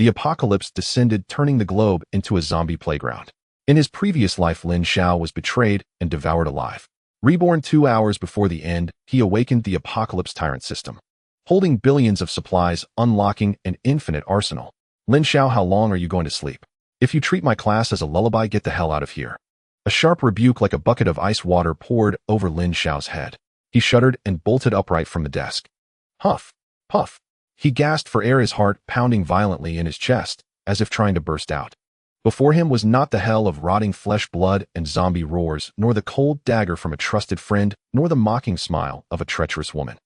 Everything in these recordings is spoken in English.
The apocalypse descended, turning the globe into a zombie playground. In his previous life, Lin Xiao was betrayed and devoured alive. Reborn 2 hours before the end, he awakened the Apocalypse Tyrant System, holding billions of supplies, unlocking an infinite arsenal. Lin Xiao, how long are you going to sleep? If you treat my class as a lullaby, get the hell out of here. A sharp rebuke like a bucket of ice water poured over Lin Xiao's head. He shuddered and bolted upright from the desk. Huff, puff. He gasped for air, his heart pounding violently in his chest, as if trying to burst out. Before him was not the hell of rotting flesh, blood, and zombie roars, nor the cold dagger from a trusted friend, nor the mocking smile of a treacherous woman.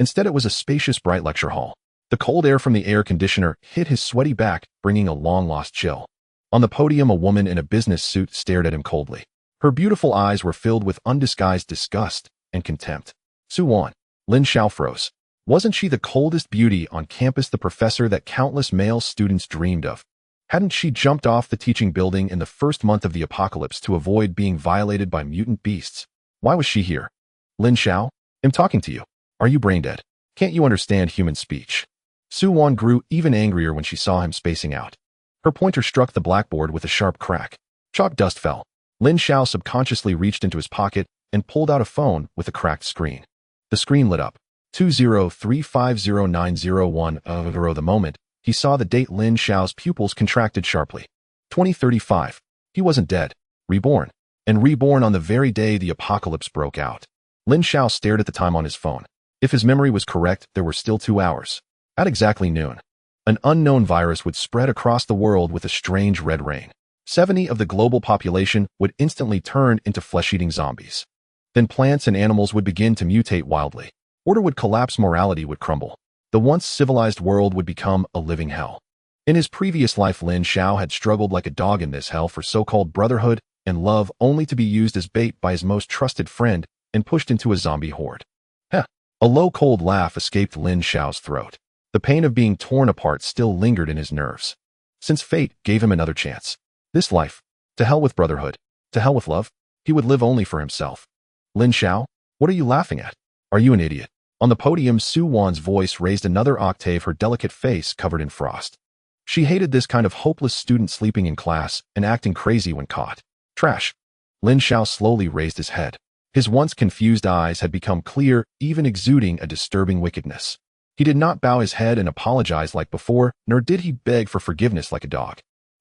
Instead, it was a spacious, bright lecture hall. The cold air from the air conditioner hit his sweaty back, bringing a long-lost chill. On the podium, a woman in a business suit stared at him coldly. Her beautiful eyes were filled with undisguised disgust and contempt. Su Wan. Lin Xiao froze. Wasn't she the coldest beauty on campus, the professor that countless male students dreamed of? Hadn't she jumped off the teaching building in the first month of the apocalypse to avoid being violated by mutant beasts? Why was she here? Lin Xiao, I'm talking to you. Are you brain dead? Can't you understand human speech? Su Wan grew even angrier when she saw him spacing out. Her pointer struck the blackboard with a sharp crack. Chalk dust fell. Lin Xiao subconsciously reached into his pocket and pulled out a phone with a cracked screen. The screen lit up. 203509010. The moment he saw the date, Lin Xiao's pupils contracted sharply. 2035. He wasn't dead. Reborn. And reborn on the very day the apocalypse broke out. Lin Xiao stared at the time on his phone. If his memory was correct, there were still 2 hours. At exactly noon, an unknown virus would spread across the world with a strange red rain. 70% of the global population would instantly turn into flesh-eating zombies. Then plants and animals would begin to mutate wildly. Order would collapse, morality would crumble. The once civilized world would become a living hell. In his previous life, Lin Xiao had struggled like a dog in this hell for so-called brotherhood and love, only to be used as bait by his most trusted friend and pushed into a zombie horde. Heh! A low, cold laugh escaped Lin Xiao's throat. The pain of being torn apart still lingered in his nerves. Since fate gave him another chance. This life, to hell with brotherhood, to hell with love, he would live only for himself. Lin Xiao, what are you laughing at? Are you an idiot? On the podium, Su Wan's voice raised another octave, her delicate face covered in frost. She hated this kind of hopeless student sleeping in class and acting crazy when caught. Trash. Lin Xiao slowly raised his head. His once confused eyes had become clear, even exuding a disturbing wickedness. He did not bow his head and apologize like before, nor did he beg for forgiveness like a dog.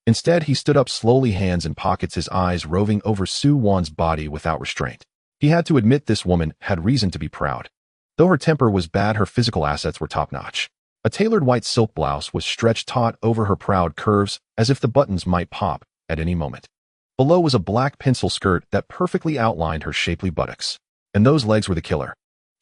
Instead, he stood up slowly, hands in pockets, his eyes roving over Su Wan's body without restraint. He had to admit this woman had reason to be proud. Though her temper was bad, her physical assets were top-notch. A tailored white silk blouse was stretched taut over her proud curves, as if the buttons might pop at any moment. Below was a black pencil skirt that perfectly outlined her shapely buttocks. And those legs were the killer.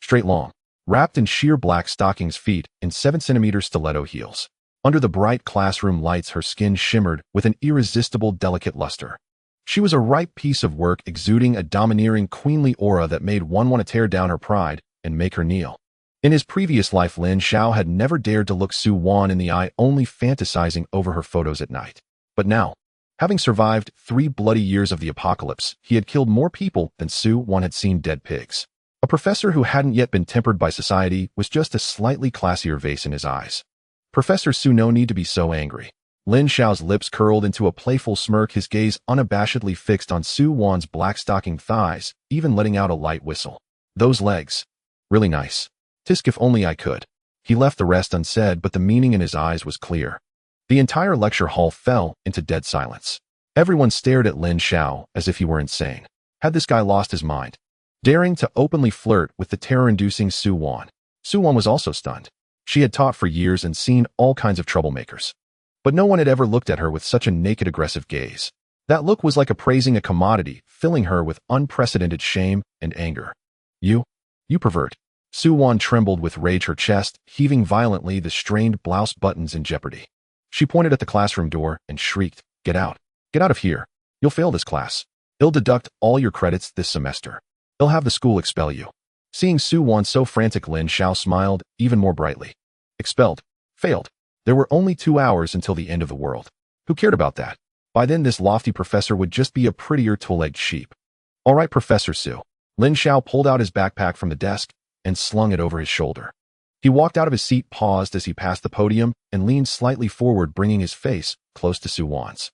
Straight, long, wrapped in sheer black stockings, feet in 7-centimeter stiletto heels. Under the bright classroom lights, her skin shimmered with an irresistible, delicate luster. She was a ripe piece of work, exuding a domineering, queenly aura that made one want to tear down her pride and make her kneel. In his previous life, Lin Xiao had never dared to look Su Wan in the eye, only fantasizing over her photos at night. But now, having survived 3 bloody years of the apocalypse, he had killed more people than Su Wan had seen dead pigs. A professor who hadn't yet been tempered by society was just a slightly classier vase in his eyes. Professor Su, no need to be so angry. Lin Xiao's lips curled into a playful smirk, his gaze unabashedly fixed on Su Wan's black-stocking thighs, even letting out a light whistle. Those legs. Really nice. Tisk, if only I could. He left the rest unsaid, but the meaning in his eyes was clear. The entire lecture hall fell into dead silence. Everyone stared at Lin Xiao as if he were insane. Had this guy lost his mind? Daring to openly flirt with the terror-inducing Su Wan. Su Wan was also stunned. She had taught for years and seen all kinds of troublemakers. But no one had ever looked at her with such a naked, aggressive gaze. That look was like appraising a commodity, filling her with unprecedented shame and anger. You pervert. Su Wan trembled with rage, her chest heaving violently, the strained blouse buttons in jeopardy. She pointed at the classroom door and shrieked, "Get out. Get out of here. You'll fail this class. They'll deduct all your credits this semester. They'll have the school expel you." Seeing Su Wan so frantic, Lin Xiao smiled even more brightly. Expelled. Failed. There were only 2 hours until the end of the world. Who cared about that? By then, this lofty professor would just be a prettier two-legged sheep. All right, Professor Su. Lin Xiao pulled out his backpack from the desk and slung it over his shoulder. He walked out of his seat, paused as he passed the podium, and leaned slightly forward, bringing his face close to Su-wan's.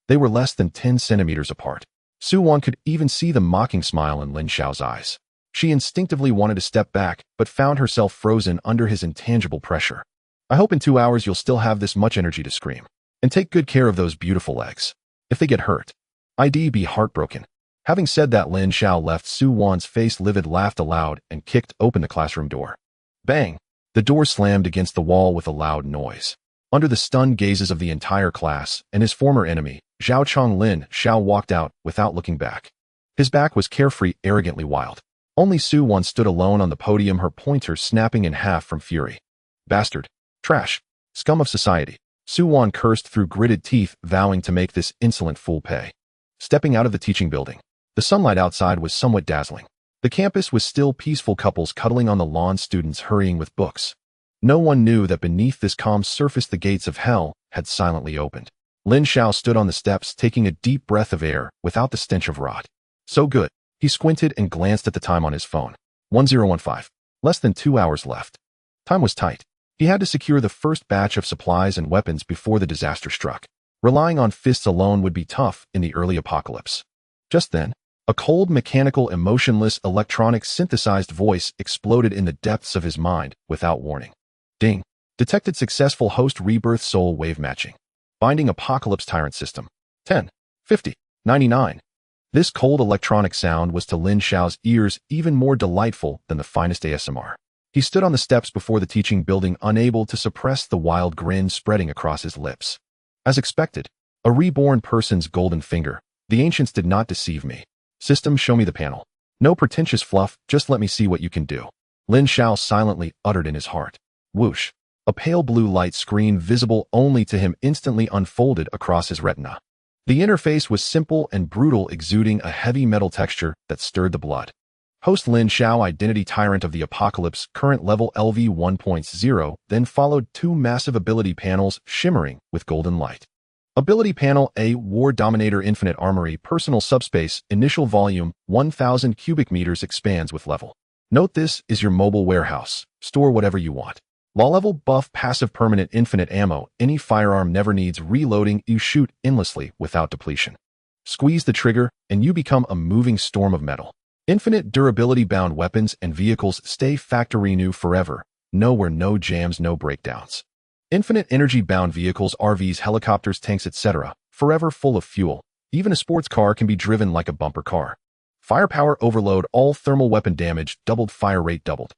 They were less than 10 centimeters apart. Su-wan could even see the mocking smile in Lin Xiao's eyes. She instinctively wanted to step back, but found herself frozen under his intangible pressure. I hope in 2 hours you'll still have this much energy to scream. And take good care of those beautiful legs. If they get hurt, I'd be heartbroken. Having said that, Lin Xiao left Su-wan's face livid, laughed aloud, and kicked open the classroom door. Bang! The door slammed against the wall with a loud noise. Under the stunned gazes of the entire class and his former enemy, Zhao Chong, Lin Xiao walked out without looking back. His back was carefree, arrogantly wild. Only Su-wan stood alone on the podium, her pointer snapping in half from fury. Bastard. Trash. Scum of society. Su-wan cursed through gritted teeth, vowing to make this insolent fool pay. Stepping out of the teaching building, the sunlight outside was somewhat dazzling. The campus was still peaceful, couples cuddling on the lawn, students hurrying with books. No one knew that beneath this calm surface the gates of hell had silently opened. Lin Xiao stood on the steps, taking a deep breath of air without the stench of rot. So good. He squinted and glanced at the time on his phone. 1015. Less than 2 hours left. Time was tight. He had to secure the first batch of supplies and weapons before the disaster struck. Relying on fists alone would be tough in the early apocalypse. Just then, a cold, mechanical, emotionless, electronic synthesized voice exploded in the depths of his mind without warning. Ding. Detected successful host rebirth soul wave matching. Binding Apocalypse Tyrant System. 10, 50, 99. This cold electronic sound was to Lin Xiao's ears even more delightful than the finest ASMR. He stood on the steps before the teaching building, unable to suppress the wild grin spreading across his lips. As expected, a reborn person's golden finger. The ancients did not deceive me. System, show me the panel. No pretentious fluff, just let me see what you can do. Lin Xiao silently uttered in his heart. Whoosh. A pale blue light screen visible only to him instantly unfolded across his retina. The interface was simple and brutal, exuding a heavy metal texture that stirred the blood. Host Lin Xiao, Identity Tyrant of the Apocalypse, current level LV 1.0, then followed 2 massive ability panels shimmering with golden light. Ability Panel A, War Dominator, Infinite Armory, Personal Subspace, Initial Volume, 1000 cubic meters, expands with level. Note, this is your mobile warehouse. Store whatever you want. Low level buff, passive, permanent, infinite ammo. Any firearm never needs reloading. You shoot endlessly without depletion. Squeeze the trigger, and you become a moving storm of metal. Infinite durability, bound weapons and vehicles stay factory new forever. Nowhere, no jams, no breakdowns. Infinite energy, bound vehicles, RVs, helicopters, tanks, etc., forever full of fuel. Even a sports car can be driven like a bumper car. Firepower overload, all thermal weapon damage doubled, fire rate doubled.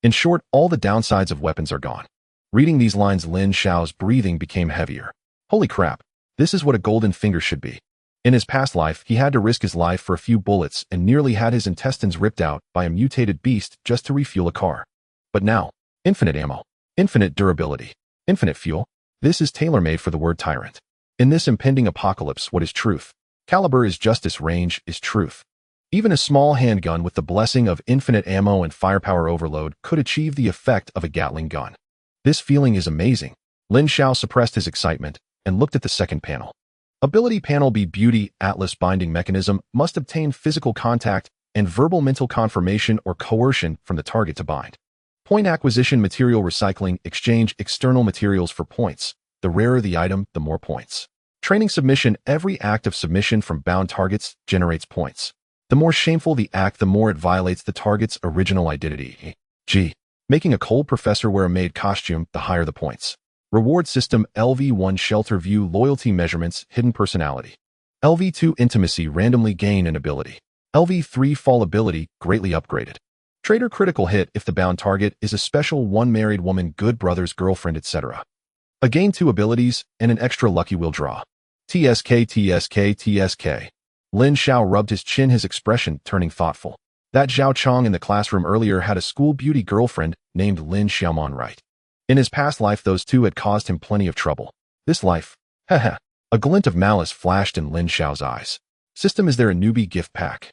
In short, all the downsides of weapons are gone. Reading these lines, Lin Xiao's breathing became heavier. Holy crap, this is what a golden finger should be. In his past life, he had to risk his life for a few bullets and nearly had his intestines ripped out by a mutated beast just to refuel a car. But now, infinite ammo, infinite durability, infinite fuel. This is tailor-made for the word tyrant. In this impending apocalypse, what is truth? Caliber is justice, range is truth. Even a small handgun with the blessing of infinite ammo and firepower overload could achieve the effect of a Gatling gun. This feeling is amazing. Lin Xiao suppressed his excitement and looked at the second panel. Ability Panel B, Beauty Atlas, Binding Mechanism, must obtain physical contact and verbal mental confirmation or coercion from the target to bind. Point acquisition, material recycling, exchange external materials for points. The rarer the item, the more points. Training submission, every act of submission from bound targets generates points. The more shameful the act, the more it violates the target's original identity. G. Making a cold professor wear a maid costume, the higher the points. Reward system, LV1 Shelter View, Loyalty Measurements, Hidden Personality. LV2 Intimacy, randomly gain an ability. LV3 Fall Ability, greatly upgraded. Trader Critical Hit if the bound target is a special one, married woman, good brothers, girlfriend, etc. A gain 2 abilities and an extra lucky wheel draw. TSK, TSK, TSK. Lin Xiao rubbed his chin, his expression turning thoughtful. That Zhao Chong in the classroom earlier had a school beauty girlfriend named Lin Xiaomon, right? In his past life, those two had caused him plenty of trouble. This life, haha. A glint of malice flashed in Lin Xiao's eyes. System, is there a newbie gift pack?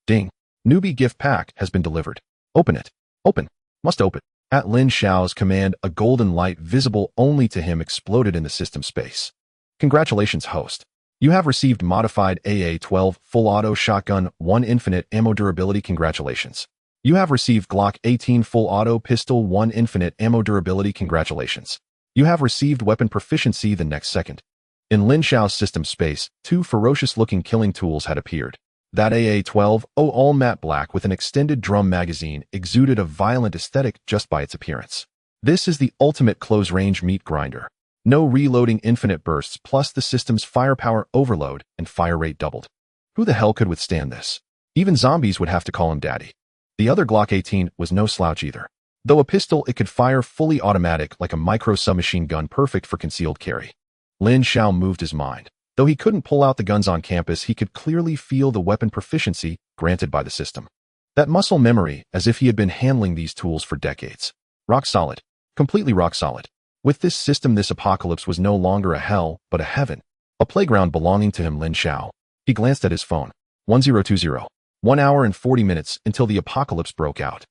Ding. Newbie gift pack has been delivered. Open it. Open. Must open. At Lin Xiao's command, a golden light visible only to him exploded in the system space. Congratulations, host. You have received modified AA-12 full auto shotgun, 1 infinite ammo durability. Congratulations. You have received Glock 18 Full Auto Pistol 1 Infinite Ammo Durability. Congratulations. You have received weapon proficiency the next second. In Lin Xiao's system space, two ferocious-looking killing tools had appeared. That AA-12, all matte black with an extended drum magazine, exuded a violent aesthetic just by its appearance. This is the ultimate close-range meat grinder. No reloading, infinite bursts, plus the system's firepower overload and fire rate doubled. Who the hell could withstand this? Even zombies would have to call him daddy. The other Glock 18 was no slouch either. Though a pistol, it could fire fully automatic like a micro submachine gun, perfect for concealed carry. Lin Xiao moved his mind. Though he couldn't pull out the guns on campus, he could clearly feel the weapon proficiency granted by the system. That muscle memory, as if he had been handling these tools for decades. Rock solid. Completely rock solid. With this system, this apocalypse was no longer a hell, but a heaven. A playground belonging to him, Lin Xiao. He glanced at his phone. 1020. 1 hour and 40 minutes until the apocalypse broke out.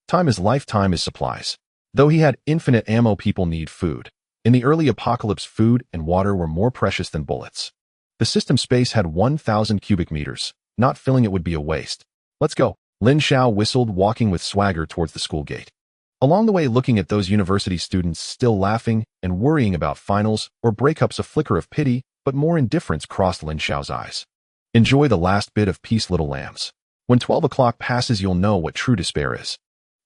Time is life, time is supplies. Though he had infinite ammo, people need food. In the early apocalypse, food and water were more precious than bullets. The system space had 1,000 cubic meters. Not filling it would be a waste. Let's go. Lin Xiao whistled, walking with swagger towards the school gate. Along the way, looking at those university students still laughing and worrying about finals or breakups, a flicker of pity, but more indifference crossed Lin Xiao's eyes. Enjoy the last bit of peace, little lambs. When 12 o'clock passes, you'll know what true despair is.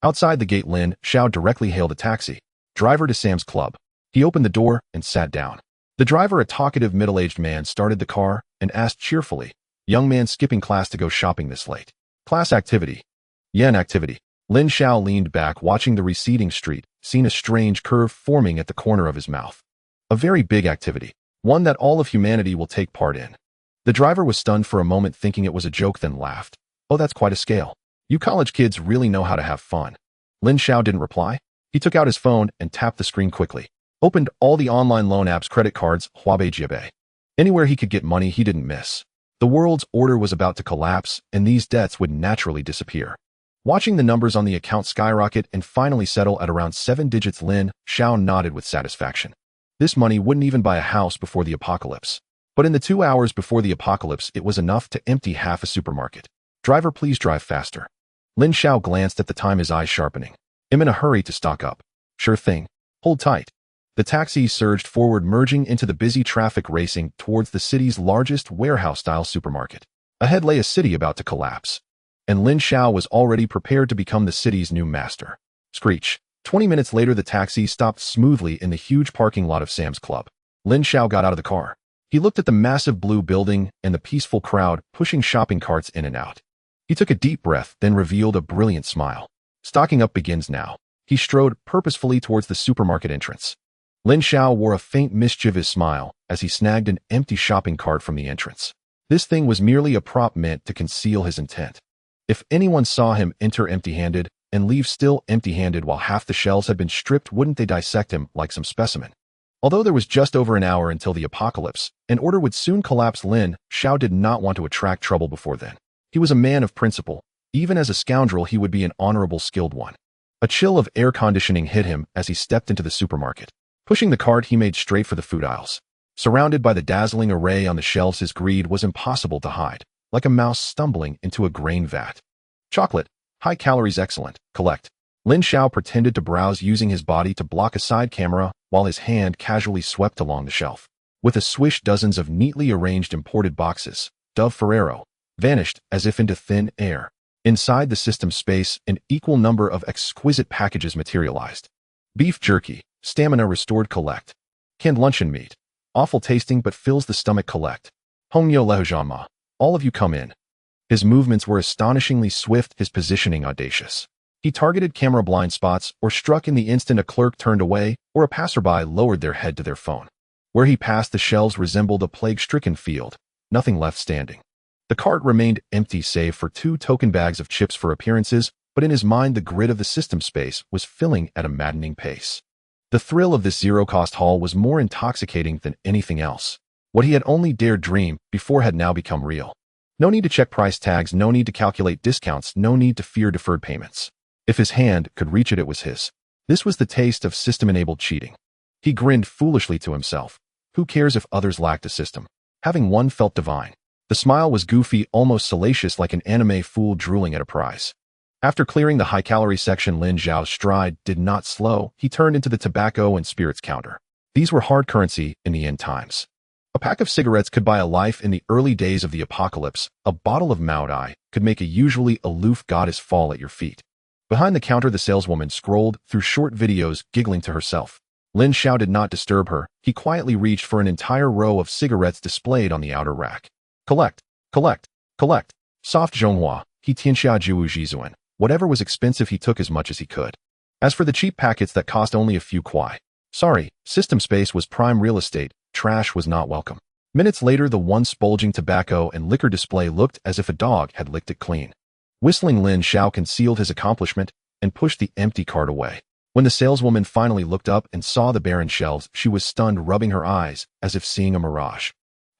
Outside the gate, Lin Xiao directly hailed a taxi driver to Sam's Club. He opened the door and sat down. The driver, a talkative middle-aged man, started the car and asked cheerfully, "Young man skipping class to go shopping this late? Class activity." "Yen activity." Lin Xiao leaned back, watching the receding street, seeing a strange curve forming at the corner of his mouth. A very big activity, one that all of humanity will take part in. The driver was stunned for a moment, thinking it was a joke, then laughed. "Oh, that's quite a scale. You college kids really know how to have fun." Lin Xiao didn't reply. He took out his phone and tapped the screen quickly. Opened all the online loan apps, credit cards, Huabei Jiabei. Anywhere he could get money, he didn't miss. The world's order was about to collapse, and these debts would naturally disappear. Watching the numbers on the account skyrocket and finally settle at around 7 digits, Lin Xiao nodded with satisfaction. This money wouldn't even buy a house before the apocalypse. But in the 2 hours before the apocalypse, it was enough to empty half a supermarket. "Driver, please drive faster." Lin Xiao glanced at the time, his eyes sharpening. "I'm in a hurry to stock up." "Sure thing. Hold tight." The taxi surged forward, merging into the busy traffic, racing towards the city's largest warehouse-style supermarket. Ahead lay a city about to collapse. And Lin Xiao was already prepared to become the city's new master. Screech. 20 minutes later, the taxi stopped smoothly in the huge parking lot of Sam's Club. Lin Xiao got out of the car. He looked at the massive blue building and the peaceful crowd pushing shopping carts in and out. He took a deep breath, then revealed a brilliant smile. Stocking up begins now. He strode purposefully towards the supermarket entrance. Lin Xiao wore a faint, mischievous smile as he snagged an empty shopping cart from the entrance. This thing was merely a prop meant to conceal his intent. If anyone saw him enter empty-handed and leave still empty-handed while half the shelves had been stripped, wouldn't they dissect him like some specimen? Although there was just over an hour until the apocalypse, and order would soon collapse, Lin Xiao did not want to attract trouble before then. He was a man of principle. Even as a scoundrel, he would be an honorable, skilled one. A chill of air conditioning hit him as he stepped into the supermarket. Pushing the cart, he made straight for the food aisles. Surrounded by the dazzling array on the shelves, his greed was impossible to hide, like a mouse stumbling into a grain vat. Chocolate, high calories, excellent, collect. Lin Xiao pretended to browse, using his body to block a side camera while his hand casually swept along the shelf. With a swish, dozens of neatly arranged imported boxes, Dove Ferrero, vanished as if into thin air. Inside the system space, an equal number of exquisite packages materialized. Beef jerky, stamina restored, collect. Canned luncheon meat, awful tasting but fills the stomach, collect. Hongyo Lehojanma, all of you come in. His movements were astonishingly swift, his positioning audacious. He targeted camera blind spots or struck in the instant a clerk turned away or a passerby lowered their head to their phone. Where he passed, the shelves resembled a plague-stricken field, nothing left standing. The cart remained empty save for 2 token bags of chips for appearances, but in his mind the grid of the system space was filling at a maddening pace. The thrill of this zero-cost haul was more intoxicating than anything else. What he had only dared dream before had now become real. No need to check price tags, no need to calculate discounts, no need to fear deferred payments. If his hand could reach it, it was his. This was the taste of system-enabled cheating. He grinned foolishly to himself. Who cares if others lacked a system? Having one felt divine. The smile was goofy, almost salacious, like an anime fool drooling at a prize. After clearing the high-calorie section, Lin Xiao's stride did not slow. He turned into the tobacco and spirits counter. These were hard currency in the end times. A pack of cigarettes could buy a life in the early days of the apocalypse. A bottle of moldy could make a usually aloof goddess fall at your feet. Behind the counter, the saleswoman scrolled through short videos, giggling to herself. Lin Xiao did not disturb her. He quietly reached for an entire row of cigarettes displayed on the outer rack. Collect, collect, collect. Soft Zhonghua, he tianxia jiwu jizuan. Whatever was expensive, he took as much as he could. As for the cheap packets that cost only a few kuai, sorry, system space was prime real estate. Trash was not welcome. Minutes later, the once bulging tobacco and liquor display looked as if a dog had licked it clean. Whistling, Lin Xiao concealed his accomplishment and pushed the empty cart away. When the saleswoman finally looked up and saw the barren shelves, she was stunned, rubbing her eyes as if seeing a mirage.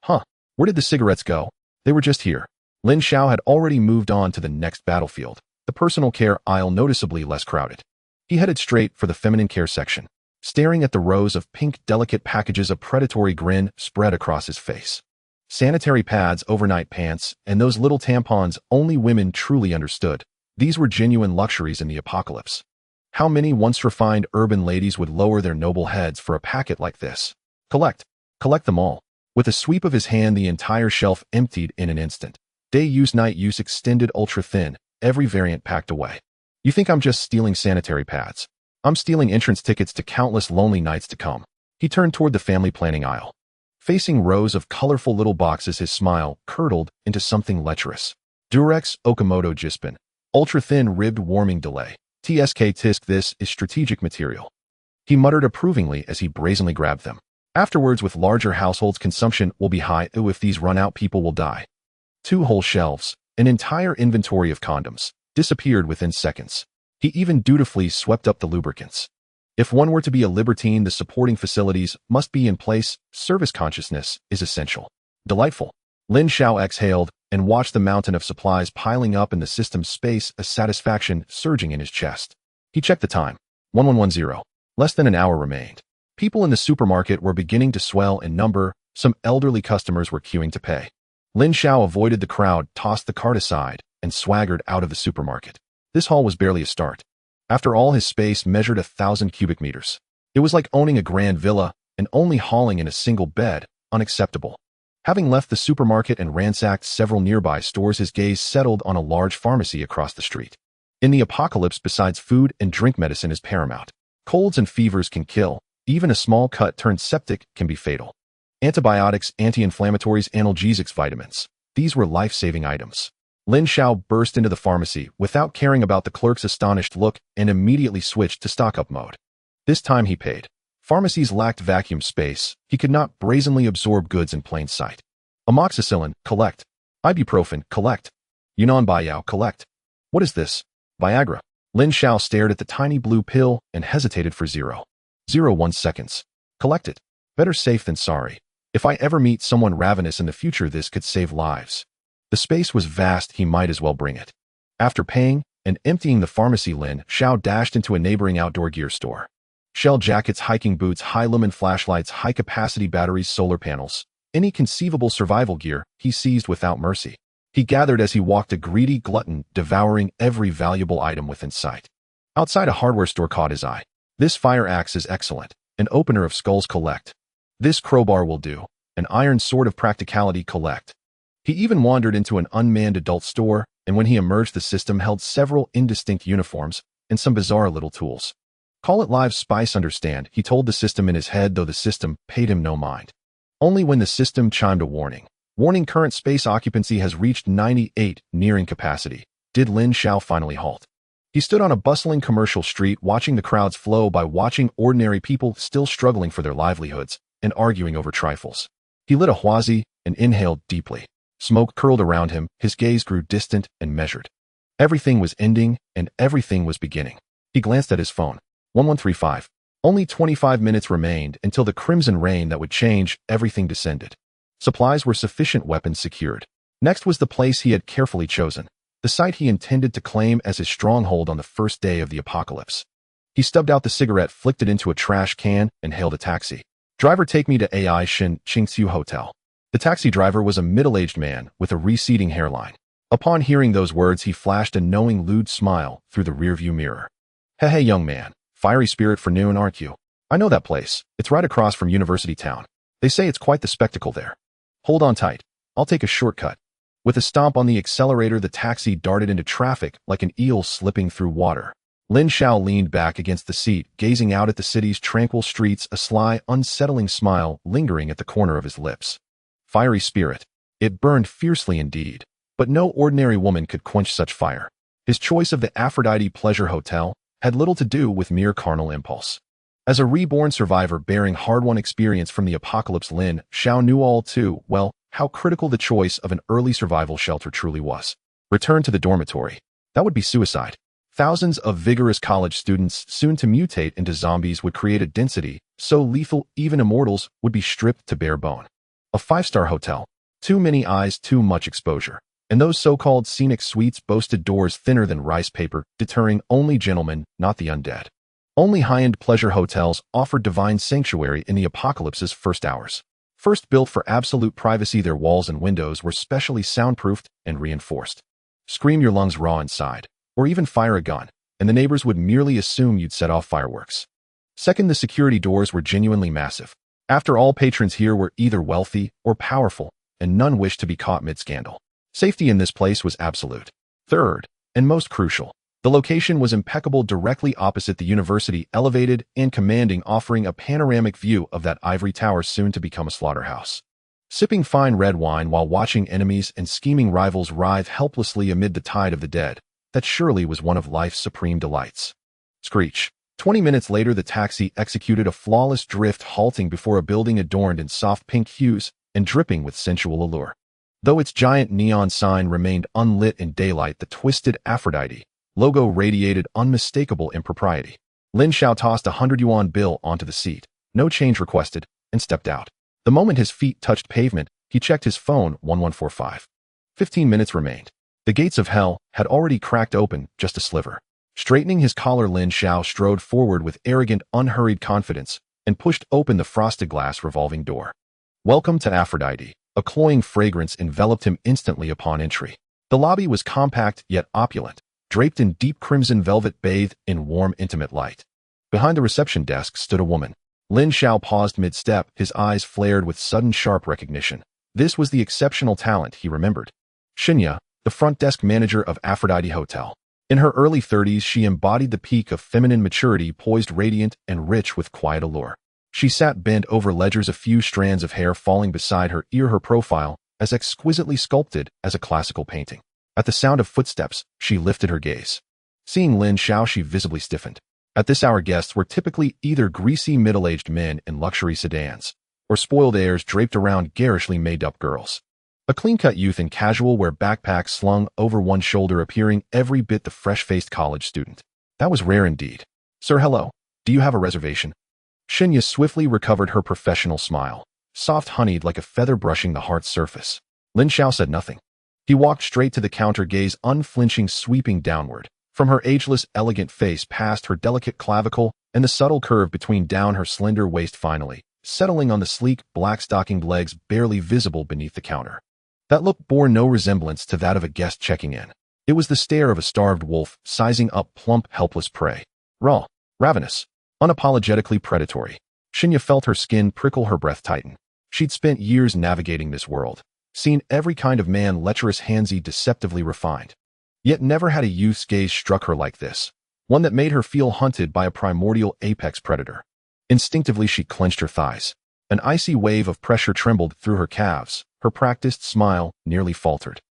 Huh, where did the cigarettes go? They were just here. Lin Xiao had already moved on to the next battlefield, the personal care aisle, noticeably less crowded. He headed straight for the feminine care section. Staring at the rows of pink, delicate packages, a predatory grin spread across his face. Sanitary pads, overnight pants, and those little tampons only women truly understood. These were genuine luxuries in the apocalypse. How many once refined urban ladies would lower their noble heads for a packet like this? Collect them all. With a sweep of his hand, the entire shelf emptied in an instant. Day use, night use, extended, ultra thin, every variant packed away. You think I'm just stealing sanitary pads? I'm stealing entrance tickets to countless lonely nights to come. He turned toward the family planning aisle. Facing rows of colorful little boxes, his smile curdled into something lecherous. Durex Okamoto Jispin. Ultra-thin ribbed warming delay. TSK Tisk, this is strategic material. He muttered approvingly as he brazenly grabbed them. Afterwards, with larger households, consumption will be high. Ooh, if these run out, people will die. 2 whole shelves, an entire inventory of condoms, disappeared within seconds. He even dutifully swept up the lubricants. If one were to be a libertine, the supporting facilities must be in place. Service consciousness is essential. Delightful. Lin Xiao exhaled and watched the mountain of supplies piling up in the system's space, a satisfaction surging in his chest. He checked the time. 1110. Less than an hour remained. People in the supermarket were beginning to swell in number. Some elderly customers were queuing to pay. Lin Xiao avoided the crowd, tossed the cart aside, and swaggered out of the supermarket. This haul was barely a start. After all, his space measured 1,000 cubic meters. It was like owning a grand villa and only hauling in a single bed. Unacceptable. Having left the supermarket and ransacked several nearby stores, his gaze settled on a large pharmacy across the street. In the apocalypse, besides food and drink, medicine is paramount. Colds and fevers can kill. Even a small cut turned septic can be fatal. Antibiotics, anti-inflammatories, analgesics, vitamins. These were life-saving items. Lin Xiao burst into the pharmacy without caring about the clerk's astonished look and immediately switched to stock-up mode. This time he paid. Pharmacies lacked vacuum space. He could not brazenly absorb goods in plain sight. Amoxicillin, collect. Ibuprofen, collect. Yunnan Baiyao, collect. What is this? Viagra. Lin Xiao stared at the tiny blue pill and hesitated for 0.01 seconds. Collect it. Better safe than sorry. If I ever meet someone ravenous in the future, this could save lives. The space was vast, he might as well bring it. After paying and emptying the pharmacy, Lin Xiao dashed into a neighboring outdoor gear store. Shell jackets, hiking boots, high-lumen flashlights, high-capacity batteries, solar panels. Any conceivable survival gear he seized without mercy. He gathered as he walked, a greedy glutton, devouring every valuable item within sight. Outside, a hardware store caught his eye. This fire axe is excellent. An opener of skulls, collect. This crowbar will do. An iron sword of practicality, collect. He even wandered into an unmanned adult store, and when he emerged, the system held several indistinct uniforms and some bizarre little tools. Call it live spice, understand, he told the system in his head, though the system paid him no mind. Only when the system chimed a warning. Warning, current space occupancy has reached 98, nearing capacity, did Lin Xiao finally halt. He stood on a bustling commercial street, watching the crowds flow by, watching ordinary people still struggling for their livelihoods and arguing over trifles. He lit a huazi and inhaled deeply. Smoke curled around him, his gaze grew distant and measured. Everything was ending, and everything was beginning. He glanced at his phone. 1135. Only 25 minutes remained until the crimson rain that would change everything descended. Supplies were sufficient, weapons secured. Next was the place he had carefully chosen, the site he intended to claim as his stronghold on the first day of the apocalypse. He stubbed out the cigarette, flicked it into a trash can, and hailed a taxi. Driver, take me to AI Shin Qingxiu Hotel. The taxi driver was a middle-aged man with a receding hairline. Upon hearing those words, he flashed a knowing, lewd smile through the rearview mirror. Hey, young man. Fiery spirit for noon, aren't you? I know that place. It's right across from University Town. They say it's quite the spectacle there. Hold on tight. I'll take a shortcut. With a stomp on the accelerator, the taxi darted into traffic like an eel slipping through water. Lin Xiao leaned back against the seat, gazing out at the city's tranquil streets, a sly, unsettling smile lingering at the corner of his lips. Fiery spirit. It burned fiercely indeed. But no ordinary woman could quench such fire. His choice of the Aphrodite Pleasure Hotel had little to do with mere carnal impulse. As a reborn survivor bearing hard-won experience from the apocalypse, Lin Xiao knew all too well how critical the choice of an early survival shelter truly was. Return to the dormitory. That would be suicide. Thousands of vigorous college students, soon to mutate into zombies, would create a density so lethal even immortals would be stripped to bare bone. A five-star hotel. Too many eyes, too much exposure. And those so-called scenic suites boasted doors thinner than rice paper, deterring only gentlemen, not the undead. Only high-end pleasure hotels offered divine sanctuary in the apocalypse's first hours. First built for absolute privacy, their walls and windows were specially soundproofed and reinforced. Scream your lungs raw inside, or even fire a gun, and the neighbors would merely assume you'd set off fireworks. Second, the security doors were genuinely massive. After all, patrons here were either wealthy or powerful, and none wished to be caught mid-scandal. Safety in this place was absolute. Third, and most crucial, the location was impeccable, directly opposite the university, elevated and commanding, offering a panoramic view of that ivory tower soon to become a slaughterhouse. Sipping fine red wine while watching enemies and scheming rivals writhe helplessly amid the tide of the dead, that surely was one of life's supreme delights. Screech. 20 minutes later, the taxi executed a flawless drift, halting before a building adorned in soft pink hues and dripping with sensual allure. Though its giant neon sign remained unlit in daylight, the twisted Aphrodite logo radiated unmistakable impropriety. Lin Xiao tossed a 100 yuan bill onto the seat, no change requested, and stepped out. The moment his feet touched pavement, he checked his phone. 1145. 15 minutes remained. The gates of hell had already cracked open just a sliver. Straightening his collar, Lin Xiao strode forward with arrogant, unhurried confidence and pushed open the frosted glass revolving door. Welcome to Aphrodite. A cloying fragrance enveloped him instantly upon entry. The lobby was compact yet opulent, draped in deep crimson velvet, bathed in warm, intimate light. Behind the reception desk stood a woman. Lin Xiao paused mid-step, his eyes flared with sudden sharp recognition. This was the exceptional talent he remembered. Xinya, the front desk manager of Aphrodite Hotel. In her early 30s, she embodied the peak of feminine maturity, poised, radiant, and rich with quiet allure. She sat bent over ledgers, a few strands of hair falling beside her ear, her profile as exquisitely sculpted as a classical painting. At the sound of footsteps, she lifted her gaze. Seeing Lin Xiao, she visibly stiffened. At this hour, guests were typically either greasy middle-aged men in luxury sedans, or spoiled heirs draped around garishly made-up girls. A clean-cut youth in casual wear, backpack slung over one shoulder, appearing every bit the fresh-faced college student. That was rare indeed. Sir, hello. Do you have a reservation? Xinya swiftly recovered her professional smile, soft honeyed like a feather brushing the heart's surface. Lin Xiao said nothing. He walked straight to the counter, gaze unflinching, sweeping downward, from her ageless, elegant face past her delicate clavicle and the subtle curve between down her slender waist, finally settling on the sleek, black-stockinged legs barely visible beneath the counter. That look bore no resemblance to that of a guest checking in. It was the stare of a starved wolf sizing up plump, helpless prey. Raw, ravenous, unapologetically predatory. Xinya felt her skin prickle, her breath tighten. She'd spent years navigating this world, seen every kind of man, lecherous, handsy, deceptively refined. Yet never had a youth's gaze struck her like this, one that made her feel hunted by a primordial apex predator. Instinctively, she clenched her thighs. An icy wave of pressure trembled through her calves. Her practiced smile nearly faltered.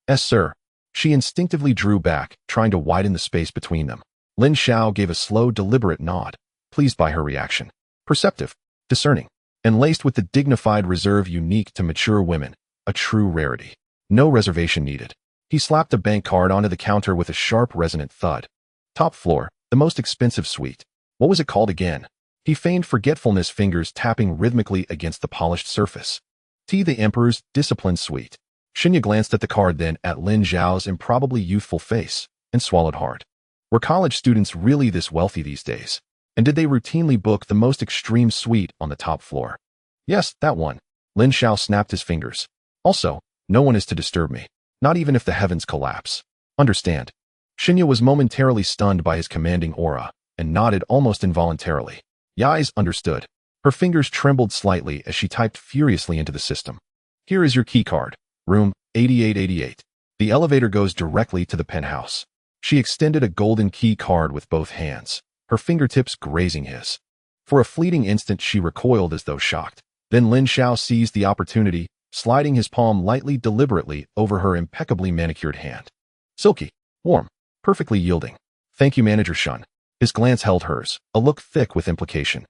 "Yes, sir." She instinctively drew back, trying to widen the space between them. Lin Xiao gave a slow, deliberate nod, pleased by her reaction. Perceptive, discerning, and laced with the dignified reserve unique to mature women, a true rarity. No reservation needed. He slapped a bank card onto the counter with a sharp, resonant thud. Top floor, the most expensive suite. What was it called again? He feigned forgetfulness, fingers tapping rhythmically against the polished surface. T, the Emperor's disciplined suite. Xinya glanced at the card, then at Lin Xiao's improbably youthful face, and swallowed hard. Were college students really this wealthy these days? And did they routinely book the most extreme suite on the top floor? Yes, that one. Lin Xiao snapped his fingers. Also, no one is to disturb me. Not even if the heavens collapse. Understand. Shinya was momentarily stunned by his commanding aura, and nodded almost involuntarily. Yai's understood. Her fingers trembled slightly as she typed furiously into the system. Here is your keycard. Room 8888. The elevator goes directly to the penthouse. She extended a golden key card with both hands, her fingertips grazing his. For a fleeting instant she recoiled as though shocked. Then Lin Xiao seized the opportunity, sliding his palm lightly deliberately over her impeccably manicured hand. Silky, warm, perfectly yielding. Thank you, Manager Shun. His glance held hers, a look thick with implication.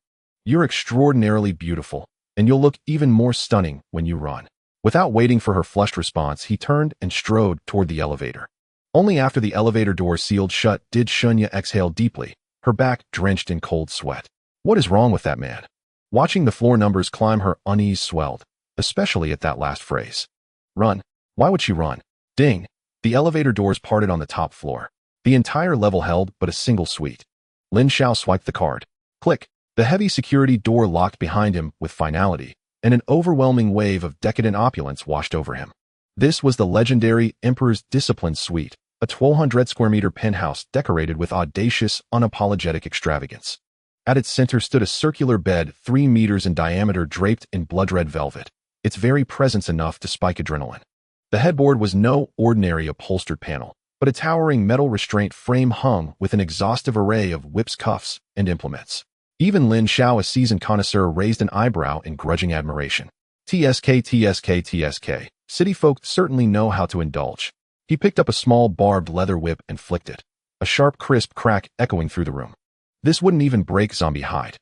You're extraordinarily beautiful, and you'll look even more stunning when you run. Without waiting for her flushed response, he turned and strode toward the elevator. Only after the elevator door sealed shut did Shunya exhale deeply, her back drenched in cold sweat. What is wrong with that man? Watching the floor numbers climb, her unease swelled, especially at that last phrase. Run. Why would she run? Ding. The elevator doors parted on the top floor. The entire level held but a single suite. Lin Xiao swiped the card. Click. The heavy security door locked behind him with finality, and an overwhelming wave of decadent opulence washed over him. This was the legendary Emperor's Discipline Suite, a 1,200 square meter penthouse decorated with audacious, unapologetic extravagance. At its center stood a circular bed 3 meters in diameter draped in blood-red velvet, its very presence enough to spike adrenaline. The headboard was no ordinary upholstered panel, but a towering metal restraint frame hung with an exhaustive array of whips, cuffs, and implements. Even Lin Xiao, a seasoned connoisseur, raised an eyebrow in grudging admiration. TSK. City folk certainly know how to indulge. He picked up a small barbed leather whip and flicked it, a sharp, crisp crack echoing through the room. This wouldn't even break zombie hide.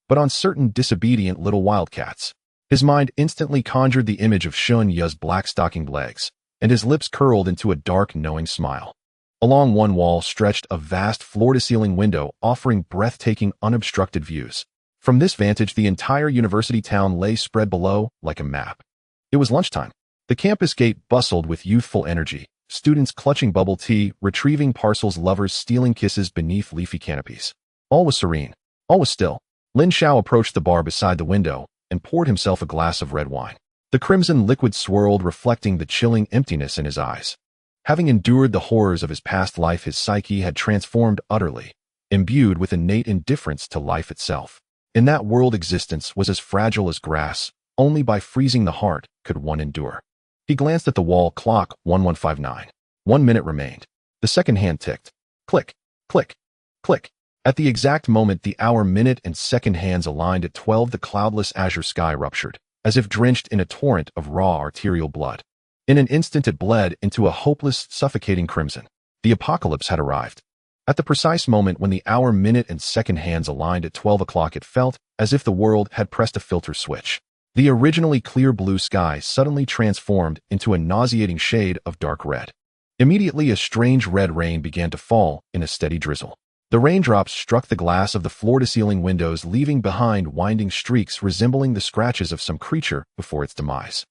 But on certain disobedient little wildcats, his mind instantly conjured the image of Shun Ya's black-stockinged legs, and his lips curled into a dark, knowing smile. Along one wall stretched a vast floor-to-ceiling window offering breathtaking, unobstructed views. From this vantage, the entire university town lay spread below like a map. It was lunchtime. The campus gate bustled with youthful energy, students clutching bubble tea, retrieving parcels, lovers stealing kisses beneath leafy canopies. All was serene. All was still. Lin Xiao approached the bar beside the window and poured himself a glass of red wine. The crimson liquid swirled, reflecting the chilling emptiness in his eyes. Having endured the horrors of his past life, his psyche had transformed utterly, imbued with innate indifference to life itself. In that world, existence was as fragile as grass. Only by freezing the heart could one endure. He glanced at the wall clock, 1159. 1 minute remained. The second hand ticked. Click, click, click. At the exact moment the hour, minute, and second hands aligned at 12, the cloudless azure sky ruptured, as if drenched in a torrent of raw arterial blood. In an instant it bled into a hopeless, suffocating crimson. The apocalypse had arrived. At the precise moment when the hour, minute, and second hands aligned at 12 o'clock, it felt as if the world had pressed a filter switch. The originally clear blue sky suddenly transformed into a nauseating shade of dark red. Immediately a strange red rain began to fall in a steady drizzle. The raindrops struck the glass of the floor-to-ceiling windows, leaving behind winding streaks resembling the scratches of some creature before its demise.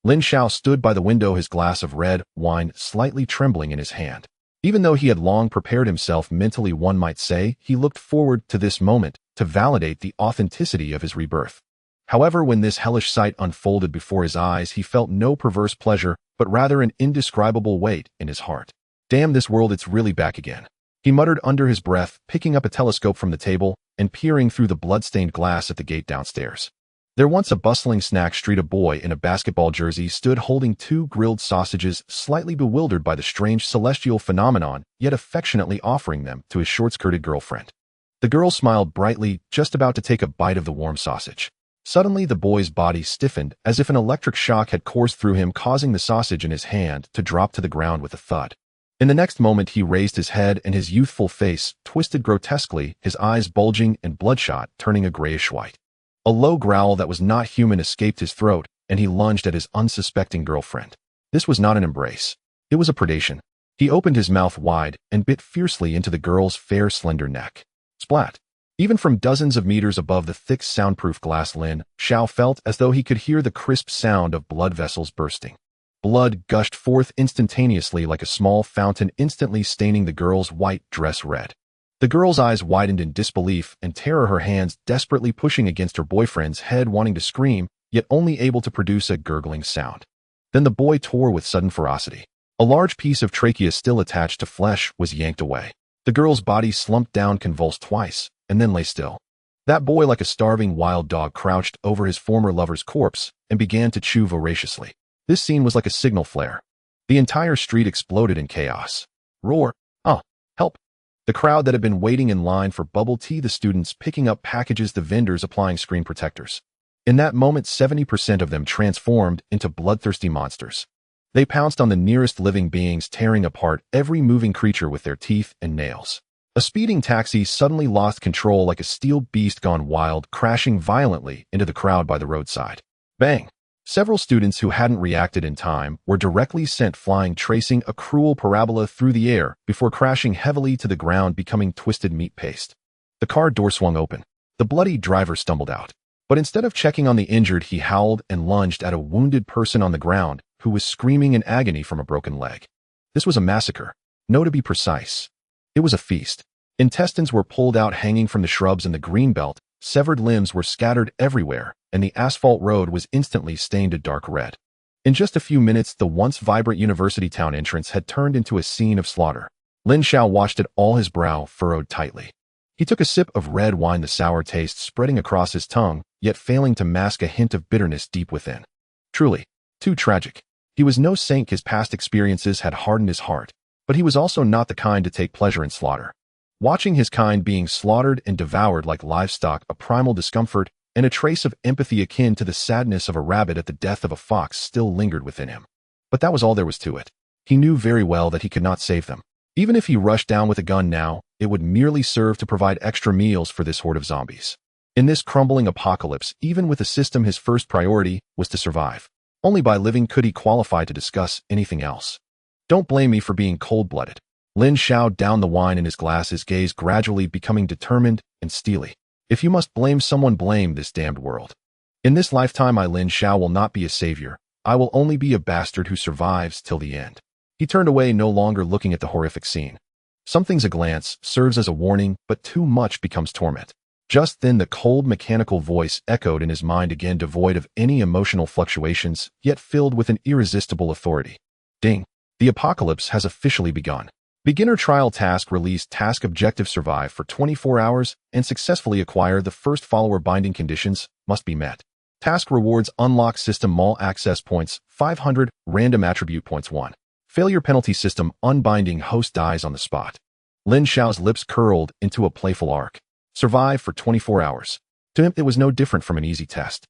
Lin Xiao stood by the window, his glass of red wine slightly trembling in his hand. Even though he had long prepared himself mentally, one might say, he looked forward to this moment to validate the authenticity of his rebirth. However, when this hellish sight unfolded before his eyes, he felt no perverse pleasure, but rather an indescribable weight in his heart. Damn this world, it's really back again. He muttered under his breath, picking up a telescope from the table and peering through the blood-stained glass at the gate downstairs. There, once a bustling snack street, a boy in a basketball jersey stood holding 2 grilled sausages, slightly bewildered by the strange celestial phenomenon, yet affectionately offering them to his short-skirted girlfriend. The girl smiled brightly, just about to take a bite of the warm sausage. Suddenly the boy's body stiffened, as if an electric shock had coursed through him, causing the sausage in his hand to drop to the ground with a thud. In the next moment he raised his head, and his youthful face twisted grotesquely, his eyes bulging and bloodshot, turning a grayish white. A low growl that was not human escaped his throat, and he lunged at his unsuspecting girlfriend. This was not an embrace. It was a predation. He opened his mouth wide and bit fiercely into the girl's fair, slender neck. Splat! Even from dozens of meters above the thick, soundproof glass, Lin Xiao felt as though he could hear the crisp sound of blood vessels bursting. Blood gushed forth instantaneously like a small fountain, instantly staining the girl's white dress red. The girl's eyes widened in disbelief and terror, her hands desperately pushing against her boyfriend's head, wanting to scream, yet only able to produce a gurgling sound. Then the boy tore with sudden ferocity. A large piece of trachea still attached to flesh was yanked away. The girl's body slumped down, convulsed twice, and then lay still. That boy, like a starving wild dog, crouched over his former lover's corpse and began to chew voraciously. This scene was like a signal flare. The entire street exploded in chaos. Roar! Oh, help! The crowd that had been waiting in line for bubble tea, the students picking up packages, the vendors applying screen protectors. In that moment, 70% of them transformed into bloodthirsty monsters. They pounced on the nearest living beings, tearing apart every moving creature with their teeth and nails. A speeding taxi suddenly lost control like a steel beast gone wild, crashing violently into the crowd by the roadside. Bang! Several students who hadn't reacted in time were directly sent flying, tracing a cruel parabola through the air before crashing heavily to the ground, becoming twisted meat paste. The car door swung open. The bloody driver stumbled out. But instead of checking on the injured, he howled and lunged at a wounded person on the ground who was screaming in agony from a broken leg. This was a massacre. No, to be precise. It was a feast. Intestines were pulled out, hanging from the shrubs in the green belt, severed limbs were scattered everywhere, and the asphalt road was instantly stained a dark red. In just a few minutes, the once vibrant university town entrance had turned into a scene of slaughter. Lin Xiao watched it all, his brow furrowed tightly. He took a sip of red wine, the sour taste spreading across his tongue, yet failing to mask a hint of bitterness deep within. Truly, too tragic. He was no saint. His past experiences had hardened his heart, but he was also not the kind to take pleasure in slaughter. Watching his kind being slaughtered and devoured like livestock, a primal discomfort and a trace of empathy akin to the sadness of a rabbit at the death of a fox still lingered within him. But that was all there was to it. He knew very well that he could not save them. Even if he rushed down with a gun now, it would merely serve to provide extra meals for this horde of zombies. In this crumbling apocalypse, even with a system, his first priority was to survive. Only by living could he qualify to discuss anything else. Don't blame me for being cold-blooded. Lin Xiao downed the wine in his glass, his gaze gradually becoming determined and steely. If you must blame someone, blame this damned world. In this lifetime, Lin Xiao will not be a savior. I will only be a bastard who survives till the end. He turned away, no longer looking at the horrific scene. Some things a glance serves as a warning, but too much becomes torment. Just then, the cold mechanical voice echoed in his mind again, devoid of any emotional fluctuations, yet filled with an irresistible authority. Ding! The apocalypse has officially begun. Beginner trial task released. Task objective: survive for 24 hours and successfully acquire the first follower. Binding conditions must be met. Task rewards: unlock system mall access points 500, random attribute points 1. Failure penalty system: unbinding, host dies on the spot. Lin Xiao's lips curled into a playful arc. Survive for 24 hours. To him, it was no different from an easy test.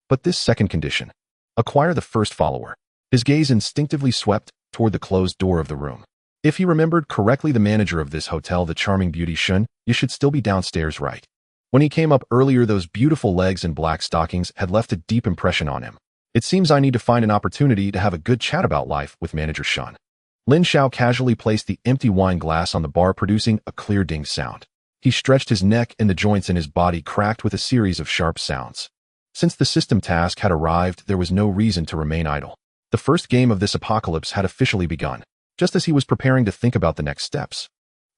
But this second condition: acquire the first follower. His gaze instinctively swept toward the closed door of the room. If he remembered correctly, the manager of this hotel, the charming beauty Shun, you should still be downstairs, right? When he came up earlier, those beautiful legs and black stockings had left a deep impression on him. It seems I need to find an opportunity to have a good chat about life with Manager Shun. Lin Xiao casually placed the empty wine glass on the bar, producing a clear ding sound. He stretched his neck and the joints in his body cracked with a series of sharp sounds. Since the system task had arrived, there was no reason to remain idle. The first game of this apocalypse had officially begun, just as he was preparing to think about the next steps.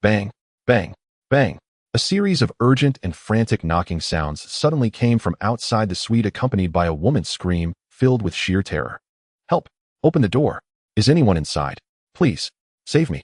Bang, bang, bang. A series of urgent and frantic knocking sounds suddenly came from outside the suite, accompanied by a woman's scream filled with sheer terror. Help! Open the door! Is anyone inside? Please, save me.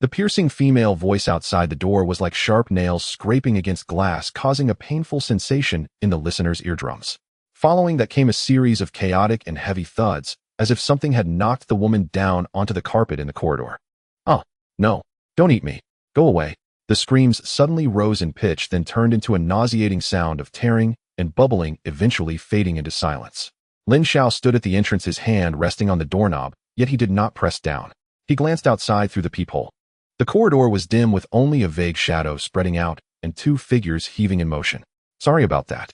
The piercing female voice outside the door was like sharp nails scraping against glass, causing a painful sensation in the listener's eardrums. Following that came a series of chaotic and heavy thuds, as if something had knocked the woman down onto the carpet in the corridor. Oh, no, don't eat me. Go away. The screams suddenly rose in pitch, then turned into a nauseating sound of tearing and bubbling, eventually fading into silence. Lin Xiao stood at the entrance, his hand resting on the doorknob, yet he did not press down. He glanced outside through the peephole. The corridor was dim, with only a vague shadow spreading out and two figures heaving in motion. Sorry about that.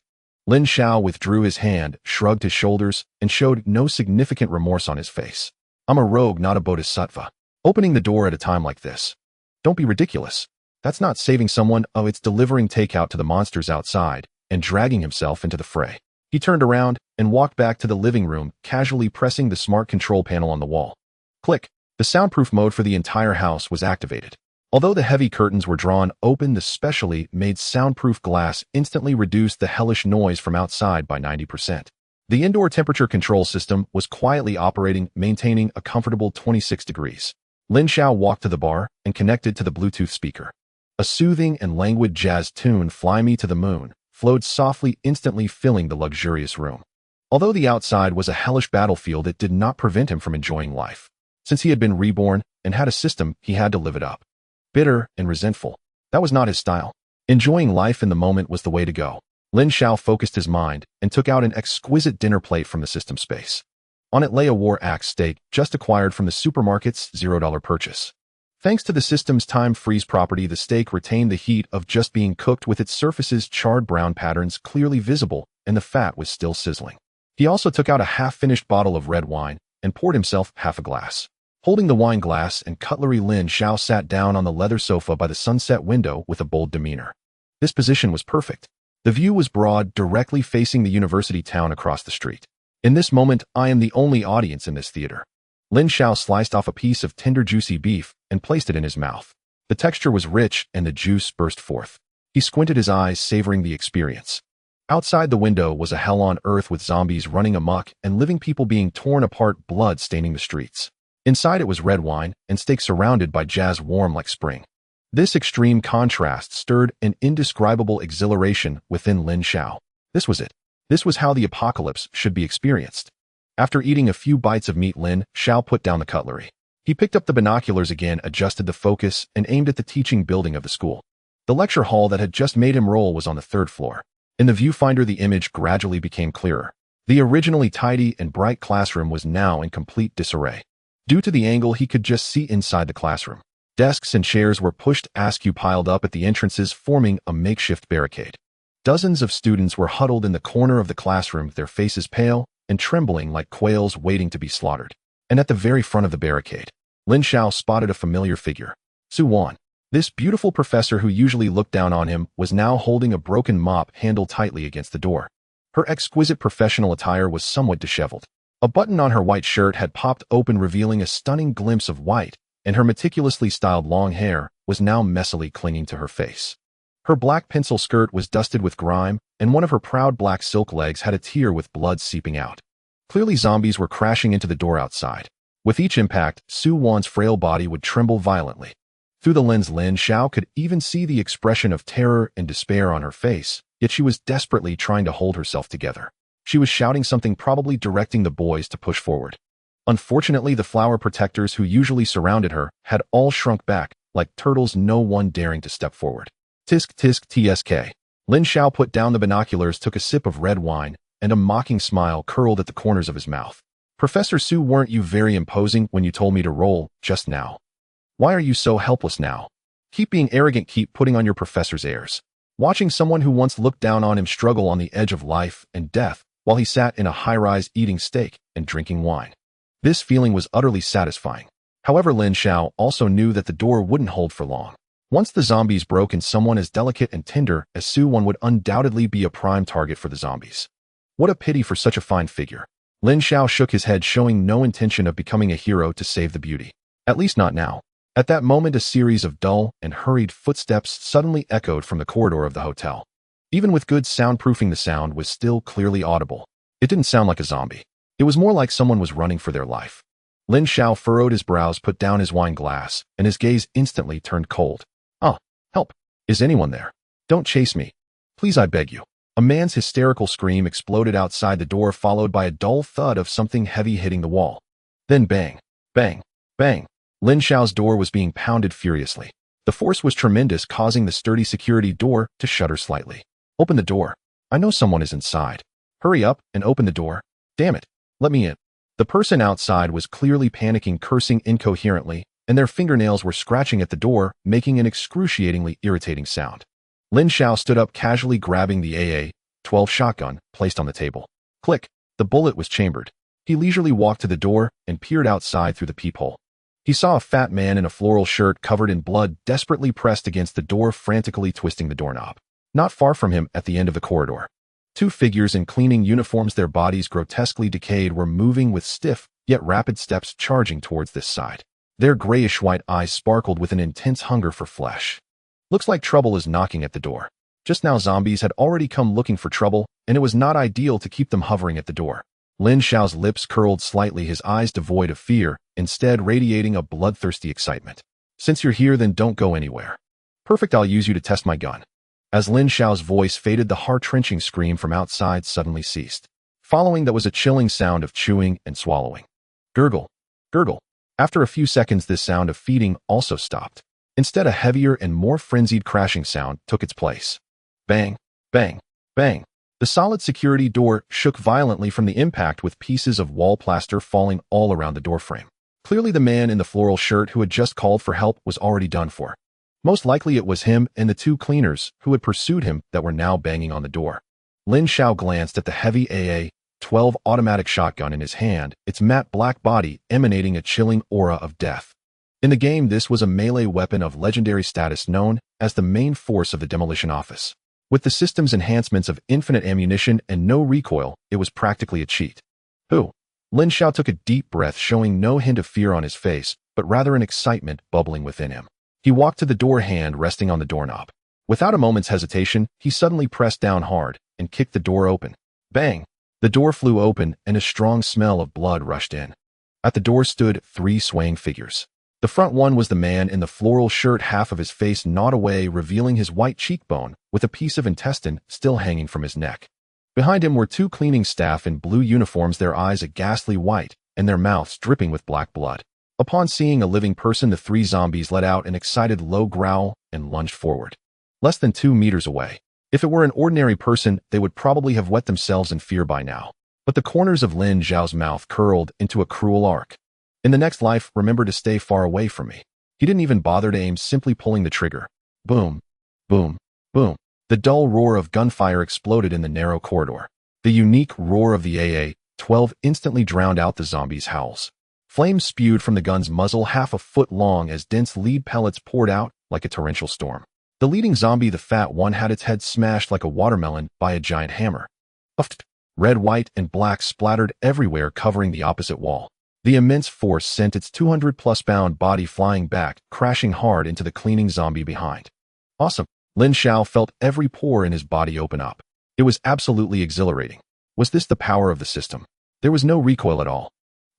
Lin Xiao withdrew his hand, shrugged his shoulders, and showed no significant remorse on his face. I'm a rogue, not a bodhisattva. Opening the door at a time like this. Don't be ridiculous. That's not saving someone. Oh, it's delivering takeout to the monsters outside and dragging himself into the fray. He turned around and walked back to the living room, casually pressing the smart control panel on the wall. Click. The soundproof mode for the entire house was activated. Although the heavy curtains were drawn open, the specially made soundproof glass instantly reduced the hellish noise from outside by 90%. The indoor temperature control system was quietly operating, maintaining a comfortable 26 degrees. Lin Xiao walked to the bar and connected to the Bluetooth speaker. A soothing and languid jazz tune, "Fly Me to the Moon," flowed softly, instantly filling the luxurious room. Although the outside was a hellish battlefield, it did not prevent him from enjoying life. Since he had been reborn and had a system, he had to live it up. Bitter and resentful, that was not his style. Enjoying life in the moment was the way to go. Lin Xiao focused his mind and took out an exquisite dinner plate from the system space. On it lay a war axe steak, just acquired from the supermarket's $0 purchase. Thanks to the system's time freeze property, the steak retained the heat of just being cooked, with its surface's charred brown patterns clearly visible, and the fat was still sizzling. He also took out a half-finished bottle of red wine and poured himself half a glass. Holding the wine glass and cutlery, Lin Xiao sat down on the leather sofa by the sunset window with a bold demeanor. This position was perfect. The view was broad, directly facing the university town across the street. In this moment, I am the only audience in this theater. Lin Xiao sliced off a piece of tender, juicy beef and placed it in his mouth. The texture was rich and the juice burst forth. He squinted his eyes, savoring the experience. Outside the window was a hell on earth, with zombies running amok and living people being torn apart, blood staining the streets. Inside it was red wine and steak surrounded by jazz warm like spring. This extreme contrast stirred an indescribable exhilaration within Lin Xiao. This was it. This was how the apocalypse should be experienced. After eating a few bites of meat, Lin Xiao put down the cutlery. He picked up the binoculars again, adjusted the focus, and aimed at the teaching building of the school. The lecture hall that had just made him roll was on the 3rd floor. In the viewfinder, the image gradually became clearer. The originally tidy and bright classroom was now in complete disarray. Due to the angle, he could just see inside the classroom. Desks and chairs were pushed askew, piled up at the entrances, forming a makeshift barricade. Dozens of students were huddled in the corner of the classroom, their faces pale and trembling like quails waiting to be slaughtered. And at the very front of the barricade, Lin Xiao spotted a familiar figure. Su Wan. This beautiful professor who usually looked down on him was now holding a broken mop handle tightly against the door. Her exquisite professional attire was somewhat disheveled. A button on her white shirt had popped open, revealing a stunning glimpse of white, and her meticulously styled long hair was now messily clinging to her face. Her black pencil skirt was dusted with grime, and one of her proud black silk legs had a tear with blood seeping out. Clearly zombies were crashing into the door outside. With each impact, Su Wan's frail body would tremble violently. Through the lens, Lin Xiao could even see the expression of terror and despair on her face, yet she was desperately trying to hold herself together. She was shouting something, probably directing the boys to push forward. Unfortunately, the flower protectors who usually surrounded her had all shrunk back, like turtles, no one daring to step forward. Tisk tisk tsk. Lin Xiao put down the binoculars, took a sip of red wine, and a mocking smile curled at the corners of his mouth. "Professor Su, weren't you very imposing when you told me to roll just now? Why are you so helpless now? Keep being arrogant, keep putting on your professor's airs." Watching someone who once looked down on him struggle on the edge of life and death while he sat in a high-rise eating steak and drinking wine. This feeling was utterly satisfying. However, Lin Xiao also knew that the door wouldn't hold for long. Once the zombies broke in, someone as delicate and tender as Su Wan would undoubtedly be a prime target for the zombies. What a pity for such a fine figure. Lin Xiao shook his head, showing no intention of becoming a hero to save the beauty. At least not now. At that moment, a series of dull and hurried footsteps suddenly echoed from the corridor of the hotel. Even with good soundproofing, the sound was still clearly audible. It didn't sound like a zombie. It was more like someone was running for their life. Lin Xiao furrowed his brows, put down his wine glass, and his gaze instantly turned cold. "Ah, help. Is anyone there? Don't chase me. Please, I beg you." A man's hysterical scream exploded outside the door, followed by a dull thud of something heavy hitting the wall. Then bang, bang, bang. Lin Xiao's door was being pounded furiously. The force was tremendous, causing the sturdy security door to shudder slightly. "Open the door. I know someone is inside. Hurry up and open the door. Damn it. Let me in." The person outside was clearly panicking, cursing incoherently, and their fingernails were scratching at the door, making an excruciatingly irritating sound. Lin Xiao stood up, casually grabbing the AA-12 shotgun placed on the table. Click. The bullet was chambered. He leisurely walked to the door and peered outside through the peephole. He saw a fat man in a floral shirt covered in blood desperately pressed against the door, frantically twisting the doorknob. Not far from him, at the end of the corridor, two figures in cleaning uniforms, their bodies grotesquely decayed, were moving with stiff yet rapid steps, charging towards this side. Their grayish-white eyes sparkled with an intense hunger for flesh. "Looks like trouble is knocking at the door." Just now zombies had already come looking for trouble, and it was not ideal to keep them hovering at the door. Lin Xiao's lips curled slightly, his eyes devoid of fear, instead radiating a bloodthirsty excitement. Since you're here, then don't go anywhere. Perfect, I'll use you to test my gun. As Lin Xiao's voice faded, the heart-wrenching scream from outside suddenly ceased. Following that was a chilling sound of chewing and swallowing. Gurgle. Gurgle. After a few seconds, this sound of feeding also stopped. Instead, a heavier and more frenzied crashing sound took its place. Bang, bang, bang. The solid security door shook violently from the impact, with pieces of wall plaster falling all around the doorframe. Clearly the man in the floral shirt who had just called for help was already done for. Most likely it was him and the two cleaners who had pursued him that were now banging on the door. Lin Xiao glanced at the heavy AA-12 automatic shotgun in his hand, its matte black body emanating a chilling aura of death. In the game, this was a melee weapon of legendary status known as the main force of the demolition office. With the system's enhancements of infinite ammunition and no recoil, it was practically a cheat. Who? Lin Xiao took a deep breath, showing no hint of fear on his face, but rather an excitement bubbling within him. He walked to the door, hand resting on the doorknob. Without a moment's hesitation, he suddenly pressed down hard and kicked the door open. Bang! The door flew open and a strong smell of blood rushed in. At the door stood three swaying figures. The front one was the man in the floral shirt, half of his face gnawed away, revealing his white cheekbone, with a piece of intestine still hanging from his neck. Behind him were two cleaning staff in blue uniforms, their eyes a ghastly white, and their mouths dripping with black blood. Upon seeing a living person, the three zombies let out an excited low growl and lunged forward. Less than 2 meters away. If it were an ordinary person, they would probably have wet themselves in fear by now. But the corners of Lin Xiao's mouth curled into a cruel arc. In the next life, remember to stay far away from me. He didn't even bother to aim, simply pulling the trigger. Boom, boom, boom. The dull roar of gunfire exploded in the narrow corridor. The unique roar of the AA-12 instantly drowned out the zombies' howls. Flames spewed from the gun's muzzle, half a foot long, as dense lead pellets poured out like a torrential storm. The leading zombie, the fat one, had its head smashed like a watermelon by a giant hammer. Puffed. Red, white, and black splattered everywhere, covering the opposite wall. The immense force sent its 200-plus pound body flying back, crashing hard into the cleaning zombie behind. Awesome. Lin Xiao felt every pore in his body open up. It was absolutely exhilarating. Was this the power of the system? There was no recoil at all.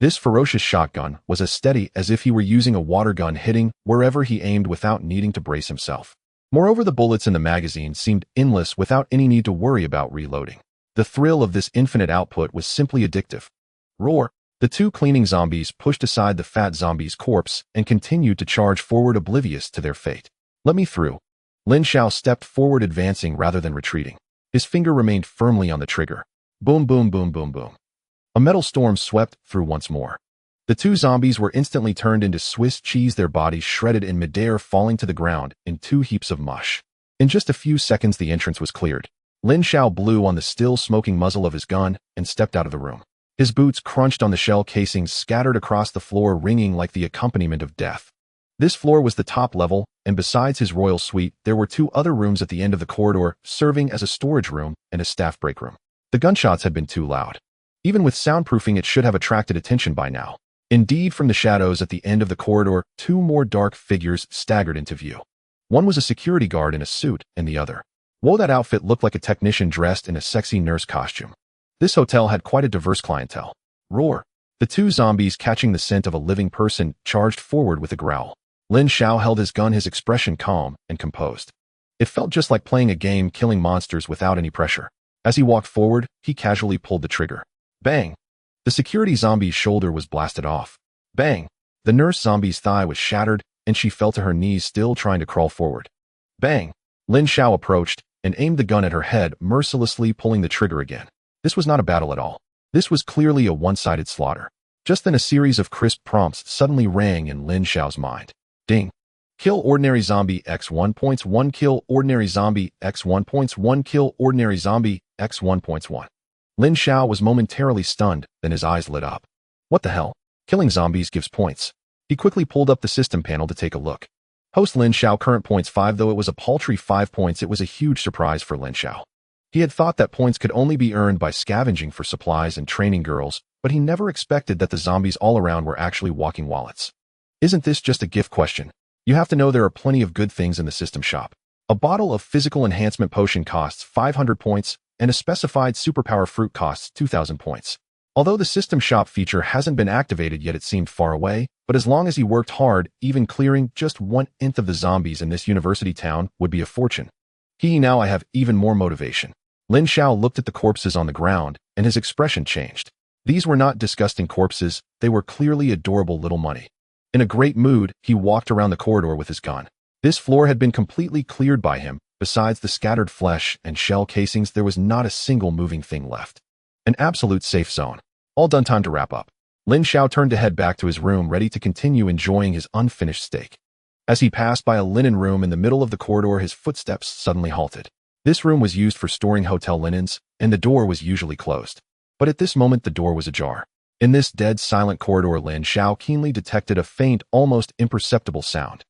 This ferocious shotgun was as steady as if he were using a water gun, hitting wherever he aimed without needing to brace himself. Moreover, the bullets in the magazine seemed endless without any need to worry about reloading. The thrill of this infinite output was simply addictive. Roar! The two cleaning zombies pushed aside the fat zombie's corpse and continued to charge forward, oblivious to their fate. Let me through. Lin Xiao stepped forward, advancing rather than retreating. His finger remained firmly on the trigger. Boom, boom, boom, boom, boom. A metal storm swept through once more. The two zombies were instantly turned into Swiss cheese, their bodies shredded in midair, falling to the ground in 2 heaps of mush. In just a few seconds, the entrance was cleared. Lin Xiao blew on the still smoking muzzle of his gun and stepped out of the room. His boots crunched on the shell casings scattered across the floor, ringing like the accompaniment of death. This floor was the top level, and besides his royal suite, there were 2 other rooms at the end of the corridor, serving as a storage room and a staff break room. The gunshots had been too loud. Even with soundproofing, it should have attracted attention by now. Indeed, from the shadows at the end of the corridor, 2 more dark figures staggered into view. One was a security guard in a suit, and the other. Whoa, that outfit looked like a technician dressed in a sexy nurse costume. This hotel had quite a diverse clientele. Roar! The 2 zombies, catching the scent of a living person, charged forward with a growl. Lin Xiao held his gun, his expression calm and composed. It felt just like playing a game, killing monsters without any pressure. As he walked forward, he casually pulled the trigger. Bang! The security zombie's shoulder was blasted off. Bang! The nurse zombie's thigh was shattered, and she fell to her knees, still trying to crawl forward. Bang! Lin Xiao approached and aimed the gun at her head, mercilessly pulling the trigger again. This was not a battle at all. This was clearly a one-sided slaughter. Just then, a series of crisp prompts suddenly rang in Lin Xiao's mind. Ding! Kill ordinary zombie X 1.1. Kill ordinary zombie X 1.1. Kill ordinary zombie X 1.1. Lin Xiao was momentarily stunned, then his eyes lit up. What the hell? Killing zombies gives points. He quickly pulled up the system panel to take a look. Host Lin Xiao, current points 5. Though it was a paltry 5 points, it was a huge surprise for Lin Xiao. He had thought that points could only be earned by scavenging for supplies and training girls, but he never expected that the zombies all around were actually walking wallets. Isn't this just a gift question? You have to know there are plenty of good things in the system shop. A bottle of physical enhancement potion costs 500 points, and a specified superpower fruit costs 2,000 points. Although the system shop feature hasn't been activated yet, it seemed far away, but as long as he worked hard, even clearing just 1/10 of the zombies in this university town would be a fortune. Now I have even more motivation. Lin Xiao looked at the corpses on the ground, and his expression changed. These were not disgusting corpses, they were clearly adorable little money. In a great mood, he walked around the corridor with his gun. This floor had been completely cleared by him. Besides the scattered flesh and shell casings, there was not a single moving thing left. An absolute safe zone. All done, time to wrap up. Lin Xiao turned to head back to his room, ready to continue enjoying his unfinished steak. As he passed by a linen room in the middle of the corridor, his footsteps suddenly halted. This room was used for storing hotel linens, and the door was usually closed. But at this moment, the door was ajar. In this dead, silent corridor, Lin Xiao keenly detected a faint, almost imperceptible sound.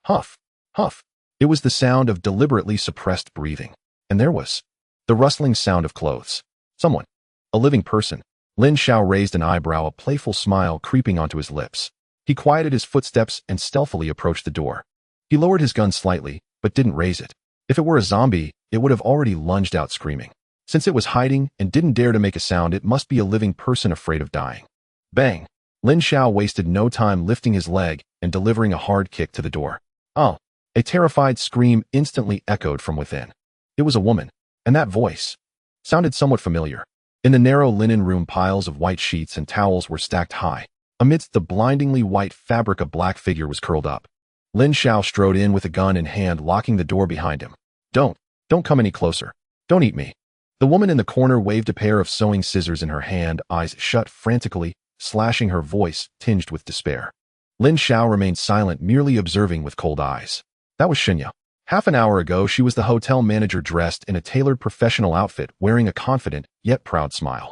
Huff, huff. It was the sound of deliberately suppressed breathing. And there was the rustling sound of clothes. Someone. A living person. Lin Xiao raised an eyebrow, a playful smile creeping onto his lips. He quieted his footsteps and stealthily approached the door. He lowered his gun slightly, but didn't raise it. If it were a zombie, it would have already lunged out screaming. Since it was hiding and didn't dare to make a sound, it must be a living person afraid of dying. Bang! Lin Xiao wasted no time lifting his leg and delivering a hard kick to the door. Oh! A terrified scream instantly echoed from within. It was a woman, and that voice sounded somewhat familiar. In the narrow linen room, piles of white sheets and towels were stacked high. Amidst the blindingly white fabric, a black figure was curled up. Lin Xiao strode in with a gun in hand, locking the door behind him. Don't come any closer. Don't eat me. The woman in the corner waved a pair of sewing scissors in her hand, eyes shut frantically, slashing, her voice tinged with despair. Lin Xiao remained silent, merely observing with cold eyes. That was Xinya. Half an hour ago, she was the hotel manager, dressed in a tailored professional outfit, wearing a confident yet proud smile.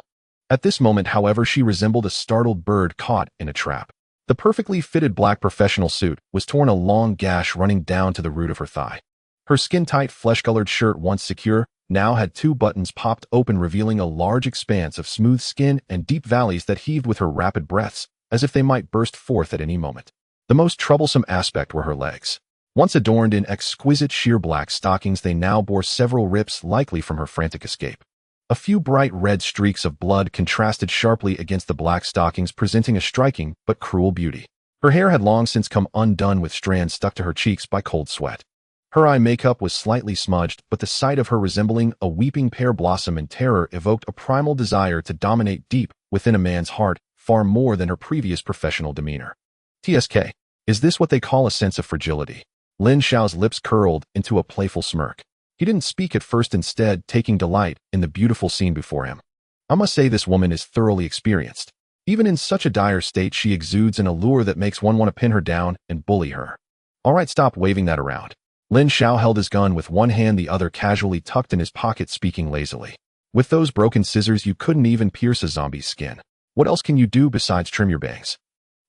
At this moment, however, she resembled a startled bird caught in a trap. The perfectly fitted black professional suit was torn, a long gash running down to the root of her thigh. Her skin-tight, flesh-colored shirt, once secure, now had 2 buttons popped open, revealing a large expanse of smooth skin and deep valleys that heaved with her rapid breaths, as if they might burst forth at any moment. The most troublesome aspect were her legs. Once adorned in exquisite sheer black stockings, they now bore several rips, likely from her frantic escape. A few bright red streaks of blood contrasted sharply against the black stockings, presenting a striking but cruel beauty. Her hair had long since come undone, with strands stuck to her cheeks by cold sweat. Her eye makeup was slightly smudged, but the sight of her resembling a weeping pear blossom in terror evoked a primal desire to dominate deep within a man's heart, far more than her previous professional demeanor. TSK. Is this what they call a sense of fragility? Lin Xiao's lips curled into a playful smirk. He didn't speak at first, instead taking delight in the beautiful scene before him. I must say, this woman is thoroughly experienced. Even in such a dire state, she exudes an allure that makes one want to pin her down and bully her. All right, stop waving that around. Lin Xiao held his gun with one hand, the other casually tucked in his pocket, speaking lazily. With those broken scissors, you couldn't even pierce a zombie's skin. What else can you do besides trim your bangs?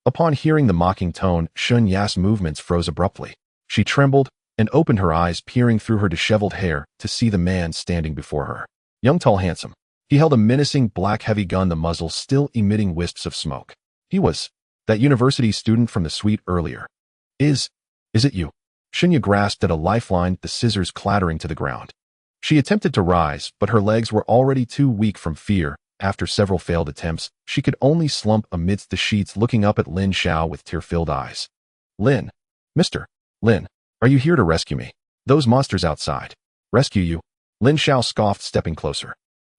Upon hearing the mocking tone, Shunya's movements froze abruptly. She trembled and opened her eyes, peering through her disheveled hair to see the man standing before her. Young, tall, handsome. He held a menacing black heavy gun, the muzzle still emitting wisps of smoke. He was that university student from the suite earlier. Is it you? Shinya grasped at a lifeline, the scissors clattering to the ground. She attempted to rise, but her legs were already too weak from fear. After several failed attempts, she could only slump amidst the sheets, looking up at Lin Xiao with tear-filled eyes. Lin. Mr. Lin. Are you here to rescue me? Those monsters outside. Rescue you? Lin Xiao scoffed, stepping closer.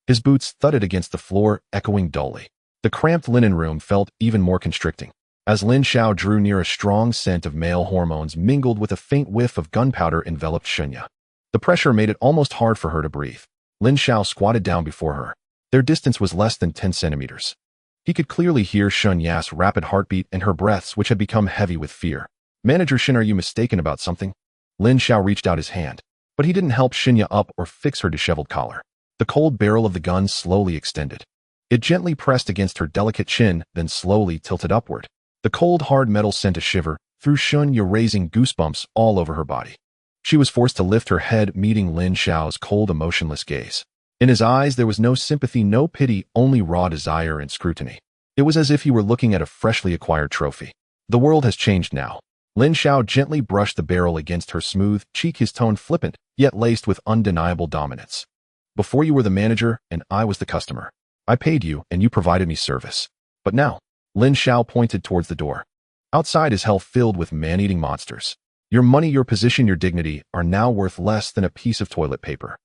His boots thudded against the floor, echoing dully. The cramped linen room felt even more constricting. As Lin Xiao drew near, a strong scent of male hormones mingled with a faint whiff of gunpowder enveloped Shunya. The pressure made it almost hard for her to breathe. Lin Xiao squatted down before her. Their distance was less than 10 centimeters. He could clearly hear Shunya's rapid heartbeat and her breaths, which had become heavy with fear. Manager Shin, are you mistaken about something? Lin Xiao reached out his hand, but he didn't help Shinya up or fix her disheveled collar. The cold barrel of the gun slowly extended. It gently pressed against her delicate chin, then slowly tilted upward. The cold, hard metal sent a shiver through Shunya, raising goosebumps all over her body. She was forced to lift her head, meeting Lin Xiao's cold, emotionless gaze. In his eyes, there was no sympathy, no pity, only raw desire and scrutiny. It was as if he were looking at a freshly acquired trophy. The world has changed now. Lin Xiao gently brushed the barrel against her smooth cheek, his tone flippant, yet laced with undeniable dominance. Before you were the manager and I was the customer. I paid you and you provided me service. But now, Lin Xiao pointed towards the door. Outside is hell filled with man-eating monsters. Your money, your position, your dignity are now worth less than a piece of toilet paper.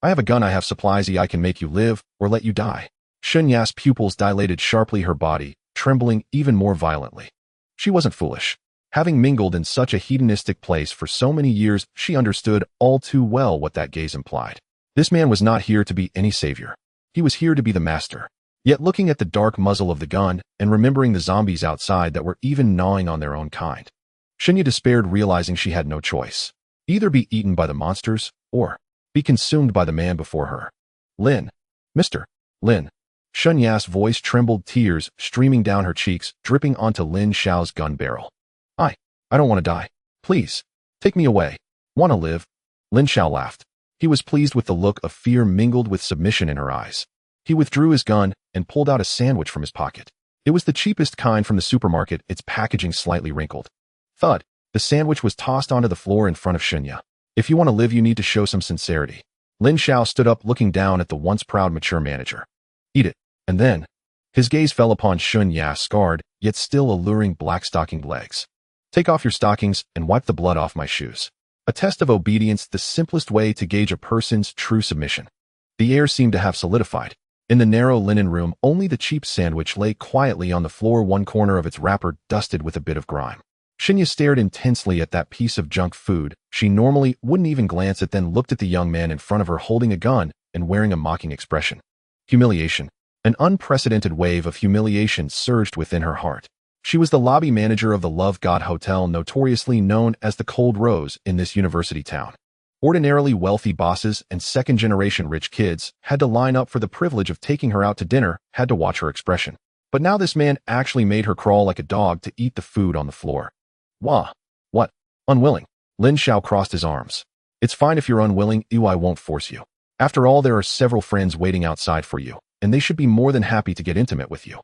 I have a gun, I have supplies, I can make you live or let you die. Shunya's pupils dilated sharply, her body trembling even more violently. She wasn't foolish. Having mingled in such a hedonistic place for so many years, she understood all too well what that gaze implied. This man was not here to be any savior. He was here to be the master. Yet looking at the dark muzzle of the gun and remembering the zombies outside that were even gnawing on their own kind, Shunya despaired, realizing she had no choice. Either be eaten by the monsters or be consumed by the man before her. Lin. Mr. Lin. Shunya's voice trembled, tears streaming down her cheeks, dripping onto Lin Xiao's gun barrel. I don't want to die. Please, take me away. Want to live? Lin Xiao laughed. He was pleased with the look of fear mingled with submission in her eyes. He withdrew his gun and pulled out a sandwich from his pocket. It was the cheapest kind from the supermarket, its packaging slightly wrinkled. Thud. The sandwich was tossed onto the floor in front of Shunya. If you want to live, you need to show some sincerity. Lin Xiao stood up, looking down at the once proud mature manager. Eat it. And then, his gaze fell upon Shunya's scarred, yet still alluring black-stockinged legs. Take off your stockings and wipe the blood off my shoes. A test of obedience, the simplest way to gauge a person's true submission. The air seemed to have solidified. In the narrow linen room, only the cheap sandwich lay quietly on the floor, one corner of its wrapper dusted with a bit of grime. Shunya stared intensely at that piece of junk food she normally wouldn't even glance at, then looked at the young man in front of her holding a gun and wearing a mocking expression. Humiliation. An unprecedented wave of humiliation surged within her heart. She was the lobby manager of the Love God Hotel, notoriously known as the Cold Rose in this university town. Ordinarily wealthy bosses and second-generation rich kids had to line up for the privilege of taking her out to dinner, had to watch her expression. But now this man actually made her crawl like a dog to eat the food on the floor. Wah. What? Unwilling. Lin Xiao crossed his arms. It's fine if you're unwilling, I won't force you. After all, there are several friends waiting outside for you, and they should be more than happy to get intimate with you.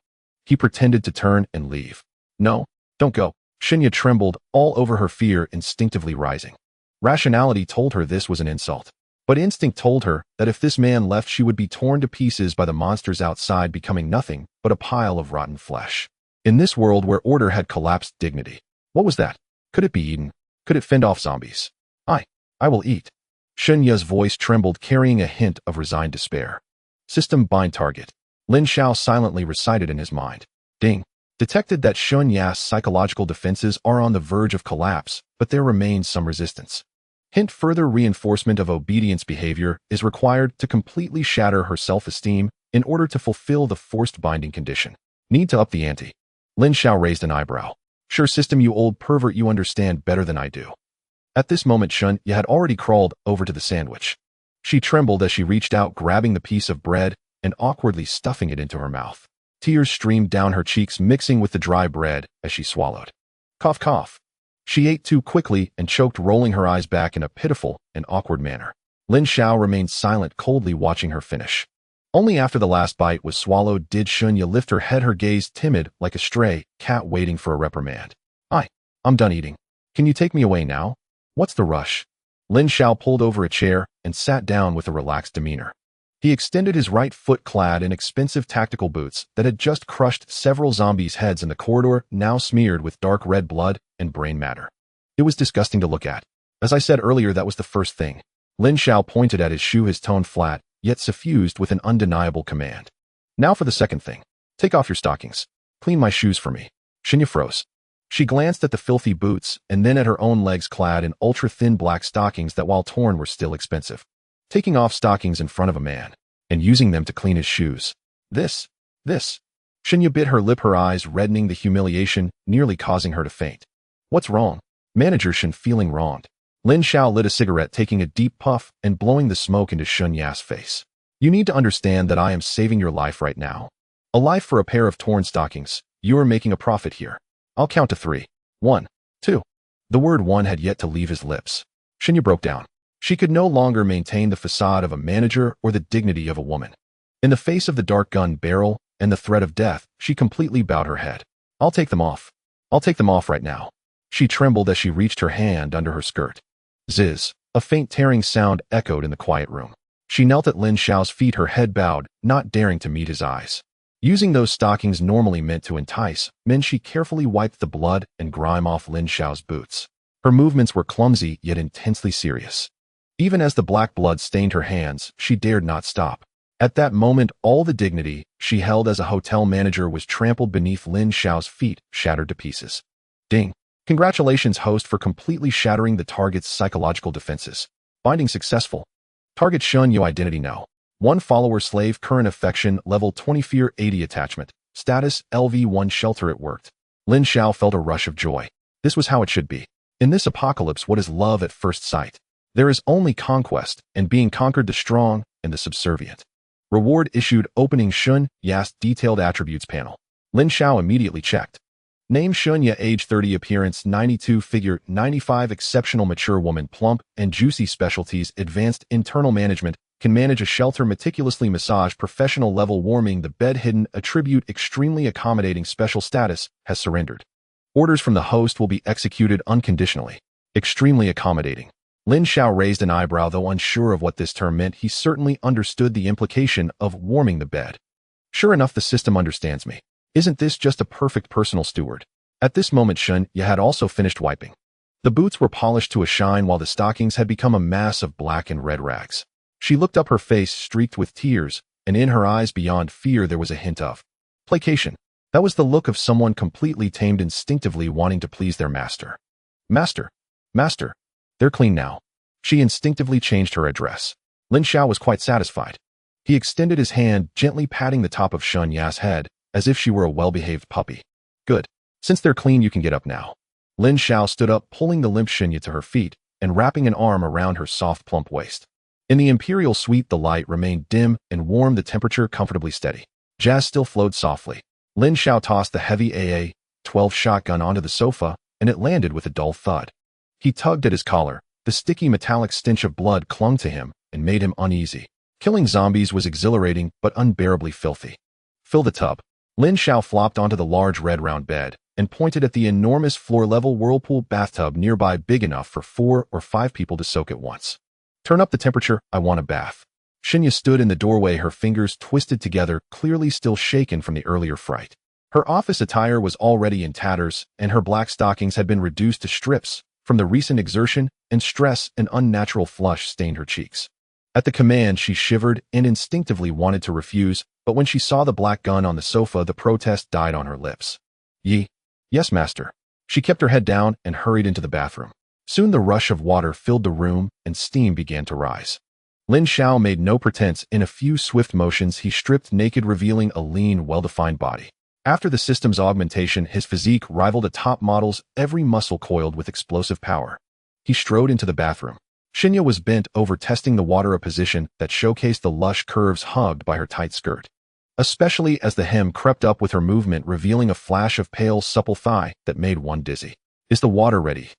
He pretended to turn and leave. No, don't go. Shunya trembled, all over her fear instinctively rising. Rationality told her this was an insult. But instinct told her that if this man left, she would be torn to pieces by the monsters outside, becoming nothing but a pile of rotten flesh. In this world where order had collapsed, dignity. What was that? Could it be eaten? Could it fend off zombies? I will eat. Shunya's voice trembled, carrying a hint of resigned despair. System bind target. Lin Xiao silently recited in his mind. Ding. Detected that Shunya's psychological defenses are on the verge of collapse, but there remains some resistance. Hint: further reinforcement of obedience behavior is required to completely shatter her self-esteem in order to fulfill the forced binding condition. Need to up the ante. Lin Xiao raised an eyebrow. Sure, system, you old pervert, you understand better than I do. At this moment, Shunya had already crawled over to the sandwich. She trembled as she reached out, grabbing the piece of bread and awkwardly stuffing it into her mouth. Tears streamed down her cheeks, mixing with the dry bread as she swallowed. Cough, cough. She ate too quickly and choked, rolling her eyes back in a pitiful and awkward manner. Lin Xiao remained silent, coldly watching her finish. Only after the last bite was swallowed did Shunya lift her head, her gaze timid like a stray cat waiting for a reprimand. I'm done eating. Can you take me away now? What's the rush? Lin Xiao pulled over a chair and sat down with a relaxed demeanor. He extended his right foot, clad in expensive tactical boots that had just crushed several zombies' heads in the corridor, now smeared with dark red blood and brain matter. It was disgusting to look at. As I said earlier, that was the first thing. Lin Xiao pointed at his shoe, his tone flat, yet suffused with an undeniable command. Now for the second thing. Take off your stockings. Clean my shoes for me. Shunya froze. She glanced at the filthy boots and then at her own legs, clad in ultra-thin black stockings that, while torn, were still expensive. Taking off stockings in front of a man and using them to clean his shoes. This. Shunya bit her lip, her eyes reddening, the humiliation nearly causing her to faint. What's wrong? Manager Shin, feeling wronged. Lin Xiao lit a cigarette, taking a deep puff and blowing the smoke into Shunya's face. You need to understand that I am saving your life right now. A life for a pair of torn stockings. You are making a profit here. I'll count to 3. 1, 2. The word one had yet to leave his lips. Shunya broke down. She could no longer maintain the facade of a manager or the dignity of a woman. In the face of the dark gun barrel and the threat of death, she completely bowed her head. I'll take them off. I'll take them off right now. She trembled as she reached her hand under her skirt. Ziz. A faint tearing sound echoed in the quiet room. She knelt at Lin Xiao's feet, her head bowed, not daring to meet his eyes. Using those stockings normally meant to entice men, she carefully wiped the blood and grime off Lin Xiao's boots. Her movements were clumsy yet intensely serious. Even as the black blood stained her hands, she dared not stop. At that moment, all the dignity she held as a hotel manager was trampled beneath Lin Xiao's feet, shattered to pieces. Ding! Congratulations, host, for completely shattering the target's psychological defenses. Finding successful. Target Shun Yu identity no. 1 follower slave current affection level 20 fear 80 attachment. Status LV1 shelter. It worked. Lin Xiao felt a rush of joy. This was how it should be. In this apocalypse, what is love at first sight? There is only conquest, and being conquered the strong and the subservient. Reward issued. Opening Shun Ya's detailed attributes panel. Lin Xiao immediately checked. Name Shun Ya, age 30, appearance 92, figure 95, exceptional mature woman, plump and juicy, specialties advanced internal management, can manage a shelter, meticulously massage, professional level warming the bed, hidden attribute extremely accommodating, special status has surrendered. Orders from the host will be executed unconditionally. Extremely accommodating. Lin Xiao raised an eyebrow, though unsure of what this term meant. He certainly understood the implication of warming the bed. Sure enough, the system understands me. Isn't this just a perfect personal steward? At this moment, Shun Ya had also finished wiping. The boots were polished to a shine while the stockings had become a mass of black and red rags. She looked up, her face streaked with tears, and in her eyes beyond fear there was a hint of placation. That was the look of someone completely tamed, instinctively wanting to please their master. Master. Master. They're clean now. She instinctively changed her address. Lin Xiao was quite satisfied. He extended his hand, gently patting the top of Shun Ya's head, as if she were a well-behaved puppy. Good. Since they're clean, you can get up now. Lin Xiao stood up, pulling the limp Shun Ya to her feet and wrapping an arm around her soft, plump waist. In the imperial suite, the light remained dim and warm, the temperature comfortably steady. Jazz still flowed softly. Lin Xiao tossed the heavy AA-12 shotgun onto the sofa, and it landed with a dull thud. He tugged at his collar. The sticky metallic stench of blood clung to him and made him uneasy. Killing zombies was exhilarating but unbearably filthy. Fill the tub. Lin Xiao flopped onto the large red round bed and pointed at the enormous floor-level whirlpool bathtub nearby, big enough for 4 or 5 people to soak at once. Turn up the temperature, I want a bath. Shun Ya stood in the doorway, her fingers twisted together, clearly still shaken from the earlier fright. Her office attire was already in tatters, and her black stockings had been reduced to strips from the recent exertion and stress. An unnatural flush stained her cheeks. At the command, she shivered and instinctively wanted to refuse, but when she saw the black gun on the sofa, the protest died on her lips. Yes, master. She kept her head down and hurried into the bathroom. Soon the rush of water filled the room and steam began to rise. Lin Xiao made no pretense. In a few swift motions, he stripped naked, revealing a lean, well-defined body. After the system's augmentation, his physique rivaled a top model's, every muscle coiled with explosive power. He strode into the bathroom. Shun Ya was bent over, testing the water, a position that showcased the lush curves hugged by her tight skirt, especially as the hem crept up with her movement, revealing a flash of pale, supple thigh that made one dizzy. Is the water ready?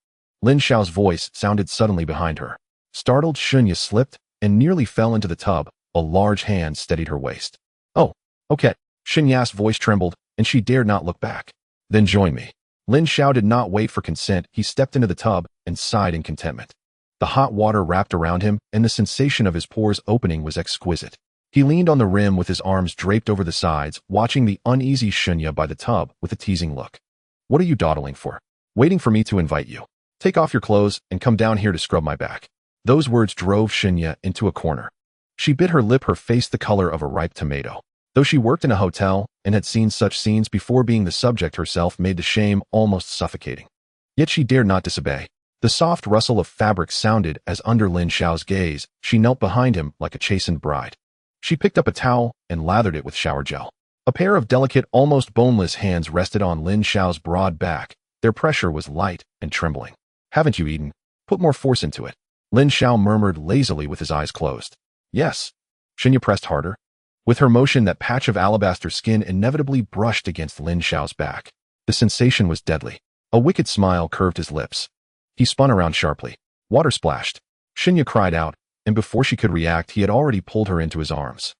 Lin Xiao's voice sounded suddenly behind her. Startled, Shun Ya slipped and nearly fell into the tub. A large hand steadied her waist. Oh, okay. Shun Ya's voice trembled, and she dared not look back. Then join me. Lin Xiao did not wait for consent. He stepped into the tub and sighed in contentment. The hot water wrapped around him, and the sensation of his pores opening was exquisite. He leaned on the rim with his arms draped over the sides, watching the uneasy Shun Ya by the tub with a teasing look. What are you dawdling for? Waiting for me to invite you. Take off your clothes and come down here to scrub my back. Those words drove Shun Ya into a corner. She bit her lip, her face the color of a ripe tomato. Though she worked in a hotel and had seen such scenes before, being the subject herself made the shame almost suffocating. Yet she dared not disobey. The soft rustle of fabric sounded as, under Lin Xiao's gaze, she knelt behind him like a chastened bride. She picked up a towel and lathered it with shower gel. A pair of delicate, almost boneless hands rested on Lin Xiao's broad back. Their pressure was light and trembling. Haven't you eaten? Put more force into it. Lin Xiao murmured lazily with his eyes closed. Yes. Shun Ya pressed harder. With her motion, that patch of alabaster skin inevitably brushed against Lin Xiao's back. The sensation was deadly. A wicked smile curved his lips. He spun around sharply. Water splashed. Shun Ya cried out, and before she could react, he had already pulled her into his arms.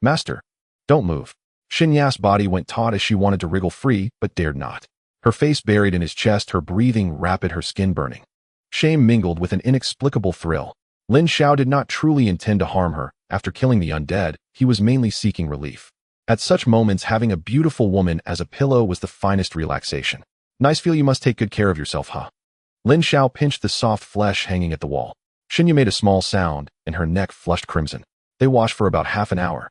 Master. Don't move. Shun Ya's body went taut as she wanted to wriggle free, but dared not. Her face buried in his chest, her breathing rapid, her skin burning. Shame mingled with an inexplicable thrill. Lin Xiao did not truly intend to harm her. After killing the undead, he was mainly seeking relief. At such moments, having a beautiful woman as a pillow was the finest relaxation. Nice feel. You must take good care of yourself, huh? Lin Xiao pinched the soft flesh hanging at the wall. Shinya made a small sound, and her neck flushed crimson. They washed for about half an hour.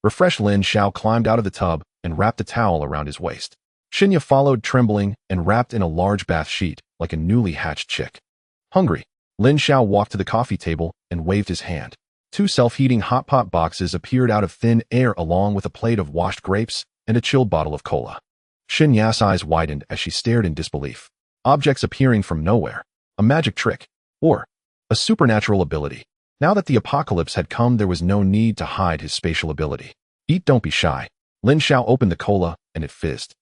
Refreshed, Lin Xiao climbed out of the tub and wrapped a towel around his waist. Shinya followed, trembling, and wrapped in a large bath sheet, like a newly hatched chick. Hungry, Lin Xiao walked to the coffee table and waved his hand. 2 self-heating hot pot boxes appeared out of thin air along with a plate of washed grapes and a chilled bottle of cola. Shinya's eyes widened as she stared in disbelief. Objects appearing from nowhere. A magic trick. Or a supernatural ability. Now that the apocalypse had come, there was no need to hide his spatial ability. Eat, don't be shy. Lin Xiao opened the cola, and it fizzed.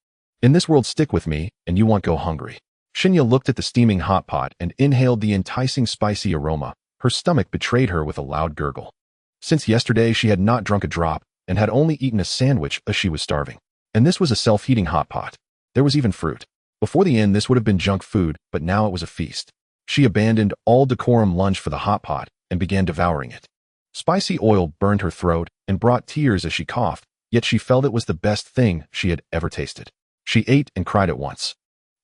In this world, stick with me, and you won't go hungry. Shinya looked at the steaming hot pot and inhaled the enticing spicy aroma. Her stomach betrayed her with a loud gurgle. Since yesterday, she had not drunk a drop and had only eaten a sandwich as she was starving. And this was a self-heating hot pot. There was even fruit. Before the inn, this would have been junk food, but now it was a feast. She abandoned all decorum, lunged for the hot pot, and began devouring it. Spicy oil burned her throat and brought tears as she coughed, yet she felt it was the best thing she had ever tasted. She ate and cried at once.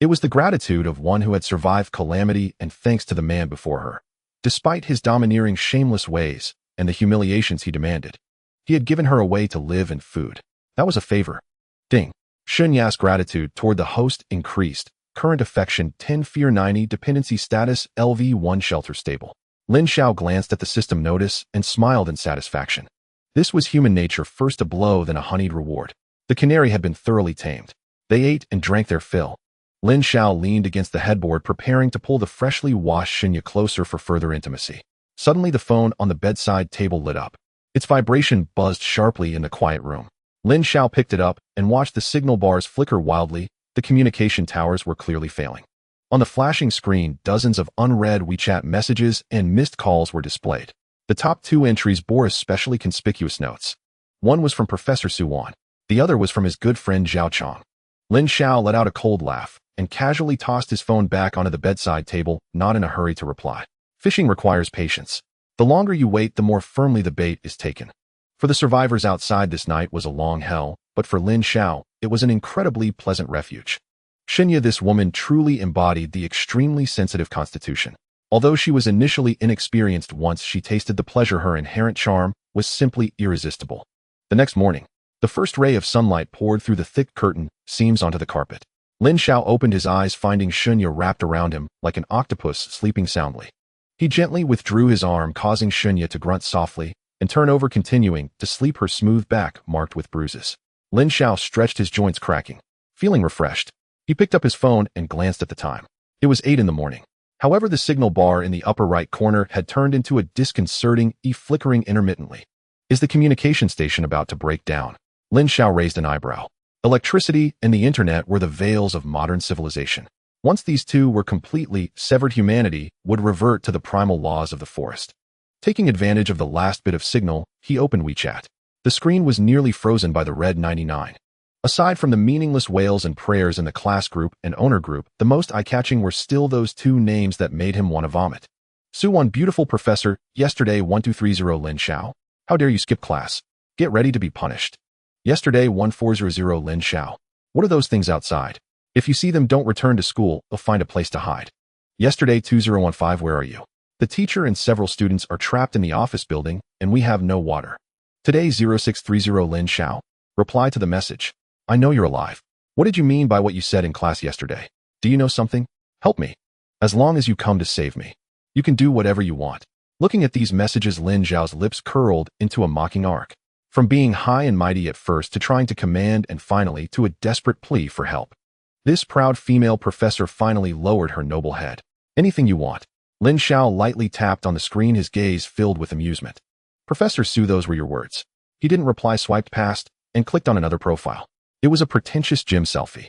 It was the gratitude of one who had survived calamity and thanks to the man before her. Despite his domineering, shameless ways and the humiliations he demanded, he had given her a way to live and food. That was a favor. Ding. Shunya's gratitude toward the host increased. Current affection 10, fear 90, dependency status LV1, shelter stable. Lin Xiao glanced at the system notice and smiled in satisfaction. This was human nature, first a blow, then a honeyed reward. The canary had been thoroughly tamed. They ate and drank their fill. Lin Xiao leaned against the headboard, preparing to pull the freshly washed Shinya closer for further intimacy. Suddenly, the phone on the bedside table lit up. Its vibration buzzed sharply in the quiet room. Lin Xiao picked it up and watched the signal bars flicker wildly. The communication towers were clearly failing. On the flashing screen, dozens of unread WeChat messages and missed calls were displayed. The top 2 entries bore especially conspicuous notes. One was from Professor Su Wan. The other was from his good friend Zhao Chong. Lin Xiao let out a cold laugh and casually tossed his phone back onto the bedside table, not in a hurry to reply. Fishing requires patience. The longer you wait, the more firmly the bait is taken. For the survivors outside, this night was a long hell, but for Lin Xiao, it was an incredibly pleasant refuge. Shinya, this woman truly embodied the extremely sensitive constitution. Although she was initially inexperienced, once she tasted the pleasure, her inherent charm was simply irresistible. The next morning, the first ray of sunlight poured through the thick curtain seams onto the carpet. Lin Xiao opened his eyes, finding Shinya wrapped around him like an octopus sleeping soundly. He gently withdrew his arm, causing Shinya to grunt softly and turn over, continuing to sleep, her smooth back marked with bruises. Lin Xiao stretched, his joints cracking. Feeling refreshed, he picked up his phone and glanced at the time. It was 8 in the morning. However, the signal bar in the upper right corner had turned into a disconcerting flickering intermittently. Is the communication station about to break down? Lin Xiao raised an eyebrow. Electricity and the internet were the veils of modern civilization. Once these two were completely severed, humanity would revert to the primal laws of the forest. Taking advantage of the last bit of signal, he opened WeChat. The screen was nearly frozen by the red 99. Aside from the meaningless wails and prayers in the class group and owner group, the most eye-catching were still those 2 names that made him want to vomit. Suwon, beautiful professor, yesterday 1230 Lin Xiao. How dare you skip class? Get ready to be punished. Yesterday 1400 Lin Xiao. What are those things outside? If you see them, don't return to school, they'll find a place to hide. Yesterday 2015, where are you? The teacher and several students are trapped in the office building, and we have no water. Today 0630 Lin Xiao. Reply to the message. I know you're alive. What did you mean by what you said in class yesterday? Do you know something? Help me. As long as you come to save me. You can do whatever you want. Looking at these messages, Lin Xiao's lips curled into a mocking arc. From being high and mighty at first to trying to command, and finally to a desperate plea for help. This proud female professor finally lowered her noble head. Anything you want. Lin Xiao lightly tapped on the screen, his gaze filled with amusement. Professor Su, those were your words. He didn't reply, swiped past, and clicked on another profile. It was a pretentious gym selfie.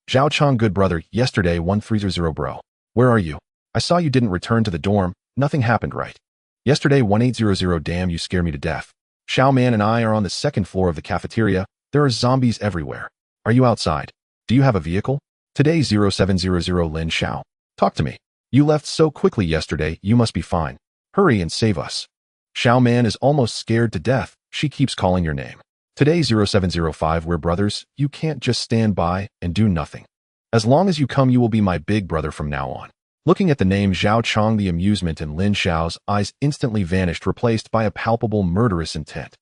Zhao Chong, good brother, yesterday 1300 bro. Where are you? I saw you didn't return to the dorm, nothing happened, right? Yesterday 1800, damn, you scare me to death. Xiao Man and I are on the 2nd floor of the cafeteria. There are zombies everywhere. Are you outside? Do you have a vehicle? Today 0700 Lin Xiao. Talk to me. You left so quickly yesterday, you must be fine. Hurry and save us. Xiao Man is almost scared to death. She keeps calling your name. Today 0705, we're brothers. You can't just stand by and do nothing. As long as you come, you will be my big brother from now on. Looking at the name Zhao Chong, the amusement in Lin Xiao's eyes instantly vanished, replaced by a palpable murderous intent.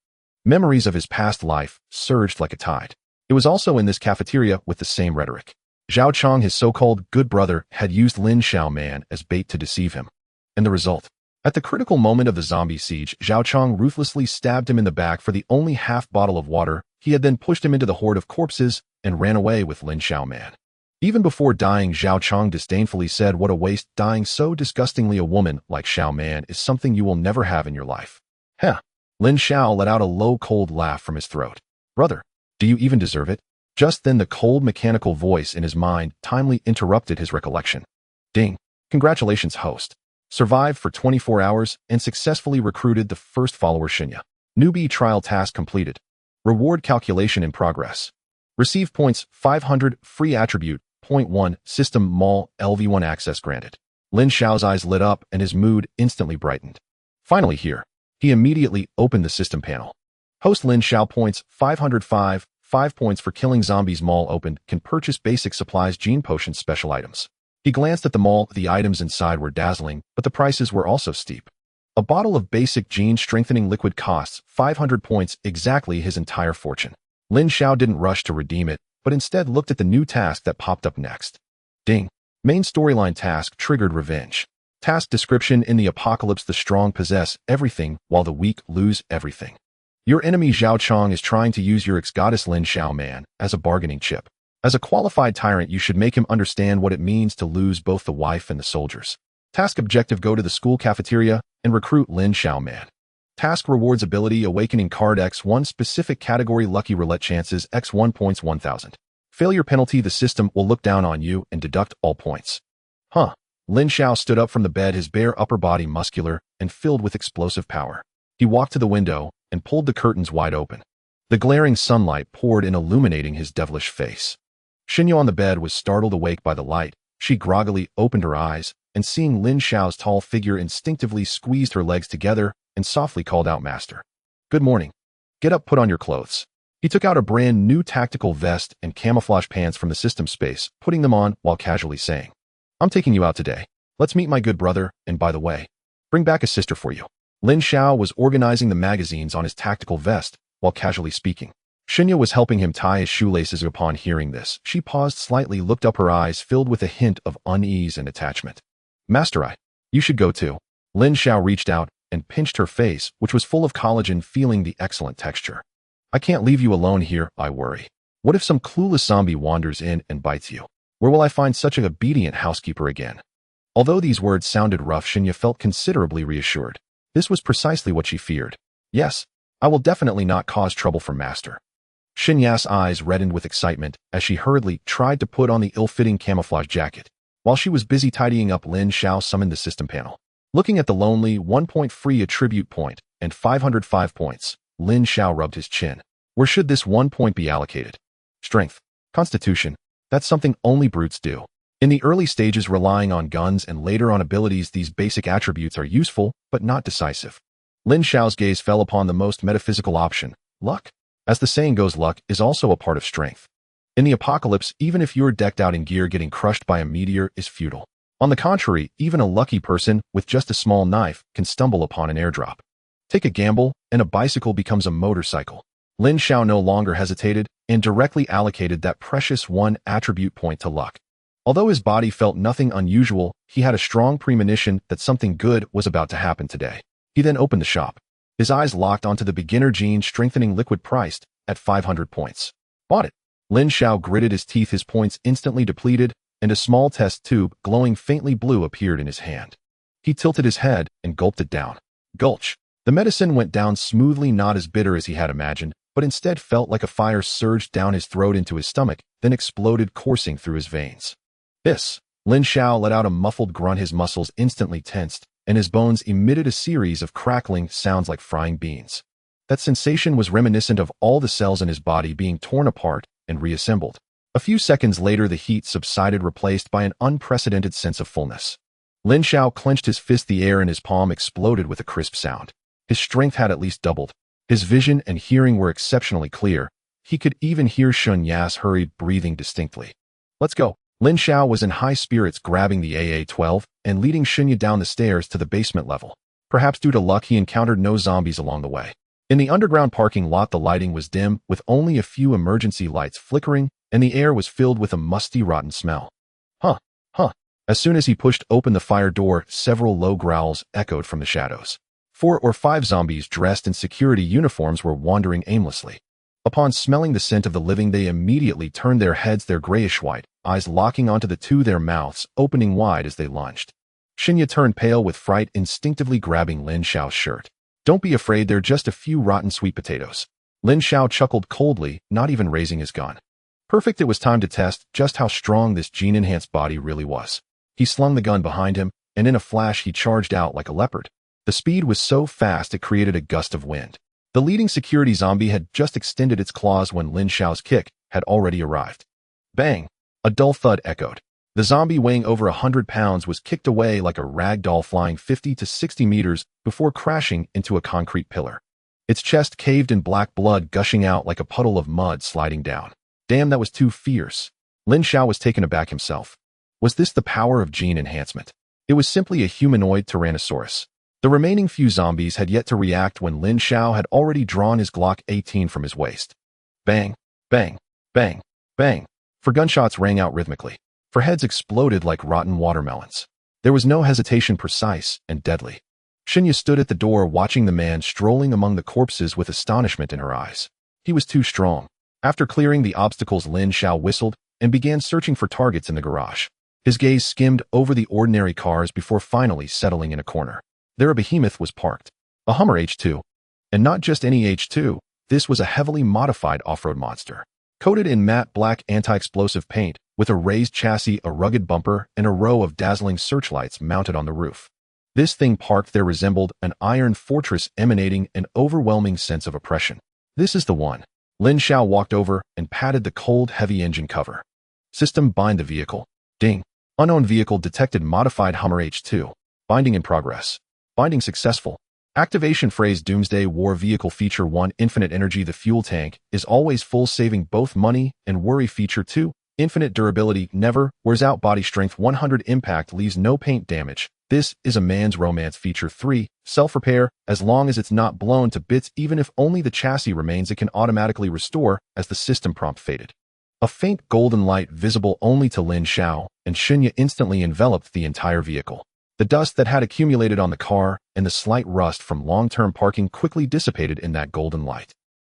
Memories of his past life surged like a tide. It was also in this cafeteria with the same rhetoric. Zhao Chong, his so-called good brother, had used Lin Xiao Man as bait to deceive him. And the result? At the critical moment of the zombie siege, Zhao Chong ruthlessly stabbed him in the back for the only half bottle of water. He had then pushed him into the horde of corpses and ran away with Lin Xiao Man. Even before dying, Zhao Chong disdainfully said, "What a waste, dying so disgustingly. A woman like Xiao Man is something you will never have in your life." Heh. Lin Xiao let out a low, cold laugh from his throat. "Brother, do you even deserve it?" Just then the cold, mechanical voice in his mind timely interrupted his recollection. "Ding. Congratulations, host. Survived for 24 hours and successfully recruited the first follower Shinya. Newbie trial task completed. Reward calculation in progress. Receive points 500, free attribute, point 1, system mall, LV1 access granted." Lin Xiao's eyes lit up and his mood instantly brightened. Finally here. He immediately opened the system panel. Host Lin Xiao points 505, 5 points for killing zombies. Mall opened, can purchase basic supplies, gene potions, special items. He glanced at the mall. The items inside were dazzling, but the prices were also steep. A bottle of basic gene strengthening liquid costs 500 points, exactly his entire fortune. Lin Xiao didn't rush to redeem it, but instead looked at the new task that popped up next. Ding. Main storyline task triggered revenge. Task description: in the apocalypse, the strong possess everything, while the weak lose everything. Your enemy Zhao Chong is trying to use your ex-goddess Lin Xiao Man as a bargaining chip. As a qualified tyrant, you should make him understand what it means to lose both the wife and the soldiers. Task objective: go to the school cafeteria and recruit Lin Xiao Man. Task rewards: ability awakening card X1, specific category lucky roulette chances X1 points 1000. Failure penalty: the system will look down on you and deduct all points. Huh. Lin Xiao stood up from the bed, his bare upper body muscular and filled with explosive power. He walked to the window and pulled the curtains wide open. The glaring sunlight poured in, illuminating his devilish face. Shinya on the bed was startled awake by the light. She groggily opened her eyes and, seeing Lin Xiao's tall figure, instinctively squeezed her legs together and softly called out, "Master." "Good morning. Get up, put on your clothes." He took out a brand new tactical vest and camouflage pants from the system space, putting them on while casually saying, "I'm taking you out today. Let's meet my good brother, and by the way, bring back a sister for you." Lin Xiao was organizing the magazines on his tactical vest while casually speaking. Shinya was helping him tie his shoelaces. Upon hearing this, she paused slightly, looked up, her eyes filled with a hint of unease and attachment. "Master, you should go too." Lin Xiao reached out and pinched her face, which was full of collagen, feeling the excellent texture. "I can't leave you alone here, I worry. What if some clueless zombie wanders in and bites you? Where will I find such an obedient housekeeper again?" Although these words sounded rough, Shinya felt considerably reassured. This was precisely what she feared. "Yes, I will definitely not cause trouble for Master." Shinya's eyes reddened with excitement as she hurriedly tried to put on the ill-fitting camouflage jacket. While she was busy tidying up, Lin Xiao summoned the system panel. Looking at the lonely 1-point free attribute point and 505 points, Lin Xiao rubbed his chin. Where should this 1 point be allocated? Strength. Constitution. That's something only brutes do. In the early stages, relying on guns and later on abilities, these basic attributes are useful, but not decisive. Lin Xiao's gaze fell upon the most metaphysical option, luck. As the saying goes, luck is also a part of strength. In the apocalypse, even if you're decked out in gear, getting crushed by a meteor is futile. On the contrary, even a lucky person with just a small knife can stumble upon an airdrop. Take a gamble, and a bicycle becomes a motorcycle. Lin Xiao no longer hesitated and directly allocated that precious 1 attribute point to luck. Although his body felt nothing unusual, he had a strong premonition that something good was about to happen today. He then opened the shop. His eyes locked onto the beginner gene strengthening liquid priced at 500 points. Bought it. Lin Xiao gritted his teeth, his points instantly depleted, and a small test tube glowing faintly blue appeared in his hand. He tilted his head and gulped it down. Gulch. The medicine went down smoothly, not as bitter as he had imagined, but instead felt like a fire surged down his throat into his stomach, then exploded, coursing through his veins. Hiss. Lin Xiao let out a muffled grunt, his muscles instantly tensed, and his bones emitted a series of crackling sounds like frying beans. That sensation was reminiscent of all the cells in his body being torn apart and reassembled. A few seconds later, the heat subsided, replaced by an unprecedented sense of fullness. Lin Xiao clenched his fist. The air in his palm exploded with a crisp sound. His strength had at least doubled. His vision and hearing were exceptionally clear. He could even hear Shun Ya's hurried breathing distinctly. Let's go. Lin Xiao was in high spirits, grabbing the AA-12 and leading Shunya down the stairs to the basement level. Perhaps due to luck, he encountered no zombies along the way. In the underground parking lot, the lighting was dim, with only a few emergency lights flickering, and the air was filled with a musty, rotten smell. Huh. As soon as he pushed open the fire door, several low growls echoed from the shadows. 4 or 5 zombies dressed in security uniforms were wandering aimlessly. Upon smelling the scent of the living, they immediately turned their heads, their grayish-white eyes locking onto the two, their mouths opening wide as they lunged. Shinya turned pale with fright, instinctively grabbing Lin Xiao's shirt. Don't be afraid, they're just a few rotten sweet potatoes. Lin Xiao chuckled coldly, not even raising his gun. Perfect, it was time to test just how strong this gene-enhanced body really was. He slung the gun behind him, and in a flash he charged out like a leopard. The speed was so fast it created a gust of wind. The leading security zombie had just extended its claws when Lin Xiao's kick had already arrived. Bang! A dull thud echoed. The zombie, weighing over 100 pounds, was kicked away like a rag doll, flying 50 to 60 meters before crashing into a concrete pillar. Its chest caved in, black blood gushing out like a puddle of mud sliding down. Damn, that was too fierce. Lin Xiao was taken aback himself. Was this the power of gene enhancement? It was simply a humanoid Tyrannosaurus. The remaining few zombies had yet to react when Lin Xiao had already drawn his Glock 18 from his waist. Bang, bang, bang, bang. For gunshots rang out rhythmically. For heads exploded like rotten watermelons. There was no hesitation, precise and deadly. Shinya stood at the door, watching the man strolling among the corpses with astonishment in her eyes. He was too strong. After clearing the obstacles, Lin Xiao whistled and began searching for targets in the garage. His gaze skimmed over the ordinary cars before finally settling in a corner. There a behemoth was parked. A Hummer H2. And not just any H2, this was a heavily modified off-road monster. Coated in matte black anti-explosive paint, with a raised chassis, a rugged bumper, and a row of dazzling searchlights mounted on the roof. This thing parked there resembled an iron fortress, emanating an overwhelming sense of oppression. This is the one. Lin Xiao walked over and patted the cold, heavy engine cover. System bind the vehicle. Ding. Unknown vehicle detected. Modified Hummer H2. Binding in progress. Binding successful. Activation phrase Doomsday War Vehicle. Feature 1 Infinite energy. The fuel tank is always full, saving both money and worry. Feature 2 Infinite durability. Never wears out. Body strength 100. Impact leaves no paint damage. This is a man's romance. Feature 3 Self-repair. As long as it's not blown to bits, even if only the chassis remains, it can automatically restore as the system prompt faded. A faint golden light, visible only to Lin Xiao and Shinya, instantly enveloped the entire vehicle. The dust that had accumulated on the car and the slight rust from long-term parking quickly dissipated in that golden light.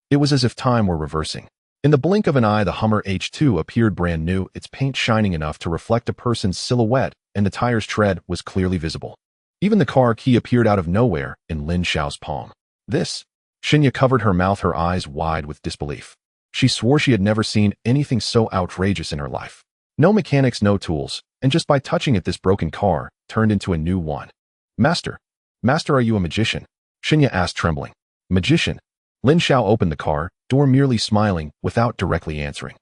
It was as if time were reversing. In the blink of an eye, the Hummer H2 appeared brand new, its paint shining enough to reflect a person's silhouette, and the tire's tread was clearly visible. Even the car key appeared out of nowhere in Lin Xiao's palm. This? Shinya covered her mouth, her eyes wide with disbelief. She swore she had never seen anything so outrageous in her life. No mechanics, no tools, and just by touching it, this broken car turned into a new one. Master, are you a magician? Shinya asked, trembling. Magician? Lin Xiao opened the car door, merely smiling without directly answering.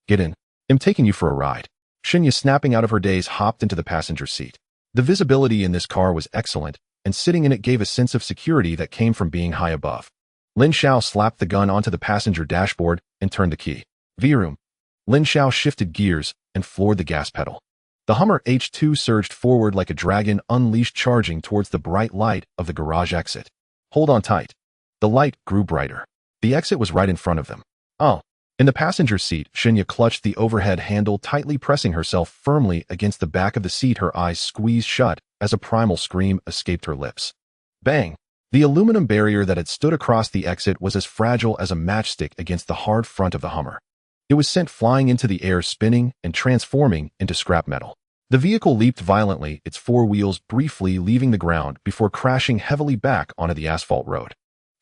Get in. I'm taking you for a ride. Shinya, snapping out of her daze, hopped into the passenger seat. The visibility in this car was excellent, and sitting in it gave a sense of security that came from being high above. Lin Xiao slapped the gun onto the passenger dashboard and turned the key. V-room. Lin Xiao shifted gears and floored the gas pedal. The Hummer H2 surged forward like a dragon unleashed, charging towards the bright light of the garage exit. Hold on tight. The light grew brighter. The exit was right in front of them. Oh. In the passenger seat, Shinya clutched the overhead handle tightly, pressing herself firmly against the back of the seat, her eyes squeezed shut as a primal scream escaped her lips. Bang! The aluminum barrier that had stood across the exit was as fragile as a matchstick against the hard front of the Hummer. It was sent flying into the air, spinning and transforming into scrap metal. The vehicle leaped violently, its 4 wheels briefly leaving the ground before crashing heavily back onto the asphalt road.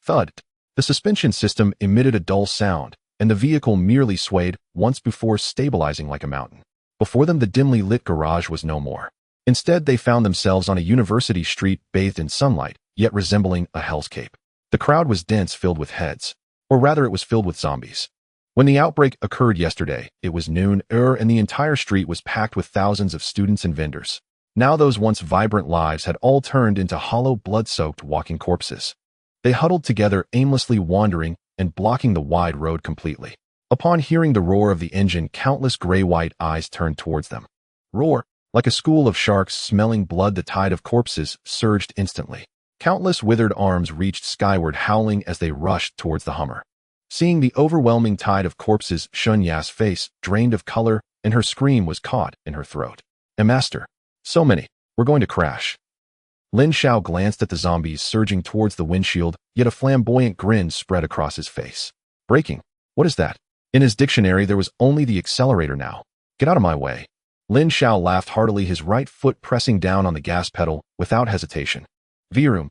Thud! The suspension system emitted a dull sound, and the vehicle merely swayed once before stabilizing like a mountain. Before them, the dimly lit garage was no more. Instead, they found themselves on a university street bathed in sunlight, yet resembling a hellscape. The crowd was dense, filled with heads. Or rather, it was filled with zombies. When the outbreak occurred yesterday, it was noon, and the entire street was packed with thousands of students and vendors. Now those once vibrant lives had all turned into hollow, blood-soaked walking corpses. They huddled together, aimlessly wandering and blocking the wide road completely. Upon hearing the roar of the engine, countless gray-white eyes turned towards them. Roar! Like a school of sharks smelling blood, the tide of corpses surged instantly. Countless withered arms reached skyward, howling as they rushed towards the Hummer. Seeing the overwhelming tide of corpses, Shunya's face drained of color, and her scream was caught in her throat. Master! So many! We're going to crash. Lin Xiao glanced at the zombies surging towards the windshield, yet a flamboyant grin spread across his face. Braking? What is that? In his dictionary there was only the accelerator now. Get out of my way. Lin Xiao laughed heartily, his right foot pressing down on the gas pedal without hesitation. Vroom!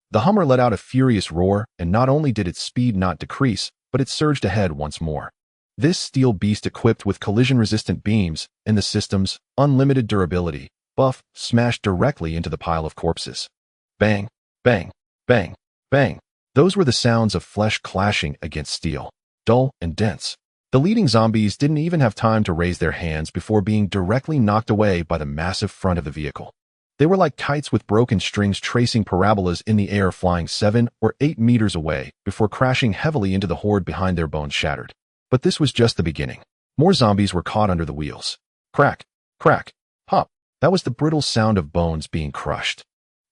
The Hummer let out a furious roar, and not only did its speed not decrease, but it surged ahead once more. This steel beast, equipped with collision-resistant beams and the system's unlimited durability buff, smashed directly into the pile of corpses. Bang! Bang! Bang! Bang! Those were the sounds of flesh clashing against steel, dull and dense. The leading zombies didn't even have time to raise their hands before being directly knocked away by the massive front of the vehicle. They were like kites with broken strings tracing parabolas in the air, flying 7 or 8 meters away before crashing heavily into the horde behind, their bones shattered. But this was just the beginning. More zombies were caught under the wheels. Crack! Crack! Pop! That was the brittle sound of bones being crushed.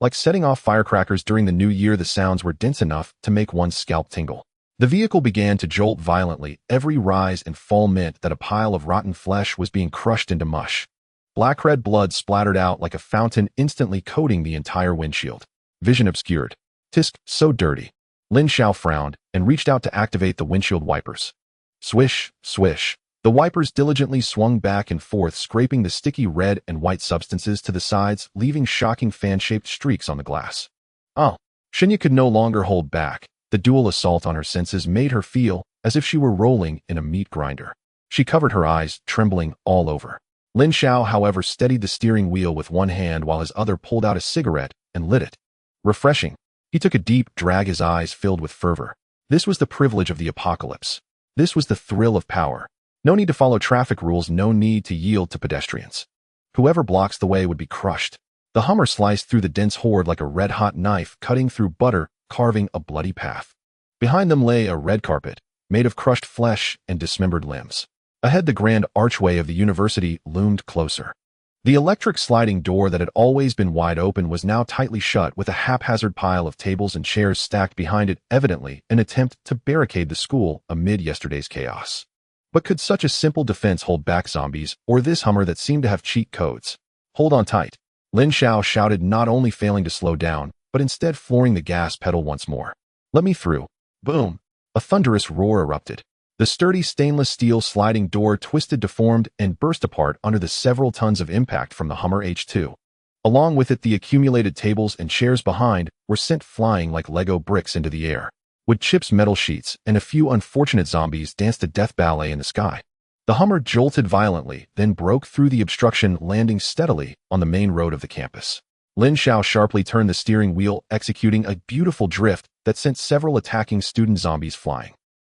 Like setting off firecrackers during the new year, the sounds were dense enough to make one's scalp tingle. The vehicle began to jolt violently. Every rise and fall meant that a pile of rotten flesh was being crushed into mush. Black-red blood splattered out like a fountain, instantly coating the entire windshield. Vision obscured. Tisk, so dirty. Lin Xiao frowned and reached out to activate the windshield wipers. Swish, swish. The wipers diligently swung back and forth, scraping the sticky red and white substances to the sides, leaving shocking fan-shaped streaks on the glass. Oh, Shinya could no longer hold back. The dual assault on her senses made her feel as if she were rolling in a meat grinder. She covered her eyes, trembling all over. Lin Xiao, however, steadied the steering wheel with one hand while his other pulled out a cigarette and lit it. Refreshing. He took a deep drag, his eyes filled with fervor. This was the privilege of the apocalypse. This was the thrill of power. No need to follow traffic rules, no need to yield to pedestrians. Whoever blocks the way would be crushed. The Hummer sliced through the dense horde like a red-hot knife, cutting through butter, carving a bloody path. Behind them lay a red carpet, made of crushed flesh and dismembered limbs. Ahead, the grand archway of the university loomed closer. The electric sliding door that had always been wide open was now tightly shut, with a haphazard pile of tables and chairs stacked behind it, evidently an attempt to barricade the school amid yesterday's chaos. But could such a simple defense hold back zombies, or this Hummer that seemed to have cheat codes? Hold on tight. Lin Xiao shouted, not only failing to slow down, but instead flooring the gas pedal once more. Let me through. Boom! A thunderous roar erupted. The sturdy stainless steel sliding door twisted, deformed, and burst apart under the several tons of impact from the Hummer H2. Along with it, the accumulated tables and chairs behind were sent flying like Lego bricks into the air. Wood chips, metal sheets, and a few unfortunate zombies danced a death ballet in the sky. The Hummer jolted violently, then broke through the obstruction, landing steadily on the main road of the campus. Lin Xiao sharply turned the steering wheel, executing a beautiful drift that sent several attacking student zombies flying.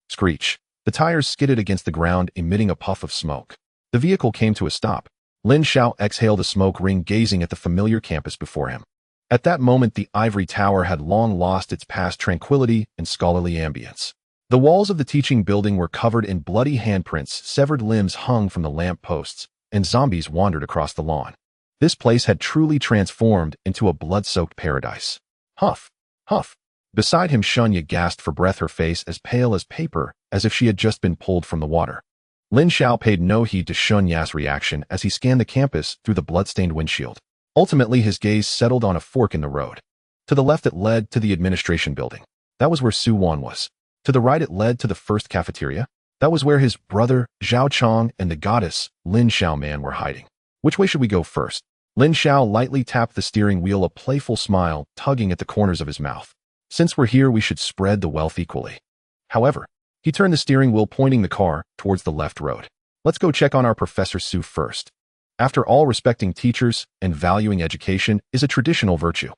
Screech. The tires skidded against the ground, emitting a puff of smoke. The vehicle came to a stop. Lin Xiao exhaled a smoke ring, gazing at the familiar campus before him. At that moment, the ivory tower had long lost its past tranquility and scholarly ambience. The walls of the teaching building were covered in bloody handprints, severed limbs hung from the lamp posts, and zombies wandered across the lawn. This place had truly transformed into a blood-soaked paradise. Huff! Huff! Beside him, Shunya gasped for breath, her face as pale as paper, as if she had just been pulled from the water. Lin Xiao paid no heed to Shunya's reaction as he scanned the campus through the blood-stained windshield. Ultimately, his gaze settled on a fork in the road. To the left, it led to the administration building. That was where Su Wan was. To the right, it led to the first cafeteria. That was where his brother, Zhao Chong, and the goddess, Lin Xiao Man, were hiding. Which way should we go first? Lin Xiao lightly tapped the steering wheel, a playful smile tugging at the corners of his mouth. Since we're here, we should spread the wealth equally. However, he turned the steering wheel, pointing the car towards the left road. Let's go check on our Professor Su first. After all, respecting teachers and valuing education is a traditional virtue.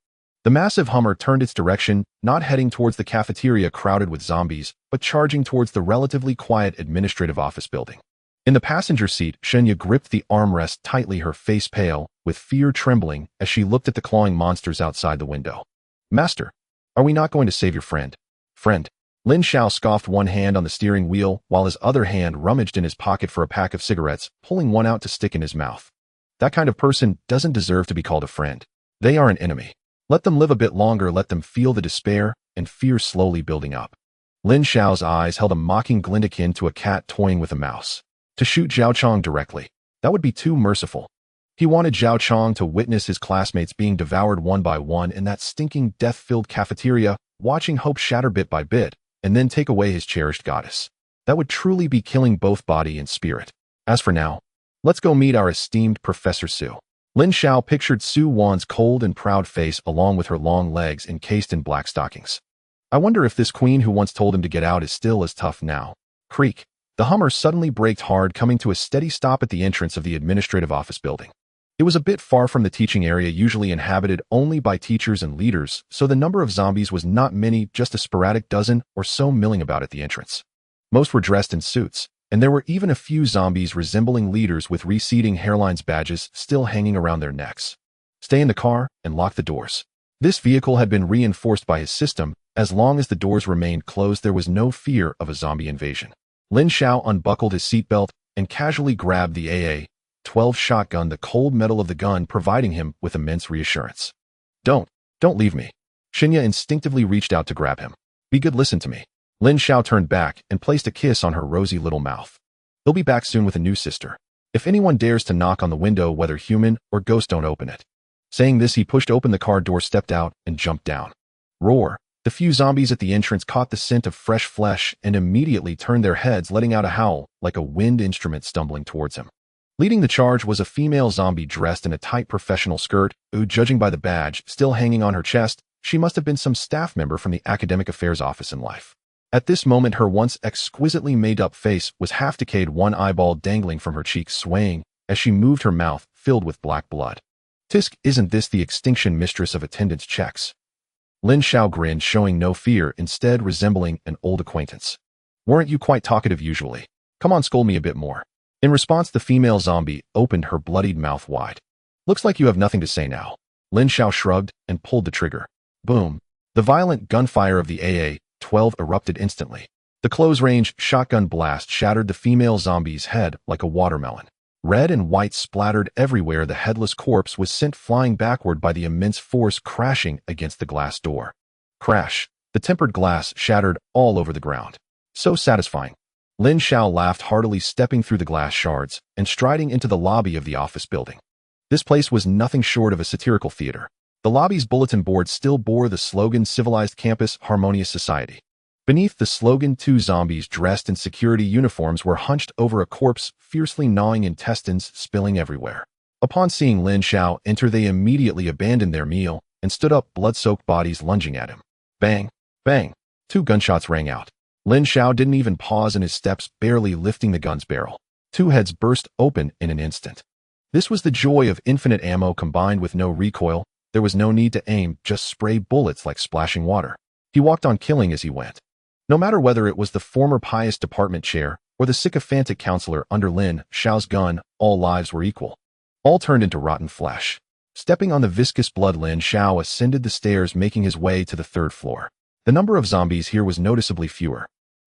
The massive Hummer turned its direction, not heading towards the cafeteria crowded with zombies, but charging towards the relatively quiet administrative office building. In the passenger seat, Shenya gripped the armrest tightly, her face pale, with fear trembling as she looked at the clawing monsters outside the window. Master, are we not going to save your friend? Friend? Lin Xiao scoffed, one hand on the steering wheel while his other hand rummaged in his pocket for a pack of cigarettes, pulling one out to stick in his mouth. That kind of person doesn't deserve to be called a friend. They are an enemy. Let them live a bit longer, let them feel the despair and fear slowly building up. Lin Xiao's eyes held a mocking glint akin to a cat toying with a mouse. To shoot Zhao Chong directly, that would be too merciful. He wanted Zhao Chong to witness his classmates being devoured one by one in that stinking death-filled cafeteria, watching hope shatter bit by bit, and then take away his cherished goddess. That would truly be killing both body and spirit. As for now, let's go meet our esteemed Professor Su. Lin Xiao pictured Su Wan's cold and proud face along with her long legs encased in black stockings. I wonder if this queen who once told him to get out is still as tough now. Creak. The Hummer suddenly braked hard, coming to a steady stop at the entrance of the administrative office building. It was a bit far from the teaching area, usually inhabited only by teachers and leaders, so the number of zombies was not many, just a sporadic dozen or so milling about at the entrance. Most were dressed in suits, and there were even a few zombies resembling leaders with receding hairlines badges still hanging around their necks. Stay in the car and lock the doors. This vehicle had been reinforced by his system. As long as the doors remained closed, there was no fear of a zombie invasion. Lin Xiao unbuckled his seatbelt and casually grabbed the AA-12 shotgun, the cold metal of the gun providing him with immense reassurance. Don't leave me. Shenya instinctively reached out to grab him. Be good, listen to me. Lin Xiao turned back and placed a kiss on her rosy little mouth. He'll be back soon with a new sister. If anyone dares to knock on the window, whether human or ghost, don't open it. Saying this, he pushed open the car door, stepped out, and jumped down. Roar. The few zombies at the entrance caught the scent of fresh flesh and immediately turned their heads, letting out a howl like a wind instrument stumbling towards him. Leading the charge was a female zombie dressed in a tight professional skirt, who, judging by the badge still hanging on her chest, she must have been some staff member from the academic affairs office in life. At this moment, her once exquisitely made-up face was half decayed, one eyeball dangling from her cheek, swaying as she moved, her mouth filled with black blood. Tisk, isn't this the extinction mistress of attendance checks? Lin Xiao grinned, showing no fear, instead resembling an old acquaintance. Weren't you quite talkative usually? Come on, scold me a bit more. In response, the female zombie opened her bloodied mouth wide. Looks like you have nothing to say now. Lin Xiao shrugged and pulled the trigger. Boom. The violent gunfire of the AA-12 erupted instantly. The close-range shotgun blast shattered the female zombie's head like a watermelon. Red and white splattered everywhere. The headless corpse was sent flying backward by the immense force, crashing against the glass door. Crash. The tempered glass shattered all over the ground. So satisfying. Lin Xiao laughed heartily, stepping through the glass shards and striding into the lobby of the office building. This place was nothing short of a satirical theater. The lobby's bulletin board still bore the slogan "Civilized Campus, Harmonious Society." Beneath the slogan, two zombies dressed in security uniforms were hunched over a corpse, fiercely gnawing, intestines spilling everywhere. Upon seeing Lin Xiao enter, they immediately abandoned their meal and stood up, blood-soaked bodies lunging at him. Bang! Bang! 2 gunshots rang out. Lin Xiao didn't even pause in his steps, barely lifting the gun's barrel. 2 heads burst open in an instant. This was the joy of infinite ammo combined with no recoil. There was no need to aim, just spray bullets like splashing water. He walked on, killing as he went. No matter whether it was the former pious department chair or the sycophantic counselor under Lin Xiao's gun, all lives were equal. All turned into rotten flesh. Stepping on the viscous blood, Lin Xiao ascended the stairs, making his way to the 3rd floor. The number of zombies here was noticeably fewer.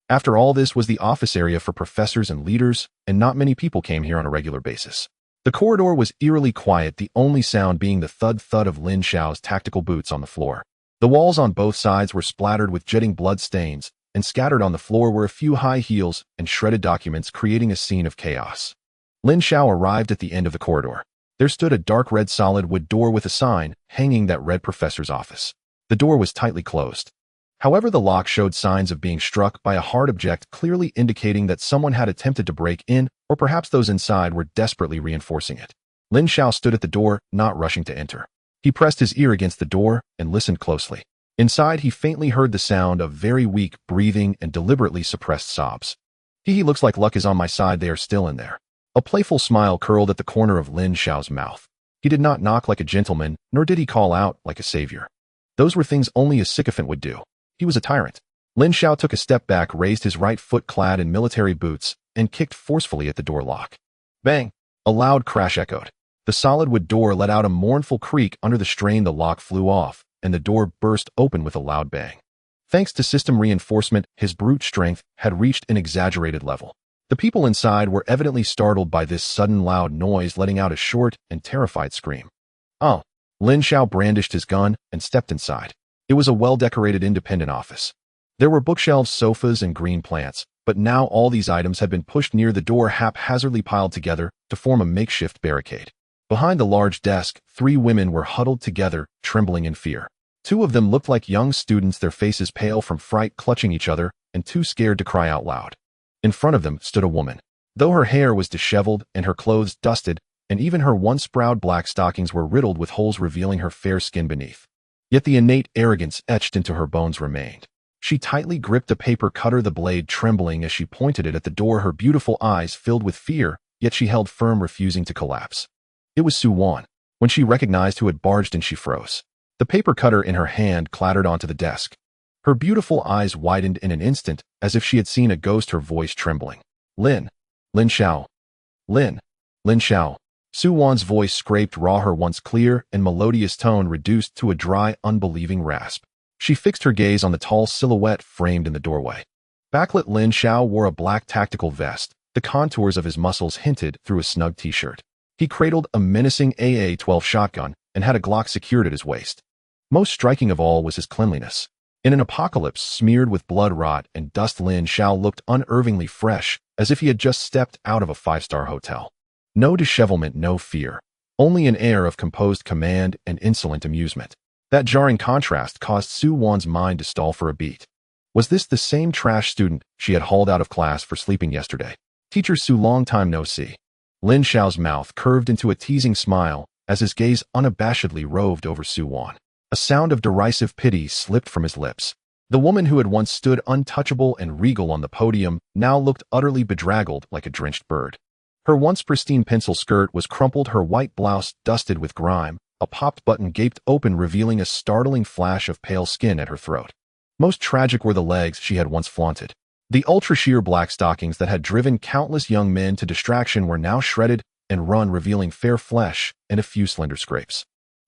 After all, this was the office area for professors and leaders, and not many people came here on a regular basis. The corridor was eerily quiet, the only sound being the thud-thud of Lin Xiao's tactical boots on the floor. The walls on both sides were splattered with jetting blood stains, and scattered on the floor were a few high heels and shredded documents, creating a scene of chaos. Lin Xiao arrived at the end of the corridor. There stood a dark red solid wood door with a sign hanging that read "Professor's Office." The door was tightly closed. However, the lock showed signs of being struck by a hard object, clearly indicating that someone had attempted to break in, or perhaps those inside were desperately reinforcing it. Lin Xiao stood at the door, not rushing to enter. He pressed his ear against the door and listened closely. Inside, he faintly heard the sound of very weak breathing and deliberately suppressed sobs. He looks like luck is on my side, they are still in there. A playful smile curled at the corner of Lin Xiao's mouth. He did not knock like a gentleman, nor did he call out like a savior. Those were things only a sycophant would do. He was a tyrant. Lin Xiao took a step back, raised his right foot, clad in military boots, and kicked forcefully at the door lock. Bang! A loud crash echoed. The solid wood door let out a mournful creak. Under the strain, the lock flew off, and the door burst open with a loud bang. Thanks to system reinforcement, his brute strength had reached an exaggerated level. The people inside were evidently startled by this sudden loud noise, letting out a short and terrified scream. Oh! Lin Xiao brandished his gun and stepped inside. It was a well-decorated independent office. There were bookshelves, sofas, and green plants, but now all these items had been pushed near the door, haphazardly piled together to form a makeshift barricade. Behind the large desk, 3 women were huddled together, trembling in fear. 2 of them looked like young students, their faces pale from fright, clutching each other, and too scared to cry out loud. In front of them stood a woman. Though her hair was disheveled and her clothes dusted, and even her once proud black stockings were riddled with holes revealing her fair skin beneath, yet the innate arrogance etched into her bones remained. She tightly gripped a paper cutter, the blade trembling as she pointed it at the door, her beautiful eyes filled with fear, yet she held firm, refusing to collapse. It was Su Wan. When she recognized who had barged in, she froze. The paper cutter in her hand clattered onto the desk. Her beautiful eyes widened in an instant, as if she had seen a ghost, her voice trembling. Lin Xiao. Lin Xiao. Su Wan's voice scraped raw, her once clear and melodious tone reduced to a dry, unbelieving rasp. She fixed her gaze on the tall silhouette framed in the doorway. Backlit Lin Xiao wore a black tactical vest. The contours of his muscles hinted through a snug t-shirt. He cradled a menacing AA-12 shotgun and had a Glock secured at his waist. Most striking of all was his cleanliness. In an apocalypse smeared with blood, rot, and dust, Lin Xiao looked unervingly fresh, as if he had just stepped out of a 5-star hotel. No dishevelment, no fear. Only an air of composed command and insolent amusement. That jarring contrast caused Su Wan's mind to stall for a beat. Was this the same trash student she had hauled out of class for sleeping yesterday? Teacher Su, long time no see. Lin Xiao's mouth curved into a teasing smile as his gaze unabashedly roved over Su Wan. A sound of derisive pity slipped from his lips. The woman who had once stood untouchable and regal on the podium now looked utterly bedraggled, like a drenched bird. Her once pristine pencil skirt was crumpled, her white blouse dusted with grime. A popped button gaped open, revealing a startling flash of pale skin at her throat. Most tragic were the legs she had once flaunted. The ultra-sheer black stockings that had driven countless young men to distraction were now shredded and run, revealing fair flesh and a few slender scrapes.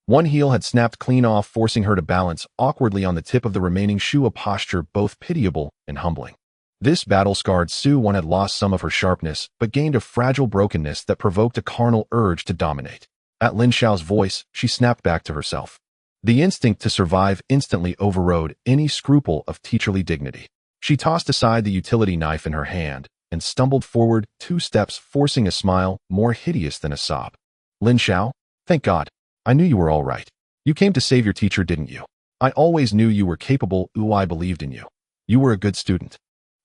One heel had snapped clean off, forcing her to balance awkwardly on the tip of the remaining shoe, a posture both pitiable and humbling. This battle-scarred Su Wan had lost some of her sharpness, but gained a fragile brokenness that provoked a carnal urge to dominate. At Lin Xiao's voice, she snapped back to herself. The instinct to survive instantly overrode any scruple of teacherly dignity. She tossed aside the utility knife in her hand and stumbled forward 2 steps, forcing a smile more hideous than a sob. Lin Xiao, thank God. I knew you were all right. You came to save your teacher, didn't you? I always knew you were capable. I believed in you. You were a good student.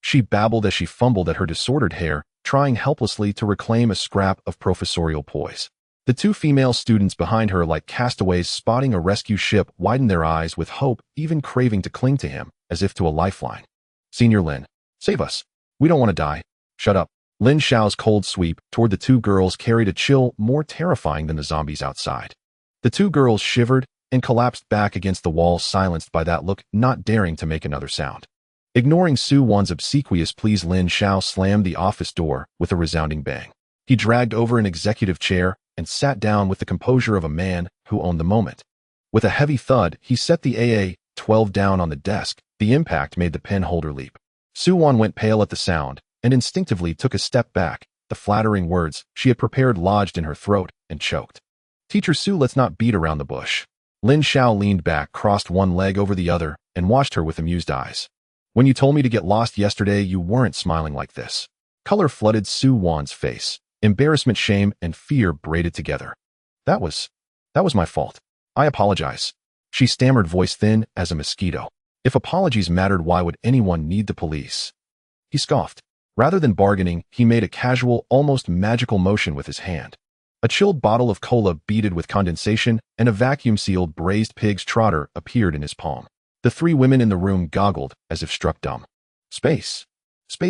She babbled as she fumbled at her disordered hair, trying helplessly to reclaim a scrap of professorial poise. The 2 female students behind her, like castaways spotting a rescue ship, widened their eyes with hope, even craving to cling to him, as if to a lifeline. Senior Lin, save us. We don't want to die. Shut up. Lin Xiao's cold sweep toward the 2 girls carried a chill more terrifying than the zombies outside. The 2 girls shivered and collapsed back against the wall, silenced by that look, not daring to make another sound. Ignoring Su Wan's obsequious pleas, Lin Xiao slammed the office door with a resounding bang. He dragged over an executive chair and sat down with the composure of a man who owned the moment. With a heavy thud, he set the AA-12 down on the desk. The impact made the pen holder leap. Su Wan went pale at the sound and instinctively took a step back. The flattering words she had prepared lodged in her throat and choked. Teacher Su, let's not beat around the bush. Lin Xiao leaned back, crossed one leg over the other, and watched her with amused eyes. When you told me to get lost yesterday, you weren't smiling like this. Color flooded Su Wan's face. Embarrassment, shame, and fear braided together. That was my fault. I apologize. She stammered, voice thin as a mosquito. If apologies mattered, why would anyone need the police? He scoffed. Rather than bargaining, he made a casual, almost magical motion with his hand. A chilled bottle of cola beaded with condensation and a vacuum-sealed braised pig's trotter appeared in his palm. The 3 women in the room goggled as if struck dumb. Space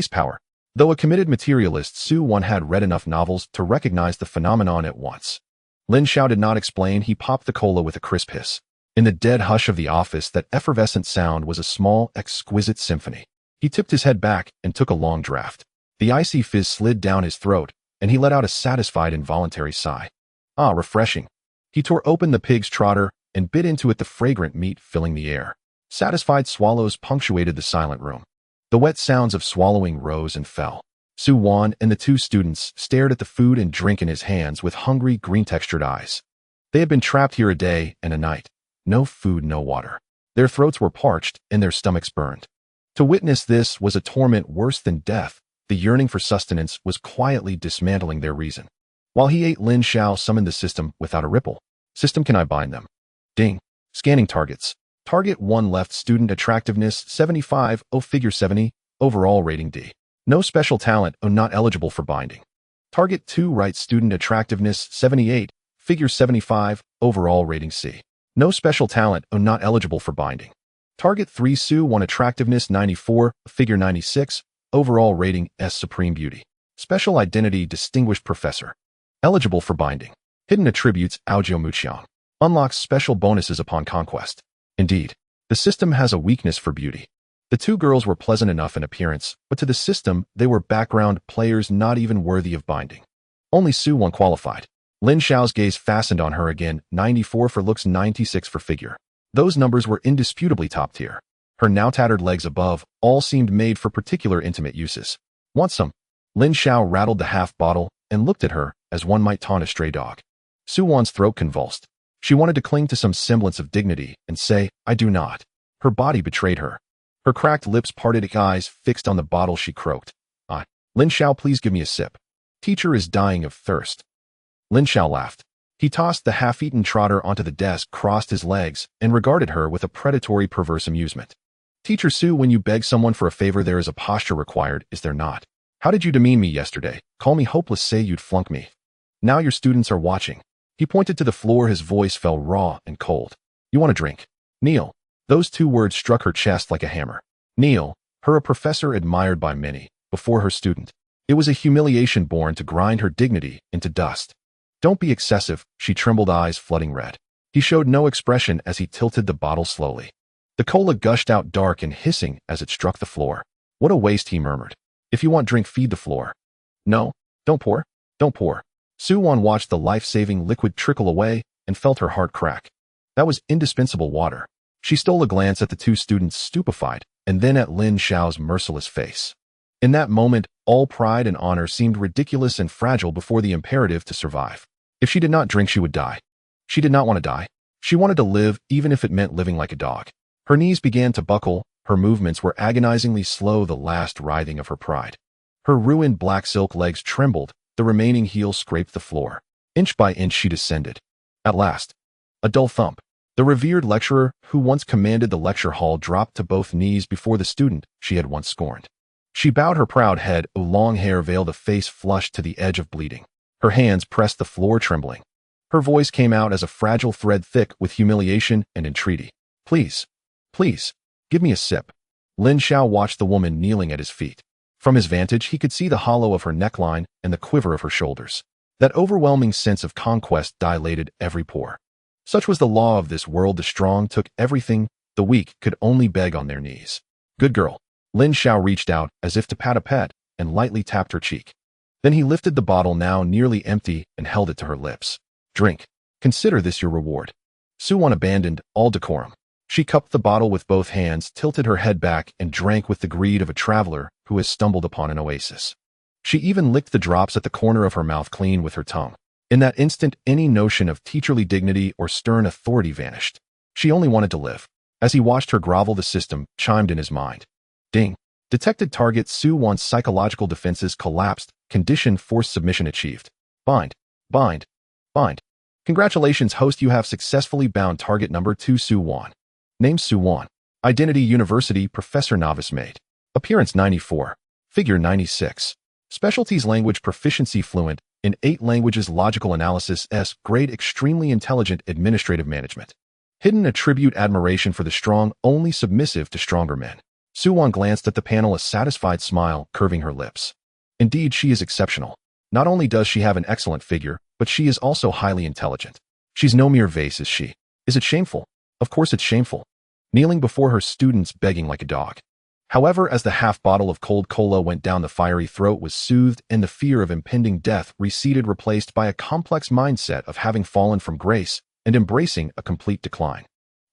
power. Though a committed materialist, Su Wan had read enough novels to recognize the phenomenon at once. Lin Xiao did not explain. He popped the cola with a crisp hiss. In the dead hush of the office, that effervescent sound was a small, exquisite symphony. He tipped his head back and took a long draught. The icy fizz slid down his throat, and he let out a satisfied involuntary sigh. Ah, refreshing. He tore open the pig's trotter and bit into it, the fragrant meat filling the air. Satisfied swallows punctuated the silent room. The wet sounds of swallowing rose and fell. Su Wan and the two students stared at the food and drink in his hands with hungry, green-textured eyes. They had been trapped here a day and a night. No food, no water. Their throats were parched and their stomachs burned. To witness this was a torment worse than death. The yearning for sustenance was quietly dismantling their reason. While he ate, Lin Xiao summoned the system without a ripple. System, can I bind them? Ding. Scanning targets. Target 1 left, student attractiveness 75, O figure 70, overall rating D. No special talent, O not eligible for binding. Target 2 right, student attractiveness 78, figure 75, overall rating C. No special talent, O not eligible for binding. Target 3 Su 1 attractiveness 94, figure 96, overall rating S, supreme beauty. Special identity distinguished professor. Eligible for binding. Hidden attributes Aojiu Muqiang. Unlocks special bonuses upon conquest. Indeed, the system has a weakness for beauty. The two girls were pleasant enough in appearance, but to the system, they were background players not even worthy of binding. Only Su Wan qualified. Lin Xiao's gaze fastened on her again, 94 for looks, 96 for figure. Those numbers were indisputably top tier. Her now tattered legs above all seemed made for particular intimate uses. Want some? Lin Xiao rattled the half bottle and looked at her as one might taunt a stray dog. Su Wan's throat convulsed. She wanted to cling to some semblance of dignity and say, I do not. Her body betrayed her. Her cracked lips parted, eyes fixed on the bottle, she croaked. Lin Xiao, please give me a sip. Teacher is dying of thirst. Lin Xiao laughed. He tossed the half-eaten trotter onto the desk, crossed his legs, and regarded her with a predatory, perverse amusement. Teacher Su, when you beg someone for a favor, there is a posture required, is there not? How did you demean me yesterday? Call me hopeless, say you'd flunk me. Now your students are watching. He pointed to the floor, his voice fell raw and cold. You want a drink? Kneel. Those two words struck her chest like a hammer. Kneel, her a professor admired by many, before her student. It was a humiliation born to grind her dignity into dust. Don't be excessive, she trembled, eyes flooding red. He showed no expression as he tilted the bottle slowly. The cola gushed out dark and hissing as it struck the floor. What a waste, he murmured. If you want drink, feed the floor. No, don't pour, don't pour. Su Wan watched the life-saving liquid trickle away and felt her heart crack. That was indispensable water. She stole a glance at the two students, stupefied, and then at Lin Xiao's merciless face. In that moment, all pride and honor seemed ridiculous and fragile before the imperative to survive. If she did not drink, she would die. She did not want to die. She wanted to live, even if it meant living like a dog. Her knees began to buckle, her movements were agonizingly slow, the last writhing of her pride. Her ruined black silk legs trembled, the remaining heel scraped the floor. Inch by inch she descended. At last, a dull thump. The revered lecturer, who once commanded the lecture hall, dropped to both knees before the student she had once scorned. She bowed her proud head, a long hair veiled a face flushed to the edge of bleeding. Her hands pressed the floor, trembling. Her voice came out as a fragile thread, thick with humiliation and entreaty. Please, please, give me a sip. Lin Xiao watched the woman kneeling at his feet. From his vantage, he could see the hollow of her neckline and the quiver of her shoulders. That overwhelming sense of conquest dilated every pore. Such was the law of this world. The strong took everything, the weak could only beg on their knees. Good girl. Lin Xiao reached out as if to pat a pet and lightly tapped her cheek. Then he lifted the bottle, now nearly empty, and held it to her lips. Drink. Consider this your reward. Su Wan abandoned all decorum. She cupped the bottle with both hands, tilted her head back, and drank with the greed of a traveler who has stumbled upon an oasis. She even licked the drops at the corner of her mouth clean with her tongue. In that instant, any notion of teacherly dignity or stern authority vanished. She only wanted to live. As he watched her grovel, the system chimed in his mind. Ding. Detected target. Su Wan's psychological defenses collapsed. Condition forced submission achieved. Bind. Bind. Bind. Congratulations, host. You have successfully bound target number 2, Su Wan. Name Su Wan. Identity University Professor Novice Maid. Appearance 94. Figure 96. Specialties language proficiency fluent in 8 languages logical analysis S grade extremely intelligent administrative management. Hidden attribute admiration for the strong only submissive to stronger men. Su Wan glanced at the panel, a satisfied smile curving her lips. Indeed, she is exceptional. Not only does she have an excellent figure, but she is also highly intelligent. She's no mere vase, is she? Is it shameful? Of course it's shameful. Kneeling before her students, begging like a dog. However, as the half bottle of cold cola went down, the fiery throat was soothed and the fear of impending death receded, replaced by a complex mindset of having fallen from grace and embracing a complete decline.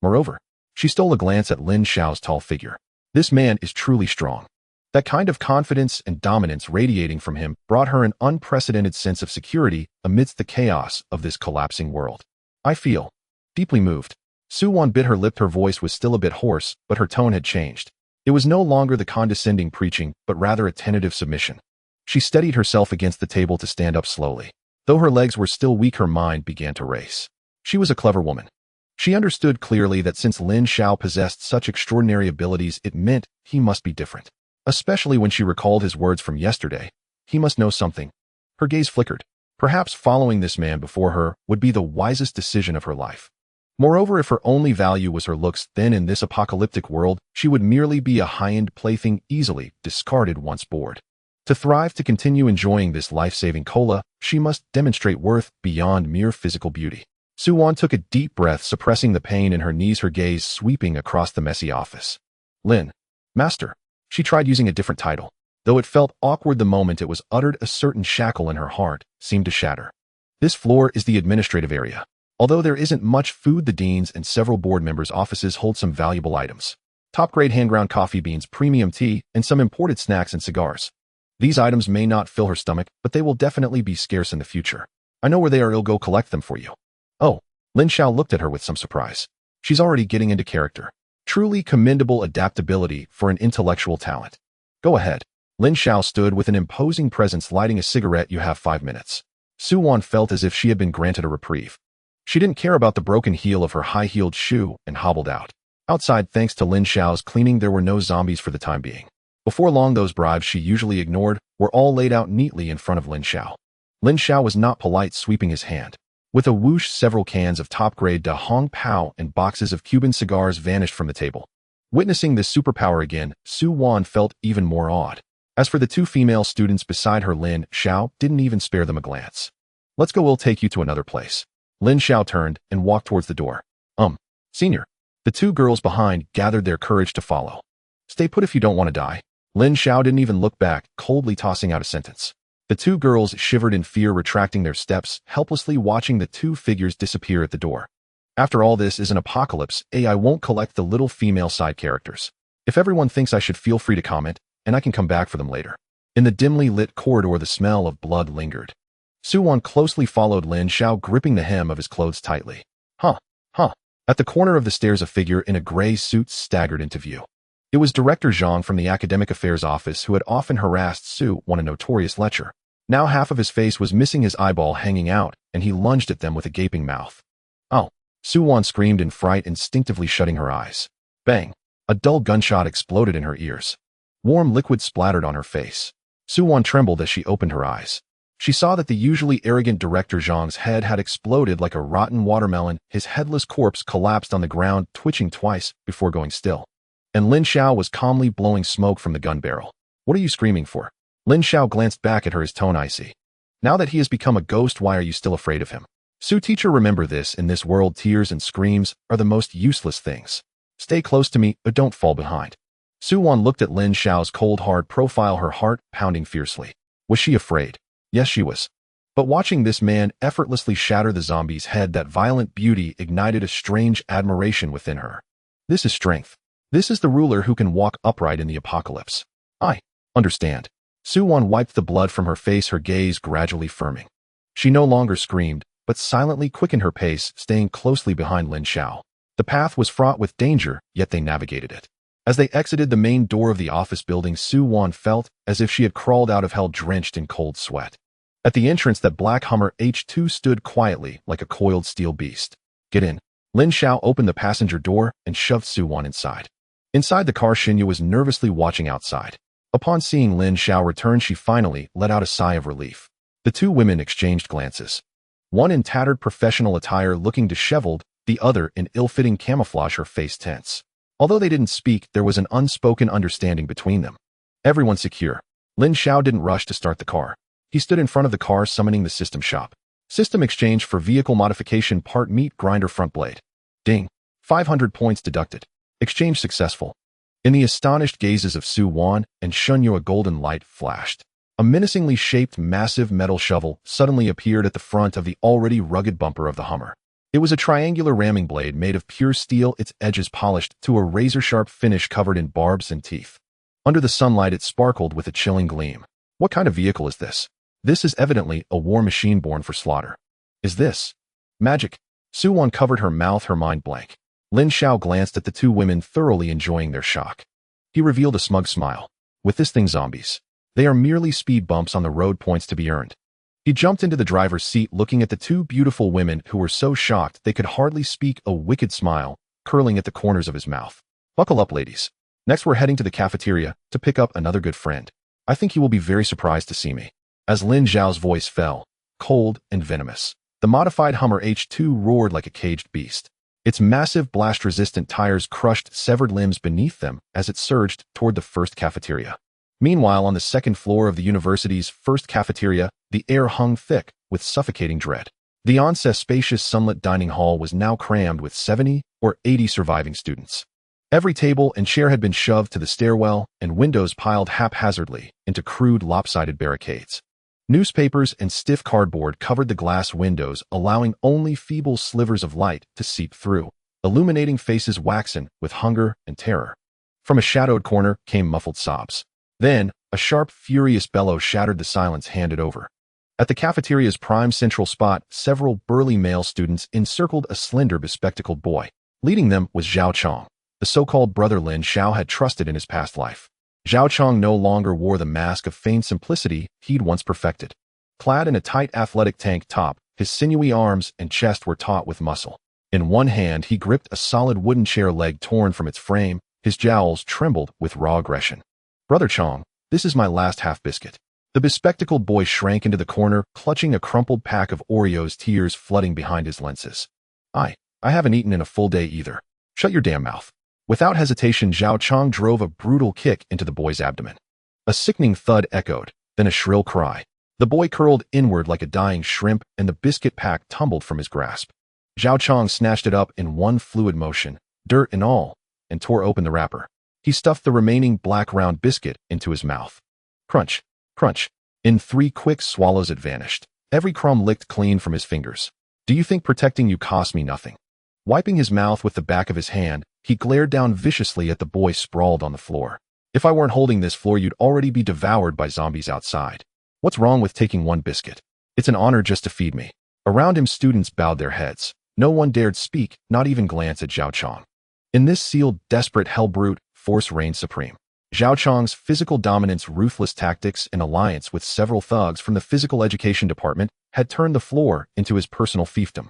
Moreover, she stole a glance at Lin Xiao's tall figure. This man is truly strong. That kind of confidence and dominance radiating from him brought her an unprecedented sense of security amidst the chaos of this collapsing world. I feel deeply moved. Su Wan bit her lip. Her voice was still a bit hoarse, but her tone had changed. It was no longer the condescending preaching, but rather a tentative submission. She steadied herself against the table to stand up slowly. Though her legs were still weak, her mind began to race. She was a clever woman. She understood clearly that since Lin Xiao possessed such extraordinary abilities, it meant he must be different. Especially when she recalled his words from yesterday. He must know something. Her gaze flickered. Perhaps following this man before her would be the wisest decision of her life. Moreover, if her only value was her looks, then in this apocalyptic world, she would merely be a high-end plaything easily discarded once bored. To thrive, to continue enjoying this life-saving cola, she must demonstrate worth beyond mere physical beauty. Su Wan took a deep breath, suppressing the pain in her knees, her gaze sweeping across the messy office. Lin, Master. She tried using a different title. Though it felt awkward the moment it was uttered, a certain shackle in her heart seemed to shatter. This floor is the administrative area. Although there isn't much food, the deans and several board members' offices hold some valuable items. Top-grade hand-ground coffee beans, premium tea, and some imported snacks and cigars. These items may not fill her stomach, but they will definitely be scarce in the future. I know where they are. I'll go collect them for you. Oh, Lin Xiao looked at her with some surprise. She's already getting into character. Truly commendable adaptability for an intellectual talent. Go ahead. Lin Xiao stood with an imposing presence, lighting a cigarette. You have 5 minutes. Su Wan felt as if she had been granted a reprieve. She didn't care about the broken heel of her high-heeled shoe and hobbled out. Outside, thanks to Lin Xiao's cleaning, there were no zombies for the time being. Before long, those bribes she usually ignored were all laid out neatly in front of Lin Xiao. Lin Xiao was not polite, sweeping his hand. With a whoosh, several cans of top-grade Da Hong Pao and boxes of Cuban cigars vanished from the table. Witnessing this superpower again, Su Wan felt even more awed. As for the 2 female students beside her, Lin Xiao didn't even spare them a glance. Let's go, we'll take you to another place. Lin Xiao turned and walked towards the door. Senior. The 2 girls behind gathered their courage to follow. Stay put if you don't want to die. Lin Xiao didn't even look back, coldly tossing out a sentence. The 2 girls shivered in fear, retracting their steps, helplessly watching the 2 figures disappear at the door. After all, this is an apocalypse. I won't collect the little female side characters. If everyone thinks I should, feel free to comment, and I can come back for them later. In the dimly lit corridor, the smell of blood lingered. Su Wan closely followed Lin Xiao, gripping the hem of his clothes tightly. At the corner of the stairs, a figure in a gray suit staggered into view. It was Director Zhang from the Academic Affairs Office, who had often harassed Su Wan, a notorious lecher. Now half of his face was missing, his eyeball hanging out, and he lunged at them with a gaping mouth. Oh! Su Wan screamed in fright, instinctively shutting her eyes. Bang! A dull gunshot exploded in her ears. Warm liquid splattered on her face. Su Wan trembled as she opened her eyes. She saw that the usually arrogant Director Zhang's head had exploded like a rotten watermelon. His headless corpse collapsed on the ground, twitching twice before going still. And Lin Xiao was calmly blowing smoke from the gun barrel. What are you screaming for? Lin Xiao glanced back at her, his tone icy. Now that he has become a ghost, why are you still afraid of him? Su teacher, remember this, in this world tears and screams are the most useless things. Stay close to me, but don't fall behind. Su Wan looked at Lin Xiao's cold hard profile, her heart pounding fiercely. Was she afraid? Yes, she was. But watching this man effortlessly shatter the zombie's head, that violent beauty ignited a strange admiration within her. This is strength. This is the ruler who can walk upright in the apocalypse. I understand. Su Wan wiped the blood from her face, her gaze gradually firming. She no longer screamed, but silently quickened her pace, staying closely behind Lin Xiao. The path was fraught with danger, yet they navigated it. As they exited the main door of the office building, Su Wan felt as if she had crawled out of hell, drenched in cold sweat. At the entrance, that black Hummer H2 stood quietly like a coiled steel beast. Get in. Lin Xiao opened the passenger door and shoved Su Wan inside. Inside the car, Xinyu was nervously watching outside. Upon seeing Lin Xiao return, she finally let out a sigh of relief. The 2 women exchanged glances. One in tattered professional attire, looking disheveled, the other in ill-fitting camouflage, her face tense. Although they didn't speak, there was an unspoken understanding between them. Everyone secure. Lin Xiao didn't rush to start the car. He stood in front of the car, summoning the system shop. System exchange for vehicle modification, part meat grinder, front blade. Ding. 500 points deducted. Exchange successful. In the astonished gazes of Su Wan and Shunyu, a golden light flashed. A menacingly shaped massive metal shovel suddenly appeared at the front of the already rugged bumper of the Hummer. It was a triangular ramming blade made of pure steel, its edges polished to a razor-sharp finish covered in barbs and teeth. Under the sunlight it sparkled with a chilling gleam. What kind of vehicle is this? This is evidently a war machine born for slaughter. Is this magic? Su Wan covered her mouth, her mind blank. Lin Xiao glanced at the two women, thoroughly enjoying their shock. He revealed a smug smile. With this thing, zombies. They are merely speed bumps on the road, points to be earned. He jumped into the driver's seat, looking at the two beautiful women who were so shocked they could hardly speak, a wicked smile curling at the corners of his mouth. Buckle up, ladies. Next we're heading to the cafeteria to pick up another good friend. I think you will be very surprised to see me. As Lin Xiao's voice fell, cold and venomous, the modified Hummer H2 roared like a caged beast. Its massive blast-resistant tires crushed severed limbs beneath them as it surged toward the first cafeteria. Meanwhile, on the second floor of the university's first cafeteria, the air hung thick with suffocating dread. The once's spacious sunlit dining hall was now crammed with 70 or 80 surviving students. Every table and chair had been shoved to the stairwell, and windows piled haphazardly into crude, lopsided barricades. Newspapers and stiff cardboard covered the glass windows, allowing only feeble slivers of light to seep through, illuminating faces waxen with hunger and terror. From a shadowed corner came muffled sobs. Then, a sharp, furious bellow shattered the silence handed over. At the cafeteria's prime central spot, several burly male students encircled a slender, bespectacled boy. Leading them was Zhao Chong, the so-called brother Lin Xiao had trusted in his past life. Zhao Chong no longer wore the mask of feigned simplicity he'd once perfected. Clad in a tight athletic tank top, his sinewy arms and chest were taut with muscle. In one hand, he gripped a solid wooden chair leg torn from its frame. His jowls trembled with raw aggression. Brother Chong, this is my last half biscuit. The bespectacled boy shrank into the corner, clutching a crumpled pack of Oreos, tears flooding behind his lenses. I haven't eaten in a full day either. Shut your damn mouth. Without hesitation, Zhao Chong drove a brutal kick into the boy's abdomen. A sickening thud echoed, then a shrill cry. The boy curled inward like a dying shrimp, and the biscuit pack tumbled from his grasp. Zhao Chong snatched it up in one fluid motion, dirt and all, and tore open the wrapper. He stuffed the remaining black round biscuit into his mouth. Crunch, crunch. In 3 quick swallows it vanished, every crumb licked clean from his fingers. Do you think protecting you cost me nothing? Wiping his mouth with the back of his hand, he glared down viciously at the boy sprawled on the floor. If I weren't holding this floor, you'd already be devoured by zombies outside. What's wrong with taking one biscuit? It's an honor just to feed me. Around him, students bowed their heads. No one dared speak, not even glance at Zhao Chong. In this sealed, desperate hell brute, force reigned supreme. Zhao Chong's physical dominance, ruthless tactics, and alliance with several thugs from the physical education department had turned the floor into his personal fiefdom.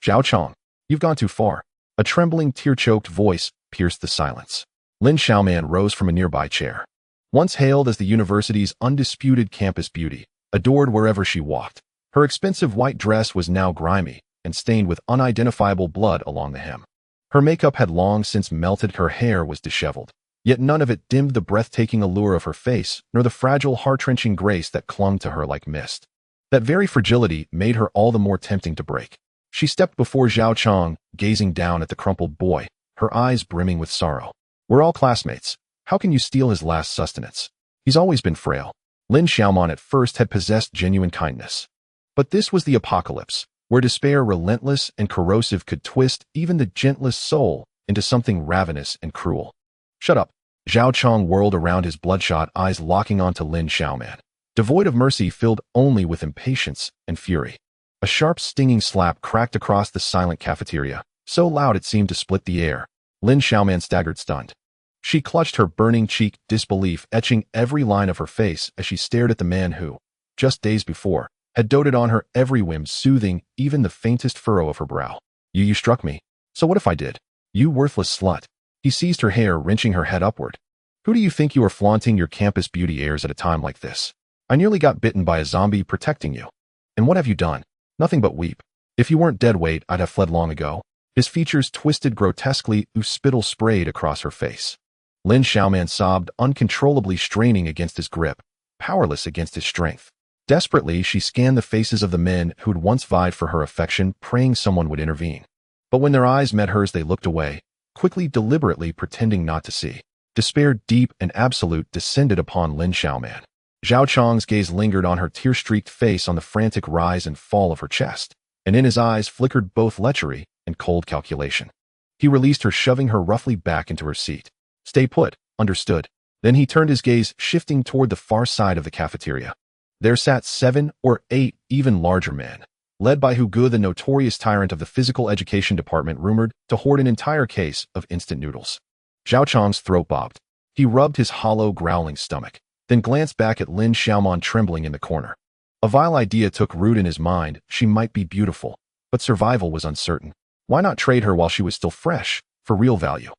Zhao Chong, you've gone too far. A trembling, tear-choked voice pierced the silence. Lin Xiao rose from a nearby chair. Once hailed as the university's undisputed campus beauty, adored wherever she walked, her expensive white dress was now grimy and stained with unidentifiable blood along the hem. Her makeup had long since melted, her hair was disheveled, yet none of it dimmed the breathtaking allure of her face, nor the fragile, heart-wrenching grace that clung to her like mist. That very fragility made her all the more tempting to break. She stepped before Zhao Chong, gazing down at the crumpled boy, her eyes brimming with sorrow. We're all classmates. How can you steal his last sustenance? He's always been frail. Lin Xiao at first had possessed genuine kindness. But this was the apocalypse, where despair, relentless and corrosive, could twist even the gentlest soul into something ravenous and cruel. Shut up. Zhao Chong whirled around, his bloodshot eyes locking onto Lin Xiao, devoid of mercy, filled only with impatience and fury. A sharp, stinging slap cracked across the silent cafeteria, so loud it seemed to split the air. Lin Xiao staggered, stunned. She clutched her burning cheek, disbelief etching every line of her face as she stared at the man who, just days before, had doted on her every whim, soothing even the faintest furrow of her brow. You struck me. So what if I did? You worthless slut. He seized her hair, wrenching her head upward. Who do you think you are, flaunting your campus beauty airs at a time like this? I nearly got bitten by a zombie protecting you. And what have you done? Nothing but weep. If you weren't dead weight, I'd have fled long ago. His features twisted grotesquely, spittle sprayed across her face. Lin Xiao sobbed, uncontrollably straining against his grip, powerless against his strength. Desperately, she scanned the faces of the men who'd once vied for her affection, praying someone would intervene. But when their eyes met hers, they looked away, quickly, deliberately pretending not to see. Despair deep and absolute descended upon Lin Xiao man. Zhao Chong's gaze lingered on her tear-streaked face, on the frantic rise and fall of her chest, and in his eyes flickered both lechery and cold calculation. He released her, shoving her roughly back into her seat. Stay put, understood. Then he turned, his gaze shifting toward the far side of the cafeteria. There sat 7 or 8 even larger men, led by Hu Gu, the notorious tyrant of the physical education department, rumored to hoard an entire case of instant noodles. Zhao Chong's throat bobbed. He rubbed his hollow, growling stomach, then glanced back at Lin Xiaomon trembling in the corner. A vile idea took root in his mind. She might be beautiful, but survival was uncertain. Why not trade her while she was still fresh, for real value?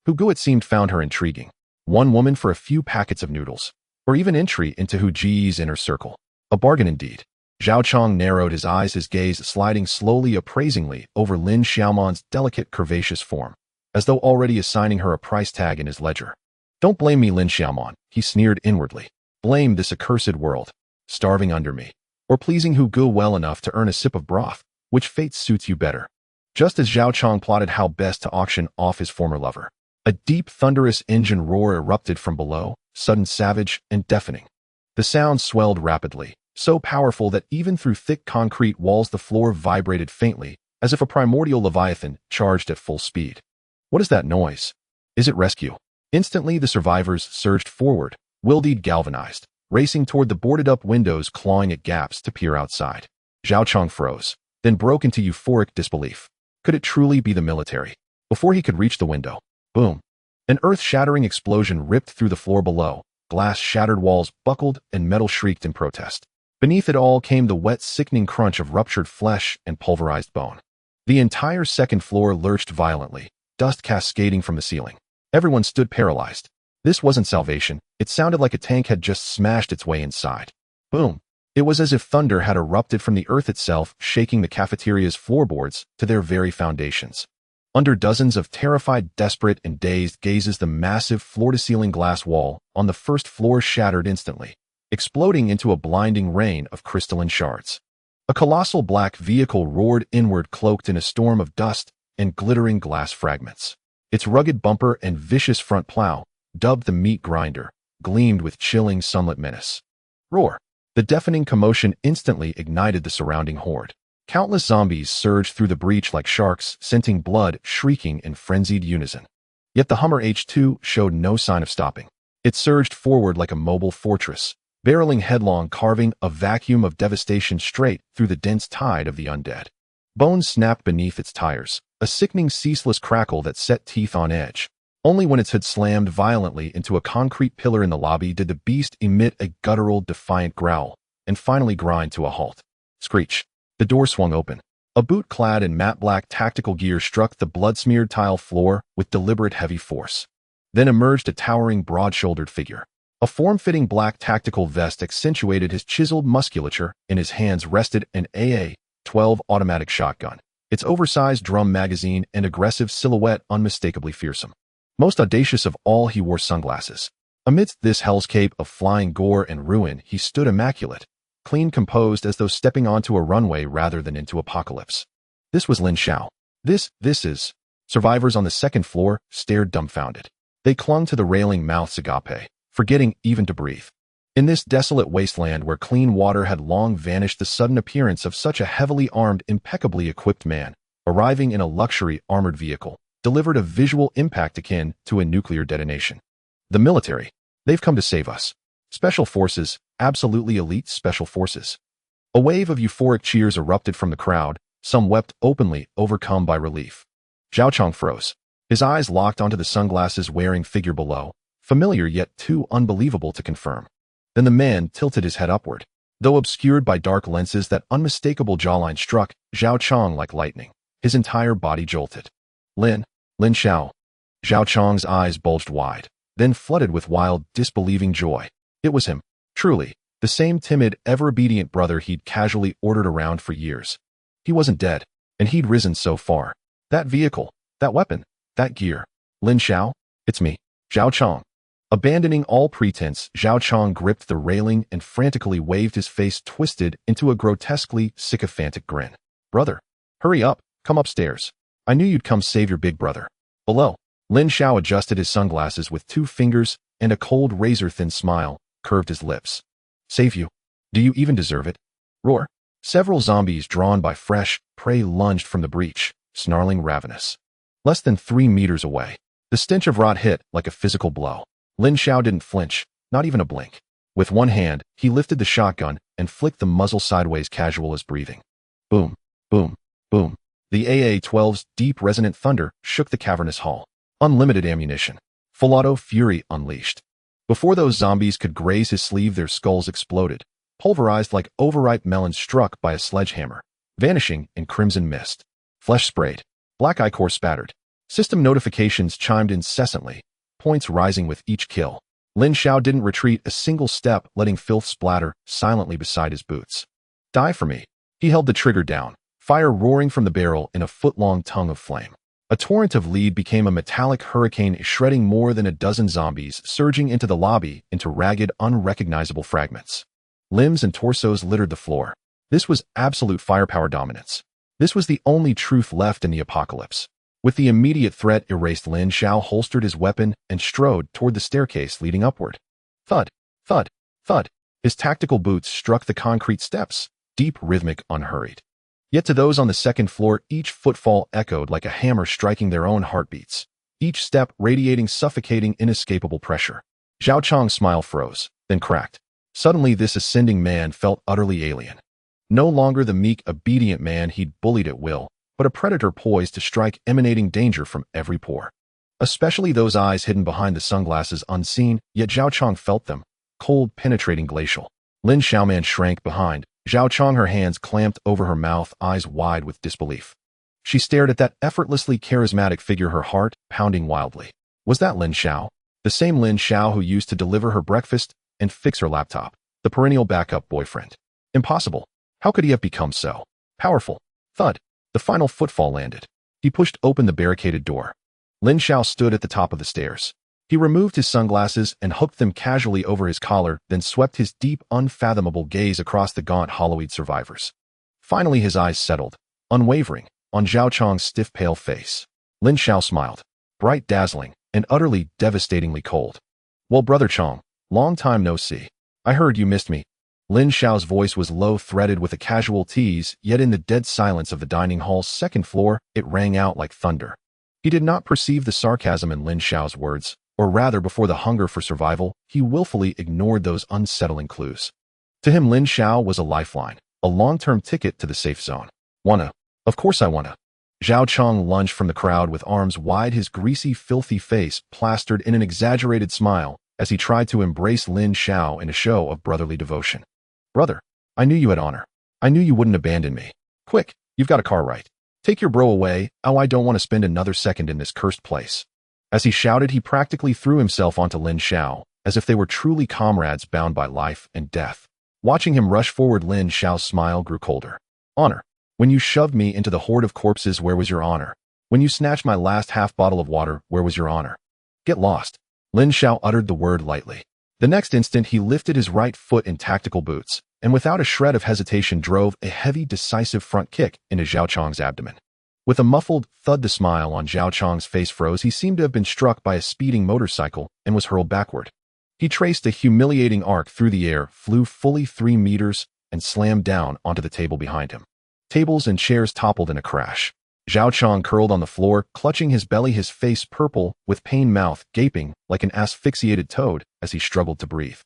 Hu Gu, it seemed, found her intriguing. One woman for a few packets of noodles, or even entry into Hu Ji's inner circle. A bargain indeed. Zhao Chong narrowed his eyes, his gaze sliding slowly, appraisingly over Lin Xiaomon's delicate, curvaceous form, as though already assigning her a price tag in his ledger. Don't blame me, Lin Xiaomon, he sneered inwardly. Blame this accursed world, starving under me, or pleasing Hu Gu well enough to earn a sip of broth. Which fate suits you better? Just as Zhao Chong plotted how best to auction off his former lover, a deep, thunderous engine roar erupted from below, sudden, savage, and deafening. The sound swelled rapidly, so powerful that even through thick concrete walls the floor vibrated faintly, as if a primordial leviathan charged at full speed. What is that noise? Is it rescue? Instantly the survivors surged forward, will-deed galvanized, racing toward the boarded-up windows, clawing at gaps to peer outside. Zhao Chong froze, then broke into euphoric disbelief. Could it truly be the military? Before he could reach the window, boom! An earth-shattering explosion ripped through the floor below. Glass shattered, walls buckled, and metal shrieked in protest. Beneath it all came the wet, sickening crunch of ruptured flesh and pulverized bone. The entire second floor lurched violently, dust cascading from the ceiling. Everyone stood paralyzed. This wasn't salvation. It sounded like a tank had just smashed its way inside. Boom! It was as if thunder had erupted from the earth itself, shaking the cafeteria's floorboards to their very foundations. Under dozens of terrified, desperate, and dazed gazes, the massive floor-to-ceiling glass wall on the first floor shattered instantly, exploding into a blinding rain of crystalline shards. A colossal black vehicle roared inward, cloaked in a storm of dust and glittering glass fragments. Its rugged bumper and vicious front plow, dubbed the meat grinder, gleamed with chilling sunlit menace. Roar! The deafening commotion instantly ignited the surrounding horde. Countless zombies surged through the breach like sharks, scenting blood, shrieking in frenzied unison. Yet the Hummer H2 showed no sign of stopping. It surged forward like a mobile fortress, barreling headlong, carving a vacuum of devastation straight through the dense tide of the undead. Bones snapped beneath its tires, a sickening, ceaseless crackle that set teeth on edge. Only when its head slammed violently into a concrete pillar in the lobby did the beast emit a guttural, defiant growl, and finally grind to a halt. Screech! The door swung open. A boot clad in matte black tactical gear struck the blood-smeared tile floor with deliberate, heavy force. Then emerged a towering, broad-shouldered figure. A form-fitting black tactical vest accentuated his chiseled musculature. In his hands rested an AA-12 automatic shotgun, its oversized drum magazine and aggressive silhouette unmistakably fearsome. Most audacious of all, he wore sunglasses. Amidst this hellscape of flying gore and ruin, he stood immaculate, clean, composed, as though stepping onto a runway rather than into apocalypse. This was Lin Xiao. This is... Survivors on the second floor stared dumbfounded. They clung to the railing, mouths agape, forgetting even to breathe. In this desolate wasteland where clean water had long vanished, the sudden appearance of such a heavily armed, impeccably equipped man, arriving in a luxury armored vehicle, delivered a visual impact akin to a nuclear detonation. The military. They've come to save us. Special forces, absolutely elite special forces. A wave of euphoric cheers erupted from the crowd. Some wept openly, overcome by relief. Zhao Chong froze. His eyes locked onto the sunglasses-wearing figure below, familiar yet too unbelievable to confirm. Then the man tilted his head upward. Though obscured by dark lenses, that unmistakable jawline struck Zhao Chong like lightning. His entire body jolted. Lin Xiao. Zhao Chong's eyes bulged wide, then flooded with wild, disbelieving joy. It was him. Truly, the same timid, ever-obedient brother he'd casually ordered around for years. He wasn't dead, and he'd risen so far. That vehicle, that weapon, that gear. Lin Xiao, it's me, Zhao Chong. Abandoning all pretense, Zhao Chong gripped the railing and frantically waved, his face twisted into a grotesquely sycophantic grin. Brother, hurry up, come upstairs. I knew you'd come save your big brother. Below. Lin Xiao adjusted his sunglasses with 2 fingers, and a cold razor-thin smile curved his lips. Save you? Do you even deserve it? Roar. Several zombies drawn by fresh prey lunged from the breach, snarling ravenous. Less than 3 meters away, the stench of rot hit like a physical blow. Lin Xiao didn't flinch, not even a blink. With one hand, he lifted the shotgun and flicked the muzzle sideways, casual as breathing. Boom, boom, boom. The AA-12's deep resonant thunder shook the cavernous hall. Unlimited ammunition. Full auto fury unleashed. Before those zombies could graze his sleeve, their skulls exploded, pulverized like overripe melons struck by a sledgehammer, vanishing in crimson mist. Flesh sprayed. Black ichor spattered. System notifications chimed incessantly, points rising with each kill. Lin Xiao didn't retreat a single step, letting filth splatter silently beside his boots. Die for me. He held the trigger down, fire roaring from the barrel in a foot-long tongue of flame. A torrent of lead became a metallic hurricane, shredding more than a dozen zombies, surging into the lobby into ragged, unrecognizable fragments. Limbs and torsos littered the floor. This was absolute firepower dominance. This was the only truth left in the apocalypse. With the immediate threat erased, Lin Xiao holstered his weapon and strode toward the staircase leading upward. Thud, thud, thud. His tactical boots struck the concrete steps, deep, rhythmic, unhurried. Yet to those on the second floor, each footfall echoed like a hammer striking their own heartbeats, each step radiating suffocating, inescapable pressure. Zhao Chang's smile froze, then cracked. Suddenly, this ascending man felt utterly alien. No longer the meek, obedient man he'd bullied at will, but a predator poised to strike, emanating danger from every pore. Especially those eyes hidden behind the sunglasses, unseen, yet Zhao Chang felt them, cold, penetrating, glacial. Lin Xiaoman shrank behind, Zhao Chang, her hands clamped over her mouth, eyes wide with disbelief. She stared at that effortlessly charismatic figure, her heart pounding wildly. Was that Lin Xiao? The same Lin Xiao who used to deliver her breakfast and fix her laptop, the perennial backup boyfriend. Impossible. How could he have become so powerful? Thud. The final footfall landed. He pushed open the barricaded door. Lin Xiao stood at the top of the stairs. He removed his sunglasses and hooked them casually over his collar, then swept his deep, unfathomable gaze across the gaunt, hollow-eyed survivors. Finally, his eyes settled, unwavering, on Zhao Chang's stiff, pale face. Lin Xiao smiled, bright, dazzling, and utterly, devastatingly cold. Well, Brother Chang, long time no see. I heard you missed me. Lin Xiao's voice was low, threaded with a casual tease, yet in the dead silence of the dining hall's second floor, it rang out like thunder. He did not perceive the sarcasm in Lin Xiao's words, or rather, before the hunger for survival, he willfully ignored those unsettling clues. To him, Lin Xiao was a lifeline, a long-term ticket to the safe zone. Wanna? Of course I wanna. Zhao Chang lunged from the crowd with arms wide, his greasy, filthy face plastered in an exaggerated smile as he tried to embrace Lin Xiao in a show of brotherly devotion. Brother, I knew you had honor. I knew you wouldn't abandon me. Quick, you've got a car, right? Take your bro away. Oh, I don't want to spend another second in this cursed place. As he shouted, he practically threw himself onto Lin Xiao, as if they were truly comrades bound by life and death. Watching him rush forward, Lin Xiao's smile grew colder. Honor. When you shoved me into the horde of corpses, where was your honor? When you snatched my last half bottle of water, where was your honor? Get lost. Lin Xiao uttered the word lightly. The next instant, he lifted his right foot in tactical boots, and without a shred of hesitation drove a heavy, decisive front kick into Zhao Chang's abdomen. With a muffled thud, the smile on Zhao Chang's face froze. He seemed to have been struck by a speeding motorcycle and was hurled backward. He traced a humiliating arc through the air, flew fully 3 meters, and slammed down onto the table behind him. Tables and chairs toppled in a crash. Zhao Chang curled on the floor, clutching his belly, his face purple, with pain, mouth gaping like an asphyxiated toad as he struggled to breathe.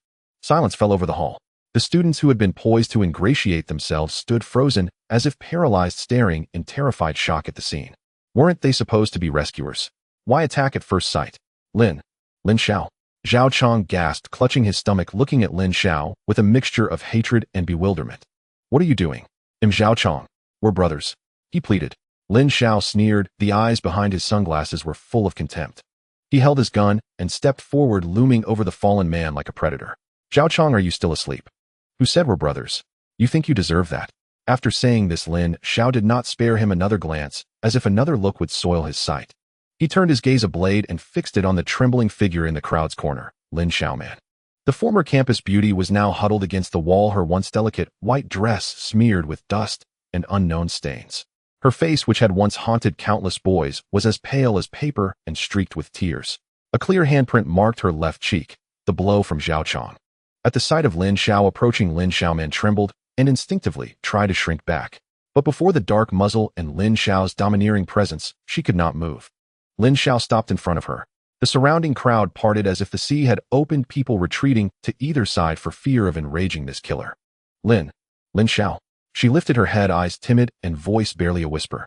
Silence fell over the hall. The students who had been poised to ingratiate themselves stood frozen, as if paralyzed, staring in terrified shock at the scene. Weren't they supposed to be rescuers? Why attack at first sight? Lin Xiao. Zhao Chang gasped, clutching his stomach, looking at Lin Xiao with a mixture of hatred and bewilderment. What are you doing? Zhao Chang. We're brothers. He pleaded. Lin Xiao sneered, the eyes behind his sunglasses were full of contempt. He held his gun and stepped forward, looming over the fallen man like a predator. Zhao Chang, are you still asleep? Who said we're brothers? You think you deserve that? After saying this, Lin Xiao did not spare him another glance, as if another look would soil his sight. He turned his gaze ablade and fixed it on the trembling figure in the crowd's corner, Lin Xiaoman. The former campus beauty was now huddled against the wall, her once delicate white dress smeared with dust and unknown stains. Her face, which had once haunted countless boys, was as pale as paper and streaked with tears. A clear handprint marked her left cheek, the blow from Zhao Chong. At the sight of Lin Xiao approaching, Lin Xiaoman trembled and instinctively tried to shrink back. But before the dark muzzle and Lin Xiao's domineering presence, she could not move. Lin Xiao stopped in front of her. The surrounding crowd parted as if the sea had opened, people retreating to either side for fear of enraging this killer. Lin Xiao. She lifted her head, eyes timid and voice barely a whisper.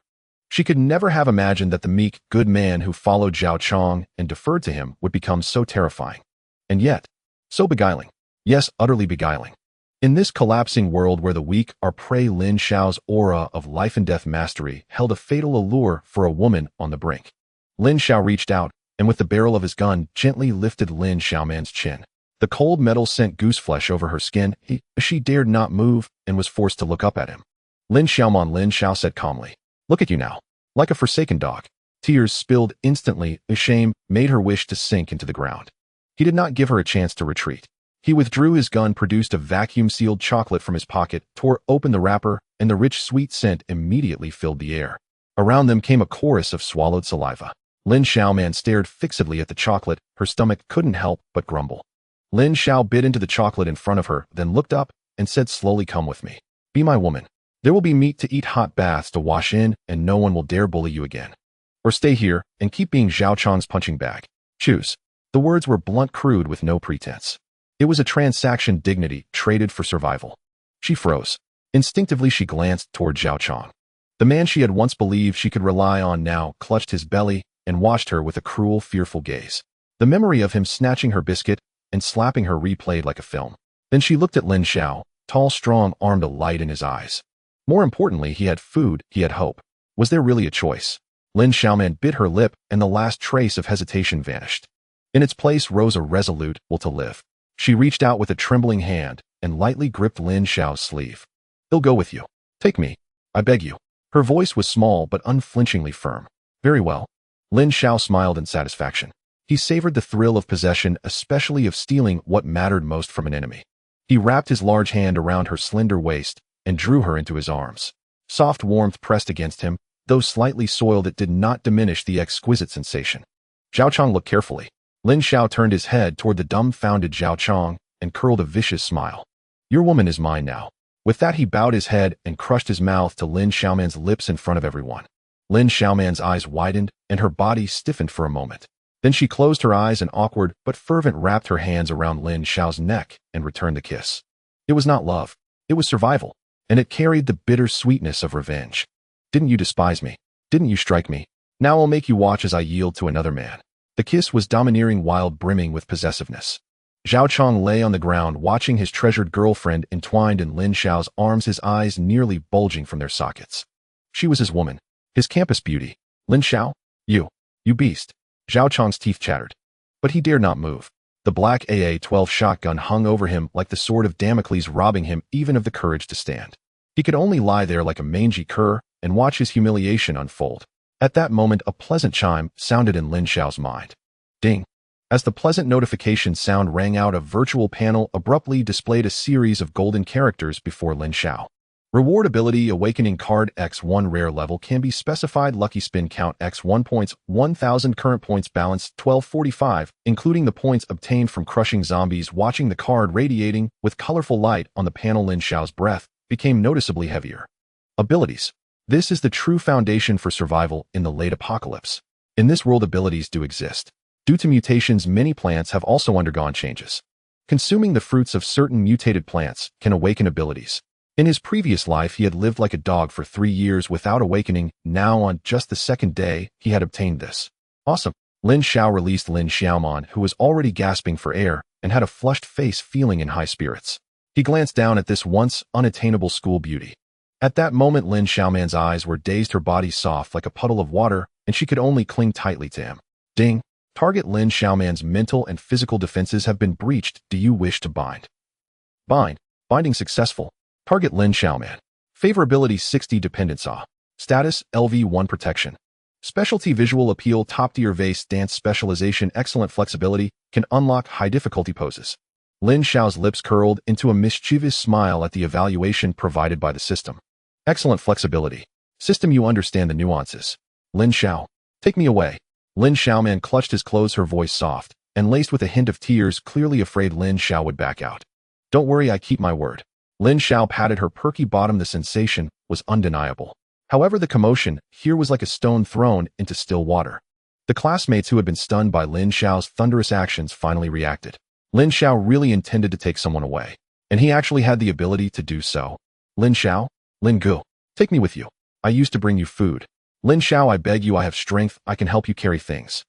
She could never have imagined that the meek, good man who followed Zhao Chong and deferred to him would become so terrifying. And yet, so beguiling. Yes, utterly beguiling. In this collapsing world where the weak are prey, Lin Xiao's aura of life and death mastery held a fatal allure for a woman on the brink. Lin Xiao reached out, and with the barrel of his gun gently lifted Lin Xiaoman's chin. The cold metal sent gooseflesh over her skin. She dared not move and was forced to look up at him. Lin Xiao said calmly, "Look at you now, like a forsaken dog." Tears spilled instantly. Shame made her wish to sink into the ground. He did not give her a chance to retreat. He withdrew his gun, produced a vacuum-sealed chocolate from his pocket, tore open the wrapper, and the rich, sweet scent immediately filled the air. Around them came a chorus of swallowed saliva. Lin Xiaoman stared fixedly at the chocolate. Her stomach couldn't help but grumble. Lin Xiao bit into the chocolate in front of her, then looked up and said slowly, "Come with me. Be my woman. There will be meat to eat, hot baths to wash in, and no one will dare bully you again. Or stay here and keep being Zhao Chong's punching bag. Choose." The words were blunt, crude, with no pretense. It was a transaction, dignity traded for survival. She froze. Instinctively, she glanced toward Zhao Chong. The man she had once believed she could rely on now clutched his belly and watched her with a cruel, fearful gaze. The memory of him snatching her biscuit and slapping her replayed like a film. Then she looked at Lin Xiao, tall, strong-armed, a light in his eyes. More importantly, he had food, he had hope. Was there really a choice? Lin Xiaoman bit her lip, and the last trace of hesitation vanished. In its place rose a resolute will to live. She reached out with a trembling hand and lightly gripped Lin Xiao's sleeve. "I'll go with you. Take me. I beg you." Her voice was small but unflinchingly firm. "Very well." Lin Xiao smiled in satisfaction. He savored the thrill of possession, especially of stealing what mattered most from an enemy. He wrapped his large hand around her slender waist and drew her into his arms. Soft warmth pressed against him, though slightly soiled, it did not diminish the exquisite sensation. Zhao Chong looked carefully. Lin Xiao turned his head toward the dumbfounded Zhao Chong and curled a vicious smile. "Your woman is mine now." With that, he bowed his head and crushed his mouth to Lin Xiaoman's lips in front of everyone. Lin Xiaoman's eyes widened and her body stiffened for a moment. Then she closed her eyes and awkward but fervent wrapped her hands around Lin Xiao's neck and returned the kiss. It was not love. It was survival, and it carried the bitter sweetness of revenge. "Didn't you despise me? Didn't you strike me? Now I'll make you watch as I yield to another man." The kiss was domineering, wild, brimming with possessiveness. Zhao Chong lay on the ground watching his treasured girlfriend entwined in Lin Xiao's arms, his eyes nearly bulging from their sockets. She was his woman, his campus beauty. "Lin Xiao? You beast." Zhao Chong's teeth chattered. But he dared not move. The black AA-12 shotgun hung over him like the sword of Damocles, robbing him even of the courage to stand. He could only lie there like a mangy cur and watch his humiliation unfold. At that moment, a pleasant chime sounded in Lin Xiao's mind. Ding. As the pleasant notification sound rang out, a virtual panel abruptly displayed a series of golden characters before Lin Xiao. Reward ability awakening card X1 rare level can be specified. Lucky spin count X1 points, 1000 current points balance 1245, including the points obtained from crushing zombies. Watching the card radiating with colorful light on the panel, Lin Xiao's breath became noticeably heavier. Abilities. This is the true foundation for survival in the late apocalypse. In this world, abilities do exist. Due to mutations, many plants have also undergone changes. Consuming the fruits of certain mutated plants can awaken abilities. In his previous life, he had lived like a dog for 3 years without awakening. Now, on just the second day, he had obtained this. Awesome. Lin Xiao released Lin Xiaoman, who was already gasping for air and had a flushed face, feeling in high spirits. He glanced down at this once unattainable school beauty. At that moment, Lin Xiaoman's eyes were dazed, her body soft like a puddle of water, and she could only cling tightly to him. Ding. Target Lin Xiaoman's mental and physical defenses have been breached. Do you wish to bind? Bind. Binding successful. Target Lin Xiaoman. Favorability 60 dependence awe. Status LV1 protection. Specialty visual appeal top tier vase dance specialization excellent flexibility can unlock high difficulty poses. Lin Xiao's lips curled into a mischievous smile at the evaluation provided by the system. Excellent flexibility. System, you understand the nuances. Lin Xiao, take me away. Lin Xiao man clutched his clothes, her voice soft and laced with a hint of tears, clearly afraid Lin Xiao would back out. Don't worry, I keep my word. Lin Xiao patted her perky bottom. The sensation was undeniable. However, the commotion here was like a stone thrown into still water. The classmates who had been stunned by Lin Xiao's thunderous actions finally reacted. Lin Xiao really intended to take someone away, and he actually had the ability to do so. Lin Xiao? Lin Gu, take me with you. I used to bring you food. Lin Xiao, I beg you, I have strength, I can help you carry things.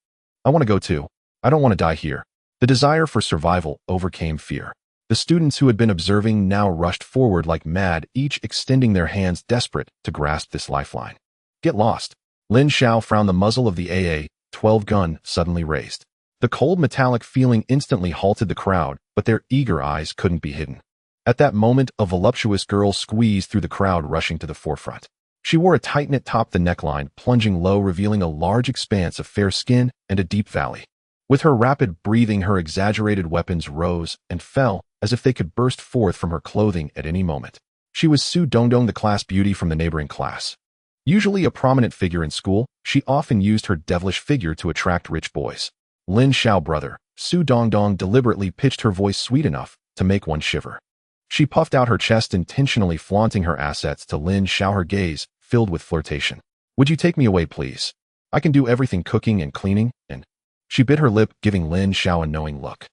I want to go too. I don't want to die here. The desire for survival overcame fear. The students who had been observing now rushed forward like mad, each extending their hands desperate to grasp this lifeline. Get lost. Lin Xiao frowned. The muzzle of the AA-12 gun suddenly raised. The cold metallic feeling instantly halted the crowd, but their eager eyes couldn't be hidden. At that moment, a voluptuous girl squeezed through the crowd, rushing to the forefront. She wore a tight knit top, the neckline plunging low, revealing a large expanse of fair skin and a deep valley. With her rapid breathing, her exaggerated weapons rose and fell as if they could burst forth from her clothing at any moment. She was Su Dongdong, the class beauty from the neighboring class. Usually a prominent figure in school, she often used her devilish figure to attract rich boys. Lin Xiao brother, Su Dongdong deliberately pitched her voice sweet enough to make one shiver. She puffed out her chest, intentionally flaunting her assets to Lin Xiao, her gaze filled with flirtation. Would you take me away, please? I can do everything, cooking and cleaning, and... She bit her lip, giving Lin Xiao a knowing look.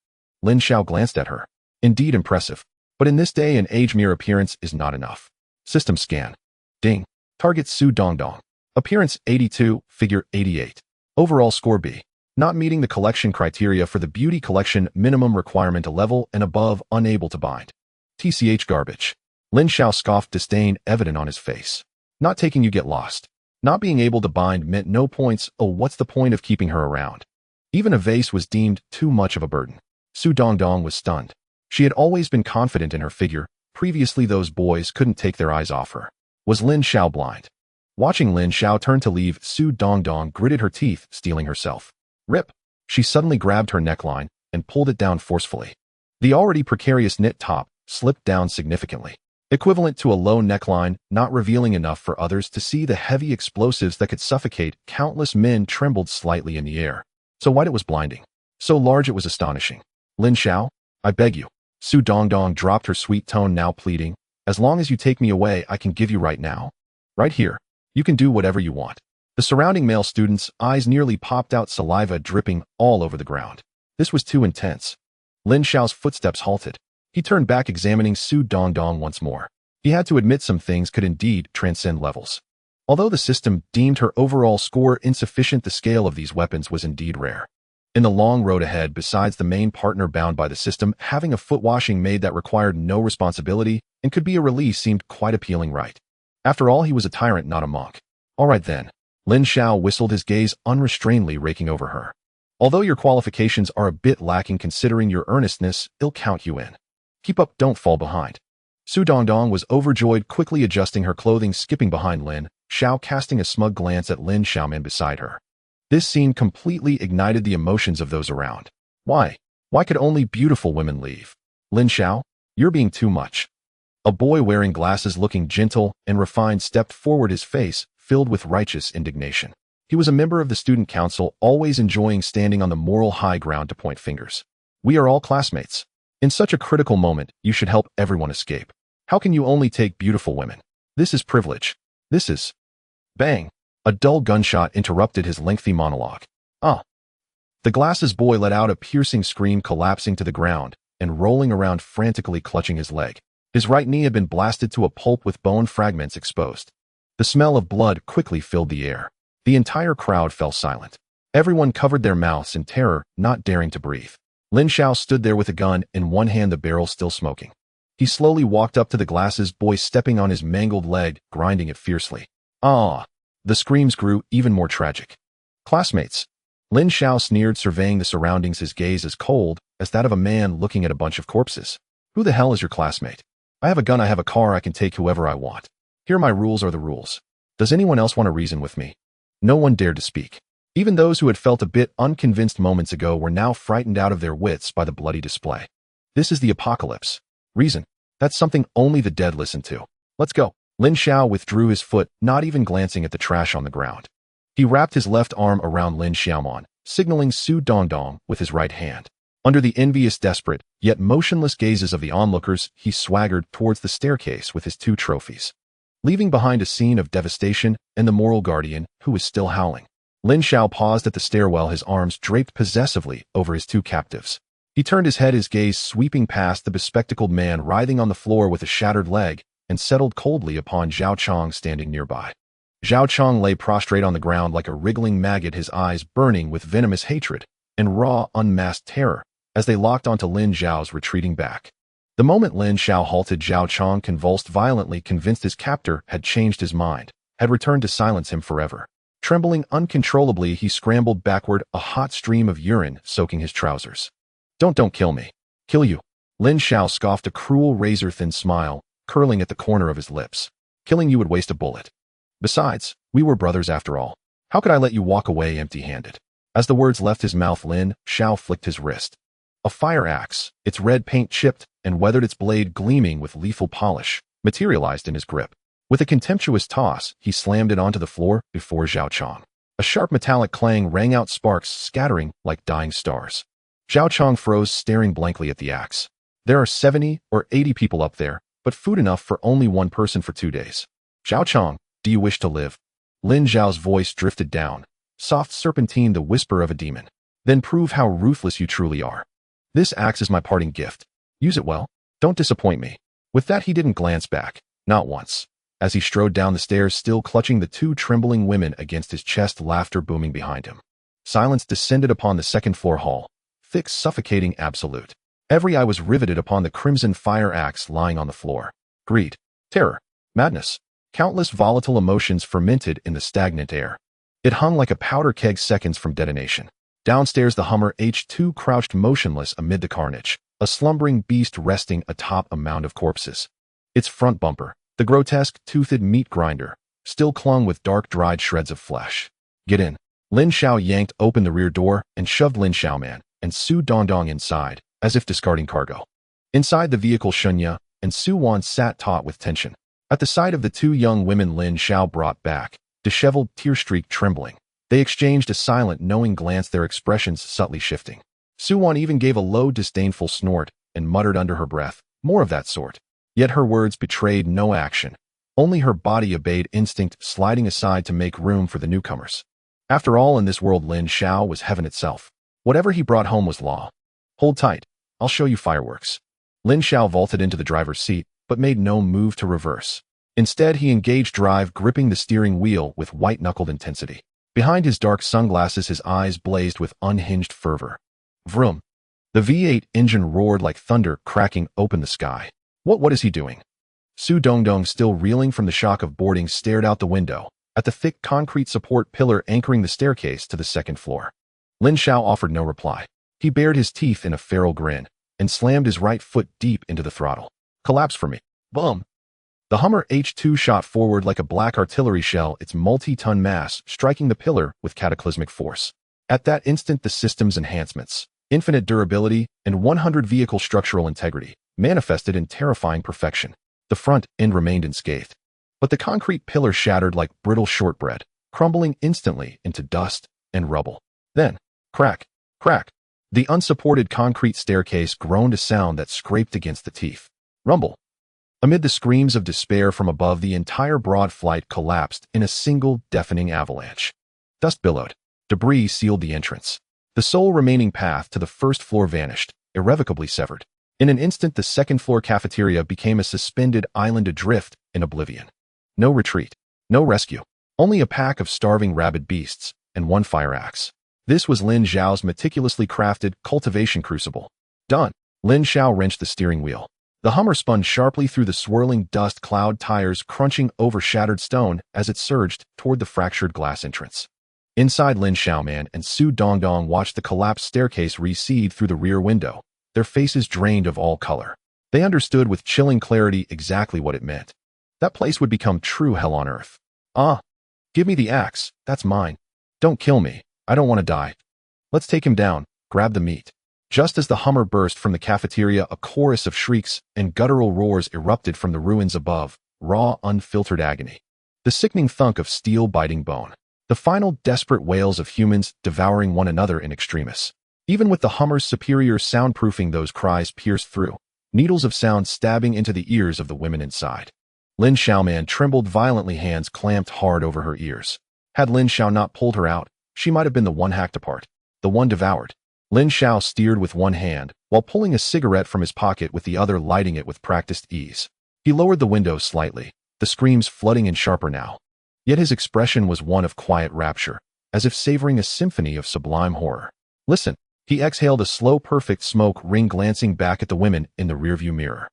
Lin Xiao glanced at her. Indeed impressive. But in this day and age, mere appearance is not enough. System scan. Ding. Target Su Dongdong. Appearance 82, figure 88. Overall score B. Not meeting the collection criteria for the beauty collection, minimum requirement a level and above, unable to bind. TCH garbage. Lin Xiao scoffed, disdain evident on his face. Not taking you, get lost. Not being able to bind meant no points. Oh, what's the point of keeping her around? Even a vase was deemed too much of a burden. Su Dongdong was stunned. She had always been confident in her figure. Previously, those boys couldn't take their eyes off her. Was Lin Xiao blind? Watching Lin Xiao turn to leave, Su Dongdong gritted her teeth, steeling herself. Rip! She suddenly grabbed her neckline and pulled it down forcefully. The already precarious knit top slipped down significantly, equivalent to a low neckline, not revealing enough for others to see the heavy explosives that could suffocate. Countless men trembled slightly in the air. So wide it was blinding. So large it was astonishing. Lin Xiao, I beg you. Su Dongdong dropped her sweet tone, now pleading. As long as you take me away, I can give you right now. Right here. You can do whatever you want. The surrounding male students' eyes nearly popped out, saliva dripping all over the ground. This was too intense. Lin Xiao's footsteps halted. He turned back, examining Su Dongdong once more. He had to admit some things could indeed transcend levels. Although the system deemed her overall score insufficient, the scale of these weapons was indeed rare. In the long road ahead, besides the main partner bound by the system, having a foot washing maid that required no responsibility and could be a release seemed quite appealing, right? After all, he was a tyrant, not a monk. All right then. Lin Xiao whistled, his gaze unrestrainedly raking over her. Although your qualifications are a bit lacking considering your earnestness, I'll count you in. Keep up, don't fall behind. Su Dongdong was overjoyed, quickly adjusting her clothing, skipping behind Lin Xiao, casting a smug glance at Lin Xiaoman beside her. This scene completely ignited the emotions of those around. Why? Why could only beautiful women leave? Lin Xiao, you're being too much. A boy wearing glasses, looking gentle and refined, stepped forward, his face filled with righteous indignation. He was a member of the student council, always enjoying standing on the moral high ground to point fingers. We are all classmates. In such a critical moment, you should help everyone escape. How can you only take beautiful women? This is privilege. This is... Bang! A dull gunshot interrupted his lengthy monologue. Ah! The glasses boy let out a piercing scream, collapsing to the ground and rolling around, frantically clutching his leg. His right knee had been blasted to a pulp with bone fragments exposed. The smell of blood quickly filled the air. The entire crowd fell silent. Everyone covered their mouths in terror, not daring to breathe. Lin Xiao stood there with a gun in one hand, the barrel still smoking. He slowly walked up to the glasses boy, stepping on his mangled leg, grinding it fiercely. Ah! The screams grew even more tragic. Classmates! Lin Xiao sneered, surveying the surroundings, his gaze as cold as that of a man looking at a bunch of corpses. Who the hell is your classmate? I have a gun, I have a car, I can take whoever I want. Here, my rules are the rules. Does anyone else want to reason with me? No one dared to speak. Even those who had felt a bit unconvinced moments ago were now frightened out of their wits by the bloody display. This is the apocalypse. Reason. That's something only the dead listen to. Let's go. Lin Xiao withdrew his foot, not even glancing at the trash on the ground. He wrapped his left arm around Lin Xiaomon, signaling Su Dongdong with his right hand. Under the envious, desperate, yet motionless gazes of the onlookers, he swaggered towards the staircase with his 2 trophies, leaving behind a scene of devastation and the moral guardian, who was still howling. Lin Xiao paused at the stairwell, his arms draped possessively over his 2 captives. He turned his head, his gaze sweeping past the bespectacled man writhing on the floor with a shattered leg, and settled coldly upon Zhao Chong standing nearby. Zhao Chong lay prostrate on the ground like a wriggling maggot, his eyes burning with venomous hatred and raw, unmasked terror as they locked onto Lin Xiao's retreating back. The moment Lin Xiao halted, Zhao Chong convulsed violently, convinced his captor had changed his mind, had returned to silence him forever. Trembling uncontrollably, he scrambled backward, a hot stream of urine soaking his trousers. Don't kill me. Kill you. Lin Xiao scoffed, a cruel razor-thin smile curling at the corner of his lips. Killing you would waste a bullet. Besides, we were brothers after all. How could I let you walk away empty-handed? As the words left his mouth, Lin Xiao flicked his wrist. A fire axe, its red paint chipped and weathered, its blade gleaming with lethal polish, materialized in his grip. With a contemptuous toss, he slammed it onto the floor before Zhao Chong. A sharp metallic clang rang out, sparks scattering like dying stars. Zhao Chong froze, staring blankly at the axe. There are 70 or 80 people up there, but food enough for only 1 person for 2 days. Zhao Chong, do you wish to live? Lin Xiao's voice drifted down, soft serpentine, the whisper of a demon. Then prove how ruthless you truly are. This axe is my parting gift. Use it well. Don't disappoint me. With that, he didn't glance back, not once. As he strode down the stairs, still clutching the 2 trembling women against his chest, laughter booming behind him. Silence descended upon the second-floor hall, thick, suffocating, absolute. Every eye was riveted upon the crimson fire axe lying on the floor. Greed, terror, madness, countless volatile emotions fermented in the stagnant air. It hung like a powder keg seconds from detonation. Downstairs, the Hummer H2 crouched motionless amid the carnage, a slumbering beast resting atop a mound of corpses. Its front bumper, the grotesque, toothed meat grinder, still clung with dark, dried shreds of flesh. Get in. Lin Xiao yanked open the rear door and shoved Lin Xiaoman and Su Dongdong inside, as if discarding cargo. Inside the vehicle, Shunya and Su Wan sat taut with tension. At the sight of the 2 young women Lin Xiao brought back, disheveled, tear-streaked, trembling, they exchanged a silent, knowing glance, their expressions subtly shifting. Su Wan even gave a low, disdainful snort and muttered under her breath, more of that sort. Yet her words betrayed no action. Only her body obeyed instinct, sliding aside to make room for the newcomers. After all, in this world, Lin Xiao was heaven itself. Whatever he brought home was law. Hold tight. I'll show you fireworks. Lin Xiao vaulted into the driver's seat, but made no move to reverse. Instead, he engaged drive, gripping the steering wheel with white-knuckled intensity. Behind his dark sunglasses, his eyes blazed with unhinged fervor. Vroom. The V8 engine roared like thunder, cracking open the sky. What is he doing? Su Dongdong, still reeling from the shock of boarding, stared out the window at the thick concrete support pillar anchoring the staircase to the second floor. Lin Xiao offered no reply. He bared his teeth in a feral grin and slammed his right foot deep into the throttle. Collapse for me. Boom. The Hummer H2 shot forward like a black artillery shell, its multi-ton mass striking the pillar with cataclysmic force. At that instant, the system's enhancements, infinite durability, and 100 vehicle structural integrity manifested in terrifying perfection. The front end remained unscathed, but the concrete pillar shattered like brittle shortbread, crumbling instantly into dust and rubble. Then, crack, crack. The unsupported concrete staircase groaned, a sound that scraped against the teeth. Rumble. Amid the screams of despair from above, the entire broad flight collapsed in a single deafening avalanche. Dust billowed. Debris sealed the entrance. The sole remaining path to the first floor vanished, irrevocably severed. In an instant, the second-floor cafeteria became a suspended island adrift in oblivion. No retreat. No rescue. Only a pack of starving rabid beasts and 1 fire axe. This was Lin Xiao's meticulously crafted cultivation crucible. Done. Lin Xiao wrenched the steering wheel. The Hummer spun sharply through the swirling dust cloud, tires crunching over shattered stone as it surged toward the fractured glass entrance. Inside, Lin Xiaoman and Su Dongdong watched the collapsed staircase recede through the rear window, their faces drained of all color. They understood with chilling clarity exactly what it meant. That place would become true hell on earth. Ah, give me the axe, that's mine. Don't kill me, I don't want to die. Let's take him down, grab the meat. Just as the Hummer burst from the cafeteria, a chorus of shrieks and guttural roars erupted from the ruins above, raw, unfiltered agony. The sickening thunk of steel biting bone. The final desperate wails of humans devouring one another in extremis. Even with the Hummer's superior soundproofing, those cries pierced through, needles of sound stabbing into the ears of the women inside. Lin Xiao trembled violently, hands clamped hard over her ears. Had Lin Xiao not pulled her out, she might have been the one hacked apart, the one devoured. Lin Xiao steered with one hand, while pulling a cigarette from his pocket with the other, lighting it with practiced ease. He lowered the window slightly, the screams flooding in sharper now. Yet his expression was one of quiet rapture, as if savoring a symphony of sublime horror. Listen. He exhaled a slow, perfect smoke ring, glancing back at the women in the rearview mirror.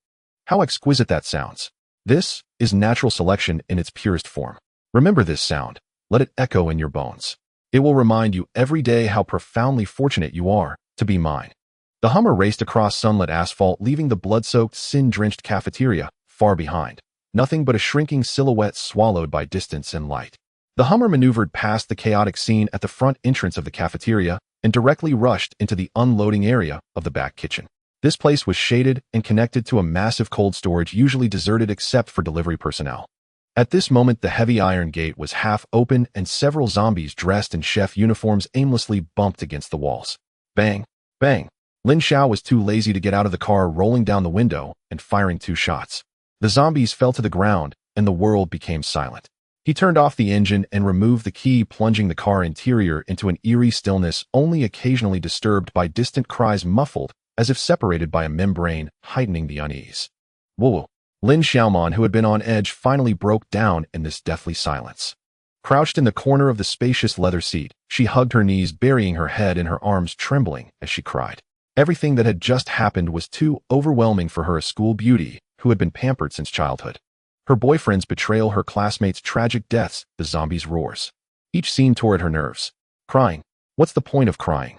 How exquisite that sounds. This is natural selection in its purest form. Remember this sound. Let it echo in your bones. It will remind you every day how profoundly fortunate you are to be mine. The Hummer raced across sunlit asphalt, leaving the blood-soaked, sin-drenched cafeteria far behind. Nothing but a shrinking silhouette swallowed by distance and light. The Hummer maneuvered past the chaotic scene at the front entrance of the cafeteria and directly rushed into the unloading area of the back kitchen. This place was shaded and connected to a massive cold storage, usually deserted except for delivery personnel. At this moment, the heavy iron gate was half open and several zombies dressed in chef uniforms aimlessly bumped against the walls. Bang! Bang! Lin Xiao was too lazy to get out of the car, rolling down the window and firing 2 shots. The zombies fell to the ground and the world became silent. He turned off the engine and removed the key, plunging the car interior into an eerie stillness, only occasionally disturbed by distant cries muffled, as if separated by a membrane, heightening the unease. Whoa! Lin Xiao, who had been on edge, finally broke down in this deathly silence. Crouched in the corner of the spacious leather seat, she hugged her knees, burying her head in her arms, trembling as she cried. Everything that had just happened was too overwhelming for her, a school beauty who had been pampered since childhood. Her boyfriend's betrayal, her classmates' tragic deaths, the zombies' roars. Each scene tore at her nerves. Crying. What's the point of crying?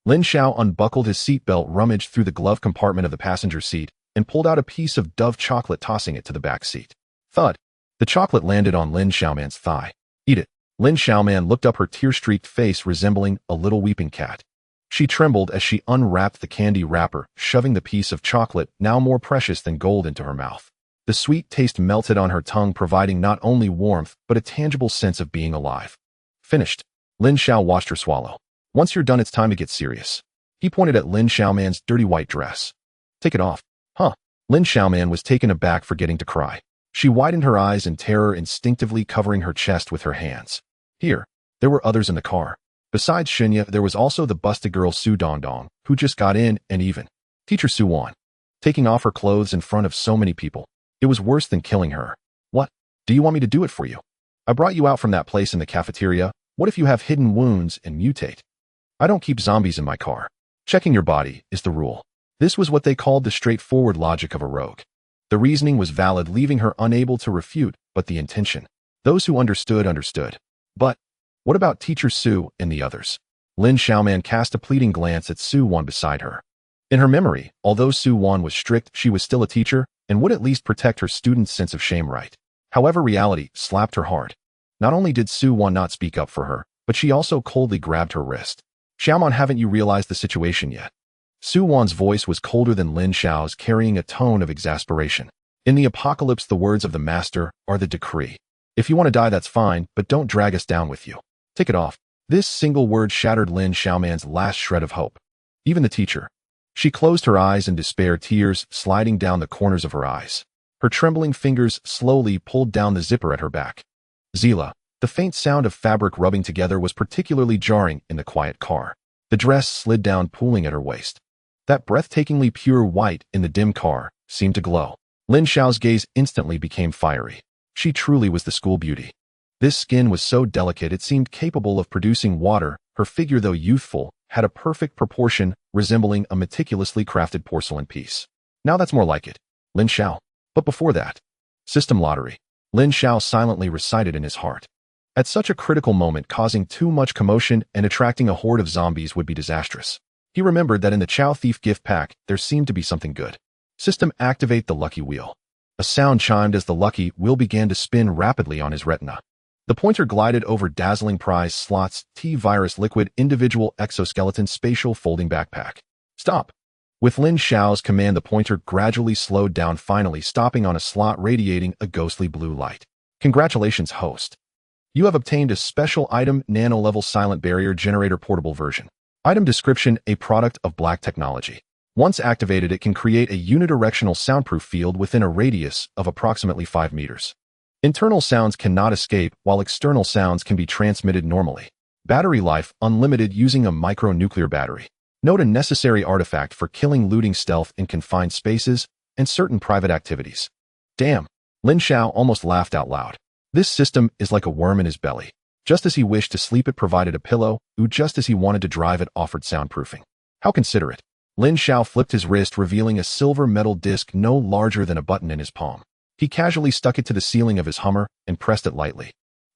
Lin Xiao unbuckled his seatbelt, rummaged through the glove compartment of the passenger seat, and pulled out a piece of Dove chocolate, tossing it to the back seat. Thud. The chocolate landed on Lin Xiao's thigh. Eat it. Lin Xiao looked up, her tear-streaked face resembling a little weeping cat. She trembled as she unwrapped the candy wrapper, shoving the piece of chocolate, now more precious than gold, into her mouth. The sweet taste melted on her tongue, providing not only warmth, but a tangible sense of being alive. Finished. Lin Xiao watched her swallow. Once you're done, it's time to get serious. He pointed at Lin Xiao's dirty white dress. Take it off. Huh. Lin Xiao was taken aback, forgetting to cry. She widened her eyes in terror, instinctively covering her chest with her hands. Here. There were others in the car. Besides Xunya, there was also the busted girl Su Dongdong, who just got in, and even Teacher Su Wan. Taking off her clothes in front of so many people. It was worse than killing her. What? Do you want me to do it for you? I brought you out from that place in the cafeteria. What if you have hidden wounds and mutate? I don't keep zombies in my car. Checking your body is the rule. This was what they called the straightforward logic of a rogue. The reasoning was valid, leaving her unable to refute, but the intention. Those who understood, understood. But what about Teacher Su and the others? Lin Xiao cast a pleading glance at Su Wan beside her. In her memory, although Su Wan was strict, she was still a teacher and would at least protect her students' sense of shame, right? However, reality slapped her hard. Not only did Su Wan not speak up for her, but she also coldly grabbed her wrist. Xiaomon, haven't you realized the situation yet? Su Wan's voice was colder than Lin Xiao's, carrying a tone of exasperation. In the apocalypse, the words of the master are the decree. If you want to die, that's fine, but don't drag us down with you. Take it off. This single word shattered Lin Xiao's last shred of hope. Even the teacher. She closed her eyes in despair, tears sliding down the corners of her eyes. Her trembling fingers slowly pulled down the zipper at her back. Zila. The faint sound of fabric rubbing together was particularly jarring in the quiet car. The dress slid down, pooling at her waist. That breathtakingly pure white in the dim car seemed to glow. Lin Xiao's gaze instantly became fiery. She truly was the school beauty. This skin was so delicate it seemed capable of producing water. Her figure, though youthful, had a perfect proportion, resembling a meticulously crafted porcelain piece. Now that's more like it. Lin Xiao. But before that, system lottery. Lin Xiao silently recited in his heart. At such a critical moment, causing too much commotion and attracting a horde of zombies would be disastrous. He remembered that in the Chow Thief gift pack, there seemed to be something good. System, activate the lucky wheel. A sound chimed as the lucky wheel began to spin rapidly on his retina. The pointer glided over dazzling prize slots, T-virus liquid, individual exoskeleton, spatial folding backpack. Stop. With Lin Xiao's command, the pointer gradually slowed down, finally stopping on a slot radiating a ghostly blue light. Congratulations, host. You have obtained a special item, nano-level silent barrier generator portable version. Item description: a product of black technology. Once activated, it can create a unidirectional soundproof field within a radius of approximately 5 meters. Internal sounds cannot escape, while external sounds can be transmitted normally. Battery life: unlimited, using a micronuclear battery. Note: a necessary artifact for killing, looting, stealth in confined spaces, and certain private activities. Damn! Lin Xiao almost laughed out loud. This system is like a worm in his belly. Just as he wished to sleep, it provided a pillow, just as he wanted to drive, it offered soundproofing. How considerate. Lin Xiao flipped his wrist, revealing a silver metal disc no larger than a button in his palm. He casually stuck it to the ceiling of his Hummer and pressed it lightly.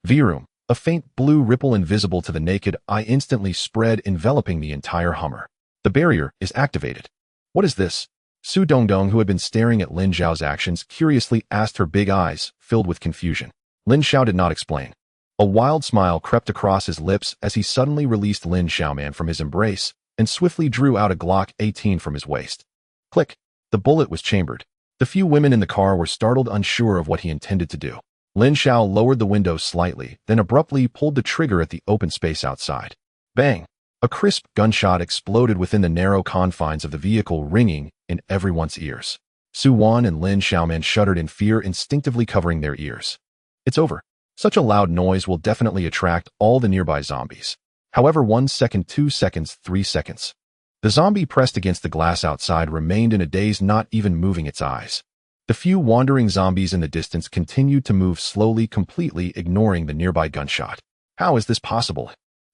Vroom! A faint blue ripple invisible to the naked eye instantly spread, enveloping the entire Hummer. The barrier is activated. What is this? Su Dongdong, who had been staring at Lin Xiao's actions, curiously asked, her big eyes filled with confusion. Lin Xiao did not explain. A wild smile crept across his lips as he suddenly released Lin Xiaoman from his embrace and swiftly drew out a Glock 18 from his waist. Click! The bullet was chambered. The few women in the car were startled, unsure of what he intended to do. Lin Xiao lowered the window slightly, then abruptly pulled the trigger at the open space outside. Bang! A crisp gunshot exploded within the narrow confines of the vehicle, ringing in everyone's ears. Su Wan and Lin Xiaoman shuddered in fear, instinctively covering their ears. It's over. Such a loud noise will definitely attract all the nearby zombies. However, 1 second, 2 seconds, 3 seconds. The zombie pressed against the glass outside remained in a daze, not even moving its eyes. The few wandering zombies in the distance continued to move slowly, completely ignoring the nearby gunshot. How is this possible?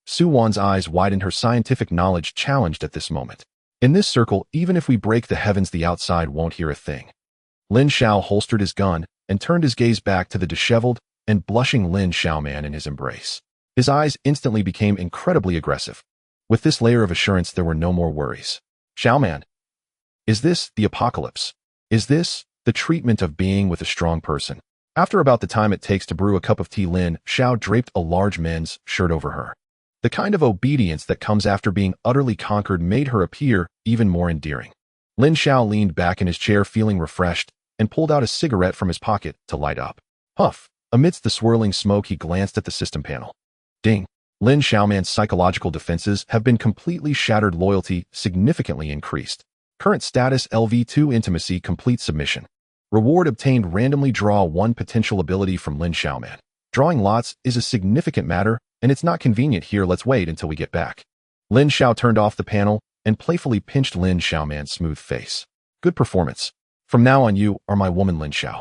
Su Wan's eyes widened, her scientific knowledge challenged at this moment. In this circle, even if we break the heavens, the outside won't hear a thing. Lin Xiao holstered his gun and turned his gaze back to the disheveled and blushing Lin Xiaoman in his embrace. His eyes instantly became incredibly aggressive. With this layer of assurance, there were no more worries. Xiaoman, is this the apocalypse? Is this the treatment of being with a strong person? After about the time it takes to brew a cup of tea, Lin Xiao draped a large men's shirt over her. The kind of obedience that comes after being utterly conquered made her appear even more endearing. Lin Xiao leaned back in his chair, feeling refreshed, and pulled out a cigarette from his pocket to light up. Puff! Amidst the swirling smoke, he glanced at the system panel. Ding! Lin Xiaoman's psychological defenses have been completely shattered. Loyalty significantly increased. Current status: LV2 intimacy complete. Submission. Reward obtained: randomly draw 1 potential ability from Lin Xiaoman. Drawing lots is a significant matter, and it's not convenient here. Let's wait until we get back. Lin Xiao turned off the panel and playfully pinched Lin Xiaoman's smooth face. Good performance. From now on, you are my woman, Lin Xiao.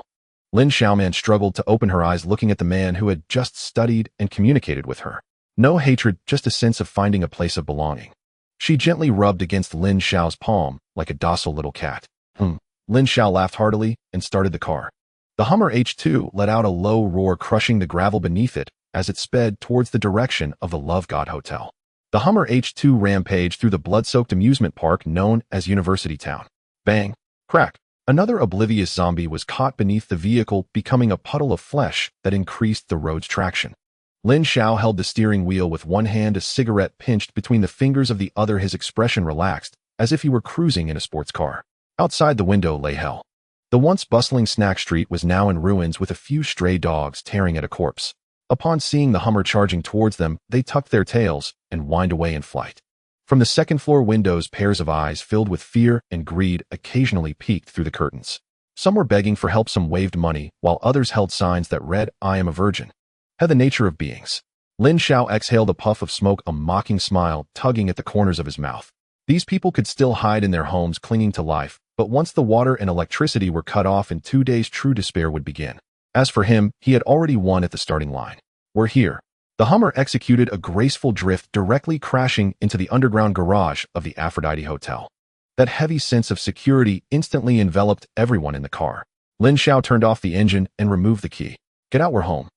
Lin Xiaoman struggled to open her eyes, looking at the man who had just studied and communicated with her. No hatred, just a sense of finding a place of belonging. She gently rubbed against Lin Xiao's palm like a docile little cat. Lin Xiao laughed heartily and started the car. The Hummer H2 let out a low roar, crushing the gravel beneath it as it sped towards the direction of the Love God Hotel. The Hummer H2 rampaged through the blood-soaked amusement park known as University Town. Bang! Crack! Another oblivious zombie was caught beneath the vehicle, becoming a puddle of flesh that increased the road's traction. Lin Xiao held the steering wheel with one hand, a cigarette pinched between the fingers of the other, his expression relaxed, as if he were cruising in a sports car. Outside the window lay hell. The once bustling snack street was now in ruins, with a few stray dogs tearing at a corpse. Upon seeing the Hummer charging towards them, they tucked their tails and whined away in flight. From the second-floor windows, pairs of eyes filled with fear and greed occasionally peeked through the curtains. Some were begging for help, some waved money, while others held signs that read, "I am a virgin." Had the nature of beings. Lin Xiao exhaled a puff of smoke, a mocking smile tugging at the corners of his mouth. These people could still hide in their homes, clinging to life, but once the water and electricity were cut off, in 2 days true despair would begin. As for him, he had already won at the starting line. We're here. The Hummer executed a graceful drift, directly crashing into the underground garage of the Aphrodite Hotel. That heavy sense of security instantly enveloped everyone in the car. Lin Xiao turned off the engine and removed the key. Get out, we're home.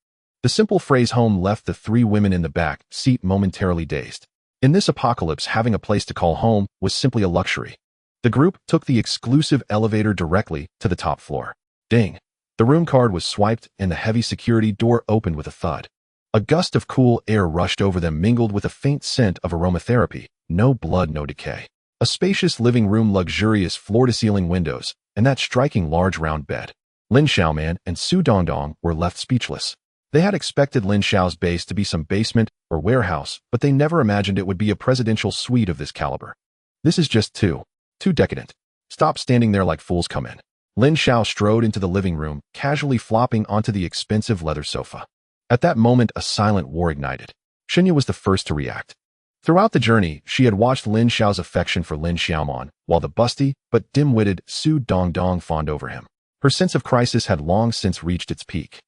The simple phrase home left the 3 women in the back seat momentarily dazed. In this apocalypse, having a place to call home was simply a luxury. The group took the exclusive elevator directly to the top floor. Ding! The room card was swiped and the heavy security door opened with a thud. A gust of cool air rushed over them, mingled with a faint scent of aromatherapy. No blood, no decay. A spacious living room, luxurious floor-to-ceiling windows, and that striking large round bed. Lin Xiao Man and Su Dongdong were left speechless. They had expected Lin Xiao's base to be some basement or warehouse, but they never imagined it would be a presidential suite of this caliber. This is just too decadent. Stop standing there like fools, come in. Lin Xiao strode into the living room, casually flopping onto the expensive leather sofa. At that moment, a silent war ignited. Xinya was the first to react. Throughout the journey, she had watched Lin Xiao's affection for Lin Xiaomon, while the busty but dim-witted Su Dongdong fawned over him. Her sense of crisis had long since reached its peak.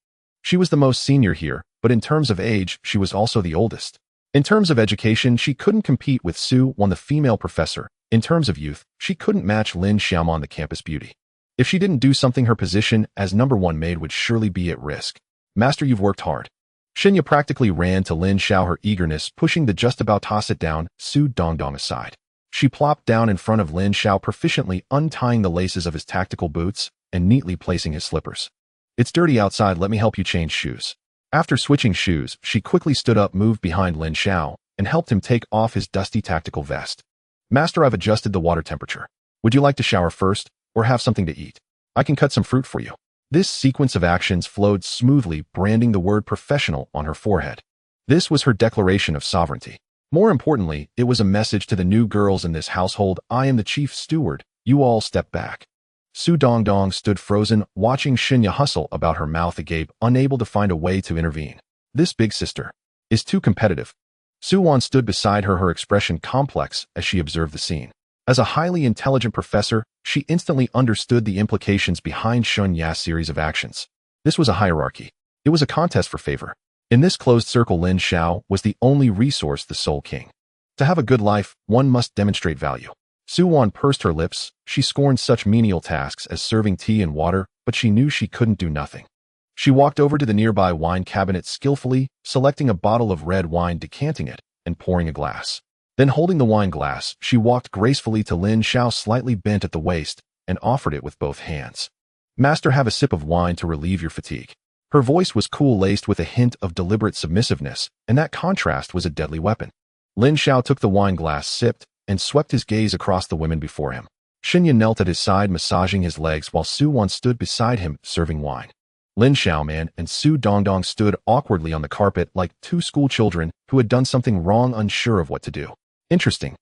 She was the most senior here, but in terms of age, she was also the oldest. In terms of education, she couldn't compete with Su Wan, the female professor. In terms of youth, she couldn't match Lin Xiaomon, the campus beauty. If she didn't do something, her position as #1 maid would surely be at risk. Master, you've worked hard. Xinya practically ran to Lin Xiao, her eagerness pushing the just about toss it down Su Dongdong aside. She plopped down in front of Lin Xiao, proficiently untying the laces of his tactical boots and neatly placing his slippers. It's dirty outside, let me help you change shoes. After switching shoes, she quickly stood up, moved behind Lin Xiao, and helped him take off his dusty tactical vest. Master, I've adjusted the water temperature. Would you like to shower first, or have something to eat? I can cut some fruit for you. This sequence of actions flowed smoothly, branding the word professional on her forehead. This was her declaration of sovereignty. More importantly, it was a message to the new girls in this household: I am the chief steward, you all step back. Su Dongdong stood frozen, watching Xinya hustle about, her mouth agape, unable to find a way to intervene. This big sister is too competitive. Su Wan stood beside her, her expression complex as she observed the scene. As a highly intelligent professor, she instantly understood the implications behind Shun Ya's series of actions. This was a hierarchy. It was a contest for favor. In this closed circle, Lin Xiao was the only resource, the sole king. To have a good life, one must demonstrate value. Su Wan pursed her lips. She scorned such menial tasks as serving tea and water, but she knew she couldn't do nothing. She walked over to the nearby wine cabinet, skillfully selecting a bottle of red wine, decanting it, and pouring a glass. Then, holding the wine glass, she walked gracefully to Lin Xiao, slightly bent at the waist, and offered it with both hands. Master, have a sip of wine to relieve your fatigue. Her voice was cool, laced with a hint of deliberate submissiveness, and that contrast was a deadly weapon. Lin Xiao took the wine glass, sipped, and swept his gaze across the women before him. Xinya knelt at his side, massaging his legs, while Su Wan stood beside him, serving wine. Lin Xiao Man and Su Dongdong stood awkwardly on the carpet like two school children who had done something wrong, unsure of what to do. Interesting.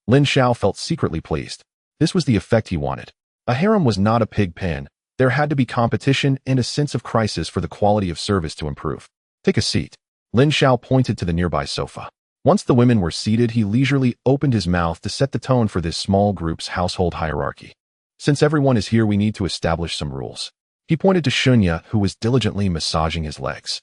Lin Xiao felt secretly pleased. This was the effect he wanted. A harem was not a pig pen. There had to be competition and a sense of crisis for the quality of service to improve. Take a seat. Lin Xiao pointed to the nearby sofa. Once the women were seated, he leisurely opened his mouth to set the tone for this small group's household hierarchy. Since everyone is here, we need to establish some rules. He pointed to Xinya, who was diligently massaging his legs.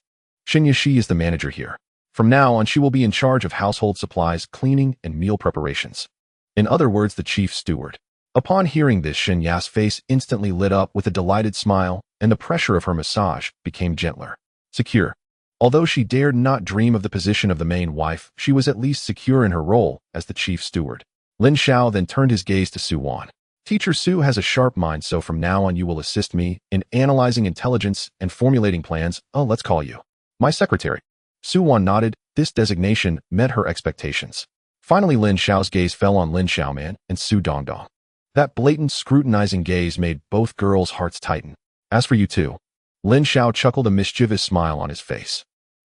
Xinya, she is the manager here. From now on, she will be in charge of household supplies, cleaning, and meal preparations. In other words, the chief steward. Upon hearing this, Xinya's face instantly lit up with a delighted smile, and the pressure of her massage became gentler. Secure. Although she dared not dream of the position of the main wife, she was at least secure in her role as the chief steward. Lin Xiao then turned his gaze to Su Wan. Teacher Su has a sharp mind, so from now on you will assist me in analyzing intelligence and formulating plans. Oh, let's call you my secretary. Su Wan nodded. This designation met her expectations. Finally, Lin Xiao's gaze fell on Lin Xiao Man and Su Dongdong. That blatant, scrutinizing gaze made both girls' hearts tighten. As for you two, Lin Xiao chuckled, a mischievous smile on his face.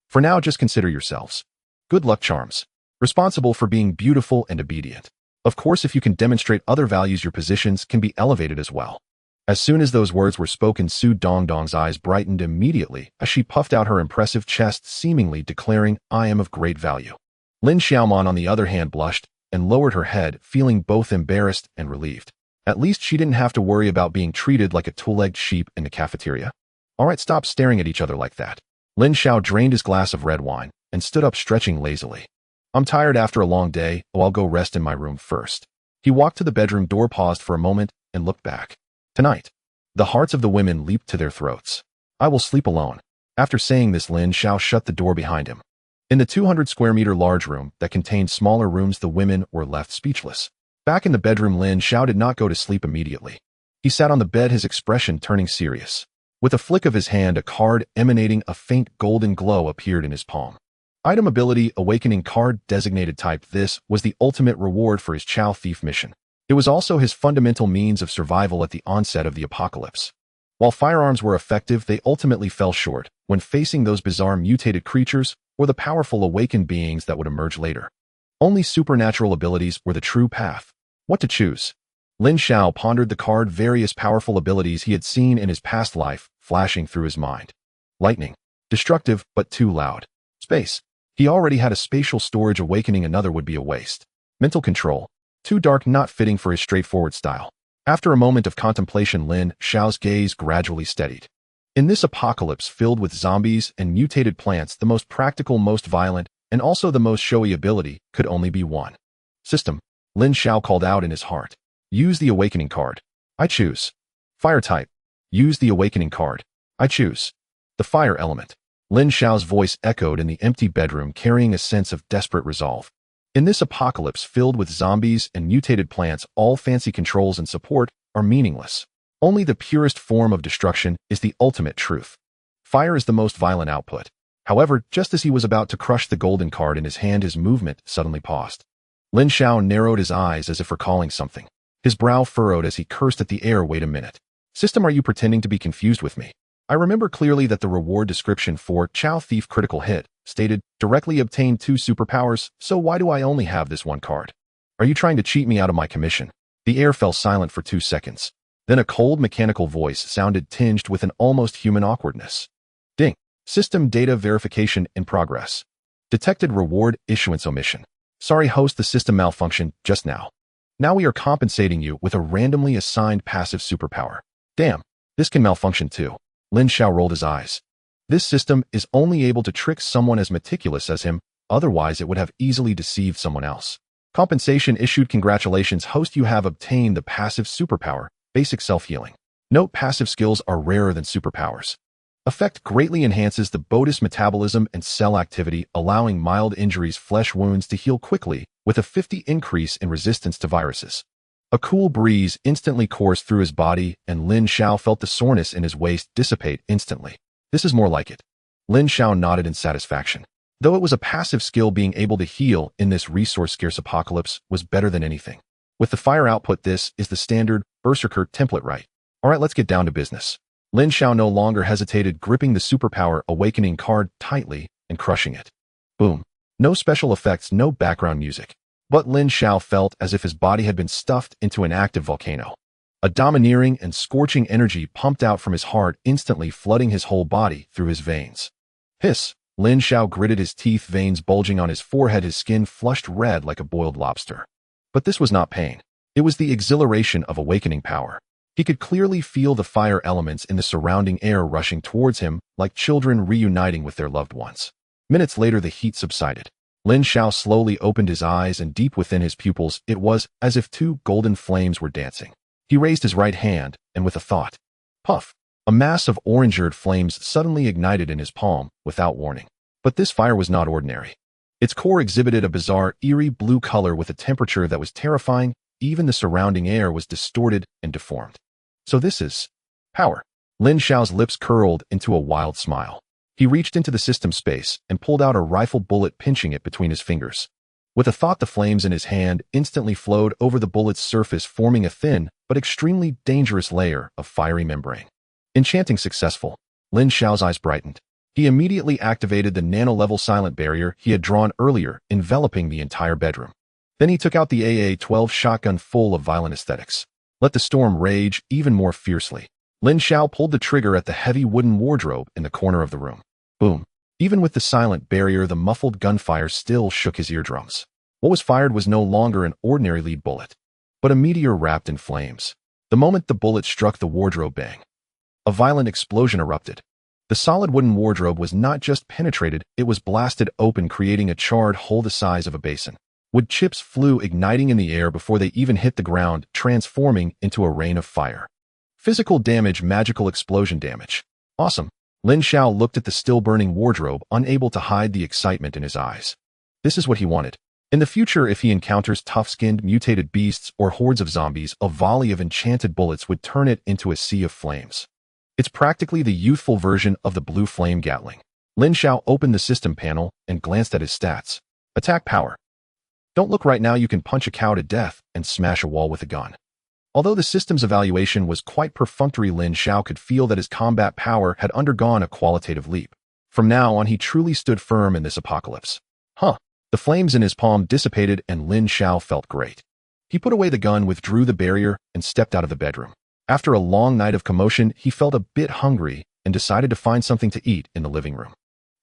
For now, just consider yourselves good luck charms, responsible for being beautiful and obedient. Of course, if you can demonstrate other values, your positions can be elevated as well. As soon as those words were spoken, Su Dongdong's eyes brightened immediately as she puffed out her impressive chest, seemingly declaring, I am of great value. Lin Xiaomon, on the other hand, blushed and lowered her head, feeling both embarrassed and relieved. At least she didn't have to worry about being treated like a two-legged sheep in the cafeteria. All right, stop staring at each other like that. Lin Xiao drained his glass of red wine and stood up, stretching lazily. I'm tired after a long day. Oh, I'll go rest in my room first. He walked to the bedroom door, paused for a moment, and looked back. Tonight, the hearts of the women leaped to their throats. I will sleep alone. After saying this, Lin Xiao shut the door behind him. In the 200 square meter large room that contained smaller rooms, the women were left speechless. Back in the bedroom, Lin Xiao did not go to sleep immediately. He sat on the bed, his expression turning serious. With a flick of his hand, a card emanating a faint golden glow appeared in his palm. Item: ability, awakening card, designated type. This was the ultimate reward for his Chow Thief mission. It was also his fundamental means of survival at the onset of the apocalypse. While firearms were effective, they ultimately fell short when facing those bizarre mutated creatures or the powerful awakened beings that would emerge later. Only supernatural abilities were the true path. What to choose? Lin Xiao pondered the card, various powerful abilities he had seen in his past life flashing through his mind. Lightning. Destructive, but too loud. Space. He already had a spatial storage, awakening another would be a waste. Mental control. Too dark, not fitting for his straightforward style. After a moment of contemplation, Lin Xiao's gaze gradually steadied. In this apocalypse filled with zombies and mutated plants, the most practical, most violent, and also the most showy ability could only be one. System. Lin Xiao called out in his heart. Use the awakening card. I choose. Fire type. Use the awakening card. I choose. The fire element. Lin Xiao's voice echoed in the empty bedroom, carrying a sense of desperate resolve. In this apocalypse filled with zombies and mutated plants, all fancy controls and support are meaningless. Only the purest form of destruction is the ultimate truth. Fire is the most violent output. However, just as he was about to crush the golden card in his hand, his movement suddenly paused. Lin Xiao narrowed his eyes as if recalling something. His brow furrowed as he cursed at the air. Wait a minute. System, are you pretending to be confused with me? I remember clearly that the reward description for Chow Thief critical hit stated, directly obtain 2 superpowers, so why do I only have this one card? Are you trying to cheat me out of my commission? The air fell silent for 2 seconds. Then a cold mechanical voice sounded, tinged with an almost human awkwardness. Ding. System data verification in progress. Detected reward issuance omission. Sorry host, the system malfunctioned just now. Now we are compensating you with a randomly assigned passive superpower. Damn, this can malfunction too. Lin Xiao rolled his eyes. This system is only able to trick someone as meticulous as him, otherwise it would have easily deceived someone else. Compensation issued. Congratulations host, you have obtained the passive superpower, basic self-healing. Note, passive skills are rarer than superpowers. Effect greatly enhances the body's metabolism and cell activity, allowing mild injuries, flesh wounds to heal quickly, with a 50 increase in resistance to viruses. A cool breeze instantly coursed through his body, and Lin Xiao felt the soreness in his waist dissipate instantly. This is more like it. Lin Xiao nodded in satisfaction. Though it was a passive skill, being able to heal in this resource-scarce apocalypse was better than anything. With the fire output, this is the standard Berserker template, right? Alright, let's get down to business. Lin Xiao no longer hesitated, gripping the superpower awakening card tightly and crushing it. Boom. No special effects, no background music. But Lin Xiao felt as if his body had been stuffed into an active volcano. A domineering and scorching energy pumped out from his heart, instantly flooding his whole body through his veins. Hiss! Lin Xiao gritted his teeth, veins bulging on his forehead, his skin flushed red like a boiled lobster. But this was not pain. It was the exhilaration of awakening power. He could clearly feel the fire elements in the surrounding air rushing towards him, like children reuniting with their loved ones. Minutes later, the heat subsided. Lin Xiao slowly opened his eyes, and deep within his pupils, it was as if 2 golden flames were dancing. He raised his right hand, and with a thought, puff, a mass of orange-red flames suddenly ignited in his palm, without warning. But this fire was not ordinary. Its core exhibited a bizarre, eerie blue color with a temperature that was terrifying. Even the surrounding air was distorted and deformed. So this is power. Lin Xiao's lips curled into a wild smile. He reached into the system space and pulled out a rifle bullet, pinching it between his fingers. With a thought, the flames in his hand instantly flowed over the bullet's surface, forming a thin but extremely dangerous layer of fiery membrane. Enchanting successful. Lin Xiao's eyes brightened. He immediately activated the nano-level silent barrier he had drawn earlier, enveloping the entire bedroom. Then he took out the AA-12 shotgun, full of violent aesthetics. Let the storm rage even more fiercely. Lin Xiao pulled the trigger at the heavy wooden wardrobe in the corner of the room. Boom. Even with the silent barrier, the muffled gunfire still shook his eardrums. What was fired was no longer an ordinary lead bullet, but a meteor wrapped in flames. The moment the bullet struck the wardrobe, bang, a violent explosion erupted. The solid wooden wardrobe was not just penetrated, it was blasted open, creating a charred hole the size of a basin. Wood chips flew, igniting in the air before they even hit the ground, transforming into a rain of fire. Physical damage, magical explosion damage. Awesome. Lin Xiao looked at the still-burning wardrobe, unable to hide the excitement in his eyes. This is what he wanted. In the future, if he encounters tough-skinned, mutated beasts or hordes of zombies, a volley of enchanted bullets would turn it into a sea of flames. It's practically the youthful version of the blue flame Gatling. Lin Xiao opened the system panel and glanced at his stats. Attack power. Don't look right now, you can punch a cow to death and smash a wall with a gun. Although the system's evaluation was quite perfunctory, Lin Xiao could feel that his combat power had undergone a qualitative leap. From now on, he truly stood firm in this apocalypse. The flames in his palm dissipated and Lin Xiao felt great. He put away the gun, withdrew the barrier, and stepped out of the bedroom. After a long night of commotion, he felt a bit hungry and decided to find something to eat in the living room.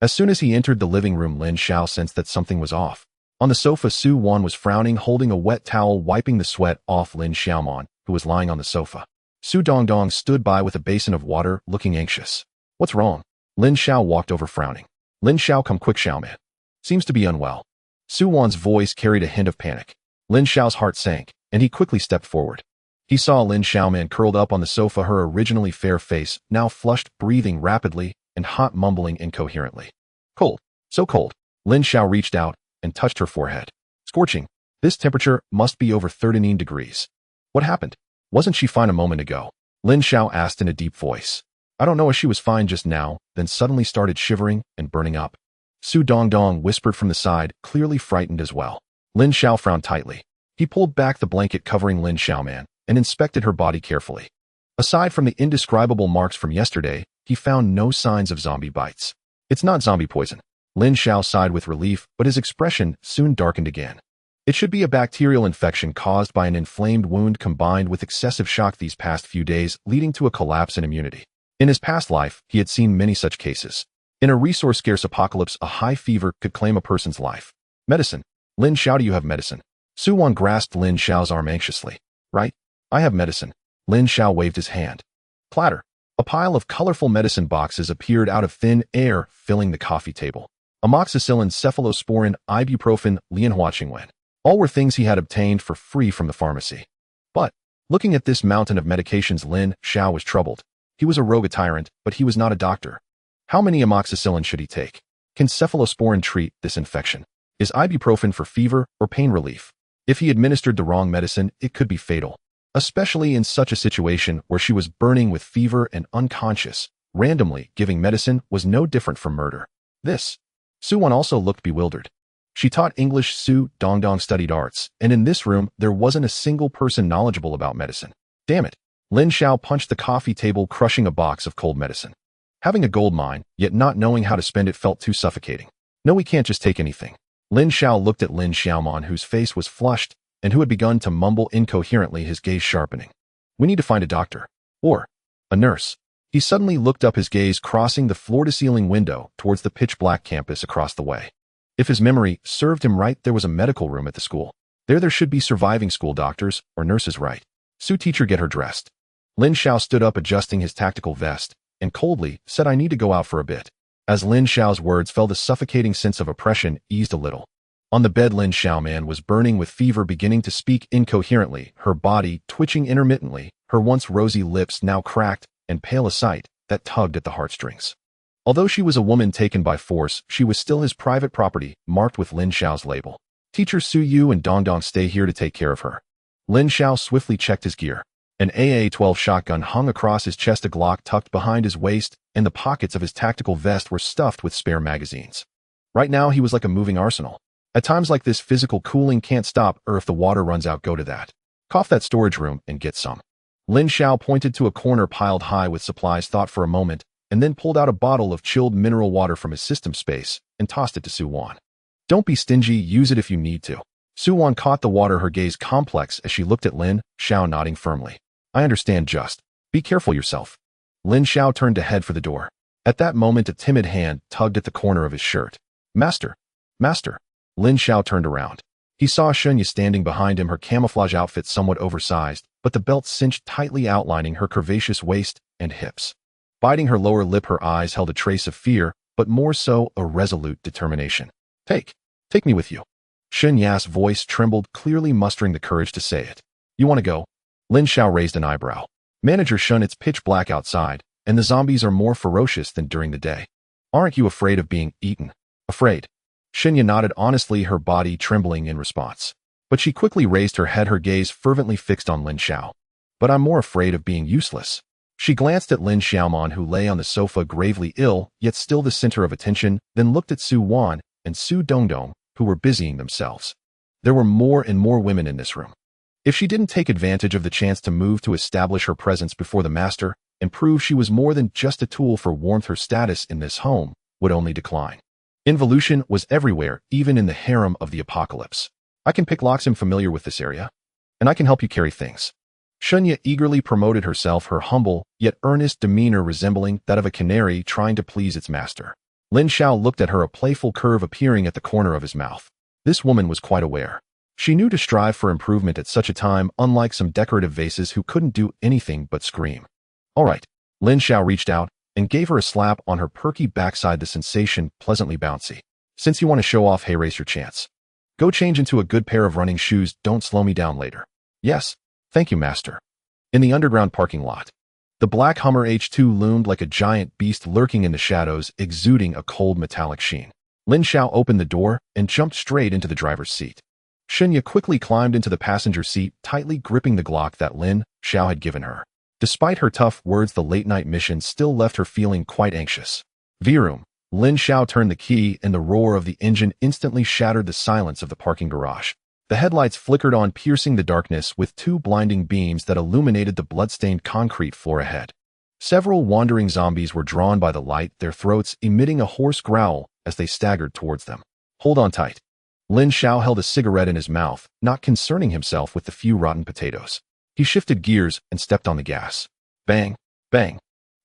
As soon as he entered the living room, Lin Xiao sensed that something was off. On the sofa, Su Wan was frowning, holding a wet towel, wiping the sweat off Lin Xiaomon, who was lying on the sofa. Su Dongdong stood by with a basin of water, looking anxious. What's wrong? Lin Xiao walked over, frowning. Lin Xiao, come quick, Xiaoman. Seems to be unwell. Su Wan's voice carried a hint of panic. Lin Xiao's heart sank, and he quickly stepped forward. He saw Lin Xiaoman curled up on the sofa, her originally fair face now flushed, breathing rapidly and hot, mumbling incoherently. Cold. So cold. Lin Xiao reached out and touched her forehead. Scorching. This temperature must be over 39 degrees. What happened? Wasn't she fine a moment ago? Lin Xiao asked in a deep voice. I don't know if she was fine just now, then suddenly started shivering and burning up. Su Dongdong whispered from the side, clearly frightened as well. Lin Xiao frowned tightly. He pulled back the blanket covering Lin Xiaoman and inspected her body carefully. Aside from the indescribable marks from yesterday, he found no signs of zombie bites. It's not zombie poison. Lin Xiao sighed with relief, but his expression soon darkened again. It should be a bacterial infection caused by an inflamed wound combined with excessive shock these past few days, leading to a collapse in immunity. In his past life, he had seen many such cases. In a resource-scarce apocalypse, a high fever could claim a person's life. Medicine. Lin Xiao, do you have medicine? Su Wan grasped Lin Xiao's arm anxiously. Right? I have medicine. Lin Xiao waved his hand. Clatter. A pile of colorful medicine boxes appeared out of thin air, filling the coffee table. Amoxicillin, cephalosporin, ibuprofen, lianhuaqingwen. All were things he had obtained for free from the pharmacy. But, looking at this mountain of medications, Lin Xiao was troubled. He was a rogue tyrant, but he was not a doctor. How many amoxicillin should he take? Can cephalosporin treat this infection? Is ibuprofen for fever or pain relief? If he administered the wrong medicine, it could be fatal. Especially in such a situation where she was burning with fever and unconscious. Randomly giving medicine was no different from murder. Su Wan also looked bewildered. She taught English, Su Dongdong studied arts, and in this room there wasn't a single person knowledgeable about medicine. Damn it. Lin Xiao punched the coffee table, crushing a box of cold medicine. Having a gold mine, yet not knowing how to spend it, felt too suffocating. No, we can't just take anything. Lin Xiao looked at Lin Xiaomon, whose face was flushed and who had begun to mumble incoherently, his gaze sharpening. We need to find a doctor. Or a nurse. He suddenly looked up, his gaze crossing the floor-to-ceiling window towards the pitch-black campus across the way. If his memory served him right, there was a medical room at the school. There should be surviving school doctors or nurses, right? Su, teacher, get her dressed. Lin Xiao stood up, adjusting his tactical vest, and coldly said, I need to go out for a bit. As Lin Xiao's words fell, the suffocating sense of oppression eased a little. On the bed, Lin Xiaoman was burning with fever, beginning to speak incoherently, her body twitching intermittently, her once rosy lips now cracked and pale, a sight that tugged at the heartstrings. Although she was a woman taken by force, she was still his private property, marked with Lin Xiao's label. Teacher Su Yu and Dongdong stay here to take care of her. Lin Xiao swiftly checked his gear. An AA-12 shotgun hung across his chest, a Glock tucked behind his waist, and the pockets of his tactical vest were stuffed with spare magazines. Right now, he was like a moving arsenal. At times like this, physical cooling can't stop, or if the water runs out, go to that. Cough that storage room and get some. Lin Xiao pointed to a corner piled high with supplies, thought for a moment, and then pulled out a bottle of chilled mineral water from his system space and tossed it to Su Wan. Don't be stingy, use it if you need to. Su Wan caught the water, her gaze complex as she looked at Lin Xiao, nodding firmly. I understand, just be careful yourself. Lin Xiao turned to head for the door. At that moment, a timid hand tugged at the corner of his shirt. Master! Master! Lin Xiao turned around. He saw Shunya standing behind him, her camouflage outfit somewhat oversized, but the belt cinched tightly, outlining her curvaceous waist and hips. Biting her lower lip, her eyes held a trace of fear, but more so a resolute determination. Take me with you. Shunya's voice trembled, clearly mustering the courage to say it. You want to go? Lin Xiao raised an eyebrow. Manager Shun, it's pitch black outside, and the zombies are more ferocious than during the day. Aren't you afraid of being eaten? Afraid? Shinya nodded honestly, her body trembling in response. But she quickly raised her head, her gaze fervently fixed on Lin Xiao. But I'm more afraid of being useless. She glanced at Lin Xiaomon, who lay on the sofa gravely ill, yet still the center of attention, then looked at Su Wan and Su Dongdong, who were busying themselves. There were more and more women in this room. If she didn't take advantage of the chance to move to establish her presence before the master and prove she was more than just a tool for warmth, her status in this home would only decline. Involution was everywhere, even in the harem of the apocalypse. I can pick locks. I'm familiar with this area, and I can help you carry things. Shunya eagerly promoted herself, her humble yet earnest demeanor resembling that of a canary trying to please its master. Lin Xiao looked at her, a playful curve appearing at the corner of his mouth. This woman was quite aware. She knew to strive for improvement at such a time, unlike some decorative vases who couldn't do anything but scream. All right. Lin Xiao reached out and gave her a slap on her perky backside, the sensation pleasantly bouncy. Since you want to show off, hey, race your chance. Go change into a good pair of running shoes. Don't slow me down later. Yes. Thank you, master. In the underground parking lot, the black Hummer H2 loomed like a giant beast lurking in the shadows, exuding a cold metallic sheen. Lin Xiao opened the door and jumped straight into the driver's seat. Shunya quickly climbed into the passenger seat, tightly gripping the Glock that Lin Xiao had given her. Despite her tough words, the late-night mission still left her feeling quite anxious. Vroom. Lin Xiao turned the key, and the roar of the engine instantly shattered the silence of the parking garage. The headlights flickered on, piercing the darkness with two blinding beams that illuminated the blood-stained concrete floor ahead. Several wandering zombies were drawn by the light, their throats emitting a hoarse growl as they staggered towards them. Hold on tight. Lin Xiao held a cigarette in his mouth, not concerning himself with the few rotten potatoes. He shifted gears and stepped on the gas. Bang! Bang!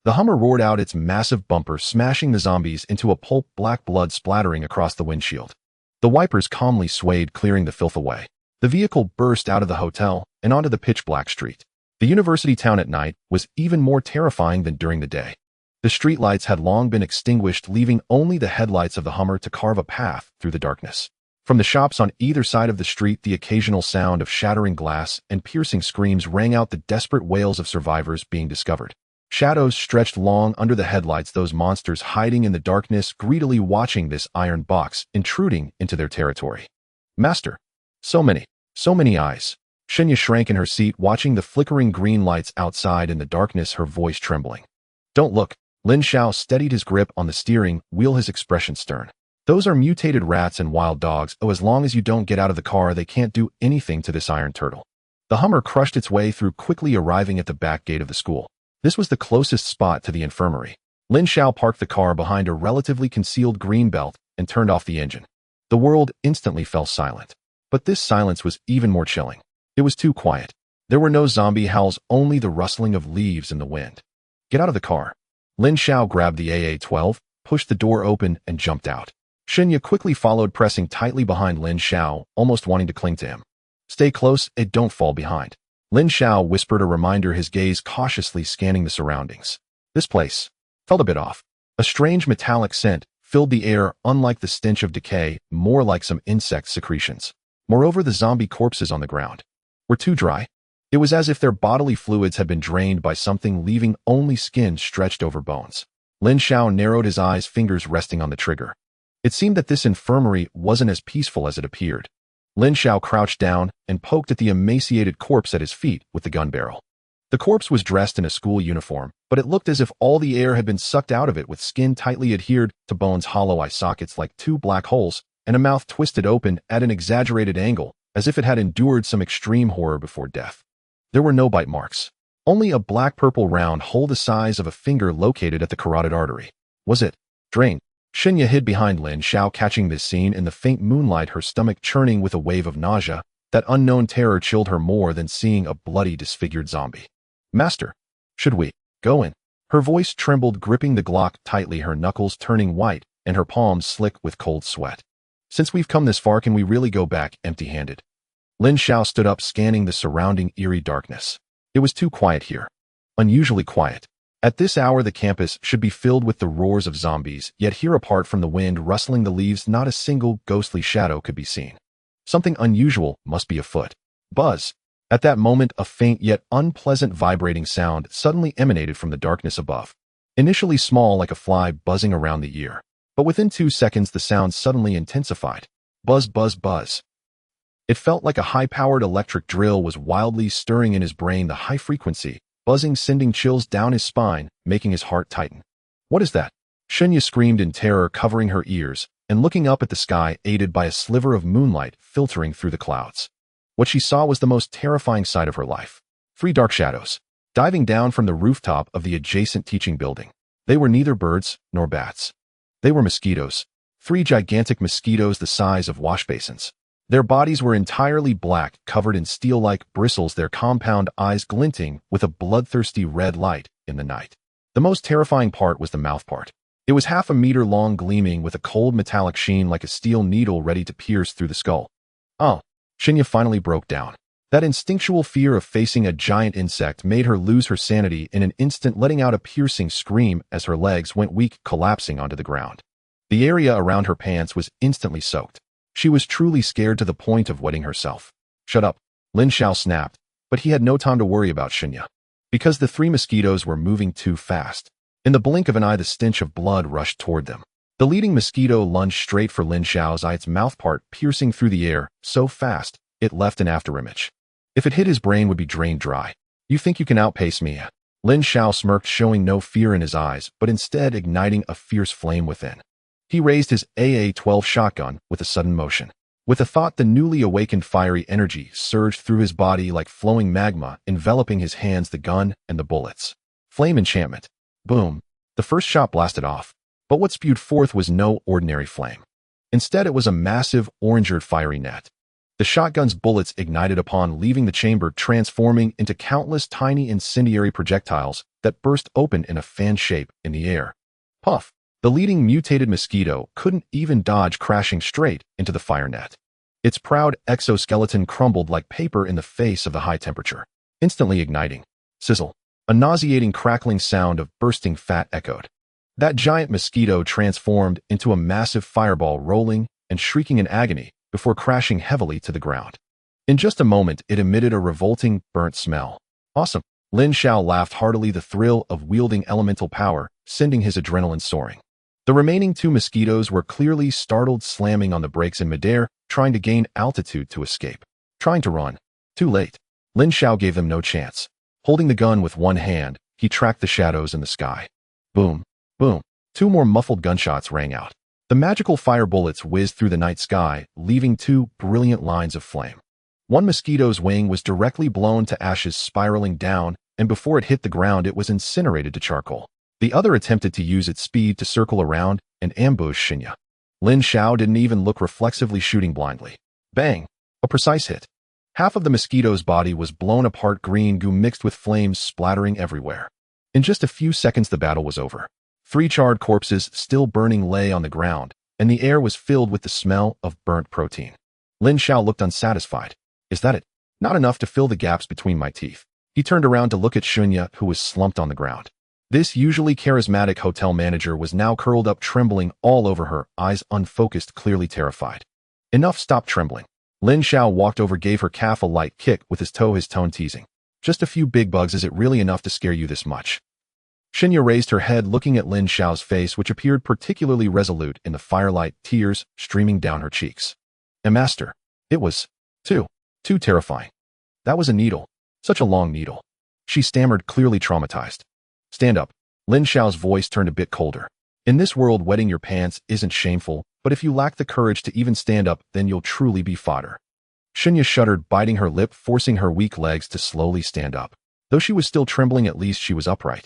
The Hummer roared out its massive bumper, smashing the zombies into a pulp, black blood splattering across the windshield. The wipers calmly swayed, clearing the filth away. The vehicle burst out of the hotel and onto the pitch-black street. The university town at night was even more terrifying than during the day. The streetlights had long been extinguished, leaving only the headlights of the Hummer to carve a path through the darkness. From the shops on either side of the street, the occasional sound of shattering glass and piercing screams rang out, the desperate wails of survivors being discovered. Shadows stretched long under the headlights, those monsters hiding in the darkness, greedily watching this iron box intruding into their territory. Master! So many eyes. Shunya shrank in her seat, watching the flickering green lights outside in the darkness, her voice trembling. Don't look. Lin Xiao steadied his grip on the steering wheel, his expression stern. Those are mutated rats and wild dogs. Oh, as long as you don't get out of the car, they can't do anything to this iron turtle. The Hummer crushed its way through, quickly arriving at the back gate of the school. This was the closest spot to the infirmary. Lin Xiao parked the car behind a relatively concealed green belt and turned off the engine. The world instantly fell silent. But this silence was even more chilling. It was too quiet. There were no zombie howls, only the rustling of leaves in the wind. Get out of the car. Lin Xiao grabbed the AA-12, pushed the door open, and jumped out. Shunya quickly followed, pressing tightly behind Lin Xiao, almost wanting to cling to him. Stay close and don't fall behind. Lin Xiao whispered a reminder, his gaze cautiously scanning the surroundings. This place felt a bit off. A strange metallic scent filled the air, unlike the stench of decay, more like some insect secretions. Moreover, the zombie corpses on the ground were too dry. It was as if their bodily fluids had been drained by something, leaving only skin stretched over bones. Lin Xiao narrowed his eyes, fingers resting on the trigger. It seemed that this infirmary wasn't as peaceful as it appeared. Lin Xiao crouched down and poked at the emaciated corpse at his feet with the gun barrel. The corpse was dressed in a school uniform, but it looked as if all the air had been sucked out of it, with skin tightly adhered to bones, hollow eye sockets like two black holes, and a mouth twisted open at an exaggerated angle, as if it had endured some extreme horror before death. There were no bite marks. Only a black-purple round hole the size of a finger located at the carotid artery. Was it drained? Shunya hid behind Lin Xiao, catching this scene in the faint moonlight, her stomach churning with a wave of nausea. That unknown terror chilled her more than seeing a bloody, disfigured zombie. Master, should we go in? Her voice trembled, gripping the Glock tightly, her knuckles turning white and her palms slick with cold sweat. Since we've come this far, can we really go back empty-handed? Lin Xiao stood up, scanning the surrounding eerie darkness. It was too quiet here. Unusually quiet. At this hour, the campus should be filled with the roars of zombies, yet here, apart from the wind rustling the leaves, not a single ghostly shadow could be seen. Something unusual must be afoot. Buzz. At that moment, a faint yet unpleasant vibrating sound suddenly emanated from the darkness above. Initially small, like a fly buzzing around the ear. But within 2 seconds, the sound suddenly intensified. Buzz, buzz, buzz. It felt like a high-powered electric drill was wildly stirring in his brain, the high frequency, buzzing sending chills down his spine, making his heart tighten. What is that? Shunya screamed in terror, covering her ears, and looking up at the sky aided by a sliver of moonlight filtering through the clouds. What she saw was the most terrifying sight of her life. 3 dark shadows, diving down from the rooftop of the adjacent teaching building. They were neither birds nor bats. They were mosquitoes. 3 gigantic mosquitoes the size of wash basins. Their bodies were entirely black, covered in steel-like bristles, their compound eyes glinting with a bloodthirsty red light in the night. The most terrifying part was the mouth part. It was half a meter long, gleaming with a cold metallic sheen like a steel needle ready to pierce through the skull. Oh, Shinya finally broke down. That instinctual fear of facing a giant insect made her lose her sanity in an instant, letting out a piercing scream as her legs went weak, collapsing onto the ground. The area around her pants was instantly soaked. She was truly scared to the point of wetting herself. Shut up, Lin Xiao snapped, but he had no time to worry about Shinya, because the 3 mosquitoes were moving too fast. In the blink of an eye, the stench of blood rushed toward them. The leading mosquito lunged straight for Lin Xiao's eye, its mouth part piercing through the air so fast it left an afterimage. If it hit, his brain would be drained dry. You think you can outpace me? Lin Xiao smirked, showing no fear in his eyes, but instead igniting a fierce flame within. He raised his AA-12 shotgun with a sudden motion. With a thought, the newly awakened fiery energy surged through his body like flowing magma, enveloping his hands, the gun, and the bullets. Flame enchantment. Boom. The first shot blasted off. But what spewed forth was no ordinary flame. Instead, it was a massive, orange-red fiery net. The shotgun's bullets ignited upon leaving the chamber, transforming into countless tiny incendiary projectiles that burst open in a fan shape in the air. Puff! The leading mutated mosquito couldn't even dodge, crashing straight into the fire net. Its proud exoskeleton crumbled like paper in the face of the high temperature, instantly igniting. Sizzle! A nauseating crackling sound of bursting fat echoed. That giant mosquito transformed into a massive fireball, rolling and shrieking in agony before crashing heavily to the ground. In just a moment, it emitted a revolting, burnt smell. Awesome! Lin Xiao laughed heartily, the thrill of wielding elemental power sending his adrenaline soaring. The remaining 2 mosquitoes were clearly startled, slamming on the brakes in midair, trying to gain altitude to escape. Trying to run. Too late. Lin Xiao gave them no chance. Holding the gun with one hand, he tracked the shadows in the sky. Boom. Boom. 2 more muffled gunshots rang out. The magical fire bullets whizzed through the night sky, leaving 2 brilliant lines of flame. One mosquito's wing was directly blown to ashes, spiraling down, and before it hit the ground, it was incinerated to charcoal. The other attempted to use its speed to circle around and ambush Shinya. Lin Xiao didn't even look, reflexively shooting blindly. Bang! A precise hit. Half of the mosquito's body was blown apart, green goo mixed with flames splattering everywhere. In just a few seconds, the battle was over. 3 charred corpses, still burning, lay on the ground, and the air was filled with the smell of burnt protein. Lin Xiao looked unsatisfied. Is that it? Not enough to fill the gaps between my teeth. He turned around to look at Shinya, who was slumped on the ground. This usually charismatic hotel manager was now curled up, trembling all over, her eyes unfocused, clearly terrified. Enough, stop trembling. Lin Xiao walked over, gave her calf a light kick with his toe, his tone teasing. Just a few big bugs, is it really enough to scare you this much? Shinya raised her head, looking at Lin Xiao's face, which appeared particularly resolute in the firelight, tears streaming down her cheeks. Master, it was too terrifying. That was a needle. Such a long needle. She stammered, clearly traumatized. Stand up. Lin Xiao's voice turned a bit colder. In this world, wetting your pants isn't shameful, but if you lack the courage to even stand up, then you'll truly be fodder. Shinya shuddered, biting her lip, forcing her weak legs to slowly stand up. Though she was still trembling, at least she was upright.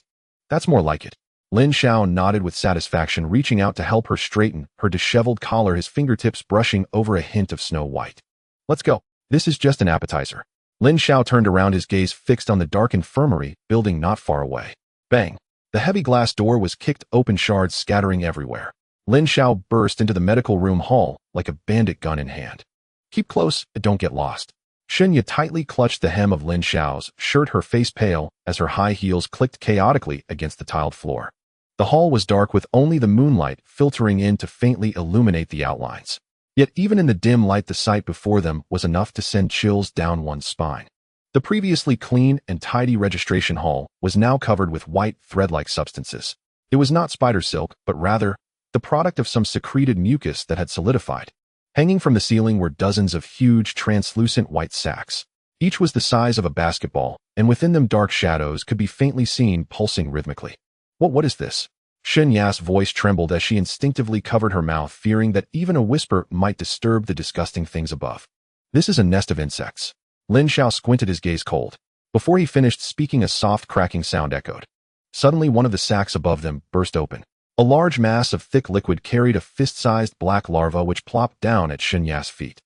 That's more like it. Lin Xiao nodded with satisfaction, reaching out to help her straighten her disheveled collar, his fingertips brushing over a hint of snow white. Let's go. This is just an appetizer. Lin Xiao turned around, his gaze fixed on the dark infirmary building not far away. Bang! The heavy glass door was kicked open, shards scattering everywhere. Lin Xiao burst into the medical room hall like a bandit, gun in hand. Keep close and don't get lost. Shinya tightly clutched the hem of Lin Xiao's shirt, her face pale as her high heels clicked chaotically against the tiled floor. The hall was dark, with only the moonlight filtering in to faintly illuminate the outlines. Yet even in the dim light, the sight before them was enough to send chills down one's spine. The previously clean and tidy registration hall was now covered with white, thread-like substances. It was not spider silk, but rather the product of some secreted mucus that had solidified. Hanging from the ceiling were dozens of huge, translucent white sacks. Each was the size of a basketball, and within them dark shadows could be faintly seen, pulsing rhythmically. What is this? Shen Ya's voice trembled as she instinctively covered her mouth, fearing that even a whisper might disturb the disgusting things above. This is a nest of insects. Lin Xiao squinted, his gaze cold. Before he finished speaking, a soft cracking sound echoed. Suddenly, one of the sacs above them burst open. A large mass of thick liquid carried a fist-sized black larva which plopped down at Shen Ya's feet.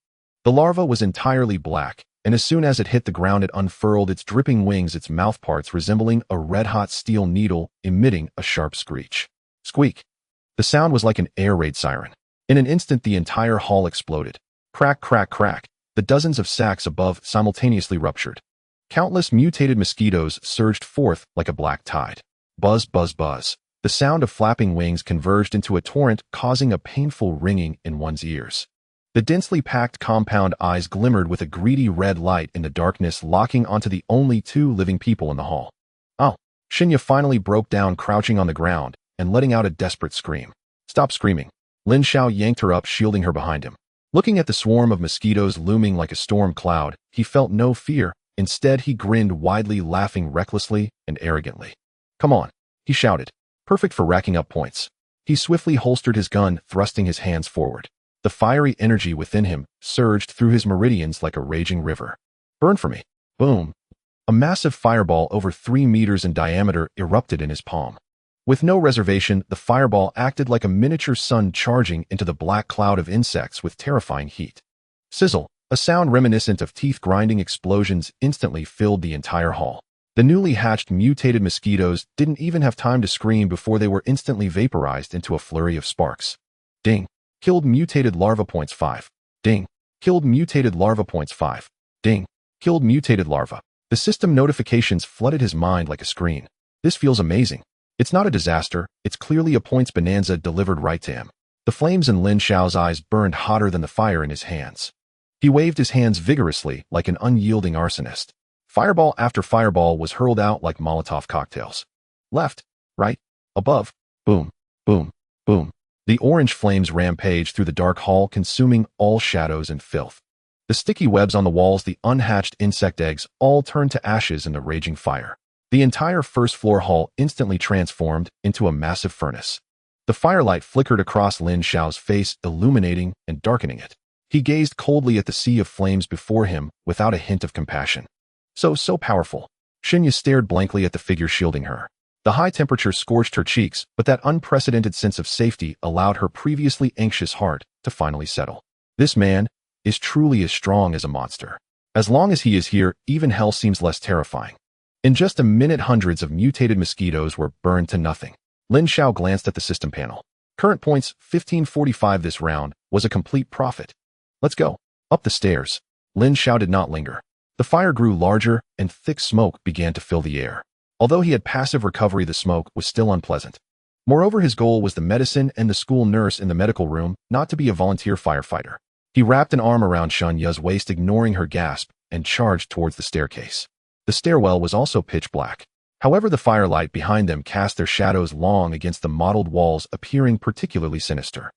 The larva was entirely black, and as soon as it hit the ground it unfurled its dripping wings, its mouthparts resembling a red-hot steel needle, emitting a sharp screech. Squeak! The sound was like an air raid siren. In an instant the entire hall exploded. Crack, crack, crack. The dozens of sacs above simultaneously ruptured. Countless mutated mosquitoes surged forth like a black tide. Buzz, buzz, buzz. The sound of flapping wings converged into a torrent, causing a painful ringing in one's ears. The densely packed compound eyes glimmered with a greedy red light in the darkness, locking onto the only two living people in the hall. Oh! Shinya finally broke down, crouching on the ground and letting out a desperate scream. Stop screaming. Lin Xiao yanked her up, shielding her behind him. Looking at the swarm of mosquitoes looming like a storm cloud, he felt no fear. Instead, he grinned widely, laughing recklessly and arrogantly. Come on, he shouted. Perfect for racking up points. He swiftly holstered his gun, thrusting his hands forward. The fiery energy within him surged through his meridians like a raging river. Burn for me. Boom. A massive fireball over 3 meters in diameter erupted in his palm. With no reservation, the fireball acted like a miniature sun charging into the black cloud of insects with terrifying heat. Sizzle, a sound reminiscent of teeth-grinding explosions, instantly filled the entire hall. The newly hatched mutated mosquitoes didn't even have time to scream before they were instantly vaporized into a flurry of sparks. Ding. Killed mutated larva points 5. Ding. Killed mutated larva points 5. Ding. Killed mutated larva. The system notifications flooded his mind like a screen. This feels amazing. It's not a disaster, it's clearly a points bonanza delivered right to him. The flames in Lin Xiao's eyes burned hotter than the fire in his hands. He waved his hands vigorously like an unyielding arsonist. Fireball after fireball was hurled out like Molotov cocktails. Left, right, above, boom, boom, boom. The orange flames rampaged through the dark hall, consuming all shadows and filth. The sticky webs on the walls, the unhatched insect eggs, all turned to ashes in the raging fire. The entire first-floor hall instantly transformed into a massive furnace. The firelight flickered across Lin Xiao's face, illuminating and darkening it. He gazed coldly at the sea of flames before him, without a hint of compassion. So powerful. Shinya stared blankly at the figure shielding her. The high temperature scorched her cheeks, but that unprecedented sense of safety allowed her previously anxious heart to finally settle. This man is truly as strong as a monster. As long as he is here, even hell seems less terrifying. In just a minute, hundreds of mutated mosquitoes were burned to nothing. Lin Xiao glanced at the system panel. Current points 1545. This round was a complete profit. Let's go. Up the stairs. Lin Xiao did not linger. The fire grew larger, and thick smoke began to fill the air. Although he had passive recovery, the smoke was still unpleasant. Moreover, his goal was the medicine and the school nurse in the medical room, not to be a volunteer firefighter. He wrapped an arm around Shen Ya's waist, ignoring her gasp, and charged towards the staircase. The stairwell was also pitch black. However, the firelight behind them cast their shadows long against the mottled walls, appearing particularly sinister.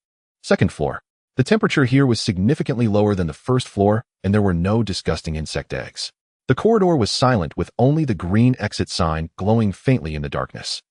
Second floor. The temperature here was significantly lower than the first floor, and there were no disgusting insect eggs. The corridor was silent, with only the green exit sign glowing faintly in the darkness.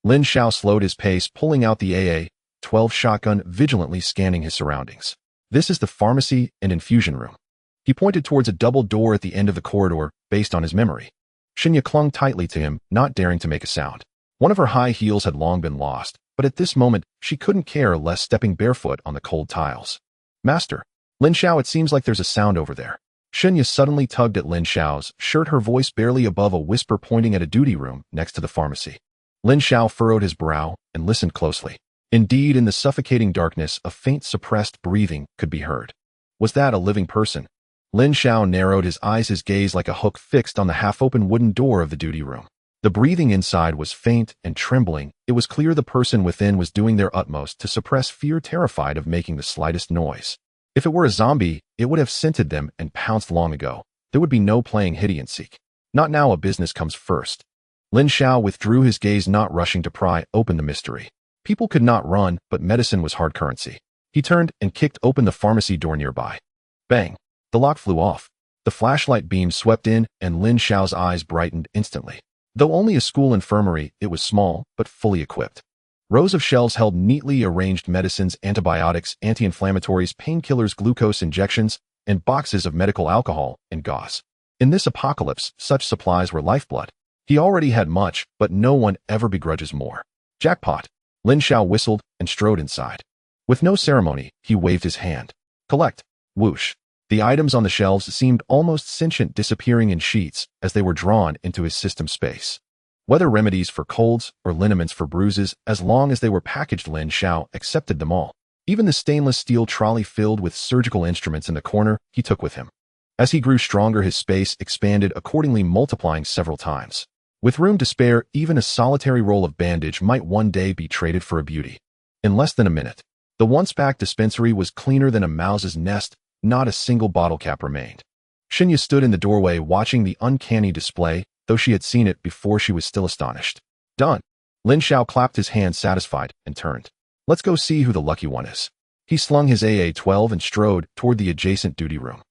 Lin Xiao slowed his pace, pulling out the AA-12 shotgun, vigilantly scanning his surroundings. This is the pharmacy and infusion room. He pointed towards a double door at the end of the corridor, based on his memory. Shinya clung tightly to him, not daring to make a sound. One of her high heels had long been lost, but at this moment, she couldn't care less, stepping barefoot on the cold tiles. Master. Lin Xiao, it seems like there's a sound over there. Shinya suddenly tugged at Lin Xiao's shirt, her voice barely above a whisper, pointing at a duty room next to the pharmacy. Lin Xiao furrowed his brow and listened closely. Indeed, in the suffocating darkness, a faint suppressed breathing could be heard. Was that a living person? Lin Xiao narrowed his eyes, his gaze like a hook fixed on the half-open wooden door of the duty room. The breathing inside was faint and trembling. It was clear the person within was doing their utmost to suppress fear, terrified of making the slightest noise. If it were a zombie, it would have scented them and pounced long ago. There would be no playing hide and seek. Not now, a business comes first. Lin Xiao withdrew his gaze, not rushing to pry open the mystery. People could not run, but medicine was hard currency. He turned and kicked open the pharmacy door nearby. Bang! The lock flew off. The flashlight beam swept in, and Lin Xiao's eyes brightened instantly. Though only a school infirmary, it was small, but fully equipped. Rows of shelves held neatly arranged medicines, antibiotics, anti-inflammatories, painkillers, glucose injections, and boxes of medical alcohol and gauze. In this apocalypse, such supplies were lifeblood. He already had much, but no one ever begrudges more. Jackpot! Lin Xiao whistled and strode inside. With no ceremony, he waved his hand. Collect. Whoosh. The items on the shelves seemed almost sentient, disappearing in sheets as they were drawn into his system space. Whether remedies for colds or liniments for bruises, as long as they were packaged, Lin Xiao accepted them all. Even the stainless steel trolley filled with surgical instruments in the corner he took with him. As he grew stronger, his space expanded, accordingly multiplying several times. With room to spare, even a solitary roll of bandage might one day be traded for a beauty. In less than a minute, the once-packed dispensary was cleaner than a mouse's nest. Not a single bottle cap remained. Xinya stood in the doorway watching the uncanny display. Though she had seen it before, she was still astonished. Done. Lin Xiao clapped his hands satisfied and turned. Let's go see who the lucky one is. He slung his AA-12 and strode toward the adjacent duty room.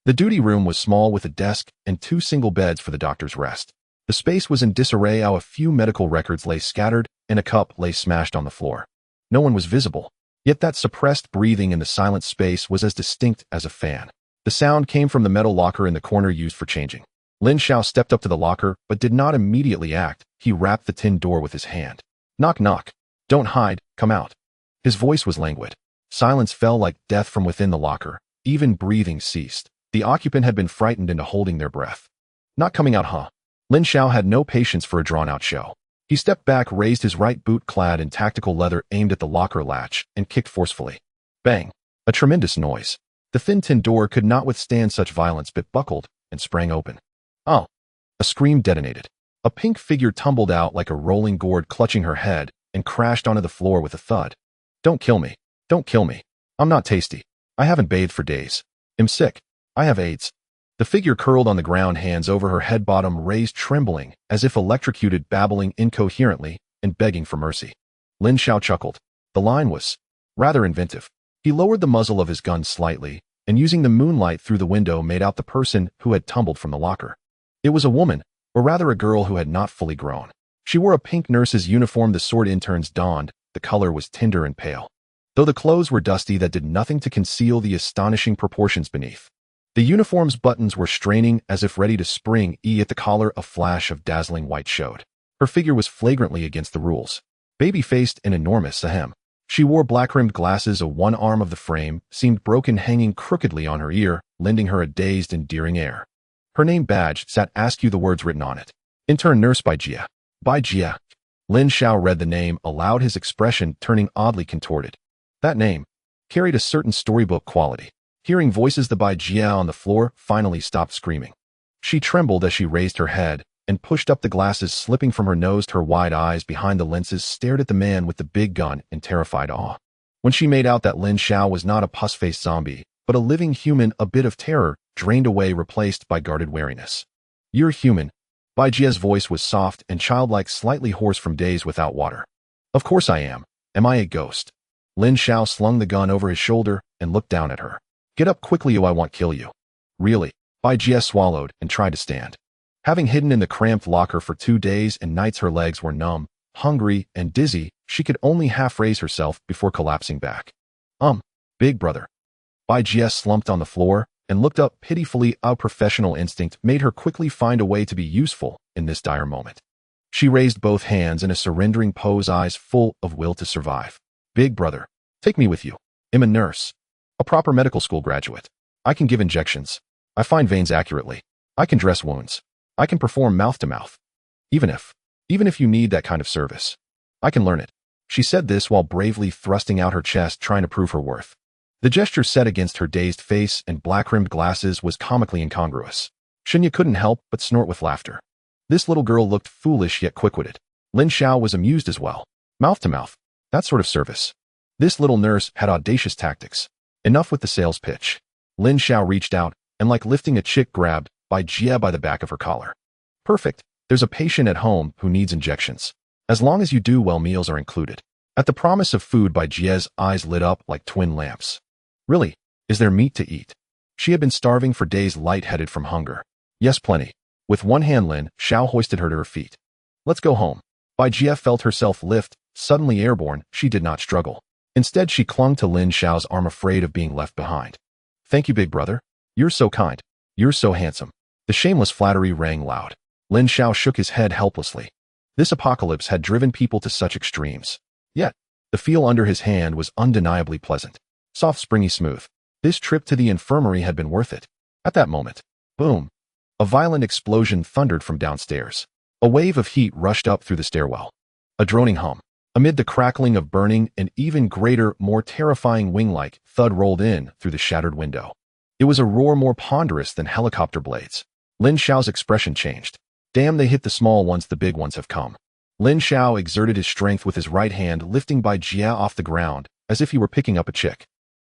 The duty room was small, with a desk and 2 single beds for the doctor's rest. The space was in disarray. A few medical records lay scattered, and a cup lay smashed on the floor. No one was visible, yet that suppressed breathing in the silent space was as distinct as a fan. The sound came from the metal locker in the corner used for changing. Lin Xiao stepped up to the locker, but did not immediately act. He rapped the tin door with his hand. Knock, knock. Don't hide, come out. His voice was languid. Silence fell like death from within the locker. Even breathing ceased. The occupant had been frightened into holding their breath. Not coming out, huh? Lin Xiao had no patience for a drawn-out show. He stepped back, raised his right boot clad in tactical leather, aimed at the locker latch, and kicked forcefully. Bang! A tremendous noise. The thin tin door could not withstand such violence, but buckled and sprang open. Oh! A scream detonated. A pink figure tumbled out like a rolling gourd, clutching her head, and crashed onto the floor with a thud. Don't kill me. Don't kill me. I'm not tasty. I haven't bathed for days. I'm sick. I have AIDS. The figure curled on the ground, hands over her head, bottom raised, trembling, as if electrocuted, babbling incoherently and begging for mercy. Lin Xiao chuckled. The line was rather inventive. He lowered the muzzle of his gun slightly, and using the moonlight through the window made out the person who had tumbled from the locker. It was a woman, or rather a girl who had not fully grown. She wore a pink nurse's uniform the sword interns donned. The color was tender and pale. Though the clothes were dusty, that did nothing to conceal the astonishing proportions beneath. The uniform's buttons were straining as if ready to spring. At the collar, a flash of dazzling white showed. Her figure was flagrantly against the rules. Baby-faced and enormous, ahem. She wore black-rimmed glasses. One arm of the frame seemed broken, hanging crookedly on her ear, lending her a dazed, endearing air. Her name badge sat askew, the words written on it. Intern Nurse Bai Jia. Bai Jia. Lin Xiao read the name aloud, his expression turning oddly contorted. That name carried a certain storybook quality. Hearing voices, the Bai Jia on the floor finally stopped screaming. She trembled as she raised her head and pushed up the glasses slipping from her nose. Her wide eyes behind the lenses stared at the man with the big gun in terrified awe. When she made out that Lin Xiao was not a pus-faced zombie, but a living human, a bit of terror drained away, replaced by guarded wariness. You're human. Bai Jia's voice was soft and childlike, slightly hoarse from days without water. Of course I am. Am I a ghost? Lin Xiao slung the gun over his shoulder and looked down at her. Get up quickly, or I won't kill you. Really? Bai Jia swallowed and tried to stand. Having hidden in the cramped locker for 2 days and nights, her legs were numb, hungry, and dizzy. She could only half raise herself before collapsing back. Big brother. Bai Jia slumped on the floor and looked up pitifully. Our professional instinct made her quickly find a way to be useful in this dire moment. She raised both hands in a surrendering pose, eyes full of will to survive. Big brother, take me with you. I'm a nurse. A proper medical school graduate. I can give injections. I find veins accurately. I can dress wounds. I can perform mouth-to-mouth. Even if you need that kind of service, I can learn it. She said this while bravely thrusting out her chest, trying to prove her worth. The gesture set against her dazed face and black-rimmed glasses was comically incongruous. Xinya couldn't help but snort with laughter. This little girl looked foolish yet quick-witted. Lin Xiao was amused as well. Mouth-to-mouth. That sort of service. This little nurse had audacious tactics. Enough with the sales pitch. Lin Xiao reached out and, like lifting a chick, grabbed Bai Jia by the back of her collar. Perfect. There's a patient at home who needs injections. As long as you do well, meals are included. At the promise of food, Bai Jia's eyes lit up like twin lamps. Really? Is there meat to eat? She had been starving for days, lightheaded from hunger. Yes, plenty. With one hand, Lin Xiao hoisted her to her feet. Let's go home. Bai Jia felt herself lift Suddenly airborne, she did not struggle. Instead, she clung to Lin Xiao's arm, afraid of being left behind. Thank you, big brother. You're so kind. You're so handsome. The shameless flattery rang loud. Lin Xiao shook his head helplessly. This apocalypse had driven people to such extremes. Yet, the feel under his hand was undeniably pleasant. Soft, springy, smooth. This trip to the infirmary had been worth it. At that moment, boom! A violent explosion thundered from downstairs. A wave of heat rushed up through the stairwell. A droning hum. Amid the crackling of burning, an even greater, more terrifying wing-like thud rolled in through the shattered window. It was a roar more ponderous than helicopter blades. Lin Xiao's expression changed. Damn, they hit the small ones, the big ones have come. Lin Xiao exerted his strength with his right hand, lifting Bai Jia off the ground, as if he were picking up a chick.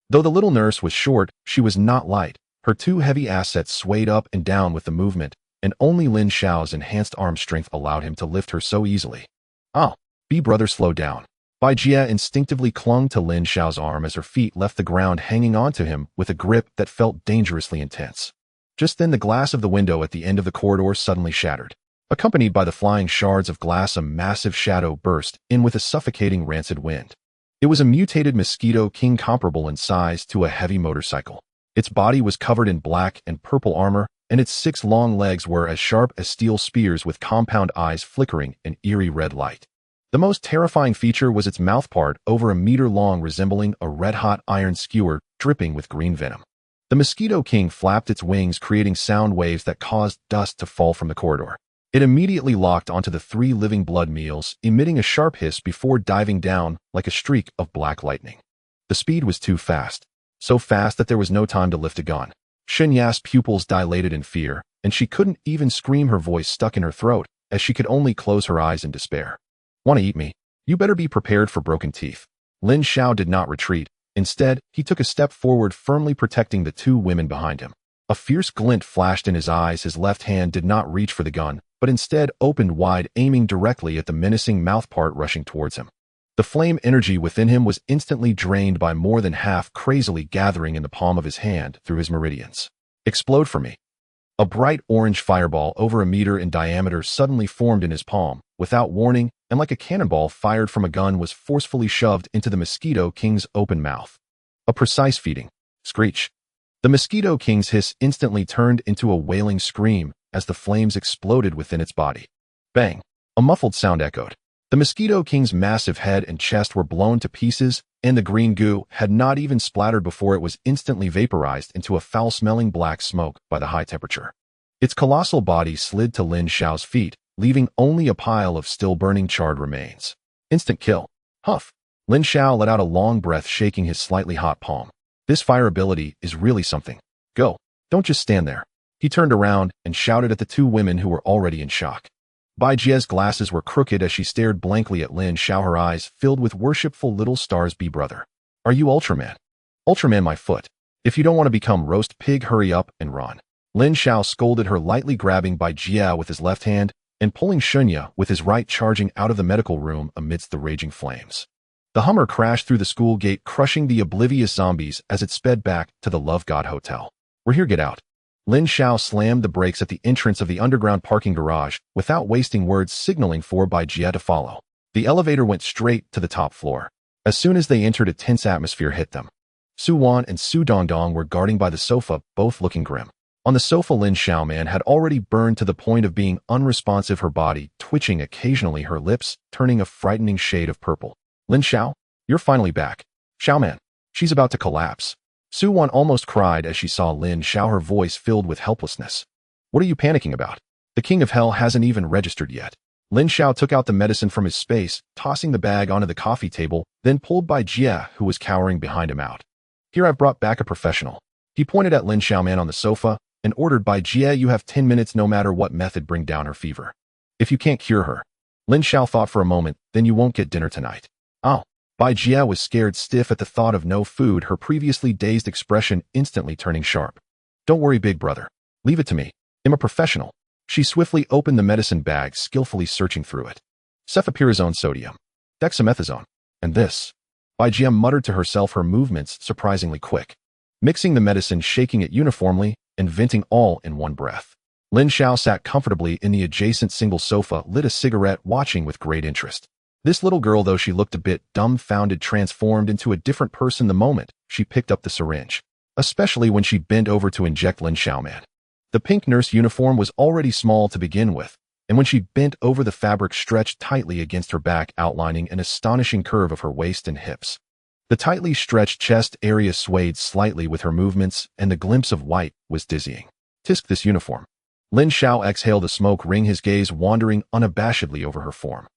Though the little nurse was short, she was not light. Her two heavy assets swayed up and down with the movement, and only Lin Xiao's enhanced arm strength allowed him to lift her so easily. Oh, brother, slow down. Bai Jia instinctively clung to Lin Xiao's arm as her feet left the ground, hanging onto him with a grip that felt dangerously intense. Just then, the glass of the window at the end of the corridor suddenly shattered. Accompanied by the flying shards of glass, a massive shadow burst in with a suffocating rancid wind. It was a mutated mosquito king comparable in size to a heavy motorcycle. Its body was covered in black and purple armor, and its 6 long legs were as sharp as steel spears with compound eyes flickering an eerie red light. The most terrifying feature was its mouthpart, over a meter long, resembling a red-hot iron skewer dripping with green venom. The Mosquito King flapped its wings, creating sound waves that caused dust to fall from the corridor. It immediately locked onto the 3 living blood meals, emitting a sharp hiss before diving down like a streak of black lightning. The speed was too fast. So fast that there was no time to lift a gun. Xinya's pupils dilated in fear, and she couldn't even scream, her voice stuck in her throat, as she could only close her eyes in despair. Want to eat me? You better be prepared for broken teeth. Lin Xiao did not retreat. Instead, he took a step forward, firmly protecting the 2 women behind him. A fierce glint flashed in his eyes. His left hand did not reach for the gun, but instead opened wide, aiming directly at the menacing mouthpart rushing towards him. The flame energy within him was instantly drained by more than half, crazily gathering in the palm of his hand through his meridians. Explode for me. A bright orange fireball over a meter in diameter suddenly formed in his palm, without warning, and like a cannonball fired from a gun was forcefully shoved into the Mosquito King's open mouth. A precise feeding. Screech. The Mosquito King's hiss instantly turned into a wailing scream as the flames exploded within its body. Bang! A muffled sound echoed. The Mosquito King's massive head and chest were blown to pieces, and the green goo had not even splattered before it was instantly vaporized into a foul-smelling black smoke by the high temperature. Its colossal body slid to Lin Xiao's feet, leaving only a pile of still-burning charred remains. Instant kill. Huff! Lin Xiao let out a long breath, shaking his slightly hot palm. This fire ability is really something. Go. Don't just stand there. He turned around and shouted at the 2 women who were already in shock. Bai Jia's glasses were crooked as she stared blankly at Lin Xiao, her eyes filled with worshipful little stars. Be brother. Are you Ultraman? Ultraman, my foot. If you don't want to become roast pig, hurry up and run. Lin Xiao scolded her, lightly grabbing Bai Jia with his left hand and pulling Xunya with his right, charging out of the medical room amidst the raging flames. The Hummer crashed through the school gate, crushing the oblivious zombies as it sped back to the Love God Hotel. We're here, get out. Lin Xiao slammed the brakes at the entrance of the underground parking garage, without wasting words, signaling for Bai Jia to follow. The elevator went straight to the top floor. As soon as they entered, a tense atmosphere hit them. Su Wan and Su Dongdong were guarding by the sofa, both looking grim. On the sofa, Lin Xiaoman had already burned to the point of being unresponsive, her body twitching occasionally, her lips turning a frightening shade of purple. Lin Xiao, you're finally back. Xiaoman. She's about to collapse. Su Wan almost cried as she saw Lin Xiao, her voice filled with helplessness. What are you panicking about? The King of Hell hasn't even registered yet. Lin Xiao took out the medicine from his space, tossing the bag onto the coffee table, then pulled Bai Jia, who was cowering behind him, out. Here, I've brought back a professional. He pointed at Lin Xiaoman on the sofa and ordered, Bai Jia, you have 10 minutes, no matter what method, bring down her fever. If you can't cure her. Lin Xiao thought for a moment, then you won't get dinner tonight. Oh. Bai Jia was scared stiff at the thought of no food, her previously dazed expression instantly turning sharp. Don't worry, big brother. Leave it to me. I'm a professional. She swiftly opened the medicine bag, skillfully searching through it. Cephalosporin sodium. Dexamethasone. And this. Bai Jia muttered to herself, her movements surprisingly quick. Mixing the medicine, shaking it uniformly, and venting all in one breath. Lin Xiao sat comfortably in the adjacent single sofa, lit a cigarette, watching with great interest. This little girl, though she looked a bit dumbfounded, transformed into a different person the moment she picked up the syringe, especially when she bent over to inject Lin Xiao man. The pink nurse uniform was already small to begin with, and when she bent over, the fabric stretched tightly against her back, outlining an astonishing curve of her waist and hips. The tightly stretched chest area swayed slightly with her movements, and the glimpse of white was dizzying. Tisk, this uniform. Lin Xiao exhaled a smoke ring, his gaze wandering unabashedly over her form.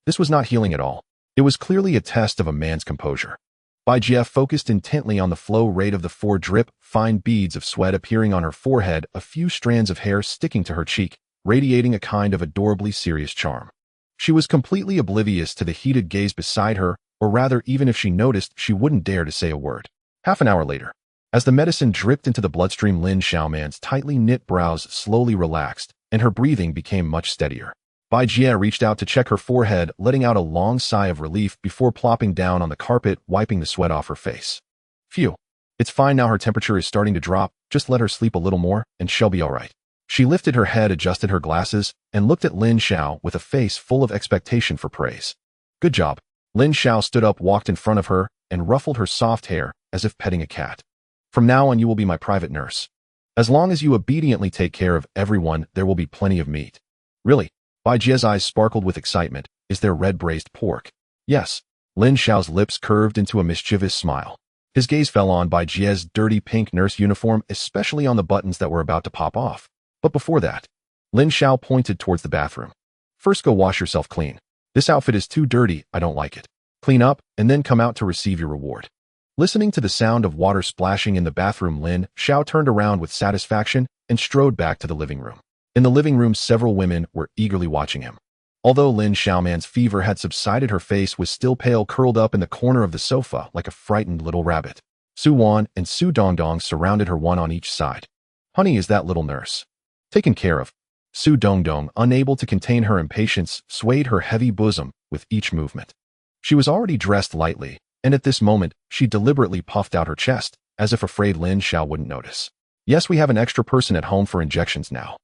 This was not healing at all. It was clearly a test of a man's composure. Bai Jie focused intently on the flow rate of the four drip, fine beads of sweat appearing on her forehead, a few strands of hair sticking to her cheek, radiating a kind of adorably serious charm. She was completely oblivious to the heated gaze beside her, or rather, even if she noticed, she wouldn't dare to say a word. Half an hour later, as the medicine dripped into the bloodstream, Lin Xiaoman's tightly knit brows slowly relaxed, and her breathing became much steadier. Bai Jie reached out to check her forehead, letting out a long sigh of relief before plopping down on the carpet, wiping the sweat off her face. Phew. It's fine now, her temperature is starting to drop, just let her sleep a little more, and she'll be all right. She lifted her head, adjusted her glasses, and looked at Lin Xiao with a face full of expectation for praise. Good job. Lin Xiao stood up, walked in front of her, and ruffled her soft hair, as if petting a cat. From now on, you will be my private nurse. As long as you obediently take care of everyone, there will be plenty of meat. Really? Bai Jie's eyes sparkled with excitement. Is there red braised pork? Yes. Lin Xiao's lips curved into a mischievous smile. His gaze fell on Bai Jie's dirty pink nurse uniform, especially on the buttons that were about to pop off. But before that, Lin Xiao pointed towards the bathroom. First, go wash yourself clean. This outfit is too dirty, I don't like it. Clean up, and then come out to receive your reward. Listening to the sound of water splashing in the bathroom, Lin Xiao turned around with satisfaction and strode back to the living room. In the living room, several women were eagerly watching him. Although Lin Xiaoman's fever had subsided, her face was still pale, curled up in the corner of the sofa like a frightened little rabbit. Su Wan and Su Dongdong surrounded her, one on each side. Honey, is that little nurse taken care of? Su Dongdong, unable to contain her impatience, swayed her heavy bosom with each movement. She was already dressed lightly, and at this moment, she deliberately puffed out her chest, as if afraid Lin Xiao wouldn't notice. Yes, we have an extra person at home for injections now.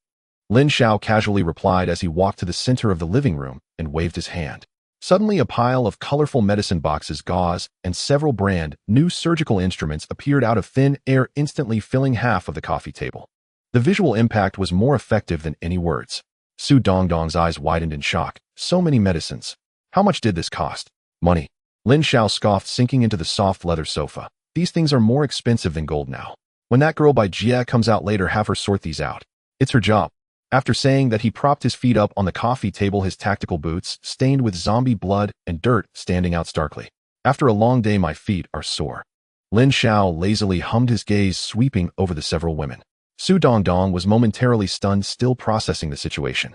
Lin Xiao casually replied as he walked to the center of the living room and waved his hand. Suddenly, a pile of colorful medicine boxes, gauze, and several brand new surgical instruments appeared out of thin air, instantly filling half of the coffee table. The visual impact was more effective than any words. Su Dongdong's eyes widened in shock. So many medicines. How much did this cost? Money. Lin Xiao scoffed, sinking into the soft leather sofa. These things are more expensive than gold now. When that girl Bai Jie comes out later, have her sort these out. It's her job. After saying that, he propped his feet up on the coffee table, his tactical boots, stained with zombie blood and dirt, standing out starkly. After a long day, my feet are sore. Lin Xiao lazily hummed, his gaze sweeping over the several women. Su Dongdong was momentarily stunned, still processing the situation.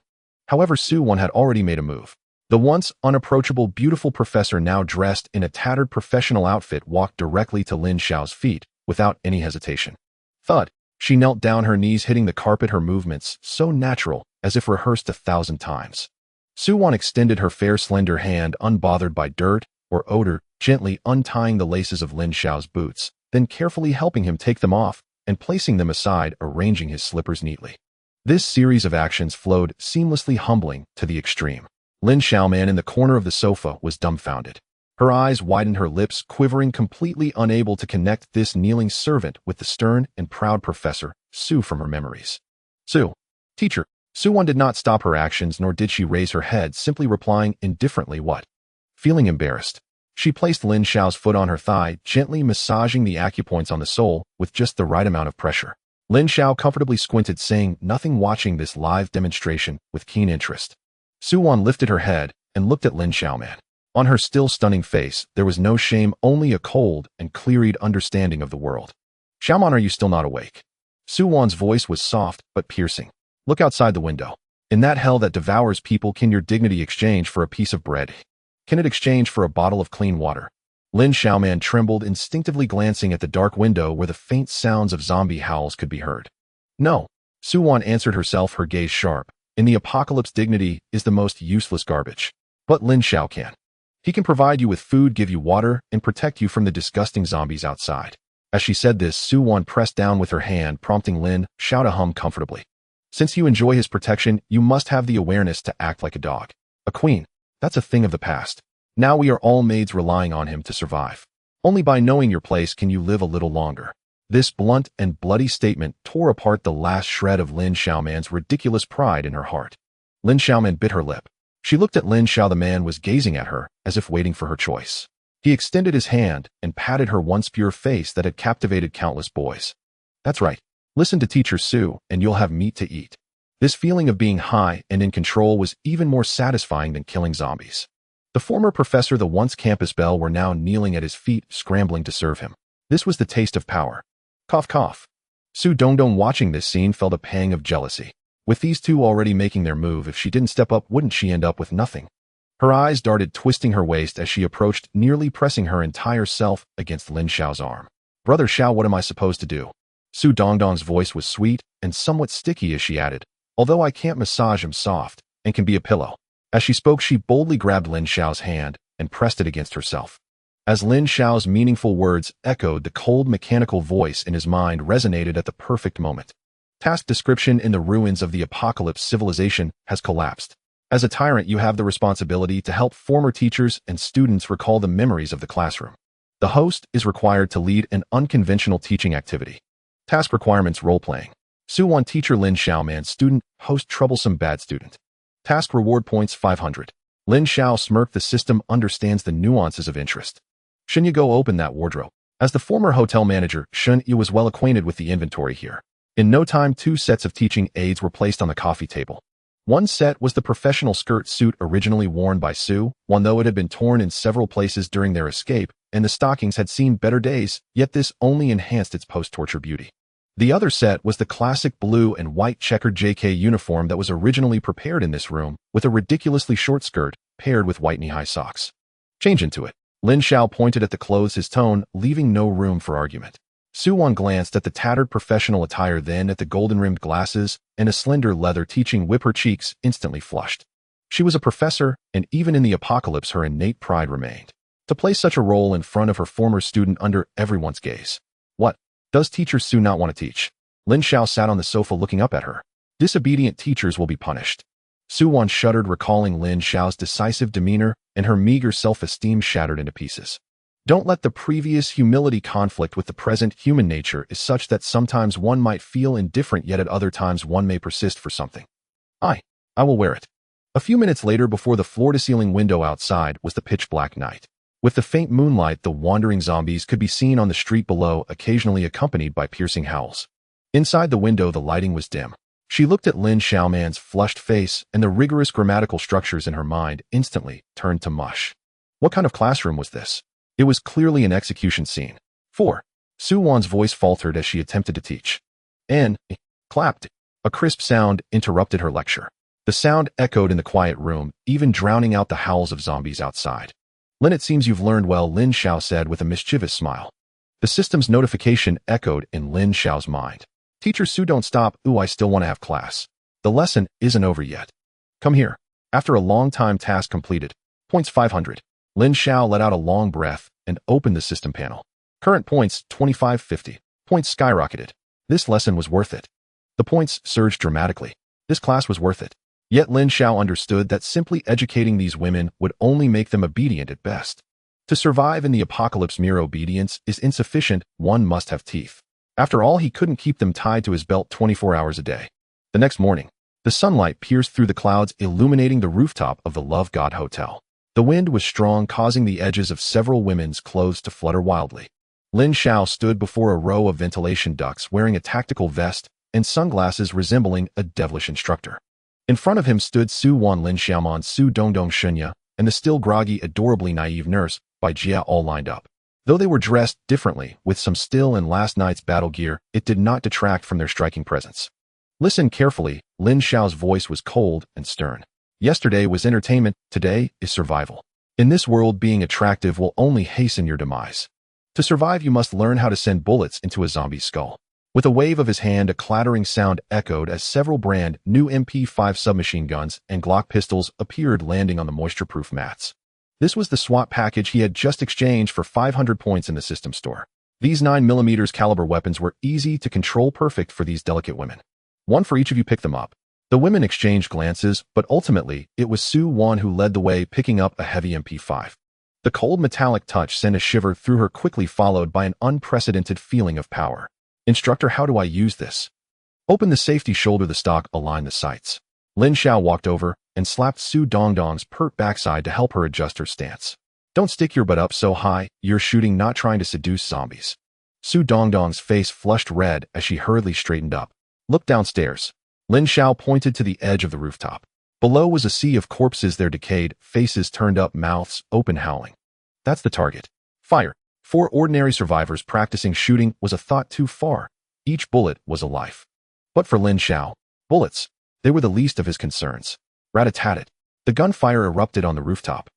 However, Su Wan had already made a move. The once unapproachable, beautiful professor, now dressed in a tattered professional outfit, walked directly to Lin Xiao's feet without any hesitation. Thud. She knelt down, her knees hitting the carpet, her movements so natural, as if rehearsed 1,000 times. Su Wan extended her fair, slender hand, unbothered by dirt or odor, gently untying the laces of Lin Xiao's boots, then carefully helping him take them off and placing them aside, arranging his slippers neatly. This series of actions flowed seamlessly, humbling to the extreme. Lin Xiaoman in the corner of the sofa was dumbfounded. Her eyes widened, her lips quivering, completely unable to connect this kneeling servant with the stern and proud Professor Su from her memories. Su. Teacher. Su Wan did not stop her actions, nor did she raise her head, simply replying indifferently, what? Feeling embarrassed, she placed Lin Xiao's foot on her thigh, gently massaging the acupoints on the sole with just the right amount of pressure. Lin Xiao comfortably squinted, saying nothing, watching this live demonstration with keen interest. Su Wan lifted her head and looked at Lin Xiaoman. On her still stunning face, there was no shame, only a cold and clear-eyed understanding of the world. Xiaoman, are you still not awake? Su Wan's voice was soft but piercing. Look outside the window. In that hell that devours people, can your dignity exchange for a piece of bread? Can it exchange for a bottle of clean water? Lin Xiaoman trembled, instinctively glancing at the dark window where the faint sounds of zombie howls could be heard. No. Su Wan answered herself, her gaze sharp. In the apocalypse, dignity is the most useless garbage. But Lin Xiao can. He can provide you with food, give you water, and protect you from the disgusting zombies outside. As she said this, Su Wan pressed down with her hand, prompting Lin Xiao to hum comfortably. Since you enjoy his protection, you must have the awareness to act like a dog. A queen. That's a thing of the past. Now we are all maids relying on him to survive. Only by knowing your place can you live a little longer. This blunt and bloody statement tore apart the last shred of Lin Xiaoman's ridiculous pride in her heart. Lin Xiaoman bit her lip. She looked at Lin Xiao. The man was gazing at her, as if waiting for her choice. He extended his hand and patted her once pure face that had captivated countless boys. That's right. Listen to Teacher Su, and you'll have meat to eat. This feeling of being high and in control was even more satisfying than killing zombies. The former professor, the once campus belle, were now kneeling at his feet, scrambling to serve him. This was the taste of power. Cough, cough. Su Dongdong, watching this scene, felt a pang of jealousy. With these two already making their move, if she didn't step up, wouldn't she end up with nothing? Her eyes darted, twisting her waist as she approached, nearly pressing her entire self against Lin Xiao's arm. Brother Xiao, what am I supposed to do? Su Dongdong's voice was sweet and somewhat sticky as she added, although I can't massage him soft and can be a pillow. As she spoke, she boldly grabbed Lin Xiao's hand and pressed it against herself. As Lin Xiao's meaningful words echoed, the cold mechanical voice in his mind resonated at the perfect moment. Task description: in the ruins of the apocalypse, civilization has collapsed. As a tyrant, you have the responsibility to help former teachers and students recall the memories of the classroom. The host is required to lead an unconventional teaching activity. Task requirements: role-playing. Su1 teacher Lin Xiaoman, student, host troublesome bad student. Task reward points 500. Lin Xiao smirked. The system understands the nuances of interest. Shun Yu, go open that wardrobe. As the former hotel manager, Shun Yu was well acquainted with the inventory here. In no time, 2 sets of teaching aids were placed on the coffee table. One set was the professional skirt suit originally worn by Su, one though it had been torn in several places during their escape, and the stockings had seen better days, yet this only enhanced its post-torture beauty. The other set was the classic blue and white checkered JK uniform that was originally prepared in this room, with a ridiculously short skirt paired with white knee-high socks. Change into it. Lin Xiao pointed at the clothes, his tone leaving no room for argument. Su-won glanced at the tattered professional attire, then at the golden-rimmed glasses and a slender leather teaching whip. Her cheeks instantly flushed. She was a professor, and even in the apocalypse her innate pride remained. To play such a role in front of her former student under everyone's gaze. What? Does Teacher Su not want to teach? Lin Xiao sat on the sofa looking up at her. Disobedient teachers will be punished. Su-won shuddered, recalling Lin Xiao's decisive demeanor, and her meager self-esteem shattered into pieces. Don't let the previous humility conflict with the present. Human nature is such that sometimes one might feel indifferent, yet at other times one may persist for something. I will wear it. A few minutes later, before the floor-to-ceiling window outside was the pitch-black night. With the faint moonlight, the wandering zombies could be seen on the street below, occasionally accompanied by piercing howls. Inside the window, the lighting was dim. She looked at Lin Xiaoman's flushed face, and the rigorous grammatical structures in her mind instantly turned to mush. What kind of classroom was this? It was clearly an execution scene. 4. Su-won's voice faltered as she attempted to teach. And clapped. A crisp sound interrupted her lecture. The sound echoed in the quiet room, even drowning out the howls of zombies outside. Lin, it seems you've learned well, Lin Xiao said with a mischievous smile. The system's notification echoed in Lin Xiao's mind. Teacher Su, don't stop. Ooh, I still want to have class. The lesson isn't over yet. Come here. After a long time, task completed. Points 500. Lin Xiao let out a long breath and opened the system panel. Current points 2550. Points skyrocketed. This lesson was worth it. The points surged dramatically. This class was worth it. Yet Lin Xiao understood that simply educating these women would only make them obedient at best. To survive in the apocalypse, mere obedience is insufficient. One must have teeth. After all, he couldn't keep them tied to his belt 24 hours a day. The next morning, the sunlight pierced through the clouds, illuminating the rooftop of the Love God Hotel. The wind was strong, causing the edges of several women's clothes to flutter wildly. Lin Xiao stood before a row of ventilation ducts, wearing a tactical vest and sunglasses resembling a devilish instructor. In front of him stood Su-won, Lin Xiaoman, Su Dongdong, Shunya, and the still groggy, adorably naive nurse, Bai Jia, all lined up. Though they were dressed differently, with some still and last night's battle gear, it did not detract from their striking presence. Listen carefully, Lin Xiao's voice was cold and stern. Yesterday was entertainment, today is survival. In this world, being attractive will only hasten your demise. To survive, you must learn how to send bullets into a zombie's skull. With a wave of his hand, a clattering sound echoed as several brand new MP5 submachine guns and Glock pistols appeared, landing on the moisture-proof mats. This was the SWAT package he had just exchanged for 500 points in the system store. These 9mm caliber weapons were easy to control, perfect for these delicate women. One for each of you, pick them up. The women exchanged glances, but ultimately, it was Su-won who led the way, picking up a heavy MP5. The cold metallic touch sent a shiver through her, quickly followed by an unprecedented feeling of power. Instructor, how do I use this? Open the safety shoulder, the stock, align the sights. Lin Xiao walked over and slapped Su Dongdong's pert backside to help her adjust her stance. Don't stick your butt up so high, you're shooting, not trying to seduce zombies. Su Dongdong's face flushed red as she hurriedly straightened up. Look downstairs. Lin Xiao pointed to the edge of the rooftop. Below was a sea of corpses, their decayed faces turned up, mouths open, howling. That's the target. Fire. 4 ordinary survivors practicing shooting was a thought too far. Each bullet was a life. But for Lin Xiao, bullets, they were the least of his concerns. Rat-a-tat-tat. The gunfire erupted on the rooftop.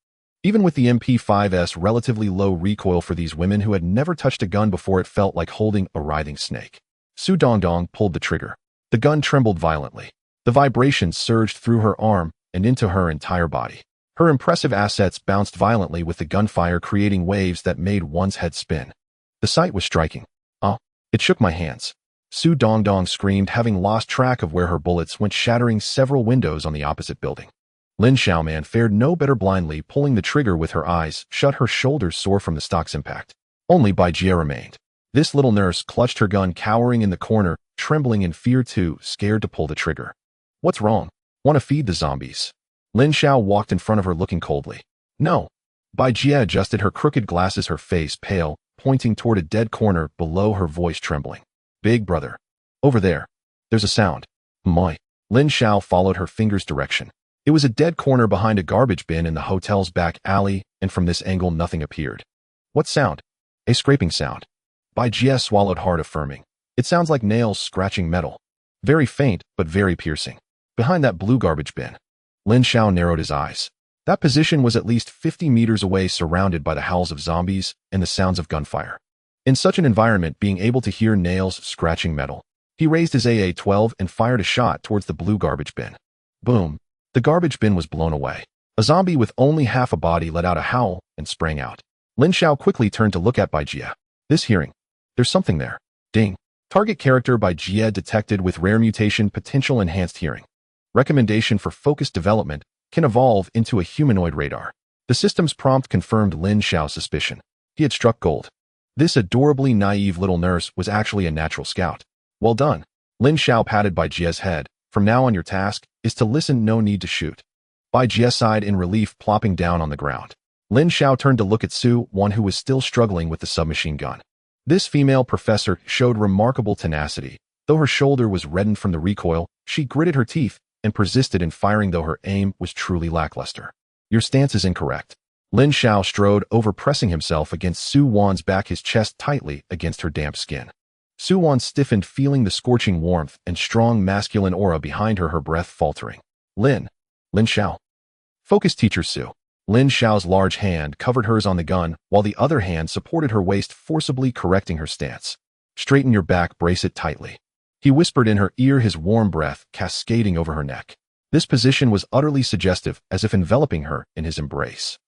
Even with the MP5's relatively low recoil for these women who had never touched a gun before, it felt like holding a writhing snake. Su Dongdong pulled the trigger. The gun trembled violently. The vibrations surged through her arm and into her entire body. Her impressive assets bounced violently with the gunfire, creating waves that made one's head spin. The sight was striking. It shook my hands. Su Dongdong screamed, having lost track of where her bullets went, shattering several windows on the opposite building. Lin Xiao fared no better, blindly pulling the trigger with her eyes shut, her shoulders sore from the stock's impact. Only Bai Jie remained. This little nurse clutched her gun, cowering in the corner, trembling in fear too, scared to pull the trigger. What's wrong? Want to feed the zombies? Lin Xiao walked in front of her, looking coldly. No. Bai Jie adjusted her crooked glasses, her face pale, pointing toward a dead corner below, her voice trembling. Big brother. Over there. There's a sound. Moi. Lin Xiao followed her finger's direction. It was a dead corner behind a garbage bin in the hotel's back alley, and from this angle nothing appeared. What sound? A scraping sound. Bai Jie swallowed hard, affirming. It sounds like nails scratching metal. Very faint, but very piercing. Behind that blue garbage bin. Lin Xiao narrowed his eyes. That position was at least 50 meters away, surrounded by the howls of zombies and the sounds of gunfire. In such an environment, being able to hear nails scratching metal. He raised his AA-12 and fired a shot towards the blue garbage bin. Boom. The garbage bin was blown away. A zombie with only half a body let out a howl and sprang out. Lin Xiao quickly turned to look at Bai Jie. This hearing. There's something there. Ding. Target character Bai Jie detected with rare mutation potential, enhanced hearing. Recommendation for focused development, can evolve into a humanoid radar. The system's prompt confirmed Lin Xiao's suspicion. He had struck gold. This adorably naive little nurse was actually a natural scout. Well done. Lin Xiao patted Bai Jie's head. From now on, your task is to listen, no need to shoot. Bai Jie sighed in relief, plopping down on the ground. Lin Xiao turned to look at Su, one who was still struggling with the submachine gun. This female professor showed remarkable tenacity. Though her shoulder was reddened from the recoil, she gritted her teeth and persisted in firing, though her aim was truly lackluster. Your stance is incorrect. Lin Xiao strode over, pressing himself against Su Wan's back, his chest tightly against her damp skin. Su Wan stiffened, feeling the scorching warmth and strong masculine aura behind her, her breath faltering. Lin Xiao. Focus, teacher Su. Lin Xiao's large hand covered hers on the gun, while the other hand supported her waist, forcibly correcting her stance. Straighten your back, brace it tightly. He whispered in her ear, his warm breath cascading over her neck. This position was utterly suggestive, as if enveloping her in his embrace.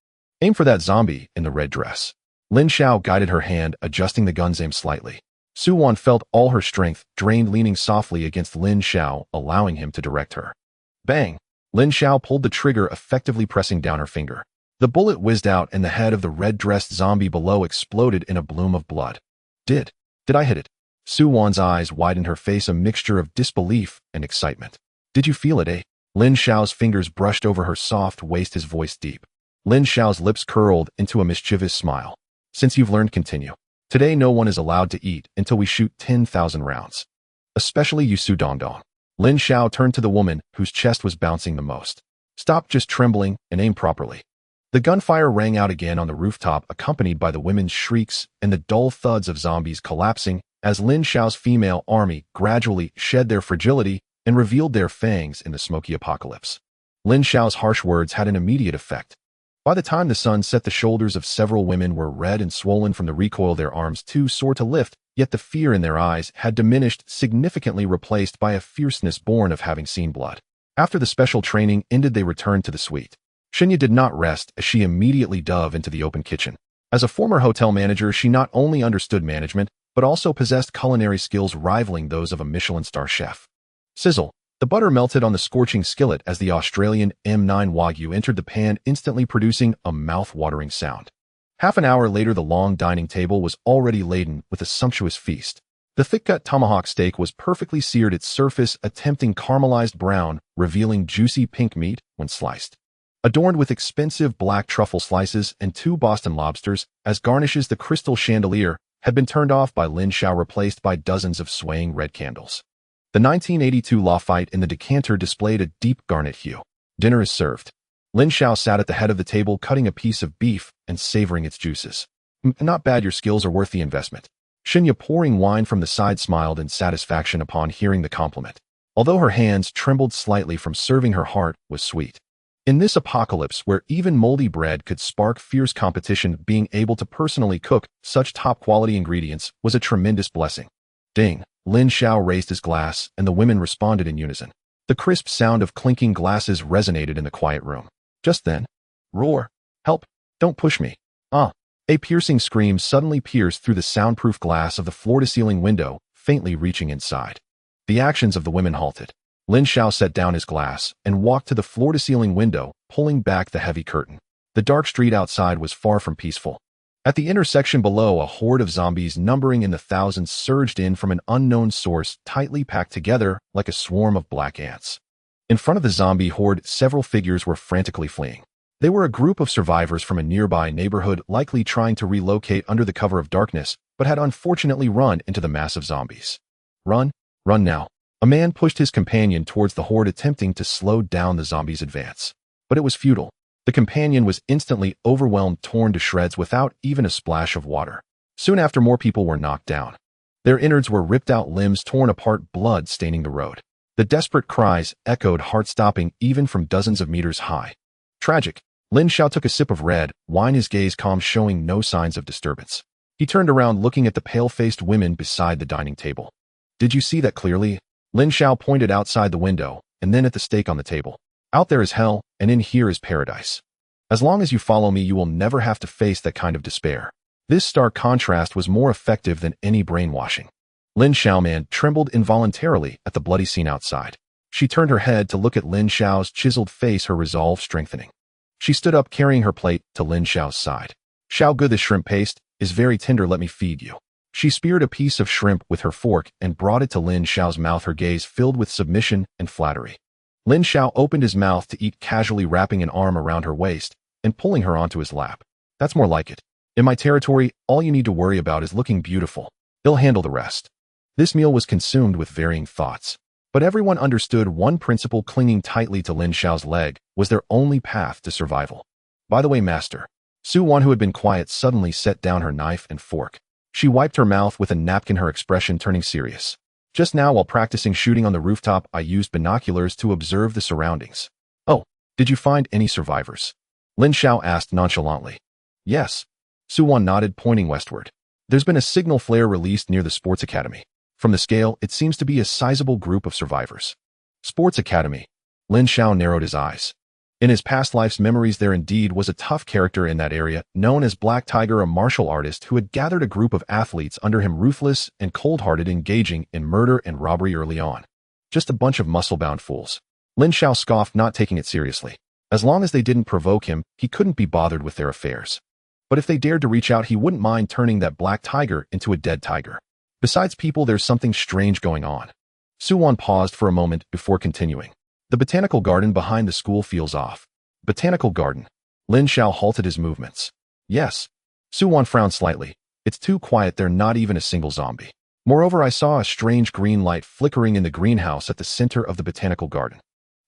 Aim for that zombie in the red dress. Lin Xiao guided her hand, adjusting the gun's aim slightly. Su Wan felt all her strength drained, leaning softly against Lin Xiao, allowing him to direct her. Bang! Lin Xiao pulled the trigger, effectively pressing down her finger. The bullet whizzed out and the head of the red-dressed zombie below exploded in a bloom of blood. Did I hit it? Su Wan's eyes widened, her face a mixture of disbelief and excitement. Did you feel it, eh? Lin Xiao's fingers brushed over her soft waist, his voice deep. Lin Xiao's lips curled into a mischievous smile. Since you've learned, continue. Today no one is allowed to eat until we shoot 10,000 rounds. Especially you, Su Dongdong. Lin Xiao turned to the woman whose chest was bouncing the most. Stop just trembling and aim properly. The gunfire rang out again on the rooftop, accompanied by the women's shrieks and the dull thuds of zombies collapsing as Lin Xiao's female army gradually shed their fragility and revealed their fangs in the smoky apocalypse. Lin Xiao's harsh words had an immediate effect. By the time the sun set, the shoulders of several women were red and swollen from the recoil, their arms too sore to lift, yet the fear in their eyes had diminished, significantly replaced by a fierceness born of having seen blood. After the special training ended, they returned to the suite. Shinya did not rest as she immediately dove into the open kitchen. As a former hotel manager, she not only understood management, but also possessed culinary skills rivaling those of a Michelin star chef. Sizzle. The butter melted on the scorching skillet as the Australian M9 Wagyu entered the pan, instantly producing a mouth-watering sound. Half an hour later, the long dining table was already laden with a sumptuous feast. The thick-cut tomahawk steak was perfectly seared, its surface a tempting caramelized brown, revealing juicy pink meat when sliced. Adorned with expensive black truffle slices and 2 Boston lobsters as garnishes, the crystal chandelier had been turned off by Lin Xiao, replaced by dozens of swaying red candles. The 1982 Lafite in the decanter displayed a deep garnet hue. Dinner is served. Lin Xiao sat at the head of the table, cutting a piece of beef and savoring its juices. Not bad, your skills are worth the investment. Shinya, pouring wine from the side, smiled in satisfaction upon hearing the compliment. Although her hands trembled slightly from serving, her heart was sweet. In this apocalypse where even moldy bread could spark fierce competition, being able to personally cook such top-quality ingredients was a tremendous blessing. Ding! Lin Xiao raised his glass, and the women responded in unison. The crisp sound of clinking glasses resonated in the quiet room. Just then, roar! Help! Don't push me! Ah! A piercing scream suddenly pierced through the soundproof glass of the floor-to-ceiling window, faintly reaching inside. The actions of the women halted. Lin Xiao set down his glass and walked to the floor-to-ceiling window, pulling back the heavy curtain. The dark street outside was far from peaceful. At the intersection below, a horde of zombies numbering in the thousands surged in from an unknown source, tightly packed together like a swarm of black ants. In front of the zombie horde, several figures were frantically fleeing. They were a group of survivors from a nearby neighborhood, likely trying to relocate under the cover of darkness, but had unfortunately run into the mass of zombies. Run! Run now! A man pushed his companion towards the horde, attempting to slow down the zombies' advance. But it was futile. The companion was instantly overwhelmed, torn to shreds without even a splash of water. Soon after, more people were knocked down. Their innards were ripped out, limbs torn apart, blood staining the road. The desperate cries echoed, heart-stopping, even from dozens of meters high. Tragic. Lin Xiao took a sip of red wine, his gaze calm, showing no signs of disturbance. He turned around, looking at the pale-faced women beside the dining table. Did you see that clearly? Lin Xiao pointed outside the window, and then at the steak on the table. Out there is hell, and in here is paradise. As long as you follow me, you will never have to face that kind of despair. This stark contrast was more effective than any brainwashing. Lin Xiaoman trembled involuntarily at the bloody scene outside. She turned her head to look at Lin Xiao's chiseled face, her resolve strengthening. She stood up, carrying her plate to Lin Xiao's side. Xiao, good, this shrimp paste is very tender, let me feed you. She speared a piece of shrimp with her fork and brought it to Lin Xiao's mouth, her gaze filled with submission and flattery. Lin Xiao opened his mouth to eat, casually wrapping an arm around her waist and pulling her onto his lap. That's more like it. In my territory, all you need to worry about is looking beautiful. He'll handle the rest. This meal was consumed with varying thoughts, but everyone understood one principle: clinging tightly to Lin Xiao's leg was their only path to survival. By the way, master, Su Wan, who had been quiet, suddenly set down her knife and fork. She wiped her mouth with a napkin, her expression turning serious. Just now, while practicing shooting on the rooftop, I used binoculars to observe the surroundings. Oh, did you find any survivors? Lin Xiao asked nonchalantly. Yes. Su Wan nodded, pointing westward. There's been a signal flare released near the sports academy. From the scale, it seems to be a sizable group of survivors. Sports academy. Lin Xiao narrowed his eyes. In his past life's memories, there indeed was a tough character in that area, known as Black Tiger, a martial artist who had gathered a group of athletes under him, ruthless and cold-hearted, engaging in murder and robbery early on. Just a bunch of muscle-bound fools. Lin Xiao scoffed, not taking it seriously. As long as they didn't provoke him, he couldn't be bothered with their affairs. But if they dared to reach out, he wouldn't mind turning that Black Tiger into a dead tiger. Besides people, there's something strange going on. Su Wan paused for a moment before continuing. The botanical garden behind the school feels off. Botanical garden. Lin Xiao halted his movements. Yes. Su Wan frowned slightly. It's too quiet there, not even a single zombie. Moreover, I saw a strange green light flickering in the greenhouse at the center of the botanical garden.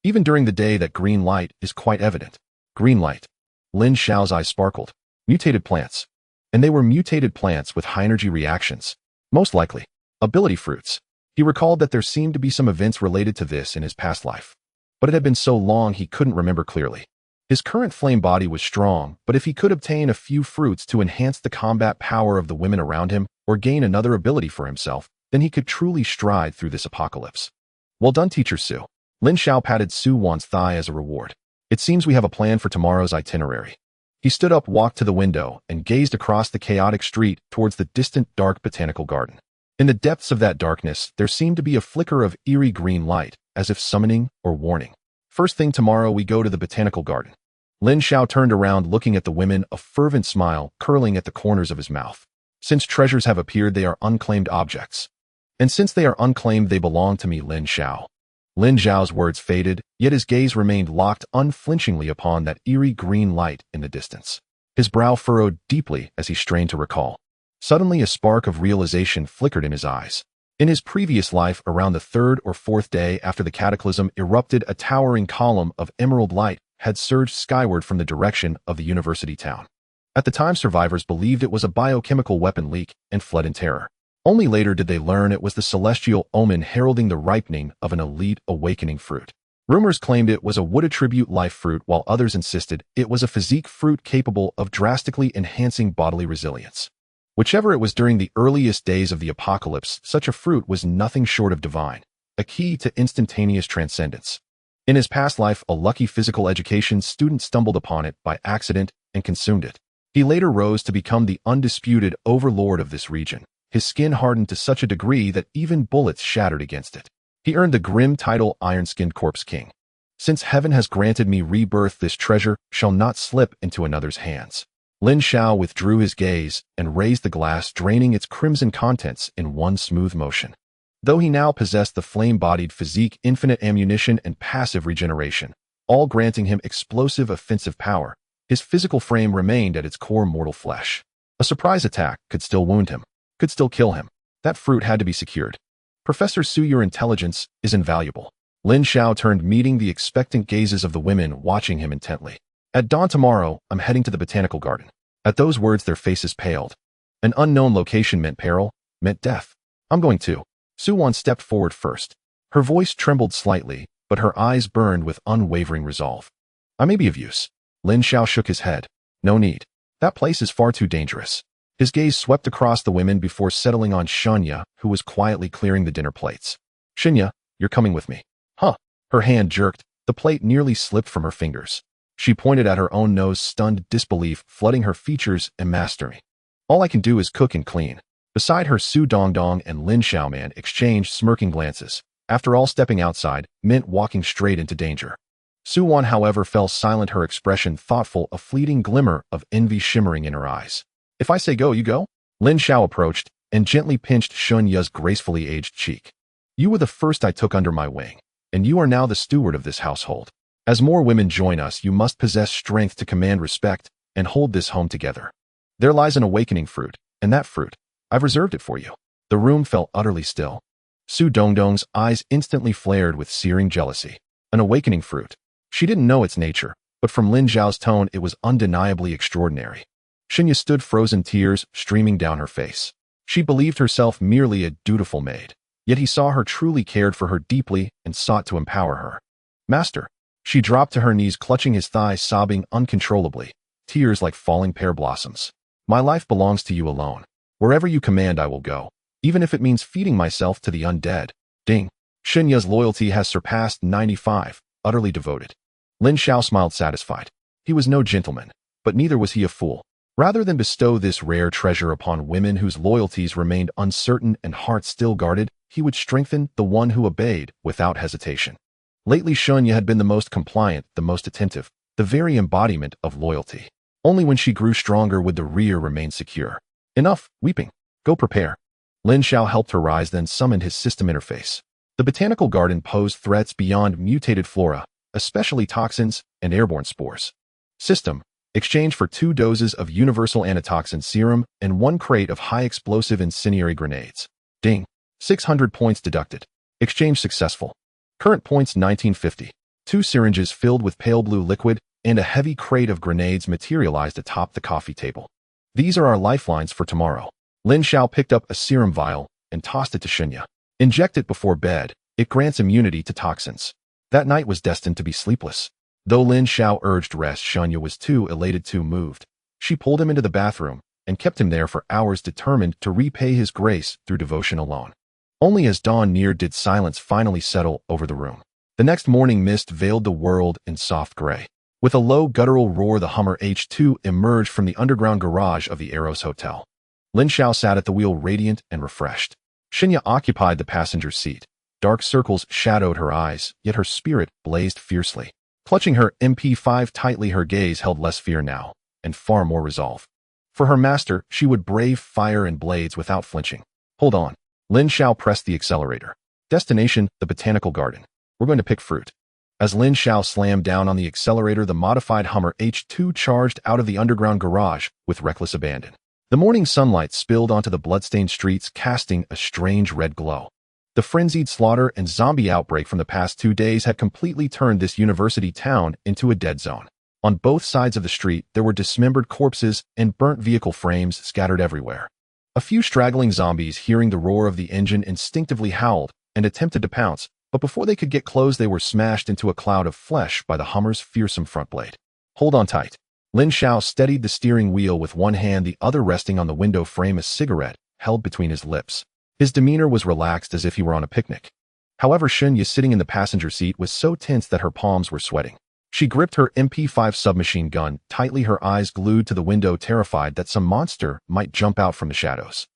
Even during the day, that green light is quite evident. Green light. Lin Xiao's eyes sparkled. Mutated plants. And they were mutated plants with high-energy reactions. Most likely. Ability fruits. He recalled that there seemed to be some events related to this in his past life. But it had been so long he couldn't remember clearly. His current flame body was strong, but if he could obtain a few fruits to enhance the combat power of the women around him, or gain another ability for himself, then he could truly stride through this apocalypse. Well done, Teacher Su. Lin Xiao patted Su Wan's thigh as a reward. It seems we have a plan for tomorrow's itinerary. He stood up, walked to the window, and gazed across the chaotic street towards the distant, dark botanical garden. In the depths of that darkness, there seemed to be a flicker of eerie green light, as if summoning or warning. First thing tomorrow, we go to the botanical garden. Lin Xiao turned around looking at the women, a fervent smile curling at the corners of his mouth. Since treasures have appeared, they are unclaimed objects. And since they are unclaimed, they belong to me, Lin Xiao. Lin Xiao's words faded, yet his gaze remained locked unflinchingly upon that eerie green light in the distance. His brow furrowed deeply as he strained to recall. Suddenly, a spark of realization flickered in his eyes. In his previous life, around the third or fourth day after the cataclysm erupted, a towering column of emerald light had surged skyward from the direction of the university town. At the time, survivors believed it was a biochemical weapon leak and fled in terror. Only later did they learn it was the celestial omen heralding the ripening of an elite awakening fruit. Rumors claimed it was a wood-attribute life fruit, while others insisted it was a physique fruit capable of drastically enhancing bodily resilience. Whichever it was, during the earliest days of the apocalypse, such a fruit was nothing short of divine, a key to instantaneous transcendence. In his past life, a lucky physical education student stumbled upon it by accident and consumed it. He later rose to become the undisputed overlord of this region. His skin hardened to such a degree that even bullets shattered against it. He earned the grim title Iron-Skinned Corpse King. Since heaven has granted me rebirth, this treasure shall not slip into another's hands. Lin Xiao withdrew his gaze and raised the glass, draining its crimson contents in one smooth motion. Though he now possessed the flame-bodied physique, infinite ammunition, and passive regeneration, all granting him explosive offensive power, his physical frame remained at its core mortal flesh. A surprise attack could still wound him, could still kill him. That fruit had to be secured. Professor Su, your intelligence is invaluable. Lin Xiao turned, meeting the expectant gazes of the women watching him intently. At dawn tomorrow, I'm heading to the botanical garden. At those words, their faces paled. An unknown location meant peril, meant death. I'm going too. Su Wan stepped forward first. Her voice trembled slightly, but her eyes burned with unwavering resolve. I may be of use. Lin Xiao shook his head. No need. That place is far too dangerous. His gaze swept across the women before settling on Shunya, who was quietly clearing the dinner plates. Shunya, you're coming with me. Huh. Her hand jerked. The plate nearly slipped from her fingers. She pointed at her own nose, stunned disbelief flooding her features and mastery. All I can do is cook and clean. Beside her, Su Dongdong and Lin Xiaoman exchanged smirking glances. After all, stepping outside meant walking straight into danger. Su Wan, however, fell silent, her expression thoughtful, a fleeting glimmer of envy shimmering in her eyes. If I say go, you go? Lin Xiao approached and gently pinched Shunya's gracefully aged cheek. You were the first I took under my wing, and you are now the steward of this household. As more women join us, you must possess strength to command respect and hold this home together. There lies an awakening fruit, and that fruit, I've reserved it for you. The room fell utterly still. Su Dongdong's eyes instantly flared with searing jealousy. An awakening fruit. She didn't know its nature, but from Lin Xiao's tone it was undeniably extraordinary. Shunya stood, frozen, tears streaming down her face. She believed herself merely a dutiful maid, yet he saw her truly cared for her deeply and sought to empower her. Master. She dropped to her knees, clutching his thighs, sobbing uncontrollably, tears like falling pear blossoms. My life belongs to you alone. Wherever you command, I will go, even if it means feeding myself to the undead. Ding. Shunya's loyalty has surpassed 95, utterly devoted. Lin Xiao smiled, satisfied. He was no gentleman, but neither was he a fool. Rather than bestow this rare treasure upon women whose loyalties remained uncertain and hearts still guarded, he would strengthen the one who obeyed without hesitation. Lately, Shunya had been the most compliant, the most attentive, the very embodiment of loyalty. Only when she grew stronger would the rear remain secure. Enough weeping. Go prepare. Lin Xiao helped her rise, then summoned his system interface. The botanical garden posed threats beyond mutated flora, especially toxins and airborne spores. System. Exchange for 2 doses of universal antitoxin serum and 1 crate of high-explosive incendiary grenades. Ding. 600 points deducted. Exchange successful. Current points 1950. 2 syringes filled with pale blue liquid and a heavy crate of grenades materialized atop the coffee table. These are our lifelines for tomorrow. Lin Xiao picked up a serum vial and tossed it to Shunya. Inject it before bed. It grants immunity to toxins. That night was destined to be sleepless. Though Lin Xiao urged rest, Shunya was too elated, too moved. She pulled him into the bathroom and kept him there for hours, determined to repay his grace through devotion alone. Only as dawn neared did silence finally settle over the room. The next morning, mist veiled the world in soft gray. With a low guttural roar, the Hummer H2 emerged from the underground garage of the Eros Hotel. Lin Xiao sat at the wheel, radiant and refreshed. Shunya occupied the passenger seat. Dark circles shadowed her eyes, yet her spirit blazed fiercely. Clutching her MP5 tightly, her gaze held less fear now, and far more resolve. For her master, she would brave fire and blades without flinching. Hold on. Lin Xiao pressed the accelerator. Destination, the botanical garden. We're going to pick fruit. As Lin Xiao slammed down on the accelerator, the modified Hummer H2 charged out of the underground garage with reckless abandon. The morning sunlight spilled onto the bloodstained streets, casting a strange red glow. The frenzied slaughter and zombie outbreak from the past 2 days had completely turned this university town into a dead zone. On both sides of the street, there were dismembered corpses and burnt vehicle frames scattered everywhere. A few straggling zombies, hearing the roar of the engine, instinctively howled and attempted to pounce, but before they could get close, they were smashed into a cloud of flesh by the Hummer's fearsome front blade. Hold on tight. Lin Xiao steadied the steering wheel with one hand, the other resting on the window frame, a cigarette held between his lips. His demeanor was relaxed, as if he were on a picnic. However, Xunya, sitting in the passenger seat, was so tense that her palms were sweating. She gripped her MP5 submachine gun tightly, her eyes glued to the window, terrified that some monster might jump out from the shadows.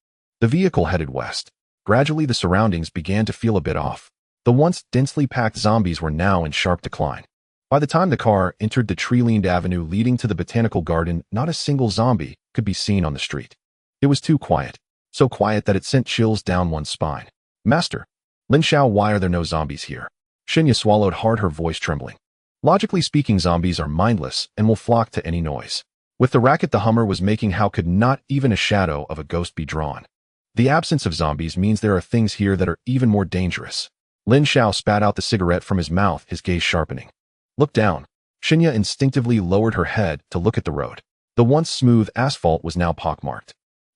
The vehicle headed west. Gradually, the surroundings began to feel a bit off. The once densely packed zombies were now in sharp decline. By the time the car entered the tree-lined avenue leading to the botanical garden, not a single zombie could be seen on the street. It was too quiet. So quiet that it sent chills down one's spine. Master. Lin Xiao, why are there no zombies here? Xunya swallowed hard, her voice trembling. Logically speaking, zombies are mindless and will flock to any noise. With the racket the Hummer was making, how could not even a shadow of a ghost be drawn? The absence of zombies means there are things here that are even more dangerous. Lin Xiao spat out the cigarette from his mouth, his gaze sharpening. Look down. Xunya instinctively lowered her head to look at the road. The once smooth asphalt was now pockmarked.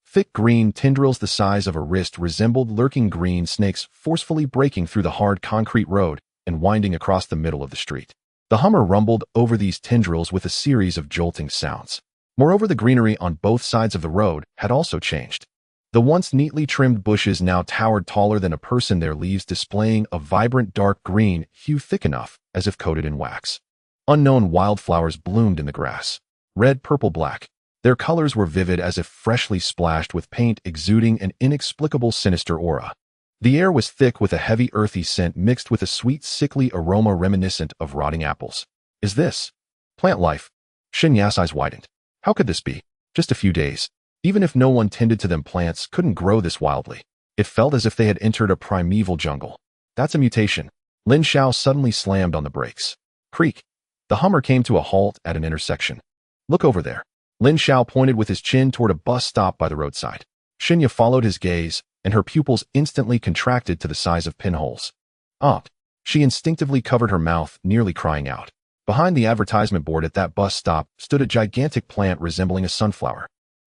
Thick green tendrils the size of a wrist resembled lurking green snakes, forcefully breaking through the hard concrete road and winding across the middle of the street. The Hummer rumbled over these tendrils with a series of jolting sounds. Moreover, the greenery on both sides of the road had also changed. The once neatly trimmed bushes now towered taller than a person, their leaves displaying a vibrant dark green hue thick enough as if coated in wax. Unknown wildflowers bloomed in the grass. Red, purple, black. Their colors were vivid, as if freshly splashed with paint, exuding an inexplicable sinister aura. The air was thick with a heavy earthy scent mixed with a sweet sickly aroma reminiscent of rotting apples. Is this plant life? Xunya's eyes widened. How could this be? Just a few days. Even if no one tended to them, plants couldn't grow this wildly. It felt as if they had entered a primeval jungle. That's a mutation. Lin Xiao suddenly slammed on the brakes. Creak. The Hummer came to a halt at an intersection. Look over there. Lin Xiao pointed with his chin toward a bus stop by the roadside. Xunya followed his gaze, and her pupils instantly contracted to the size of pinholes. Ah! She instinctively covered her mouth, nearly crying out. Behind the advertisement board at that bus stop stood a gigantic plant resembling a sunflower.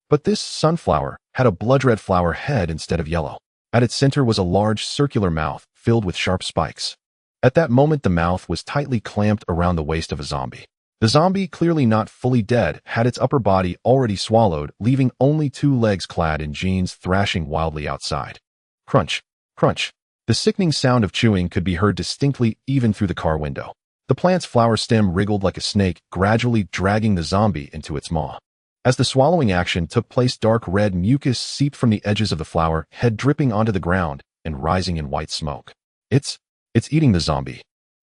But this sunflower had a blood-red flower head instead of yellow. At its center was a large circular mouth filled with sharp spikes. At that moment, the mouth was tightly clamped around the waist of a zombie. The zombie, clearly not fully dead, had its upper body already swallowed, leaving only 2 legs clad in jeans thrashing wildly outside. Crunch, crunch. The sickening sound of chewing could be heard distinctly even through the car window. The plant's flower stem wriggled like a snake, gradually dragging the zombie into its maw. As the swallowing action took place, dark red mucus seeped from the edges of the flower, head dripping onto the ground and rising in white smoke. It's eating the zombie.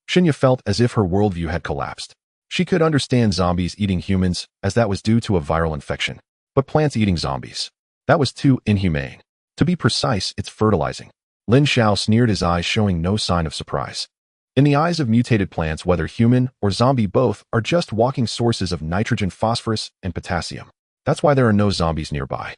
Xunya felt as if her worldview had collapsed. She could understand zombies eating humans, as that was due to a viral infection. But plants eating zombies? That was too inhumane. To be precise, it's fertilizing. Lin Xiao sneered, his eyes showing no sign of surprise. In the eyes of mutated plants, whether human or zombie, both are just walking sources of nitrogen, phosphorus, and potassium. That's why there are no zombies nearby.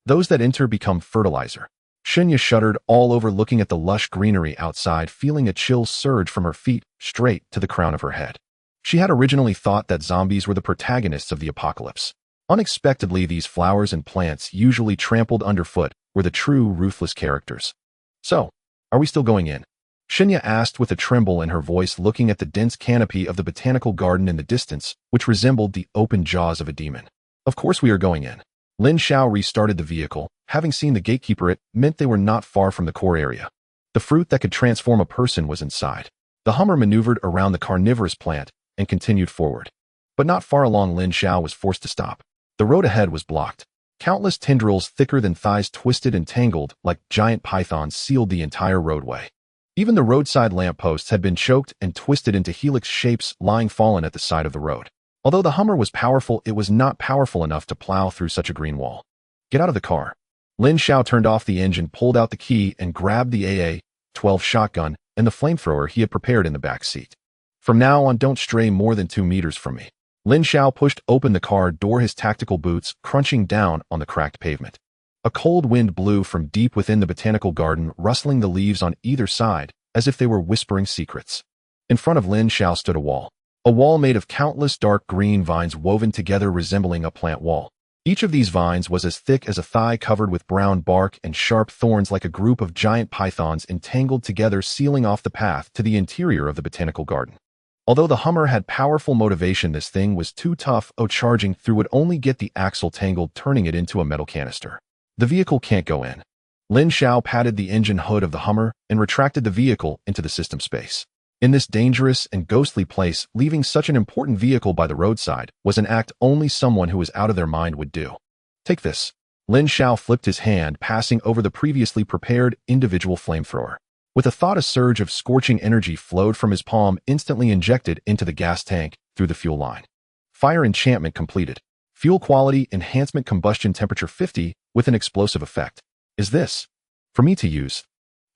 Those that enter become fertilizer. Xunya shuddered all over, looking at the lush greenery outside, feeling a chill surge from her feet straight to the crown of her head. She had originally thought that zombies were the protagonists of the apocalypse. Unexpectedly, these flowers and plants, usually trampled underfoot, were the true ruthless characters. So, are we still going in? Xunya asked with a tremble in her voice, looking at the dense canopy of the botanical garden in the distance, which resembled the open jaws of a demon. Of course we are going in. Lin Xiao restarted the vehicle. Having seen the gatekeeper, it meant they were not far from the core area. The fruit that could transform a person was inside. The Hummer maneuvered around the carnivorous plant and continued forward. But not far along, Lin Xiao was forced to stop. The road ahead was blocked. Countless tendrils thicker than thighs, twisted and tangled like giant pythons, sealed the entire roadway. Even the roadside lampposts had been choked and twisted into helix shapes lying fallen at the side of the road. Although the Hummer was powerful, it was not powerful enough to plow through such a green wall. Get out of the car. Lin Xiao turned off the engine, pulled out the key, and grabbed the AA-12 shotgun and the flamethrower he had prepared in the back seat. From now on, don't stray more than 2 meters from me. Lin Xiao pushed open the car door, his tactical boots crunching down on the cracked pavement. A cold wind blew from deep within the botanical garden, rustling the leaves on either side as if they were whispering secrets. In front of Lin Xiao stood a wall made of countless dark green vines woven together resembling a plant wall. Each of these vines was as thick as a thigh, covered with brown bark and sharp thorns like a group of giant pythons entangled together, sealing off the path to the interior of the botanical garden. Although the Hummer had powerful motivation, this thing was too tough. Charging through would only get the axle tangled, turning it into a metal canister. The vehicle can't go in. Lin Xiao patted the engine hood of the Hummer and retracted the vehicle into the system space. In this dangerous and ghostly place, leaving such an important vehicle by the roadside was an act only someone who was out of their mind would do. Take this. Lin Xiao flipped his hand, passing over the previously prepared individual flamethrower. With a thought, a surge of scorching energy flowed from his palm, instantly injected into the gas tank through the fuel line. Fire enchantment completed. Fuel quality enhancement, combustion temperature 50 with an explosive effect. Is this for me to use?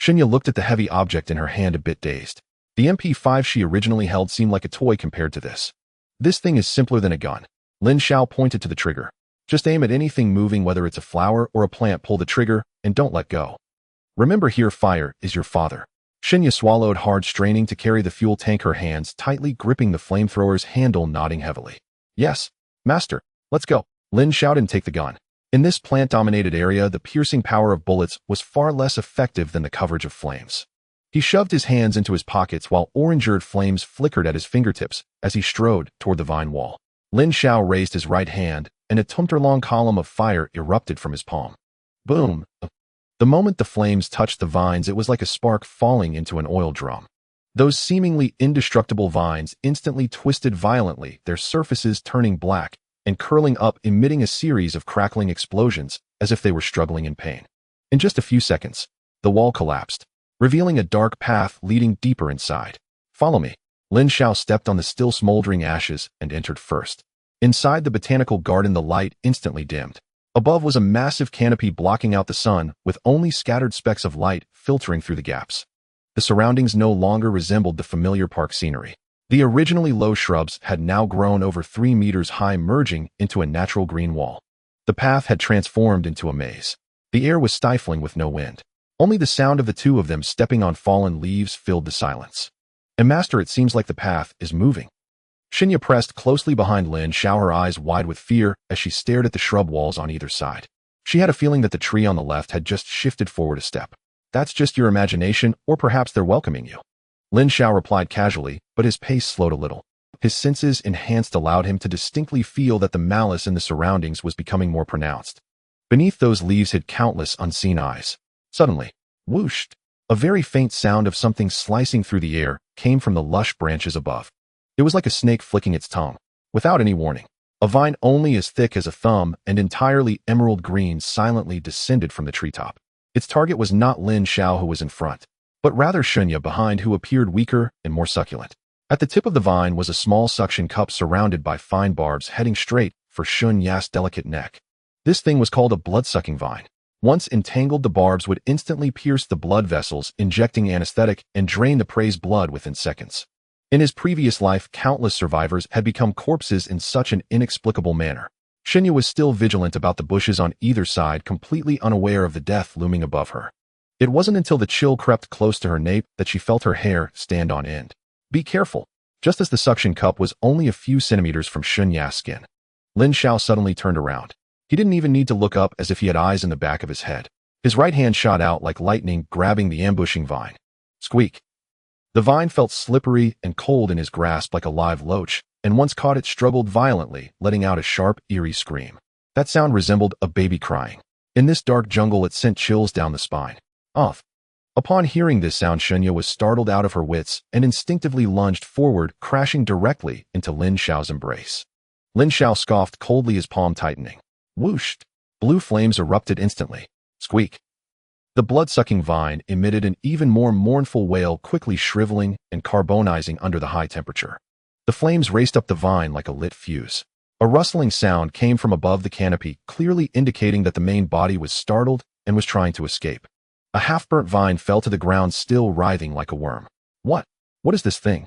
Shinya looked at the heavy object in her hand, a bit dazed. The MP5 she originally held seemed like a toy compared to this. This thing is simpler than a gun. Lin Xiao pointed to the trigger. Just aim at anything moving, whether it's a flower or a plant. Pull the trigger and don't let go. Remember, here, fire is your father. Shinya swallowed hard, straining to carry the fuel tank, her hands tightly gripping the flamethrower's handle, nodding heavily. Yes, master, let's go. Lin shouted and take the gun. In this plant-dominated area, the piercing power of bullets was far less effective than the coverage of flames. He shoved his hands into his pockets while orange-red flames flickered at his fingertips as he strode toward the vine wall. Lin Xiao raised his right hand, and a 2-meter-long column of fire erupted from his palm. Boom! The moment the flames touched the vines, it was like a spark falling into an oil drum. Those seemingly indestructible vines instantly twisted violently, their surfaces turning black and curling up, emitting a series of crackling explosions as if they were struggling in pain. In just a few seconds, the wall collapsed, revealing a dark path leading deeper inside. Follow me. Lin Xiao stepped on the still smoldering ashes and entered first. Inside the botanical garden, the light instantly dimmed. Above was a massive canopy blocking out the sun, with only scattered specks of light filtering through the gaps. The surroundings no longer resembled the familiar park scenery. The originally low shrubs had now grown over 3 meters high, merging into a natural green wall. The path had transformed into a maze. The air was stifling with no wind. Only the sound of the two of them stepping on fallen leaves filled the silence. And master, it seems like the path is moving. Shinya pressed closely behind Lin Xiao, her eyes wide with fear as she stared at the shrub walls on either side. She had a feeling that the tree on the left had just shifted forward a step. That's just your imagination, or perhaps they're welcoming you. Lin Xiao replied casually, but his pace slowed a little. His senses enhanced allowed him to distinctly feel that the malice in the surroundings was becoming more pronounced. Beneath those leaves hid countless unseen eyes. Suddenly, whooshed, a very faint sound of something slicing through the air came from the lush branches above. It was like a snake flicking its tongue. Without any warning, a vine only as thick as a thumb and entirely emerald green silently descended from the treetop. Its target was not Lin Xiao, who was in front, but rather Shinya behind, who appeared weaker and more succulent. At the tip of the vine was a small suction cup surrounded by fine barbs heading straight for Shunya's delicate neck. This thing was called a blood-sucking vine. Once entangled, the barbs would instantly pierce the blood vessels, injecting anesthetic and drain the prey's blood within seconds. In his previous life, countless survivors had become corpses in such an inexplicable manner. Shinya was still vigilant about the bushes on either side, completely unaware of the death looming above her. It wasn't until the chill crept close to her nape that she felt her hair stand on end. Be careful. Just as the suction cup was only a few centimeters from Shunya's skin, Lin Xiao suddenly turned around. He didn't even need to look up, as if he had eyes in the back of his head. His right hand shot out like lightning, grabbing the ambushing vine. Squeak. The vine felt slippery and cold in his grasp like a live loach, and once caught it struggled violently, letting out a sharp, eerie scream. That sound resembled a baby crying. In this dark jungle, it sent chills down the spine. Off. Upon hearing this sound, Shinya was startled out of her wits and instinctively lunged forward, crashing directly into Lin Xiao's embrace. Lin Xiao scoffed coldly, his palm tightening. Whooshed. Blue flames erupted instantly. Squeak. The blood-sucking vine emitted an even more mournful wail, quickly shriveling and carbonizing under the high temperature. The flames raced up the vine like a lit fuse. A rustling sound came from above the canopy, clearly indicating that the main body was startled and was trying to escape. A half-burnt vine fell to the ground, still writhing like a worm. What? What is this thing?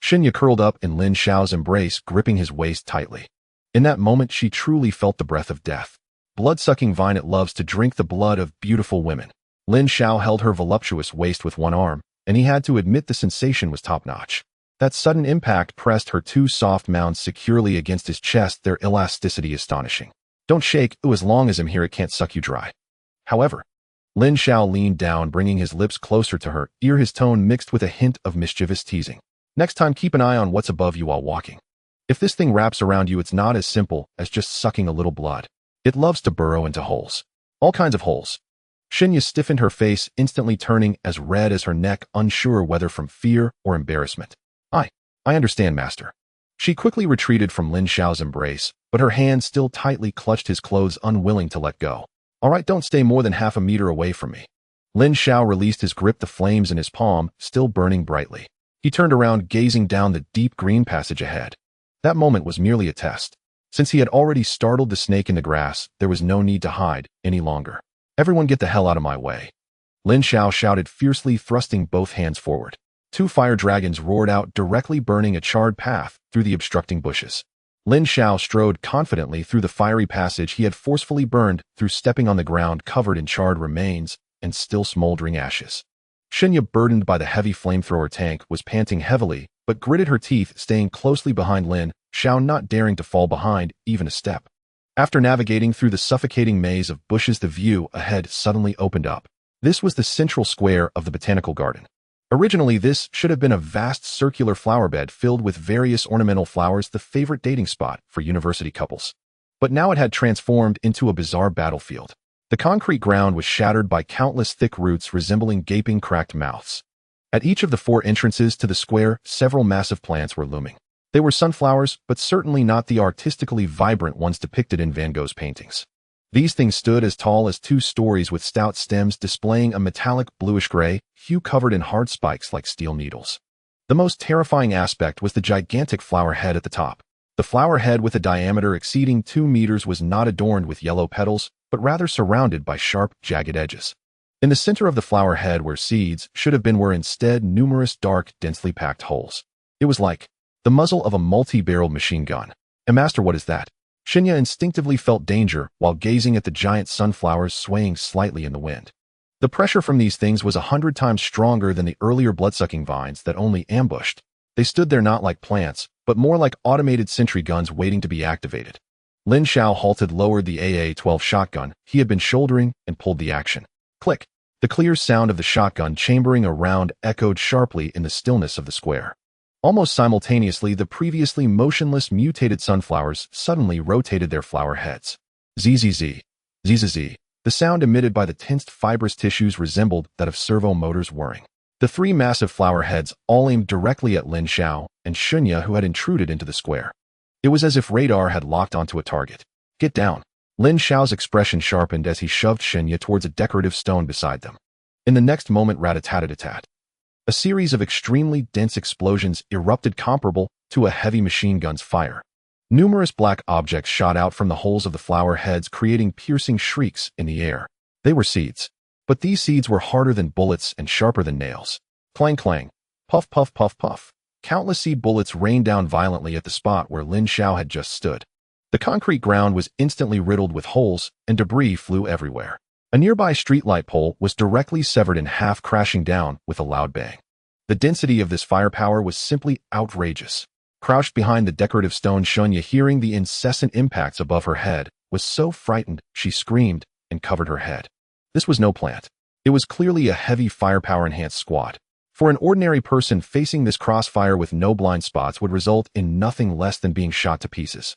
Xinya curled up in Lin Xiao's embrace, gripping his waist tightly. In that moment, she truly felt the breath of death. Blood-sucking vine, it loves to drink the blood of beautiful women. Lin Xiao held her voluptuous waist with one arm, and he had to admit the sensation was top-notch. That sudden impact pressed her two soft mounds securely against his chest, their elasticity astonishing. Don't shake, as long as I'm here it can't suck you dry. However, Lin Xiao leaned down, bringing his lips closer to her ear, his tone mixed with a hint of mischievous teasing. Next time, keep an eye on what's above you while walking. If this thing wraps around you, it's not as simple as just sucking a little blood. It loves to burrow into holes. All kinds of holes. Xinya stiffened, her face instantly turning as red as her neck, unsure whether from fear or embarrassment. I understand, master. She quickly retreated from Lin Xiao's embrace, but her hand still tightly clutched his clothes, unwilling to let go. All right, don't stay more than half a meter away from me. Lin Xiao released his grip, the flames in his palm still burning brightly. He turned around, gazing down the deep green passage ahead. That moment was merely a test. Since he had already startled the snake in the grass, there was no need to hide any longer. Everyone get the hell out of my way. Lin Xiao shouted fiercely, thrusting both hands forward. Two fire dragons roared out, directly burning a charred path through the obstructing bushes. Lin Xiao strode confidently through the fiery passage he had forcefully burned through, stepping on the ground covered in charred remains and still smoldering ashes. Xinya, burdened by the heavy flamethrower tank, was panting heavily, but gritted her teeth, staying closely behind Lin Xiao, not daring to fall behind even a step. After navigating through the suffocating maze of bushes, the view ahead suddenly opened up. This was the central square of the botanical garden. Originally, this should have been a vast circular flower bed filled with various ornamental flowers, the favorite dating spot for university couples. But now it had transformed into a bizarre battlefield. The concrete ground was shattered by countless thick roots resembling gaping, cracked mouths. At each of the four entrances to the square, several massive plants were looming. They were sunflowers, but certainly not the artistically vibrant ones depicted in Van Gogh's paintings. These things stood as tall as 2 stories, with stout stems displaying a metallic bluish-gray hue covered in hard spikes like steel needles. The most terrifying aspect was the gigantic flower head at the top. The flower head, with a diameter exceeding 2 meters, was not adorned with yellow petals, but rather surrounded by sharp, jagged edges. In the center of the flower head, where seeds should have been, were instead numerous dark, densely packed holes. It was like the muzzle of a multi-barreled machine gun. Master, what is that? Xinya instinctively felt danger while gazing at the giant sunflowers swaying slightly in the wind. The pressure from these things was 100 times stronger than the earlier blood-sucking vines that only ambushed. They stood there not like plants, but more like automated sentry guns waiting to be activated. Lin Xiao halted, lowered the AA-12 shotgun he had been shouldering, and pulled the action. Click! The clear sound of the shotgun chambering a round echoed sharply in the stillness of the square. Almost simultaneously, the previously motionless mutated sunflowers suddenly rotated their flower heads. Zzz, zzz. The sound emitted by the tensed fibrous tissues resembled that of servo motors whirring. The 3 massive flower heads all aimed directly at Lin Xiao and Xinya, who had intruded into the square. It was as if radar had locked onto a target. Get down. Lin Xiao's expression sharpened as he shoved Xinya towards a decorative stone beside them. In the next moment, rat-a-tat-a-tat. A series of extremely dense explosions erupted, comparable to a heavy machine gun's fire. Numerous black objects shot out from the holes of the flower heads, creating piercing shrieks in the air. They were seeds. But these seeds were harder than bullets and sharper than nails. Clang, clang. Puff, puff, puff, puff. Countless seed bullets rained down violently at the spot where Lin Xiao had just stood. The concrete ground was instantly riddled with holes, and debris flew everywhere. A nearby streetlight pole was directly severed in half, crashing down with a loud bang. The density of this firepower was simply outrageous. Crouched behind the decorative stone, Xinya, hearing the incessant impacts above her head, was so frightened she screamed and covered her head. This was no plant. It was clearly a heavy firepower-enhanced squad. For an ordinary person, facing this crossfire with no blind spots would result in nothing less than being shot to pieces.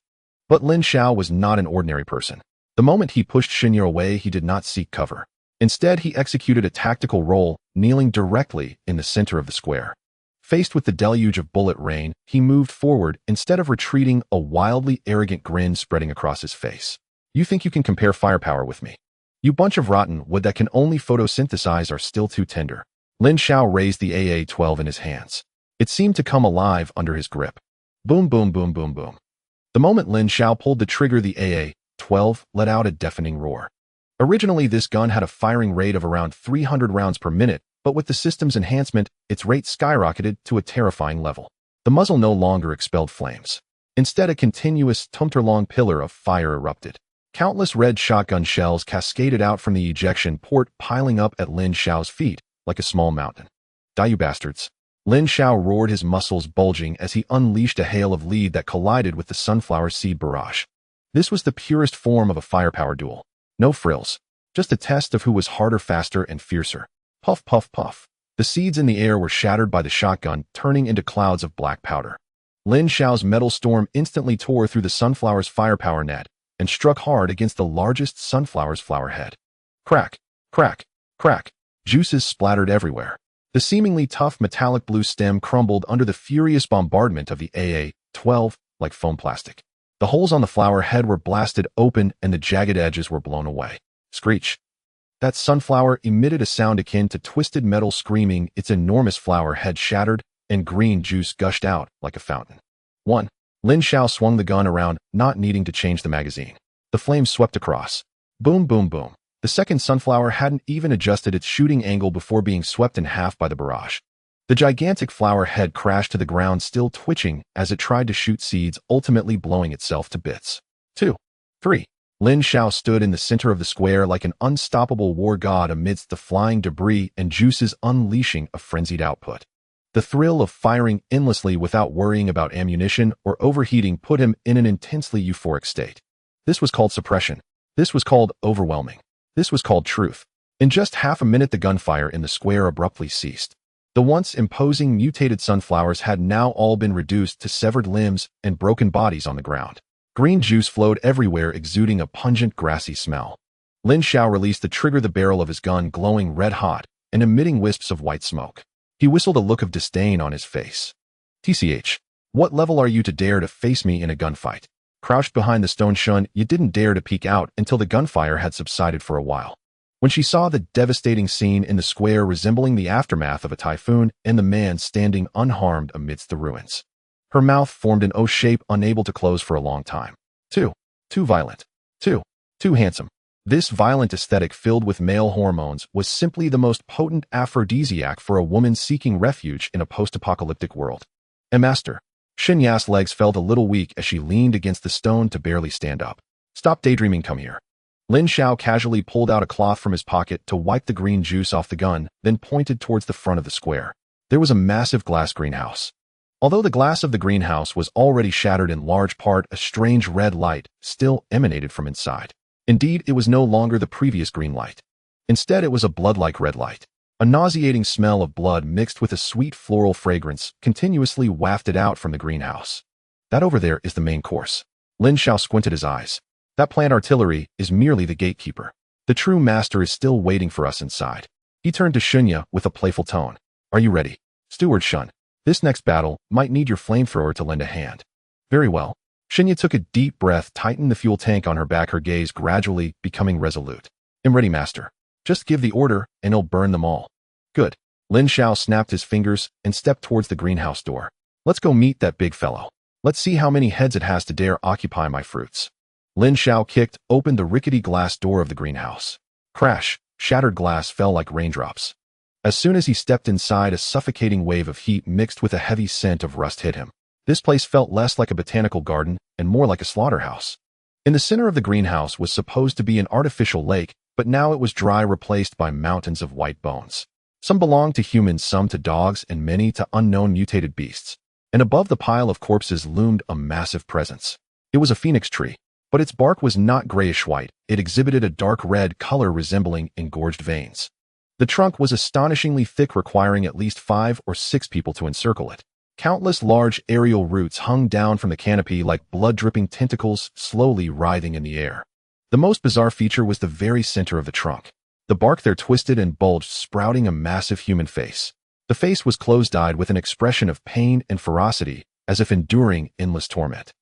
But Lin Xiao was not an ordinary person. The moment he pushed Xinya away, he did not seek cover. Instead, he executed a tactical role, kneeling directly in the center of the square. Faced with the deluge of bullet rain, he moved forward instead of retreating, a wildly arrogant grin spreading across his face. You think you can compare firepower with me? You bunch of rotten wood that can only photosynthesize are still too tender. Lin Xiao raised the AA-12 in his hands. It seemed to come alive under his grip. Boom, boom, boom, boom, boom. The moment Lin Xiao pulled the trigger, the AA-12 let out a deafening roar. Originally, this gun had a firing rate of around 300 rounds per minute, but with the system's enhancement, its rate skyrocketed to a terrifying level. The muzzle no longer expelled flames. Instead, a continuous, tumtor-long pillar of fire erupted. Countless red shotgun shells cascaded out from the ejection port, piling up at Lin Xiao's feet like a small mountain. Die, you bastards! Lin Xiao roared, his muscles bulging as he unleashed a hail of lead that collided with the sunflower seed barrage. This was the purest form of a firepower duel. No frills. Just a test of who was harder, faster, and fiercer. Puff, puff, puff. The seeds in the air were shattered by the shotgun, turning into clouds of black powder. Lin Xiao's metal storm instantly tore through the sunflower's firepower net and struck hard against the largest sunflower's flower head. Crack, crack, crack. Juices splattered everywhere. The seemingly tough metallic blue stem crumbled under the furious bombardment of the AA-12 like foam plastic. The holes on the flower head were blasted open and the jagged edges were blown away. Screech. That sunflower emitted a sound akin to twisted metal screaming. Its enormous flower head shattered and green juice gushed out like a fountain. 1. Lin Xiao swung the gun around, not needing to change the magazine. The flames swept across. Boom, boom, boom. The second sunflower hadn't even adjusted its shooting angle before being swept in half by the barrage. The gigantic flower head crashed to the ground, still twitching as it tried to shoot seeds, ultimately blowing itself to bits. 2. 3. Lin Xiao stood in the center of the square like an unstoppable war god amidst the flying debris and juices, unleashing a frenzied output. The thrill of firing endlessly without worrying about ammunition or overheating put him in an intensely euphoric state. This was called suppression. This was called overwhelming. This was called truth. In just half a minute, the gunfire in the square abruptly ceased. The once imposing mutated sunflowers had now all been reduced to severed limbs and broken bodies on the ground. Green juice flowed everywhere, exuding a pungent, grassy smell. Lin Xiao released the trigger, the barrel of his gun glowing red-hot and emitting wisps of white smoke. He whistled, a look of disdain on his face. TCH, what level are you to dare to face me in a gunfight? Crouched behind the stone shun, you didn't dare to peek out until the gunfire had subsided for a while. When she saw the devastating scene in the square resembling the aftermath of a typhoon and the man standing unharmed amidst the ruins, her mouth formed an O shape, unable to close for a long time. Too violent. Too handsome. This violent aesthetic filled with male hormones was simply the most potent aphrodisiac for a woman seeking refuge in a post-apocalyptic world. Master. Xinya's legs felt a little weak as she leaned against the stone to barely stand up. Stop daydreaming, come here. Lin Xiao casually pulled out a cloth from his pocket to wipe the green juice off the gun, then pointed towards the front of the square. There was a massive glass greenhouse. Although the glass of the greenhouse was already shattered in large part, a strange red light still emanated from inside. Indeed, it was no longer the previous green light. Instead, it was a blood-like red light. A nauseating smell of blood mixed with a sweet floral fragrance continuously wafted out from the greenhouse. That over there is the main course. Lin Xiao squinted his eyes. That plant artillery is merely the gatekeeper. The true master is still waiting for us inside. He turned to Xunya with a playful tone. Are you ready? Steward Shun, this next battle might need your flamethrower to lend a hand. Very well. Xunya took a deep breath, tightened the fuel tank on her back, her gaze gradually becoming resolute. I'm ready, master. Just give the order and it'll burn them all. Good. Lin Xiao snapped his fingers and stepped towards the greenhouse door. Let's go meet that big fellow. Let's see how many heads it has to dare occupy my fruits. Lin Xiao kicked open the rickety glass door of the greenhouse. Crash! Shattered glass fell like raindrops. As soon as he stepped inside, a suffocating wave of heat mixed with a heavy scent of rust hit him. This place felt less like a botanical garden and more like a slaughterhouse. In the center of the greenhouse was supposed to be an artificial lake, but now it was dry, replaced by mountains of white bones. Some belonged to humans, some to dogs, and many to unknown mutated beasts. And above the pile of corpses loomed a massive presence. It was a phoenix tree, but its bark was not grayish-white. It exhibited a dark red color resembling engorged veins. The trunk was astonishingly thick, requiring at least 5 or 6 people to encircle it. Countless large aerial roots hung down from the canopy like blood-dripping tentacles, slowly writhing in the air. The most bizarre feature was the very center of the trunk. The bark there twisted and bulged, sprouting a massive human face. The face was closed-eyed with an expression of pain and ferocity, as if enduring endless torment.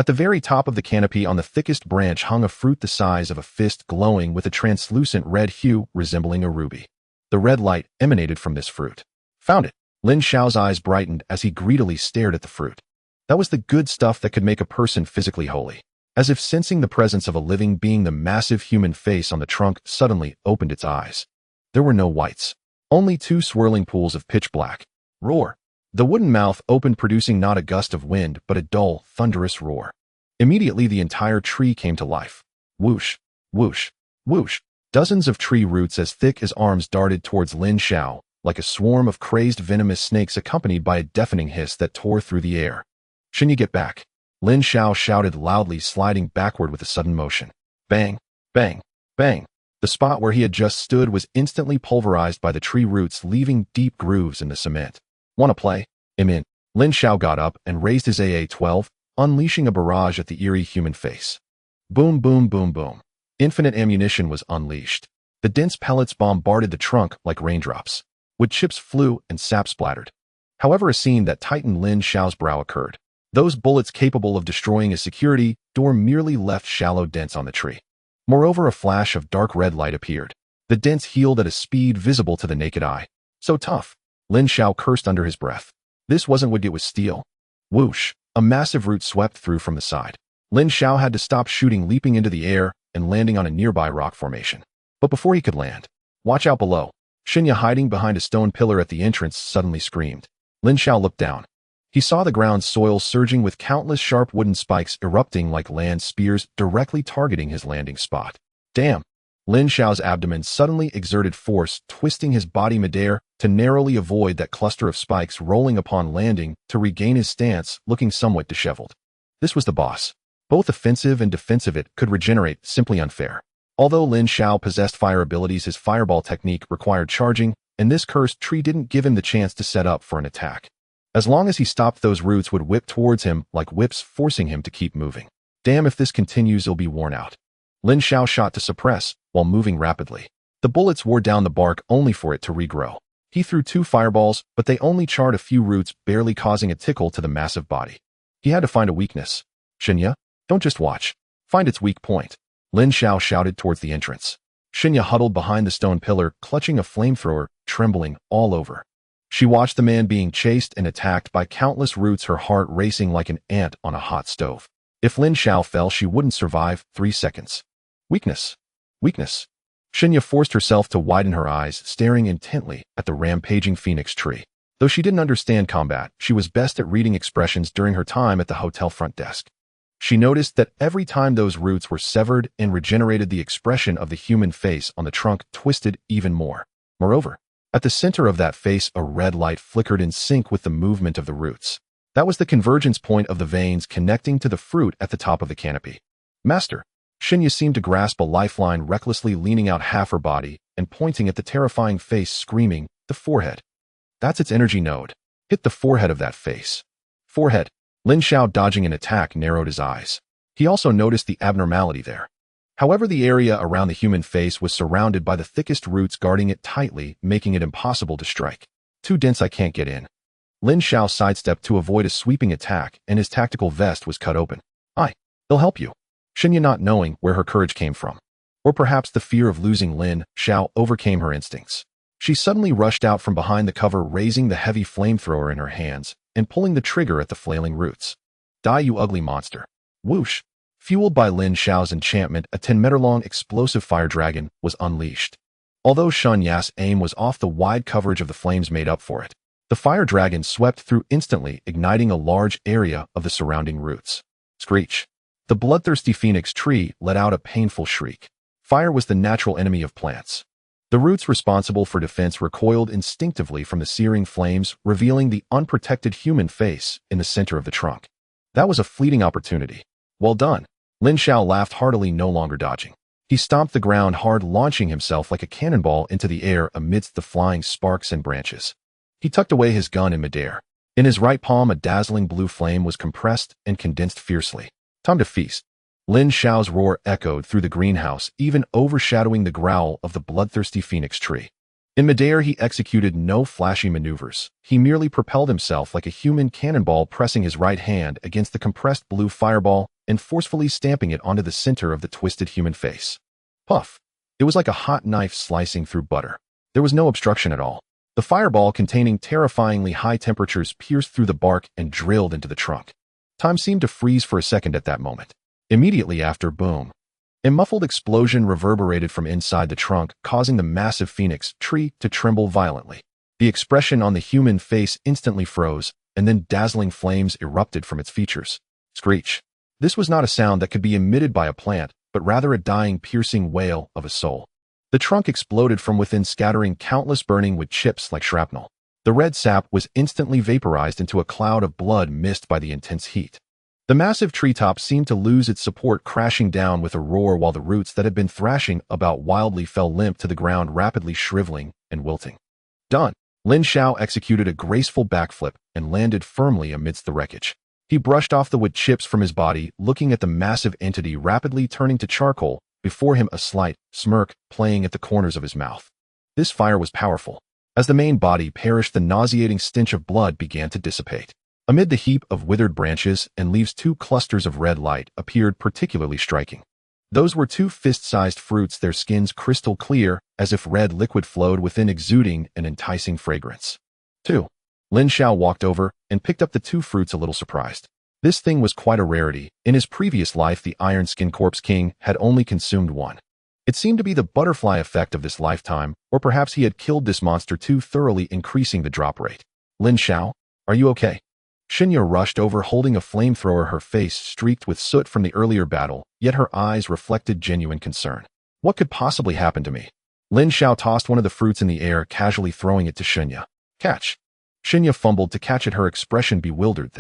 At the very top of the canopy on the thickest branch hung a fruit the size of a fist, glowing with a translucent red hue resembling a ruby. The red light emanated from this fruit. Found it. Lin Xiao's eyes brightened as he greedily stared at the fruit. That was the good stuff that could make a person physically holy. As if sensing the presence of a living being, the massive human face on the trunk suddenly opened its eyes. There were no whites. Only two swirling pools of pitch black. Roar. The wooden mouth opened, producing not a gust of wind, but a dull, thunderous roar. Immediately the entire tree came to life. Whoosh, whoosh, whoosh. Dozens of tree roots as thick as arms darted towards Lin Xiao, like a swarm of crazed venomous snakes, accompanied by a deafening hiss that tore through the air. "Shouldn't you get back?" Lin Xiao shouted loudly, sliding backward with a sudden motion. Bang, bang, bang. The spot where he had just stood was instantly pulverized by the tree roots, leaving deep grooves in the cement. "Wanna play? I'm in." Lin Xiao got up and raised his AA-12, unleashing a barrage at the eerie human face. Boom, boom, boom, boom. Infinite ammunition was unleashed. The dense pellets bombarded the trunk like raindrops. Wood chips flew and sap splattered. However, a scene that tightened Lin Xiao's brow occurred. Those bullets capable of destroying a security door merely left shallow dents on the tree. Moreover, a flash of dark red light appeared. The dents healed at a speed visible to the naked eye. So tough. Lin Xiao cursed under his breath. This wasn't wood, it was steel. Whoosh. A massive root swept through from the side. Lin Xiao had to stop shooting, leaping into the air and landing on a nearby rock formation. But before he could land, "Watch out below." Xinya, hiding behind a stone pillar at the entrance, suddenly screamed. Lin Xiao looked down. He saw the ground's soil surging with countless sharp wooden spikes erupting like land spears directly targeting his landing spot. Damn! Lin Xiao's abdomen suddenly exerted force, twisting his body midair to narrowly avoid that cluster of spikes rolling upon landing to regain his stance, looking somewhat disheveled. This was the boss. Both offensive and defensive, it could regenerate, simply unfair. Although Lin Xiao possessed fire abilities, his fireball technique required charging, and this cursed tree didn't give him the chance to set up for an attack. As long as he stopped, those roots would whip towards him like whips, forcing him to keep moving. Damn, if this continues, he'll be worn out. Lin Xiao shot to suppress, while moving rapidly. The bullets wore down the bark only for it to regrow. He threw two fireballs, but they only charred a few roots, barely causing a tickle to the massive body. He had to find a weakness. "Xinya, don't just watch. Find its weak point." Lin Xiao shouted towards the entrance. Xinya huddled behind the stone pillar, clutching a flamethrower, trembling all over. She watched the man being chased and attacked by countless roots, her heart racing like an ant on a hot stove. If Lin Xiao fell, she wouldn't survive 3 seconds. Weakness. Weakness. Xinya forced herself to widen her eyes, staring intently at the rampaging phoenix tree. Though she didn't understand combat, she was best at reading expressions during her time at the hotel front desk. She noticed that every time those roots were severed and regenerated, the expression of the human face on the trunk twisted even more. Moreover, at the center of that face, a red light flickered in sync with the movement of the roots. That was the convergence point of the veins connecting to the fruit at the top of the canopy. "Master." Xinya seemed to grasp a lifeline, recklessly leaning out half her body and pointing at the terrifying face, screaming, "The forehead. That's its energy node. Hit the forehead of that face." Forehead. Lin Xiao, dodging an attack, narrowed his eyes. He also noticed the abnormality there. However, the area around the human face was surrounded by the thickest roots, guarding it tightly, making it impossible to strike. "Too dense, I can't get in." Lin Xiao sidestepped to avoid a sweeping attack, and his tactical vest was cut open. They'll help you." Xinya, not knowing where her courage came from. Or perhaps the fear of losing Lin Xiao overcame her instincts. She suddenly rushed out from behind the cover, raising the heavy flamethrower in her hands and pulling the trigger at the flailing roots. "Die, you ugly monster." Whoosh. Fueled by Lin Xiao's enchantment, a 10-meter-long explosive fire dragon was unleashed. Although Xunya's aim was off, the wide coverage of the flames made up for it. The fire dragon swept through instantly, igniting a large area of the surrounding roots. Screech. The bloodthirsty phoenix tree let out a painful shriek. Fire was the natural enemy of plants. The roots responsible for defense recoiled instinctively from the searing flames, revealing the unprotected human face in the center of the trunk. That was a fleeting opportunity. "Well done." Lin Xiao laughed heartily, no longer dodging. He stomped the ground hard, launching himself like a cannonball into the air amidst the flying sparks and branches. He tucked away his gun in midair. In his right palm, a dazzling blue flame was compressed and condensed fiercely. "Time to feast." Lin Xiao's roar echoed through the greenhouse, even overshadowing the growl of the bloodthirsty phoenix tree. In midair, he executed no flashy maneuvers. He merely propelled himself like a human cannonball, pressing his right hand against the compressed blue fireball and forcefully stamping it onto the center of the twisted human face. Puff! It was like a hot knife slicing through butter. There was no obstruction at all. The fireball, containing terrifyingly high temperatures, pierced through the bark and drilled into the trunk. Time seemed to freeze for a second at that moment. Immediately after, boom! A muffled explosion reverberated from inside the trunk, causing the massive phoenix tree to tremble violently. The expression on the human face instantly froze, and then dazzling flames erupted from its features. Screech! This was not a sound that could be emitted by a plant, but rather a dying, piercing wail of a soul. The trunk exploded from within, scattering countless burning wood chips like shrapnel. The red sap was instantly vaporized into a cloud of blood mist by the intense heat. The massive treetop seemed to lose its support, crashing down with a roar, while the roots that had been thrashing about wildly fell limp to the ground, rapidly shriveling and wilting. Done! Lin Xiao executed a graceful backflip and landed firmly amidst the wreckage. He brushed off the wood chips from his body, looking at the massive entity rapidly turning to charcoal, before him, a slight smirk playing at the corners of his mouth. This fire was powerful. As the main body perished, the nauseating stench of blood began to dissipate. Amid the heap of withered branches and leaves, two clusters of red light appeared, particularly striking. Those were two fist-sized fruits, their skins crystal clear, as if red liquid flowed within, exuding an enticing fragrance. 2. Lin Xiao walked over and picked up the two fruits, a little surprised. This thing was quite a rarity. In his previous life, the Iron Skin Corpse King had only consumed one. It seemed to be the butterfly effect of this lifetime, or perhaps he had killed this monster too thoroughly, increasing the drop rate. Lin Xiao, are you okay? Xinya rushed over, holding a flamethrower, her face streaked with soot from the earlier battle, yet her eyes reflected genuine concern. What could possibly happen to me? Lin Xiao tossed one of the fruits in the air, casually throwing it to Xinya. Catch! Xinya fumbled to catch it, her expression bewildered.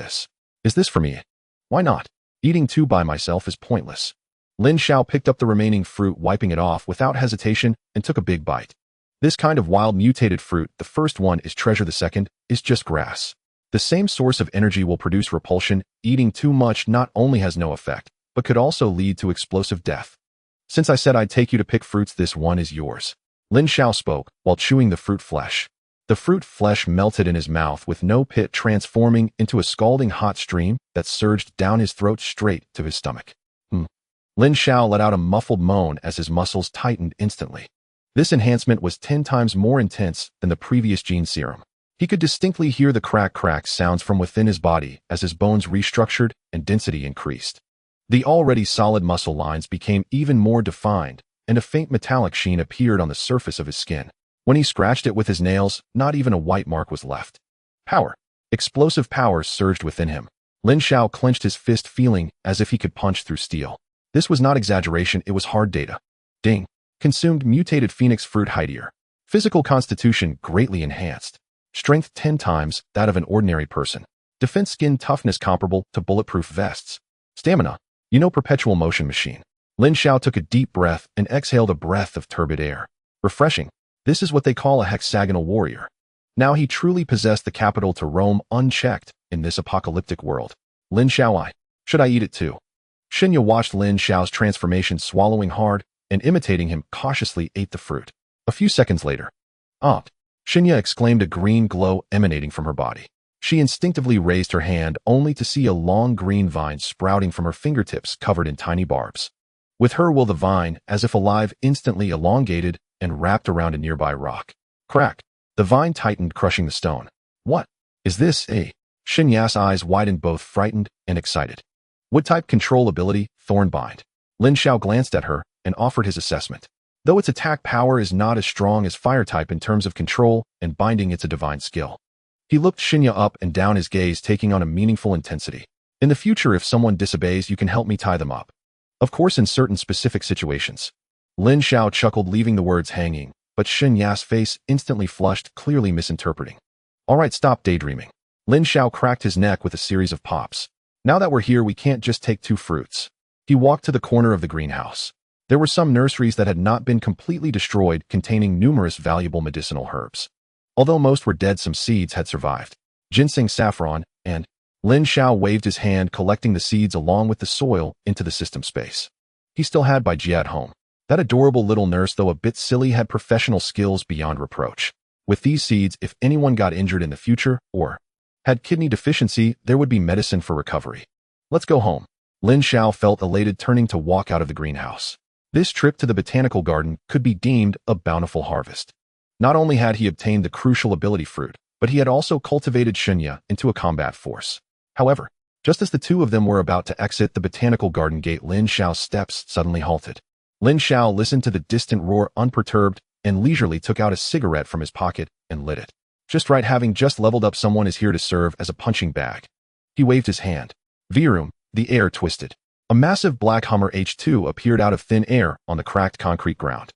Is this for me? Why not? Eating two by myself is pointless. Lin Xiao picked up the remaining fruit, wiping it off without hesitation, and took a big bite. This kind of wild mutated fruit, the first one is treasure, the second is just grass. The same source of energy will produce repulsion. Eating too much not only has no effect, but could also lead to explosive death. Since I said I'd take you to pick fruits, this one is yours. Lin Xiao spoke, while chewing the fruit flesh. The fruit flesh melted in his mouth with no pit, transforming into a scalding hot stream that surged down his throat straight to his stomach. Lin Xiao let out a muffled moan as his muscles tightened instantly. This enhancement was 10 times more intense than the previous gene serum. He could distinctly hear the crack sounds from within his body as his bones restructured and density increased. The already solid muscle lines became even more defined, and a faint metallic sheen appeared on the surface of his skin. When he scratched it with his nails, not even a white mark was left. Power! Explosive power surged within him. Lin Xiao clenched his fist, feeling as if he could punch through steel. This was not exaggeration, it was hard data. Ding! Consumed mutated phoenix fruit, heightier. Physical constitution greatly enhanced. Strength 10 times that of an ordinary person. Defense, skin toughness comparable to bulletproof vests. Stamina, perpetual motion machine. Lin Xiao took a deep breath and exhaled a breath of turbid air. Refreshing. This is what they call a hexagonal warrior. Now he truly possessed the capital to roam unchecked in this apocalyptic world. Lin Xiao, should I eat it too? Xinya watched Lin Xiao's transformation, swallowing hard and imitating him, cautiously ate the fruit. A few seconds later, Xinya exclaimed, a green glow emanating from her body. She instinctively raised her hand, only to see a long green vine sprouting from her fingertips, covered in tiny barbs. With her will, the vine, as if alive, instantly elongated and wrapped around a nearby rock. Crack! The vine tightened, crushing the stone. What is this? Xinya's eyes widened, both frightened and excited. Wood-type control ability, Thornbind. Lin Xiao glanced at her and offered his assessment. Though its attack power is not as strong as Fire-type in terms of control and binding, it's a divine skill. He looked Xinya up and down, his gaze taking on a meaningful intensity. In the future, if someone disobeys, you can help me tie them up. Of course, in certain specific situations. Lin Xiao chuckled, leaving the words hanging, but Xinya's face instantly flushed, clearly misinterpreting. All right, stop daydreaming. Lin Xiao cracked his neck with a series of pops. Now that we're here, we can't just take two fruits. He walked to the corner of the greenhouse. There were some nurseries that had not been completely destroyed, containing numerous valuable medicinal herbs. Although most were dead, some seeds had survived. Ginseng, saffron, and Lin Xiao waved his hand, collecting the seeds along with the soil into the system space. He still had Baiji at home. That adorable little nurse, though a bit silly, had professional skills beyond reproach. With these seeds, if anyone got injured in the future or had kidney deficiency, there would be medicine for recovery. Let's go home. Lin Xiao felt elated, turning to walk out of the greenhouse. This trip to the botanical garden could be deemed a bountiful harvest. Not only had he obtained the crucial ability fruit, but he had also cultivated Xinya into a combat force. However, just as the two of them were about to exit the botanical garden gate, Lin Xiao's steps suddenly halted. Lin Xiao listened to the distant roar unperturbed and leisurely took out a cigarette from his pocket and lit it. Just right, having just leveled up, someone is here to serve as a punching bag. He waved his hand. Vroom, the air twisted. A massive black Hummer H2 appeared out of thin air on the cracked concrete ground.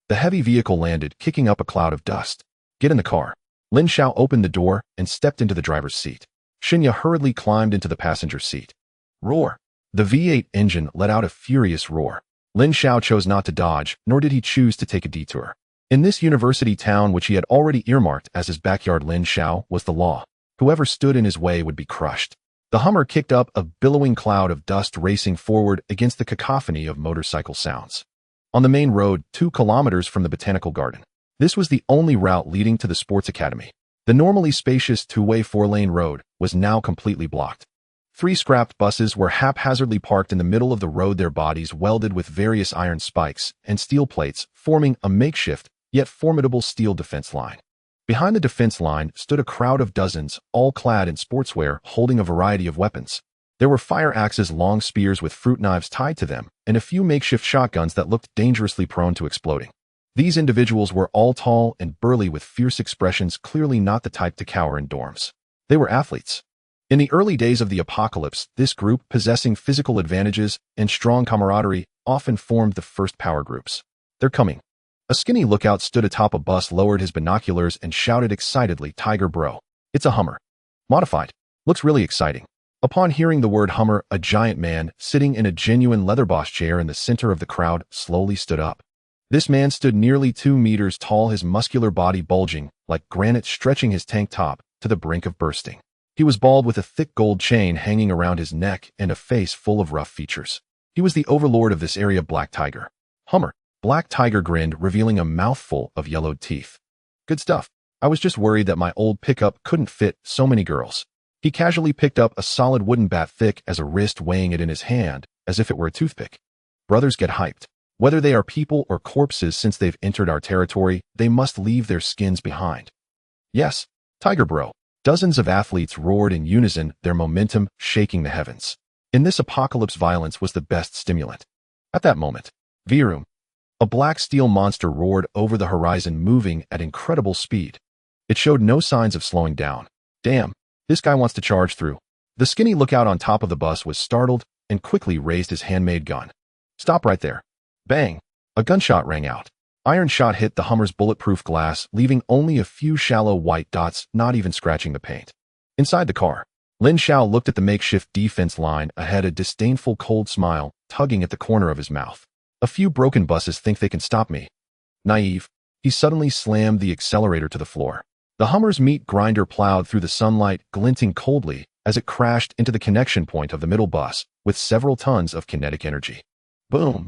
The heavy vehicle landed, kicking up a cloud of dust. Get in the car. Lin Xiao opened the door and stepped into the driver's seat. Xinya hurriedly climbed into the passenger seat. Roar. The V8 engine let out a furious roar. Lin Xiao chose not to dodge, nor did he choose to take a detour. In this university town, which he had already earmarked as his backyard, Lin Xiao was the law. Whoever stood in his way would be crushed. The Hummer kicked up a billowing cloud of dust, racing forward against the cacophony of motorcycle sounds. On the main road, 2 kilometers from the botanical garden. This was the only route leading to the sports academy. The normally spacious 2-way 4-lane road was now completely blocked. 3 scrapped buses were haphazardly parked in the middle of the road, their bodies welded with various iron spikes and steel plates, forming a makeshift, yet formidable steel defense line. Behind the defense line stood a crowd of dozens, all clad in sportswear, holding a variety of weapons. There were fire axes, long spears with fruit knives tied to them, and a few makeshift shotguns that looked dangerously prone to exploding. These individuals were all tall and burly with fierce expressions, clearly not the type to cower in dorms. They were athletes. In the early days of the apocalypse, this group, possessing physical advantages and strong camaraderie, often formed the first power groups. They're coming. A skinny lookout stood atop a bus, lowered his binoculars, and shouted excitedly, Tiger bro. It's a Hummer. Modified. Looks really exciting. Upon hearing the word Hummer, a giant man, sitting in a genuine leather boss chair in the center of the crowd, slowly stood up. This man stood nearly 2 meters tall, his muscular body bulging like granite, stretching his tank top to the brink of bursting. He was bald with a thick gold chain hanging around his neck and a face full of rough features. He was the overlord of this area, Black Tiger. Hummer. Black Tiger grinned, revealing a mouthful of yellowed teeth. Good stuff. I was just worried that my old pickup couldn't fit so many girls. He casually picked up a solid wooden bat thick as a wrist, weighing it in his hand as if it were a toothpick. Brothers get hyped. Whether they are people or corpses, since they've entered our territory, they must leave their skins behind. Yes, Tiger bro. Dozens of athletes roared in unison, their momentum shaking the heavens. In this apocalypse, violence was the best stimulant. At that moment, Vroom. A black steel monster roared over the horizon, moving at incredible speed. It showed no signs of slowing down. Damn, this guy wants to charge through. The skinny lookout on top of the bus was startled and quickly raised his handmade gun. Stop right there. Bang! A gunshot rang out. Iron shot hit the Hummer's bulletproof glass, leaving only a few shallow white dots, not even scratching the paint. Inside the car, Lin Xiao looked at the makeshift defense line ahead, a disdainful cold smile tugging at the corner of his mouth. A few broken buses think they can stop me. Naive. He suddenly slammed the accelerator to the floor. The Hummer's meat grinder plowed through the sunlight, glinting coldly as it crashed into the connection point of the middle bus with several tons of kinetic energy. Boom!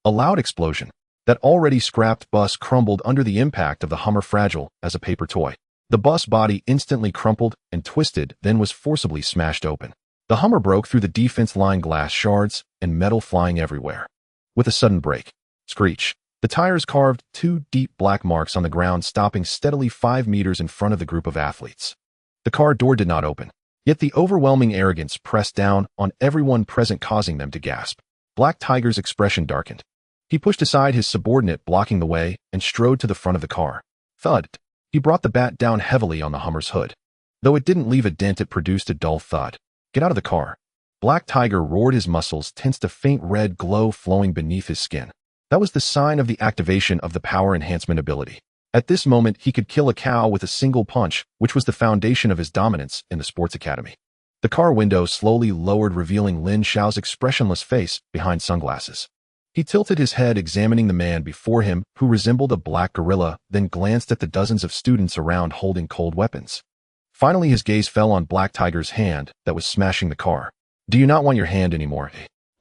A loud explosion. That already scrapped bus crumbled under the impact of the Hummer, fragile as a paper toy. The bus body instantly crumpled and twisted, then was forcibly smashed open. The Hummer broke through the defense line, glass shards and metal flying everywhere. With a sudden break, screech, the tires carved 2 deep black marks on the ground, stopping steadily 5 meters in front of the group of athletes. The car door did not open, yet the overwhelming arrogance pressed down on everyone present, causing them to gasp. Black Tiger's expression darkened. He pushed aside his subordinate blocking the way and strode to the front of the car. Thud. He brought the bat down heavily on the Hummer's hood. Though it didn't leave a dent, it produced a dull thud. Get out of the car. Black Tiger roared, his muscles tensed, a faint red glow flowing beneath his skin. That was the sign of the activation of the power enhancement ability. At this moment, he could kill a cow with a single punch, which was the foundation of his dominance in the sports academy. The car window slowly lowered, revealing Lin Xiao's expressionless face behind sunglasses. He tilted his head, examining the man before him, who resembled a black gorilla, then glanced at the dozens of students around holding cold weapons. Finally, his gaze fell on Black Tiger's hand that was smashing the car. Do you not want your hand anymore?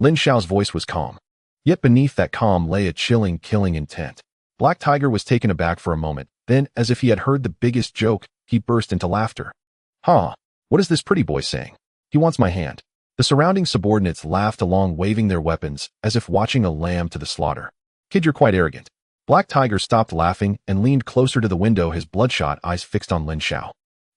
Lin Xiao's voice was calm. Yet beneath that calm lay a chilling, killing intent. Black Tiger was taken aback for a moment. Then, as if he had heard the biggest joke, he burst into laughter. "Huh, what is this pretty boy saying? He wants my hand." The surrounding subordinates laughed along, waving their weapons, as if watching a lamb to the slaughter. "Kid, you're quite arrogant." Black Tiger stopped laughing and leaned closer to the window, his bloodshot eyes fixed on Lin Xiao.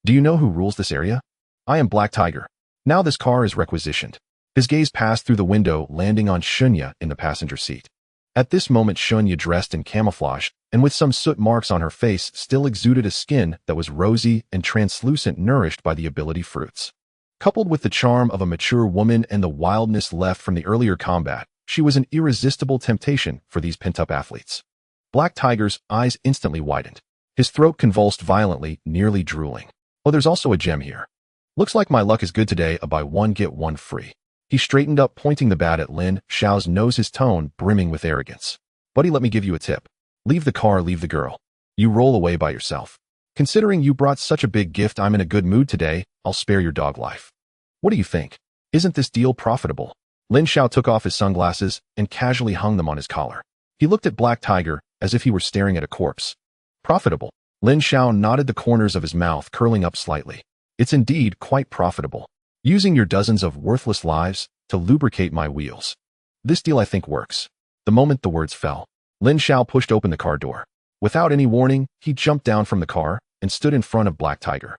"Do you know who rules this area? I am Black Tiger. Now this car is requisitioned." His gaze passed through the window, landing on Shunya in the passenger seat. At this moment, Shunya, dressed in camouflage, and with some soot marks on her face, still exuded a skin that was rosy and translucent, nourished by the ability fruits. Coupled with the charm of a mature woman and the wildness left from the earlier combat, she was an irresistible temptation for these pent-up athletes. Black Tiger's eyes instantly widened. His throat convulsed violently, nearly drooling. "Oh, there's also a gem here. Looks like my luck is good today, a buy one get one free." He straightened up, pointing the bat at Lin Xiao's nose, his tone brimming with arrogance. "Buddy, let me give you a tip. Leave the car, leave the girl. You roll away by yourself. Considering you brought such a big gift, I'm in a good mood today. I'll spare your dog life. What do you think? Isn't this deal profitable?" Lin Xiao took off his sunglasses and casually hung them on his collar. He looked at Black Tiger as if he were staring at a corpse. "Profitable?" Lin Xiao nodded, the corners of his mouth curling up slightly. "It's indeed quite profitable. Using your dozens of worthless lives to lubricate my wheels. This deal, I think, works." The moment the words fell, Lin Xiao pushed open the car door. Without any warning, he jumped down from the car and stood in front of Black Tiger.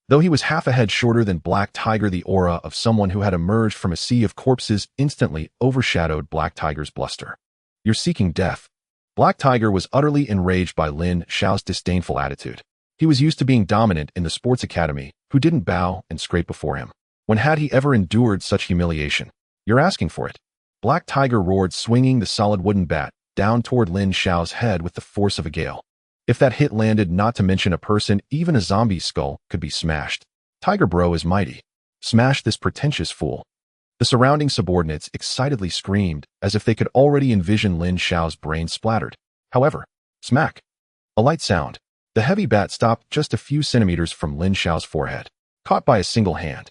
Though he was half a head shorter than Black Tiger, the aura of someone who had emerged from a sea of corpses instantly overshadowed Black Tiger's bluster. "You're seeking death." Black Tiger was utterly enraged by Lin Xiao's disdainful attitude. He was used to being dominant in the sports academy, who didn't bow and scrape before him. When had he ever endured such humiliation? "You're asking for it." Black Tiger roared, swinging the solid wooden bat down toward Lin Xiao's head with the force of a gale. If that hit landed, not to mention a person, even a zombie's skull could be smashed. "Tiger Bro is mighty. Smash this pretentious fool." The surrounding subordinates excitedly screamed, as if they could already envision Lin Xiao's brain splattered. However, smack. A light sound. The heavy bat stopped just a few centimeters from Lin Xiao's forehead, caught by a single hand.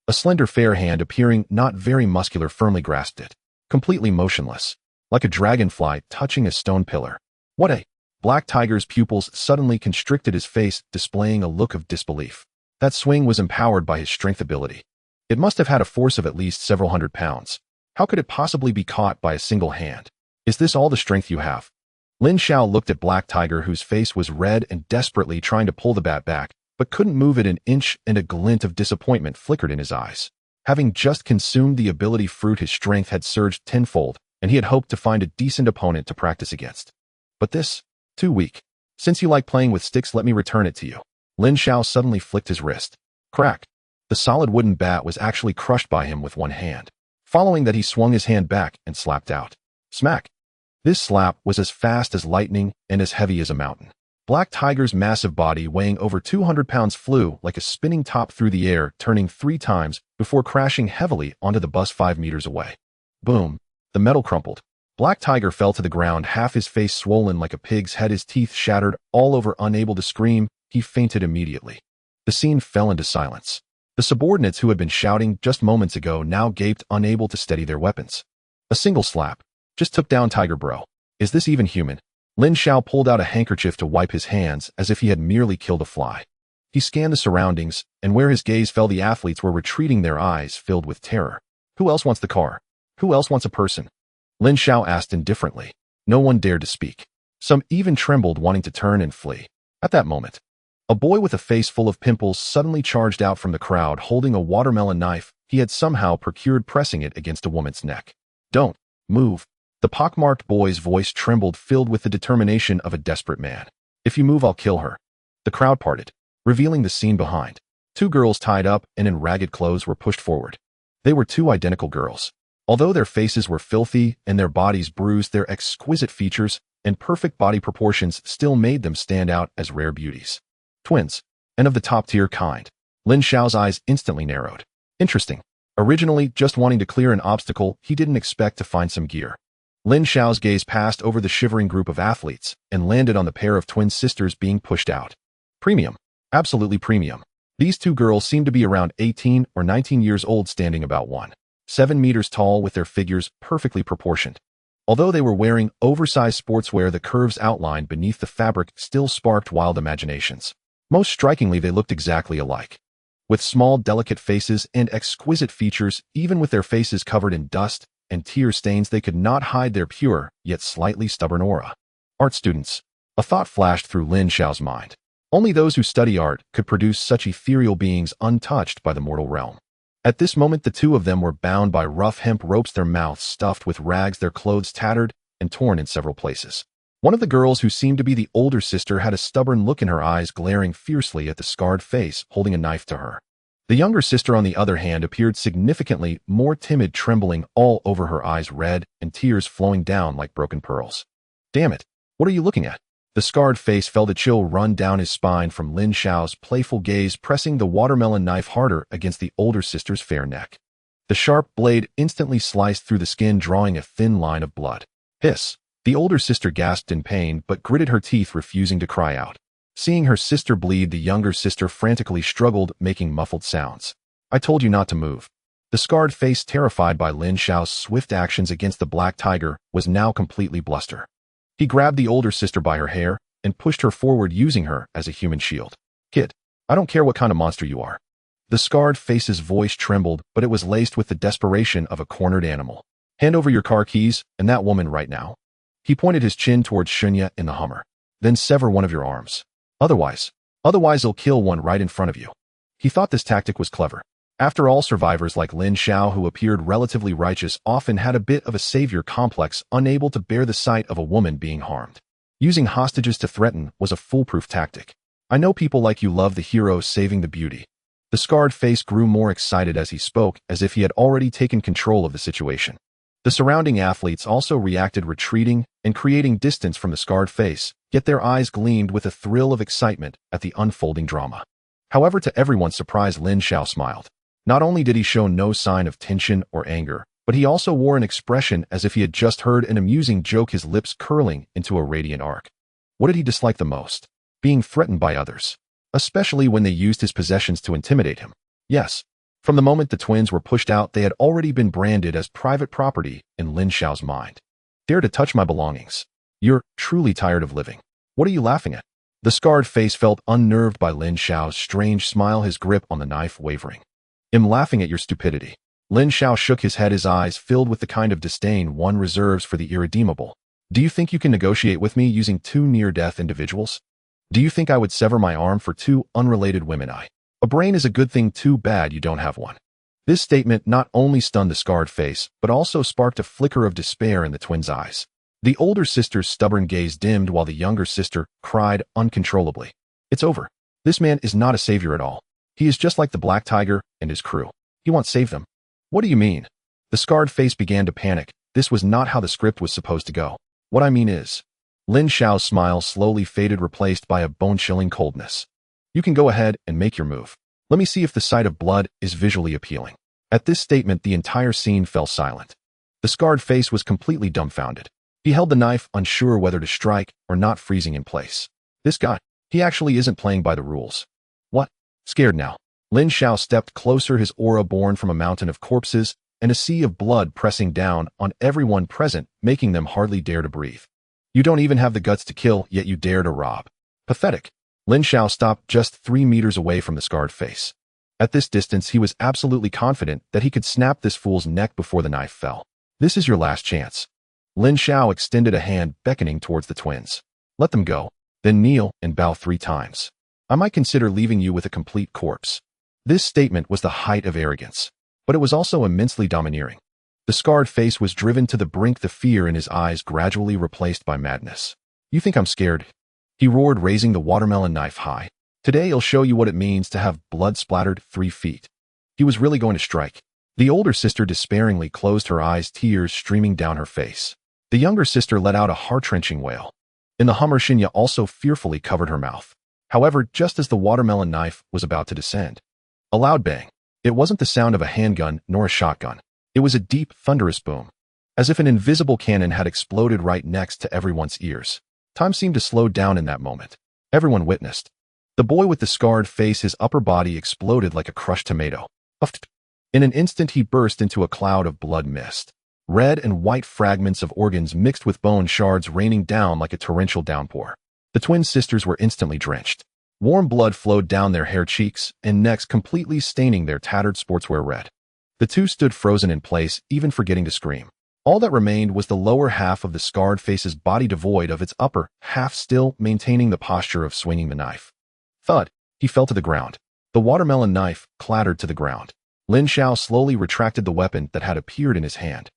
A slender, fair hand, appearing not very muscular, firmly grasped it, completely motionless, like a dragonfly touching a stone pillar. "What a—" Black Tiger's pupils suddenly constricted, his face displaying a look of disbelief. That swing was empowered by his strength ability. It must have had a force of at least several hundred pounds. How could it possibly be caught by a single hand? "Is this all the strength you have?" Lin Xiao looked at Black Tiger, whose face was red and desperately trying to pull the bat back, but couldn't move it an inch, and a glint of disappointment flickered in his eyes. Having just consumed the ability fruit, his strength had surged tenfold, and he had hoped to find a decent opponent to practice against. But this? Too weak. "Since you like playing with sticks, let me return it to you." Lin Xiao suddenly flicked his wrist. Crack. The solid wooden bat was actually crushed by him with one hand. Following that, he swung his hand back and slapped out. Smack. This slap was as fast as lightning and as heavy as a mountain. Black Tiger's massive body, weighing over 200 pounds, flew like a spinning top through the air, turning 3 times before crashing heavily onto the bus 5 meters away. Boom. The metal crumpled. Black Tiger fell to the ground, half his face swollen like a pig's head, his teeth shattered all over. Unable to scream, he fainted immediately. The scene fell into silence. The subordinates who had been shouting just moments ago now gaped, unable to steady their weapons. A single slap just took down Tiger Bro. Is this even human? Lin Xiao pulled out a handkerchief to wipe his hands as if he had merely killed a fly. He scanned the surroundings, and where his gaze fell, the athletes were retreating, their eyes filled with terror. "Who else wants the car? Who else wants a person?" Lin Xiao asked indifferently. No one dared to speak. Some even trembled, wanting to turn and flee. At that moment, a boy with a face full of pimples suddenly charged out from the crowd, holding a watermelon knife he had somehow procured, pressing it against a woman's neck. "Don't move." The pockmarked boy's voice trembled, filled with the determination of a desperate man. "If you move, I'll kill her." The crowd parted, revealing the scene behind. 2 girls tied up and in ragged clothes were pushed forward. They were 2 identical girls. Although their faces were filthy and their bodies bruised, their exquisite features and perfect body proportions still made them stand out as rare beauties. Twins, and of the top-tier kind. Lin Xiao's eyes instantly narrowed. Interesting. Originally just wanting to clear an obstacle, he didn't expect to find some gear. Lin Xiao's gaze passed over the shivering group of athletes and landed on the pair of twin sisters being pushed out. Premium. Absolutely premium. These 2 girls seemed to be around 18 or 19 years old, standing about 1.7 meters tall, with their figures perfectly proportioned. Although they were wearing oversized sportswear, the curves outlined beneath the fabric still sparked wild imaginations. Most strikingly, they looked exactly alike. With small, delicate faces and exquisite features, even with their faces covered in dust and tear stains, they could not hide their pure, yet slightly stubborn aura. Art students. A thought flashed through Lin Xiao's mind. Only those who study art could produce such ethereal beings untouched by the mortal realm. At this moment, the two of them were bound by rough hemp ropes, their mouths stuffed with rags, their clothes tattered and torn in several places. One of the girls, who seemed to be the older sister, had a stubborn look in her eyes, glaring fiercely at the scarred face holding a knife to her. The younger sister, on the other hand, appeared significantly more timid, trembling all over her eyes, red and tears flowing down like broken pearls. Damn it! What are you looking at? The scarred face felt a chill run down his spine from Lin Xiao's playful gaze, pressing the watermelon knife harder against the older sister's fair neck. The sharp blade instantly sliced through the skin, drawing a thin line of blood. Hiss! The older sister gasped in pain, but gritted her teeth, refusing to cry out. Seeing her sister bleed, the younger sister frantically struggled, making muffled sounds. I told you not to move. The scarred face, terrified by Lin Xiao's swift actions against the black tiger, was now completely bluster. He grabbed the older sister by her hair and pushed her forward, using her as a human shield. Kid, I don't care what kind of monster you are. The scarred face's voice trembled, but it was laced with the desperation of a cornered animal. Hand over your car keys and that woman right now. He pointed his chin towards Shunya in the Hummer. Then sever one of your arms. Otherwise he'll kill one right in front of you. He thought this tactic was clever. After all, survivors like Lin Xiao, who appeared relatively righteous, often had a bit of a savior complex, unable to bear the sight of a woman being harmed. Using hostages to threaten was a foolproof tactic. I know people like you love the hero saving the beauty. The scarred face grew more excited as he spoke, as if he had already taken control of the situation. The surrounding athletes also reacted, retreating and creating distance from the scarred face, yet their eyes gleamed with a thrill of excitement at the unfolding drama. However, to everyone's surprise, Lin Xiao smiled. Not only did he show no sign of tension or anger, but he also wore an expression as if he had just heard an amusing joke, his lips curling into a radiant arc. What did he dislike the most? Being threatened by others, especially when they used his possessions to intimidate him. Yes, from the moment the twins were pushed out, they had already been branded as private property in Lin Xiao's mind. Dare to touch my belongings. You're truly tired of living. What are you laughing at? The scarred face felt unnerved by Lin Xiao's strange smile, his grip on the knife wavering. I'm laughing at your stupidity. Lin Xiao shook his head, his eyes filled with the kind of disdain one reserves for the irredeemable. Do you think you can negotiate with me using two near-death individuals? Do you think I would sever my arm for two unrelated women? A brain is a good thing, too bad you don't have one. This statement not only stunned the scarred face, but also sparked a flicker of despair in the twins' eyes. The older sister's stubborn gaze dimmed while the younger sister cried uncontrollably. It's over. This man is not a savior at all. He is just like the Black Tiger and his crew. He won't save them. What do you mean? The scarred face began to panic. This was not how the script was supposed to go. What I mean is... Lin Xiao's smile slowly faded, replaced by a bone-chilling coldness. You can go ahead and make your move. Let me see if the sight of blood is visually appealing. At this statement, the entire scene fell silent. The scarred face was completely dumbfounded. He held the knife, unsure whether to strike or not, freezing in place. This guy, he actually isn't playing by the rules. What? Scared now, Lin Xiao stepped closer, his aura born from a mountain of corpses and a sea of blood pressing down on everyone present, making them hardly dare to breathe. You don't even have the guts to kill, yet you dare to rob. Pathetic. Lin Xiao stopped just 3 meters away from the scarred face. At this distance, he was absolutely confident that he could snap this fool's neck before the knife fell. This is your last chance. Lin Xiao extended a hand, beckoning towards the twins. Let them go, then kneel and bow 3 times. I might consider leaving you with a complete corpse. This statement was the height of arrogance, but it was also immensely domineering. The scarred face was driven to the brink, the fear in his eyes gradually replaced by madness. You think I'm scared? He roared, raising the watermelon knife high. Today I'll show you what it means to have blood splattered 3 feet. He was really going to strike. The older sister despairingly closed her eyes, tears streaming down her face. The younger sister let out a heart-wrenching wail. In the Hummer, Shinya also fearfully covered her mouth. However, just as the watermelon knife was about to descend, a loud bang. It wasn't the sound of a handgun nor a shotgun. It was a deep, thunderous boom, as if an invisible cannon had exploded right next to everyone's ears. Time seemed to slow down in that moment. Everyone witnessed. The boy with the scarred face, his upper body exploded like a crushed tomato. In an instant, he burst into a cloud of blood mist. red and white fragments of organs mixed with bone shards raining down like a torrential downpour. The twin sisters were instantly drenched. Warm blood flowed down their hair cheeks and necks, completely staining their tattered sportswear red. The two stood frozen in place, even forgetting to scream. All that remained was the lower half of the scarred face's body, devoid of its upper half, still maintaining the posture of swinging the knife. Thud! He fell to the ground. The watermelon knife clattered to the ground. Lin Xiao slowly retracted the weapon that had appeared in his hand.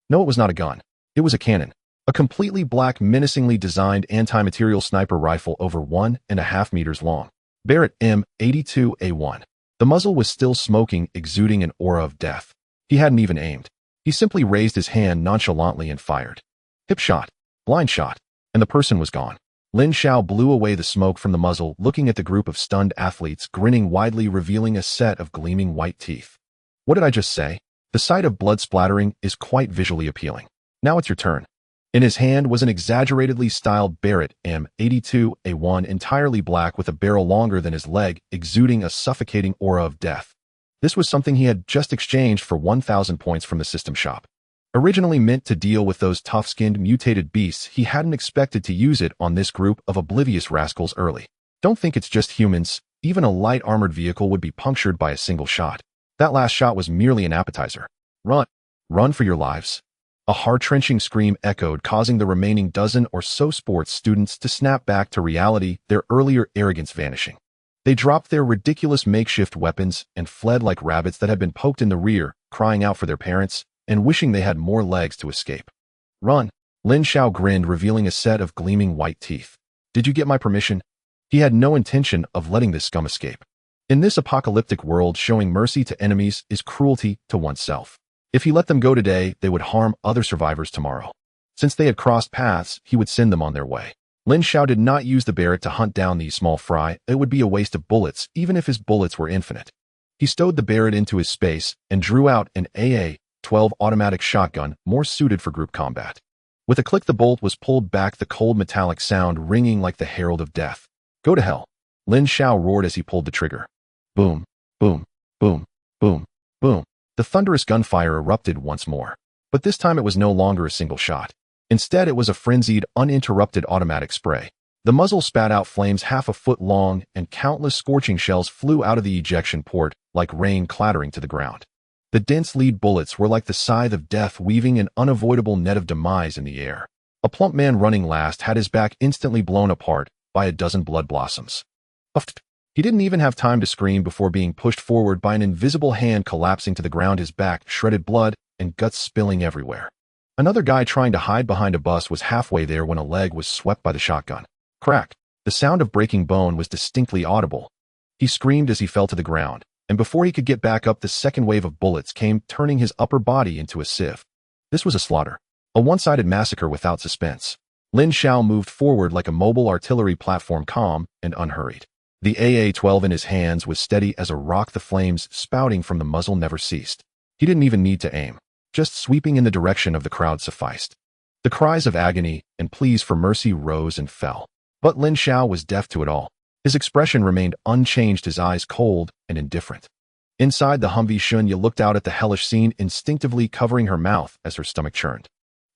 No, it was not a gun. It was a cannon. A completely black, menacingly designed anti-material sniper rifle over 1.5 meters long. Barrett M82A1. The muzzle was still smoking, exuding an aura of death. He hadn't even aimed. He simply raised his hand nonchalantly and fired. Hip shot. Blind shot. And the person was gone. Lin Xiao blew away the smoke from the muzzle, looking at the group of stunned athletes, grinning widely, revealing a set of gleaming white teeth. What did I just say? The sight of blood splattering is quite visually appealing. Now it's your turn. In his hand was an exaggeratedly styled Barrett M82A1, entirely black with a barrel longer than his leg, exuding a suffocating aura of death. This was something he had just exchanged for 1,000 points from the system shop. Originally meant to deal with those tough-skinned mutated beasts, he hadn't expected to use it on this group of oblivious rascals early. Don't think it's just humans. Even a light armored vehicle would be punctured by a single shot. That last shot was merely an appetizer. Run! Run for your lives! A heart-wrenching scream echoed, causing the remaining dozen or so sports students to snap back to reality, their earlier arrogance vanishing. They dropped their ridiculous makeshift weapons and fled like rabbits that had been poked in the rear, crying out for their parents and wishing they had more legs to escape. Run! Lin Xiao grinned, revealing a set of gleaming white teeth. Did you get my permission? He had no intention of letting this scum escape. In this apocalyptic world, showing mercy to enemies is cruelty to oneself. If he let them go today, they would harm other survivors tomorrow. Since they had crossed paths, he would send them on their way. Lin Xiao did not use the Barrett to hunt down these small fry. It would be a waste of bullets, even if his bullets were infinite. He stowed the Barrett into his space and drew out an AA-12 automatic shotgun, more suited for group combat. With a click, the bolt was pulled back, the cold metallic sound ringing like the herald of death. Go to hell! Lin Xiao roared as he pulled the trigger. Boom, boom, boom, boom, boom. The thunderous gunfire erupted once more. But this time it was no longer a single shot. Instead, it was a frenzied, uninterrupted automatic spray. The muzzle spat out flames half a foot long, and countless scorching shells flew out of the ejection port, like rain clattering to the ground. The dense lead bullets were like the scythe of death, weaving an unavoidable net of demise in the air. A plump man running last had his back instantly blown apart by a dozen blood blossoms. He didn't even have time to scream before being pushed forward by an invisible hand, collapsing to the ground, his back shredded, blood and guts spilling everywhere. Another guy trying to hide behind a bus was halfway there when a leg was swept by the shotgun. Crack! The sound of breaking bone was distinctly audible. He screamed as he fell to the ground, and before he could get back up, the second wave of bullets came, turning his upper body into a sieve. This was a slaughter. A one-sided massacre without suspense. Lin Xiao moved forward like a mobile artillery platform, calm and unhurried. The AA-12 in his hands was steady as a rock. The flames spouting from the muzzle never ceased. He didn't even need to aim. Just sweeping in the direction of the crowd sufficed. The cries of agony and pleas for mercy rose and fell. But Lin Xiao was deaf to it all. His expression remained unchanged, his eyes cold and indifferent. Inside the Humvee, Shunya looked out at the hellish scene, instinctively covering her mouth as her stomach churned.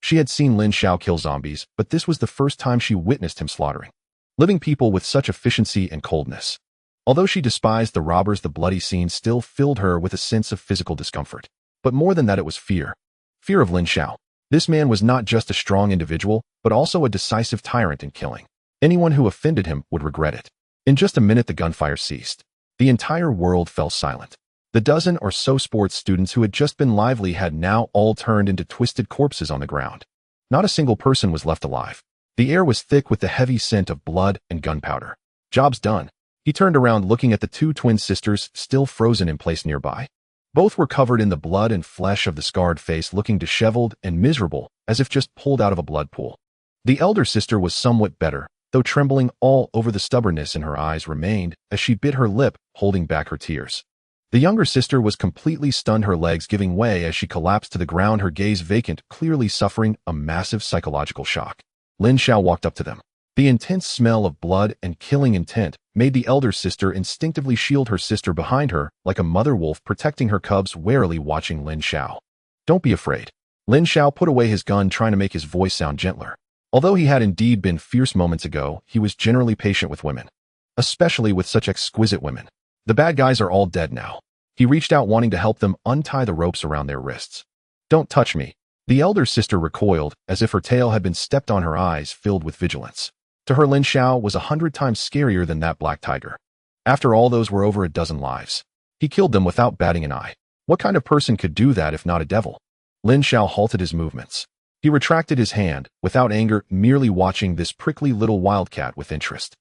She had seen Lin Xiao kill zombies, but this was the first time she witnessed him slaughtering living people with such efficiency and coldness. Although she despised the robbers, the bloody scene still filled her with a sense of physical discomfort. But more than that, it was fear. Fear of Lin Xiao. This man was not just a strong individual, but also a decisive tyrant in killing. Anyone who offended him would regret it. In just a minute, the gunfire ceased. The entire world fell silent. The dozen or so sports students who had just been lively had now all turned into twisted corpses on the ground. Not a single person was left alive. The air was thick with the heavy scent of blood and gunpowder. Job's done. He turned around, looking at the two twin sisters still frozen in place nearby. Both were covered in the blood and flesh of the scarred face, looking disheveled and miserable, as if just pulled out of a blood pool. The elder sister was somewhat better, though trembling all over. The stubbornness in her eyes remained as she bit her lip, holding back her tears. The younger sister was completely stunned, her legs giving way as she collapsed to the ground, her gaze vacant, clearly suffering a massive psychological shock. Lin Xiao walked up to them. The intense smell of blood and killing intent made the elder sister instinctively shield her sister behind her, like a mother wolf protecting her cubs, warily watching Lin Xiao. Don't be afraid. Lin Xiao put away his gun, trying to make his voice sound gentler. Although he had indeed been fierce moments ago, he was generally patient with women, especially with such exquisite women. The bad guys are all dead now. He reached out, wanting to help them untie the ropes around their wrists. Don't touch me. The elder sister recoiled, as if her tail had been stepped on, her eyes filled with vigilance. To her, Lin Xiao was 100 times scarier than that black tiger. After all, those were over a dozen lives. He killed them without batting an eye. What kind of person could do that if not a devil? Lin Xiao halted his movements. He retracted his hand, without anger, merely watching this prickly little wildcat with interest.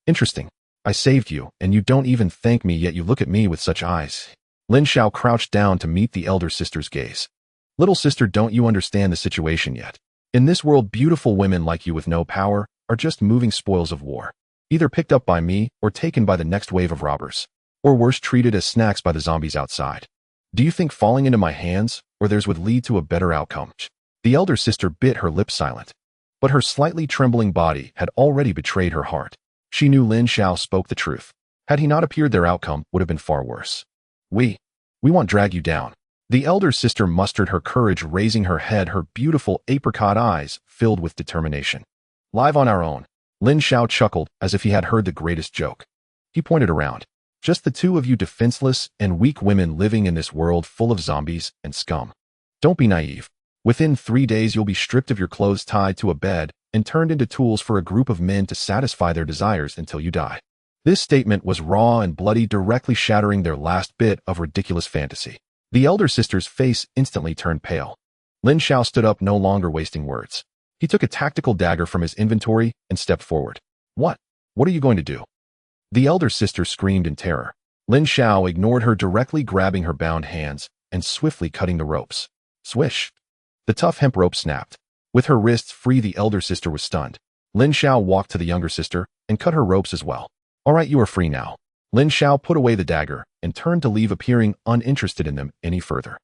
Interesting. I saved you, and you don't even thank me, yet you look at me with such eyes. Lin Xiao crouched down to meet the elder sister's gaze. Little sister, don't you understand the situation yet? In this world, beautiful women like you with no power are just moving spoils of war, either picked up by me or taken by the next wave of robbers, or worse, treated as snacks by the zombies outside. Do you think falling into my hands or theirs would lead to a better outcome? The elder sister bit her lip silent, but her slightly trembling body had already betrayed her heart. She knew Lin Xiao spoke the truth. Had he not appeared, their outcome would have been far worse. We won't drag you down. The elder sister mustered her courage, raising her head, her beautiful apricot eyes filled with determination. Live on our own. Lin Xiao chuckled as if he had heard the greatest joke. He pointed around. Just the two of you, defenseless and weak women living in this world full of zombies and scum. Don't be naive. Within 3 days, you'll be stripped of your clothes, tied to a bed, and turned into tools for a group of men to satisfy their desires until you die. This statement was raw and bloody, directly shattering their last bit of ridiculous fantasy. The elder sister's face instantly turned pale. Lin Xiao stood up, no longer wasting words. He took a tactical dagger from his inventory and stepped forward. What? What are you going to do? The elder sister screamed in terror. Lin Xiao ignored her, directly grabbing her bound hands and swiftly cutting the ropes. Swish! The tough hemp rope snapped. With her wrists free, the elder sister was stunned. Lin Xiao walked to the younger sister and cut her ropes as well. All right, you are free now. Lin Xiao put away the dagger and turned to leave, appearing uninterested in them any further.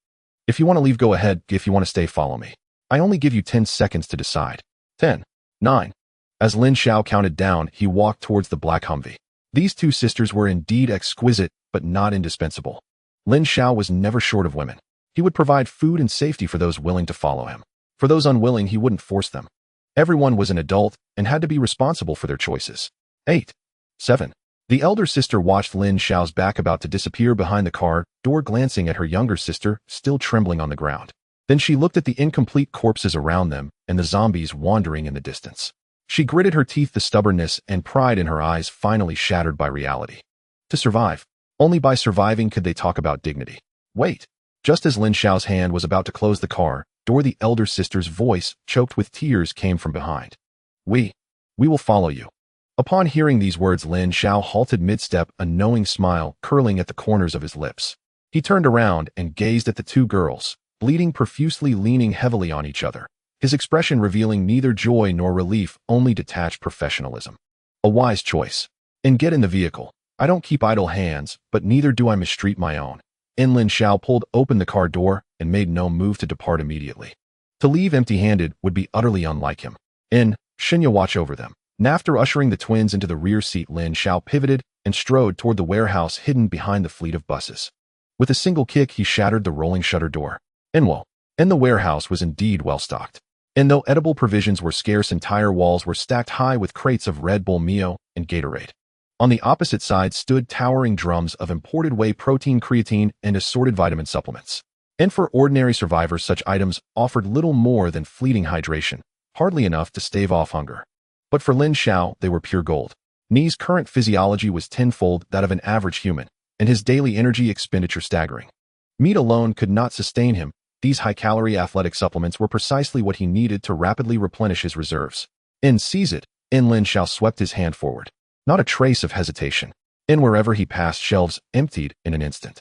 If you want to leave, go ahead. If you want to stay, follow me. I only give you 10 seconds to decide. 10, 9. As Lin Xiao counted down, he walked towards the black Humvee. These two sisters were indeed exquisite, but not indispensable. Lin Xiao was never short of women. He would provide food and safety for those willing to follow him. For those unwilling, he wouldn't force them. Everyone was an adult and had to be responsible for their choices. 8, 7. The elder sister watched Lin Xiao's back, about to disappear behind the car door, glancing at her younger sister, still trembling on the ground. Then she looked at the incomplete corpses around them and the zombies wandering in the distance. She gritted her teeth, the stubbornness and pride in her eyes finally shattered by reality. To survive. Only by surviving could they talk about dignity. Wait. Just as Lin Xiao's hand was about to close the car door, the elder sister's voice, choked with tears, came from behind. We will follow you. Upon hearing these words, Lin Xiao halted mid-step, a knowing smile curling at the corners of his lips. He turned around and gazed at the two girls, bleeding profusely, leaning heavily on each other, his expression revealing neither joy nor relief, only detached professionalism. A wise choice. And get in the vehicle. I don't keep idle hands, but neither do I mistreat my own. Lin Xiao pulled open the car door and made no move to depart immediately. To leave empty-handed would be utterly unlike him. Shinya, watch over them. After ushering the twins into the rear seat, Lin Xiao pivoted and strode toward the warehouse hidden behind the fleet of buses. With a single kick, he shattered the rolling shutter door. The warehouse was indeed well-stocked. And though edible provisions were scarce, entire walls were stacked high with crates of Red Bull, Mio, and Gatorade. On the opposite side stood towering drums of imported whey protein, creatine, and assorted vitamin supplements. And for ordinary survivors, such items offered little more than fleeting hydration, hardly enough to stave off hunger. But for Lin Xiao, they were pure gold. Ni's current physiology was tenfold that of an average human, and his daily energy expenditure staggering. Meat alone could not sustain him. These high-calorie athletic supplements were precisely what he needed to rapidly replenish his reserves. Seize it. Lin Xiao swept his hand forward. Not a trace of hesitation. Wherever he passed, shelves emptied in an instant.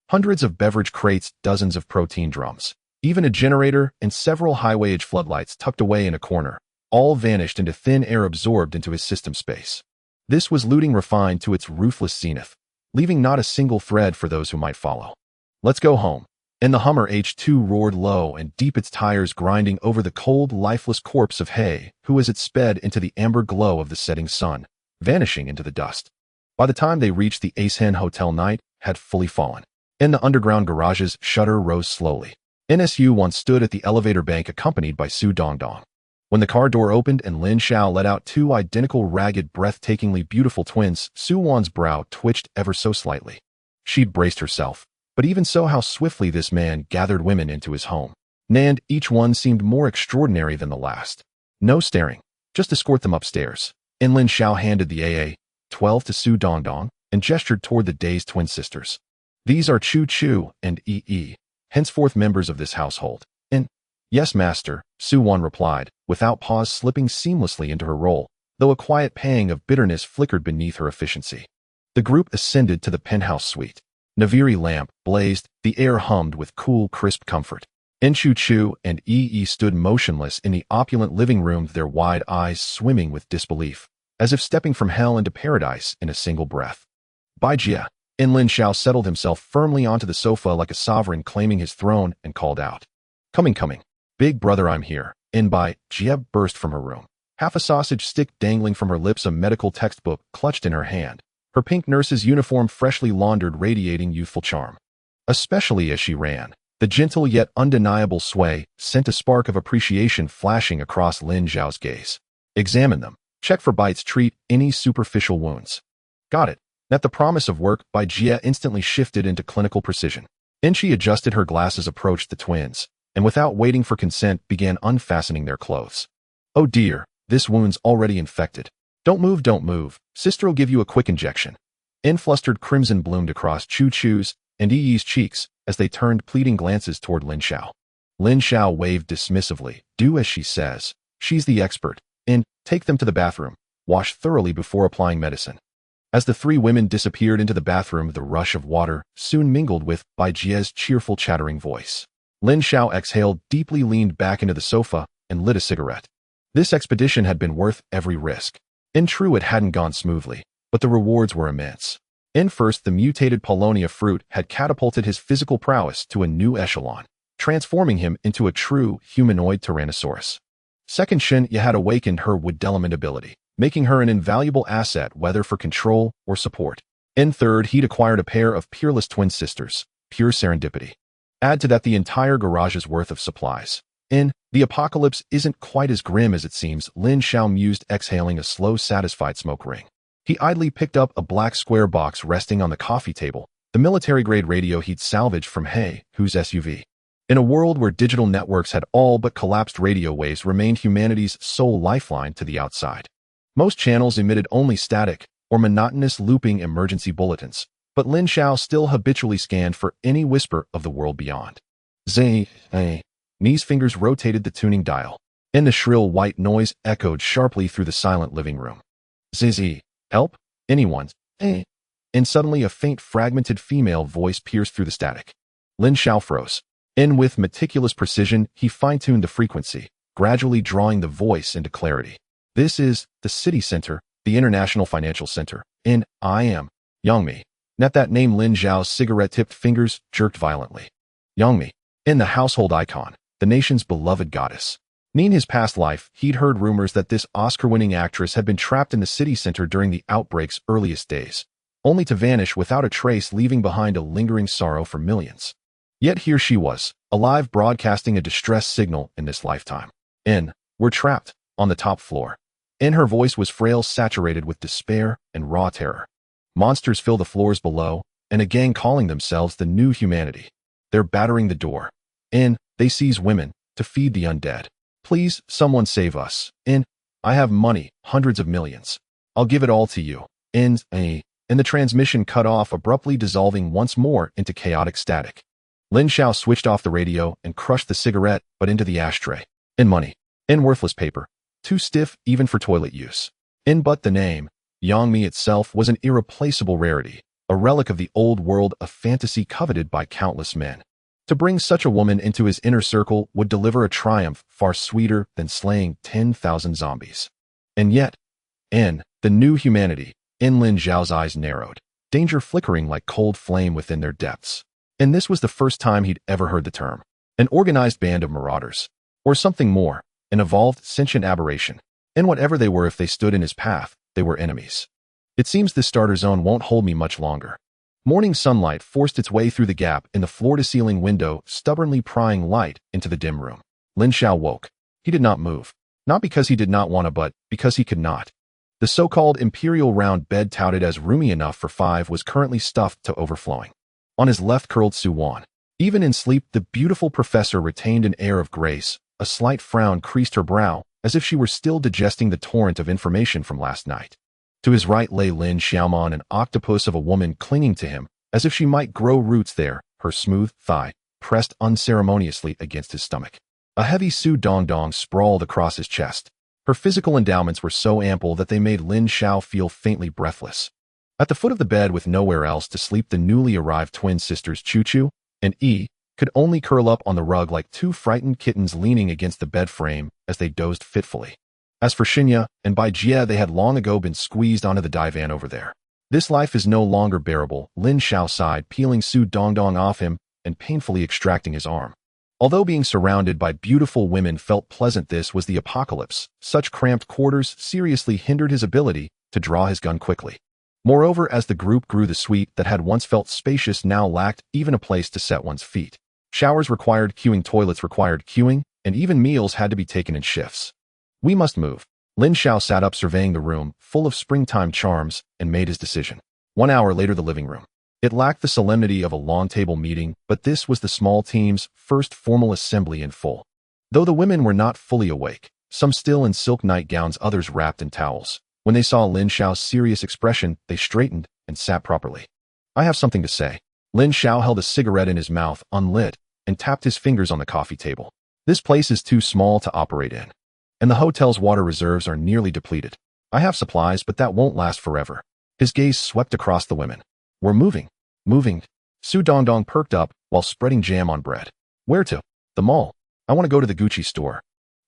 Hundreds of beverage crates, dozens of protein drums, even a generator and several high-wattage floodlights tucked away in a corner, all vanished into thin air, absorbed into his system space. This was looting refined to its ruthless zenith, leaving not a single thread for those who might follow. Let's go home. The Hummer H2 roared low and deep, its tires grinding over the cold, lifeless corpse of Hay, who as it sped into the amber glow of the setting sun, vanishing into the dust. By the time they reached the Ace Hen Hotel, night had fully fallen. In the underground garage's shutter rose slowly. NSU once stood at the elevator bank accompanied by Su Dongdong. When the car door opened and Lin Xiao let out two identical, ragged, breathtakingly beautiful twins, Su Wan's brow twitched ever so slightly. She'd braced herself, but even so, how swiftly this man gathered women into his home. And each one seemed more extraordinary than the last. No staring, just escort them upstairs. And Lin Xiao handed the AA-12 to Su Dongdong and gestured toward the dazed twin sisters. These are Chu Chu and Yi, henceforth members of this household. And, yes, master, Su Wan replied, without pause, slipping seamlessly into her role, though a quiet pang of bitterness flickered beneath her efficiency. The group ascended to the penthouse suite. Naviri lamp blazed, the air hummed with cool, crisp comfort. Chu Chu and Yi stood motionless in the opulent living room, their wide eyes swimming with disbelief, as if stepping from hell into paradise in a single breath. Bai Jia, Lin Xiao settled himself firmly onto the sofa like a sovereign claiming his throne and called out, Coming. Big brother, I'm here." Bai Jia burst from her room. Half a sausage stick dangling from her lips, a medical textbook clutched in her hand, her pink nurse's uniform freshly laundered radiating youthful charm. Especially as she ran, the gentle yet undeniable sway sent a spark of appreciation flashing across Lin Xiao's gaze. "Examine them. Check for bites. Treat any superficial wounds." "Got it." At the promise of work, Bai Jia instantly shifted into clinical precision. She adjusted her glasses, approached the twins, and without waiting for consent began unfastening their clothes. "Oh dear, this wound's already infected. Don't move. Sister'll give you a quick injection." Flustered crimson bloomed across Chu Chu's and Yi's cheeks as they turned pleading glances toward Lin Xiao. Lin Xiao waved dismissively. "Do as she says. She's the expert. Take them to the bathroom. Wash thoroughly before applying medicine." As the three women disappeared into the bathroom, the rush of water soon mingled with Bai Jia's cheerful, chattering voice. Lin Xiao exhaled deeply, leaned back into the sofa, and lit a cigarette. This expedition had been worth every risk. True, it hadn't gone smoothly, but the rewards were immense. First, the mutated Polonia fruit had catapulted his physical prowess to a new echelon, transforming him into a true humanoid Tyrannosaurus. Second, Shen Yi had awakened her wood element ability, making her an invaluable asset whether for control or support. Third, he'd acquired a pair of peerless twin sisters, pure serendipity. Add to that the entire garage's worth of supplies. The apocalypse isn't quite as grim as it seems, Lin Xiao mused, exhaling a slow, satisfied smoke ring. He idly picked up a black square box resting on the coffee table, the military-grade radio he'd salvaged from Hu's SUV. In a world where digital networks had all but collapsed, radio waves remained humanity's sole lifeline to the outside. Most channels emitted only static or monotonous looping emergency bulletins, but Lin Xiao still habitually scanned for any whisper of the world beyond. Ni's fingers rotated the tuning dial, and the shrill white noise echoed sharply through the silent living room. "Zizi, help? Anyone? And suddenly a faint, fragmented female voice pierced through the static. Lin Xiao froze. With meticulous precision, he fine-tuned the frequency, gradually drawing the voice into clarity. "This is the city center, the international financial center, I am Yangmi." At that name, Lin Xiao's cigarette-tipped fingers jerked violently. Yangmi, the household icon, the nation's beloved goddess. In his past life, he'd heard rumors that this Oscar-winning actress had been trapped in the city center during the outbreak's earliest days, only to vanish without a trace, leaving behind a lingering sorrow for millions. Yet here she was, alive, broadcasting a distress signal in this lifetime. "We're trapped, on the top floor." Her voice was frail, saturated with despair and raw terror. "Monsters fill the floors below, and a gang calling themselves the New Humanity. They're battering the door. They seize women to feed the undead. Please, someone save us. I have money, hundreds of millions. I'll give it all to you." And the transmission cut off, abruptly dissolving once more into chaotic static. Lin Xiao switched off the radio and crushed the cigarette butt into the ashtray. Money. Worthless paper. Too stiff even for toilet use. But the name, Yangmi itself, was an irreplaceable rarity, a relic of the old world, a fantasy coveted by countless men. To bring such a woman into his inner circle would deliver a triumph far sweeter than slaying 10,000 zombies. And yet, the New Humanity, Lin Xiao's eyes narrowed, danger flickering like cold flame within their depths. This was the first time he'd ever heard the term. An organized band of marauders. Or something more, an evolved, sentient aberration. Whatever they were, if they stood in his path, they were enemies. "It seems this starter zone won't hold me much longer," Morning sunlight forced its way through the gap in the floor-to-ceiling window, stubbornly prying light into the dim room. Lin Xiao woke. He did not move. Not because he did not want to, but because he could not. The so-called imperial round bed touted as roomy enough for 5 was currently stuffed to overflowing. On his left curled Su Wan. Even in sleep, the beautiful professor retained an air of grace. A slight frown creased her brow, as if she were still digesting the torrent of information from last night. To his right lay Lin Xiao, an octopus of a woman clinging to him, as if she might grow roots there, her smooth thigh pressed unceremoniously against his stomach. A heavy Su Dongdong sprawled across his chest. Her physical endowments were so ample that they made Lin Xiao feel faintly breathless. At the foot of the bed with nowhere else to sleep, the newly arrived twin sisters Chu Chu and Yi could only curl up on the rug like 2 frightened kittens leaning against the bed frame as they dozed fitfully. As for Xinya and Bai Jie, they had long ago been squeezed onto the divan over there. This life is no longer bearable, Lin Xiao sighed, peeling Su Dongdong off him and painfully extracting his arm. Although being surrounded by beautiful women felt pleasant, this was the apocalypse. Such cramped quarters seriously hindered his ability to draw his gun quickly. Moreover, as the group grew, the suite that had once felt spacious now lacked even a place to set one's feet. Showers required queuing, toilets required queuing, and even meals had to be taken in shifts. We must move. Lin Xiao sat up, surveying the room, full of springtime charms, and made his decision. 1 hour later, the living room. It lacked the solemnity of a long table meeting, but this was the small team's first formal assembly in full. Though the women were not fully awake, some still in silk nightgowns, others wrapped in towels. When they saw Lin Xiao's serious expression, they straightened and sat properly. I have something to say. Lin Xiao held a cigarette in his mouth, unlit, and tapped his fingers on the coffee table. This place is too small to operate in, and the hotel's water reserves are nearly depleted. I have supplies, but that won't last forever. His gaze swept across the women. We're moving. Moving. Su Dongdong perked up while spreading jam on bread. Where to? The mall. I want to go to the Gucci store.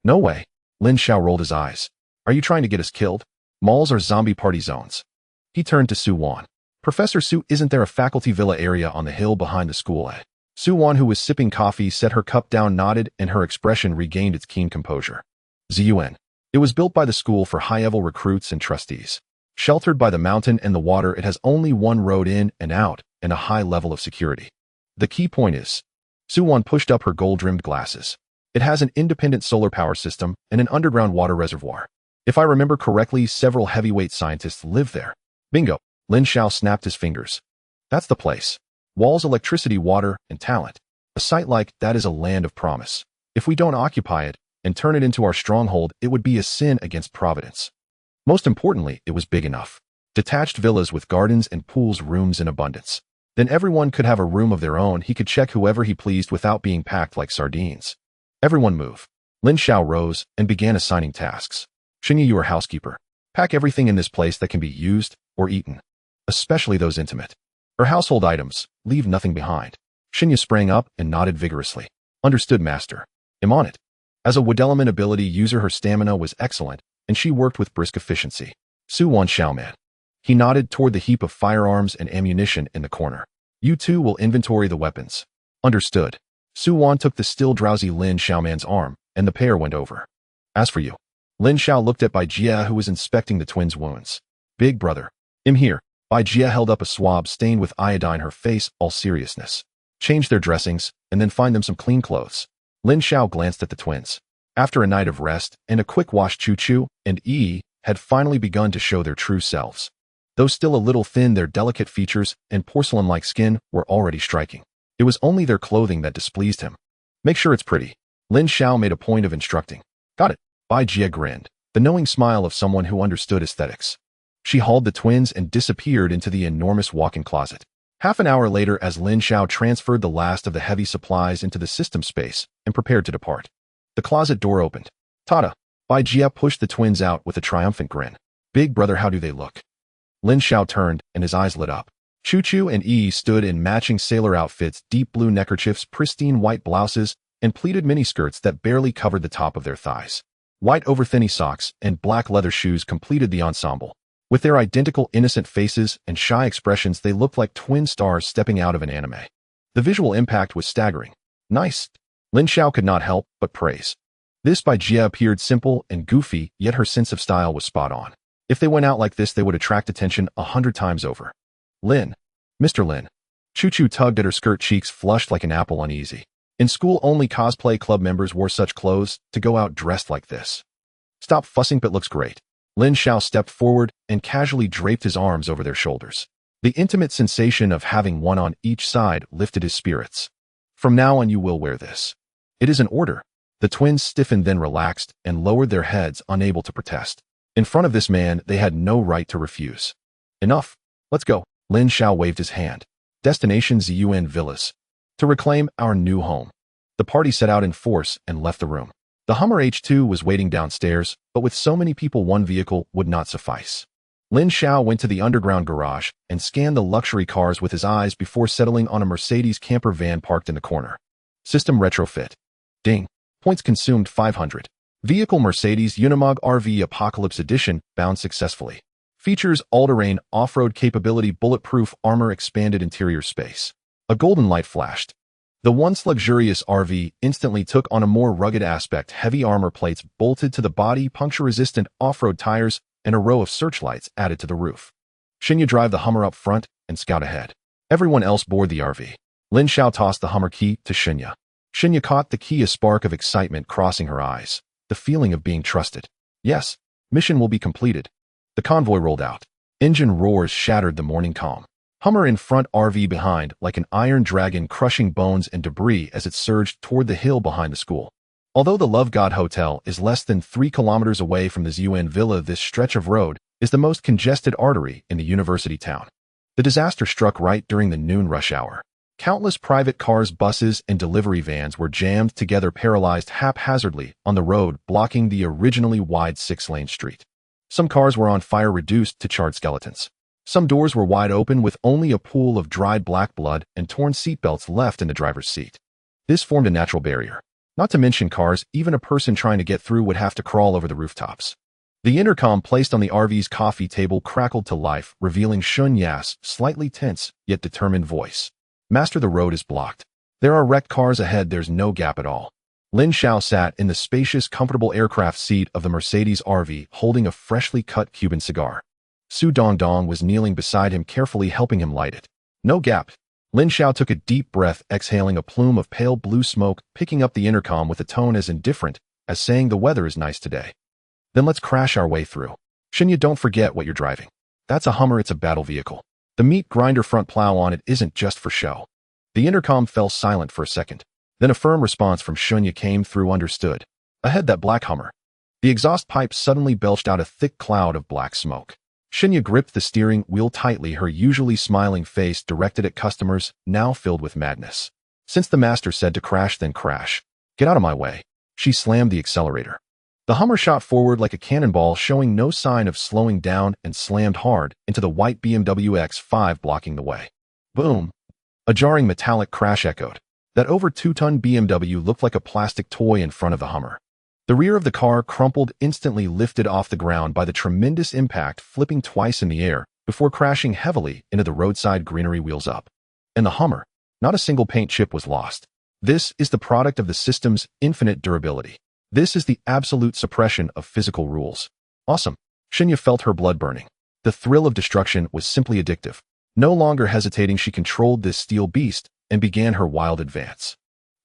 No way. Lin Xiao rolled his eyes. Are you trying to get us killed? Malls are zombie party zones. He turned to Su Wan. Professor Su, isn't there a faculty villa area on the hill behind the school? Su Wan, who was sipping coffee, set her cup down, nodded, and her expression regained its keen composure. Zun. It was built by the school for high-level recruits and trustees. Sheltered by the mountain and the water, it has only one road in and out and a high level of security. The key point is, Su Wan pushed up her gold-rimmed glasses. It has an independent solar power system and an underground water reservoir. If I remember correctly, several heavyweight scientists live there. Bingo. Lin Xiao snapped his fingers. That's the place. Walls, electricity, water, and talent. A site like that is a land of promise. If we don't occupy it and turn it into our stronghold, it would be a sin against Providence. Most importantly, it was big enough. Detached villas with gardens and pools, rooms in abundance. Then everyone could have a room of their own. He could check whoever he pleased without being packed like sardines. Everyone move. Lin Xiao rose and began assigning tasks. Xinya, you are housekeeper. Pack everything in this place that can be used or eaten, especially those intimate or household items. Leave nothing behind. Xinya sprang up and nodded vigorously. Understood, master. I'm on it. As a wood-element ability user, her stamina was excellent, and she worked with brisk efficiency. Su Wan Xiaoman. He nodded toward the heap of firearms and ammunition in the corner. You two will inventory the weapons. Understood. Su Wan took the still drowsy Lin Xiaoman's arm, and the pair went over. As for you. Lin Xiao looked at Bai Jie, who was inspecting the twins' wounds. Big brother. I'm here. Bai Jie held up a swab stained with iodine, her face all seriousness. Change their dressings, and then find them some clean clothes. Lin Xiao glanced at the twins. After a night of rest and a quick wash, Chu Chu and Yi had finally begun to show their true selves. Though still a little thin, their delicate features and porcelain-like skin were already striking. It was only their clothing that displeased him. Make sure it's pretty. Lin Xiao made a point of instructing. Got it. Bai Jie grinned, the knowing smile of someone who understood aesthetics. She hauled the twins and disappeared into the enormous walk-in closet. Half an hour later, as Lin Xiao transferred the last of the heavy supplies into the system space and prepared to depart, the closet door opened. Tada! Bai Jie pushed the twins out with a triumphant grin. Big brother, how do they look? Lin Xiao turned, and his eyes lit up. Chu Chu and Yi stood in matching sailor outfits, deep blue neckerchiefs, pristine white blouses, and pleated miniskirts that barely covered the top of their thighs. White over-thinny socks and black leather shoes completed the ensemble. With their identical innocent faces and shy expressions, they looked like twin stars stepping out of an anime. The visual impact was staggering. Nice. Lin Xiao could not help but praise. This Bai Jie appeared simple and goofy, yet her sense of style was spot on. If they went out like this, they would attract attention 100 times over. Lin. Mr. Lin. Choo-Choo tugged at her skirt, cheeks flushed like an apple, uneasy. In school, only cosplay club members wore such clothes to go out dressed like this. Stop fussing, but looks great. Lin Xiao stepped forward and casually draped his arms over their shoulders. The intimate sensation of having one on each side lifted his spirits. From now on, you will wear this. It is an order. The twins stiffened, then relaxed and lowered their heads, unable to protest. In front of this man, they had no right to refuse. Enough. Let's go. Lin Xiao waved his hand. Destination Zun Villas. To reclaim our new home. The party set out in force and left the room. The Hummer H2 was waiting downstairs, but with so many people, one vehicle would not suffice. Lin Xiao went to the underground garage and scanned the luxury cars with his eyes before settling on a Mercedes camper van parked in the corner. System retrofit. Ding. Points consumed 500. Vehicle Mercedes Unimog RV Apocalypse Edition, bound successfully. Features all-terrain off-road capability, bulletproof armor, expanded interior space. A golden light flashed. The once luxurious RV instantly took on a more rugged aspect, heavy armor plates bolted to the body, puncture-resistant off-road tires, and a row of searchlights added to the roof. Shinya drive the Hummer up front and scout ahead. Everyone else board the RV. Lin Xiao tossed the Hummer key to Shinya. Shinya caught the key, a spark of excitement crossing her eyes. The feeling of being trusted. Yes, mission will be completed. The convoy rolled out. Engine roars shattered the morning calm. Hummer in front, RV behind, like an iron dragon, crushing bones and debris as it surged toward the hill behind the school. Although the Love God Hotel is less than 3 kilometers away from the Zun Villa, this stretch of road is the most congested artery in the university town. The disaster struck right during the noon rush hour. Countless private cars, buses, and delivery vans were jammed together, paralyzed haphazardly on the road, blocking the originally wide 6-lane street. Some cars were on fire, reduced to charred skeletons. Some doors were wide open with only a pool of dried black blood and torn seatbelts left in the driver's seat. This formed a natural barrier. Not to mention cars, even a person trying to get through would have to crawl over the rooftops. The intercom placed on the RV's coffee table crackled to life, revealing Shun Ya's slightly tense yet determined voice. Master, the road is blocked. There are wrecked cars ahead, there's no gap at all. Lin Xiao sat in the spacious, comfortable aircraft seat of the Mercedes RV, holding a freshly cut Cuban cigar. Su Dongdong was kneeling beside him, carefully helping him light it. No gap. Lin Xiao took a deep breath, exhaling a plume of pale blue smoke, picking up the intercom with a tone as indifferent as saying, the weather is nice today. Then let's crash our way through. Shinya, don't forget what you're driving. That's a Hummer, it's a battle vehicle. The meat grinder front plow on it isn't just for show. The intercom fell silent for a second. Then a firm response from Shinya came through. Understood. Ahead, that black Hummer. The exhaust pipe suddenly belched out a thick cloud of black smoke. Shinya gripped the steering wheel tightly, her usually smiling face directed at customers, now filled with madness. Since the master said to crash, then crash. Get out of my way. She slammed the accelerator. The Hummer shot forward like a cannonball, showing no sign of slowing down, and slammed hard into the white BMW X5, blocking the way. Boom! A jarring metallic crash echoed. That over 2-ton BMW looked like a plastic toy in front of the Hummer. The rear of the car crumpled, instantly lifted off the ground by the tremendous impact, flipping twice in the air before crashing heavily into the roadside greenery, wheels up. And the Hummer, not a single paint chip was lost. This is the product of the system's infinite durability. This is the absolute suppression of physical rules. Awesome. Shinya felt her blood burning. The thrill of destruction was simply addictive. No longer hesitating, she controlled this steel beast and began her wild advance.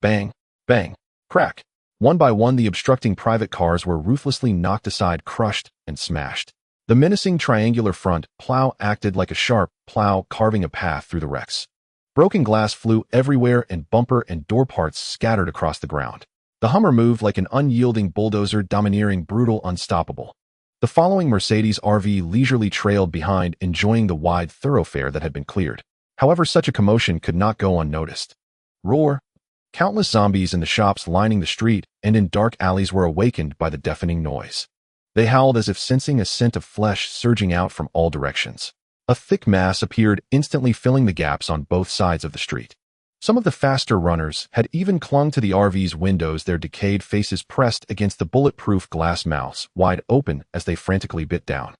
Bang, bang, crack. One by one, the obstructing private cars were ruthlessly knocked aside, crushed, and smashed. The menacing triangular front plow acted like a sharp plow, carving a path through the wrecks. Broken glass flew everywhere, and bumper and door parts scattered across the ground. The Hummer moved like an unyielding bulldozer, domineering, brutal, unstoppable. The following Mercedes RV leisurely trailed behind, enjoying the wide thoroughfare that had been cleared. However, such a commotion could not go unnoticed. Roar! Countless zombies in the shops lining the street and in dark alleys were awakened by the deafening noise. They howled as if sensing a scent of flesh surging out from all directions. A thick mass appeared, instantly filling the gaps on both sides of the street. Some of the faster runners had even clung to the RV's windows, their decayed faces pressed against the bulletproof glass, mouths wide open as they frantically bit down.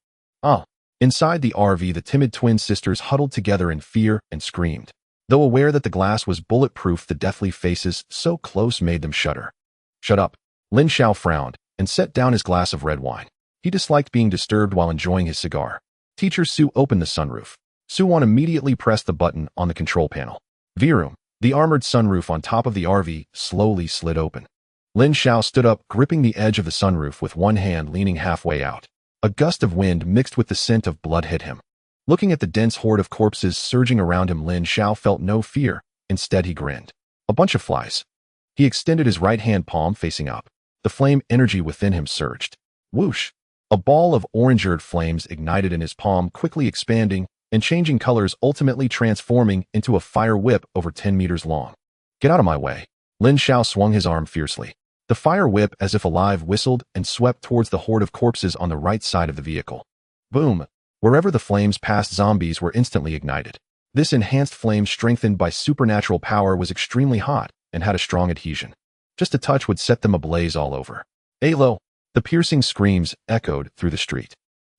Inside the RV, the timid twin sisters huddled together in fear and screamed. Though aware that the glass was bulletproof, the deathly faces so close made them shudder. Shut up. Lin Xiao frowned and set down his glass of red wine. He disliked being disturbed while enjoying his cigar. Teacher Su opened the sunroof. Su-won immediately pressed the button on the control panel. V-room. The armored sunroof on top of the RV slowly slid open. Lin Xiao stood up, gripping the edge of the sunroof with one hand leaning halfway out. A gust of wind mixed with the scent of blood hit him. Looking at the dense horde of corpses surging around him, Lin Xiao felt no fear. Instead, he grinned. A bunch of flies. He extended his right hand palm facing up. The flame energy within him surged. Whoosh! A ball of orange-eared flames ignited in his palm, quickly expanding and changing colors, ultimately transforming into a fire whip over 10 meters long. Get out of my way. Lin Xiao swung his arm fiercely. The fire whip, as if alive, whistled and swept towards the horde of corpses on the right side of the vehicle. Boom! Wherever the flames passed, zombies were instantly ignited. This enhanced flame, strengthened by supernatural power, was extremely hot and had a strong adhesion. Just a touch would set them ablaze all over. Alo! The piercing screams echoed through the street.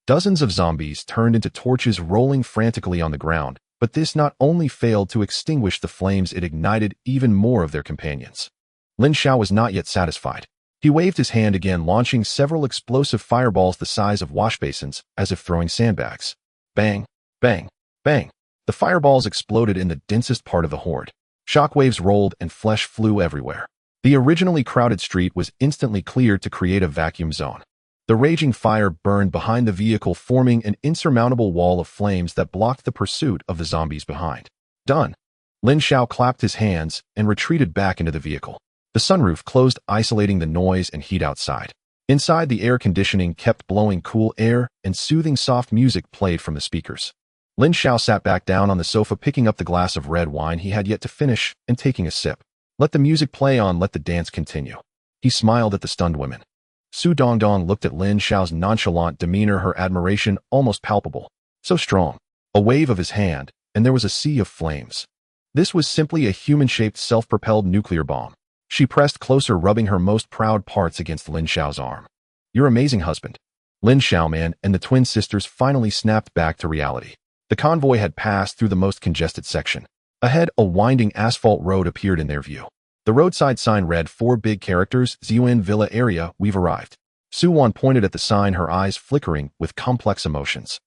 Dozens of zombies turned into torches, rolling frantically on the ground, but this not only failed to extinguish the flames, it ignited even more of their companions. Lin Xiao was not yet satisfied. He waved his hand again, launching several explosive fireballs the size of wash basins, as if throwing sandbags. Bang! Bang! Bang! The fireballs exploded in the densest part of the horde. Shockwaves rolled and flesh flew everywhere. The originally crowded street was instantly cleared to create a vacuum zone. The raging fire burned behind the vehicle, forming an insurmountable wall of flames that blocked the pursuit of the zombies behind. Done! Lin Xiao clapped his hands and retreated back into the vehicle. The sunroof closed, isolating the noise and heat outside. Inside, the air conditioning kept blowing cool air, and soothing soft music played from the speakers. Lin Xiao sat back down on the sofa, picking up the glass of red wine he had yet to finish and taking a sip. Let the music play on, let the dance continue. He smiled at the stunned women. Su Dongdong looked at Lin Xiao's nonchalant demeanor, her admiration almost palpable. So strong. A wave of his hand, and there was a sea of flames. This was simply a human-shaped, self-propelled nuclear bomb. She pressed closer, rubbing her most proud parts against Lin Xiao's arm. Your amazing husband. Lin Xiaoman and the twin sisters finally snapped back to reality. The convoy had passed through the most congested section. Ahead, a winding asphalt road appeared in their view. The roadside sign read 4 big characters, Ziyuan Villa area, we've arrived. Su-won pointed at the sign, her eyes flickering with complex emotions.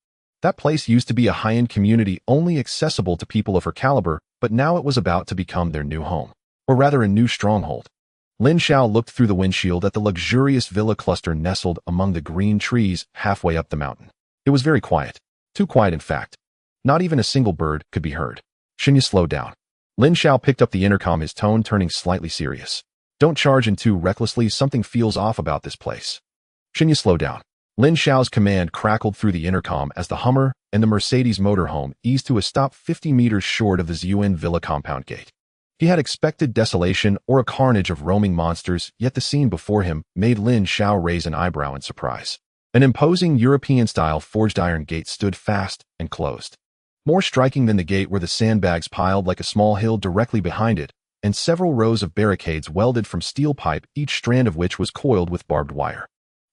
That place used to be a high-end community only accessible to people of her caliber, but now it was about to become their new home. Or rather, a new stronghold. Lin Xiao looked through the windshield at the luxurious villa cluster nestled among the green trees halfway up the mountain. It was very quiet. Too quiet, in fact. Not even a single bird could be heard. Shinya slowed down. Lin Xiao picked up the intercom, his tone turning slightly serious. Don't charge in too recklessly, something feels off about this place. Shinya slowed down. Lin Xiao's command crackled through the intercom as the Hummer and the Mercedes motorhome eased to a stop 50 meters short of the Ziyuan Villa compound gate. He had expected desolation or a carnage of roaming monsters, yet the scene before him made Lin Xiao raise an eyebrow in surprise. An imposing European-style forged iron gate stood fast and closed. More striking than the gate were the sandbags piled like a small hill directly behind it, and several rows of barricades welded from steel pipe, each strand of which was coiled with barbed wire.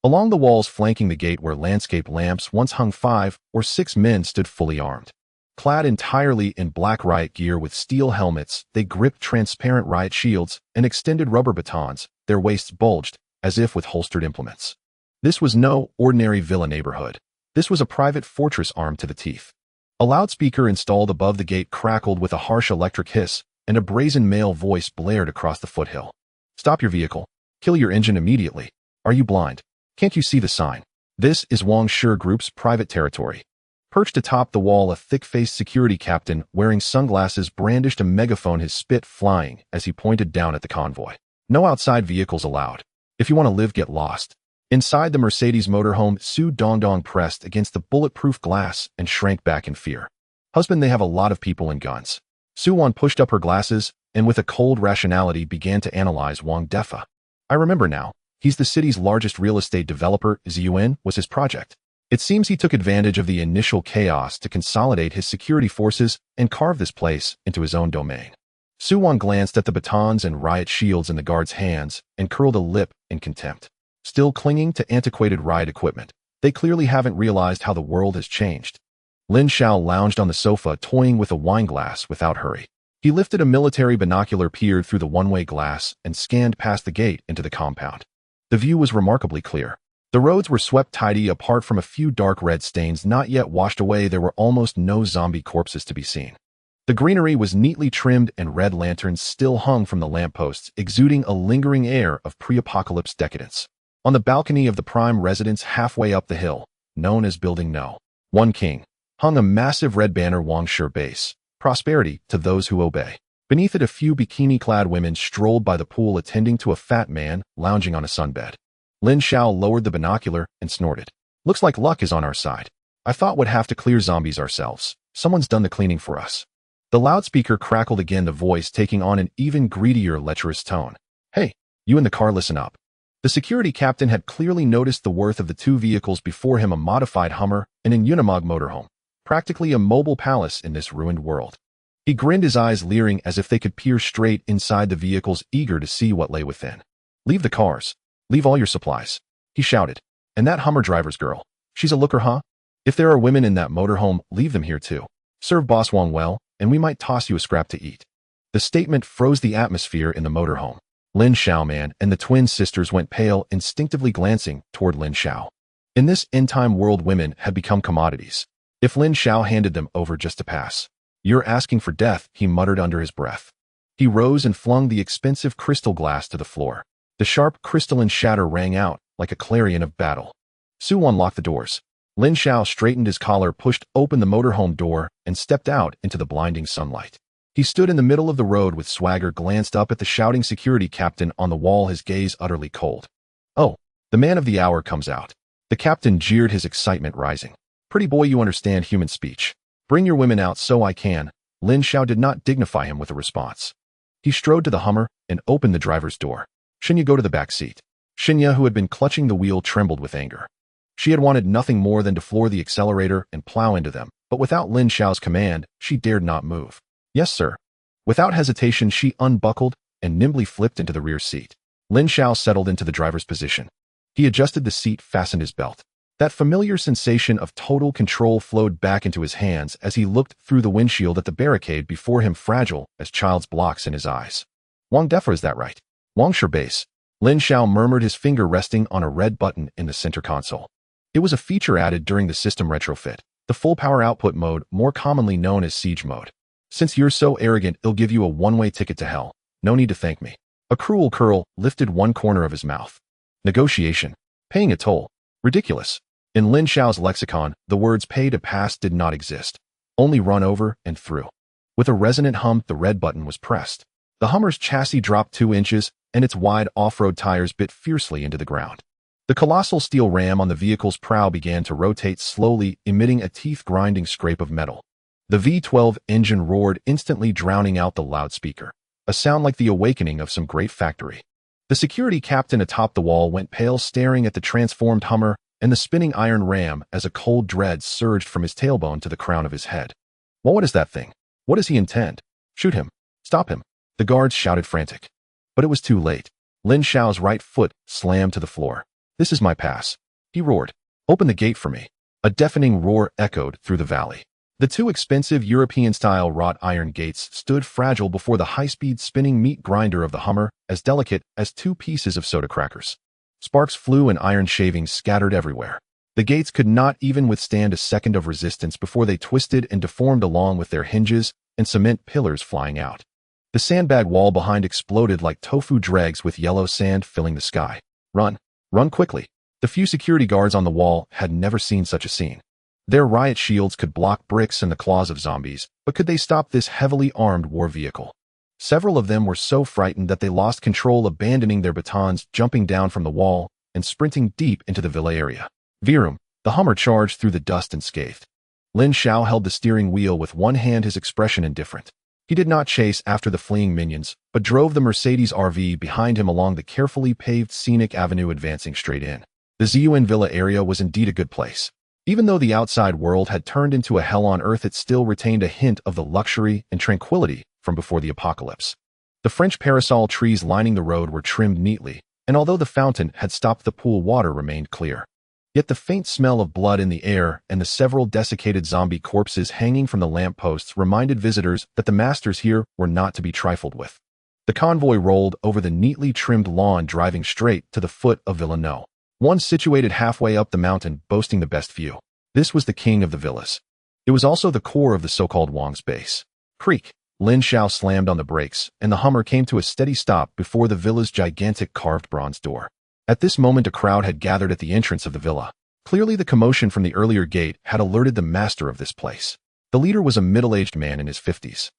Along the walls flanking the gate where landscape lamps once hung 5 or 6 men stood fully armed. Clad entirely in black riot gear with steel helmets, they gripped transparent riot shields and extended rubber batons, their waists bulged, as if with holstered implements. This was no ordinary villa neighborhood. This was a private fortress armed to the teeth. A loudspeaker installed above the gate crackled with a harsh electric hiss, and a brazen male voice blared across the foothill. Stop your vehicle. Kill your engine immediately. Are you blind? Can't you see the sign? This is Wang Shi Group's private territory. Perched atop the wall, a thick-faced security captain wearing sunglasses brandished a megaphone, his spit flying as he pointed down at the convoy. No outside vehicles allowed. If you want to live, get lost. Inside the Mercedes motorhome, Su Dongdong pressed against the bulletproof glass and shrank back in fear. Husband, they have a lot of people and guns. Su-won pushed up her glasses and with a cold rationality began to analyze Wang Defa. I remember now. He's the city's largest real estate developer. Ziyuan was his project. It seems he took advantage of the initial chaos to consolidate his security forces and carve this place into his own domain. Su-won glanced at the batons and riot shields in the guards' hands and curled a lip in contempt. Still clinging to antiquated riot equipment, they clearly haven't realized how the world has changed. Lin Xiao lounged on the sofa, toying with a wine glass without hurry. He lifted a military binocular, peered through the one-way glass, and scanned past the gate into the compound. The view was remarkably clear. The roads were swept tidy apart from a few dark red stains not yet washed away. There were almost no zombie corpses to be seen. The greenery was neatly trimmed and red lanterns still hung from the lampposts, exuding a lingering air of pre-apocalypse decadence. On the balcony of the prime residence halfway up the hill, known as Building No. 1 King, hung a massive red banner Wangsher base, prosperity to those who obey. Beneath it a few bikini-clad women strolled by the pool attending to a fat man lounging on a sunbed. Lin Xiao lowered the binocular and snorted. Looks like luck is on our side. I thought we'd have to clear zombies ourselves. Someone's done the cleaning for us. The loudspeaker crackled again, the voice taking on an even greedier, lecherous tone. Hey, you in the car, listen up. The security captain had clearly noticed the worth of the two vehicles before him, a modified Hummer and an Unimog motorhome, practically a mobile palace in this ruined world. He grinned, his eyes leering as if they could peer straight inside the vehicles, eager to see what lay within. Leave the cars. Leave all your supplies, he shouted. And that Hummer driver's girl, she's a looker, huh? If there are women in that motorhome, leave them here too. Serve Boss Wong well, and we might toss you a scrap to eat. The statement froze the atmosphere in the motorhome. Lin Xiao man and the twin sisters went pale, instinctively glancing toward Lin Xiao. In this end-time world, women had become commodities. If Lin Xiao handed them over just to pass, "You're asking for death," he muttered under his breath. He rose and flung the expensive crystal glass to the floor. The sharp crystalline shatter rang out like a clarion of battle. Su unlocked the doors. Lin Xiao straightened his collar, pushed open the motorhome door, and stepped out into the blinding sunlight. He stood in the middle of the road with swagger, glanced up at the shouting security captain on the wall, his gaze utterly cold. Oh, the man of the hour comes out. The captain jeered, his excitement rising. Pretty boy, you understand human speech. Bring your women out so I can. Lin Xiao did not dignify him with a response. He strode to the Hummer and opened the driver's door. Shinya, go to the back seat. Shinya, who had been clutching the wheel, trembled with anger. She had wanted nothing more than to floor the accelerator and plow into them, but without Lin Xiao's command, she dared not move. Yes, sir. Without hesitation, she unbuckled and nimbly flipped into the rear seat. Lin Xiao settled into the driver's position. He adjusted the seat, fastened his belt. That familiar sensation of total control flowed back into his hands as he looked through the windshield at the barricade before him, fragile as child's blocks in his eyes. Wang Defa, is that right? Wangsher base. Lin Xiao murmured, his finger resting on a red button in the center console. It was a feature added during the system retrofit, the full power output mode, more commonly known as siege mode. Since you're so arrogant, it'll give you a one-way ticket to hell. No need to thank me. A cruel curl lifted one corner of his mouth. Negotiation. Paying a toll. Ridiculous. In Lin Xiao's lexicon, the words pay to pass did not exist. Only run over and through. With a resonant hum, the red button was pressed. The Hummer's chassis dropped 2 inches, and its wide off-road tires bit fiercely into the ground. The colossal steel ram on the vehicle's prow began to rotate slowly, emitting a teeth-grinding scrape of metal. The V12 engine roared, instantly drowning out the loudspeaker, a sound like the awakening of some great factory. The security captain atop the wall went pale, staring at the transformed Hummer and the spinning iron ram as a cold dread surged from his tailbone to the crown of his head. Well, what is that thing? What does he intend? Shoot him. Stop him. The guards shouted, frantic. But it was too late. Lin Xiao's right foot slammed to the floor. This is my pass, he roared. Open the gate for me. A deafening roar echoed through the valley. The 2 expensive European-style wrought iron gates stood fragile before the high-speed spinning meat grinder of the Hummer, as delicate as 2 pieces of soda crackers. Sparks flew and iron shavings scattered everywhere. The gates could not even withstand a second of resistance before they twisted and deformed along with their hinges and cement pillars flying out. The sandbag wall behind exploded like tofu dregs, with yellow sand filling the sky. Run. Run quickly. The few security guards on the wall had never seen such a scene. Their riot shields could block bricks and the claws of zombies, but could they stop this heavily armed war vehicle? Several of them were so frightened that they lost control, abandoning their batons, jumping down from the wall, and sprinting deep into the villa area. Virum, the Hummer charged through the dust unscathed. Lin Xiao held the steering wheel with one hand, his expression indifferent. He did not chase after the fleeing minions, but drove the Mercedes RV behind him along the carefully paved scenic avenue, advancing straight in. The Ziyuan Villa area was indeed a good place. Even though the outside world had turned into a hell on earth, it still retained a hint of the luxury and tranquility from before the apocalypse. The French parasol trees lining the road were trimmed neatly, and although the fountain had stopped, the pool water remained clear. Yet the faint smell of blood in the air and the several desiccated zombie corpses hanging from the lampposts reminded visitors that the masters here were not to be trifled with. The convoy rolled over the neatly trimmed lawn, driving straight to the foot of Villa No. one situated halfway up the mountain, boasting the best view. This was the king of the villas. It was also the core of the so-called Wang's base. Creak. Lin Xiao slammed on the brakes, and the Hummer came to a steady stop before the villa's gigantic carved bronze door. At this moment, a crowd had gathered at the entrance of the villa. Clearly, the commotion from the earlier gate had alerted the master of this place. The leader was a middle-aged man in his 50s.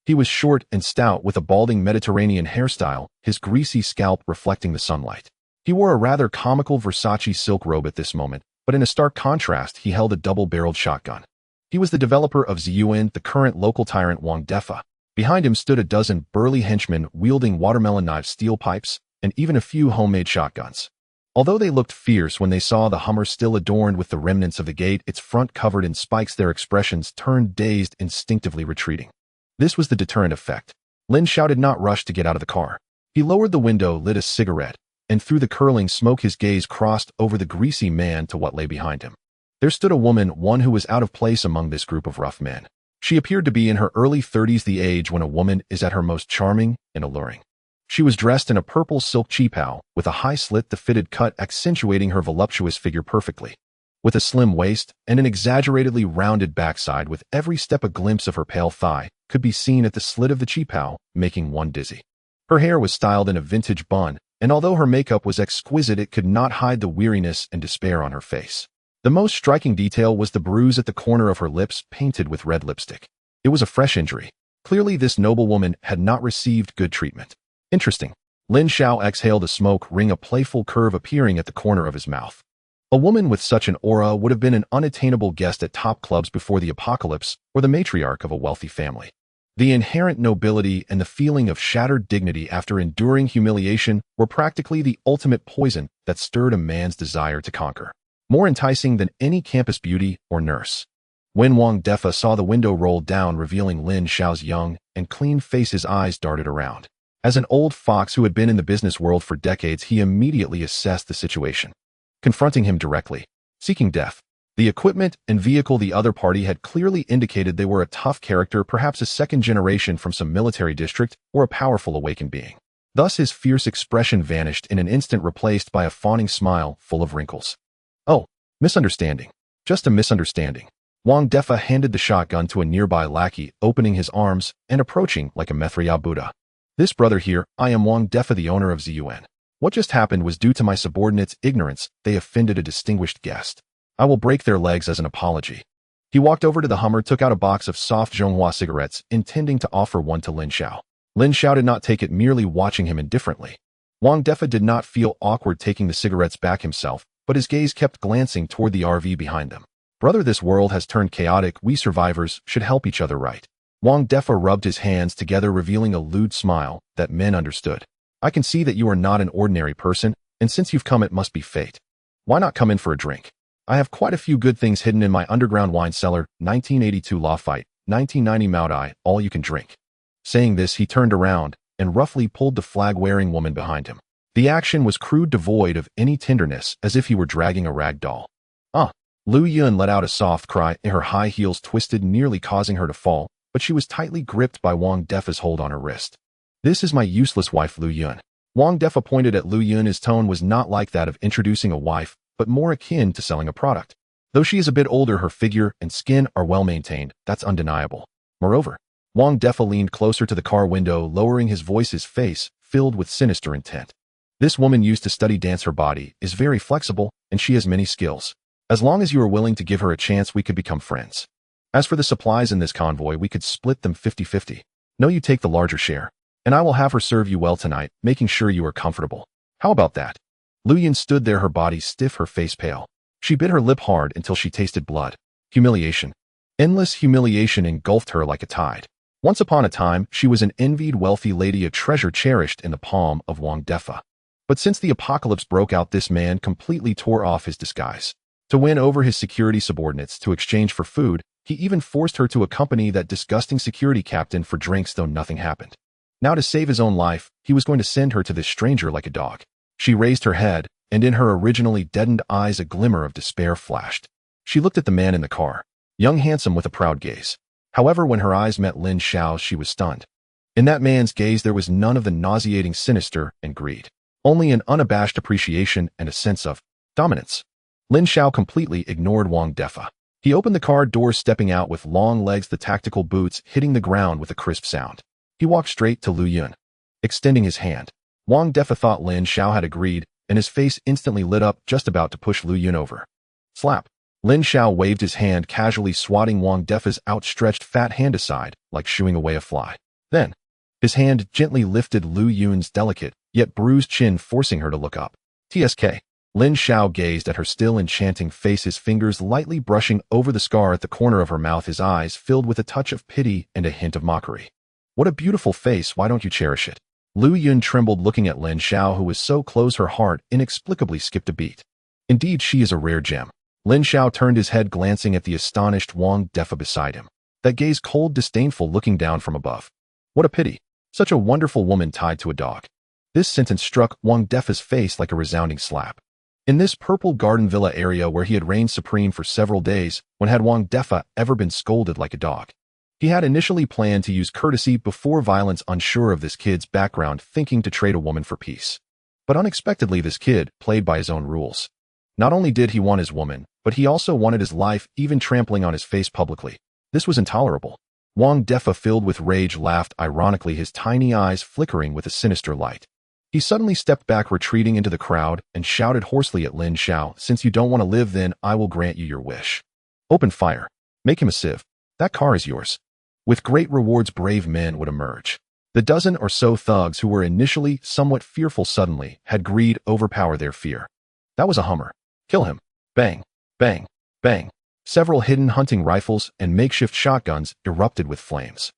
He was short and stout with a balding Mediterranean hairstyle, his greasy scalp reflecting the sunlight. He wore a rather comical Versace silk robe at this moment, but in a stark contrast, he held a double-barreled shotgun. He was the developer of Ziyuan, the current local tyrant Wang Defa. Behind him stood a dozen burly henchmen wielding watermelon knives, steel pipes, and even a few homemade shotguns. Although they looked fierce when they saw the Hummer still adorned with the remnants of the gate, its front covered in spikes, their expressions turned dazed, instinctively retreating. This was the deterrent effect. Lin Xiao did not rush to get out of the car. He lowered the window, lit a cigarette, and through the curling smoke his gaze crossed over the greasy man to what lay behind him. There stood a woman, one who was out of place among this group of rough men. She appeared to be in her early 30s, the age when a woman is at her most charming and alluring. She was dressed in a purple silk qipao, with a high slit, the fitted cut accentuating her voluptuous figure perfectly. With a slim waist and an exaggeratedly rounded backside, with every step a glimpse of her pale thigh could be seen at the slit of the qipao, making one dizzy. Her hair was styled in a vintage bun, and although her makeup was exquisite, it could not hide the weariness and despair on her face. The most striking detail was the bruise at the corner of her lips, painted with red lipstick. It was a fresh injury. Clearly, this noblewoman had not received good treatment. Interesting. Lin Xiao exhaled a smoke ring, a playful curve appearing at the corner of his mouth. A woman with such an aura would have been an unattainable guest at top clubs before the apocalypse, or the matriarch of a wealthy family. The inherent nobility and the feeling of shattered dignity after enduring humiliation were practically the ultimate poison that stirred a man's desire to conquer. More enticing than any campus beauty or nurse. When Wang Defa saw the window roll down, revealing Lin Xiao's young and clean face, his eyes darted around. As an old fox who had been in the business world for decades, he immediately assessed the situation. Confronting him directly, seeking death. The equipment and vehicle the other party had clearly indicated they were a tough character, perhaps a second generation from some military district or a powerful awakened being. Thus his fierce expression vanished in an instant, replaced by a fawning smile full of wrinkles. Oh, misunderstanding. Just a misunderstanding. Wang Defa handed the shotgun to a nearby lackey, opening his arms and approaching like a Mithriya Buddha. This brother here, I am Wang Defa, the owner of Ziyuan. What just happened was due to my subordinates' ignorance. They offended a distinguished guest. I will break their legs as an apology. He walked over to the Hummer, took out a box of soft Zhonghua cigarettes, intending to offer one to Lin Xiao. Lin Xiao did not take it, merely watching him indifferently. Wang Defa did not feel awkward taking the cigarettes back himself, but his gaze kept glancing toward the RV behind them. Brother, this world has turned chaotic. We survivors should help each other, right? Wang Defa rubbed his hands together, revealing a lewd smile that men understood. I can see that you are not an ordinary person, and since you've come, it must be fate. Why not come in for a drink? I have quite a few good things hidden in my underground wine cellar. 1982 Lafite, 1990 Maudai, all you can drink. Saying this, he turned around and roughly pulled the flag-wearing woman behind him. The action was crude, devoid of any tenderness, as if he were dragging a rag doll. Lu Yun let out a soft cry. Her high heels twisted, nearly causing her to fall, but she was tightly gripped by Wang Defa's hold on her wrist. This is my useless wife, Lu Yun. Wang Defa pointed at Lu Yun. His tone was not like that of introducing a wife, but more akin to selling a product. Though she is a bit older, her figure and skin are well maintained. That's undeniable. Moreover, Wang Defa leaned closer to the car window, lowering his voice, his face filled with sinister intent. This woman used to study dance. Her body is very flexible, and she has many skills. As long as you are willing to give her a chance, we could become friends. As for the supplies in this convoy, we could split them 50-50. No, you take the larger share, and I will have her serve you well tonight, making sure you are comfortable. How about that? Lu Yun stood there, her body stiff, her face pale. She bit her lip hard until she tasted blood. Humiliation. Endless humiliation engulfed her like a tide. Once upon a time, she was an envied wealthy lady, a treasure cherished in the palm of Wang Defa. But since the apocalypse broke out, this man completely tore off his disguise. To win over his security subordinates to exchange for food, he even forced her to accompany that disgusting security captain for drinks, though nothing happened. Now, to save his own life, he was going to send her to this stranger like a dog. She raised her head, and in her originally deadened eyes a glimmer of despair flashed. She looked at the man in the car, young, handsome, with a proud gaze. However, when her eyes met Lin Xiao's, she was stunned. In that man's gaze there was none of the nauseating sinister and greed, only an unabashed appreciation and a sense of Dominance. Lin Xiao completely ignored Wang Defa. He opened the car door, stepping out with long legs, the tactical boots hitting the ground with a crisp sound. He walked straight to Lu Yun, extending his hand. Wang Defa thought Lin Xiao had agreed, and his face instantly lit up, just about to push Lu Yun over. Slap. Lin Xiao waved his hand, casually swatting Wang Defa's outstretched fat hand aside, like shooing away a fly. Then, his hand gently lifted Lu Yun's delicate, yet bruised chin, forcing her to look up. TSK. Lin Xiao gazed at her still enchanting face, his fingers lightly brushing over the scar at the corner of her mouth, his eyes filled with a touch of pity and a hint of mockery. What a beautiful face, why don't you cherish it? Lu Yun trembled, looking at Lin Xiao, who was so close her heart inexplicably skipped a beat. Indeed, she is a rare gem. Lin Xiao turned his head, glancing at the astonished Wang Defa beside him. That gaze cold, disdainful, looking down from above. What a pity. Such a wonderful woman tied to a dog. This sentence struck Wang Defa's face like a resounding slap. In this purple garden villa area where he had reigned supreme for several days, when had Wang Defa ever been scolded like a dog? He had initially planned to use courtesy before violence, unsure of this kid's background, thinking to trade a woman for peace. But unexpectedly, this kid played by his own rules. Not only did he want his woman, but he also wanted his life, even trampling on his face publicly. This was intolerable. Wang Defa, filled with rage, laughed ironically, his tiny eyes flickering with a sinister light. He suddenly stepped back, retreating into the crowd, and shouted hoarsely at Lin Xiao, "Since you don't want to live, then I will grant you your wish. Open fire. Make him a sieve. That car is yours." With great rewards, brave men would emerge. The dozen or so thugs who were initially somewhat fearful suddenly had greed overpower their fear. That was a Hummer. Kill him. Bang, bang, bang. Several hidden hunting rifles and makeshift shotguns erupted with flames.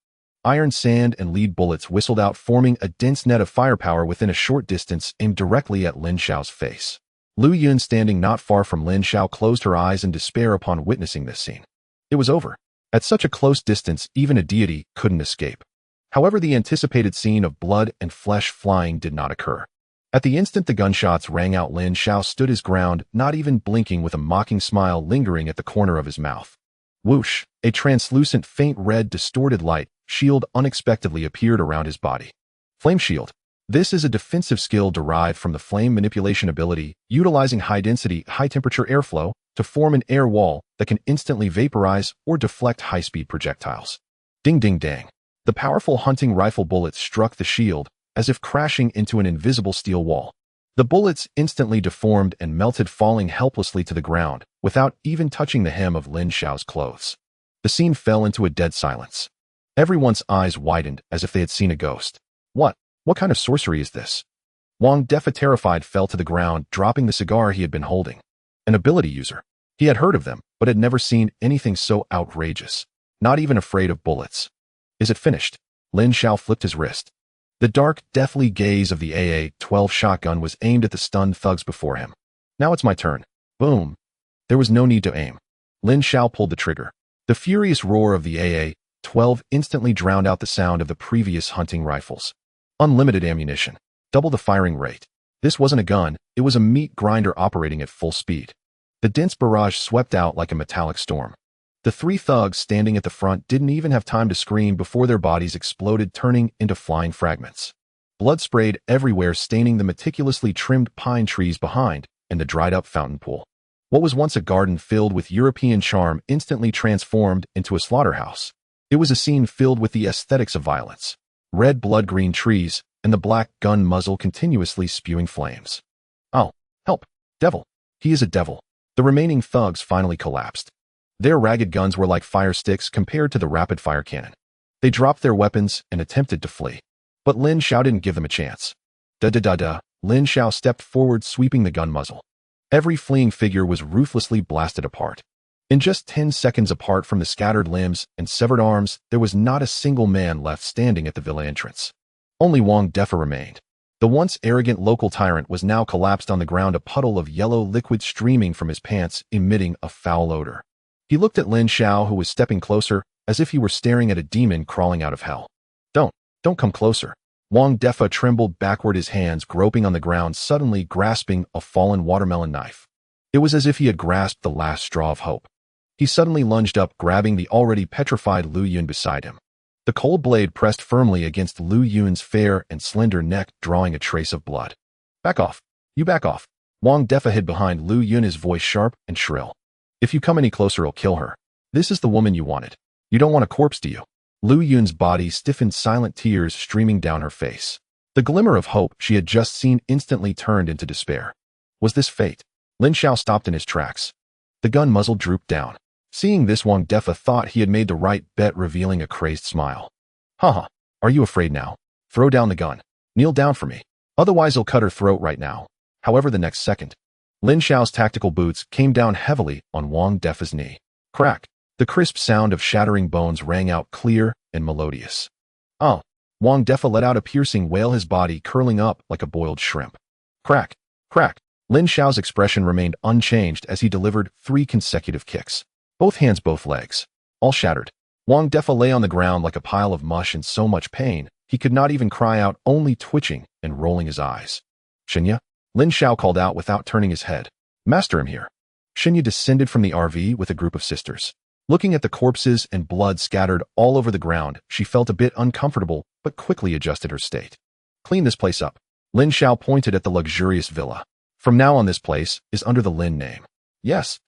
Iron, sand, and lead bullets whistled out, forming a dense net of firepower within a short distance, aimed directly at Lin Xiao's face. Lu Yun, standing not far from Lin Xiao, closed her eyes in despair upon witnessing this scene. It was over. At such a close distance, even a deity couldn't escape. However, the anticipated scene of blood and flesh flying did not occur. At the instant the gunshots rang out, Lin Xiao stood his ground, not even blinking, with a mocking smile lingering at the corner of his mouth. Whoosh! A translucent, faint red, distorted light shield unexpectedly appeared around his body. Flame shield. This is a defensive skill derived from the flame manipulation ability, utilizing high-density, high-temperature airflow to form an air wall that can instantly vaporize or deflect high-speed projectiles. Ding ding dang. The powerful hunting rifle bullets struck the shield, as if crashing into an invisible steel wall. The bullets instantly deformed and melted, falling helplessly to the ground, without even touching the hem of Lin Xiao's clothes. The scene fell into a dead silence. Everyone's eyes widened as if they had seen a ghost. What kind of sorcery is this? Wang Defa, terrified, fell to the ground, dropping the cigar he had been holding. An ability user. He had heard of them, but had never seen anything so outrageous. Not even afraid of bullets. Is it finished? Lin Xiao flipped his wrist. The dark, deathly gaze of the AA-12 shotgun was aimed at the stunned thugs before him. Now it's my turn. Boom. There was no need to aim. Lin Xiao pulled the trigger. The furious roar of the AA-12 instantly drowned out the sound of the previous hunting rifles. Unlimited ammunition. Double the firing rate. This wasn't a gun, it was a meat grinder operating at full speed. The dense barrage swept out like a metallic storm. The three thugs standing at the front didn't even have time to scream before their bodies exploded, turning into flying fragments. Blood sprayed everywhere, staining the meticulously trimmed pine trees behind and the dried-up fountain pool. What was once a garden filled with European charm instantly transformed into a slaughterhouse. It was a scene filled with the aesthetics of violence. Red blood-green trees, and the black gun muzzle continuously spewing flames. Oh, help! Devil! He is a devil. The remaining thugs finally collapsed. Their ragged guns were like fire sticks compared to the rapid-fire cannon. They dropped their weapons and attempted to flee. But Lin Xiao didn't give them a chance. Da-da-da-da, Lin Xiao stepped forward, sweeping the gun muzzle. Every fleeing figure was ruthlessly blasted apart. In just 10 seconds, apart from the scattered limbs and severed arms, there was not a single man left standing at the villa entrance. Only Wang Defa remained. The once arrogant local tyrant was now collapsed on the ground, a puddle of yellow liquid streaming from his pants, emitting a foul odor. He looked at Lin Xiao, who was stepping closer, as if he were staring at a demon crawling out of hell. Don't come closer. Wang Defa trembled backward, his hands groping on the ground, suddenly grasping a fallen watermelon knife. It was as if he had grasped the last straw of hope. He suddenly lunged up, grabbing the already petrified Lu Yun beside him. The cold blade pressed firmly against Lu Yun's fair and slender neck, drawing a trace of blood. Back off. You back off. Wang Defa hid behind Lu Yun, his voice sharp and shrill. If you come any closer, I'll kill her. This is the woman you wanted. You don't want a corpse, do you? Lu Yun's body stiffened, silent tears streaming down her face. The glimmer of hope she had just seen instantly turned into despair. Was this fate? Lin Xiao stopped in his tracks. The gun muzzle drooped down. Seeing this, Wang Defa thought he had made the right bet, revealing a crazed smile. Haha, are you afraid now? Throw down the gun. Kneel down for me. Otherwise I'll cut her throat right now. However, the next second, Lin Xiao's tactical boots came down heavily on Wang Defa's knee. Crack! The crisp sound of shattering bones rang out clear and melodious. Oh! Wang Defa let out a piercing wail, his body curling up like a boiled shrimp. Crack! Crack! Lin Xiao's expression remained unchanged as he delivered 3 consecutive kicks. Both hands, both legs. All shattered. Wang Defa lay on the ground like a pile of mush in so much pain, he could not even cry out, only twitching and rolling his eyes. Shinya? Lin Xiao called out without turning his head. Master, him here. Shinya descended from the RV with a group of sisters. Looking at the corpses and blood scattered all over the ground, she felt a bit uncomfortable, but quickly adjusted her state. Clean this place up. Lin Xiao pointed at the luxurious villa. From now on, this place is under the Lin name. Yes.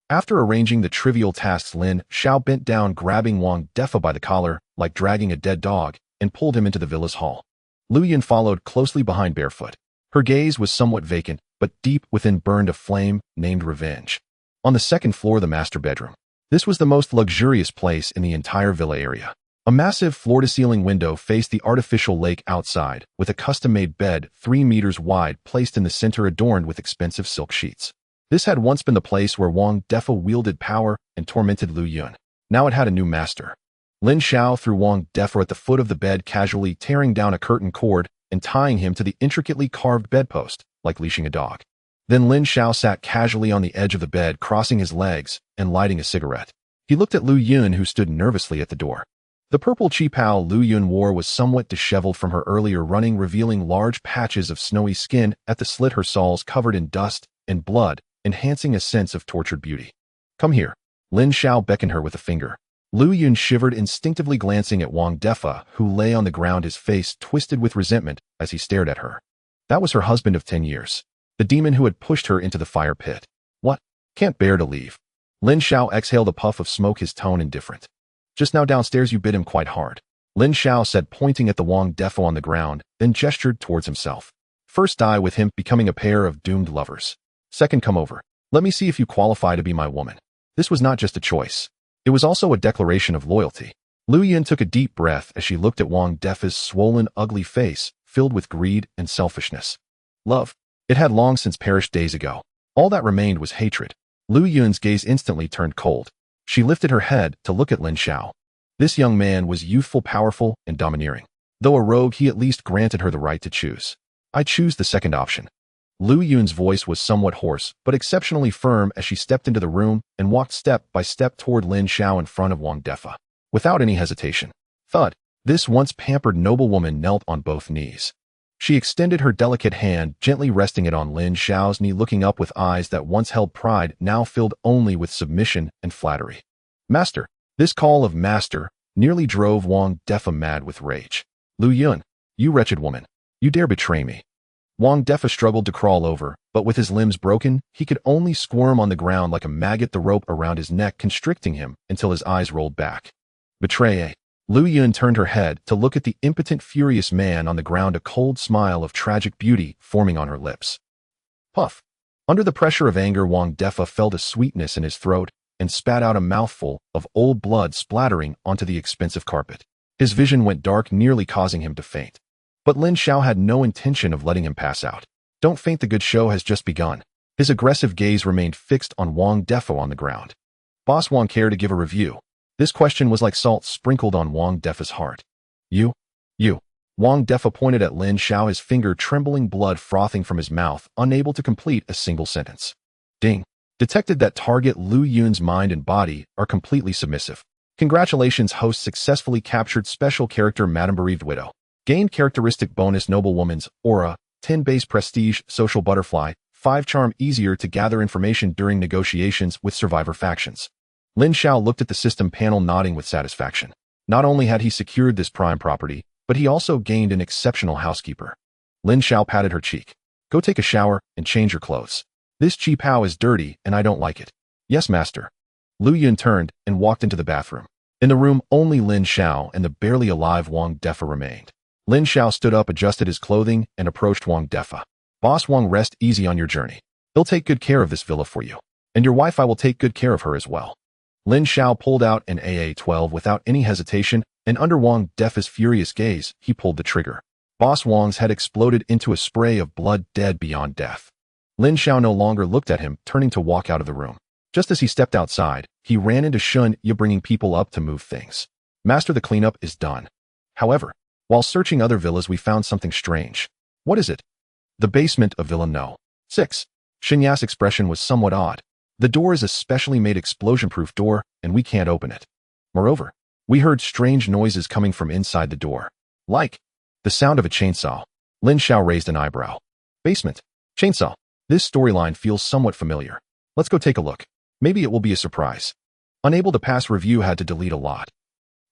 After arranging the trivial tasks, Lin Xiao bent down, grabbing Wang Defa by the collar, like dragging a dead dog, and pulled him into the villa's hall. Lu Yun followed closely behind, barefoot. Her gaze was somewhat vacant, but deep within burned a flame named revenge. On the second floor, the master bedroom. This was the most luxurious place in the entire villa area. A massive floor-to-ceiling window faced the artificial lake outside, with a custom-made bed 3 meters wide placed in the center, adorned with expensive silk sheets. This had once been the place where Wang Defa wielded power and tormented Lu Yun. Now it had a new master. Lin Xiao threw Wang Defa at the foot of the bed, casually tearing down a curtain cord and tying him to the intricately carved bedpost, like leashing a dog. Then Lin Xiao sat casually on the edge of the bed, crossing his legs and lighting a cigarette. He looked at Lu Yun, who stood nervously at the door. The purple qipao Lu Yun wore was somewhat disheveled from her earlier running, revealing large patches of snowy skin at the slit, her soles covered in dust and blood, enhancing a sense of tortured beauty. Come here. Lin Xiao beckoned her with a finger. Lu Yun shivered, instinctively glancing at Wang Defa, who lay on the ground, his face twisted with resentment as he stared at her. That was her husband of 10 years. The demon who had pushed her into the fire pit. What? Can't bear to leave. Lin Xiao exhaled a puff of smoke, his tone indifferent. Just now downstairs you bit him quite hard. Lin Xiao said, pointing at the Wang Defa on the ground, then gestured towards himself. First, die with him, becoming a pair of doomed lovers. Second, come over. Let me see if you qualify to be my woman. This was not just a choice. It was also a declaration of loyalty. Lu Yun took a deep breath as she looked at Wang Defa's swollen, ugly face, filled with greed and selfishness. Love. It had long since perished days ago. All that remained was hatred. Lu Yun's gaze instantly turned cold. She lifted her head to look at Lin Xiao. This young man was youthful, powerful, and domineering. Though a rogue, he at least granted her the right to choose. I choose the second option. Lu Yun's voice was somewhat hoarse, but exceptionally firm as she stepped into the room and walked step by step toward Lin Xiao in front of Wang Defa. Without any hesitation. Thud. This once pampered noblewoman knelt on both knees. She extended her delicate hand, gently resting it on Lin Xiao's knee, looking up with eyes that once held pride, now filled only with submission and flattery. Master. This call of master nearly drove Wang Defa mad with rage. Lu Yun, you wretched woman. You dare betray me. Wang Defa struggled to crawl over, but with his limbs broken, he could only squirm on the ground like a maggot, the rope around his neck constricting him until his eyes rolled back. Betray. Lu Yun turned her head to look at the impotent, furious man on the ground, a cold smile of tragic beauty forming on her lips. Puff. Under the pressure of anger, Wang Defa felt a sweetness in his throat and spat out a mouthful of old blood, splattering onto the expensive carpet. His vision went dark, nearly causing him to faint. But Lin Xiao had no intention of letting him pass out. Don't faint, the good show has just begun. His aggressive gaze remained fixed on Wang Defa on the ground. Boss Wang, care to give a review? This question was like salt sprinkled on Wang Defa's heart. You. Wang Defa pointed at Lin Xiao, his finger trembling, blood frothing from his mouth, unable to complete a single sentence. Ding. Detected that target. Lu Yun's mind and body are completely submissive. Congratulations, host successfully captured special character Madame Bereaved Widow. Gained characteristic bonus Noblewoman's Aura, 10 base prestige, social butterfly, 5 charm, easier to gather information during negotiations with survivor factions. Lin Xiao looked at the system panel, nodding with satisfaction. Not only had he secured this prime property, but he also gained an exceptional housekeeper. Lin Xiao patted her cheek. Go take a shower and change your clothes. This cheap how is dirty and I don't like it. Yes, master. Lu Yun turned and walked into the bathroom. In the room, only Lin Xiao and the barely alive Wang Defa remained. Lin Xiao stood up, adjusted his clothing, and approached Wang Defa. Boss Wang, rest easy on your journey. He'll take good care of this villa for you. And your wife, I will take good care of her as well. Lin Xiao pulled out an AA-12 without any hesitation, and under Wang Defa's furious gaze, he pulled the trigger. Boss Wang's head exploded into a spray of blood, dead beyond death. Lin Xiao no longer looked at him, turning to walk out of the room. Just as he stepped outside, he ran into Shun Ye, bringing people up to move things. Master, the cleanup is done. However, while searching other villas, we found something strange. What is it? The basement of Villa No. 6. Shen Ya's expression was somewhat odd. The door is a specially made explosion-proof door, and we can't open it. Moreover, we heard strange noises coming from inside the door. Like the sound of a chainsaw. Lin Xiao raised an eyebrow. Basement. Chainsaw. This storyline feels somewhat familiar. Let's go take a look. Maybe it will be a surprise. Unable to pass review, had to delete a lot.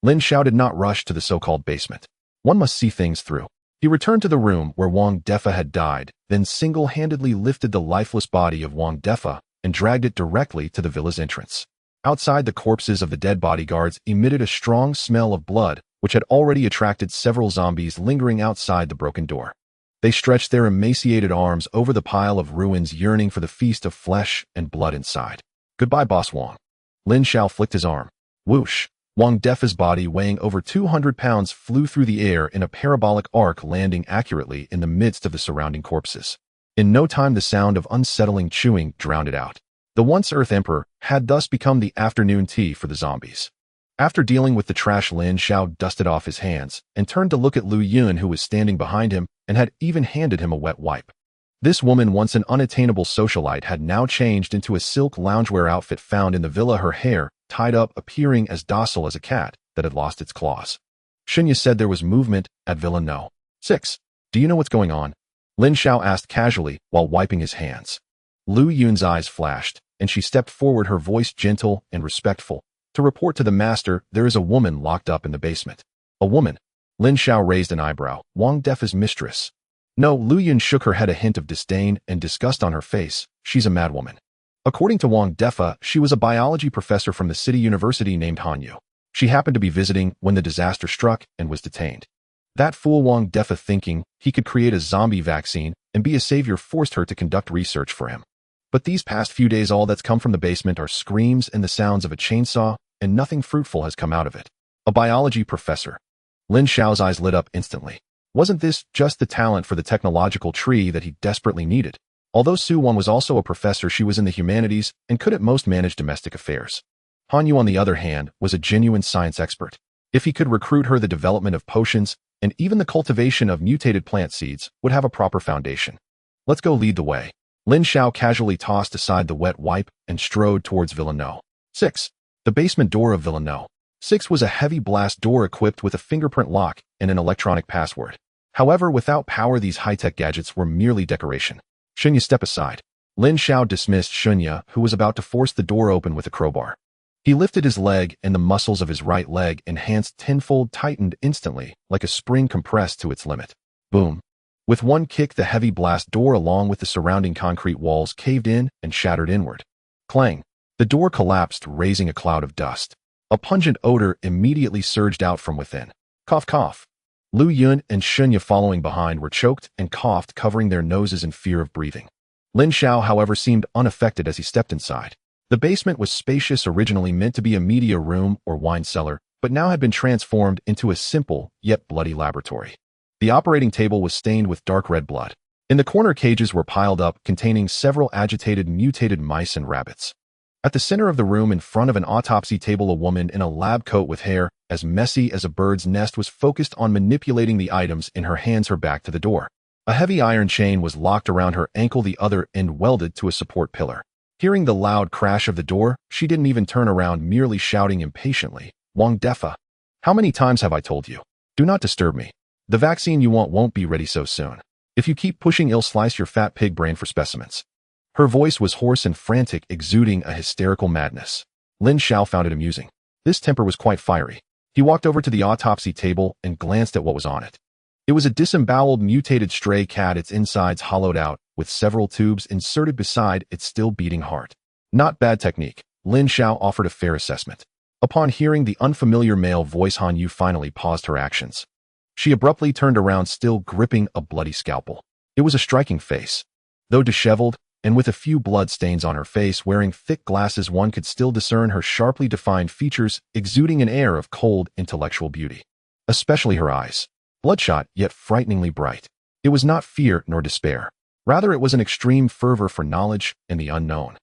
Lin Xiao did not rush to the so-called basement. One must see things through. He returned to the room where Wang Defa had died, then single-handedly lifted the lifeless body of Wang Defa and dragged it directly to the villa's entrance. Outside, the corpses of the dead bodyguards emitted a strong smell of blood, which had already attracted several zombies lingering outside the broken door. They stretched their emaciated arms over the pile of ruins, yearning for the feast of flesh and blood inside. Goodbye, Boss Wang. Lin Xiao flicked his arm. Whoosh! Wang Defa's body, weighing over 200 pounds, flew through the air in a parabolic arc, landing accurately in the midst of the surrounding corpses. In no time, the sound of unsettling chewing drowned it out. The once Earth Emperor had thus become the afternoon tea for the zombies. After dealing with the trash, Lin Xiao dusted off his hands and turned to look at Lu Yun, who was standing behind him and had even handed him a wet wipe. This woman, once an unattainable socialite, had now changed into a silk loungewear outfit found in the villa, her hair tied up, appearing as docile as a cat that had lost its claws. Shen Ye said there was movement at Villa No. 6. Do you know what's going on? Lin Xiao asked casually while wiping his hands. Lu Yun's eyes flashed, and she stepped forward, her voice gentle and respectful. To report to the master, there is a woman locked up in the basement. A woman? Lin Xiao raised an eyebrow. Wang Defa's mistress. No, Lu Yun shook her head, a hint of disdain and disgust on her face. She's a madwoman. According to Wang Defa, she was a biology professor from the city university named Hanyu. She happened to be visiting when the disaster struck and was detained. That fool Wang Defa, thinking he could create a zombie vaccine and be a savior, forced her to conduct research for him. But these past few days, all that's come from the basement are screams and the sounds of a chainsaw, and nothing fruitful has come out of it. A biology professor. Lin Xiao's eyes lit up instantly. Wasn't this just the talent for the technological tree that he desperately needed? Although Su Wan was also a professor, she was in the humanities and could at most manage domestic affairs. Hanyu, on the other hand, was a genuine science expert. If he could recruit her, the development of potions and even the cultivation of mutated plant seeds would have a proper foundation. Let's go, lead the way. Lin Xiao casually tossed aside the wet wipe and strode towards Villa No. 6. The basement door of Villa No. 6 was a heavy blast door equipped with a fingerprint lock and an electronic password. However, without power, these high-tech gadgets were merely decoration. Shun Ye, step aside. Lin Xiao dismissed Shun Ye, who was about to force the door open with a crowbar. He lifted his leg, and the muscles of his right leg, enhanced tenfold, tightened instantly, like a spring compressed to its limit. Boom. With one kick, the heavy blast door, along with the surrounding concrete walls, caved in and shattered inward. Clang. The door collapsed, raising a cloud of dust. A pungent odor immediately surged out from within. Cough, cough. Lu Yun and Shun Ye, following behind, were choked and coughed, covering their noses in fear of breathing. Lin Xiao, however, seemed unaffected as he stepped inside. The basement was spacious, originally meant to be a media room or wine cellar, but now had been transformed into a simple yet bloody laboratory. The operating table was stained with dark red blood. In the corner, cages were piled up, containing several agitated, mutated mice and rabbits. At the center of the room, in front of an autopsy table, a woman in a lab coat with hair as messy as a bird's nest was focused on manipulating the items in her hands, her back to the door. A heavy iron chain was locked around her ankle, the other end welded to a support pillar. Hearing the loud crash of the door, she didn't even turn around, merely shouting impatiently, "Wang Defa, how many times have I told you? Do not disturb me. The vaccine you want won't be ready so soon. If you keep pushing, I'll slice your fat pig brain for specimens." Her voice was hoarse and frantic, exuding a hysterical madness. Lin Xiao found it amusing. This temper was quite fiery. He walked over to the autopsy table and glanced at what was on it. It was a disemboweled, mutated stray cat, its insides hollowed out, with several tubes inserted beside its still beating heart. Not bad technique, Lin Xiao offered a fair assessment. Upon hearing the unfamiliar male voice, Han Yu finally paused her actions. She abruptly turned around, still gripping a bloody scalpel. It was a striking face. Though disheveled, and with a few blood stains on her face, wearing thick glasses, one could still discern her sharply defined features, exuding an air of cold, intellectual beauty. Especially her eyes. Bloodshot, yet frighteningly bright. It was not fear nor despair. Rather, it was an extreme fervor for knowledge and the unknown.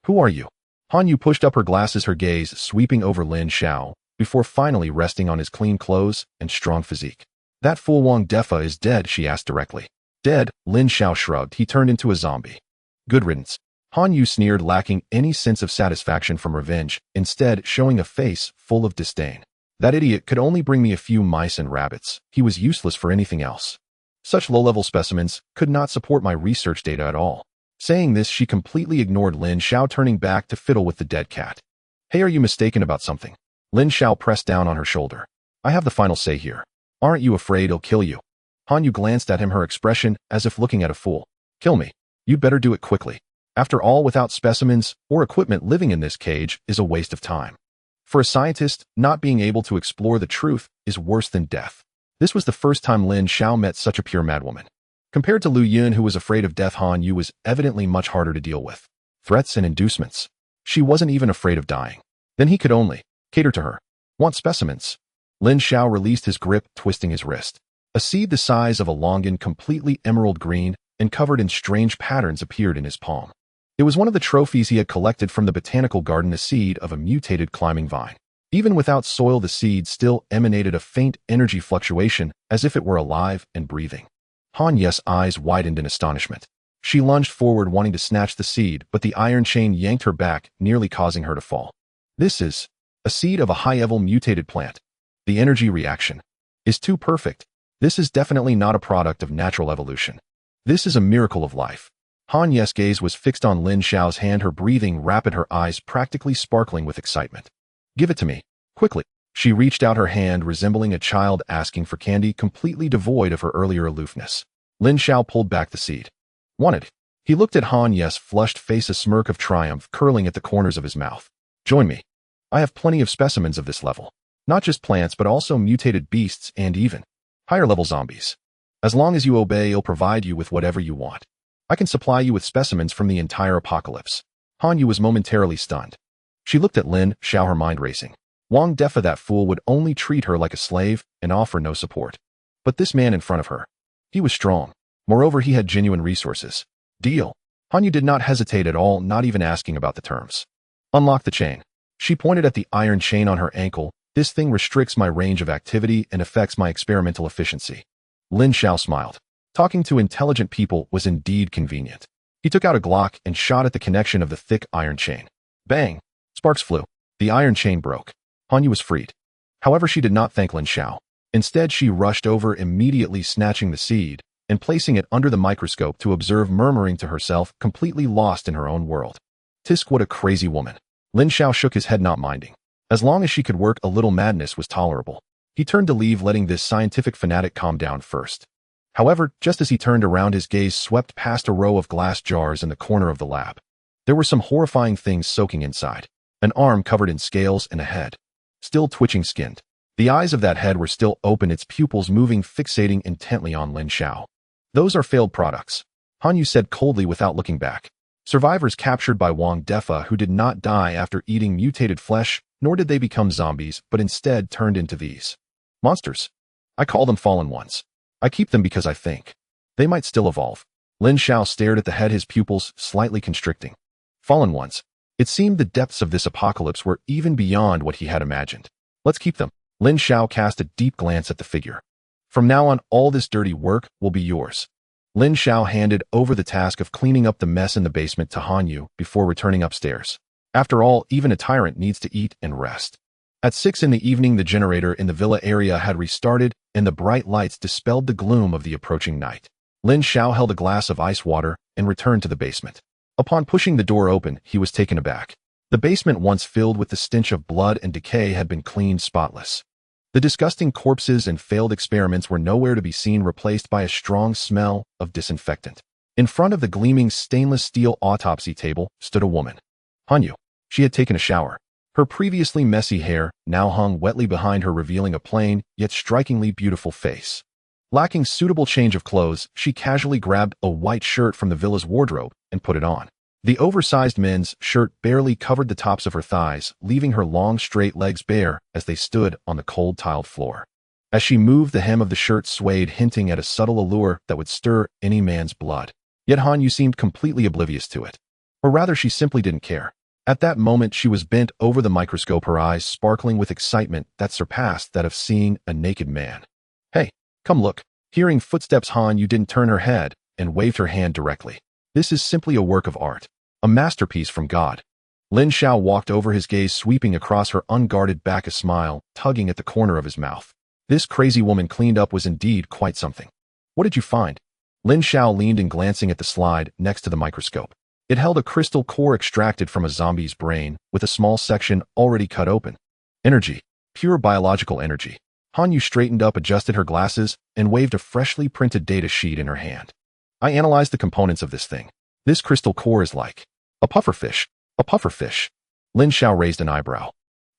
Who are you? Han Yu pushed up her glasses, her gaze sweeping over Lin Xiao, before finally resting on his clean clothes and strong physique. That fool Wang Defa is dead, she asked directly. Dead, Lin Xiao shrugged. He turned into a zombie. Good riddance. Han Yu sneered, lacking any sense of satisfaction from revenge, instead showing a face full of disdain. That idiot could only bring me a few mice and rabbits. He was useless for anything else. Such low-level specimens could not support my research data at all. Saying this, she completely ignored Lin Xiao, turning back to fiddle with the dead cat. Hey, are you mistaken about something? Lin Xiao pressed down on her shoulder. I have the final say here. Aren't you afraid he'll kill you? Han Yu glanced at him, her expression as if looking at a fool. Kill me. You'd better do it quickly. After all, without specimens or equipment, living in this cage is a waste of time. For a scientist, not being able to explore the truth is worse than death. This was the first time Lin Xiao met such a pure madwoman. Compared to Lu Yun, who was afraid of death, Han Yu was evidently much harder to deal with. Threats and inducements. She wasn't even afraid of dying. Then he could only cater to her. Want specimens? Lin Xiao released his grip, twisting his wrist. A seed the size of a longan, completely emerald green and covered in strange patterns, appeared in his palm. It was one of the trophies he had collected from the botanical garden, a seed of a mutated climbing vine. Even without soil, the seed still emanated a faint energy fluctuation, as if it were alive and breathing. Han Yu's eyes widened in astonishment. She lunged forward, wanting to snatch the seed, but the iron chain yanked her back, nearly causing her to fall. This is a seed of a high-level mutated plant. The energy reaction is too perfect. This is definitely not a product of natural evolution. This is a miracle of life. Han Yu's gaze was fixed on Lin Xiao's hand, her breathing rapid, her eyes practically sparkling with excitement. Give it to me, quickly. She reached out her hand, resembling a child asking for candy, completely devoid of her earlier aloofness. Lin Xiao pulled back the seed. Want it? He looked at Han Yu's flushed face, a smirk of triumph curling at the corners of his mouth. Join me. I have plenty of specimens of this level. Not just plants, but also mutated beasts and even higher-level zombies. As long as you obey, I'll provide you with whatever you want. I can supply you with specimens from the entire apocalypse. Han Yu was momentarily stunned. She looked at Lin Xiao, her mind racing. Wang Defa, that fool, would only treat her like a slave and offer no support. But this man in front of her, he was strong. Moreover, he had genuine resources. Deal. Han Yu did not hesitate at all, not even asking about the terms. Unlock the chain. She pointed at the iron chain on her ankle. This thing restricts my range of activity and affects my experimental efficiency. Lin Xiao smiled. Talking to intelligent people was indeed convenient. He took out a Glock and shot at the connection of the thick iron chain. Bang! Sparks flew. The iron chain broke. Han Yu was freed. However, she did not thank Lin Xiao. Instead, she rushed over, immediately snatching the seed and placing it under the microscope to observe, murmuring to herself, completely lost in her own world. Tisk, what a crazy woman. Lin Xiao shook his head, not minding. As long as she could work, a little madness was tolerable. He turned to leave, letting this scientific fanatic calm down first. However, just as he turned around, his gaze swept past a row of glass jars in the corner of the lab. There were some horrifying things soaking inside. An arm covered in scales and a head, still twitching, skinned. The eyes of that head were still open, its pupils moving, fixating intently on Lin Xiao. Those are failed products, Han Yu said coldly without looking back. Survivors captured by Wang Defa who did not die after eating mutated flesh, nor did they become zombies, but instead turned into these monsters. I call them fallen ones. I keep them because I think they might still evolve. Lin Xiao stared at the head, his pupils slightly constricting. Fallen ones. It seemed the depths of this apocalypse were even beyond what he had imagined. Let's keep them. Lin Xiao cast a deep glance at the figure. From now on, all this dirty work will be yours. Lin Xiao handed over the task of cleaning up the mess in the basement to Han Yu before returning upstairs. After all, even a tyrant needs to eat and rest. At 6 in the evening, the generator in the villa area had restarted, and the bright lights dispelled the gloom of the approaching night. Lin Xiao held a glass of ice water and returned to the basement. Upon pushing the door open, he was taken aback. The basement, once filled with the stench of blood and decay, had been cleaned spotless. The disgusting corpses and failed experiments were nowhere to be seen, replaced by a strong smell of disinfectant. In front of the gleaming stainless steel autopsy table stood a woman. Hanyu. She had taken a shower. Her previously messy hair now hung wetly behind her, revealing a plain, yet strikingly beautiful face. Lacking suitable change of clothes, she casually grabbed a white shirt from the villa's wardrobe and put it on. The oversized men's shirt barely covered the tops of her thighs, leaving her long, straight legs bare as they stood on the cold, tiled floor. As she moved, the hem of the shirt swayed, hinting at a subtle allure that would stir any man's blood. Yet Hanyu seemed completely oblivious to it. Or rather, she simply didn't care. At that moment, she was bent over the microscope, her eyes sparkling with excitement that surpassed that of seeing a naked man. Hey, come look. Hearing footsteps, Hanyu didn't turn her head and waved her hand directly. This is simply a work of art. A masterpiece from God. Lin Xiao walked over, his gaze sweeping across her unguarded back, a smile tugging at the corner of his mouth. This crazy woman cleaned up was indeed quite something. What did you find? Lin Xiao leaned in, glancing at the slide next to the microscope. It held a crystal core extracted from a zombie's brain, with a small section already cut open. Energy. Pure biological energy. Hanyu straightened up, adjusted her glasses, and waved a freshly printed data sheet in her hand. I analyzed the components of this thing. This crystal core is like a pufferfish. A pufferfish. Lin Xiao raised an eyebrow.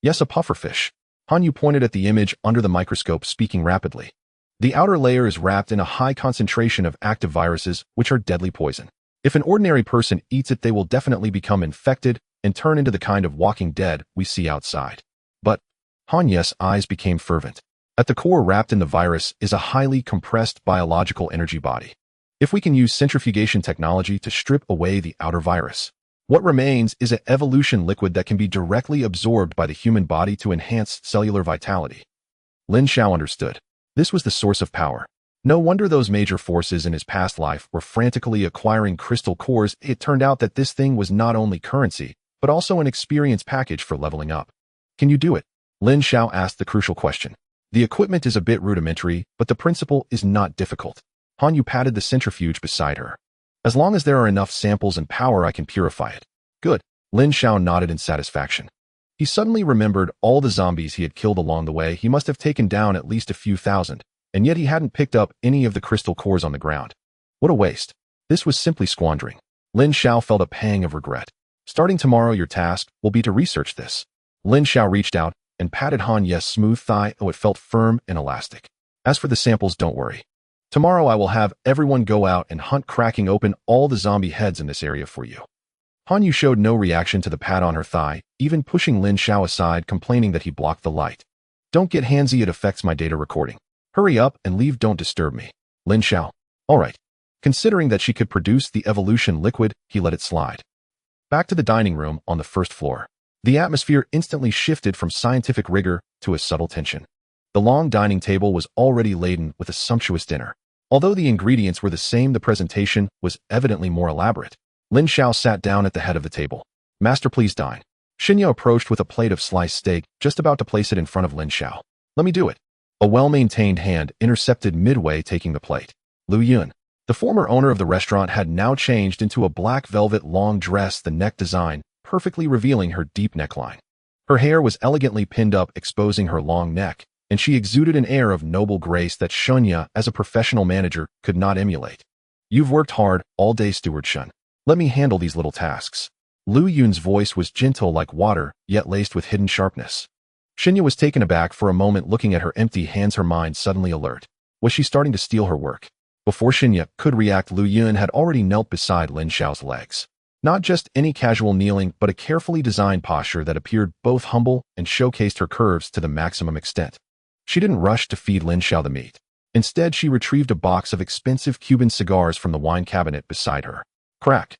Yes, a pufferfish. Hanyu pointed at the image under the microscope, speaking rapidly. The outer layer is wrapped in a high concentration of active viruses, which are deadly poison. If an ordinary person eats it, they will definitely become infected and turn into the kind of walking dead we see outside. But Hanyu's eyes became fervent. At the core, wrapped in the virus, is a highly compressed biological energy body. If we can use centrifugation technology to strip away the outer virus, what remains is an evolution liquid that can be directly absorbed by the human body to enhance cellular vitality. Lin Xiao understood. This was the source of power. No wonder those major forces in his past life were frantically acquiring crystal cores. It turned out that this thing was not only currency, but also an experience package for leveling up. Can you do it? Lin Xiao asked the crucial question. The equipment is a bit rudimentary, but the principle is not difficult. Hanyu patted the centrifuge beside her. As long as there are enough samples and power, I can purify it. Good. Lin Xiao nodded in satisfaction. He suddenly remembered all the zombies he had killed along the way. He must have taken down at least a few thousand, and yet he hadn't picked up any of the crystal cores on the ground. What a waste. This was simply squandering. Lin Xiao felt a pang of regret. Starting tomorrow, your task will be to research this. Lin Xiao reached out and patted Hanyu's smooth thigh. Oh, it felt firm and elastic. As for the samples, don't worry. Tomorrow I will have everyone go out and hunt, cracking open all the zombie heads in this area for you. Hanyu showed no reaction to the pat on her thigh, even pushing Lin Xiao aside, complaining that he blocked the light. Don't get handsy, it affects my data recording. Hurry up and leave, don't disturb me. Lin Xiao. All right. Considering that she could produce the evolution liquid, he let it slide. Back to the dining room on the first floor. The atmosphere instantly shifted from scientific rigor to a subtle tension. The long dining table was already laden with a sumptuous dinner. Although the ingredients were the same, the presentation was evidently more elaborate. Lin Xiao sat down at the head of the table. Master, please dine. Xinya approached with a plate of sliced steak, just about to place it in front of Lin Xiao. Let me do it. A well-maintained hand intercepted midway, taking the plate. Lu Yun, the former owner of the restaurant, had now changed into a black velvet long dress, the neck design perfectly revealing her deep neckline. Her hair was elegantly pinned up, exposing her long neck, and she exuded an air of noble grace that Xinya, as a professional manager, could not emulate. You've worked hard all day, Steward Shun. Let me handle these little tasks. Lu Yun's voice was gentle like water, yet laced with hidden sharpness. Xinya was taken aback for a moment, looking at her empty hands, her mind suddenly alert. Was she starting to steal her work? Before Xinya could react, Lu Yun had already knelt beside Lin Xiao's legs. Not just any casual kneeling, but a carefully designed posture that appeared both humble and showcased her curves to the maximum extent. She didn't rush to feed Lin Xiao the meat. Instead, she retrieved a box of expensive Cuban cigars from the wine cabinet beside her. Crack.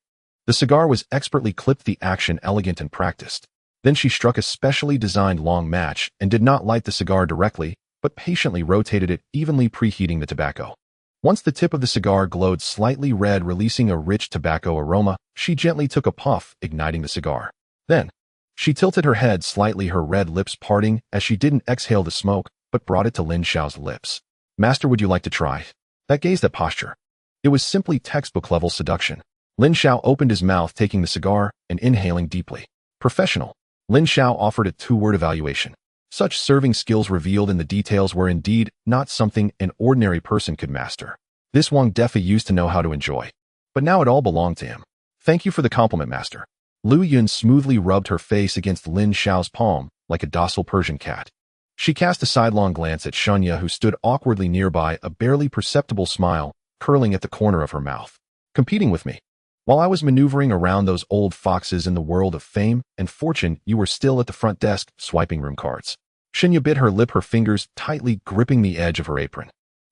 The cigar was expertly clipped, the action elegant and practiced. Then she struck a specially designed long match and did not light the cigar directly, but patiently rotated it, evenly preheating the tobacco. Once the tip of the cigar glowed slightly red, releasing a rich tobacco aroma, she gently took a puff, igniting the cigar. Then, she tilted her head slightly, her red lips parting as she didn't exhale the smoke, but brought it to Lin Xiao's lips. Master, would you like to try? That gaze, that posture. It was simply textbook-level seduction. Lin Xiao opened his mouth, taking the cigar and inhaling deeply. Professional. Lin Xiao offered a two-word evaluation. Such serving skills revealed in the details were indeed not something an ordinary person could master. This Wang Defa used to know how to enjoy. but now it all belonged to him. Thank you for the compliment, master. Lu Yun smoothly rubbed her face against Lin Xiao's palm like a docile Persian cat. She cast a sidelong glance at Shunya, who stood awkwardly nearby, a barely perceptible smile curling at the corner of her mouth. Competing with me? While I was maneuvering around those old foxes in the world of fame and fortune, you were still at the front desk swiping room cards. Shunya bit her lip, her fingers tightly gripping the edge of her apron.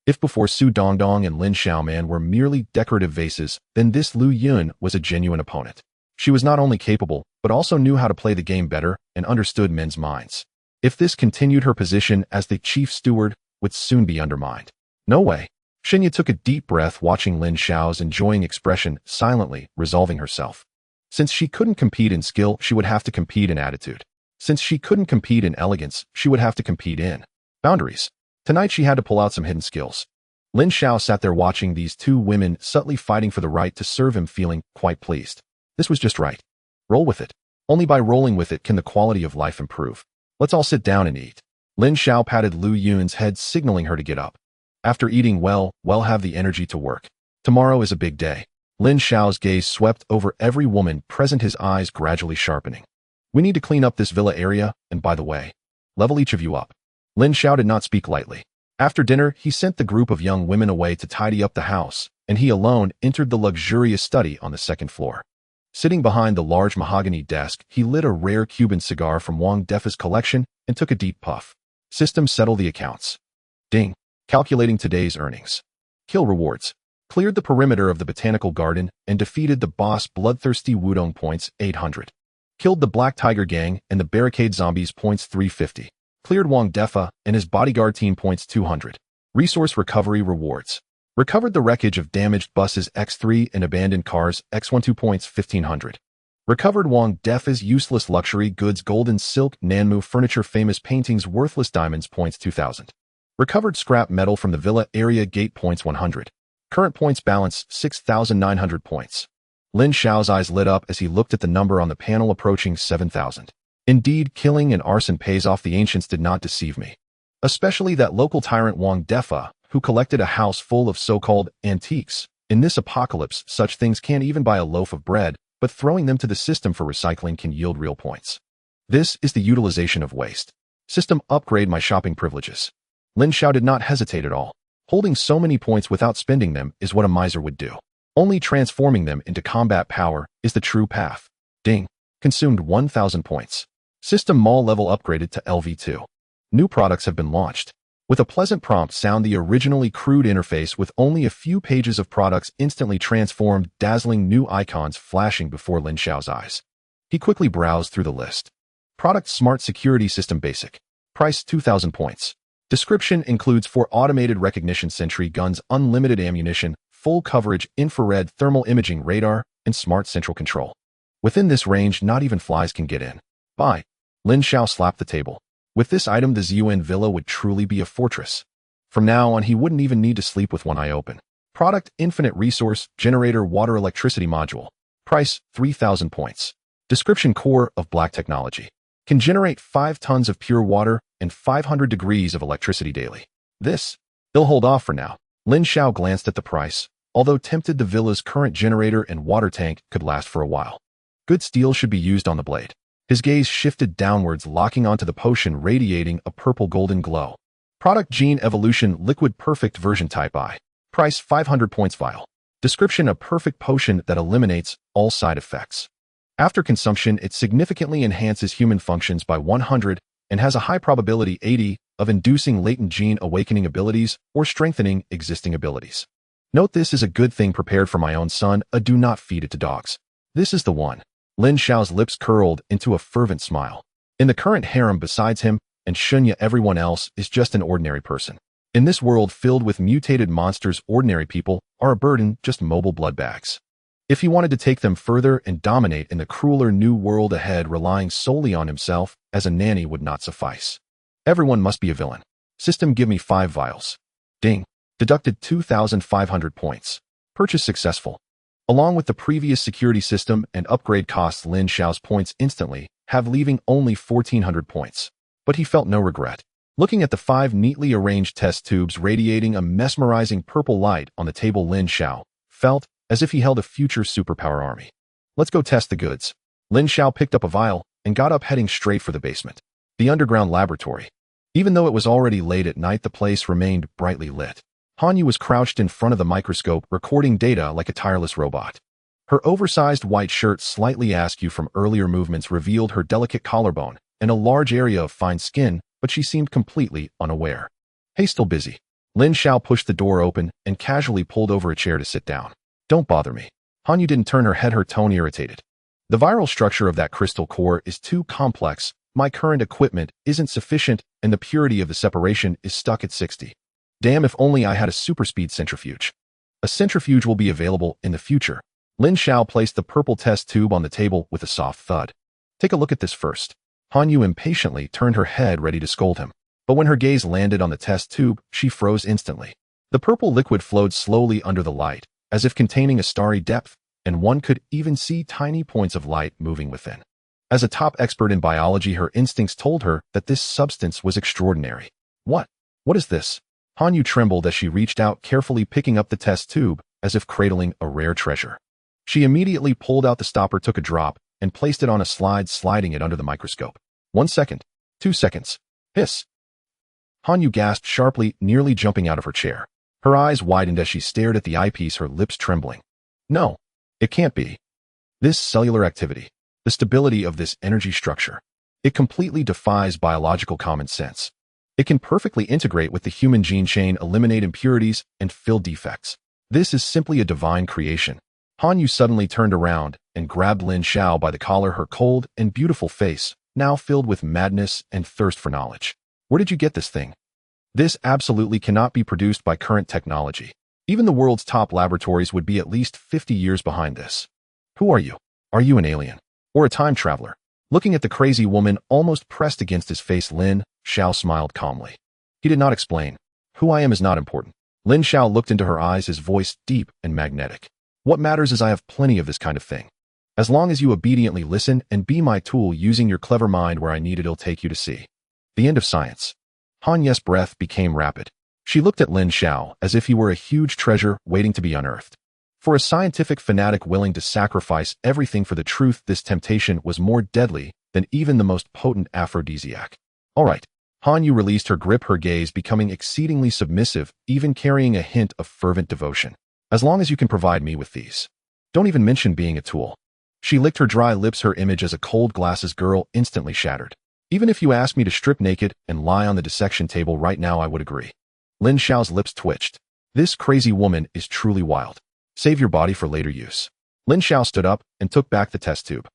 If before Su Dongdong and Lin Xiaoman were merely decorative vases, then this Lu Yun was a genuine opponent. She was not only capable, but also knew how to play the game better and understood men's minds. If this continued, her position as the chief steward would soon be undermined. No way. Shunya took a deep breath, watching Lin Xiao's enjoying expression, silently resolving herself. Since she couldn't compete in skill, she would have to compete in attitude. Since she couldn't compete in elegance, she would have to compete in boundaries. Tonight she had to pull out some hidden skills. Lin Xiao sat there watching these two women subtly fighting for the right to serve him, feeling quite pleased. This was just right. Roll with it. Only by rolling with it can the quality of life improve. Let's all sit down and eat. Lin Xiao patted Lu Yun's head, signaling her to get up. After eating well have the energy to work. Tomorrow is a big day. Lin Xiao's gaze swept over every woman present, his eyes gradually sharpening. We need to clean up this villa area, and by the way, level each of you up. Lin Xiao did not speak lightly. After dinner, he sent the group of young women away to tidy up the house, and he alone entered the luxurious study on the second floor. Sitting behind the large mahogany desk, he lit a rare Cuban cigar from Wang Defa's collection and took a deep puff. System, settle the accounts. Ding. Calculating today's earnings. Kill rewards. Cleared the perimeter of the botanical garden and defeated the boss bloodthirsty Wudong, points 800. Killed the Black Tiger Gang and the Barricade Zombies, points 350. Cleared Wang Defa and his bodyguard team, points 200. Resource recovery rewards. Recovered the wreckage of damaged buses X3 and abandoned cars X12, points 1500. Recovered Wang Defa's useless luxury goods, golden silk, Nanmu furniture, famous paintings, worthless diamonds, points 2000. Recovered scrap metal from the villa area gate, points 100. Current points balance 6,900 points. Lin Xiao's eyes lit up as he looked at the number on the panel, approaching 7,000. Indeed, killing and arson pays off. The ancients did not deceive me. Especially that local tyrant Wang Defa, who collected a house full of so-called antiques. In this apocalypse, such things can't even buy a loaf of bread, but throwing them to the system for recycling can yield real points. This is the utilization of waste. System, upgrade my shopping privileges. Lin Xiao did not hesitate at all. Holding so many points without spending them is what a miser would do. Only transforming them into combat power is the true path. Ding. Consumed 1,000 points. System, mall level upgraded to LV2. New products have been launched. With a pleasant prompt sound, the originally crude interface with only a few pages of products instantly transformed, dazzling new icons flashing before Lin Xiao's eyes. He quickly browsed through the list. Product, Smart Security System Basic. Price, 2,000 points. Description includes 4 automated recognition sentry guns, unlimited ammunition, full coverage, infrared thermal imaging radar, and smart central control. Within this range, not even flies can get in. Buy. Lin Xiao slapped the table. With this item, the Zun Villa would truly be a fortress. From now on, he wouldn't even need to sleep with one eye open. Product, Infinite Resource Generator Water Electricity Module. Price, 3,000 points. Description, Core of Black Technology. Can generate 5 tons of pure water and 500 degrees of electricity daily. They'll hold off for now. Lin Xiao glanced at the price. Although tempted, the villa's current generator and water tank could last for a while. Good steel should be used on the blade. His gaze shifted downwards, locking onto the potion, radiating a purple-golden glow. Product, Gene Evolution Liquid Perfect Version Type I. Price, 500 points vial. Description, a perfect potion that eliminates all side effects. After consumption, it significantly enhances human functions by 100 and has a high probability 80 of inducing latent gene awakening abilities or strengthening existing abilities. Note, this is a good thing prepared for my own son. Do not feed it to dogs. This is the one. Lin Xiao's lips curled into a fervent smile. In the current harem, besides him and Shunya, everyone else is just an ordinary person. In this world filled with mutated monsters, ordinary people are a burden, just mobile blood bags. If he wanted to take them further and dominate in the crueler new world ahead, relying solely on himself as a nanny would not suffice. Everyone must be a villain. System, give me 5 vials. Ding. Deducted 2,500 points. Purchase successful. Along with the previous security system and upgrade costs, Lin Xiao's points instantly have leaving only 1,400 points. But he felt no regret. Looking at the 5 neatly arranged test tubes radiating a mesmerizing purple light on the table, Lin Xiao felt as if he held a future superpower army. Let's go test the goods. Lin Xiao picked up a vial and got up, heading straight for the basement, the underground laboratory. Even though it was already late at night, the place remained brightly lit. Hanyu was crouched in front of the microscope, recording data like a tireless robot. Her oversized white shirt, slightly askew from earlier movements, revealed her delicate collarbone and a large area of fine skin, but she seemed completely unaware. Hey, still busy? Lin Xiao pushed the door open and casually pulled over a chair to sit down. Don't bother me. Hanyu didn't turn her head, her tone irritated. The viral structure of that crystal core is too complex, my current equipment isn't sufficient, and the purity of the separation is stuck at 60. Damn, if only I had a super-speed centrifuge. A centrifuge will be available in the future. Lin Xiao placed the purple test tube on the table with a soft thud. Take a look at this first. Hanyu impatiently turned her head, ready to scold him. But when her gaze landed on the test tube, she froze instantly. The purple liquid flowed slowly under the light, as if containing a starry depth, and one could even see tiny points of light moving within. As a top expert in biology, her instincts told her that this substance was extraordinary. What? What is this? Hanyu trembled as she reached out, carefully picking up the test tube, as if cradling a rare treasure. She immediately pulled out the stopper, took a drop, and placed it on a slide, sliding it under the microscope. 1 second. 2 seconds. Hiss. Hanyu gasped sharply, nearly jumping out of her chair. Her eyes widened as she stared at the eyepiece, her lips trembling. No, it can't be. This cellular activity, the stability of this energy structure, it completely defies biological common sense. It can perfectly integrate with the human gene chain, eliminate impurities, and fill defects. This is simply a divine creation. Hanyu suddenly turned around and grabbed Lin Xiao by the collar, her cold and beautiful face now filled with madness and thirst for knowledge. Where did you get this thing? This absolutely cannot be produced by current technology. Even the world's top laboratories would be at least 50 years behind this. Who are you? Are you an alien? Or a time traveler? Looking at the crazy woman almost pressed against his face, Lin Xiao smiled calmly. He did not explain. Who I am is not important. Lin Xiao looked into her eyes, his voice deep and magnetic. What matters is I have plenty of this kind of thing. As long as you obediently listen and be my tool, using your clever mind where I need it, it'll take you to see the end of science. Hanyu's breath became rapid. She looked at Lin Xiao as if he were a huge treasure waiting to be unearthed. For a scientific fanatic willing to sacrifice everything for the truth, this temptation was more deadly than even the most potent aphrodisiac. All right. Hanyu released her grip, her gaze becoming exceedingly submissive, even carrying a hint of fervent devotion. As long as you can provide me with these. Don't even mention being a tool. She licked her dry lips, her image as a cold glasses girl instantly shattered. Even if you asked me to strip naked and lie on the dissection table right now, I would agree. Lin Xiao's lips twitched. This crazy woman is truly wild. Save your body for later use. Lin Xiao stood up and took back the test tube.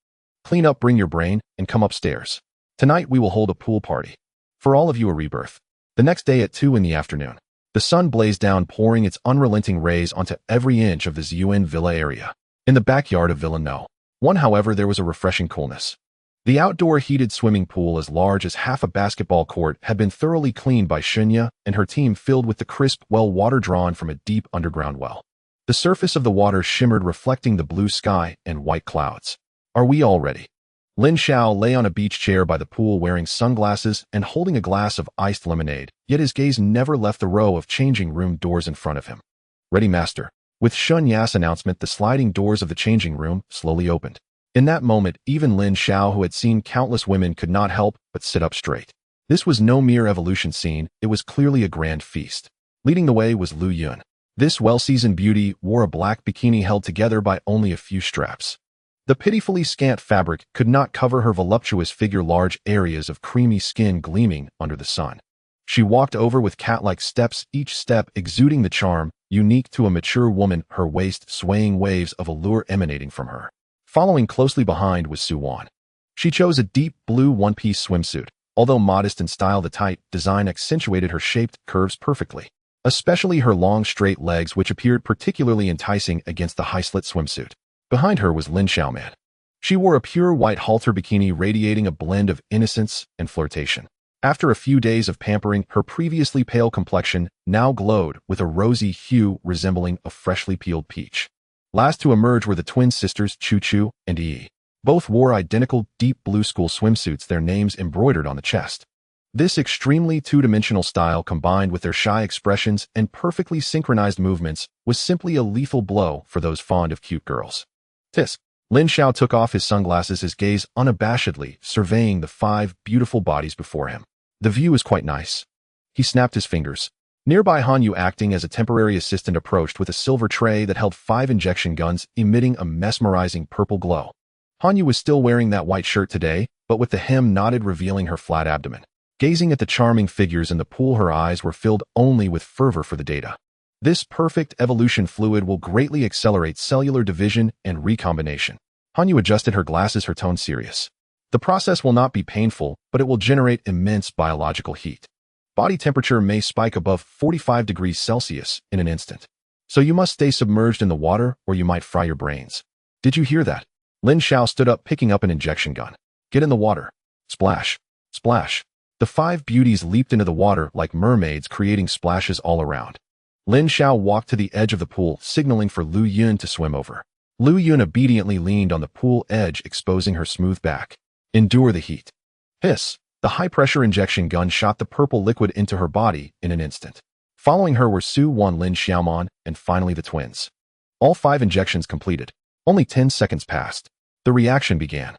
Clean up, bring your brain, and come upstairs. Tonight we will hold a pool party. For all of you, a rebirth. The next day at 2 in the afternoon. The sun blazed down, pouring its unrelenting rays onto every inch of the Ziyuan Villa area. In the backyard of Villa No. 1, however, there was a refreshing coolness. The outdoor heated swimming pool, as large as half a basketball court, had been thoroughly cleaned by Xunya and her team, filled with the crisp, well water drawn from a deep underground well. The surface of the water shimmered, reflecting the blue sky and white clouds. Are we all ready? Lin Xiao lay on a beach chair by the pool, wearing sunglasses and holding a glass of iced lemonade, yet his gaze never left the row of changing room doors in front of him. Ready, master. With Shunya's announcement, the sliding doors of the changing room slowly opened. In that moment, even Lin Xiao, who had seen countless women, could not help but sit up straight. This was no mere evolution scene, it was clearly a grand feast. Leading the way was Lu Yun. This well-seasoned beauty wore a black bikini held together by only a few straps. The pitifully scant fabric could not cover her voluptuous figure, large areas of creamy skin gleaming under the sun. She walked over with cat-like steps, each step exuding the charm unique to a mature woman, her waist swaying, waves of allure emanating from her. Following closely behind was Su Wan. She chose a deep blue one-piece swimsuit. Although modest in style, the tight design accentuated her shaped curves perfectly, especially her long straight legs, which appeared particularly enticing against the high-slit swimsuit. Behind her was Lin Xiaoman. She wore a pure white halter bikini radiating a blend of innocence and flirtation. After a few days of pampering, her previously pale complexion now glowed with a rosy hue resembling a freshly peeled peach. Last to emerge were the twin sisters Chu Chu and Yi. Both wore identical deep blue school swimsuits, their names embroidered on the chest. This extremely two-dimensional style combined with their shy expressions and perfectly synchronized movements was simply a lethal blow for those fond of cute girls. Tisk. Lin Xiao took off his sunglasses, his gaze unabashedly surveying the 5 beautiful bodies before him. The view is quite nice. He snapped his fingers. Nearby Hanyu, acting as a temporary assistant, approached with a silver tray that held 5 injection guns emitting a mesmerizing purple glow. Hanyu was still wearing that white shirt today, but with the hem knotted revealing her flat abdomen. Gazing at the charming figures in the pool, her eyes were filled only with fervor for the data. This perfect evolution fluid will greatly accelerate cellular division and recombination. Hanyu adjusted her glasses, her tone serious. The process will not be painful, but it will generate immense biological heat. Body temperature may spike above 45 degrees Celsius in an instant. So you must stay submerged in the water or you might fry your brains. Did you hear that? Lin Xiao stood up, picking up an injection gun. Get in the water. Splash. Splash. The 5 beauties leaped into the water like mermaids, creating splashes all around. Lin Xiao walked to the edge of the pool, signaling for Lu Yun to swim over. Lu Yun obediently leaned on the pool edge, exposing her smooth back. Endure the heat. Hiss. The high-pressure injection gun shot the purple liquid into her body in an instant. Following her were Su Wan, Lin Xiaomon, and finally the twins. All 5 injections completed. Only 10 seconds passed. The reaction began.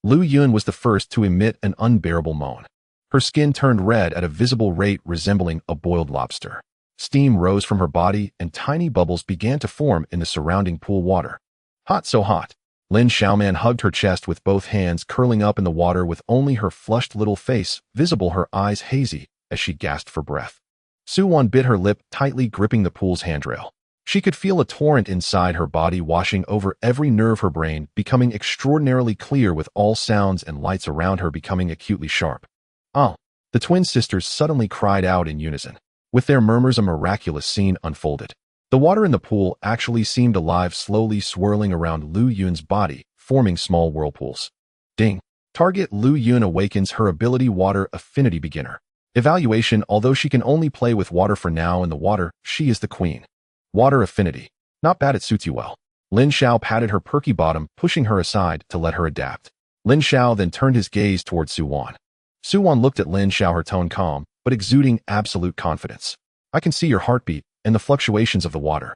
Lu Yun was the first to emit an unbearable moan. Her skin turned red at a visible rate resembling a boiled lobster. Steam rose from her body and tiny bubbles began to form in the surrounding pool water. Hot, so hot. Lin Xiaoman hugged her chest with both hands, curling up in the water with only her flushed little face visible, her eyes hazy as she gasped for breath. Su Wan bit her lip, tightly gripping the pool's handrail. She could feel a torrent inside her body washing over every nerve, her brain becoming extraordinarily clear with all sounds and lights around her becoming acutely sharp. Oh! The twin sisters suddenly cried out in unison. With their murmurs, a miraculous scene unfolded. The water in the pool actually seemed alive, slowly swirling around Lu Yun's body, forming small whirlpools. Ding! Target Lu Yun awakens her ability Water Affinity Beginner. Evaluation: although she can only play with water for now in the water, she is the queen. Water Affinity. Not bad, it suits you well. Lin Xiao patted her perky bottom, pushing her aside to let her adapt. Lin Xiao then turned his gaze toward Su Wan. Su Wan looked at Lin Xiao, her tone calm, but exuding absolute confidence. I can see your heartbeat and the fluctuations of the water.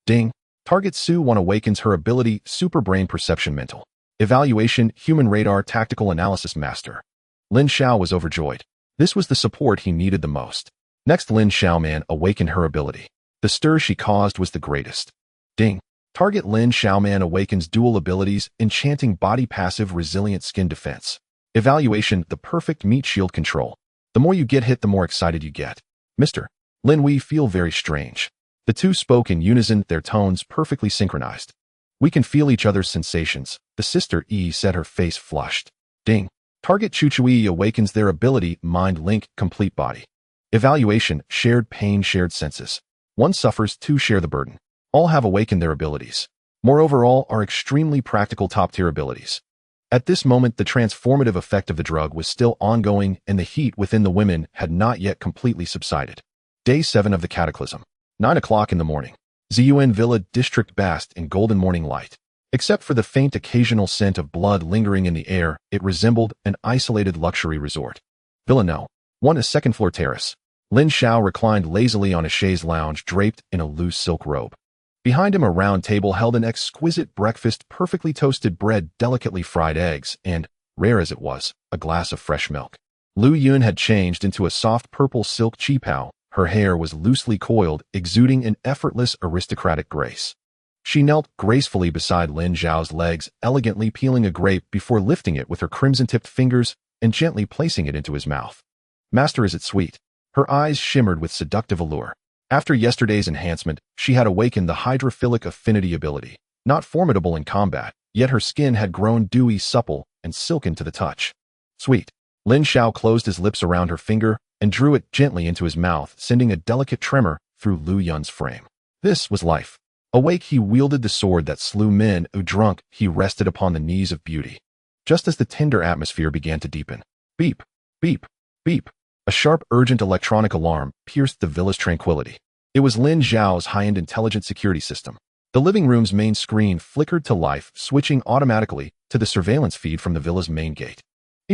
Ding! Target Su Wan awakens her ability Super Brain Perception Mental. Evaluation: Human Radar Tactical Analysis Master. Lin Xiao was overjoyed. This was the support he needed the most. Next, Lin Xiaoman awakened her ability. The stir she caused was the greatest. Ding! Target Lin Xiaoman awakens dual abilities Enchanting Body Passive Resilient Skin Defense. Evaluation: The Perfect Meat Shield Control. The more you get hit, the more excited you get. Mr. Lin, we feel very strange. The two spoke in unison, their tones perfectly synchronized. We can feel each other's sensations, the sister E said, her face flushed. Ding! Target Chuchui awakens their ability Mind Link Complete Body. Evaluation: Shared Pain, Shared Senses. One suffers, two share the burden. All have awakened their abilities. Moreover, all are extremely practical top-tier abilities. At this moment, the transformative effect of the drug was still ongoing and the heat within the women had not yet completely subsided. Day 7 of the Cataclysm. 9 o'clock in the morning. Ziyuan Villa District basked in golden morning light. Except for the faint occasional scent of blood lingering in the air, it resembled an isolated luxury resort. Villa No. 1, a second-floor terrace. Lin Xiao reclined lazily on a chaise lounge draped in a loose silk robe. Behind him, a round table held an exquisite breakfast, perfectly toasted bread, delicately fried eggs, and, rare as it was, a glass of fresh milk. Lu Yun had changed into a soft purple silk qipao. Her hair was loosely coiled, exuding an effortless aristocratic grace. She knelt gracefully beside Lin Xiao's legs, elegantly peeling a grape before lifting it with her crimson-tipped fingers and gently placing it into his mouth. Master, is it sweet? Her eyes shimmered with seductive allure. After yesterday's enhancement, she had awakened the hydrophilic affinity ability. Not formidable in combat, yet her skin had grown dewy, supple, and silken to the touch. Sweet. Lin Xiao closed his lips around her finger and drew it gently into his mouth, sending a delicate tremor through Lu Yun's frame. This was life. Awake, he wielded the sword that slew men. Drunk, he rested upon the knees of beauty. Just as the tender atmosphere began to deepen. Beep, beep, beep. A sharp, urgent electronic alarm pierced the villa's tranquility. It was Lin Xiao's high-end intelligent security system. The living room's main screen flickered to life, switching automatically to the surveillance feed from the villa's main gate.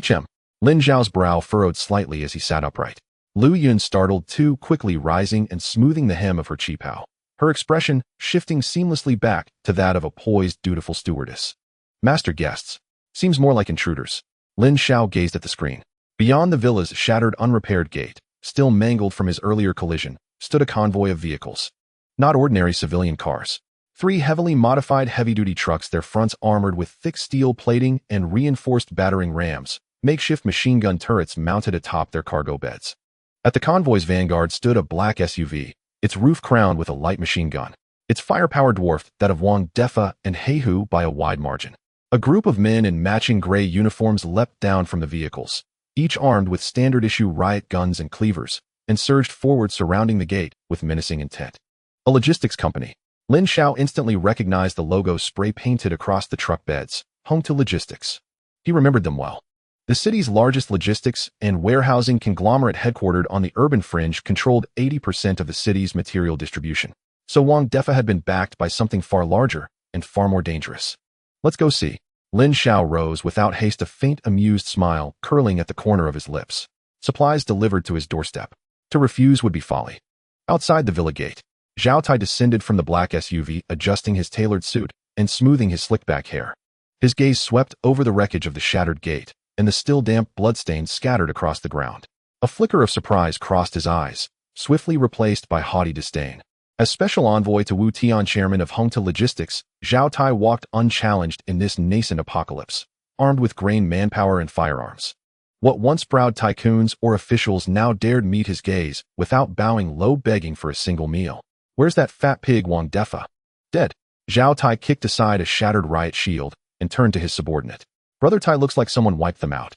HM. Lin Xiao's brow furrowed slightly as he sat upright. Lu Yun startled too, quickly rising and smoothing the hem of her qipao, her expression shifting seamlessly back to that of a poised, dutiful stewardess. Master guests. Seems more like intruders. Lin Xiao gazed at the screen. Beyond the villa's shattered, unrepaired gate, still mangled from his earlier collision, stood a convoy of vehicles. Not ordinary civilian cars. 3 heavily modified heavy-duty trucks, their fronts armored with thick steel plating and reinforced battering rams, makeshift machine gun turrets mounted atop their cargo beds. At the convoy's vanguard stood a black SUV, its roof crowned with a light machine gun. Its firepower dwarfed that of Wang Defa and Heihu by a wide margin. A group of men in matching gray uniforms leapt down from the vehicles, each armed with standard-issue riot guns and cleavers, and surged forward surrounding the gate with menacing intent. A logistics company. Lin Xiao instantly recognized the logo spray-painted across the truck beds, home to logistics. He remembered them well. The city's largest logistics and warehousing conglomerate headquartered on the urban fringe controlled 80% of the city's material distribution. So Wang Defa had been backed by something far larger and far more dangerous. Let's go see. Lin Xiao rose without haste, a faint, amused smile curling at the corner of his lips. Supplies delivered to his doorstep. To refuse would be folly. Outside the villa gate, Zhao Tai descended from the black SUV, adjusting his tailored suit and smoothing his slick-back hair. His gaze swept over the wreckage of the shattered gate and the still damp bloodstains scattered across the ground. A flicker of surprise crossed his eyes, swiftly replaced by haughty disdain. As special envoy to Wu Tian, chairman of Hongta Logistics, Zhao Tai walked unchallenged in this nascent apocalypse, armed with grain manpower and firearms. What once proud tycoons or officials now dared meet his gaze without bowing low, begging for a single meal. Where's that fat pig Wang Defa? Dead. Zhao Tai kicked aside a shattered riot shield and turned to his subordinate. Brother Tai, looks like someone wiped them out.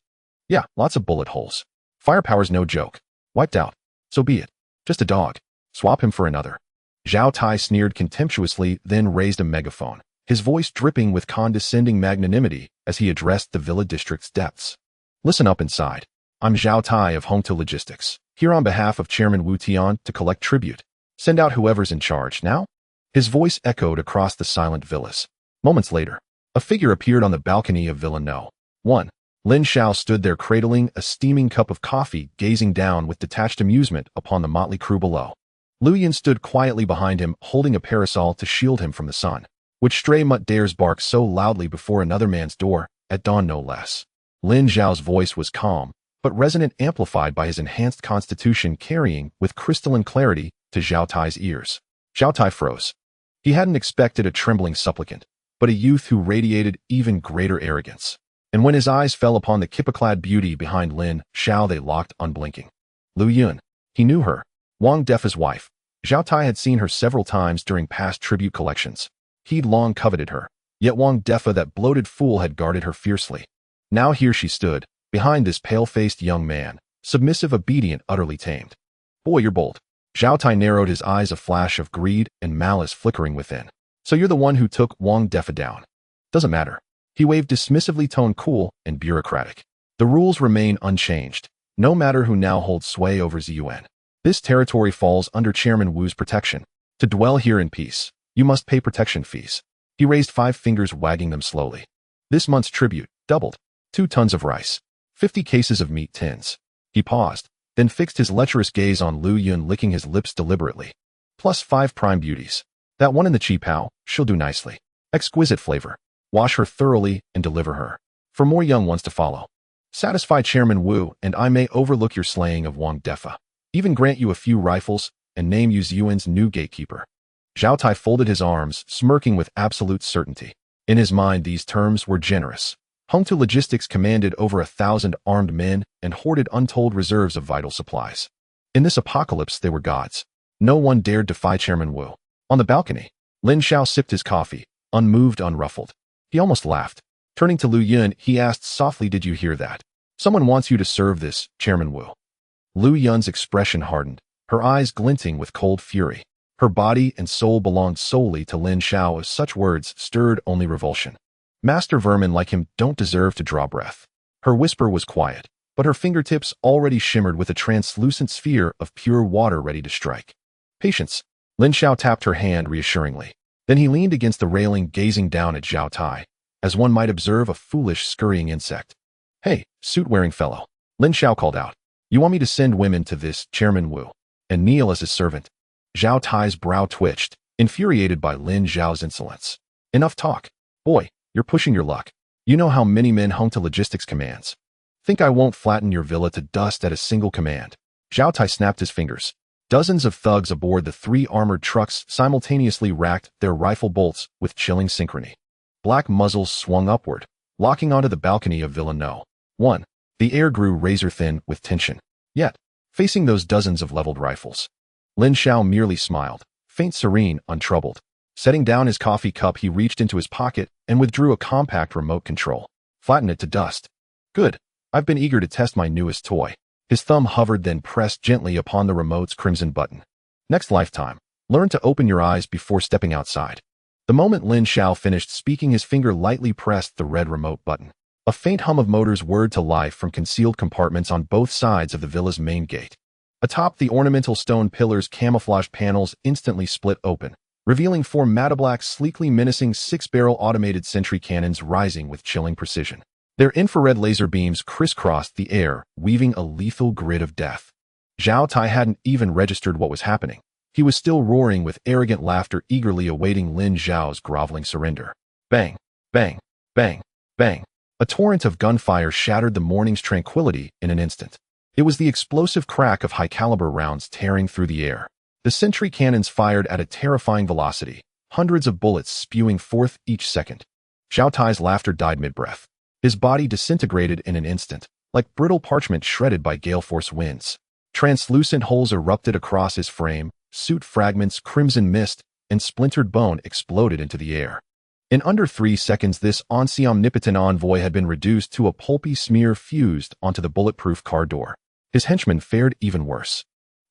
Yeah, lots of bullet holes. Firepower's no joke. Wiped out. So be it. Just a dog. Swap him for another. Zhao Tai sneered contemptuously, then raised a megaphone, his voice dripping with condescending magnanimity as he addressed the villa district's depths. Listen up inside. I'm Zhao Tai of Hongta Logistics, here on behalf of Chairman Wu Tian to collect tribute. Send out whoever's in charge now. His voice echoed across the silent villas. Moments later, a figure appeared on the balcony of Villa No. 1. Lin Xiao stood there cradling a steaming cup of coffee, gazing down with detached amusement upon the motley crew below. Lu Yun stood quietly behind him, holding a parasol to shield him from the sun. Which stray mutt dares bark so loudly before another man's door, at dawn no less? Lin Xiao's voice was calm, but resonant, amplified by his enhanced constitution, carrying, with crystalline clarity, to Zhao Tai's ears. Zhao Tai froze. He hadn't expected a trembling supplicant, but a youth who radiated even greater arrogance. And when his eyes fell upon the kippa-clad beauty behind Lin Xiao, they locked unblinking. Lu Yun. He knew her. Wang Defa's wife. Zhao Tai had seen her several times during past tribute collections. He'd long coveted her, yet Wang Defa, that bloated fool, had guarded her fiercely. Now here she stood, behind this pale-faced young man, submissive, obedient, utterly tamed. Boy, you're bold. Zhao Tai narrowed his eyes, a flash of greed and malice flickering within. So you're the one who took Wang Defa down. Doesn't matter. He waved dismissively, tone cool and bureaucratic. The rules remain unchanged, no matter who now holds sway over Ziyuan. This territory falls under Chairman Wu's protection. To dwell here in peace, you must pay protection fees. He raised 5 fingers, wagging them slowly. This month's tribute, doubled. 2 tons of rice. 50 cases of meat tins. He paused, then fixed his lecherous gaze on Lu Yun, licking his lips deliberately. Plus 5 prime beauties. That one in the qipao, she'll do nicely. Exquisite flavor. Wash her thoroughly and deliver her. For more young ones to follow. Satisfy Chairman Wu, and I may overlook your slaying of Wang Defa. Even grant you a few rifles, and name you Ziyuan's new gatekeeper. Zhao Tai folded his arms, smirking with absolute certainty. In his mind, these terms were generous. Hongta Logistics commanded over 1,000 armed men and hoarded untold reserves of vital supplies. In this apocalypse, they were gods. No one dared defy Chairman Wu. On the balcony, Lin Xiao sipped his coffee, unmoved, unruffled. He almost laughed. Turning to Lu Yun, he asked softly, "Did you hear that? Someone wants you to serve this, Chairman Wu." Lu Yun's expression hardened, her eyes glinting with cold fury. Her body and soul belonged solely to Lin Xiao, as such words stirred only revulsion. Master vermin like him don't deserve to draw breath. Her whisper was quiet, but her fingertips already shimmered with a translucent sphere of pure water ready to strike. Patience. Lin Xiao tapped her hand reassuringly. Then he leaned against the railing, gazing down at Zhao Tai, as one might observe a foolish, scurrying insect. Hey, suit-wearing fellow. Lin Xiao called out. You want me to send women to this, Chairman Wu, and kneel as his servant? Zhao Tai's brow twitched, infuriated by Lin Xiao's insolence. Enough talk. Boy, you're pushing your luck. You know how many men hung to logistics commands. Think I won't flatten your villa to dust at a single command? Zhao Tai snapped his fingers. Dozens of thugs aboard the 3 armored trucks simultaneously racked their rifle bolts with chilling synchrony. Black muzzles swung upward, locking onto the balcony of Villa No. 1. The air grew razor-thin with tension. Yet, facing those dozens of leveled rifles, Lin Xiao merely smiled, faint serene, untroubled. Setting down his coffee cup, he reached into his pocket and withdrew a compact remote control. Flatten it to dust. Good. I've been eager to test my newest toy. His thumb hovered, then pressed gently upon the remote's crimson button. Next lifetime, learn to open your eyes before stepping outside. The moment Lin Xiao finished speaking, his finger lightly pressed the red remote button. A faint hum of motors whirred to life from concealed compartments on both sides of the villa's main gate. Atop the ornamental stone pillars, camouflaged panels instantly split open, revealing 4 matte-black, sleekly menacing 6-barrel automated sentry cannons rising with chilling precision. Their infrared laser beams crisscrossed the air, weaving a lethal grid of death. Zhao Tai hadn't even registered what was happening. He was still roaring with arrogant laughter, eagerly awaiting Lin Xiao's groveling surrender. Bang, bang, bang, bang. A torrent of gunfire shattered the morning's tranquility in an instant. It was the explosive crack of high-caliber rounds tearing through the air. The sentry cannons fired at a terrifying velocity, hundreds of bullets spewing forth each second. Zhao Tai's laughter died mid-breath. His body disintegrated in an instant, like brittle parchment shredded by gale-force winds. Translucent holes erupted across his frame, suit fragments, crimson mist, and splintered bone exploded into the air. In under 3 seconds, this omnipotent envoy had been reduced to a pulpy smear fused onto the bulletproof car door. His henchmen fared even worse.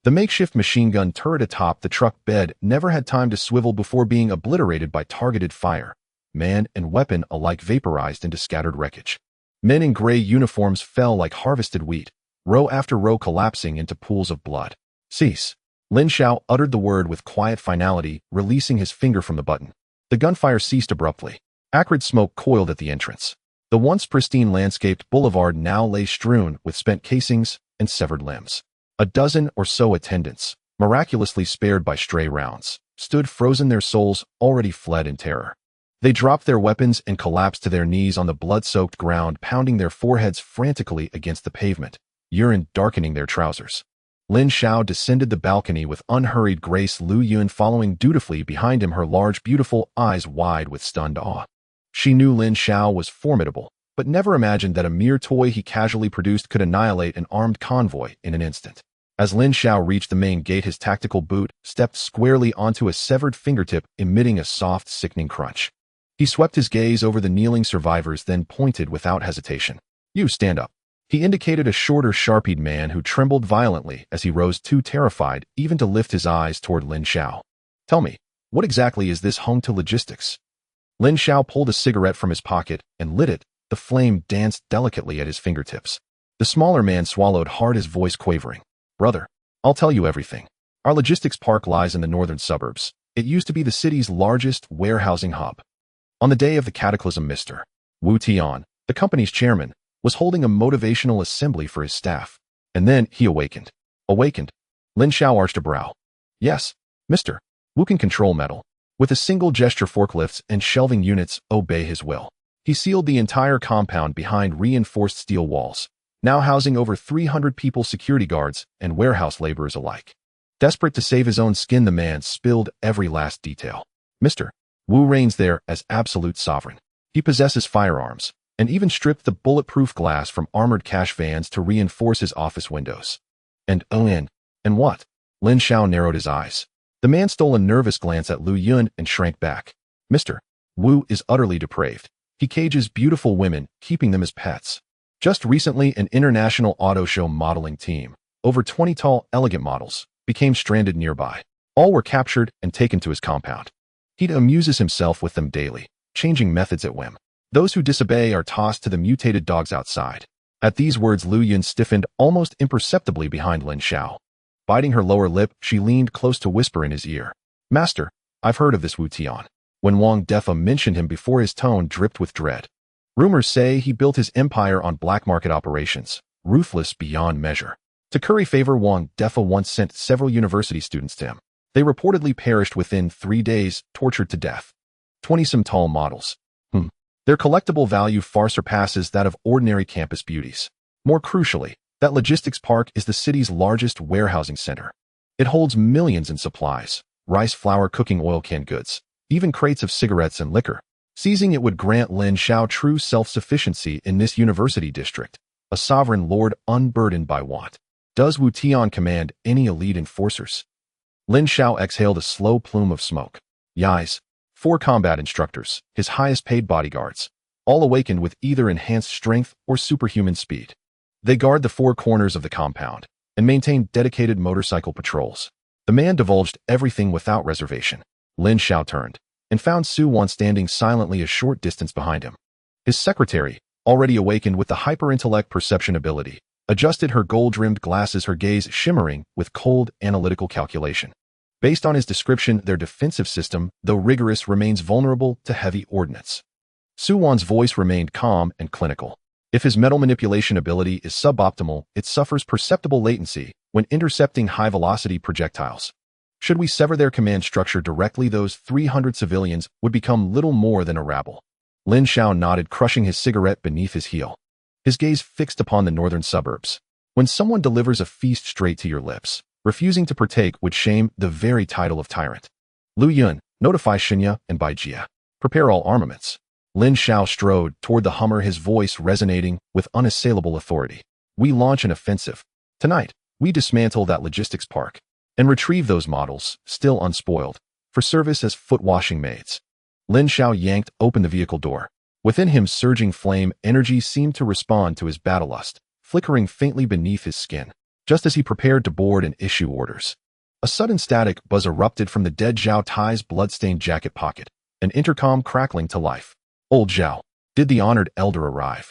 The makeshift machine gun turret atop the truck bed never had time to swivel before being obliterated by targeted fire. Man and weapon alike vaporized into scattered wreckage. Men in gray uniforms fell like harvested wheat, row after row collapsing into pools of blood. Cease. Lin Xiao uttered the word with quiet finality, releasing his finger from the button. The gunfire ceased abruptly. Acrid smoke coiled at the entrance. The once pristine landscaped boulevard now lay strewn with spent casings and severed limbs. A dozen or so attendants, miraculously spared by stray rounds, stood frozen, their souls already fled in terror. They dropped their weapons and collapsed to their knees on the blood-soaked ground, pounding their foreheads frantically against the pavement, urine darkening their trousers. Lin Xiao descended the balcony with unhurried grace, Lu Yun following dutifully behind him, her large, beautiful eyes wide with stunned awe. She knew Lin Xiao was formidable, but never imagined that a mere toy he casually produced could annihilate an armed convoy in an instant. As Lin Xiao reached the main gate, his tactical boot stepped squarely onto a severed fingertip, emitting a soft, sickening crunch. He swept his gaze over the kneeling survivors, then pointed without hesitation. You stand up. He indicated a shorter, sharp-eyed man who trembled violently as he rose, too terrified even to lift his eyes toward Lin Xiao. Tell me, what exactly is this home to logistics? Lin Xiao pulled a cigarette from his pocket and lit it. The flame danced delicately at his fingertips. The smaller man swallowed hard, his voice quavering. Brother, I'll tell you everything. Our logistics park lies in the northern suburbs. It used to be the city's largest warehousing hub. On the day of the cataclysm, Mr. Wu Tian, the company's chairman, was holding a motivational assembly for his staff. And then he awakened. Awakened? Lin Xiao arched a brow. Yes, Mr. Wu can control metal. With a single gesture, forklifts and shelving units obey his will. He sealed the entire compound behind reinforced steel walls, now housing over 300 people, security guards and warehouse laborers alike. Desperate to save his own skin, the man spilled every last detail. Mr. Wu reigns there as absolute sovereign. He possesses firearms, and even stripped the bulletproof glass from armored cash vans to reinforce his office windows. And what? Lin Xiao narrowed his eyes. The man stole a nervous glance at Lu Yun and shrank back. Mr. Wu is utterly depraved. He cages beautiful women, keeping them as pets. Just recently, an international auto show modeling team, over 20 tall, elegant models, became stranded nearby. All were captured and taken to his compound. He amuses himself with them daily, changing methods at whim. Those who disobey are tossed to the mutated dogs outside. At these words, Lu Yun stiffened almost imperceptibly behind Lin Xiao. Biting her lower lip, she leaned close to whisper in his ear. Master, I've heard of this Wu Tian. When Wang Defa mentioned him before, his tone dripped with dread. Rumors say he built his empire on black market operations, ruthless beyond measure. To curry favor, Wang Defa once sent several university students to him. They reportedly perished within 3 days, tortured to death. 20-some tall models. Their collectible value far surpasses that of ordinary campus beauties. More crucially, that logistics park is the city's largest warehousing center. It holds millions in supplies, rice, flour, cooking oil, canned goods, even crates of cigarettes and liquor. Seizing it would grant Lin Xiao true self-sufficiency in this university district, a sovereign lord unburdened by want. Does Wu Tian command any elite enforcers? Lin Xiao exhaled a slow plume of smoke. Yais, 4 combat instructors, his highest-paid bodyguards, all awakened with either enhanced strength or superhuman speed. They guard the 4 corners of the compound and maintain dedicated motorcycle patrols. The man divulged everything without reservation. Lin Xiao turned and found Su Wan standing silently a short distance behind him. His secretary, already awakened with the hyper-intellect perception ability, adjusted her gold-rimmed glasses, her gaze shimmering with cold, analytical calculation. Based on his description, their defensive system, though rigorous, remains vulnerable to heavy ordnance. Su Wan's voice remained calm and clinical. If his metal manipulation ability is suboptimal, it suffers perceptible latency when intercepting high-velocity projectiles. Should we sever their command structure directly, those 300 civilians would become little more than a rabble. Lin Xiao nodded, crushing his cigarette beneath his heel. His gaze fixed upon the northern suburbs. When someone delivers a feast straight to your lips, refusing to partake would shame the very title of tyrant. Lu Yun, notify Shinya and Baijia. Prepare all armaments. Lin Xiao strode toward the Hummer, his voice resonating with unassailable authority. We launch an offensive. Tonight, we dismantle that logistics park and retrieve those models, still unspoiled, for service as foot-washing maids. Lin Xiao yanked open the vehicle door. Within him, surging flame energy seemed to respond to his battle lust, flickering faintly beneath his skin. Just as he prepared to board and issue orders, a sudden static buzz erupted from the dead Zhao Tai's blood-stained jacket pocket, an intercom crackling to life. Old Zhao, did the honored elder arrive?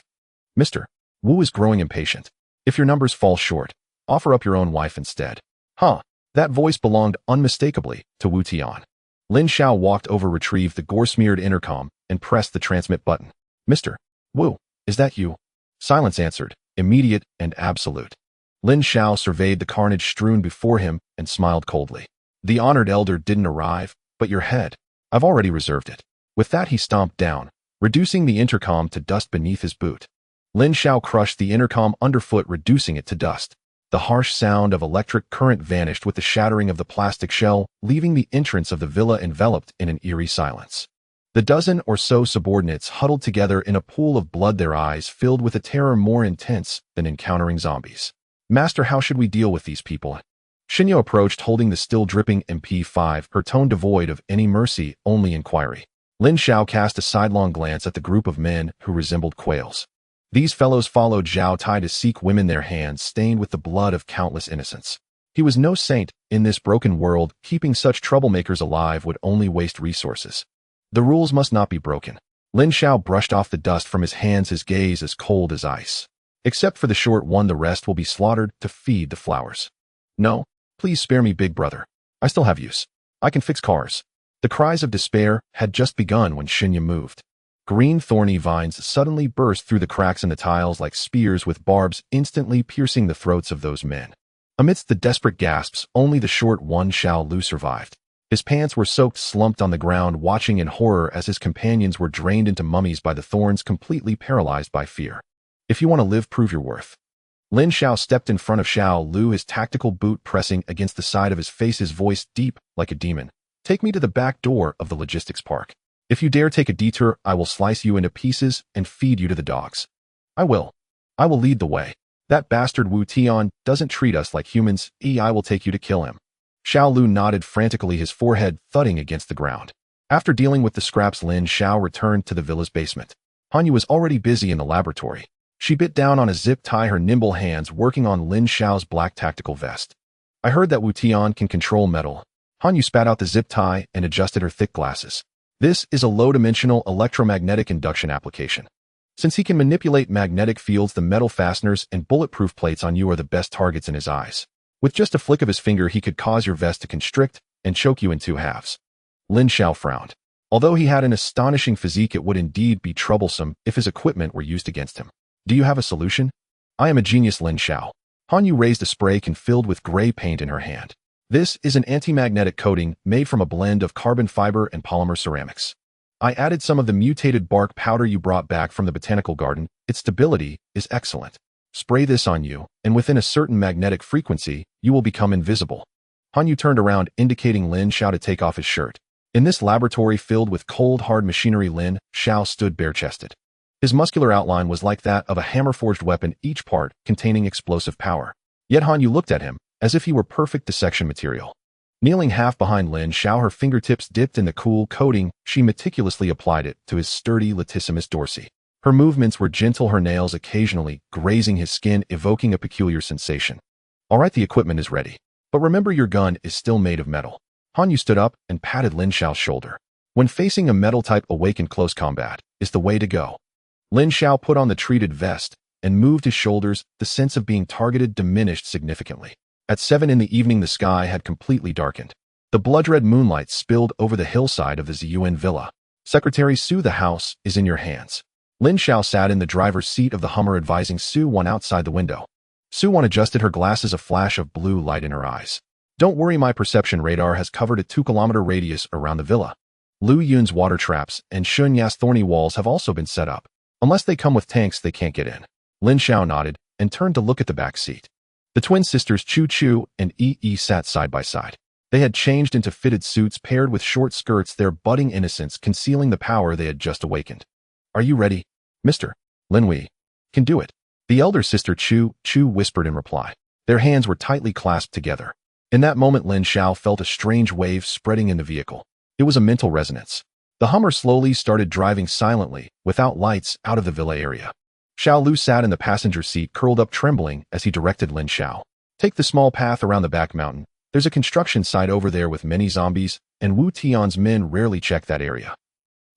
Mr. Wu is growing impatient. If your numbers fall short, offer up your own wife instead. Huh. That voice belonged unmistakably to Wu Tian. Lin Xiao walked over, retrieved the gore-smeared intercom, and pressed the transmit button. Mr. Wu, is that you? Silence answered, immediate and absolute. Lin Xiao surveyed the carnage strewn before him and smiled coldly. The honored elder didn't arrive, but your head. I've already reserved it. With that, he stomped down, reducing the intercom to dust beneath his boot. Lin Xiao crushed the intercom underfoot, reducing it to dust. The harsh sound of electric current vanished with the shattering of the plastic shell, leaving the entrance of the villa enveloped in an eerie silence. The dozen or so subordinates huddled together in a pool of blood, their eyes filled with a terror more intense than encountering zombies. Master, how should we deal with these people? Shinya approached, holding the still dripping MP5, her tone devoid of any mercy, only inquiry. Lin Xiao cast a sidelong glance at the group of men who resembled quails. These fellows followed Zhao Tai to seek women, their hands stained with the blood of countless innocents. He was no saint in this broken world. Keeping such troublemakers alive would only waste resources. The rules must not be broken. Lin Xiao brushed off the dust from his hands, his gaze as cold as ice. Except for the short one, the rest will be slaughtered to feed the flowers. No, please spare me, big brother. I still have use. I can fix cars. The cries of despair had just begun when Shinya moved. Green thorny vines suddenly burst through the cracks in the tiles like spears with barbs, instantly piercing the throats of those men. Amidst the desperate gasps, only the short one, Xiao Lu, survived. His pants were soaked, slumped on the ground, watching in horror as his companions were drained into mummies by the thorns, completely paralyzed by fear. If you want to live, prove your worth. Lin Xiao stepped in front of Xiao Lu, his tactical boot pressing against the side of his face, his voice deep like a demon. Take me to the back door of the logistics park. If you dare take a detour, I will slice you into pieces and feed you to the dogs. I will lead the way. That bastard Wu Tian doesn't treat us like humans. I will take you to kill him. Xiao Lu nodded frantically, his forehead thudding against the ground. After dealing with the scraps, Lin Xiao returned to the villa's basement. Hanyu was already busy in the laboratory. She bit down on a zip tie, her nimble hands working on Lin Xiao's black tactical vest. I heard that Wu Tian can control metal. Hanyu spat out the zip tie and adjusted her thick glasses. This is a low-dimensional electromagnetic induction application. Since he can manipulate magnetic fields, the metal fasteners and bulletproof plates on you are the best targets in his eyes. With just a flick of his finger, he could cause your vest to constrict and choke you in 2 halves. Lin Xiao frowned. Although he had an astonishing physique, it would indeed be troublesome if his equipment were used against him. Do you have a solution? I am a genius, Lin Xiao. Han Yu raised a spray can filled with gray paint in her hand. This is an anti-magnetic coating made from a blend of carbon fiber and polymer ceramics. I added some of the mutated bark powder you brought back from the botanical garden. Its stability is excellent. Spray this on you, and within a certain magnetic frequency, you will become invisible. Han Yu turned around, indicating Lin Xiao to take off his shirt. In this laboratory filled with cold, hard machinery, Lin Xiao stood bare-chested. His muscular outline was like that of a hammer-forged weapon, each part containing explosive power. Yet Han Yu looked at him as if he were perfect dissection material. Kneeling half behind Lin Xiao, her fingertips dipped in the cool coating, she meticulously applied it to his sturdy latissimus dorsi. Her movements were gentle, her nails occasionally grazing his skin, evoking a peculiar sensation. All right, the equipment is ready. But remember, your gun is still made of metal. Han Yu stood up and patted Lin Xiao's shoulder. When facing a metal type, awakened close combat is the way to go. Lin Xiao put on the treated vest and moved his shoulders. The sense of being targeted diminished significantly. At 7 in the evening, the sky had completely darkened. The blood-red moonlight spilled over the hillside of the Ziyuan villa. Secretary Su, the house is in your hands. Lin Xiao sat in the driver's seat of the Hummer, advising Su Wan outside the window. Su Wan adjusted her glasses, a flash of blue light in her eyes. Don't worry, my perception radar has covered a 2-kilometer radius around the villa. Lu Yun's water traps and Shun Ya's thorny walls have also been set up. Unless they come with tanks, they can't get in. Lin Xiao nodded and turned to look at the back seat. The twin sisters Chu Chu and Yi sat side by side. They had changed into fitted suits paired with short skirts, their budding innocence concealing the power they had just awakened. Are you ready, Mr. Lin? We can do it. The elder sister Chu Chu whispered in reply. Their hands were tightly clasped together. In that moment, Lin Xiao felt a strange wave spreading in the vehicle. It was a mental resonance. The Hummer slowly started driving silently, without lights, out of the villa area. Xiao Lu sat in the passenger seat, curled up, trembling, as he directed Lin Xiao. Take the small path around the back mountain. There's a construction site over there with many zombies, and Wu Tian's men rarely check that area.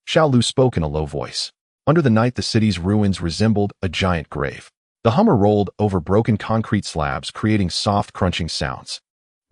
Xiao Lu spoke in a low voice. Under the night, the city's ruins resembled a giant grave. The Hummer rolled over broken concrete slabs, creating soft, crunching sounds.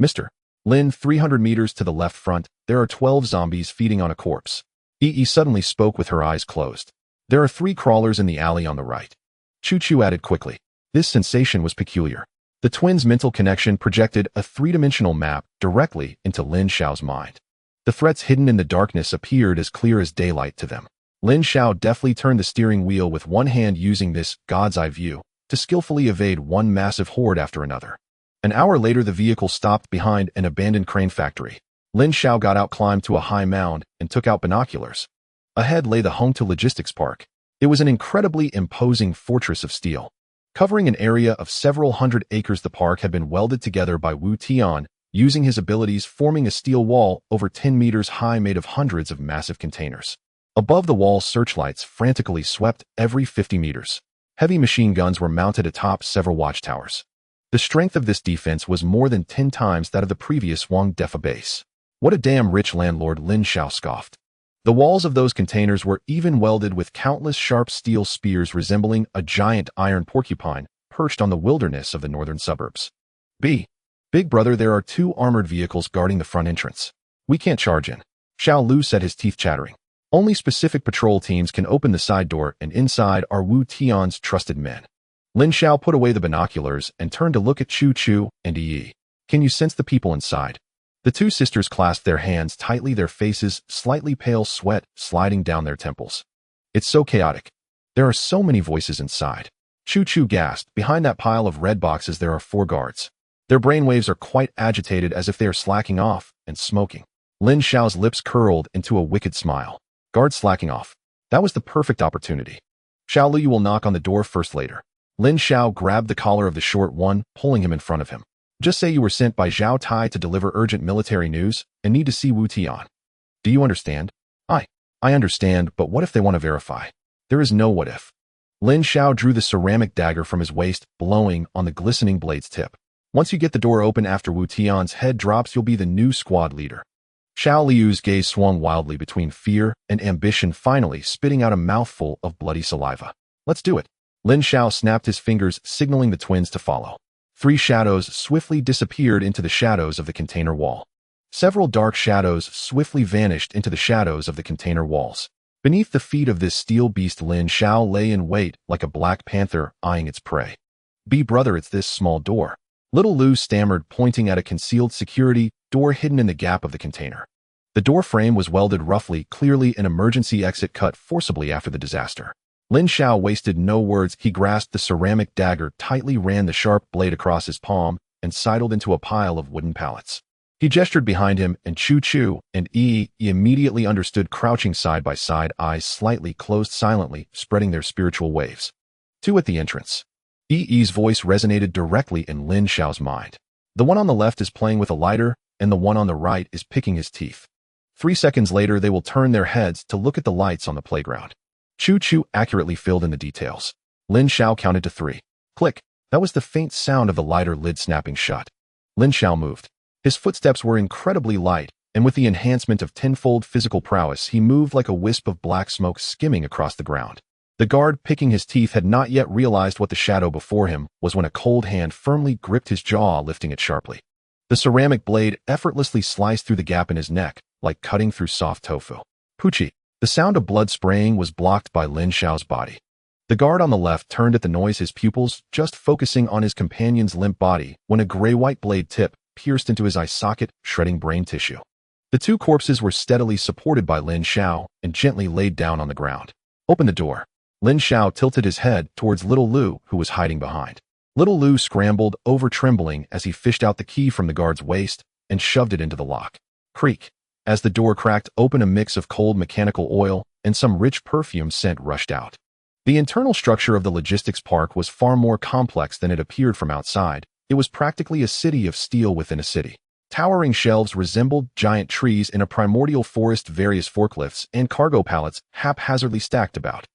Mr. Lin, 300 meters to the left front, there are 12 zombies feeding on a corpse. Yi suddenly spoke with her eyes closed. There are 3 crawlers in the alley on the right. Chu Chu added quickly. This sensation was peculiar. The twins' mental connection projected a 3-dimensional map directly into Lin Xiao's mind. The threats hidden in the darkness appeared as clear as daylight to them. Lin Xiao deftly turned the steering wheel with one hand, using this God's eye view to skillfully evade one massive horde after another. An hour later, the vehicle stopped behind an abandoned crane factory. Lin Xiao got out, climbed to a high mound, and took out binoculars. Ahead lay the Hongtu Logistics Park. It was an incredibly imposing fortress of steel. Covering an area of several hundred acres, the park had been welded together by Wu Tian, using his abilities, forming a steel wall over 10 meters high made of hundreds of massive containers. Above the wall, searchlights frantically swept every 50 meters. Heavy machine guns were mounted atop several watchtowers. The strength of this defense was more than 10 times that of the previous Wang Defa base. What a damn rich landlord, Lin Xiao scoffed. The walls of those containers were even welded with countless sharp steel spears resembling a giant iron porcupine perched on the wilderness of the northern suburbs. Big brother, there are 2 armored vehicles guarding the front entrance. We can't charge in. Xiao Lu said, his teeth chattering. Only specific patrol teams can open the side door, and inside are Wu Tian's trusted men. Lin Xiao put away the binoculars and turned to look at Chu Chu and Yi. Can you sense the people inside? The 2 sisters clasped their hands tightly, their faces slightly pale, sweat sliding down their temples. It's so chaotic. There are so many voices inside. Chu Chu gasped. Behind that pile of red boxes there are 4 guards. Their brainwaves are quite agitated, as if they are slacking off and smoking. Lin Xiao's lips curled into a wicked smile. Guards slacking off. That was the perfect opportunity. Xiao Lu, you will knock on the door first later. Lin Xiao grabbed the collar of the short one, pulling him in front of him. Just say you were sent by Zhao Tai to deliver urgent military news and need to see Wu Tian. Do you understand? I understand, but what if they want to verify? There is no what if. Lin Xiao drew the ceramic dagger from his waist, blowing on the glistening blade's tip. Once you get the door open after Wu Tian's head drops, you'll be the new squad leader. Xiao Liu's gaze swung wildly between fear and ambition, finally spitting out a mouthful of bloody saliva. Let's do it. Lin Xiao snapped his fingers, signaling the twins to follow. 3 shadows swiftly disappeared into the shadows of the container wall. Several dark shadows swiftly vanished into the shadows of the container walls. Beneath the feet of this steel beast, Lin Xiao lay in wait like a black panther eyeing its prey. Brother, it's this small door," little Lu stammered, pointing at a concealed security door hidden in the gap of the container. The door frame was welded roughly, clearly an emergency exit cut forcibly after the disaster. Lin Xiao wasted no words. He grasped the ceramic dagger tightly, ran the sharp blade across his palm, and sidled into a pile of wooden pallets. He gestured behind him, and Chu and Yi immediately understood, crouching side by side, eyes slightly closed, silently spreading their spiritual waves. Two at the entrance. Yi's voice resonated directly in Lin Xiao's mind. The one on the left is playing with a lighter, and the one on the right is picking his teeth. 3 seconds later, they will turn their heads to look at the lights on the playground. Chu accurately filled in the details. Lin Xiao counted to 3. Click. That was the faint sound of the lighter lid snapping shut. Lin Xiao moved. His footsteps were incredibly light, and with the enhancement of tenfold physical prowess, he moved like a wisp of black smoke skimming across the ground. The guard picking his teeth had not yet realized what the shadow before him was when a cold hand firmly gripped his jaw, lifting it sharply. The ceramic blade effortlessly sliced through the gap in his neck, like cutting through soft tofu. Poochie. The sound of blood spraying was blocked by Lin Xiao's body. The guard on the left turned at the noise, his pupils just focusing on his companion's limp body, when a gray-white blade tip pierced into his eye socket, shredding brain tissue. The two corpses were steadily supported by Lin Xiao and gently laid down on the ground. Open the door. Lin Xiao tilted his head towards little Lu, who was hiding behind. Little Lu scrambled over, trembling as he fished out the key from the guard's waist and shoved it into the lock. Creak. As the door cracked open, a mix of cold mechanical oil and some rich perfume scent rushed out. The internal structure of the logistics park was far more complex than it appeared from outside. It was practically a city of steel within a city. Towering shelves resembled giant trees in a primordial forest, various forklifts and cargo pallets haphazardly stacked about.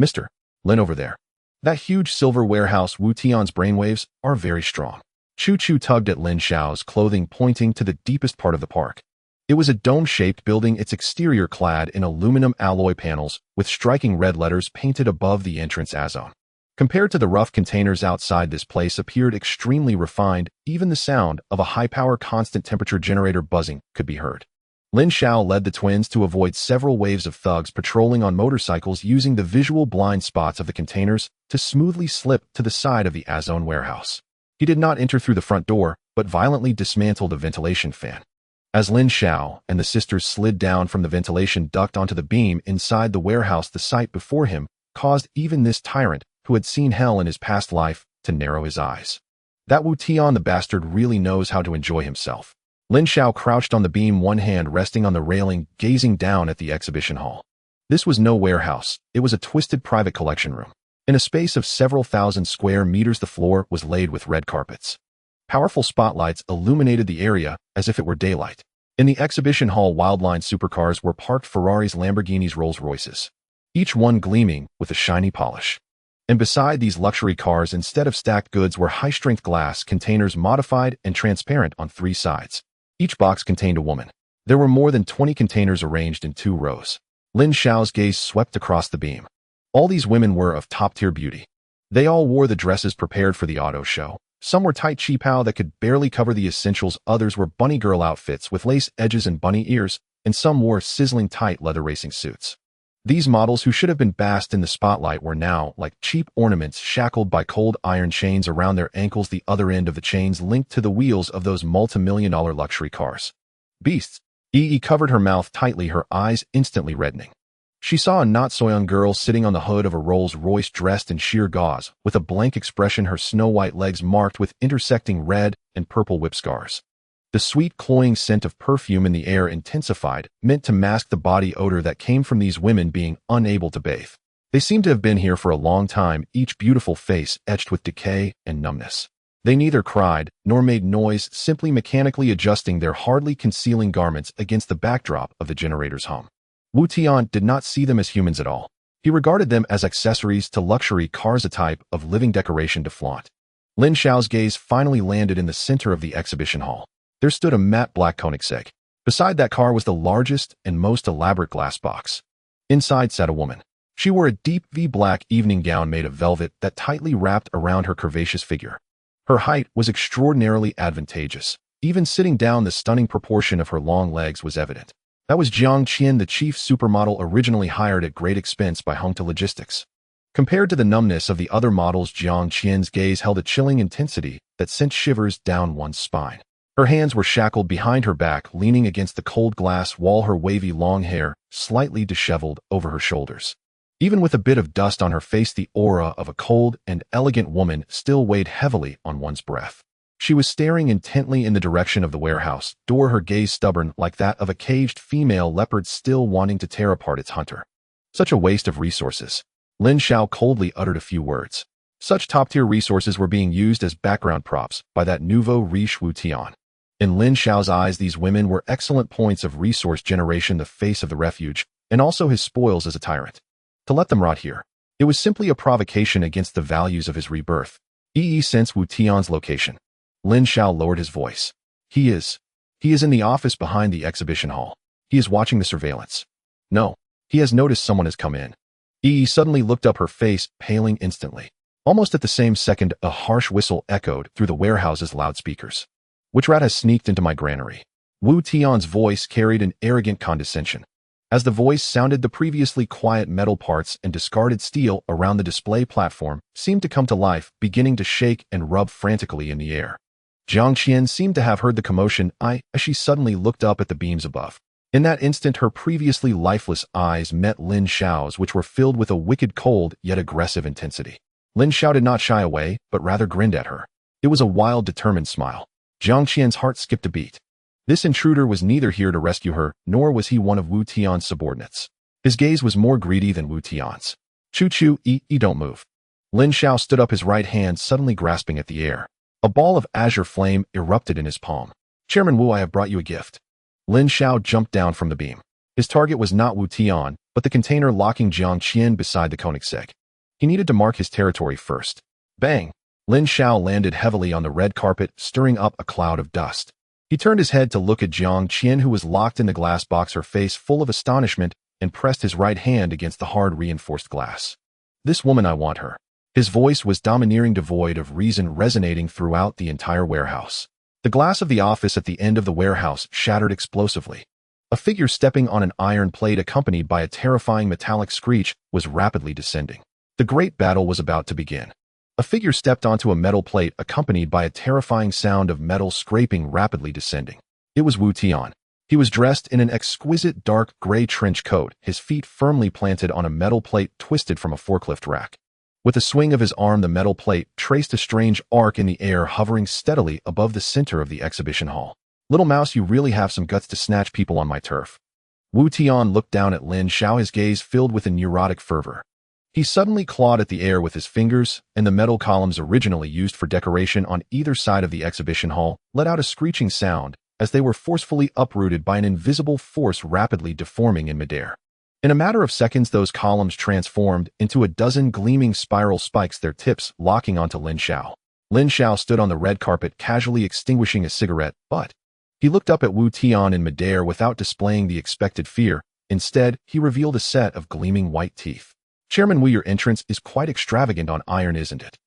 Mr. Lin, over there. That huge silver warehouse. Wu Tian's brainwaves are very strong. Chu tugged at Lin Xiao's clothing, pointing to the deepest part of the park. It was a dome-shaped building, its exterior clad in aluminum alloy panels with striking red letters painted above the entrance Azone. Compared to the rough containers outside, this place appeared extremely refined. Even the sound of a high-power constant temperature generator buzzing could be heard. Lin Xiao led the twins to avoid several waves of thugs patrolling on motorcycles, using the visual blind spots of the containers to smoothly slip to the side of the Azone warehouse. He did not enter through the front door, but violently dismantled a ventilation fan. As Lin Xiao and the sisters slid down from the ventilation duct onto the beam inside the warehouse, the sight before him caused even this tyrant, who had seen hell in his past life, to narrow his eyes. That Wu Tian, the bastard, really knows how to enjoy himself. Lin Xiao crouched on the beam, one hand resting on the railing, gazing down at the exhibition hall. This was no warehouse. It was a twisted private collection room. In a space of several thousand square meters, the floor was laid with red carpets. Powerful spotlights illuminated the area as if it were daylight. In the exhibition hall, wildline supercars were parked: Ferraris, Lamborghinis, Rolls-Royces, each one gleaming with a shiny polish. And beside these luxury cars, instead of stacked goods, were high-strength glass containers, modified and transparent on 3 sides. Each box contained a woman. There were more than 20 containers arranged in 2 rows. Lin Xiao's gaze swept across the beam. All these women were of top-tier beauty. They all wore the dresses prepared for the auto show. Some were tight cheapao that could barely cover the essentials, others were bunny girl outfits with lace edges and bunny ears, and some wore sizzling tight leather racing suits. These models, who should have been basked in the spotlight, were now like cheap ornaments shackled by cold iron chains around their ankles, the other end of the chains linked to the wheels of those multi-million-dollar luxury cars. Beasts. Yi covered her mouth tightly, her eyes instantly reddening. She saw a not-so-young girl sitting on the hood of a Rolls-Royce, dressed in sheer gauze, with a blank expression, her snow-white legs marked with intersecting red and purple whip scars. The sweet, cloying scent of perfume in the air intensified, meant to mask the body odor that came from these women being unable to bathe. They seemed to have been here for a long time, each beautiful face etched with decay and numbness. They neither cried nor made noise, simply mechanically adjusting their hardly concealing garments against the backdrop of the generator's hum. Wu Tian did not see them as humans at all. He regarded them as accessories to luxury cars, a type of living decoration to flaunt. Lin Xiao's gaze finally landed in the center of the exhibition hall. There stood a matte black Koenigsegg. Beside that car was the largest and most elaborate glass box. Inside sat a woman. She wore a deep V-black evening gown made of velvet that tightly wrapped around her curvaceous figure. Her height was extraordinarily advantageous. Even sitting down, the stunning proportion of her long legs was evident. That was Jiang Qian, the chief supermodel originally hired at great expense by Hongta Logistics. Compared to the numbness of the other models, Jiang Qian's gaze held a chilling intensity that sent shivers down one's spine. Her hands were shackled behind her back, leaning against the cold glass wall, her wavy long hair slightly disheveled over her shoulders. Even with a bit of dust on her face, the aura of a cold and elegant woman still weighed heavily on one's breath. She was staring intently in the direction of the warehouse door, her gaze stubborn like that of a caged female leopard still wanting to tear apart its hunter. Such a waste of resources. Lin Xiao coldly uttered a few words. Such top-tier resources were being used as background props by that nouveau riche Wu Tian. In Lin Xiao's eyes, these women were excellent points of resource generation, the face of the refuge, and also his spoils as a tyrant. To let them rot here, it was simply a provocation against the values of his rebirth. Sense Wu Tian's location. Lin Xiao lowered his voice. He is in the office behind the exhibition hall. He is watching the surveillance. No, he has noticed someone has come in. Suddenly looked up, her face paling instantly. Almost at the same second, a harsh whistle echoed through the warehouse's loudspeakers. Which rat has sneaked into my granary? Wu Tian's voice carried an arrogant condescension. As the voice sounded, the previously quiet metal parts and discarded steel around the display platform seemed to come to life, beginning to shake and rub frantically in the air. Jiang Qian seemed to have heard the commotion as she suddenly looked up at the beams above. In that instant, her previously lifeless eyes met Lin Xiao's, which were filled with a wicked, cold, yet aggressive intensity. Lin Xiao did not shy away, but rather grinned at her. It was a wild, determined smile. Jiang Qian's heart skipped a beat. This intruder was neither here to rescue her, nor was he one of Wu Tian's subordinates. His gaze was more greedy than Wu Tian's. Choo-choo, don't move. Lin Xiao stood up, his right hand suddenly grasping at the air. A ball of azure flame erupted in his palm. Chairman Wu, I have brought you a gift. Lin Xiao jumped down from the beam. His target was not Wu Tian, but the container locking Jiang Qian beside the Koenigsegg. He needed to mark his territory first. Bang! Lin Xiao landed heavily on the red carpet, stirring up a cloud of dust. He turned his head to look at Jiang Qian, who was locked in the glass box, her face full of astonishment, and pressed his right hand against the hard reinforced glass. This woman, I want her. His voice was domineering, devoid of reason, resonating throughout the entire warehouse. The glass of the office at the end of the warehouse shattered explosively. A figure stepping on an iron plate accompanied by a terrifying metallic screech was rapidly descending. The great battle was about to begin. A figure stepped onto a metal plate accompanied by a terrifying sound of metal scraping rapidly descending. It was Wu Tian. He was dressed in an exquisite dark gray trench coat, his feet firmly planted on a metal plate twisted from a forklift rack. With a swing of his arm, the metal plate traced a strange arc in the air, hovering steadily above the center of the exhibition hall. Little mouse, you really have some guts to snatch people on my turf. Wu Tian looked down at Lin Xiao, his gaze filled with a neurotic fervor. He suddenly clawed at the air with his fingers, and the metal columns originally used for decoration on either side of the exhibition hall let out a screeching sound as they were forcefully uprooted by an invisible force rapidly deforming in midair. In a matter of seconds, those columns transformed into a dozen gleaming spiral spikes, their tips locking onto Lin Xiao. Lin Xiao stood on the red carpet, casually extinguishing a cigarette, but he looked up at Wu Tian in midair without displaying the expected fear. Instead, he revealed a set of gleaming white teeth. Chairman Wu, your entrance is quite extravagant on iron, isn't it?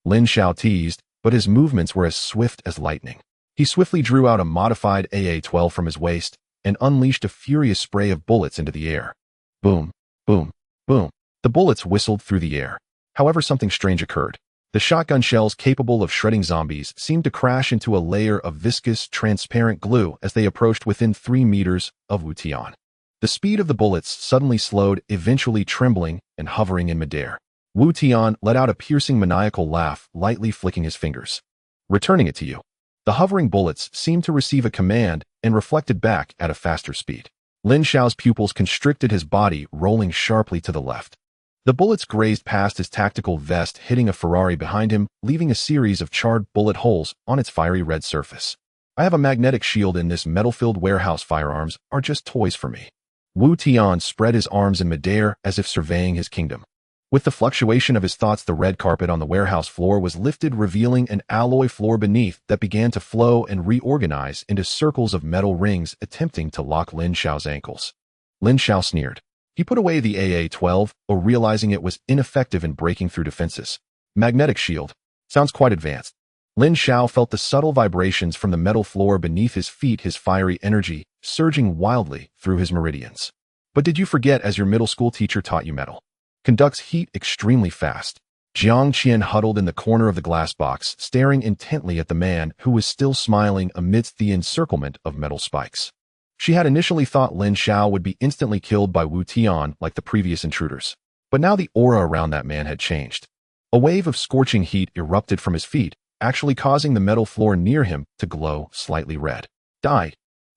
Lin Xiao teased, but his movements were as swift as lightning. He swiftly drew out a modified AA-12 from his waist and unleashed a furious spray of bullets into the air. Boom, boom, boom. The bullets whistled through the air. However, something strange occurred. The shotgun shells capable of shredding zombies seemed to crash into a layer of viscous, transparent glue as they approached within 3 meters of Wu Tian. The speed of the bullets suddenly slowed, eventually trembling and hovering in midair. Wu Tian let out a piercing, maniacal laugh, lightly flicking his fingers. Returning it to you. The hovering bullets seemed to receive a command and reflected back at a faster speed. Lin Xiao's pupils constricted, his body rolling sharply to the left. The bullets grazed past his tactical vest, hitting a Ferrari behind him, leaving a series of charred bullet holes on its fiery red surface. I have a magnetic shield in this metal-filled warehouse. Firearms are just toys for me. Wu Tian spread his arms in midair as if surveying his kingdom. With the fluctuation of his thoughts, the red carpet on the warehouse floor was lifted, revealing an alloy floor beneath that began to flow and reorganize into circles of metal rings attempting to lock Lin Xiao's ankles. Lin Xiao sneered. He put away the AA-12, realizing it was ineffective in breaking through defenses. Magnetic shield. Sounds quite advanced. Lin Xiao felt the subtle vibrations from the metal floor beneath his feet, his fiery energy surging wildly through his meridians. But did you forget, as your middle school teacher taught you, metal conducts heat extremely fast? Jiang Qian huddled in the corner of the glass box, staring intently at the man who was still smiling amidst the encirclement of metal spikes. She had initially thought Lin Xiao would be instantly killed by Wu Tian like the previous intruders. But now the aura around that man had changed. A wave of scorching heat erupted from his feet, actually causing the metal floor near him to glow slightly red. Die!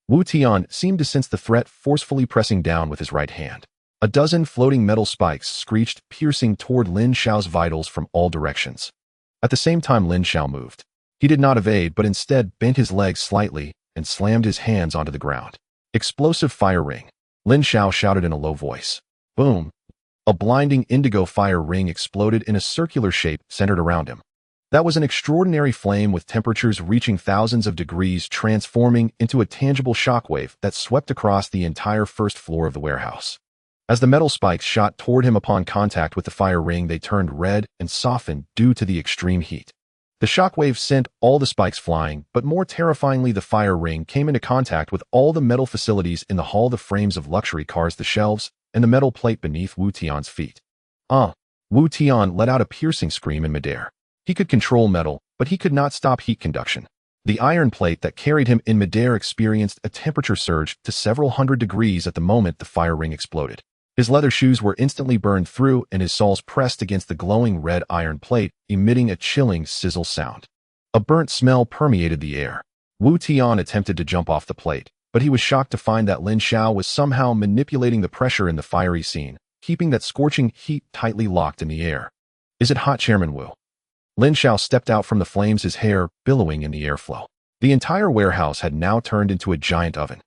Wu Tian seemed to sense the threat, forcefully pressing down with his right hand. A dozen floating metal spikes screeched, piercing toward Lin Xiao's vitals from all directions. At the same time, Lin Xiao moved. He did not evade, but instead bent his legs slightly and slammed his hands onto the ground. Explosive fire ring. Lin Xiao shouted in a low voice. Boom! A blinding indigo fire ring exploded in a circular shape centered around him. That was an extraordinary flame with temperatures reaching thousands of degrees, transforming into a tangible shockwave that swept across the entire first floor of the warehouse. As the metal spikes shot toward him upon contact with the fire ring, they turned red and softened due to the extreme heat. The shockwave sent all the spikes flying, but more terrifyingly, the fire ring came into contact with all the metal facilities in the hall, the frames of luxury cars, the shelves, and the metal plate beneath Wu Tian's feet. Wu Tian let out a piercing scream in midair. He could control metal, but he could not stop heat conduction. The iron plate that carried him in midair experienced a temperature surge to several hundred degrees at the moment the fire ring exploded. His leather shoes were instantly burned through, and his soles pressed against the glowing red iron plate, emitting a chilling sizzle sound. A burnt smell permeated the air. Wu Tian attempted to jump off the plate, but he was shocked to find that Lin Xiao was somehow manipulating the pressure in the fiery scene, keeping that scorching heat tightly locked in the air. Is it hot, Chairman Wu? Lin Xiao stepped out from the flames, his hair billowing in the airflow. The entire warehouse had now turned into a giant oven.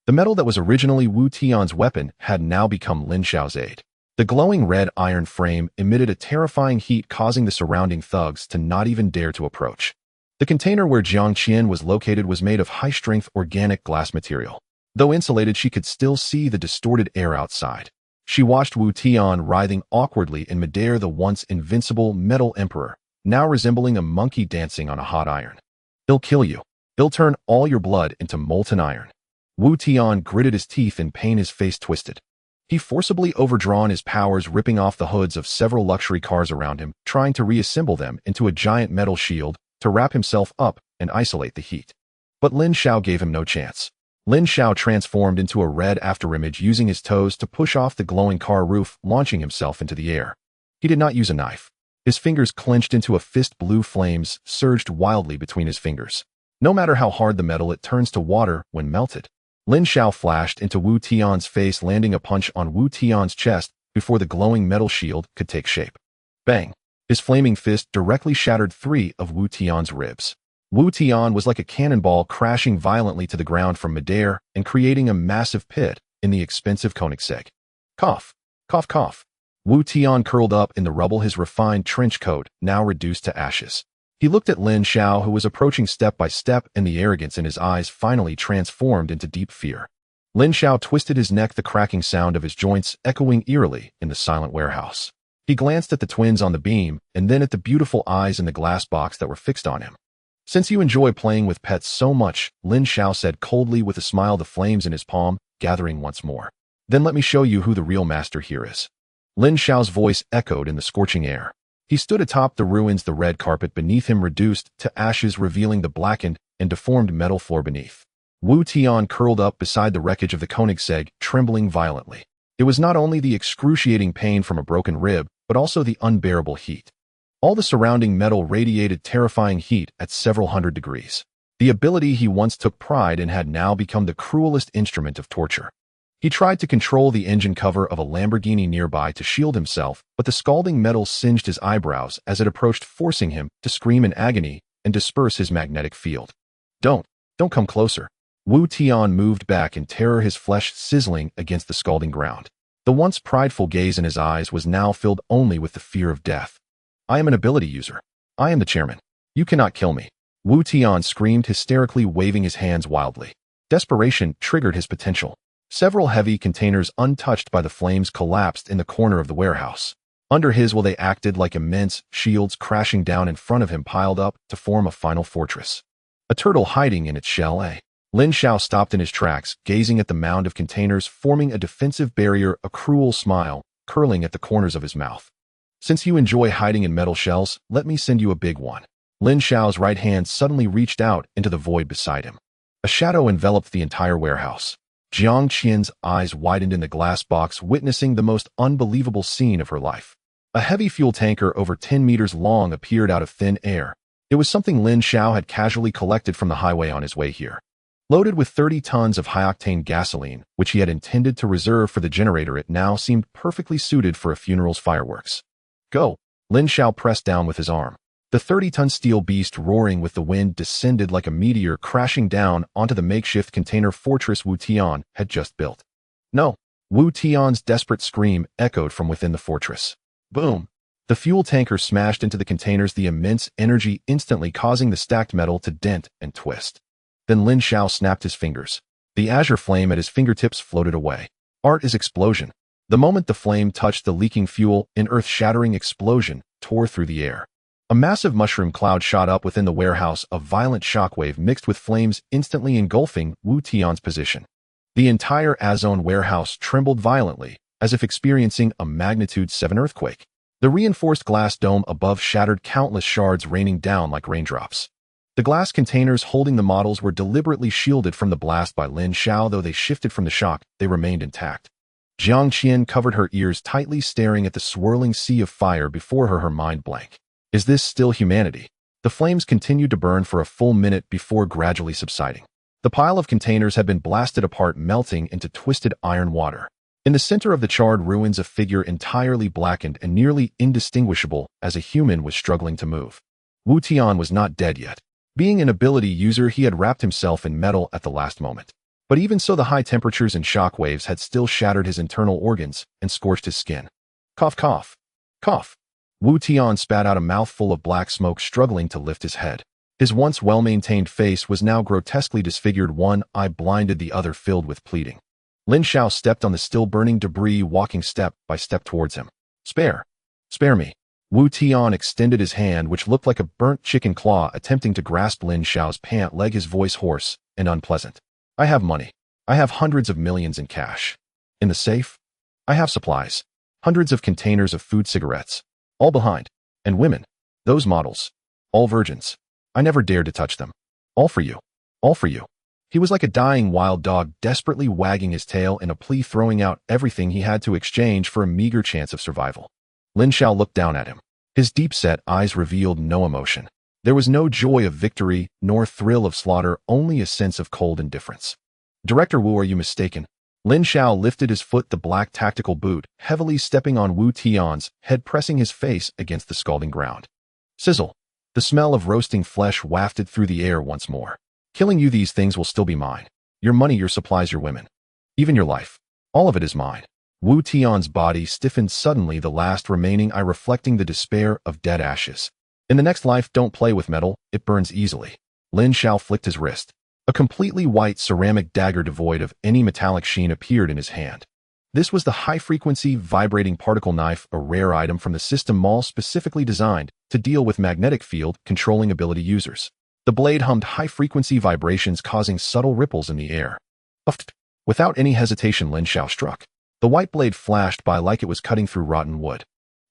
The metal that was originally Wu Tian's weapon had now become Lin Xiao's aid. The glowing red iron frame emitted a terrifying heat, causing the surrounding thugs to not even dare to approach. The container where Jiang Qian was located was made of high-strength organic glass material. Though insulated, she could still see the distorted air outside. She watched Wu Tian writhing awkwardly in midair, the once invincible metal emperor, now resembling a monkey dancing on a hot iron. He'll kill you. He'll turn all your blood into molten iron. Wu Tian gritted his teeth in pain, his face twisted. He forcibly overdrawn his powers, ripping off the hoods of several luxury cars around him, trying to reassemble them into a giant metal shield to wrap himself up and isolate the heat. But Lin Xiao gave him no chance. Lin Xiao transformed into a red afterimage, using his toes to push off the glowing car roof, launching himself into the air. He did not use a knife. His fingers clenched into a fist. Blue flames surged wildly between his fingers. No matter how hard the metal, it turns to water when melted. Lin Xiao flashed into Wu Tian's face, landing a punch on Wu Tian's chest before the glowing metal shield could take shape. Bang! His flaming fist directly shattered 3 of Wu Tian's ribs. Wu Tian was like a cannonball, crashing violently to the ground from midair and creating a massive pit in the expensive Koenigsegg. Cough! Cough! Cough! Wu Tian curled up in the rubble, his refined trench coat now reduced to ashes. He looked at Lin Xiao, who was approaching step by step, and the arrogance in his eyes finally transformed into deep fear. Lin Xiao twisted his neck, the cracking sound of his joints echoing eerily in the silent warehouse. He glanced at the twins on the beam, and then at the beautiful eyes in the glass box that were fixed on him. Since you enjoy playing with pets so much, Lin Xiao said coldly with a smile, the flames in his palm gathering once more. Then let me show you who the real master here is. Lin Xiao's voice echoed in the scorching air. He stood atop the ruins, the red carpet beneath him reduced to ashes, revealing the blackened and deformed metal floor beneath. Wu Tian curled up beside the wreckage of the Koenigsegg, trembling violently. It was not only the excruciating pain from a broken rib, but also the unbearable heat. All the surrounding metal radiated terrifying heat at several hundred degrees. The ability he once took pride in had now become the cruelest instrument of torture. He tried to control the engine cover of a Lamborghini nearby to shield himself, but the scalding metal singed his eyebrows as it approached, forcing him to scream in agony and disperse his magnetic field. Don't come closer. Wu Tian moved back in terror, his flesh sizzling against the scalding ground. The once prideful gaze in his eyes was now filled only with the fear of death. I am an ability user. I am the chairman. You cannot kill me. Wu Tian screamed hysterically, waving his hands wildly. Desperation triggered his potential. Several heavy containers untouched by the flames collapsed in the corner of the warehouse. Under his will they acted like immense shields crashing down in front of him piled up to form a final fortress. A turtle hiding in its shell, eh? Lin Xiao stopped in his tracks, gazing at the mound of containers forming a defensive barrier, a cruel smile curling at the corners of his mouth. Since you enjoy hiding in metal shells, let me send you a big one. Lin Xiao's right hand suddenly reached out into the void beside him. A shadow enveloped the entire warehouse. Jiang Qian's eyes widened in the glass box, witnessing the most unbelievable scene of her life. A heavy fuel tanker over 10 meters long appeared out of thin air. It was something Lin Xiao had casually collected from the highway on his way here. Loaded with 30 tons of high-octane gasoline, which he had intended to reserve for the generator, it now seemed perfectly suited for a funeral's fireworks. Go! Lin Xiao pressed down with his arm. The 30-ton steel beast, roaring with the wind, descended like a meteor, crashing down onto the makeshift container fortress Wu Tian had just built. No! Wu Tian's desperate scream echoed from within the fortress. Boom! The fuel tanker smashed into the containers, the immense energy instantly causing the stacked metal to dent and twist. Then Lin Xiao snapped his fingers. The azure flame at his fingertips floated away. Art is explosion. The moment the flame touched the leaking fuel, an earth-shattering explosion tore through the air. A massive mushroom cloud shot up within the warehouse, a violent shockwave mixed with flames instantly engulfing Wu Tian's position. The entire Azone warehouse trembled violently, as if experiencing a magnitude 7 earthquake. The reinforced glass dome above shattered, countless shards raining down like raindrops. The glass containers holding the models were deliberately shielded from the blast by Lin Xiao. Though they shifted from the shock, they remained intact. Jiang Qian covered her ears tightly, staring at the swirling sea of fire before her mind blank. Is this still humanity? The flames continued to burn for a full minute before gradually subsiding. The pile of containers had been blasted apart, melting into twisted iron water. In the center of the charred ruins, a figure entirely blackened and nearly indistinguishable as a human was struggling to move. Wu Tian was not dead yet. Being an ability user, he had wrapped himself in metal at the last moment. But even so, the high temperatures and shock waves had still shattered his internal organs and scorched his skin. Cough, cough, cough. Wu Tian spat out a mouthful of black smoke, struggling to lift his head. His once well-maintained face was now grotesquely disfigured, one eye blinded, the other filled with pleading. Lin Xiao stepped on the still-burning debris, walking step by step towards him. Spare me. Wu Tian extended his hand, which looked like a burnt chicken claw, attempting to grasp Lin Xiao's pant leg, his voice hoarse and unpleasant. I have money. I have hundreds of millions in cash. In the safe? I have supplies. Hundreds of containers of food, cigarettes. All behind. And women. Those models. All virgins. I never dared to touch them. All for you. All for you. He was like a dying wild dog, desperately wagging his tail in a plea, throwing out everything he had to exchange for a meager chance of survival. Lin Xiao looked down at him. His deep-set eyes revealed no emotion. There was no joy of victory, nor thrill of slaughter, only a sense of cold indifference. Director Wu, are you mistaken? Lin Xiao lifted his foot, the black tactical boot, heavily stepping on Wu Tian's head, pressing his face against the scalding ground. Sizzle. The smell of roasting flesh wafted through the air once more. Killing you, these things will still be mine. Your money, your supplies, your women. Even your life. All of it is mine. Wu Tian's body stiffened suddenly, the last remaining eye reflecting the despair of dead ashes. In the next life, don't play with metal, it burns easily. Lin Xiao flicked his wrist. A completely white ceramic dagger devoid of any metallic sheen appeared in his hand. This was the high-frequency vibrating particle knife, a rare item from the system mall specifically designed to deal with magnetic field controlling ability users. The blade hummed high-frequency vibrations, causing subtle ripples in the air. Uffed. Without any hesitation, Lin Xiao struck. The white blade flashed by like it was cutting through rotten wood.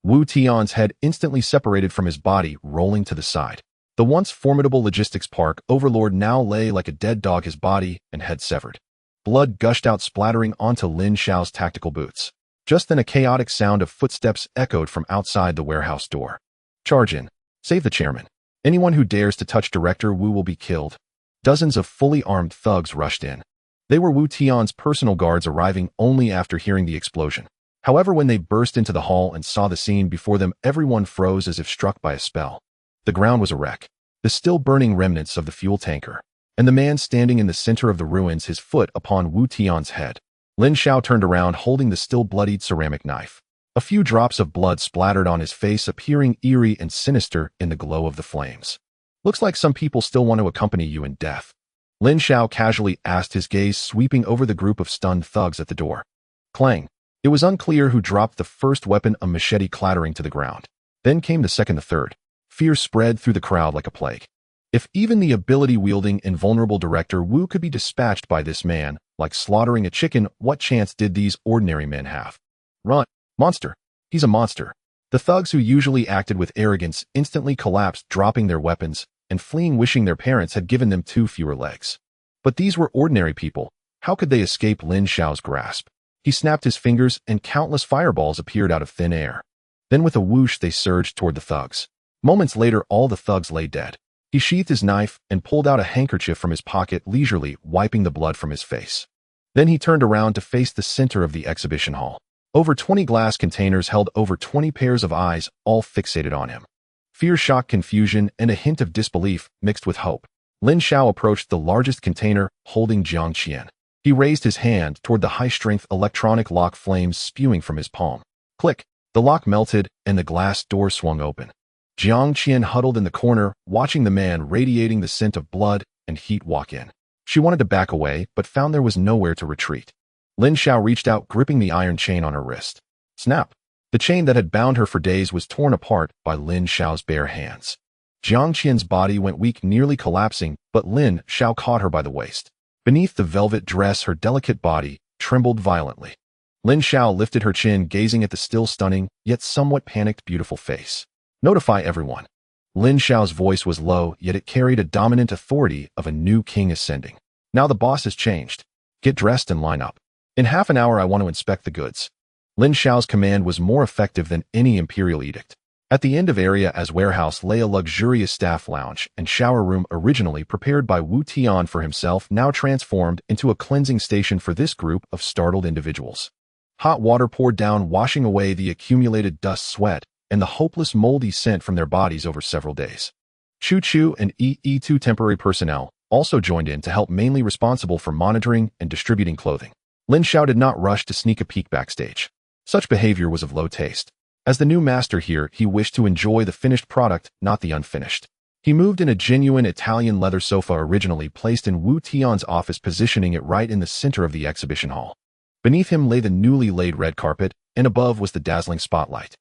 Wu Tian's head instantly separated from his body, rolling to the side. The once formidable logistics park overlord now lay like a dead dog, his body and head severed. Blood gushed out, splattering onto Lin Xiao's tactical boots. Just then, a chaotic sound of footsteps echoed from outside the warehouse door. Charge in. Save the chairman. Anyone who dares to touch Director Wu will be killed. Dozens of fully armed thugs rushed in. They were Wu Tian's personal guards, arriving only after hearing the explosion. However, when they burst into the hall and saw the scene before them, everyone froze as if struck by a spell. The ground was a wreck. The still burning remnants of the fuel tanker. And the man standing in the center of the ruins, his foot upon Wu Tian's head. Lin Xiao turned around, holding the still bloodied ceramic knife. A few drops of blood splattered on his face, appearing eerie and sinister in the glow of the flames. Looks like some people still want to accompany you in death. Lin Xiao casually asked, his gaze sweeping over the group of stunned thugs at the door. Clang. It was unclear who dropped the first weapon, a machete clattering to the ground. Then came the second, the third. Fear spread through the crowd like a plague. If even the ability-wielding, invulnerable Director Wu could be dispatched by this man, like slaughtering a chicken, what chance did these ordinary men have? Run! Monster! He's a monster. The thugs who usually acted with arrogance instantly collapsed, dropping their weapons and fleeing, wishing their parents had given them 2 fewer legs. But these were ordinary people. How could they escape Lin Xiao's grasp? He snapped his fingers and countless fireballs appeared out of thin air. Then with a whoosh they surged toward the thugs. Moments later all the thugs lay dead. He sheathed his knife and pulled out a handkerchief from his pocket, leisurely wiping the blood from his face. Then he turned around to face the center of the exhibition hall. Over 20 glass containers held over 20 pairs of eyes, all fixated on him. Fear, shock, confusion, and a hint of disbelief mixed with hope. Lin Xiao approached the largest container, holding Jiang Qian. He raised his hand toward the high-strength electronic lock, flames spewing from his palm. Click! The lock melted, and the glass door swung open. Jiang Qian huddled in the corner, watching the man radiating the scent of blood and heat walk in. She wanted to back away, but found there was nowhere to retreat. Lin Xiao reached out, gripping the iron chain on her wrist. Snap! The chain that had bound her for days was torn apart by Lin Xiao's bare hands. Jiang Qian's body went weak, nearly collapsing, but Lin Xiao caught her by the waist. Beneath the velvet dress, her delicate body trembled violently. Lin Xiao lifted her chin, gazing at the still stunning, yet somewhat panicked, beautiful face. Notify everyone. Lin Xiao's voice was low, yet it carried a dominant authority of a new king ascending. Now the boss has changed. Get dressed and line up. In half an hour I want to inspect the goods. Lin Xiao's command was more effective than any imperial edict. At the end of area as warehouse lay a luxurious staff lounge and shower room, originally prepared by Wu Tian for himself, now transformed into a cleansing station for this group of startled individuals. Hot water poured down, washing away the accumulated dust, sweat, and the hopeless moldy scent from their bodies over several days. Chu Chu and EE2 temporary personnel also joined in to help, mainly responsible for monitoring and distributing clothing. Lin Xiao did not rush to sneak a peek backstage. Such behavior was of low taste. As the new master here, he wished to enjoy the finished product, not the unfinished. He moved in a genuine Italian leather sofa originally placed in Wu Tian's office, positioning it right in the center of the exhibition hall. Beneath him lay the newly laid red carpet, and above was the dazzling spotlight.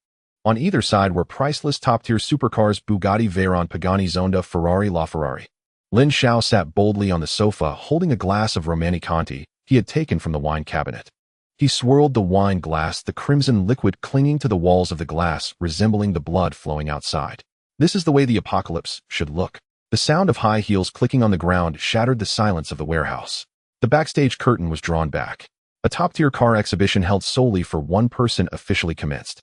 On either side were priceless top-tier supercars: Bugatti Veyron, Pagani Zonda, Ferrari LaFerrari. Lin Xiao sat boldly on the sofa, holding a glass of Romanée-Conti he had taken from the wine cabinet. He swirled the wine glass, the crimson liquid clinging to the walls of the glass, resembling the blood flowing outside. This is the way the apocalypse should look. The sound of high heels clicking on the ground shattered the silence of the warehouse. The backstage curtain was drawn back. A top-tier car exhibition held solely for one person officially commenced.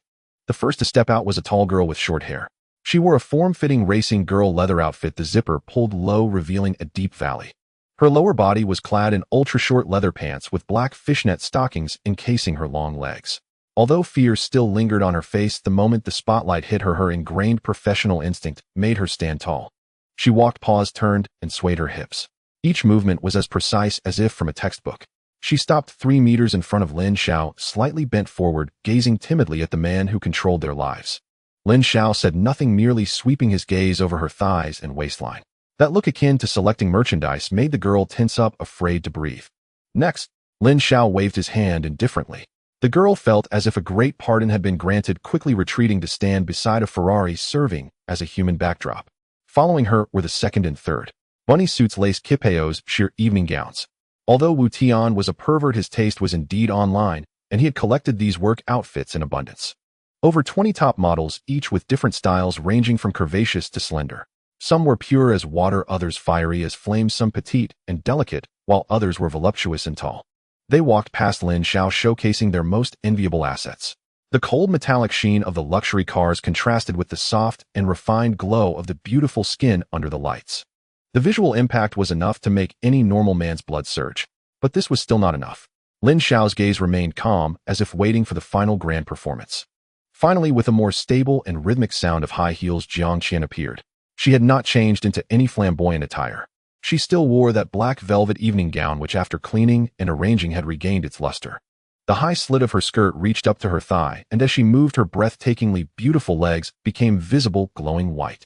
The first to step out was a tall girl with short hair. She wore a form-fitting racing girl leather outfit, the zipper pulled low, revealing a deep valley. Her lower body was clad in ultra-short leather pants with black fishnet stockings encasing her long legs. Although fear still lingered on her face the moment the spotlight hit her, her ingrained professional instinct made her stand tall. She walked, paused, turned, and swayed her hips. Each movement was as precise as if from a textbook. She stopped 3 meters in front of Lin Xiao, slightly bent forward, gazing timidly at the man who controlled their lives. Lin Xiao said nothing, merely sweeping his gaze over her thighs and waistline. That look, akin to selecting merchandise, made the girl tense up, afraid to breathe. Next, Lin Xiao waved his hand indifferently. The girl felt as if a great pardon had been granted, quickly retreating to stand beside a Ferrari, serving as a human backdrop. Following her were the second and third. Bunny suits, lace kipeos, sheer evening gowns. Although Wu Tian was a pervert, his taste was indeed online, and he had collected these work outfits in abundance. Over 20 top models, each with different styles ranging from curvaceous to slender. Some were pure as water, others fiery as flames, some petite and delicate, while others were voluptuous and tall. They walked past Lin Xiao, showcasing their most enviable assets. The cold metallic sheen of the luxury cars contrasted with the soft and refined glow of the beautiful skin under the lights. The visual impact was enough to make any normal man's blood surge. But this was still not enough. Lin Xiao's gaze remained calm, as if waiting for the final grand performance. Finally, with a more stable and rhythmic sound of high heels, Jiang Qian appeared. She had not changed into any flamboyant attire. She still wore that black velvet evening gown which, after cleaning and arranging, had regained its luster. The high slit of her skirt reached up to her thigh, and as she moved, her breathtakingly beautiful legs became visible, glowing white.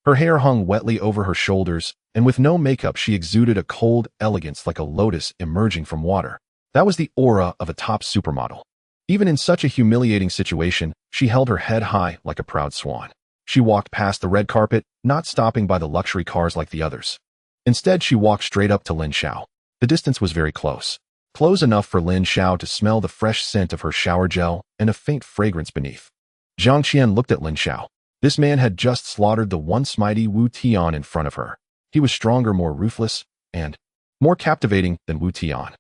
Her hair hung wetly over her shoulders, and with no makeup she exuded a cold elegance like a lotus emerging from water. That was the aura of a top supermodel. Even in such a humiliating situation, she held her head high like a proud swan. She walked past the red carpet, not stopping by the luxury cars like the others. Instead, she walked straight up to Lin Xiao. The distance was very close. Close enough for Lin Xiao to smell the fresh scent of her shower gel and a faint fragrance beneath. Jiang Qian looked at Lin Xiao. This man had just slaughtered the once mighty Wu Tian in front of her. He was stronger, more ruthless, and more captivating than Wu Tian.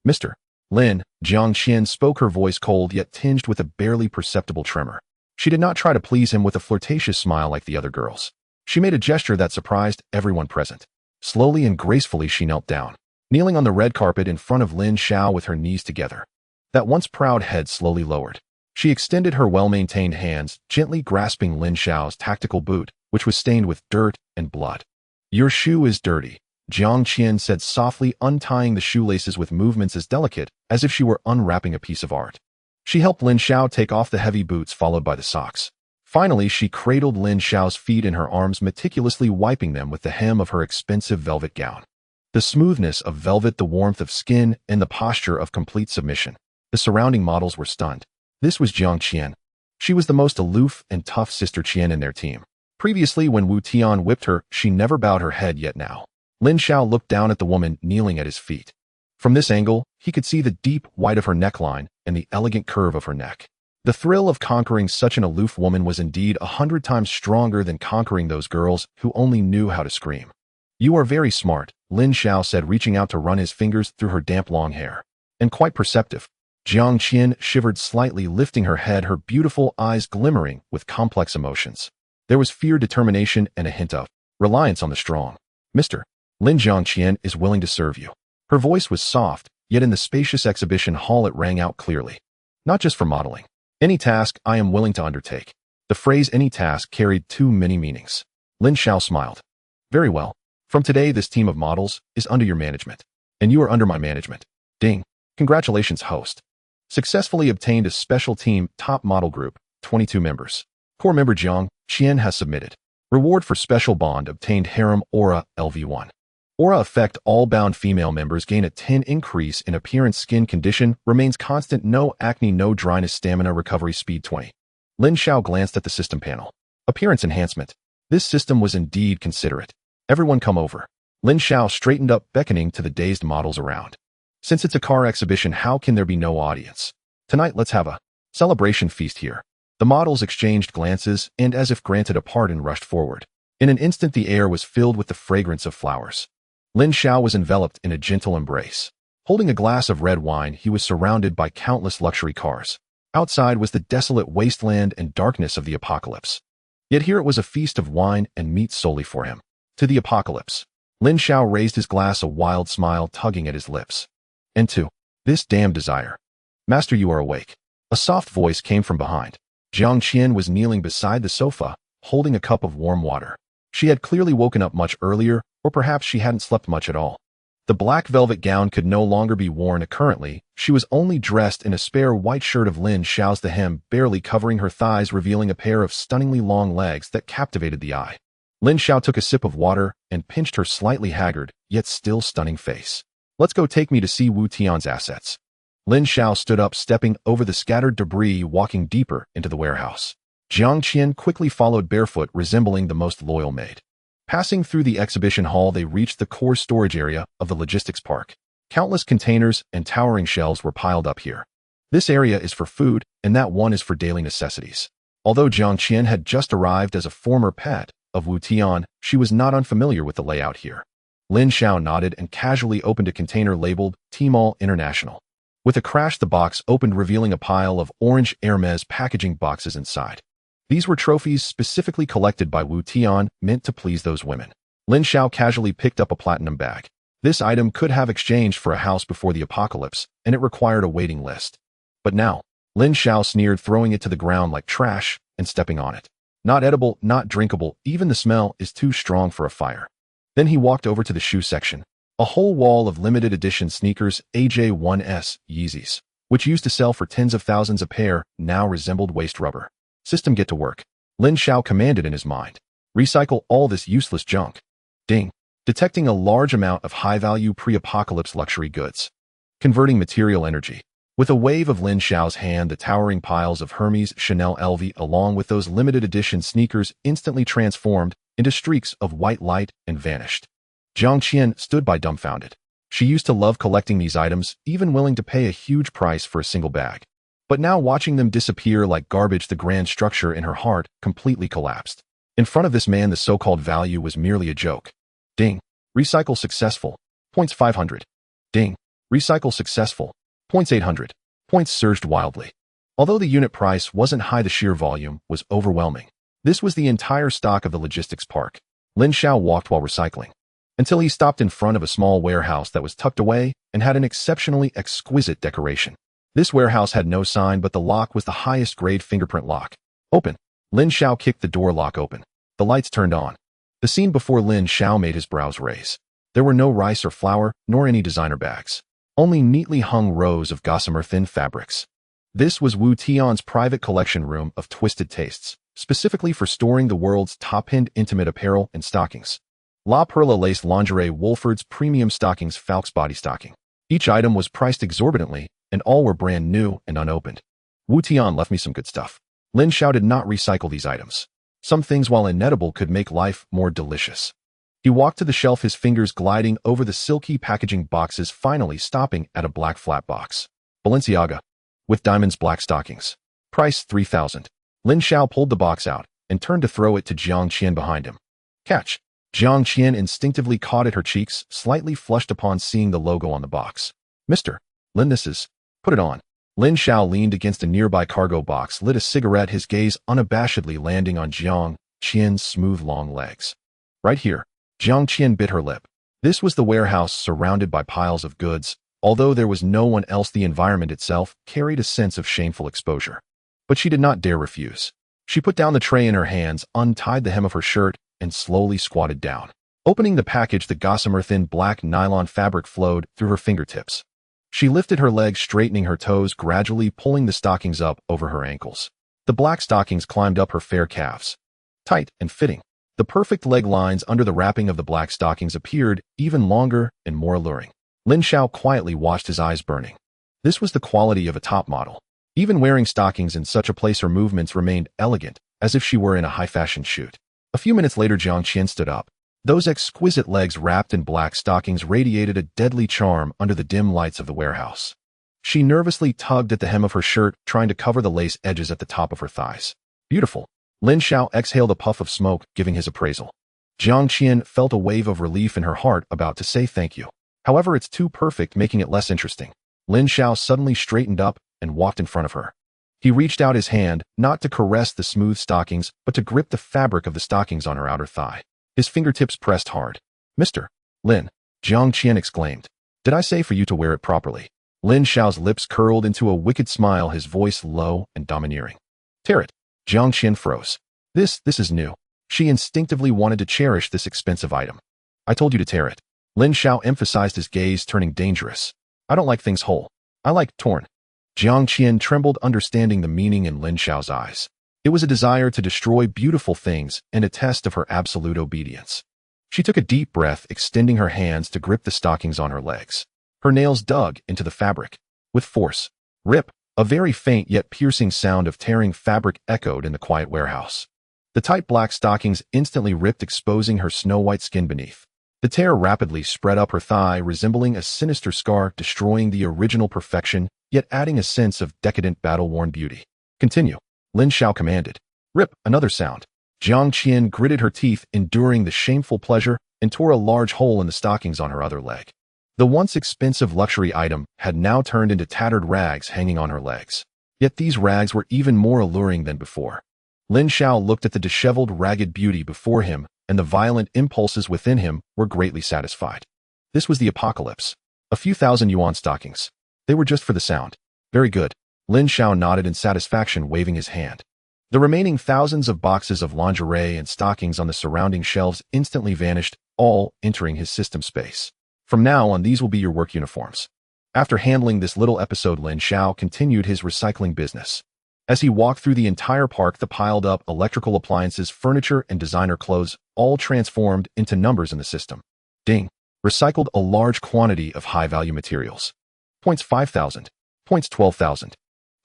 Mr. Lin, Jiang Qian spoke, her voice cold yet tinged with a barely perceptible tremor. She did not try to please him with a flirtatious smile like the other girls. She made a gesture that surprised everyone present. Slowly and gracefully she knelt down, kneeling on the red carpet in front of Lin Xiao with her knees together. That once proud head slowly lowered. She extended her well-maintained hands, gently grasping Lin Xiao's tactical boot, which was stained with dirt and blood. "Your shoe is dirty," Jiang Qian said softly, untying the shoelaces with movements as delicate as if she were unwrapping a piece of art. She helped Lin Xiao take off the heavy boots, followed by the socks. Finally, she cradled Lin Xiao's feet in her arms, meticulously wiping them with the hem of her expensive velvet gown. The smoothness of velvet, the warmth of skin, and the posture of complete submission. The surrounding models were stunned. This was Jiang Qian. She was the most aloof and tough sister Qian in their team. Previously, when Wu Tian whipped her, she never bowed her head, yet now Lin Xiao looked down at the woman kneeling at his feet. From this angle, he could see the deep white of her neckline and the elegant curve of her neck. The thrill of conquering such an aloof woman was indeed 100 times stronger than conquering those girls who only knew how to scream. "You are very smart," Lin Xiao said, reaching out to run his fingers through her damp long hair. "And quite perceptive." Jiang Qian shivered slightly, lifting her head, her beautiful eyes glimmering with complex emotions. There was fear, determination, and a hint of reliance on the strong. "Mr. Lin, Jiang Qian is willing to serve you." Her voice was soft, yet in the spacious exhibition hall it rang out clearly. "Not just for modeling. Any task I am willing to undertake." The phrase "any task" carried too many meanings. Lin Xiao smiled. "Very well. From today, this team of models is under your management. And you are under my management." Ding. "Congratulations, host. Successfully obtained a special team top model group, 22 members. Core member Jiang Qian has submitted. Reward for special bond obtained harem aura LV1. Aura effect: all bound female members gain a 10 increase in appearance, skin condition remains constant, no acne, no dryness, stamina recovery speed 20. Lin Xiao glanced at the system panel. Appearance enhancement. This system was indeed considerate. "Everyone come over." Lin Xiao straightened up, beckoning to the dazed models around. "Since it's a car exhibition, how can there be no audience? Tonight, let's have a celebration feast here." The models exchanged glances and, as if granted a pardon, rushed forward. In an instant, the air was filled with the fragrance of flowers. Lin Xiao was enveloped in a gentle embrace. Holding a glass of red wine, he was surrounded by countless luxury cars. Outside was the desolate wasteland and darkness of the apocalypse. Yet here it was a feast of wine and meat solely for him. "To the apocalypse." Lin Xiao raised his glass, a wild smile tugging at his lips. "And to this damned desire." "Master, you are awake." A soft voice came from behind. Jiang Qian was kneeling beside the sofa, holding a cup of warm water. She had clearly woken up much earlier, or perhaps she hadn't slept much at all. The black velvet gown could no longer be worn. Currently, she was only dressed in a spare white shirt of Lin Xiao's, the hem barely covering her thighs, revealing a pair of stunningly long legs that captivated the eye. Lin Xiao took a sip of water and pinched her slightly haggard, yet still stunning face. "Let's go, take me to see Wu Tian's assets." Lin Xiao stood up, stepping over the scattered debris, walking deeper into the warehouse. Jiang Qian quickly followed, barefoot, resembling the most loyal maid. Passing through the exhibition hall, they reached the core storage area of the logistics park. Countless containers and towering shelves were piled up here. This area is for food, and that one is for daily necessities. Although Jiang Qian had just arrived as a former pet of Wu Tian, she was not unfamiliar with the layout here. Lin Xiao nodded and casually opened a container labeled Tmall International. With a crash, the box opened, revealing a pile of orange Hermes packaging boxes inside. These were trophies specifically collected by Wu Tian, meant to please those women. Lin Xiao casually picked up a platinum bag. This item could have exchanged for a house before the apocalypse, and it required a waiting list. But now, Lin Xiao sneered, throwing it to the ground like trash and stepping on it. "Not edible, not drinkable, even the smell is too strong for a fire." Then he walked over to the shoe section. A whole wall of limited edition sneakers, AJ1S Yeezys, which used to sell for tens of thousands a pair, now resembled waste rubber. "System, get to work," Lin Xiao commanded in his mind. "Recycle all this useless junk." Ding. Detecting a large amount of high-value pre-apocalypse luxury goods. Converting material energy. With a wave of Lin Xiao's hand, the towering piles of Hermes Chanel LV along with those limited edition sneakers instantly transformed into streaks of white light and vanished. Jiang Qian stood by dumbfounded. She used to love collecting these items, even willing to pay a huge price for a single bag. But now watching them disappear like garbage, the grand structure in her heart completely collapsed. In front of this man, the so-called value was merely a joke. Ding. Recycle successful. Points 500. Ding. Recycle successful. Points 800. Points surged wildly. Although the unit price wasn't high, the sheer volume was overwhelming. This was the entire stock of the logistics park. Lin Xiao walked while recycling, until he stopped in front of a small warehouse that was tucked away and had an exceptionally exquisite decoration. This warehouse had no sign, but the lock was the highest grade fingerprint lock. Open. Lin Xiao kicked the door lock open. The lights turned on. The scene before Lin Xiao made his brows raise. There were no rice or flour, nor any designer bags. Only neatly hung rows of gossamer thin fabrics. This was Wu Tian's private collection room of twisted tastes, specifically for storing the world's top-end intimate apparel and stockings. La Perla lace lingerie, Wolford's premium stockings, Falk's body stocking. Each item was priced exorbitantly, and all were brand new and unopened. Wu Tian left me some good stuff. Lin Xiao did not recycle these items. Some things, while inedible, could make life more delicious. He walked to the shelf, his fingers gliding over the silky packaging boxes, finally stopping at a black flat box. Balenciaga. With diamonds, black stockings. Price 3,000. Lin Xiao pulled the box out and turned to throw it to Jiang Qian behind him. Catch. Jiang Qian instinctively caught at her cheeks, slightly flushed upon seeing the logo on the box. Mr. Lin, this is... Put it on. Lin Xiao leaned against a nearby cargo box, lit a cigarette, his gaze unabashedly landing on Jiang Qian's smooth long legs. Right here. Jiang Qian bit her lip. This was the warehouse surrounded by piles of goods. Although there was no one else, the environment itself carried a sense of shameful exposure. But she did not dare refuse. She put down the tray in her hands, untied the hem of her shirt, and slowly squatted down. Opening the package, the gossamer thin black nylon fabric flowed through her fingertips. She lifted her legs, straightening her toes, gradually pulling the stockings up over her ankles. The black stockings climbed up her fair calves. Tight and fitting. The perfect leg lines under the wrapping of the black stockings appeared even longer and more alluring. Lin Xiao quietly watched, his eyes burning. This was the quality of a top model. Even wearing stockings in such a place, her movements remained elegant, as if she were in a high-fashion shoot. A few minutes later, Jiang Qian stood up. Those exquisite legs wrapped in black stockings radiated a deadly charm under the dim lights of the warehouse. She nervously tugged at the hem of her shirt, trying to cover the lace edges at the top of her thighs. Beautiful. Lin Xiao exhaled a puff of smoke, giving his appraisal. Jiang Qian felt a wave of relief in her heart, about to say thank you. However, it's too perfect, making it less interesting. Lin Xiao suddenly straightened up and walked in front of her. He reached out his hand, not to caress the smooth stockings, but to grip the fabric of the stockings on her outer thigh. His fingertips pressed hard. Mr. Lin, Jiang Qian exclaimed. Did I say for you to wear it properly? Lin Xiao's lips curled into a wicked smile, his voice low and domineering. Tear it. Jiang Qian froze. This is new. She instinctively wanted to cherish this expensive item. I told you to tear it. Lin Xiao emphasized, his gaze turning dangerous. I don't like things whole. I like torn. Jiang Qian trembled, understanding the meaning in Lin Xiao's eyes. It was a desire to destroy beautiful things and a test of her absolute obedience. She took a deep breath, extending her hands to grip the stockings on her legs. Her nails dug into the fabric. With force. Rip. A very faint yet piercing sound of tearing fabric echoed in the quiet warehouse. The tight black stockings instantly ripped, exposing her snow-white skin beneath. The tear rapidly spread up her thigh, resembling a sinister scar, destroying the original perfection, yet adding a sense of decadent, battle-worn beauty. Continue. Lin Xiao commanded. Rip. Another sound. Jiang Qian gritted her teeth, enduring the shameful pleasure, and tore a large hole in the stockings on her other leg. The once expensive luxury item had now turned into tattered rags hanging on her legs. Yet these rags were even more alluring than before. Lin Xiao looked at the disheveled, ragged beauty before him, and the violent impulses within him were greatly satisfied. This was the apocalypse. A few thousand yuan stockings. They were just for the sound. Very good. Lin Xiao nodded in satisfaction, waving his hand. The remaining thousands of boxes of lingerie and stockings on the surrounding shelves instantly vanished, all entering his system space. From now on, these will be your work uniforms. After handling this little episode, Lin Xiao continued his recycling business. As he walked through the entire park, the piled-up electrical appliances, furniture, and designer clothes all transformed into numbers in the system. Ding. Recycled a large quantity of high-value materials. Points 5,000. Points 12,000.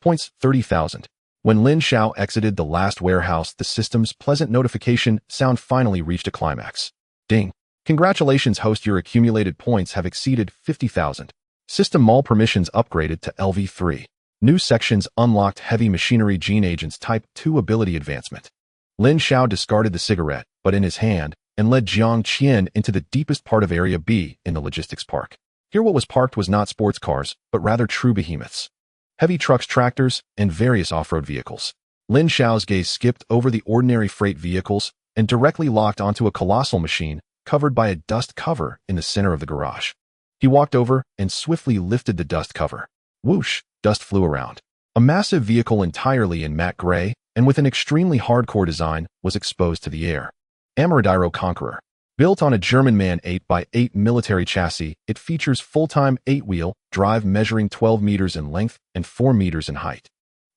Points 30,000. When Lin Xiao exited the last warehouse, the system's pleasant notification sound finally reached a climax. Ding. Congratulations, host, your accumulated points have exceeded 50,000. System mall permissions upgraded to LV3. New sections unlocked, heavy machinery gene agents type 2 ability advancement. Lin Xiao discarded the cigarette, but in his hand, and led Jiang Qian into the deepest part of Area B in the logistics park. Here what was parked was not sports cars, but rather true behemoths. Heavy trucks, tractors, and various off-road vehicles. Lin Xiao's gaze skipped over the ordinary freight vehicles and directly locked onto a colossal machine covered by a dust cover in the center of the garage. He walked over and swiftly lifted the dust cover. Whoosh, dust flew around. A massive vehicle entirely in matte gray and with an extremely hardcore design was exposed to the air. Armory Conqueror. Built on a German MAN 8x8 military chassis, it features full-time 8-wheel drive measuring 12 meters in length and 4 meters in height.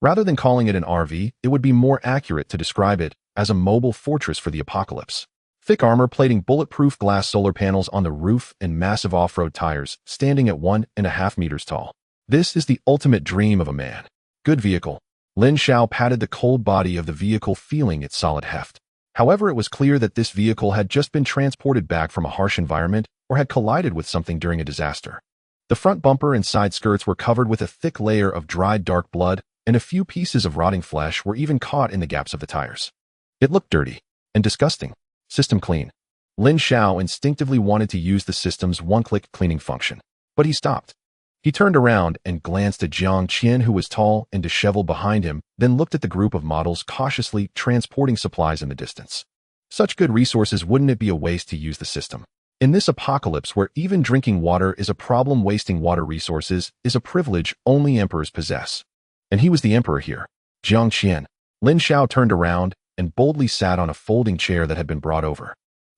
Rather than calling it an RV, it would be more accurate to describe it as a mobile fortress for the apocalypse. Thick armor plating, bulletproof glass solar panels on the roof, and massive off-road tires, standing at 1.5 meters tall. This is the ultimate dream of a man. Good vehicle. Lin Xiao patted the cold body of the vehicle, feeling its solid heft. However, it was clear that this vehicle had just been transported back from a harsh environment or had collided with something during a disaster. The front bumper and side skirts were covered with a thick layer of dried dark blood, and a few pieces of rotting flesh were even caught in the gaps of the tires. It looked dirty and disgusting. System clean. Lin Xiao instinctively wanted to use the system's one-click cleaning function, but he stopped. He turned around and glanced at Jiang Qian, who was tall and disheveled behind him, then looked at the group of models cautiously transporting supplies in the distance. Such good resources, wouldn't it be a waste to use the system? In this apocalypse where even drinking water is a problem, wasting water resources is a privilege only emperors possess. And he was the emperor here. Jiang Qian. Lin Xiao turned around and boldly sat on a folding chair that had been brought over.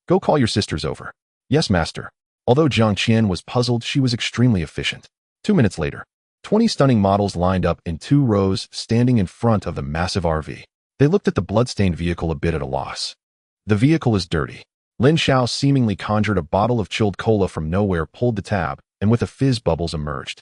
Go call your sisters over. Yes, master. Although Jiang Qian was puzzled, she was extremely efficient. 2 minutes later, 20 stunning models lined up in 2 rows, standing in front of the massive RV. They looked at the bloodstained vehicle a bit at a loss. The vehicle is dirty. Lin Xiao seemingly conjured a bottle of chilled cola from nowhere, pulled the tab, and with a fizz, bubbles emerged.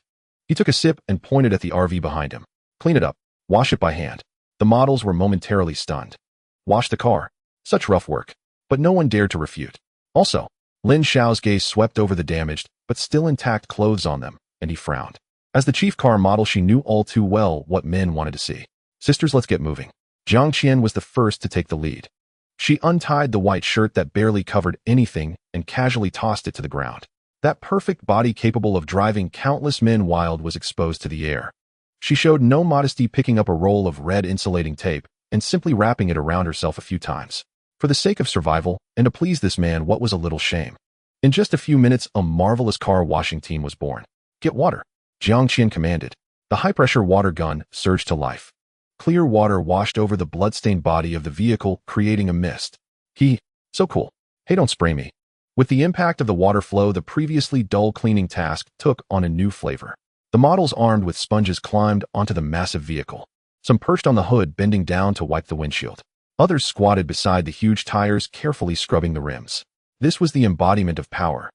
He took a sip and pointed at the RV behind him. Clean it up. Wash it by hand. The models were momentarily stunned. Wash the car. Such rough work. But no one dared to refute. Also, Lin Xiao's gaze swept over the damaged, but still intact clothes on them, and he frowned. As the chief car model, she knew all too well what men wanted to see. Sisters, let's get moving. Jiang Qian was the first to take the lead. She untied the white shirt that barely covered anything and casually tossed it to the ground. That perfect body capable of driving countless men wild was exposed to the air. She showed no modesty, picking up a roll of red insulating tape and simply wrapping it around herself a few times. For the sake of survival, and to please this man, what was a little shame. In just a few minutes, a marvelous car washing team was born. Get water, Jiang Qian commanded. The high-pressure water gun surged to life. Clear water washed over the bloodstained body of the vehicle, creating a mist. So cool. Hey, don't spray me. With the impact of the water flow, the previously dull cleaning task took on a new flavor. The models armed with sponges climbed onto the massive vehicle. Some perched on the hood, bending down to wipe the windshield. Others squatted beside the huge tires, carefully scrubbing the rims. This was the embodiment of power.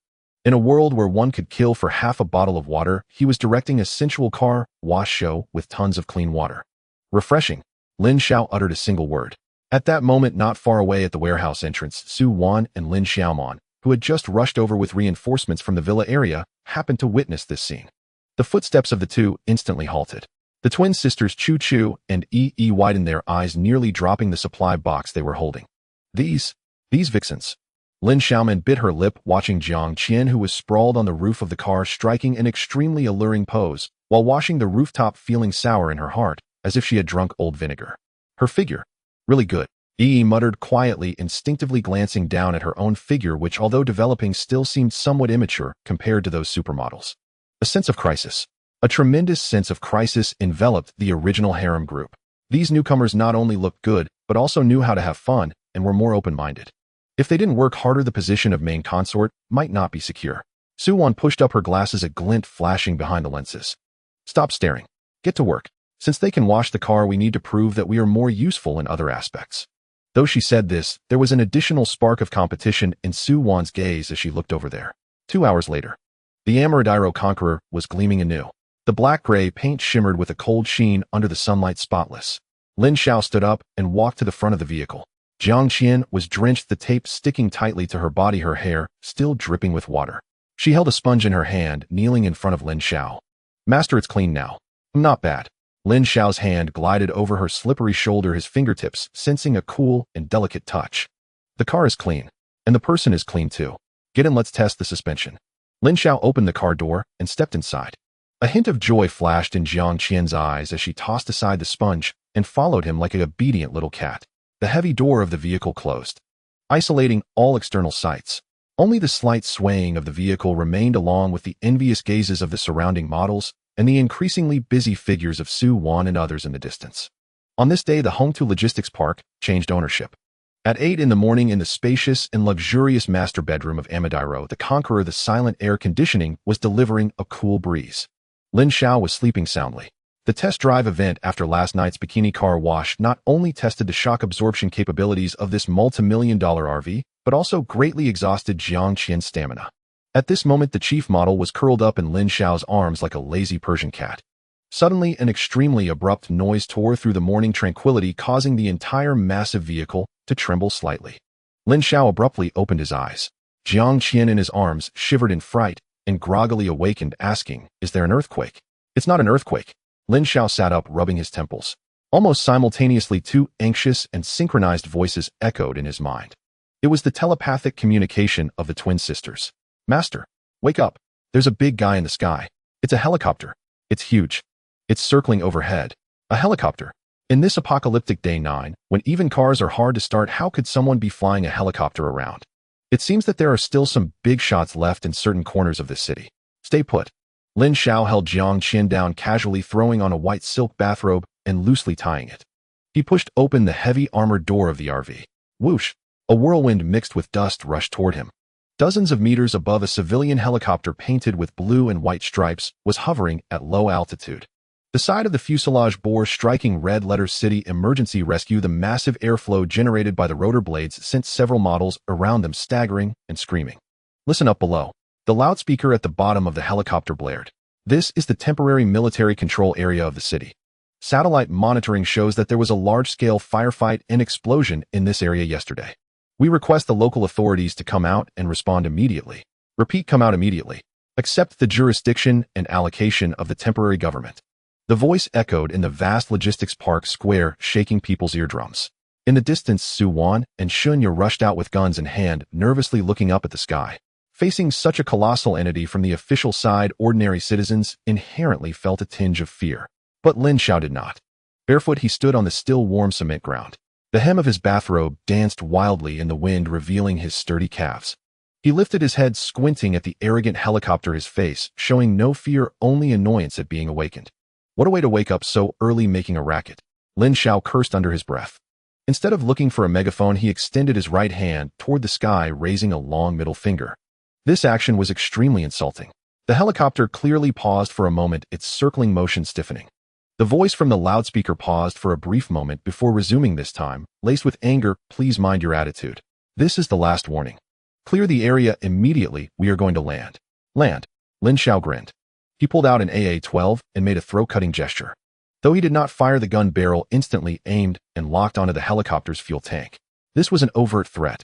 In a world where one could kill for half a bottle of water, he was directing a sensual car wash show with tons of clean water. Refreshing. Lin Xiao uttered a single word. At that moment, not far away at the warehouse entrance, Su Wan and Lin Xiaomon, who had just rushed over with reinforcements from the villa area, happened to witness this scene. The footsteps of the two instantly halted. The twin sisters Chu Chu and Yi widened their eyes, nearly dropping the supply box they were holding. These vixens. Lin Xiaomon bit her lip, watching Jiang Qian, who was sprawled on the roof of the car, striking an extremely alluring pose, while washing the rooftop, feeling sour in her heart, as if she had drunk old vinegar. Her figure. Really good. Yi muttered quietly, instinctively glancing down at her own figure, which, although developing, still seemed somewhat immature compared to those supermodels. A sense of crisis. A tremendous sense of crisis enveloped the original harem group. These newcomers not only looked good, but also knew how to have fun and were more open-minded. If they didn't work harder, the position of main consort might not be secure. Suwon pushed up her glasses, a glint flashing behind the lenses. Stop staring. Get to work. Since they can wash the car, we need to prove that we are more useful in other aspects. Though she said this, there was an additional spark of competition in Suwon's gaze as she looked over there. 2 hours later, the Armory Conqueror was gleaming anew. The black-gray paint shimmered with a cold sheen under the sunlight, spotless. Lin Xiao stood up and walked to the front of the vehicle. Jiang Qian was drenched, the tape sticking tightly to her body, her hair still dripping with water. She held a sponge in her hand, kneeling in front of Lin Xiao. "Master, it's clean now." "Not bad." Lin Xiao's hand glided over her slippery shoulder, his fingertips sensing a cool and delicate touch. "The car is clean. And the person is clean too. Get in, let's test the suspension." Lin Xiao opened the car door and stepped inside. A hint of joy flashed in Jiang Qian's eyes as she tossed aside the sponge and followed him like an obedient little cat. The heavy door of the vehicle closed, isolating all external sights. Only the slight swaying of the vehicle remained, along with the envious gazes of the surrounding models and the increasingly busy figures of Su Wan and others in the distance. On this day, the Home2 Logistics Park changed ownership. At 8 in the morning, in the spacious and luxurious master bedroom of Amadiro the Conqueror, the silent air conditioning was delivering a cool breeze. Lin Xiao was sleeping soundly. The test drive event after last night's bikini car wash not only tested the shock absorption capabilities of this multi-million-dollar RV, but also greatly exhausted Jiang Qian's stamina. At this moment, the chief model was curled up in Lin Xiao's arms like a lazy Persian cat. Suddenly, an extremely abrupt noise tore through the morning tranquility, causing the entire massive vehicle to tremble slightly. Lin Xiao abruptly opened his eyes. Jiang Qian in his arms shivered in fright and groggily awakened, asking, "Is there an earthquake?" "It's not an earthquake." Lin Xiao sat up, rubbing his temples. Almost simultaneously, two anxious and synchronized voices echoed in his mind. It was the telepathic communication of the twin sisters. "Master, wake up. There's a big guy in the sky. It's a helicopter. It's huge. It's circling overhead." A helicopter. In this apocalyptic day 9, when even cars are hard to start, how could someone be flying a helicopter around? It seems that there are still some big shots left in certain corners of this city. "Stay put." Lin Xiao held Jiang Qian down, casually throwing on a white silk bathrobe and loosely tying it. He pushed open the heavy armored door of the RV. Whoosh! A whirlwind mixed with dust rushed toward him. Dozens of meters above, a civilian helicopter painted with blue and white stripes was hovering at low altitude. The side of the fuselage bore striking red letters "City Emergency Rescue." The massive airflow generated by the rotor blades sent several models around them staggering and screaming. "Listen up below." The loudspeaker at the bottom of the helicopter blared. "This is the temporary military control area of the city. Satellite monitoring shows that there was a large-scale firefight and explosion in this area yesterday. We request the local authorities to come out and respond immediately. Repeat, come out immediately. Accept the jurisdiction and allocation of the temporary government." The voice echoed in the vast logistics park square, shaking people's eardrums. In the distance, Su Wan and Shunya rushed out with guns in hand, nervously looking up at the sky. Facing such a colossal entity from the official side, ordinary citizens inherently felt a tinge of fear. But Lin Xiao did not. Barefoot, he stood on the still warm cement ground. The hem of his bathrobe danced wildly in the wind, revealing his sturdy calves. He lifted his head, squinting at the arrogant helicopter, his face showing no fear, only annoyance at being awakened. "What a way to wake up so early, making a racket." Lin Xiao cursed under his breath. Instead of looking for a megaphone, he extended his right hand toward the sky, raising a long middle finger. This action was extremely insulting. The helicopter clearly paused for a moment, its circling motion stiffening. The voice from the loudspeaker paused for a brief moment before resuming, this time laced with anger. "Please mind your attitude. This is the last warning. Clear the area immediately. We are going to land." "Land." Lin Xiao grinned. He pulled out an AA-12 and made a throat-cutting gesture. Though he did not fire, the gun barrel instantly aimed and locked onto the helicopter's fuel tank. This was an overt threat.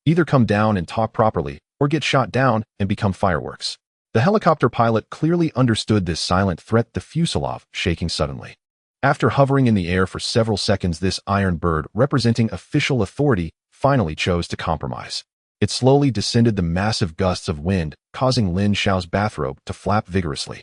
Either come down and talk properly, or get shot down and become fireworks. The helicopter pilot clearly understood this silent threat, the fuselage shaking suddenly. After hovering in the air for several seconds, this iron bird, representing official authority, finally chose to compromise. It slowly descended the massive gusts of wind, causing Lin Xiao's bathrobe to flap vigorously.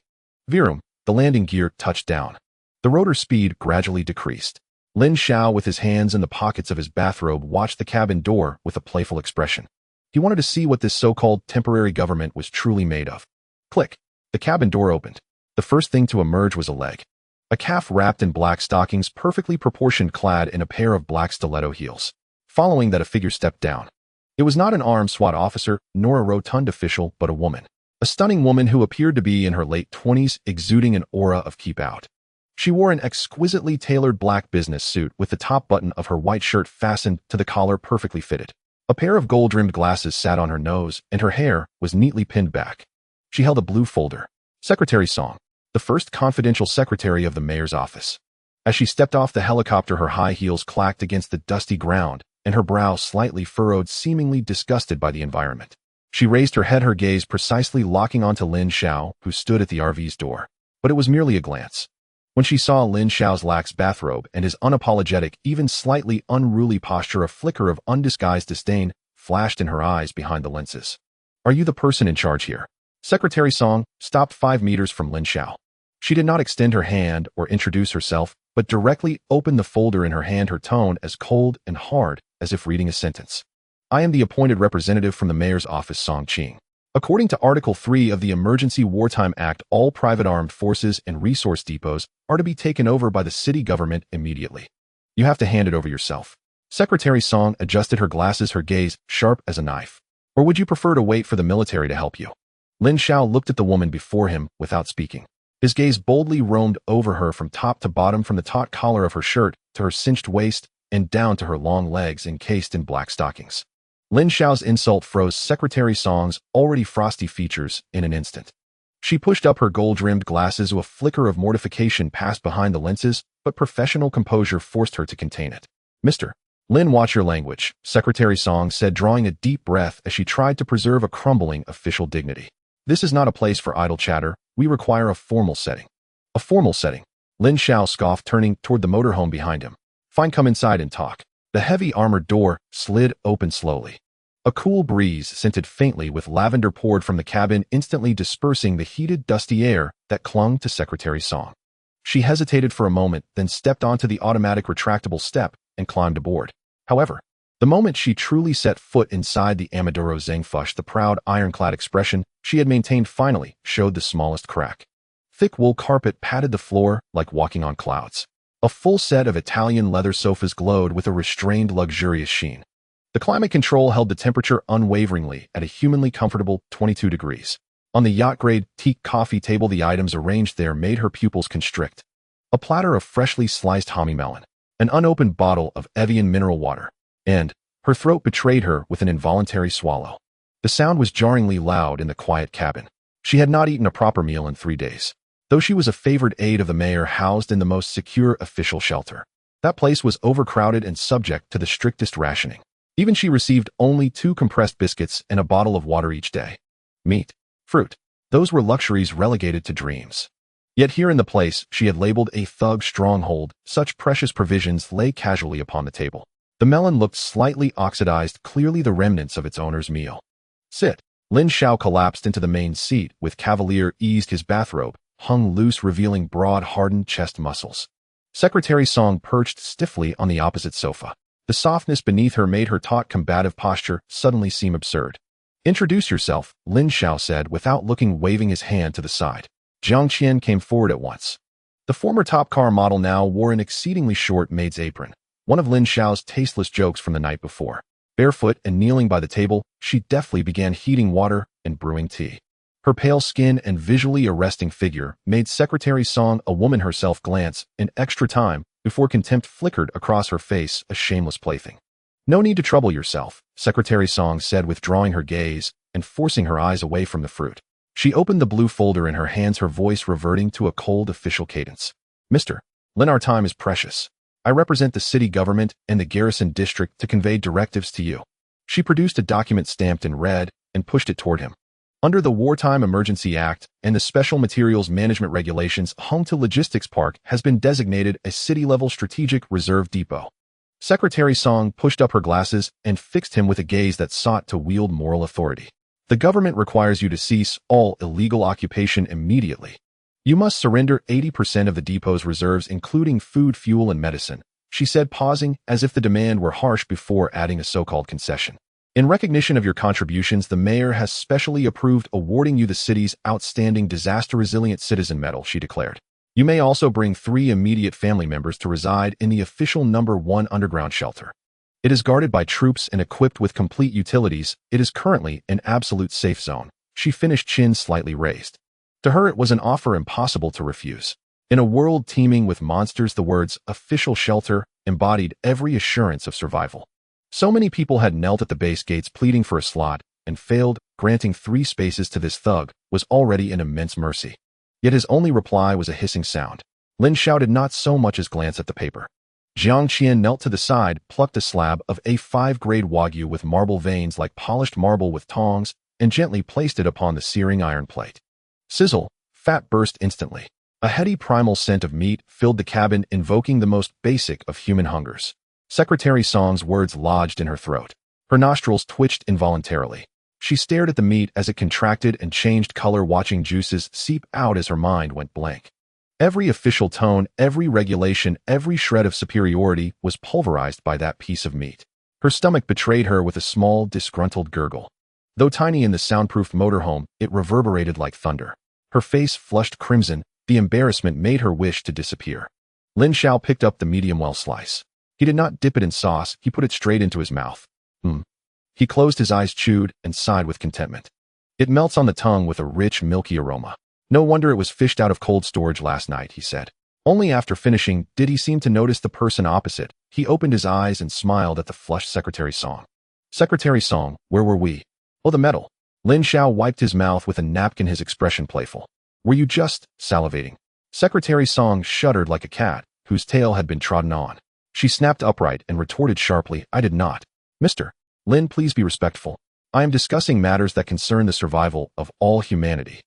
Virum, the landing gear touched down. The rotor speed gradually decreased. Lin Xiao, with his hands in the pockets of his bathrobe, watched the cabin door with a playful expression. He wanted to see what this so-called temporary government was truly made of. Click. The cabin door opened. The first thing to emerge was a leg. A calf wrapped in black stockings, perfectly proportioned, clad in a pair of black stiletto heels. Following that, a figure stepped down. It was not an armed SWAT officer, nor a rotund official, but a woman. A stunning woman who appeared to be in her late 20s, exuding an aura of keep out. She wore an exquisitely tailored black business suit with the top button of her white shirt fastened to the collar perfectly fitted. A pair of gold-rimmed glasses sat on her nose, and her hair was neatly pinned back. She held a blue folder. Secretary Song. the first confidential secretary of the mayor's office. As she stepped off the helicopter, her high heels clacked against the dusty ground, and her brow slightly furrowed, seemingly disgusted by the environment. She raised her head, her gaze precisely locking onto Lin Xiao, who stood at the RV's door. But it was merely a glance. When she saw Lin Xiao's lax bathrobe and his unapologetic, even slightly unruly posture, a flicker of undisguised disdain flashed in her eyes behind the lenses. "Are you the person in charge here?" Secretary Song stopped 5 meters from Lin Xiao. She did not extend her hand or introduce herself, but directly opened the folder in her hand, her tone as cold and hard as if reading a sentence. "I am the appointed representative from the mayor's office, Song Qing. According to Article 3 of the Emergency Wartime Act, all private armed forces and resource depots are to be taken over by the city government immediately. You have to hand it over yourself." Secretary Song adjusted her glasses, her gaze sharp as a knife. "Or would you prefer to wait for the military to help you?" Lin Xiao looked at the woman before him without speaking. His gaze boldly roamed over her from top to bottom, from the taut collar of her shirt to her cinched waist and down to her long legs encased in black stockings. Lin Xiao's insult froze Secretary Song's already frosty features in an instant. She pushed up her gold-rimmed glasses. A flicker of mortification passed behind the lenses, but professional composure forced her to contain it. "Mr. Lin, watch your language," Secretary Song said, drawing a deep breath as she tried to preserve a crumbling official dignity. "This is not a place for idle chatter. We require a formal setting." "A formal setting?" Lin Xiao scoffed, turning toward the motorhome behind him. "Fine, come inside and talk." The heavy armored door slid open slowly. A cool breeze, scented faintly with lavender, poured from the cabin, instantly dispersing the heated, dusty air that clung to Secretary Song. She hesitated for a moment, then stepped onto the automatic retractable step and climbed aboard. However, the moment she truly set foot inside the Amaduro Zhengfush, the proud, ironclad expression she had maintained finally showed the smallest crack. Thick wool carpet padded the floor like walking on clouds. A full set of Italian leather sofas glowed with a restrained, luxurious sheen. The climate control held the temperature unwaveringly at a humanly comfortable 22 degrees. On the yacht-grade teak coffee table, the items arranged there made her pupils constrict. A platter of freshly sliced hominy melon, an unopened bottle of Evian mineral water, and her throat betrayed her with an involuntary swallow. The sound was jarringly loud in the quiet cabin. She had not eaten a proper meal in 3 days. Though she was a favored aide of the mayor, housed in the most secure official shelter, that place was overcrowded and subject to the strictest rationing. Even she received only 2 compressed biscuits and a bottle of water each day. Meat, fruit, those were luxuries relegated to dreams. Yet here in the place she had labeled a thug stronghold, such precious provisions lay casually upon the table. The melon looked slightly oxidized, clearly the remnants of its owner's meal. "Sit." Lin Xiao collapsed into the main seat with cavalier ease, his bathrobe hung loose, revealing broad, hardened chest muscles. Secretary Song perched stiffly on the opposite sofa. The softness beneath her made her taut, combative posture suddenly seem absurd. "Introduce yourself," Lin Xiao said without looking, waving his hand to the side. Jiang Qian came forward at once. The former top car model now wore an exceedingly short maid's apron, one of Lin Xiao's tasteless jokes from the night before. Barefoot and kneeling by the table, she deftly began heating water and brewing tea. Her pale skin and visually arresting figure made Secretary Song, a woman herself, glance in extra time before contempt flickered across her face, a shameless plaything. "No need to trouble yourself," Secretary Song said, withdrawing her gaze and forcing her eyes away from the fruit. She opened the blue folder in her hands, her voice reverting to a cold official cadence. "Mr. Lin, our time is precious. I represent the city government and the garrison district to convey directives to you." She produced a document stamped in red and pushed it toward him. Under the Wartime Emergency Act and the Special Materials Management Regulations, Hongta Logistics Park has been designated a city-level strategic reserve depot. Secretary Song pushed up her glasses and fixed him with a gaze that sought to wield moral authority. "The government requires you to cease all illegal occupation immediately. You must surrender 80% of the depot's reserves, including food, fuel, and medicine," she said, pausing as if the demand were harsh before adding a so-called concession. "In recognition of your contributions, the mayor has specially approved awarding you the city's Outstanding Disaster Resilient Citizen Medal," she declared. "You may also bring 3 immediate family members to reside in the official number 1 underground shelter. It is guarded by troops and equipped with complete utilities. It is currently an absolute safe zone." She finished, chin slightly raised. To her, it was an offer impossible to refuse. In a world teeming with monsters, the words "official shelter" embodied every assurance of survival. So many people had knelt at the base gates pleading for a slot and failed. Granting 3 spaces to this thug was already an immense mercy. Yet his only reply was a hissing sound. Lin Xiao did not so much as glance at the paper. Jiang Qian knelt to the side, plucked a slab of A5-grade Wagyu with marble veins like polished marble with tongs, and gently placed it upon the searing iron plate. Sizzle! Fat burst instantly. A heady primal scent of meat filled the cabin, invoking the most basic of human hungers. Secretary Song's words lodged in her throat. Her nostrils twitched involuntarily. She stared at the meat as it contracted and changed color, watching juices seep out as her mind went blank. Every official tone, every regulation, every shred of superiority was pulverized by that piece of meat. Her stomach betrayed her with a small, disgruntled gurgle. Though tiny in the soundproof motorhome, it reverberated like thunder. Her face flushed crimson. The embarrassment made her wish to disappear. Lin Xiao picked up the medium-well slice. He did not dip it in sauce, he put it straight into his mouth. He closed his eyes, chewed, and sighed with contentment. It melts on the tongue with a rich, milky aroma. No wonder it was fished out of cold storage last night, he said. Only after finishing did he seem to notice the person opposite. He opened his eyes and smiled at the flushed Secretary Song. Secretary Song, where were we? Oh, the medal. Lin Xiao wiped his mouth with a napkin, his expression playful. Were you just salivating? Secretary Song shuddered like a cat whose tail had been trodden on. She snapped upright and retorted sharply, I did not. Mr. Lin, please be respectful. I am discussing matters that concern the survival of all humanity.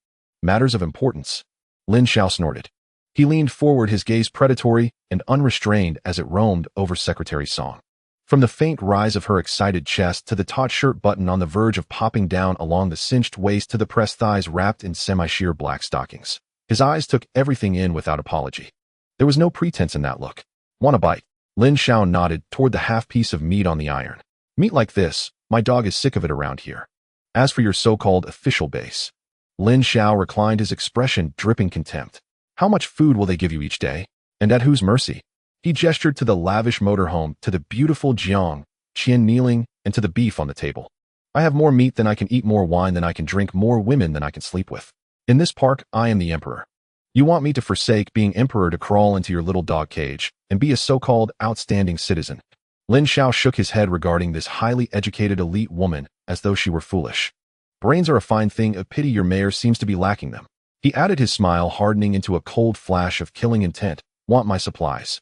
Matters of importance. Lin Xiao snorted. He leaned forward, his gaze predatory and unrestrained as it roamed over Secretary Song. From the faint rise of her excited chest to the taut shirt button on the verge of popping down along the cinched waist to the pressed thighs wrapped in semi-sheer black stockings. His eyes took everything in without apology. There was no pretense in that look. Want a bite? Lin Xiao nodded toward the half-piece of meat on the iron. Meat like this, my dog is sick of it around here. As for your so-called official base. Lin Xiao reclined, his expression dripping contempt. How much food will they give you each day? And at whose mercy? He gestured to the lavish motorhome, to the beautiful Jiang Qian kneeling, and to the beef on the table. I have more meat than I can eat, more wine than I can drink, more women than I can sleep with. In this park, I am the emperor. You want me to forsake being emperor to crawl into your little dog cage and be a so-called outstanding citizen? Lin Xiao shook his head regarding this highly educated elite woman as though she were foolish. Brains are a fine thing, a pity your mayor seems to be lacking them. He added, his smile hardening into a cold flash of killing intent. Want my supplies?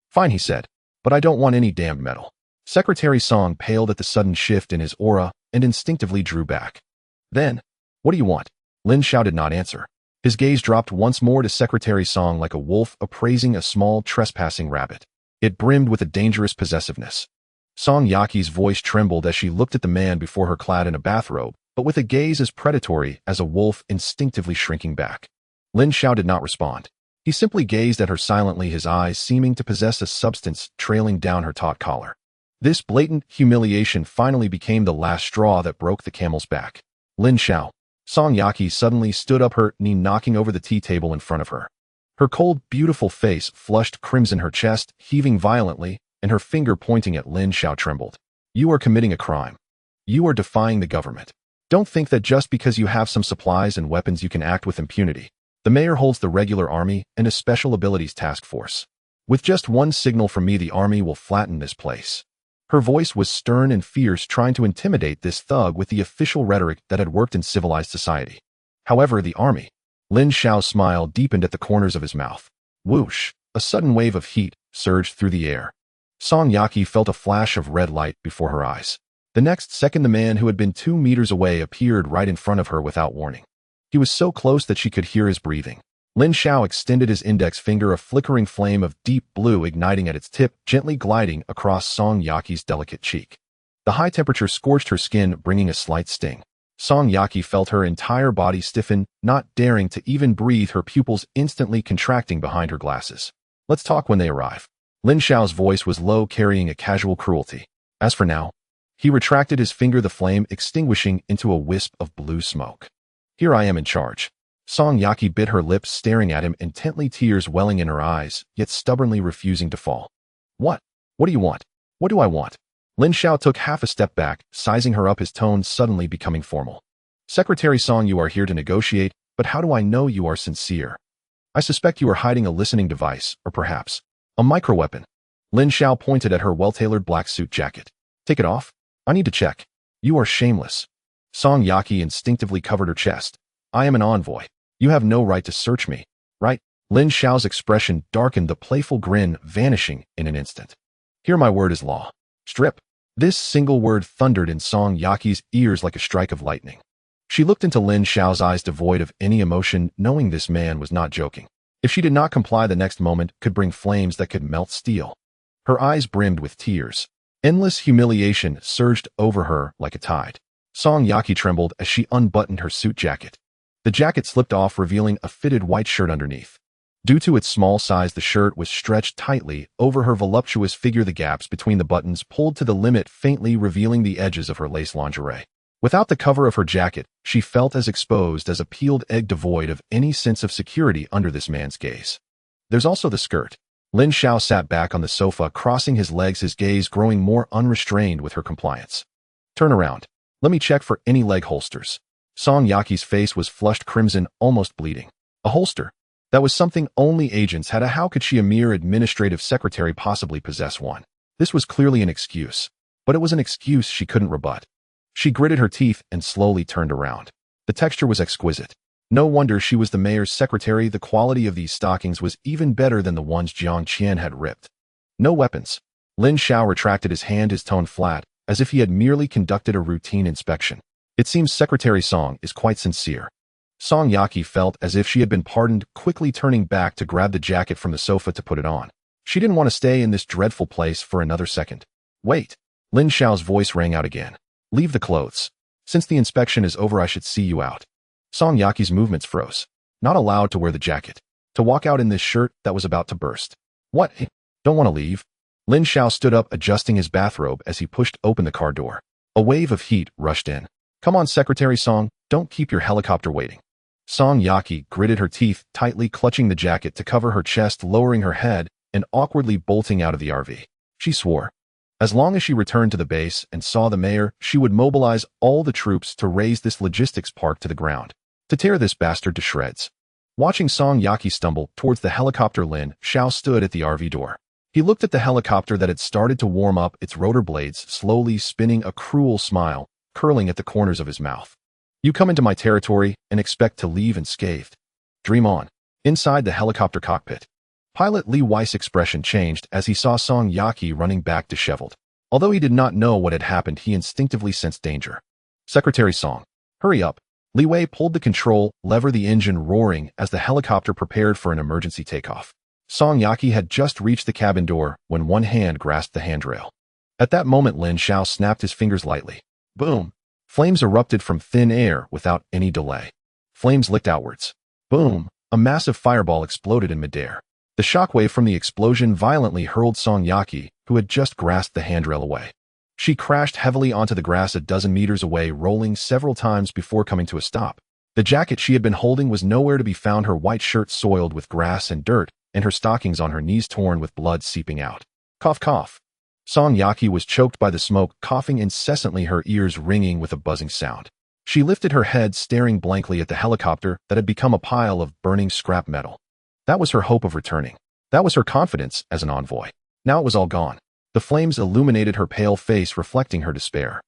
Fine, he said, but I don't want any damned metal. Secretary Song paled at the sudden shift in his aura and instinctively drew back. Then, what do you want? Lin Xiao did not answer. His gaze dropped once more to Secretary Song like a wolf appraising a small trespassing rabbit. It brimmed with a dangerous possessiveness. Song Yaqi's voice trembled as she looked at the man before her, clad in a bathrobe, but with a gaze as predatory as a wolf instinctively shrinking back. Lin Xiao did not respond. He simply gazed at her silently, his eyes seeming to possess a substance trailing down her taut collar. This blatant humiliation finally became the last straw that broke the camel's back. Lin Xiao. Song Yaqi suddenly stood up, her knee knocking over the tea table in front of her. Her cold, beautiful face flushed crimson, her chest heaving violently, and her finger pointing at Lin Xiao trembled. You are committing a crime. You are defying the government. Don't think that just because you have some supplies and weapons you can act with impunity. The mayor holds the regular army and a special abilities task force. With just one signal from me, the army will flatten this place. Her voice was stern and fierce, trying to intimidate this thug with the official rhetoric that had worked in civilized society. However, the army. Lin Xiao's smile deepened at the corners of his mouth. Whoosh! A sudden wave of heat surged through the air. Song Yaqi felt a flash of red light before her eyes. The next second, the man who had been 2 meters away appeared right in front of her without warning. He was so close that she could hear his breathing. Lin Xiao extended his index finger, a flickering flame of deep blue igniting at its tip, gently gliding across Song Yaqi's delicate cheek. The high temperature scorched her skin, bringing a slight sting. Song Yaqi felt her entire body stiffen, not daring to even breathe, her pupils instantly contracting behind her glasses. Let's talk when they arrive. Lin Xiao's voice was low, carrying a casual cruelty. As for now, he retracted his finger, the flame extinguishing into a wisp of blue smoke. Here I am in charge. Song Yaqi bit her lips, staring at him intently, tears welling in her eyes, yet stubbornly refusing to fall. What? What do you want? What do I want? Lin Xiao took half a step back, sizing her up, his tone suddenly becoming formal. Secretary Song, you are here to negotiate, but how do I know you are sincere? I suspect you are hiding a listening device, or perhaps a microweapon. Lin Xiao pointed at her well-tailored black suit jacket. Take it off. I need to check. You are shameless. Song Yaqi instinctively covered her chest. I am an envoy. You have no right to search me, right? Lin Xiao's expression darkened, the playful grin vanishing in an instant. Here my word is law. Strip. This single word thundered in Song Yaqi's ears like a strike of lightning. She looked into Lin Xiao's eyes devoid of any emotion, knowing this man was not joking. If she did not comply, the next moment could bring flames that could melt steel. Her eyes brimmed with tears. Endless humiliation surged over her like a tide. Song Yaqi trembled as she unbuttoned her suit jacket. The jacket slipped off, revealing a fitted white shirt underneath. Due to its small size, the shirt was stretched tightly over her voluptuous figure, the gaps between the buttons pulled to the limit, faintly revealing the edges of her lace lingerie. Without the cover of her jacket, she felt as exposed as a peeled egg, devoid of any sense of security under this man's gaze. There's also the skirt. Lin Xiao sat back on the sofa, crossing his legs, his gaze growing more unrestrained with her compliance. Turn around. Let me check for any leg holsters. Song Yaqi's face was flushed crimson, almost bleeding. A holster? That was something only agents had. How could she, a mere administrative secretary, possibly possess one? This was clearly an excuse, but it was an excuse she couldn't rebut. She gritted her teeth and slowly turned around. The texture was exquisite. No wonder she was the mayor's secretary. The quality of these stockings was even better than the ones Jiang Qian had ripped. No weapons. Lin Xiao retracted his hand, his tone flat, as if he had merely conducted a routine inspection. It seems Secretary Song is quite sincere. Song Yaqi felt as if she had been pardoned, quickly turning back to grab the jacket from the sofa to put it on. She didn't want to stay in this dreadful place for another second. Wait. Lin Xiao's voice rang out again. Leave the clothes. Since the inspection is over, I should see you out. Song Yaqi's movements froze. Not allowed to wear the jacket. To walk out in this shirt that was about to burst. What? Don't want to leave? Lin Xiao stood up, adjusting his bathrobe as he pushed open the car door. A wave of heat rushed in. Come on, Secretary Song, don't keep your helicopter waiting. Song Yaqi gritted her teeth, tightly clutching the jacket to cover her chest, lowering her head, and awkwardly bolting out of the RV. She swore. As long as she returned to the base and saw the mayor, she would mobilize all the troops to raze this logistics park to the ground, to tear this bastard to shreds. Watching Song Yaqi stumble towards the helicopter, Lin Xiao stood at the RV door. He looked at the helicopter that had started to warm up, its rotor blades slowly spinning, a cruel smile curling at the corners of his mouth. You come into my territory and expect to leave unscathed. Dream on. Inside the helicopter cockpit, pilot Li Wei's expression changed as he saw Song Yaqi running back, disheveled. Although he did not know what had happened, he instinctively sensed danger. Secretary Song, hurry up. Li Wei pulled the control lever, the engine roaring as the helicopter prepared for an emergency takeoff. Song Yaqi had just reached the cabin door when one hand grasped the handrail. At that moment, Lin Xiao snapped his fingers lightly. Boom! Flames erupted from thin air without any delay. Flames licked outwards. Boom! A massive fireball exploded in midair. The shockwave from the explosion violently hurled Song Yaqi, who had just grasped the handrail, away. She crashed heavily onto the grass a dozen meters away, rolling several times before coming to a stop. The jacket she had been holding was nowhere to be found, her white shirt soiled with grass and dirt, and her stockings on her knees torn with blood seeping out. Cough, cough. Song Yaqi was choked by the smoke, coughing incessantly, her ears ringing with a buzzing sound. She lifted her head, staring blankly at the helicopter that had become a pile of burning scrap metal. That was her hope of returning. That was her confidence as an envoy. Now it was all gone. The flames illuminated her pale face, reflecting her despair.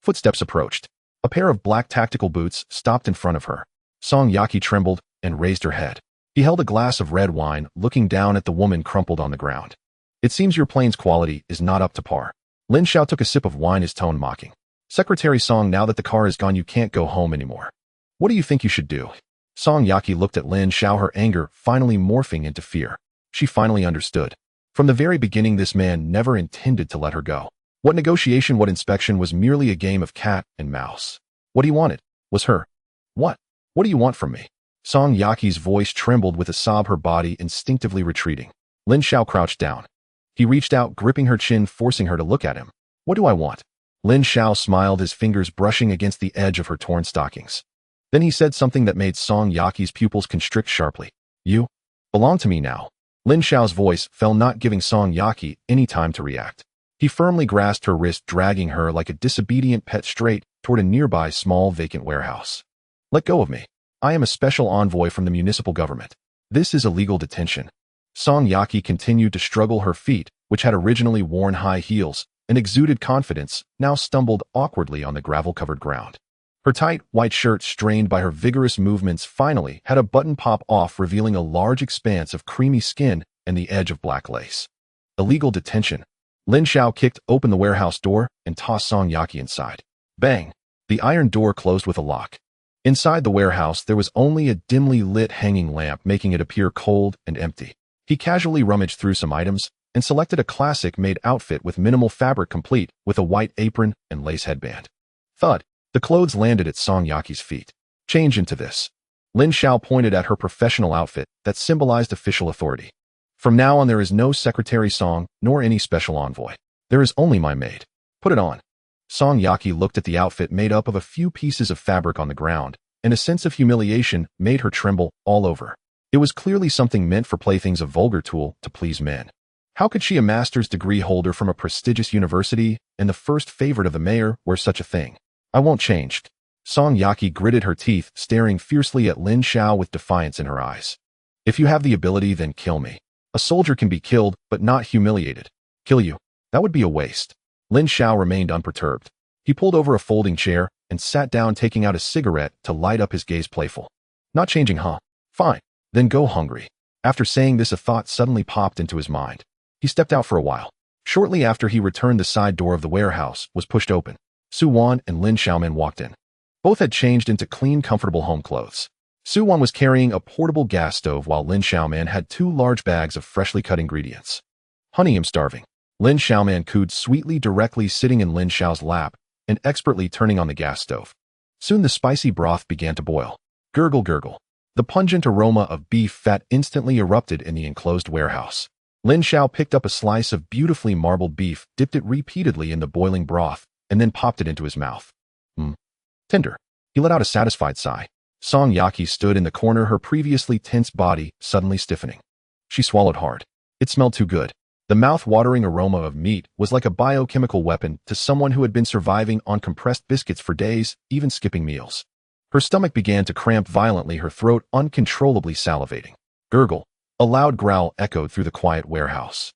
Footsteps approached. A pair of black tactical boots stopped in front of her. Song Yaqi trembled and raised her head. He held a glass of red wine, looking down at the woman crumpled on the ground. It seems your plane's quality is not up to par. Lin Xiao took a sip of wine, his tone mocking. Secretary Song, now that the car is gone, you can't go home anymore. What do you think you should do? Song Yaqi looked at Lin Xiao, her anger finally morphing into fear. She finally understood. From the very beginning, this man never intended to let her go. What negotiation, what inspection was merely a game of cat and mouse. What he wanted was her. What? What do you want from me? Song Yaqi's voice trembled with a sob, her body instinctively retreating. Lin Xiao crouched down. He reached out, gripping her chin, forcing her to look at him. What do I want? Lin Xiao smiled, his fingers brushing against the edge of her torn stockings. Then he said something that made Song Yaqi's pupils constrict sharply. You belong to me now. Lin Xiao's voice fell, not giving Song Yaqi any time to react. He firmly grasped her wrist, dragging her like a disobedient pet straight toward a nearby small vacant warehouse. Let go of me. I am a special envoy from the municipal government. This is illegal detention. Song Yaqi continued to struggle. Her feet, which had originally worn high heels and exuded confidence, now stumbled awkwardly on the gravel-covered ground. Her tight, white shirt, strained by her vigorous movements, finally had a button pop off, revealing a large expanse of creamy skin and the edge of black lace. Illegal detention. Lin Xiao kicked open the warehouse door and tossed Song Yaki inside. Bang! The iron door closed with a lock. Inside the warehouse, there was only a dimly lit hanging lamp, making it appear cold and empty. He casually rummaged through some items and selected a classic-made outfit with minimal fabric, complete with a white apron and lace headband. Thud! The clothes landed at Song Yaki's feet. Change into this. Lin Xiao pointed at her professional outfit that symbolized official authority. From now on, there is no Secretary Song, nor any special envoy. There is only my maid. Put it on. Song Yaki looked at the outfit made up of a few pieces of fabric on the ground, and a sense of humiliation made her tremble all over. It was clearly something meant for playthings, a vulgar tool to please men. How could she, a master's degree holder from a prestigious university and the first favorite of the mayor, wear such a thing? I won't change. Song Yaki gritted her teeth, staring fiercely at Lin Xiao with defiance in her eyes. If you have the ability, then kill me. A soldier can be killed, but not humiliated. Kill you? That would be a waste. Lin Xiao remained unperturbed. He pulled over a folding chair and sat down, taking out a cigarette to light up, his gaze playful. Not changing, huh? Fine. Then go hungry. After saying this, a thought suddenly popped into his mind. He stepped out for a while. Shortly after he returned, the side door of the warehouse was pushed open. Su Wan and Lin Xiaoman walked in. Both had changed into clean, comfortable home clothes. Su Wan was carrying a portable gas stove, while Lin Xiaoman had 2 large bags of freshly cut ingredients. Honey, I'm starving. Lin Xiaoman cooed sweetly, directly sitting in Lin Xiao's lap and expertly turning on the gas stove. Soon the spicy broth began to boil. Gurgle, gurgle. The pungent aroma of beef fat instantly erupted in the enclosed warehouse. Lin Xiao picked up a slice of beautifully marbled beef, dipped it repeatedly in the boiling broth, and then popped it into his mouth. Tender. He let out a satisfied sigh. Song Yaki stood in the corner, her previously tense body suddenly stiffening. She swallowed hard. It smelled too good. The mouth-watering aroma of meat was like a biochemical weapon to someone who had been surviving on compressed biscuits for days, even skipping meals. Her stomach began to cramp violently, her throat uncontrollably salivating. Gurgle. A loud growl echoed through the quiet warehouse.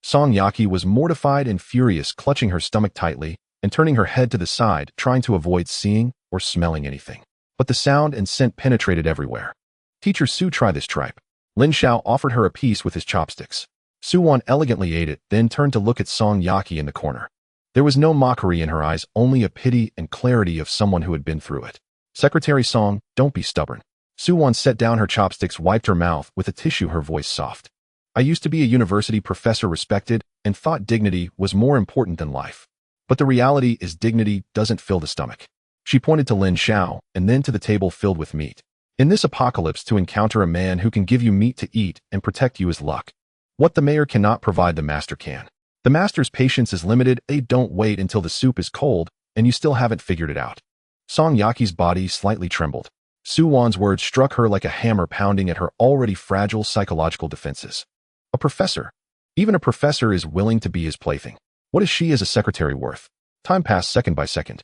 Song Yaki was mortified and furious, clutching her stomach tightly and turning her head to the side, trying to avoid seeing or smelling anything. But the sound and scent penetrated everywhere. Teacher Su, try this tripe. Lin Xiao offered her a piece with his chopsticks. Su Wan elegantly ate it, then turned to look at Song Yaki in the corner. There was no mockery in her eyes, only a pity and clarity of someone who had been through it. Secretary Song, don't be stubborn. Su Wan set down her chopsticks, wiped her mouth with a tissue, her voice soft. I used to be a university professor, respected, and thought dignity was more important than life. But the reality is dignity doesn't fill the stomach. She pointed to Lin Xiao and then to the table filled with meat. In this apocalypse, to encounter a man who can give you meat to eat and protect you is luck. What the mayor cannot provide, the master can. The master's patience is limited. Don't wait until the soup is cold and you still haven't figured it out. Song Yaki's body slightly trembled. Su Wan's words struck her like a hammer, pounding at her already fragile psychological defenses. A professor. Even a professor is willing to be his plaything. What is she as a secretary worth? Time passed second by second.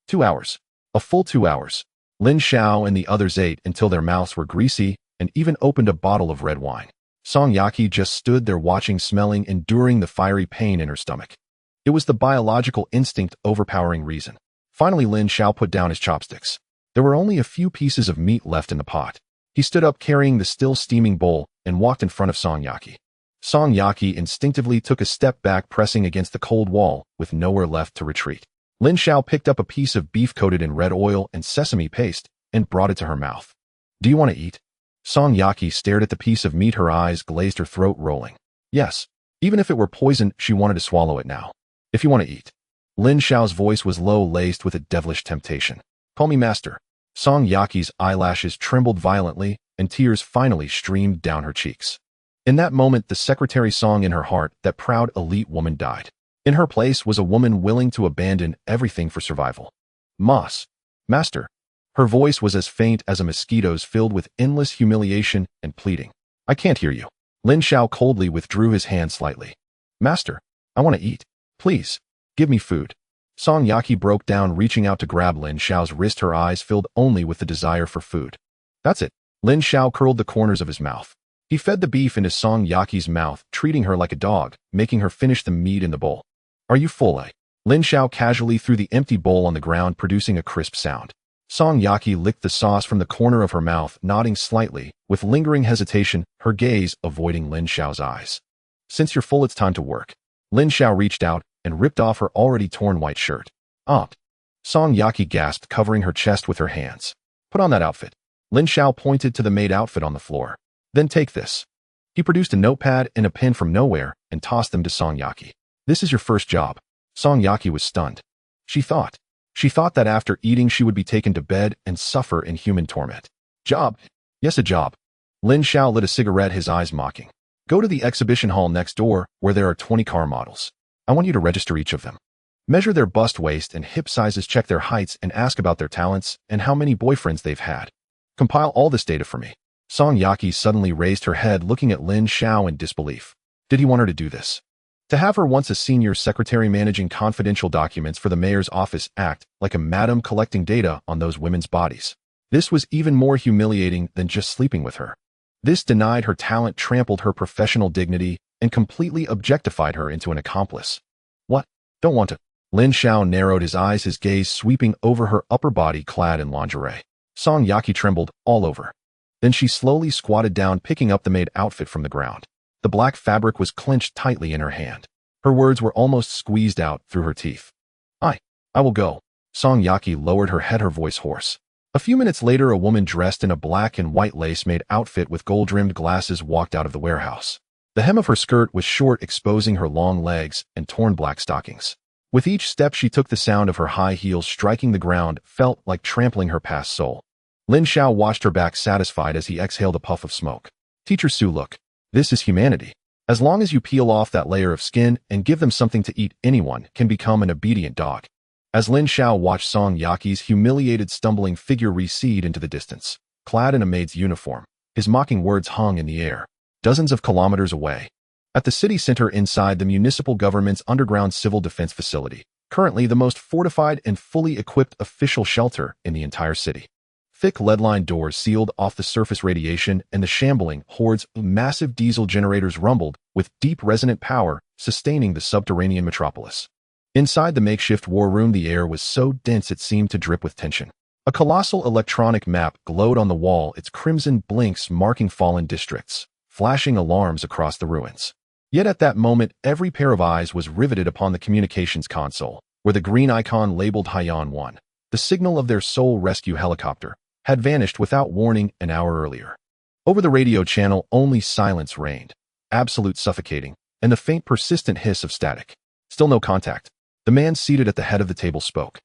2 hours. A full 2 hours. Lin Xiao and the others ate until their mouths were greasy and even opened a bottle of red wine. Song Yaki just stood there watching, smelling, enduring the fiery pain in her stomach. It was the biological instinct overpowering reason. Finally, Lin Xiao put down his chopsticks. There were only a few pieces of meat left in the pot. He stood up, carrying the still steaming bowl, and walked in front of Song Yaki. Song Yaki instinctively took a step back, pressing against the cold wall, with nowhere left to retreat. Lin Xiao picked up a piece of beef coated in red oil and sesame paste and brought it to her mouth. Do you want to eat? Song Yaki stared at the piece of meat, her eyes glazed, her throat rolling. Yes. Even if it were poison, she wanted to swallow it now. If you want to eat. Lin Xiao's voice was low, laced with a devilish temptation. Call me master. Song Yaki's eyelashes trembled violently, and tears finally streamed down her cheeks. In that moment, the secretary Song in her heart, that proud elite woman, died. In her place was a woman willing to abandon everything for survival. Moss. Master. Her voice was as faint as a mosquito's, filled with endless humiliation and pleading. I can't hear you. Lin Xiao coldly withdrew his hand slightly. Master. I want to eat. Please. Give me food. Song Yaki broke down, reaching out to grab Lin Xiao's wrist, her eyes filled only with the desire for food. That's it. Lin Xiao curled the corners of his mouth. He fed the beef into Song Yaki's mouth, treating her like a dog, making her finish the meat in the bowl. Are you full? Lin Xiao casually threw the empty bowl on the ground, producing a crisp sound. Song Yaki licked the sauce from the corner of her mouth, nodding slightly, with lingering hesitation, her gaze avoiding Lin Xiao's eyes. Since you're full, it's time to work. Lin Xiao reached out and ripped off her already torn white shirt. Song Yaki gasped, covering her chest with her hands. Put on that outfit. Lin Xiao pointed to the maid outfit on the floor. Then take this. He produced a notepad and a pen from nowhere and tossed them to Song Yaki. This is your first job. Song Yaki was stunned. She thought that after eating she would be taken to bed and suffer inhuman torment. Job? Yes, a job. Lin Xiao lit a cigarette, his eyes mocking. Go to the exhibition hall next door where there are 20 car models. I want you to register each of them. Measure their bust, waist, and hip sizes, check their heights, and ask about their talents and how many boyfriends they've had. Compile all this data for me. Song Yaki suddenly raised her head, looking at Lin Xiao in disbelief. Did he want her to do this? To have her, once a senior secretary managing confidential documents for the mayor's office, act like a madam collecting data on those women's bodies. This was even more humiliating than just sleeping with her. This denied her talent, trampled her professional dignity, and completely objectified her into an accomplice. What? Don't want to. Lin Xiao narrowed his eyes, his gaze sweeping over her upper body clad in lingerie. Song Yaki trembled all over. Then she slowly squatted down, picking up the maid outfit from the ground. The black fabric was clenched tightly in her hand. Her words were almost squeezed out through her teeth. I will go. Song Yaki lowered her head, her voice hoarse. A few minutes later, a woman dressed in a black and white lace-made outfit with gold-rimmed glasses walked out of the warehouse. The hem of her skirt was short, exposing her long legs and torn black stockings. With each step she took, the sound of her high heels striking the ground felt like trampling her past soul. Lin Xiao watched her back, satisfied as he exhaled a puff of smoke. Teacher Su, look. This is humanity. As long as you peel off that layer of skin and give them something to eat, anyone can become an obedient dog. As Lin Xiao watched Song Yaki's humiliated, stumbling figure recede into the distance, clad in a maid's uniform, his mocking words hung in the air, dozens of kilometers away. At the city center inside the municipal government's underground civil defense facility, currently the most fortified and fully equipped official shelter in the entire city. Thick lead-lined doors sealed off the surface radiation, and the shambling hordes of massive diesel generators rumbled with deep resonant power, sustaining the subterranean metropolis. Inside the makeshift war room, the air was so dense it seemed to drip with tension. A colossal electronic map glowed on the wall, its crimson blinks marking fallen districts, flashing alarms across the ruins. Yet at that moment, every pair of eyes was riveted upon the communications console, where the green icon labeled Haiyan 1, the signal of their sole rescue helicopter, had vanished without warning an hour earlier. Over the radio channel, only silence reigned, absolute suffocating, and the faint persistent hiss of static. Still no contact. The man seated at the head of the table spoke.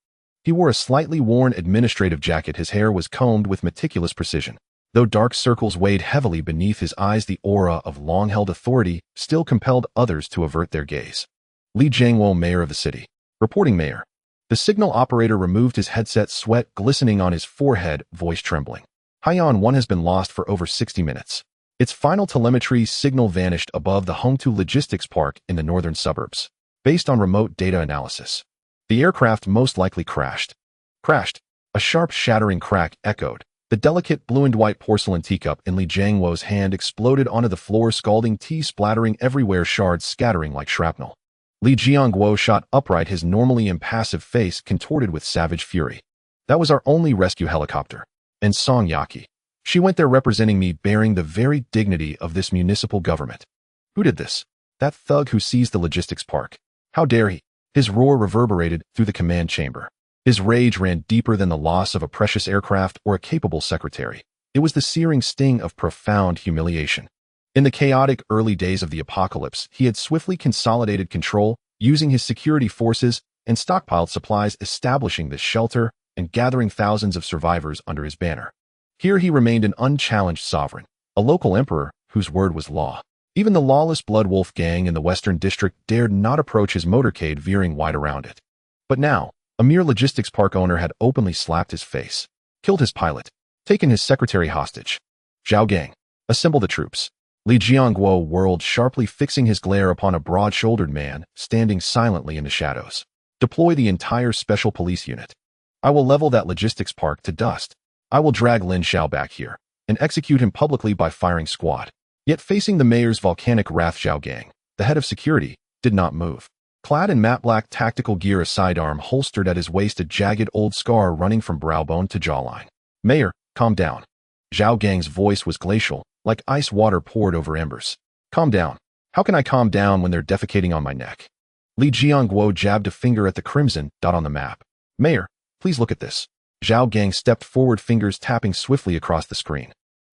He wore a slightly worn administrative jacket, his hair was combed with meticulous precision. Though dark circles weighed heavily beneath his eyes, the aura of long-held authority still compelled others to avert their gaze. Li Jiangwo, mayor of the city. Reporting, mayor. The signal operator removed his headset, sweat glistening on his forehead, voice trembling. Haiyan 1 has been lost for over 60 minutes. Its final telemetry signal vanished above the Hongtu Logistics Park in the northern suburbs. Based on remote data analysis, the aircraft most likely crashed. Crashed. A sharp shattering crack echoed. The delicate blue and white porcelain teacup in Li Jiangwo's hand exploded onto the floor, scalding tea splattering everywhere, shards scattering like shrapnel. Li Jiangwo shot upright, his normally impassive face contorted with savage fury. That was our only rescue helicopter. And Song Yaki. She went there representing me, bearing the very dignity of this municipal government. Who did this? That thug who seized the logistics park. How dare he? His roar reverberated through the command chamber. His rage ran deeper than the loss of a precious aircraft or a capable secretary. It was the searing sting of profound humiliation. In the chaotic early days of the apocalypse, he had swiftly consolidated control, using his security forces and stockpiled supplies, establishing this shelter and gathering thousands of survivors under his banner. Here he remained an unchallenged sovereign, a local emperor whose word was law. Even the lawless Blood Wolf gang in the Western District dared not approach his motorcade, veering wide around it. But now, a mere logistics park owner had openly slapped his face, killed his pilot, taken his secretary hostage. Zhao Gang, assemble the troops. Li Jiangwo whirled sharply, fixing his glare upon a broad-shouldered man standing silently in the shadows. Deploy the entire special police unit. I will level that logistics park to dust. I will drag Lin Xiao back here and execute him publicly by firing squad. Yet facing the mayor's volcanic wrath, Zhao Gang, the head of security, did not move. Clad in matte black tactical gear, a sidearm holstered at his waist, a jagged old scar running from browbone to jawline. Mayor, calm down. Zhao Gang's voice was glacial, like ice water poured over embers. Calm down. How can I calm down when they're defecating on my neck? Li Jianguo jabbed a finger at the crimson dot on the map. Mayor, please look at this. Zhao Gang stepped forward, fingers tapping swiftly across the screen.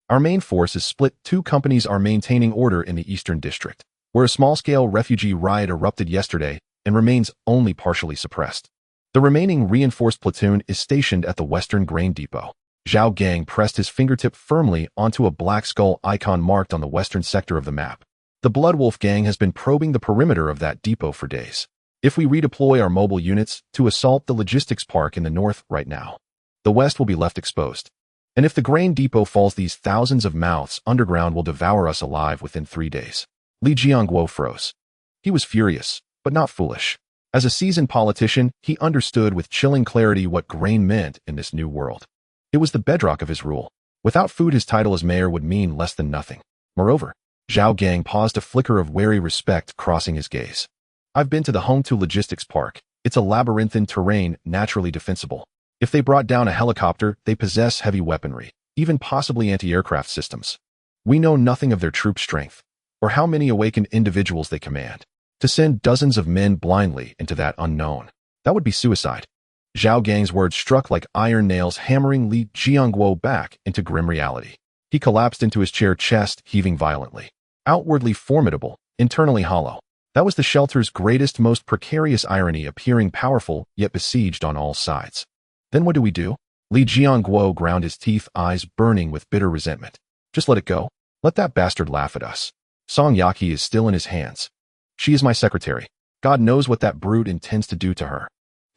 Our main force is split. 2 companies are maintaining order in the Eastern District, where a small-scale refugee riot erupted yesterday and remains only partially suppressed. The remaining reinforced platoon is stationed at the Western Grain Depot. Zhao Gang pressed his fingertip firmly onto a black skull icon marked on the western sector of the map. The Bloodwolf Gang has been probing the perimeter of that depot for days. If we redeploy our mobile units to assault the logistics park in the north right now, the west will be left exposed. And if the grain depot falls, these thousands of mouths underground will devour us alive within 3 days. Li Jianguo froze. He was furious, but not foolish. As a seasoned politician, he understood with chilling clarity what grain meant in this new world. It was the bedrock of his rule. Without food, his title as mayor would mean less than nothing. Moreover, Zhao Gang paused, a flicker of wary respect crossing his gaze. I've been to the Hongtu Logistics Park. It's a labyrinthine terrain, naturally defensible. If they brought down a helicopter, they possess heavy weaponry, even possibly anti-aircraft systems. We know nothing of their troop strength, or how many awakened individuals they command. To send dozens of men blindly into that unknown, that would be suicide. Zhao Gang's words struck like iron nails, hammering Li Jianguo back into grim reality. He collapsed into his chair, chest heaving violently. Outwardly formidable, internally hollow. That was the shelter's greatest, most precarious irony, appearing powerful, yet besieged on all sides. Then what do we do? Li Jianguo ground his teeth, eyes burning with bitter resentment. Just let it go. Let that bastard laugh at us. Song Yaki is still in his hands. She is my secretary. God knows what that brute intends to do to her.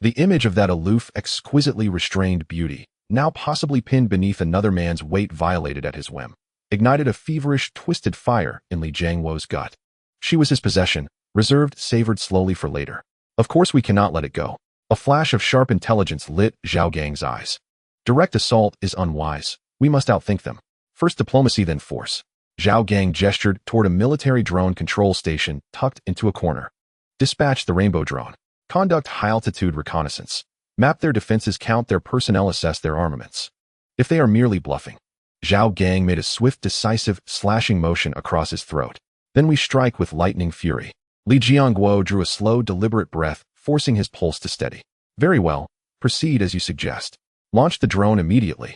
The image of that aloof, exquisitely restrained beauty, now possibly pinned beneath another man's weight, violated at his whim, ignited a feverish, twisted fire in Li Jianguo's gut. She was his possession, reserved, savored slowly for later. Of course we cannot let it go. A flash of sharp intelligence lit Zhao Gang's eyes. Direct assault is unwise. We must outthink them. First diplomacy, then force. Zhao Gang gestured toward a military drone control station tucked into a corner. Dispatch the Rainbow Drone. Conduct high-altitude reconnaissance. Map their defenses, count their personnel, assess their armaments. If they are merely bluffing. Zhao Gang made a swift, decisive, slashing motion across his throat. Then we strike with lightning fury. Li Jianguo drew a slow, deliberate breath, forcing his pulse to steady. Very well. Proceed as you suggest. Launch the drone immediately.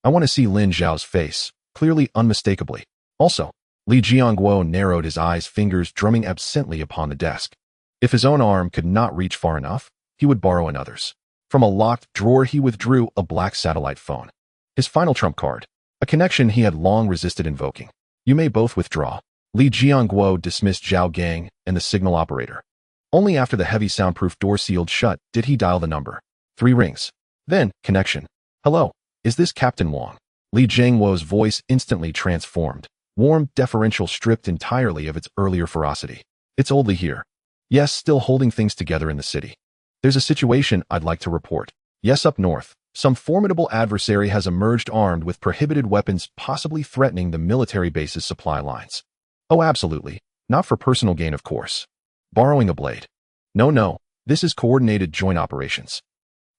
I want to see Lin Xiao's face, clearly, unmistakably. Also, Li Jianguo narrowed his eyes, fingers drumming absently upon the desk. If his own arm could not reach far enough, he would borrow another's. From a locked drawer he withdrew a black satellite phone. His final trump card. A connection he had long resisted invoking. You may both withdraw. Li Jianguo dismissed Zhao Gang and the signal operator. Only after the heavy soundproof door sealed shut did he dial the number. 3 rings. Then, connection. Hello, is this Captain Wang? Li Jianguo's voice instantly transformed. Warm, deferential, stripped entirely of its earlier ferocity. It's Oldly here. Yes, still holding things together in the city. There's a situation I'd like to report. Yes, up north, some formidable adversary has emerged armed with prohibited weapons, possibly threatening the military base's supply lines. Oh, absolutely. Not for personal gain, of course. Borrowing a blade. No, this is coordinated joint operations.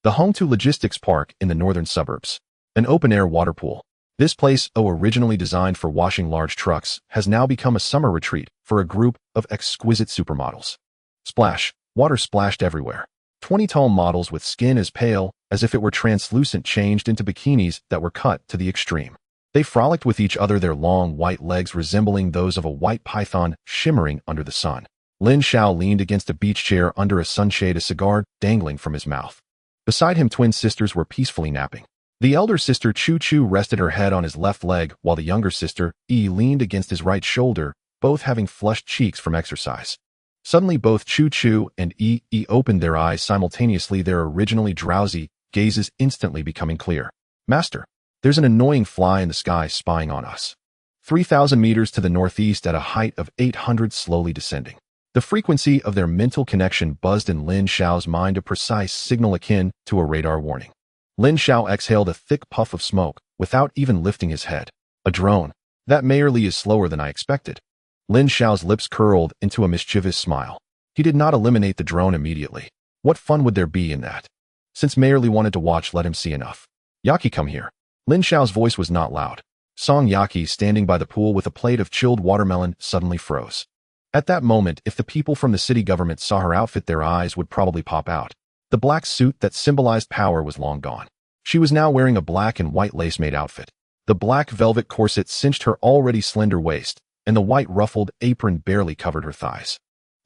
The Hongtu Logistics Park in the northern suburbs. An open-air water pool. This place, originally designed for washing large trucks, has now become a summer retreat for a group of exquisite supermodels. Splash. Water splashed everywhere. 20 tall models with skin as pale as if it were translucent changed into bikinis that were cut to the extreme. They frolicked with each other, their long white legs resembling those of a white python shimmering under the sun. Lin Xiao leaned against a beach chair under a sunshade, a cigar dangling from his mouth. Beside him, twin sisters were peacefully napping. The elder sister Chu Chu rested her head on his left leg, while the younger sister Yi leaned against his right shoulder, both having flushed cheeks from exercise. Suddenly both Chu Chu and Yi opened their eyes simultaneously, their originally drowsy gazes instantly becoming clear. Master, there's an annoying fly in the sky spying on us. 3,000 meters to the northeast at a height of 800, slowly descending. The frequency of their mental connection buzzed in Lin Xiao's mind, a precise signal akin to a radar warning. Lin Xiao exhaled a thick puff of smoke without even lifting his head. A drone. That Mayor Li is slower than I expected. Lin Xiao's lips curled into a mischievous smile. He did not eliminate the drone immediately. What fun would there be in that? Since Mayerly wanted to watch, let him see enough. Yaki, come here. Lin Xiao's voice was not loud. Song Yaki, standing by the pool with a plate of chilled watermelon, suddenly froze. At that moment, if the people from the city government saw her outfit, their eyes would probably pop out. The black suit that symbolized power was long gone. She was now wearing a black and white lace-made outfit. The black velvet corset cinched her already slender waist, and the white ruffled apron barely covered her thighs.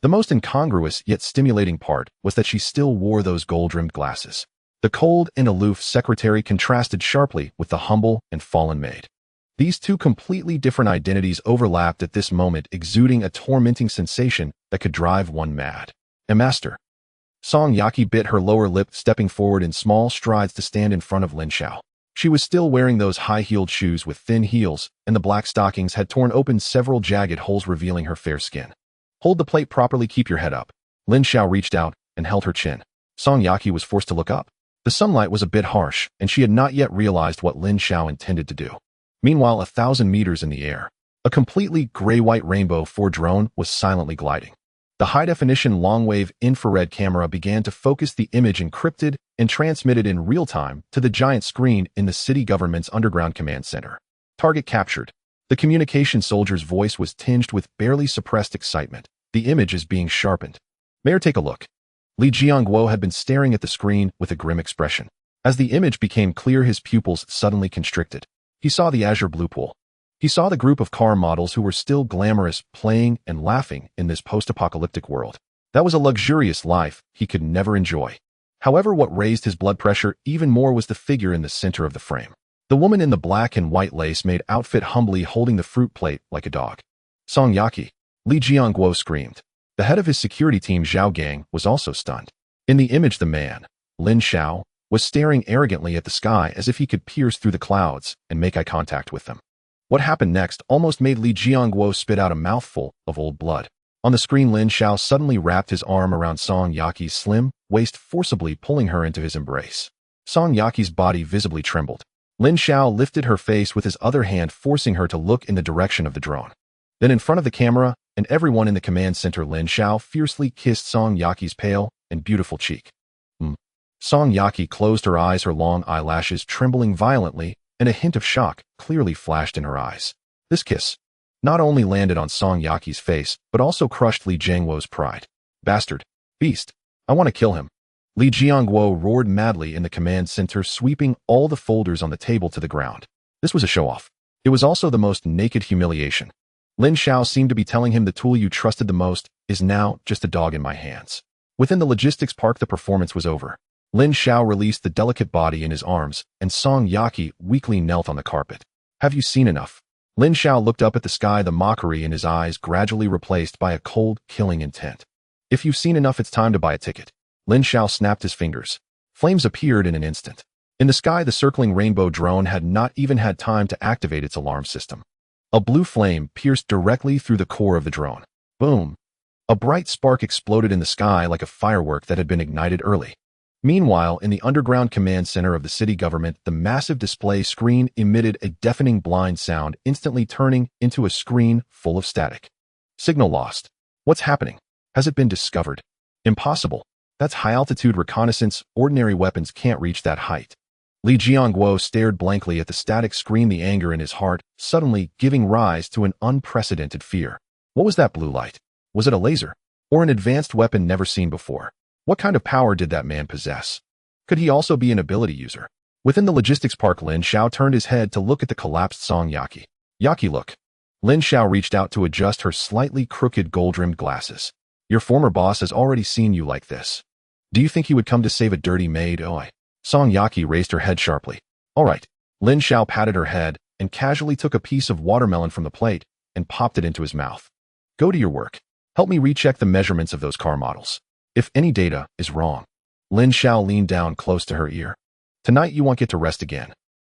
The most incongruous yet stimulating part was that she still wore those gold-rimmed glasses. The cold and aloof secretary contrasted sharply with the humble and fallen maid. These two completely different identities overlapped at this moment, exuding a tormenting sensation that could drive one mad. A master. Song Yaki bit her lower lip, stepping forward in small strides to stand in front of Lin Xiao. She was still wearing those high-heeled shoes with thin heels, and the black stockings had torn open several jagged holes revealing her fair skin. Hold the plate properly, keep your head up. Lin Xiao reached out and held her chin. Song Yaki was forced to look up. The sunlight was a bit harsh, and she had not yet realized what Lin Xiao intended to do. Meanwhile, 1,000 meters in the air, a completely gray-white Rainbow 4 drone was silently gliding. The high-definition long-wave infrared camera began to focus the image encrypted and transmitted in real time to the giant screen in the city government's underground command center. Target captured. The communication soldier's voice was tinged with barely suppressed excitement. The image is being sharpened. Mayor, take a look. Li Jiangguo had been staring at the screen with a grim expression. As the image became clear, his pupils suddenly constricted. He saw the azure blue pool. He saw the group of car models who were still glamorous, playing and laughing in this post-apocalyptic world. That was a luxurious life he could never enjoy. However, what raised his blood pressure even more was the figure in the center of the frame. The woman in the black and white lace-made outfit, humbly holding the fruit plate like a dog. Song Yaki. Li Jiangguo screamed. The head of his security team, Zhao Gang, was also stunned. In the image, the man, Lin Xiao, was staring arrogantly at the sky as if he could pierce through the clouds and make eye contact with them. What happened next almost made Li Jiangguo spit out a mouthful of old blood. On the screen, Lin Xiao suddenly wrapped his arm around Song Yaki's slim waist, forcibly pulling her into his embrace. Song Yaki's body visibly trembled. Lin Xiao lifted her face with his other hand, forcing her to look in the direction of the drone. Then, in front of the camera and everyone in the command center, Lin Xiao fiercely kissed Song Yaki's pale and beautiful cheek. Song Yaki closed her eyes, her long eyelashes trembling violently, and a hint of shock clearly flashed in her eyes. This kiss not only landed on Song Yaki's face, but also crushed Li Jiangguo's pride. Bastard. Beast. I want to kill him. Li Jiangguo roared madly in the command center, sweeping all the folders on the table to the ground. This was a show-off. It was also the most naked humiliation. Lin Xiao seemed to be telling him, the tool you trusted the most is now just a dog in my hands. Within the logistics park, the performance was over. Lin Xiao released the delicate body in his arms, and Song Yaki weakly knelt on the carpet. Have you seen enough? Lin Xiao looked up at the sky, the mockery in his eyes gradually replaced by a cold, killing intent. If you've seen enough, it's time to buy a ticket. Lin Xiao snapped his fingers. Flames appeared in an instant. In the sky, the circling rainbow drone had not even had time to activate its alarm system. A blue flame pierced directly through the core of the drone. Boom! A bright spark exploded in the sky like a firework that had been ignited early. Meanwhile, in the underground command center of the city government, the massive display screen emitted a deafening blind sound, instantly turning into a screen full of static. Signal lost. What's happening? Has it been discovered? Impossible. That's high-altitude reconnaissance. Ordinary weapons can't reach that height. Li Jiangguo stared blankly at the static screen, the anger in his heart suddenly giving rise to an unprecedented fear. What was that blue light? Was it a laser? Or an advanced weapon never seen before? What kind of power did that man possess? Could he also be an ability user? Within the logistics park, Lin Xiao turned his head to look at the collapsed Song Yaki. Yaki, look. Lin Xiao reached out to adjust her slightly crooked gold-rimmed glasses. Your former boss has already seen you like this. Do you think he would come to save a dirty maid? Oi. Song Yaki raised her head sharply. All right. Lin Xiao patted her head and casually took a piece of watermelon from the plate and popped it into his mouth. Go to your work. Help me recheck the measurements of those car models. If any data is wrong. Lin Xiao leaned down close to her ear. Tonight you won't get to rest again.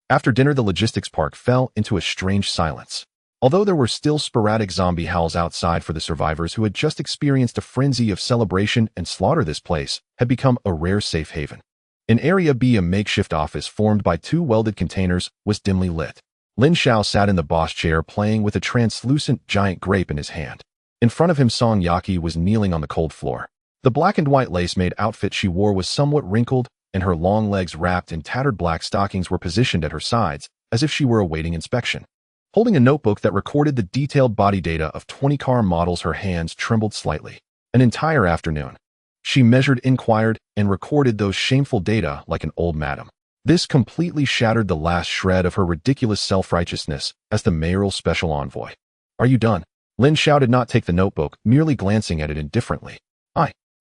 After dinner, the logistics park fell into a strange silence. Although there were still sporadic zombie howls outside for the survivors who had just experienced a frenzy of celebration and slaughter, this place had become a rare safe haven. In Area B, a makeshift office formed by two welded containers was dimly lit. Lin Xiao sat in the boss chair, playing with a translucent giant grape in his hand. In front of him, Song Yaki was kneeling on the cold floor. The black and white lace-made outfit she wore was somewhat wrinkled, and her long legs wrapped in tattered black stockings were positioned at her sides, as if she were awaiting inspection. Holding a notebook that recorded the detailed body data of 20 car models, her hands trembled slightly. An entire afternoon. She measured, inquired, and recorded those shameful data like an old madam. This completely shattered the last shred of her ridiculous self-righteousness as the mayoral special envoy. Are you done? Lin Xiao did not take the notebook, merely glancing at it indifferently.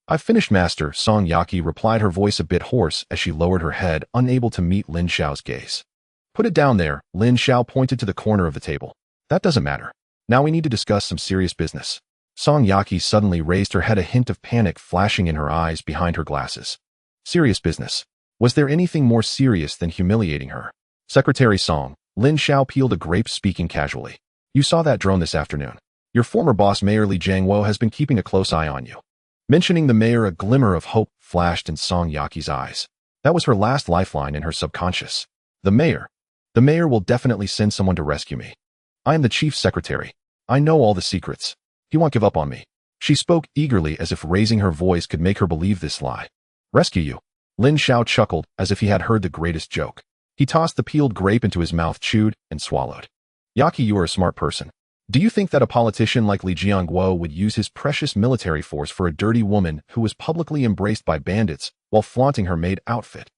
I've finished, master, Song Yaki replied, her voice a bit hoarse as she lowered her head, unable to meet Lin Xiao's gaze. Put it down there, Lin Xiao pointed to the corner of the table. That doesn't matter. Now we need to discuss some serious business. Song Yaki suddenly raised her head, a hint of panic flashing in her eyes behind her glasses. Serious business. Was there anything more serious than humiliating her? Secretary Song, Lin Xiao peeled a grape, speaking casually. You saw that drone this afternoon. Your former boss, Mayor Li Jiangwo, has been keeping a close eye on you. Mentioning the mayor, a glimmer of hope flashed in Song Yaki's eyes. That was her last lifeline in her subconscious. The mayor will definitely send someone to rescue me. I am the chief secretary. I know all the secrets. He won't give up on me. She spoke eagerly, as if raising her voice could make her believe this lie. Rescue you? Lin Xiao chuckled, as if he had heard the greatest joke. He tossed the peeled grape into his mouth, chewed, and swallowed. Yaki, you are a smart person. Do you think that a politician like Li Jiangwo would use his precious military force for a dirty woman who was publicly embraced by bandits while flaunting her maid outfit?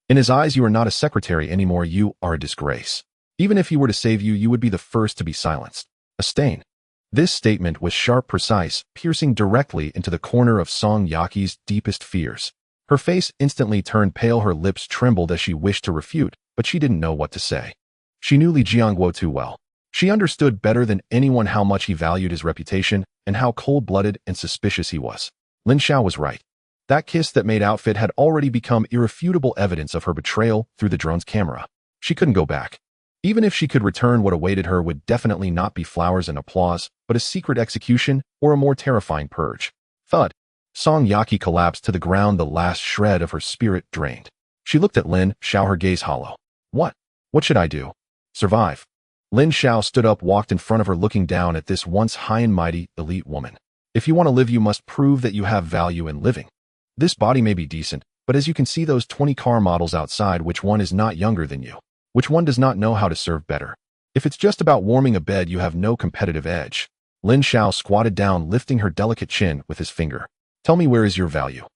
In his eyes, you are not a secretary anymore. You are a disgrace. Even if he were to save you, you would be the first to be silenced. A stain. This statement was sharp, precise, piercing directly into the corner of Song Yaki's deepest fears. Her face instantly turned pale, her lips trembled as she wished to refute, but she didn't know what to say. She knew Li Jiangwo too well. She understood better than anyone how much he valued his reputation and how cold-blooded and suspicious he was. Lin Xiao was right. That kiss that made outfit had already become irrefutable evidence of her betrayal through the drone's camera. She couldn't go back. Even if she could return, what awaited her would definitely not be flowers and applause, but a secret execution or a more terrifying purge. Thud. Song Yaki collapsed to the ground, the last shred of her spirit drained. She looked at Lin Xiao, her gaze hollow. What? What should I do? Survive. Lin Xiao stood up, walked in front of her, looking down at this once high and mighty, elite woman. If you want to live, you must prove that you have value in living. This body may be decent, but as you can see those 20 car models outside, which one is not younger than you? Which one does not know how to serve better? If it's just about warming a bed, you have no competitive edge. Lin Xiao squatted down, lifting her delicate chin with his finger. Tell me, where is your value?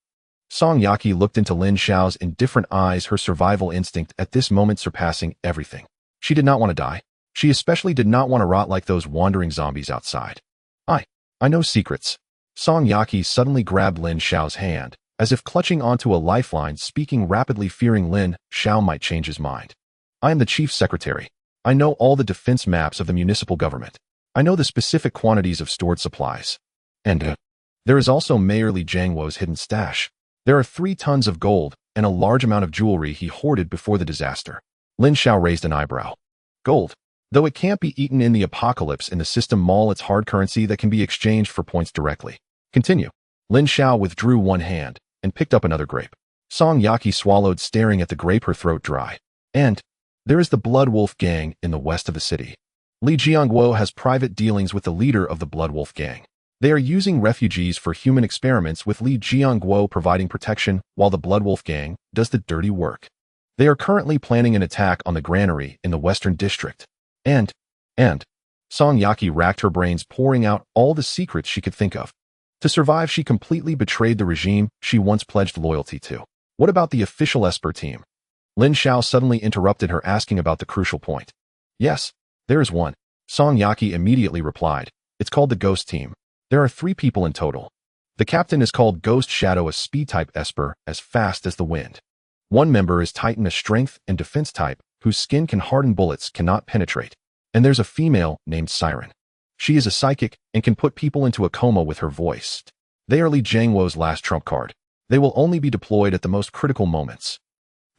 Song Yaki looked into Lin Xiao's indifferent eyes, her survival instinct at this moment surpassing everything. She did not want to die. She especially did not want to rot like those wandering zombies outside. I know secrets. Song Yaki suddenly grabbed Lin Xiao's hand, as if clutching onto a lifeline, speaking rapidly, fearing Lin Xiao might change his mind. I am the chief secretary. I know all the defense maps of the municipal government. I know the specific quantities of stored supplies. And there is also Mayor Li Jiangwo's hidden stash. There are 3 tons of gold and a large amount of jewelry he hoarded before the disaster. Lin Xiao raised an eyebrow. Gold. Though it can't be eaten in the apocalypse in the system mall, it's hard currency that can be exchanged for points directly. Continue. Lin Xiao withdrew one hand and picked up another grape. Song Yaki swallowed, staring at the grape, her throat dry. And there is the Blood Wolf Gang in the west of the city. Li Jiangwo has private dealings with the leader of the Blood Wolf Gang. They are using refugees for human experiments, with Li Jiangwo providing protection while the Blood Wolf Gang does the dirty work. They are currently planning an attack on the granary in the Western District. And Song Yaki racked her brains, pouring out all the secrets she could think of. To survive, she completely betrayed the regime she once pledged loyalty to. What about the official Esper team? Lin Xiao suddenly interrupted her, asking about the crucial point. Yes, there is one. Song Yaki immediately replied. It's called the Ghost Team. There are 3 people in total. The captain is called Ghost Shadow, a speed-type Esper, as fast as the wind. One member is Titan, a strength and defense type, whose skin can harden bullets cannot penetrate. And there's a female named Siren. She is a psychic and can put people into a coma with her voice. They are Li Jiangwo's last trump card. They will only be deployed at the most critical moments.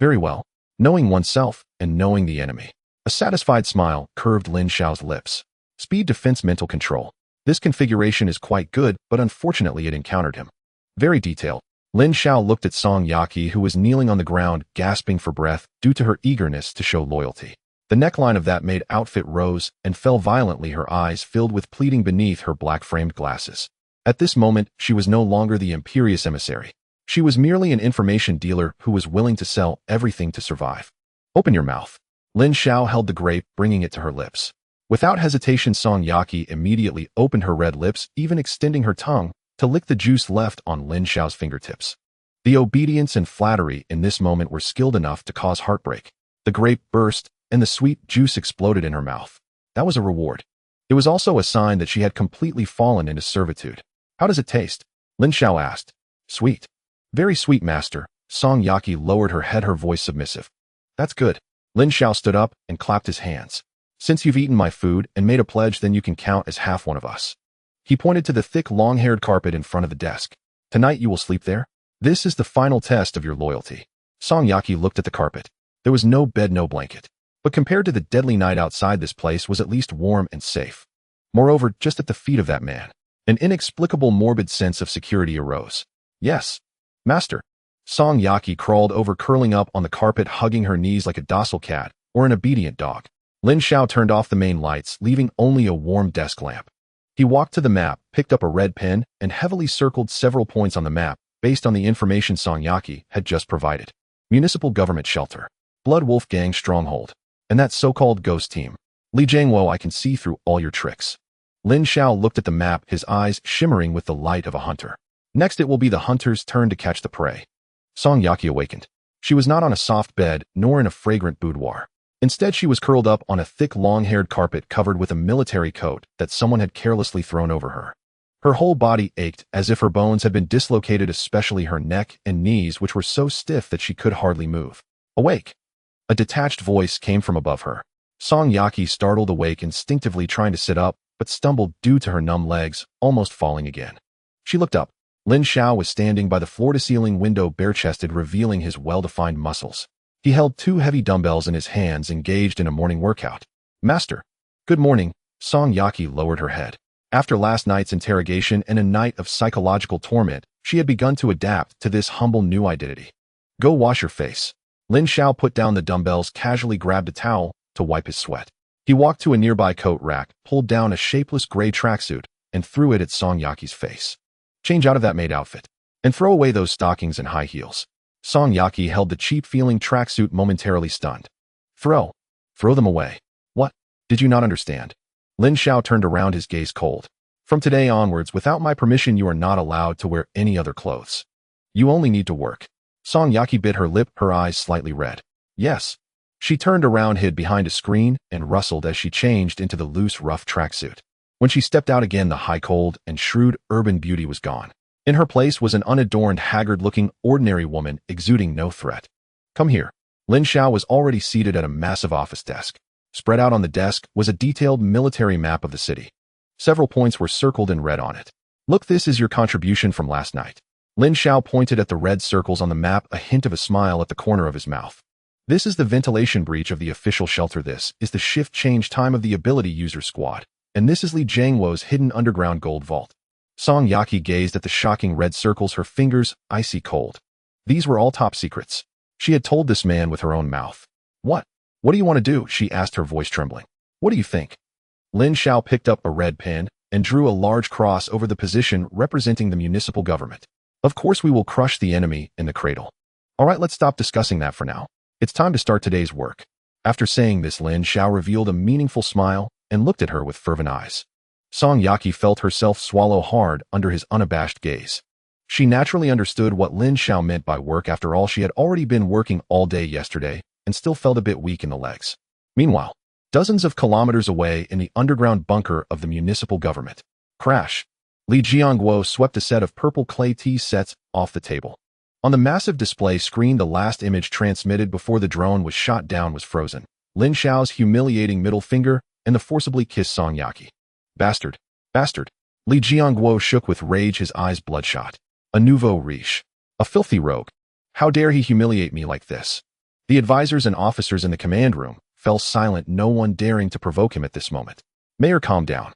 Very well. Knowing oneself and knowing the enemy. A satisfied smile curved Lin Xiao's lips. Speed, defense, mental control. This configuration is quite good, but unfortunately it encountered him. Very detailed. Lin Xiao looked at Song Yaki, who was kneeling on the ground, gasping for breath due to her eagerness to show loyalty. The neckline of that maid outfit rose and fell violently, her eyes filled with pleading beneath her black-framed glasses. At this moment, she was no longer the imperious emissary. She was merely an information dealer who was willing to sell everything to survive. Open your mouth. Lin Xiao held the grape, bringing it to her lips. Without hesitation, Song Yaqi immediately opened her red lips, even extending her tongue to lick the juice left on Lin Xiao's fingertips. The obedience and flattery in this moment were skilled enough to cause heartbreak. The grape burst, and the sweet juice exploded in her mouth. That was a reward. It was also a sign that she had completely fallen into servitude. How does it taste? Lin Xiao asked. Sweet. Very sweet, master. Song Yaqi lowered her head, her voice submissive. That's good. Lin Xiao stood up and clapped his hands. Since you've eaten my food and made a pledge, then you can count as half one of us. He pointed to the thick, long-haired carpet in front of the desk. Tonight you will sleep there? This is the final test of your loyalty. Song Yaqi looked at the carpet. There was no bed, no blanket. But compared to the deadly night outside, this place was at least warm and safe. Moreover, just at the feet of that man, an inexplicable morbid sense of security arose. Yes, master. Song Yaqi crawled over, curling up on the carpet, hugging her knees like a docile cat or an obedient dog. Lin Xiao turned off the main lights, leaving only a warm desk lamp. He walked to the map, picked up a red pen, and heavily circled several points on the map based on the information Song Yaqi had just provided. Municipal government shelter, Blood Wolf Gang stronghold, and that so-called ghost team. Li Jiangwo, I can see through all your tricks. Lin Xiao looked at the map, his eyes shimmering with the light of a hunter. Next it will be the hunter's turn to catch the prey. Song Yaqi awakened. She was not on a soft bed, nor in a fragrant boudoir. Instead, she was curled up on a thick, long-haired carpet covered with a military coat that someone had carelessly thrown over her. Her whole body ached as if her bones had been dislocated, especially her neck and knees, which were so stiff that she could hardly move. Awake! A detached voice came from above her. Song Yaqi startled awake, instinctively trying to sit up, but stumbled due to her numb legs, almost falling again. She looked up. Lin Xiao was standing by the floor-to-ceiling window, bare-chested, revealing his well-defined muscles. He held 2 heavy dumbbells in his hands, engaged in a morning workout. Master. Good morning. Song Yaqi lowered her head. After last night's interrogation and a night of psychological torment, she had begun to adapt to this humble new identity. Go wash your face. Lin Xiao put down the dumbbells, casually grabbed a towel to wipe his sweat. He walked to a nearby coat rack, pulled down a shapeless gray tracksuit, and threw it at Song Yaqi's face. Change out of that maid outfit, and throw away those stockings and high heels. Song Yaqi held the cheap-feeling tracksuit, momentarily stunned. Throw them away. What? Did you not understand? Lin Xiao turned around, his gaze cold. From today onwards, without my permission, you are not allowed to wear any other clothes. You only need to work. Song Yaqi bit her lip, her eyes slightly red. Yes. She turned around, hid behind a screen, and rustled as she changed into the loose, rough tracksuit. When she stepped out again, the high, cold, and shrewd urban beauty was gone. In her place was an unadorned, haggard-looking, ordinary woman, exuding no threat. Come here. Lin Xiao was already seated at a massive office desk. Spread out on the desk was a detailed military map of the city. Several points were circled in red on it. Look, this is your contribution from last night. Lin Xiao pointed at the red circles on the map, a hint of a smile at the corner of his mouth. This is the ventilation breach of the official shelter. This is the shift change time of the ability user squad. And this is Li Jiangwo's hidden underground gold vault. Song Yaqi gazed at the shocking red circles, her fingers icy cold. These were all top secrets. She had told this man with her own mouth. What do you want to do? She asked, her voice trembling. What do you think? Lin Xiao picked up a red pen and drew a large cross over the position representing the municipal government. Of course we will crush the enemy in the cradle. All right, let's stop discussing that for now. It's time to start today's work. After saying this, Lin Xiao revealed a meaningful smile and looked at her with fervent eyes. Song Yaqi felt herself swallow hard under his unabashed gaze. She naturally understood what Lin Xiao meant by work. After all, she had already been working all day yesterday and still felt a bit weak in the legs. Meanwhile, dozens of kilometers away in the underground bunker of the municipal government. Crash. Li Jiangwo swept a set of purple clay tea sets off the table. On the massive display screen, the last image transmitted before the drone was shot down was frozen. Lin Xiao's humiliating middle finger and the forcibly kissed Song Yaqi. Bastard. Bastard. Li Jiangwo shook with rage, his eyes bloodshot. A nouveau riche. A filthy rogue. How dare he humiliate me like this? The advisors and officers in the command room fell silent, no one daring to provoke him at this moment. Mayor, calm down.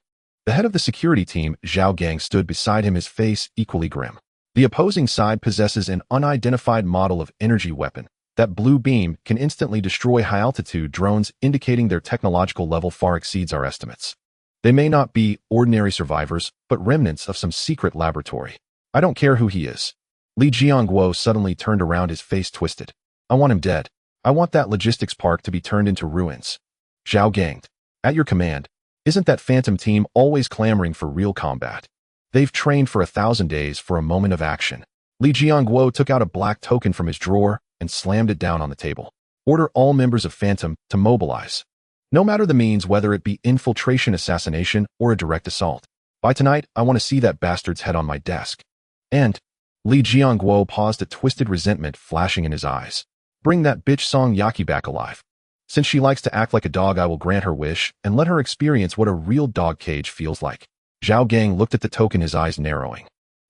The head of the security team, Zhao Gang, stood beside him, his face equally grim. The opposing side possesses an unidentified model of energy weapon That blue beam can instantly destroy high-altitude drones, indicating their technological level far exceeds our estimates. They may not be ordinary survivors, but remnants of some secret laboratory. I don't care who he is. Li Jiangguo suddenly turned around, his face twisted. I want him dead. I want that logistics park to be turned into ruins. Zhao ganged. At your command. Isn't that phantom team always clamoring for real combat? They've trained for 1,000 days for a moment of action. Li Jiangguo took out a black token from his drawer and slammed it down on the table. Order all members of Phantom to mobilize. No matter the means, whether it be infiltration, assassination, or a direct assault. By tonight, I want to see that bastard's head on my desk. And Li Jiangguo paused, a twisted resentment flashing in his eyes. Bring that bitch Song Yaki back alive. Since she likes to act like a dog, I will grant her wish and let her experience what a real dog cage feels like. Zhao Gang looked at the token, his eyes narrowing.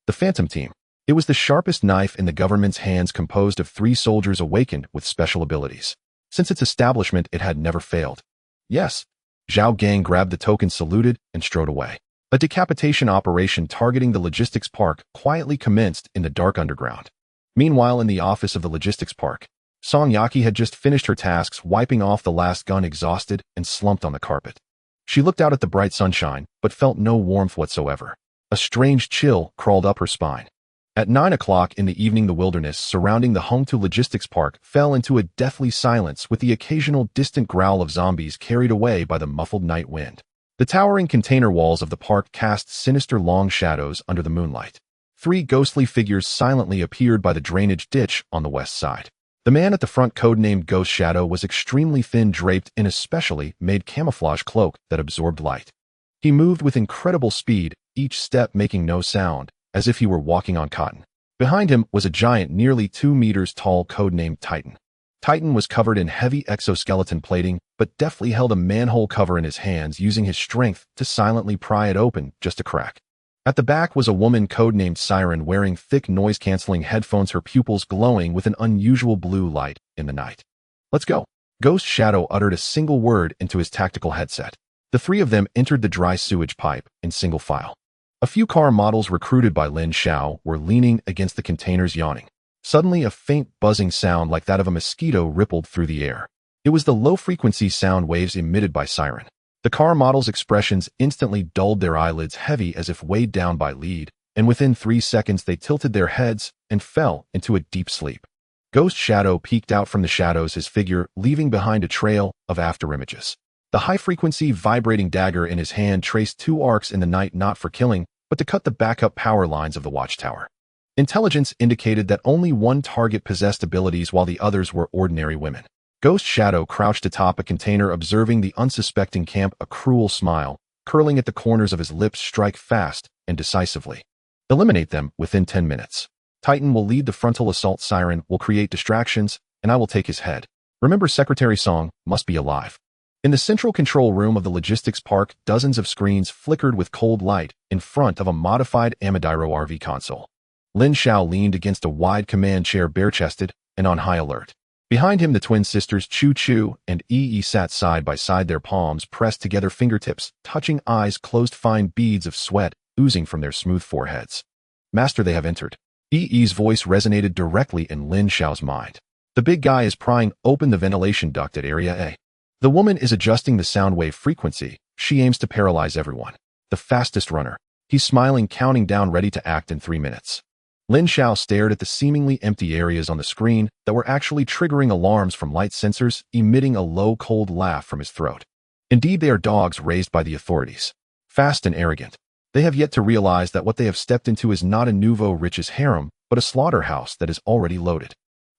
The Phantom team. It was the sharpest knife in the government's hands, composed of 3 soldiers awakened with special abilities. Since its establishment, it had never failed. Yes. Zhao Gang grabbed the token, saluted, and strode away. A decapitation operation targeting the logistics park quietly commenced in the dark underground. Meanwhile, in the office of the logistics park, Song Yaki had just finished her tasks, wiping off the last gun, exhausted and slumped on the carpet. She looked out at the bright sunshine, but felt no warmth whatsoever. A strange chill crawled up her spine. At 9 o'clock in the evening, the wilderness surrounding the Hongtu Logistics Park fell into a deathly silence, with the occasional distant growl of zombies carried away by the muffled night wind. The towering container walls of the park cast sinister long shadows under the moonlight. 3 ghostly figures silently appeared by the drainage ditch on the west side. The man at the front, codenamed Ghost Shadow, was extremely thin, draped in a specially made camouflage cloak that absorbed light. He moved with incredible speed, each step making no sound, as if he were walking on cotton. Behind him was a giant nearly 2 meters tall, codenamed Titan. Titan was covered in heavy exoskeleton plating, but deftly held a manhole cover in his hands, using his strength to silently pry it open just a crack. At the back was a woman, codenamed Siren, wearing thick noise-canceling headphones, her pupils glowing with an unusual blue light in the night. Let's go. Ghost Shadow uttered a single word into his tactical headset. The 3 of them entered the dry sewage pipe in single file. A few car models recruited by Lin Xiao were leaning against the containers, yawning. Suddenly, a faint buzzing sound like that of a mosquito rippled through the air. It was the low-frequency sound waves emitted by Siren. The car models' expressions instantly dulled, their eyelids heavy as if weighed down by lead, and within 3 seconds they tilted their heads and fell into a deep sleep. Ghost Shadow peeked out from the shadows, his figure leaving behind a trail of afterimages. The high-frequency vibrating dagger in his hand traced 2 arcs in the night, not for killing, but to cut the backup power lines of the watchtower. Intelligence indicated that only 1 target possessed abilities, while the others were ordinary women. Ghost Shadow crouched atop a container, observing the unsuspecting camp, a cruel smile curling at the corners of his lips. Strike fast and decisively. Eliminate them within 10 minutes. Titan will lead the frontal assault. Siren will create distractions, and I will take his head. Remember, Secretary Song must be alive. In the central control room of the logistics park, dozens of screens flickered with cold light in front of a modified Amadiro RV console. Lin Xiao leaned against a wide command chair, bare-chested and on high alert. Behind him, the twin sisters Chu Chu and Yi sat side by side, their palms pressed together, fingertips touching, eyes closed, fine beads of sweat oozing from their smooth foreheads. Master, they have entered. Yi's voice resonated directly in Lin Xiao's mind. The big guy is prying open the ventilation duct at Area A. The woman is adjusting the sound wave frequency. She aims to paralyze everyone. The fastest runner. He's smiling, counting down, ready to act in 3 minutes. Lin Xiao stared at the seemingly empty areas on the screen that were actually triggering alarms from light sensors, emitting a low, cold laugh from his throat. Indeed, they are dogs raised by the authorities. Fast and arrogant. They have yet to realize that what they have stepped into is not a nouveau riches harem, but a slaughterhouse that is already loaded.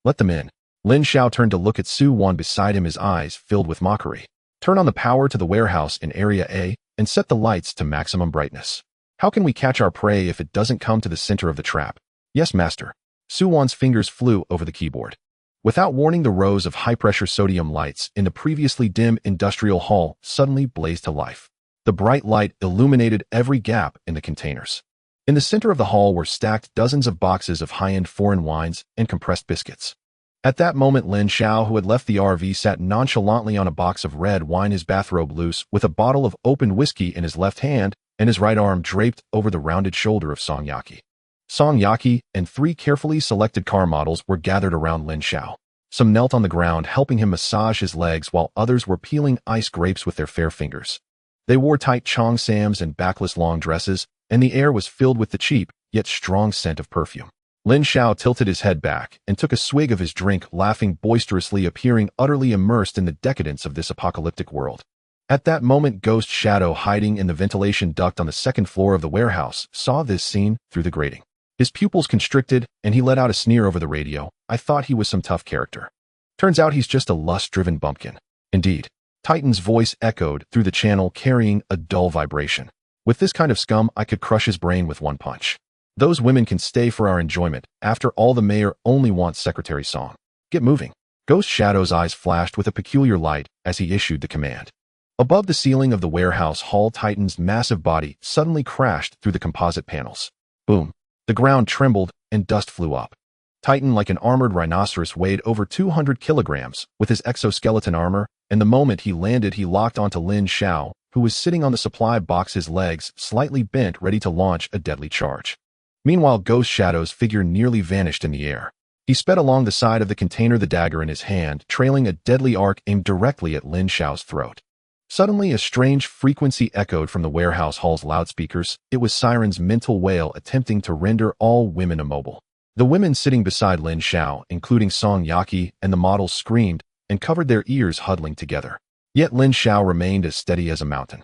Let them in. Lin Xiao turned to look at Su Wan beside him, his eyes filled with mockery. Turn on the power to the warehouse in Area A and set the lights to maximum brightness. How can we catch our prey if it doesn't come to the center of the trap? Yes, master. Su Wan's fingers flew over the keyboard. Without warning, the rows of high-pressure sodium lights in the previously dim industrial hall suddenly blazed to life. The bright light illuminated every gap in the containers. In the center of the hall were stacked dozens of boxes of high-end foreign wines and compressed biscuits. At that moment, Lin Xiao, who had left the RV, sat nonchalantly on a box of red wine, his bathrobe loose, with a bottle of open whiskey in his left hand and his right arm draped over the rounded shoulder of Song Yaki. Song Yaki and 3 carefully selected car models were gathered around Lin Xiao. Some knelt on the ground, helping him massage his legs, while others were peeling ice grapes with their fair fingers. They wore tight cheongsams and backless long dresses, and the air was filled with the cheap, yet strong scent of perfume. Lin Xiao tilted his head back and took a swig of his drink, laughing boisterously, appearing utterly immersed in the decadence of this apocalyptic world. At that moment, Ghost Shadow, hiding in the ventilation duct on the second floor of the warehouse, saw this scene through the grating. His pupils constricted, and he let out a sneer over the radio. I thought he was some tough character. Turns out he's just a lust-driven bumpkin. Indeed. Titan's voice echoed through the channel, carrying a dull vibration. With this kind of scum, I could crush his brain with one punch. Those women can stay for our enjoyment. After all, the mayor only wants Secretary Song. Get moving. Ghost Shadow's eyes flashed with a peculiar light as he issued the command. Above the ceiling of the warehouse hall, Titan's massive body suddenly crashed through the composite panels. Boom. The ground trembled and dust flew up. Titan, like an armored rhinoceros, weighed over 200 kilograms with his exoskeleton armor, and the moment he landed, he locked onto Lin Xiao, who was sitting on the supply box, his legs slightly bent, ready to launch a deadly charge. Meanwhile, Ghost Shadow's figure nearly vanished in the air. He sped along the side of the container, the dagger in his hand, trailing a deadly arc aimed directly at Lin Xiao's throat. Suddenly, a strange frequency echoed from the warehouse hall's loudspeakers. It was Siren's mental wail attempting to render all women immobile. The women sitting beside Lin Xiao, including Song Yaki and the models, screamed and covered their ears, huddling together. Yet Lin Xiao remained as steady as a mountain.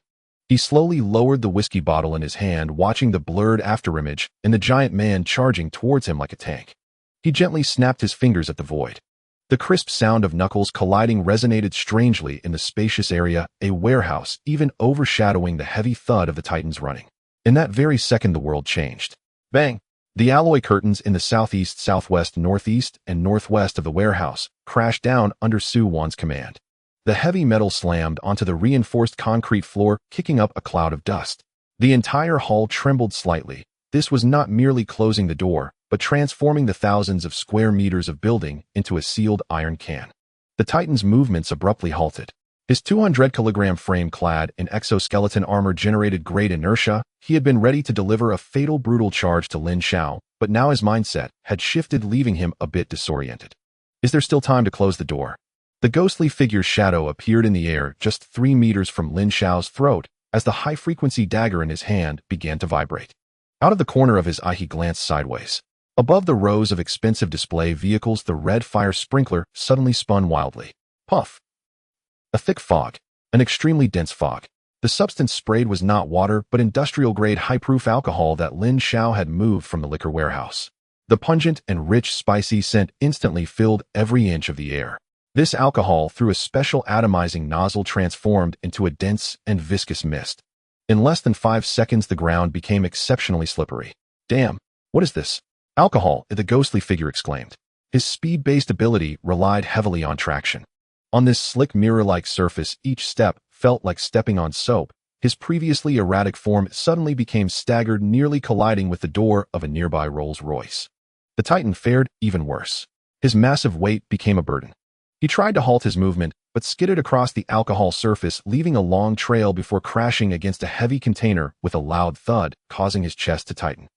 He slowly lowered the whiskey bottle in his hand, watching the blurred afterimage and the giant man charging towards him like a tank. He gently snapped his fingers at the void. The crisp sound of knuckles colliding resonated strangely in the spacious area, a warehouse, even overshadowing the heavy thud of the Titans running. In that very second, the world changed. Bang! The alloy curtains in the southeast, southwest, northeast, and northwest of the warehouse crashed down under Su Wan's command. The heavy metal slammed onto the reinforced concrete floor, kicking up a cloud of dust. The entire hall trembled slightly. This was not merely closing the door, but transforming the thousands of square meters of building into a sealed iron can. The Titan's movements abruptly halted. His 200-kilogram frame, clad in exoskeleton armor, generated great inertia. He had been ready to deliver a fatal, brutal charge to Lin Xiao, but now his mindset had shifted, leaving him a bit disoriented. Is there still time to close the door? The ghostly figure's shadow appeared in the air just 3 meters from Lin Xiao's throat as the high-frequency dagger in his hand began to vibrate. Out of the corner of his eye, he glanced sideways. Above the rows of expensive display vehicles, the red fire sprinkler suddenly spun wildly. Puff! A thick fog. An extremely dense fog. The substance sprayed was not water, but industrial-grade high-proof alcohol that Lin Xiao had moved from the liquor warehouse. The pungent and rich, spicy scent instantly filled every inch of the air. This alcohol, through a special atomizing nozzle, transformed into a dense and viscous mist. In less than 5 seconds, the ground became exceptionally slippery. Damn! What is this? Alcohol, the ghostly figure exclaimed. His speed-based ability relied heavily on traction. On this slick mirror-like surface, each step felt like stepping on soap. His previously erratic form suddenly became staggered, nearly colliding with the door of a nearby Rolls-Royce. The Titan fared even worse. His massive weight became a burden. He tried to halt his movement, but skidded across the alcohol surface, leaving a long trail before crashing against a heavy container with a loud thud, causing his chest to tighten.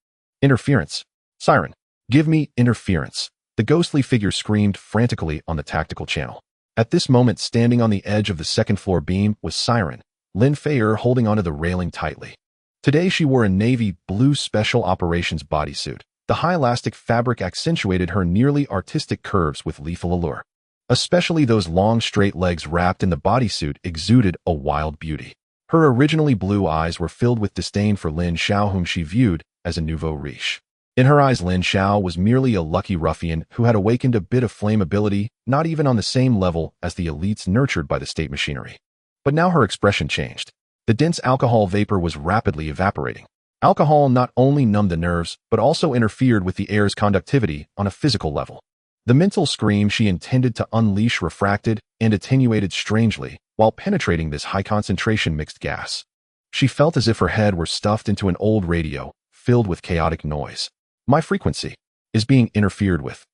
Interference. Siren, give me interference. The ghostly figure screamed frantically on the tactical channel. At this moment, standing on the edge of the second-floor beam was Siren, Lin Xiao, holding onto the railing tightly. Today she wore a navy blue special operations bodysuit. The high elastic fabric accentuated her nearly artistic curves with lethal allure. Especially those long, straight legs wrapped in the bodysuit exuded a wild beauty. Her originally blue eyes were filled with disdain for Lin Xiao, whom she viewed as a nouveau riche. In her eyes, Lin Xiao was merely a lucky ruffian who had awakened a bit of flammability, not even on the same level as the elites nurtured by the state machinery. But now her expression changed. The dense alcohol vapor was rapidly evaporating. Alcohol not only numbed the nerves, but also interfered with the air's conductivity on a physical level. The mental scream she intended to unleash refracted and attenuated strangely while penetrating this high-concentration mixed gas. She felt as if her head were stuffed into an old radio, filled with chaotic noise. My frequency is being interfered with.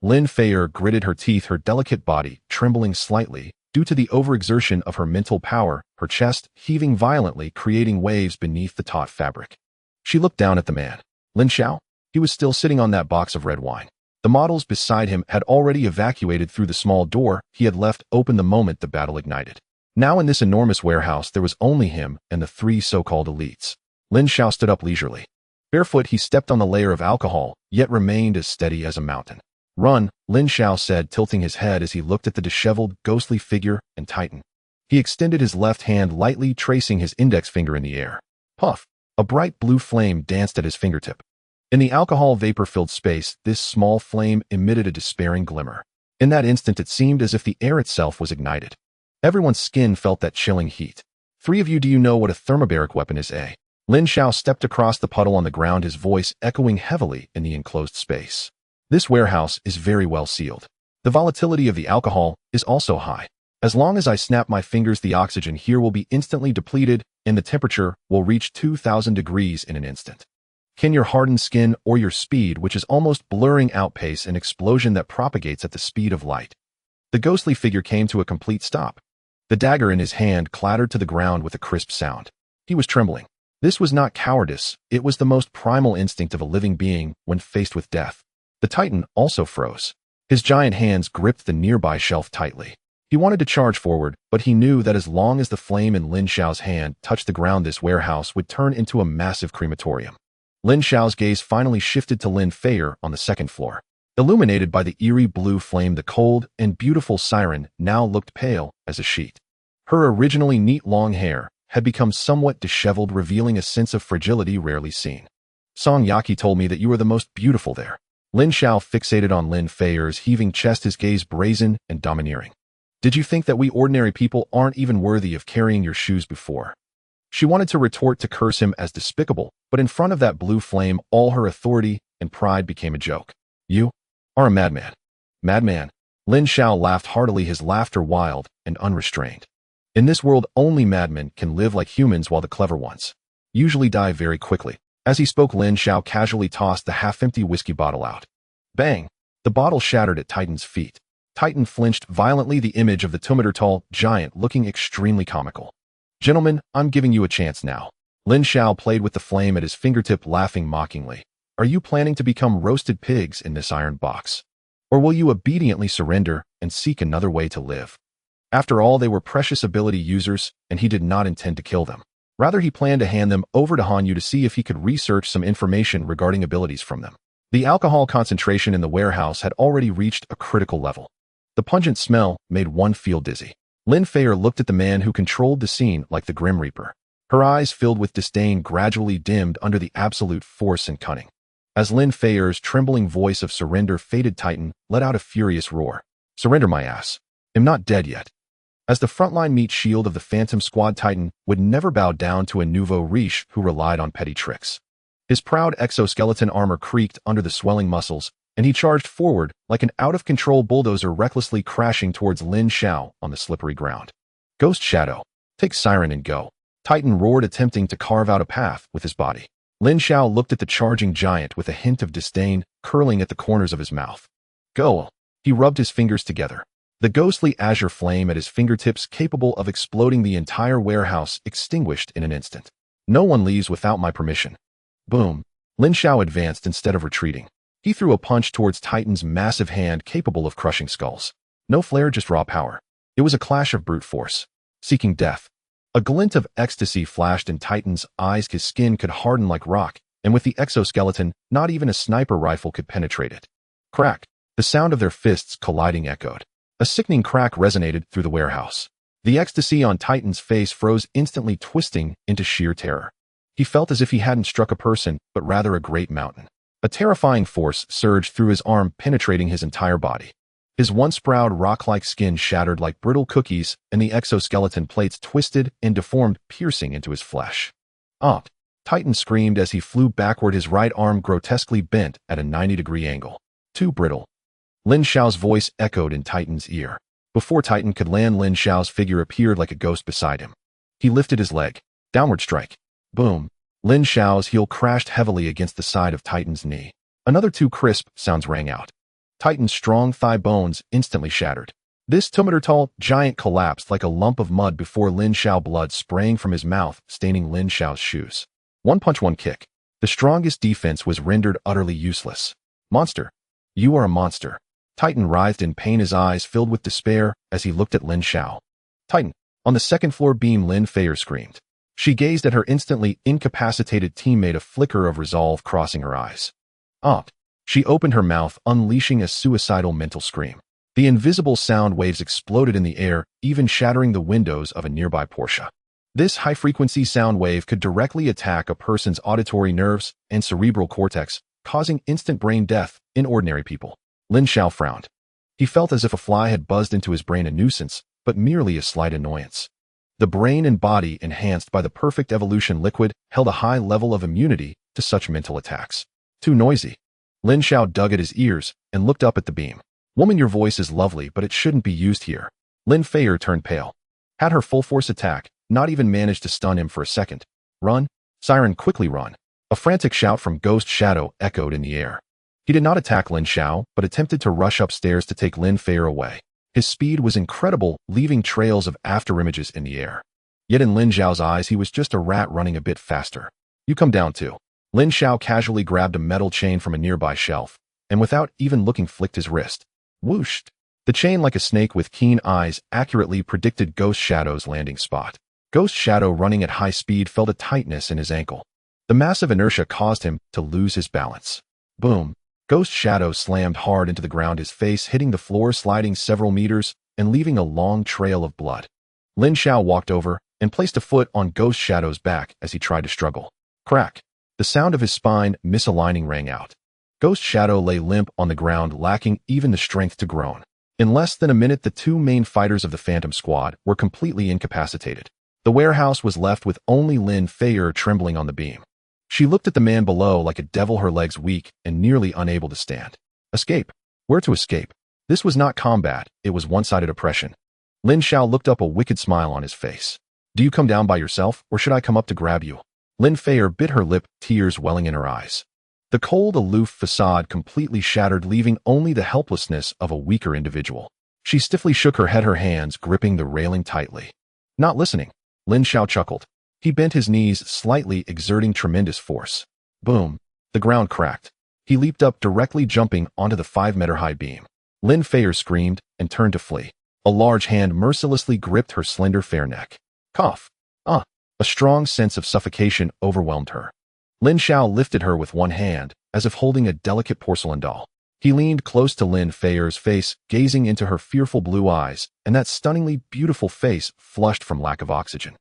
Lin Xiao gritted her teeth, her delicate body trembling slightly due to the overexertion of her mental power, her chest heaving violently, creating waves beneath the taut fabric. She looked down at the man. Lin Xiao? He was still sitting on that box of red wine. The models beside him had already evacuated through the small door he had left open the moment the battle ignited. Now in this enormous warehouse there was only him and the three so-called elites. Lin Xiao stood up leisurely. Barefoot he stepped on the layer of alcohol, yet remained as steady as a mountain. "Run," Lin Xiao said, tilting his head as he looked at the disheveled, ghostly figure and Titan. He extended his left hand lightly, tracing his index finger in the air. Puff! A bright blue flame danced at his fingertip. In the alcohol vapor-filled space, this small flame emitted a despairing glimmer. In that instant it seemed as if the air itself was ignited. Everyone's skin felt that chilling heat. "Three of you, do you know what a thermobaric weapon is, eh?" Lin Xiao stepped across the puddle on the ground, his voice echoing heavily in the enclosed space. "This warehouse is very well sealed. The volatility of the alcohol is also high. As long as I snap my fingers, the oxygen here will be instantly depleted and the temperature will reach 2,000 degrees in an instant. Can your hardened skin or your speed, which is almost blurring, outpace an explosion that propagates at the speed of light?" The ghostly figure came to a complete stop. The dagger in his hand clattered to the ground with a crisp sound. He was trembling. This was not cowardice, it was the most primal instinct of a living being when faced with death. The Titan also froze. His giant hands gripped the nearby shelf tightly. He wanted to charge forward, but he knew that as long as the flame in Lin Xiao's hand touched the ground, this warehouse would turn into a massive crematorium. Lin Xiao's gaze finally shifted to Lin Feier on the second floor. Illuminated by the eerie blue flame, the cold and beautiful siren now looked pale as a sheet. Her originally neat long hair had become somewhat disheveled, revealing a sense of fragility rarely seen. "Song Yaki told me that you were the most beautiful there." Lin Xiao fixated on Lin Feier's heaving chest, his gaze brazen and domineering. "Did you think that we ordinary people aren't even worthy of carrying your shoes before?" She wanted to retort, to curse him as despicable, but in front of that blue flame, all her authority and pride became a joke. "You are a madman." "Madman?" Lin Xiao laughed heartily, his laughter wild and unrestrained. "In this world, only madmen can live like humans, while the clever ones usually die very quickly." As he spoke, Lin Xiao casually tossed the half-empty whiskey bottle out. Bang! The bottle shattered at Titan's feet. Titan flinched violently, the image of the 2-meter tall giant looking extremely comical. "Gentlemen, I'm giving you a chance now." Lin Xiao played with the flame at his fingertip, laughing mockingly. "Are you planning to become roasted pigs in this iron box? Or will you obediently surrender and seek another way to live?" After all, they were precious ability users, and he did not intend to kill them. Rather, he planned to hand them over to Han Yu to see if he could research some information regarding abilities from them. The alcohol concentration in the warehouse had already reached a critical level. The pungent smell made one feel dizzy. Lin Feier looked at the man who controlled the scene like the Grim Reaper. Her eyes, filled with disdain, gradually dimmed under the absolute force and cunning. As Lin Feier's trembling voice of surrender faded, Titan let out a furious roar. "Surrender my ass. I'm not dead yet." As the frontline meat shield of the Phantom Squad, Titan would never bow down to a nouveau riche who relied on petty tricks. His proud exoskeleton armor creaked under the swelling muscles, and he charged forward like an out-of-control bulldozer, recklessly crashing towards Lin Xiao on the slippery ground. "Ghost Shadow, take Siren and go," Titan roared, attempting to carve out a path with his body. Lin Xiao looked at the charging giant with a hint of disdain curling at the corners of his mouth. "Go." He rubbed his fingers together. The ghostly azure flame at his fingertips, capable of exploding the entire warehouse, extinguished in an instant. "No one leaves without my permission." Boom. Lin Xiao advanced instead of retreating. He threw a punch towards Titan's massive hand, capable of crushing skulls. No flair, just raw power. It was a clash of brute force, seeking death. A glint of ecstasy flashed in Titan's eyes. His skin could harden like rock, and with the exoskeleton, not even a sniper rifle could penetrate it. Crack! The sound of their fists colliding echoed. A sickening crack resonated through the warehouse. The ecstasy on Titan's face froze, instantly twisting into sheer terror. He felt as if he hadn't struck a person, but rather a great mountain. A terrifying force surged through his arm, penetrating his entire body. His once proud rock-like skin shattered like brittle cookies, and the exoskeleton plates twisted and deformed, piercing into his flesh. "Ah!" Titan screamed as he flew backward, his right arm grotesquely bent at a 90-degree angle. "Too brittle." Lin Xiao's voice echoed in Titan's ear. Before Titan could land, Lin Xiao's figure appeared like a ghost beside him. He lifted his leg. Downward strike. Boom. Lin Xiao's heel crashed heavily against the side of Titan's knee. Another two crisp sounds rang out. Titan's strong thigh bones instantly shattered. This 2-meter tall giant collapsed like a lump of mud before Lin Xiao, blood spraying from his mouth, staining Lin Xiao's shoes. One punch, one kick. The strongest defense was rendered utterly useless. "Monster." You are a monster. Titan writhed in pain, his eyes filled with despair as he looked at Lin Xiao. Titan. On the second floor beam, Lin Xiao screamed. She gazed at her instantly incapacitated teammate, a flicker of resolve crossing her eyes. She opened her mouth, unleashing a suicidal mental scream. The invisible sound waves exploded in the air, even shattering the windows of a nearby Porsche. This high-frequency sound wave could directly attack a person's auditory nerves and cerebral cortex, causing instant brain death in ordinary people. Lin Xiao frowned. He felt as if a fly had buzzed into his brain, a nuisance, but merely a slight annoyance. The brain and body, enhanced by the perfect evolution liquid, held a high level of immunity to such mental attacks. Too noisy. Lin Xiao dug at his ears and looked up at the beam. Woman, your voice is lovely, but it shouldn't be used here. Lin Xiao turned pale. Had her full force attack not even managed to stun him for a second. Run! Siren, quickly run! A frantic shout from Ghost Shadow echoed in the air. He did not attack Lin Xiao, but attempted to rush upstairs to take Lin Xiao away. His speed was incredible, leaving trails of afterimages in the air. Yet in Lin Xiao's eyes, he was just a rat running a bit faster. You come down too. Lin Xiao casually grabbed a metal chain from a nearby shelf, and without even looking flicked his wrist. Whooshed! The chain, like a snake with keen eyes, accurately predicted Ghost Shadow's landing spot. Ghost Shadow, running at high speed, felt a tightness in his ankle. The massive inertia caused him to lose his balance. Boom! Ghost Shadow slammed hard into the ground, his face hitting the floor, sliding several meters and leaving a long trail of blood. Lin Xiao walked over and placed a foot on Ghost Shadow's back as he tried to struggle. Crack! The sound of his spine misaligning rang out. Ghost Shadow lay limp on the ground, lacking even the strength to groan. In less than a minute, the two main fighters of the Phantom Squad were completely incapacitated. The warehouse was left with only Lin Xiao trembling on the beam. She looked at the man below like a devil, her legs weak and nearly unable to stand. Escape? Where to escape? This was not combat, it was one-sided oppression. Lin Xiao looked up, a wicked smile on his face. Do you come down by yourself, or should I come up to grab you? Lin Xiao bit her lip, tears welling in her eyes. The cold, aloof facade completely shattered, leaving only the helplessness of a weaker individual. She stiffly shook her head, her hands gripping the railing tightly. Not listening. Lin Xiao chuckled. He bent his knees slightly, exerting tremendous force. Boom! The ground cracked. He leaped up, directly jumping onto the 5-meter-high beam. Lin Xiao screamed and turned to flee. A large hand mercilessly gripped her slender fair neck. Cough! A strong sense of suffocation overwhelmed her. Lin Xiao lifted her with one hand, as if holding a delicate porcelain doll. He leaned close to Lin Xiao's face, gazing into her fearful blue eyes, and that stunningly beautiful face flushed from lack of oxygen.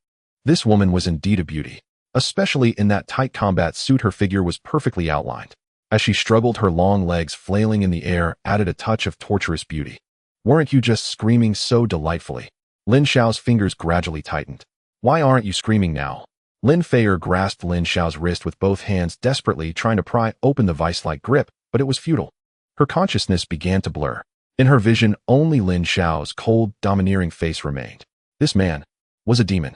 This woman was indeed a beauty. Especially in that tight combat suit, her figure was perfectly outlined. As she struggled, her long legs flailing in the air added a touch of torturous beauty. Weren't you just screaming so delightfully? Lin Xiao's fingers gradually tightened. Why aren't you screaming now? Lin Xiao grasped Lin Xiao's wrist with both hands, desperately trying to pry open the vice-like grip, but it was futile. Her consciousness began to blur. In her vision, only Lin Xiao's cold, domineering face remained. This man was a demon.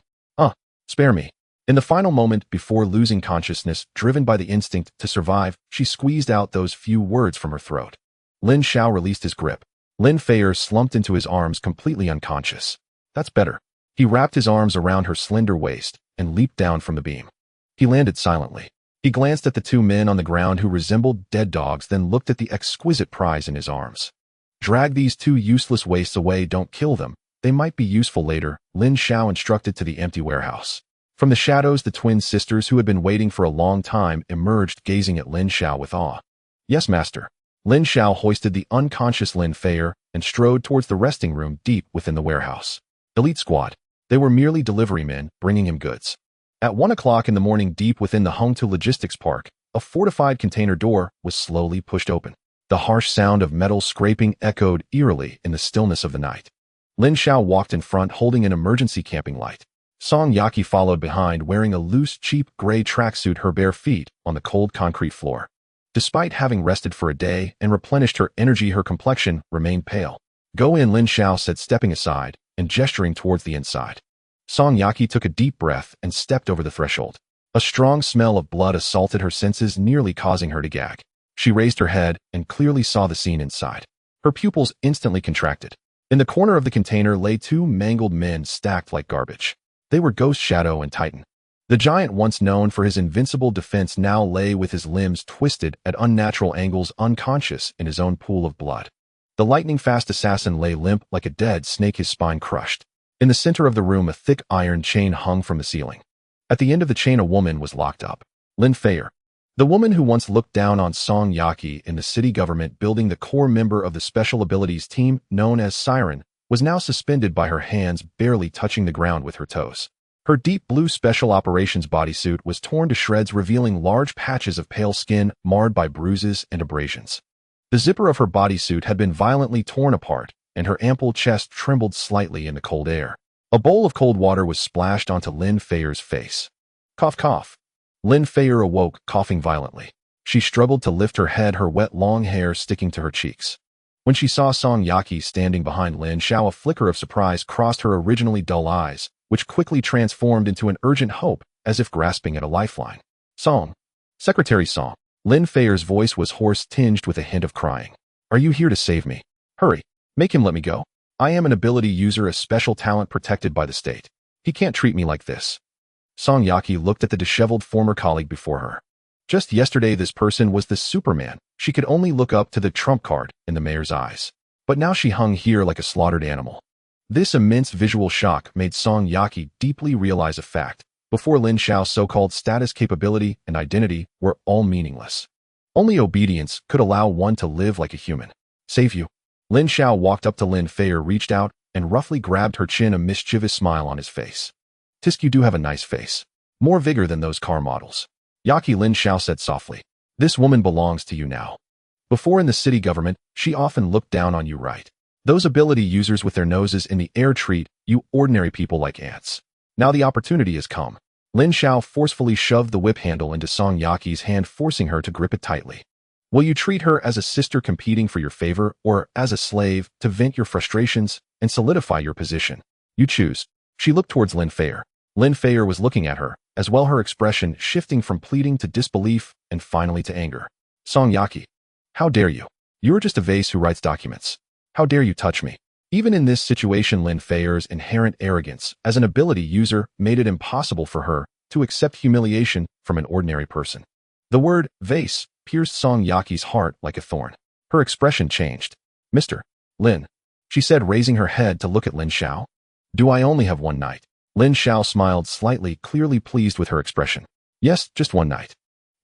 Spare me. In the final moment before losing consciousness, driven by the instinct to survive, she squeezed out those few words from her throat. Lin Xiao released his grip. Lin Xiao slumped into his arms, completely unconscious. That's better. He wrapped his arms around her slender waist and leaped down from the beam. He landed silently. He glanced at the two men on the ground who resembled dead dogs, then looked at the exquisite prize in his arms. Drag these two useless wastes away, don't kill them. They might be useful later, Lin Xiao instructed to the empty warehouse. From the shadows, the twin sisters, who had been waiting for a long time, emerged, gazing at Lin Xiao with awe. Yes, master. Lin Xiao hoisted the unconscious Lin Xiao and strode towards the resting room deep within the warehouse. Elite squad. They were merely delivery men, bringing him goods. At 1 o'clock in the morning, deep within the Hongtu Logistics Park, a fortified container door was slowly pushed open. The harsh sound of metal scraping echoed eerily in the stillness of the night. Lin Xiao walked in front, holding an emergency camping light. Song Yaki followed behind, wearing a loose, cheap gray tracksuit, her bare feet on the cold concrete floor. Despite having rested for a day and replenished her energy, her complexion remained pale. Go in, Lin Xiao said, stepping aside and gesturing towards the inside. Song Yaki took a deep breath and stepped over the threshold. A strong smell of blood assaulted her senses, nearly causing her to gag. She raised her head and clearly saw the scene inside. Her pupils instantly contracted. In the corner of the container lay two mangled men stacked like garbage. They were Ghost Shadow and Titan. The giant once known for his invincible defense now lay with his limbs twisted at unnatural angles, unconscious in his own pool of blood. The lightning-fast assassin lay limp like a dead snake, his spine crushed. In the center of the room, a thick iron chain hung from the ceiling. At the end of the chain, a woman was locked up. Lin Xiao. The woman who once looked down on Song Yaqi in the city government building, the core member of the special abilities team known as Siren, was now suspended by her hands, barely touching the ground with her toes. Her deep blue special operations bodysuit was torn to shreds, revealing large patches of pale skin marred by bruises and abrasions. The zipper of her bodysuit had been violently torn apart, and her ample chest trembled slightly in the cold air. A bowl of cold water was splashed onto Lin Xiao's face. Cough, cough. Lin Xiao awoke, coughing violently. She struggled to lift her head, her wet long hair sticking to her cheeks. When she saw Song Yaqi standing behind Lin Xiao, a flicker of surprise crossed her originally dull eyes, which quickly transformed into an urgent hope, as if grasping at a lifeline. Song. Secretary Song. Lin Xiao's voice was hoarse, tinged with a hint of crying. Are you here to save me? Hurry. Make him let me go. I am an ability user, a special talent protected by the state. He can't treat me like this. Song Yaqi looked at the disheveled former colleague before her. Just yesterday this person was the Superman. She could only look up to the trump card in the mayor's eyes. But now she hung here like a slaughtered animal. This immense visual shock made Song Yaqi deeply realize a fact. Before Lin Xiao's so-called status, capability, and identity were all meaningless. Only obedience could allow one to live like a human. Save you. Lin Xiao walked up to Lin Xiao, reached out, and roughly grabbed her chin, a mischievous smile on his face. Tisk, you do have a nice face. More vigor than those car models. Yaqi, Lin Xiao said softly. This woman belongs to you now. Before in the city government, she often looked down on you, right? Those ability users with their noses in the air treat you ordinary people like ants. Now the opportunity has come. Lin Xiao forcefully shoved the whip handle into Song Yaqi's hand, forcing her to grip it tightly. Will you treat her as a sister competing for your favor, or as a slave to vent your frustrations and solidify your position? You choose. She looked towards Lin Xiao. Lin Xiao was looking at her, as well, her expression shifting from pleading to disbelief and finally to anger. Song Yaqi. How dare you? You're just a vase who writes documents. How dare you touch me? Even in this situation, Lin Xiao's inherent arrogance as an ability user made it impossible for her to accept humiliation from an ordinary person. The word vase pierced Song Yaqi's heart like a thorn. Her expression changed. Mr. Lin, she said, raising her head to look at Lin Xiao. Do I only have one night? Lin Xiao smiled slightly, clearly pleased with her expression. Yes, just one night.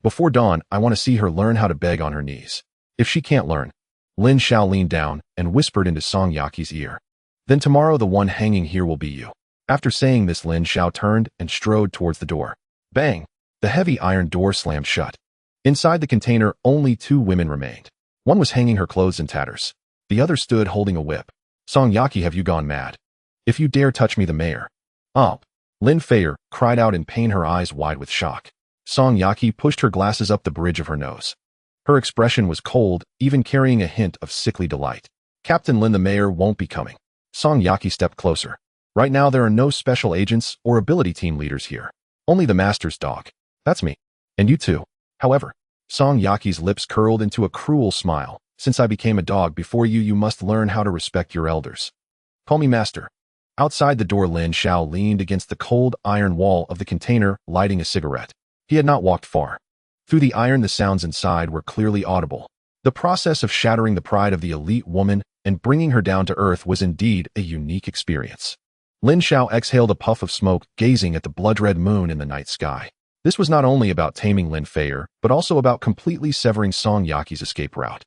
Before dawn, I want to see her learn how to beg on her knees. If she can't learn, Lin Xiao leaned down and whispered into Song Yaqi's ear. Then tomorrow the one hanging here will be you. After saying this, Lin Xiao turned and strode towards the door. Bang! The heavy iron door slammed shut. Inside the container, only two women remained. One was hanging her clothes in tatters. The other stood holding a whip. Song Yaqi, have you gone mad? If you dare touch me, the mayor. Up! Lin Xiao cried out in pain, her eyes wide with shock. Song Yaqi pushed her glasses up the bridge of her nose. Her expression was cold, even carrying a hint of sickly delight. Captain Lin, the mayor won't be coming. Song Yaqi stepped closer. Right now there are no special agents or ability team leaders here. Only the master's dog. That's me. And you too. However, Song Yaqi's lips curled into a cruel smile. Since I became a dog before you, you must learn how to respect your elders. Call me master. Outside the door, Lin Xiao leaned against the cold iron wall of the container, lighting a cigarette. He had not walked far. Through the iron, the sounds inside were clearly audible. The process of shattering the pride of the elite woman and bringing her down to earth was indeed a unique experience. Lin Xiao exhaled a puff of smoke, gazing at the blood-red moon in the night sky. This was not only about taming Lin Xiao, but also about completely severing Song Yaqi's escape route.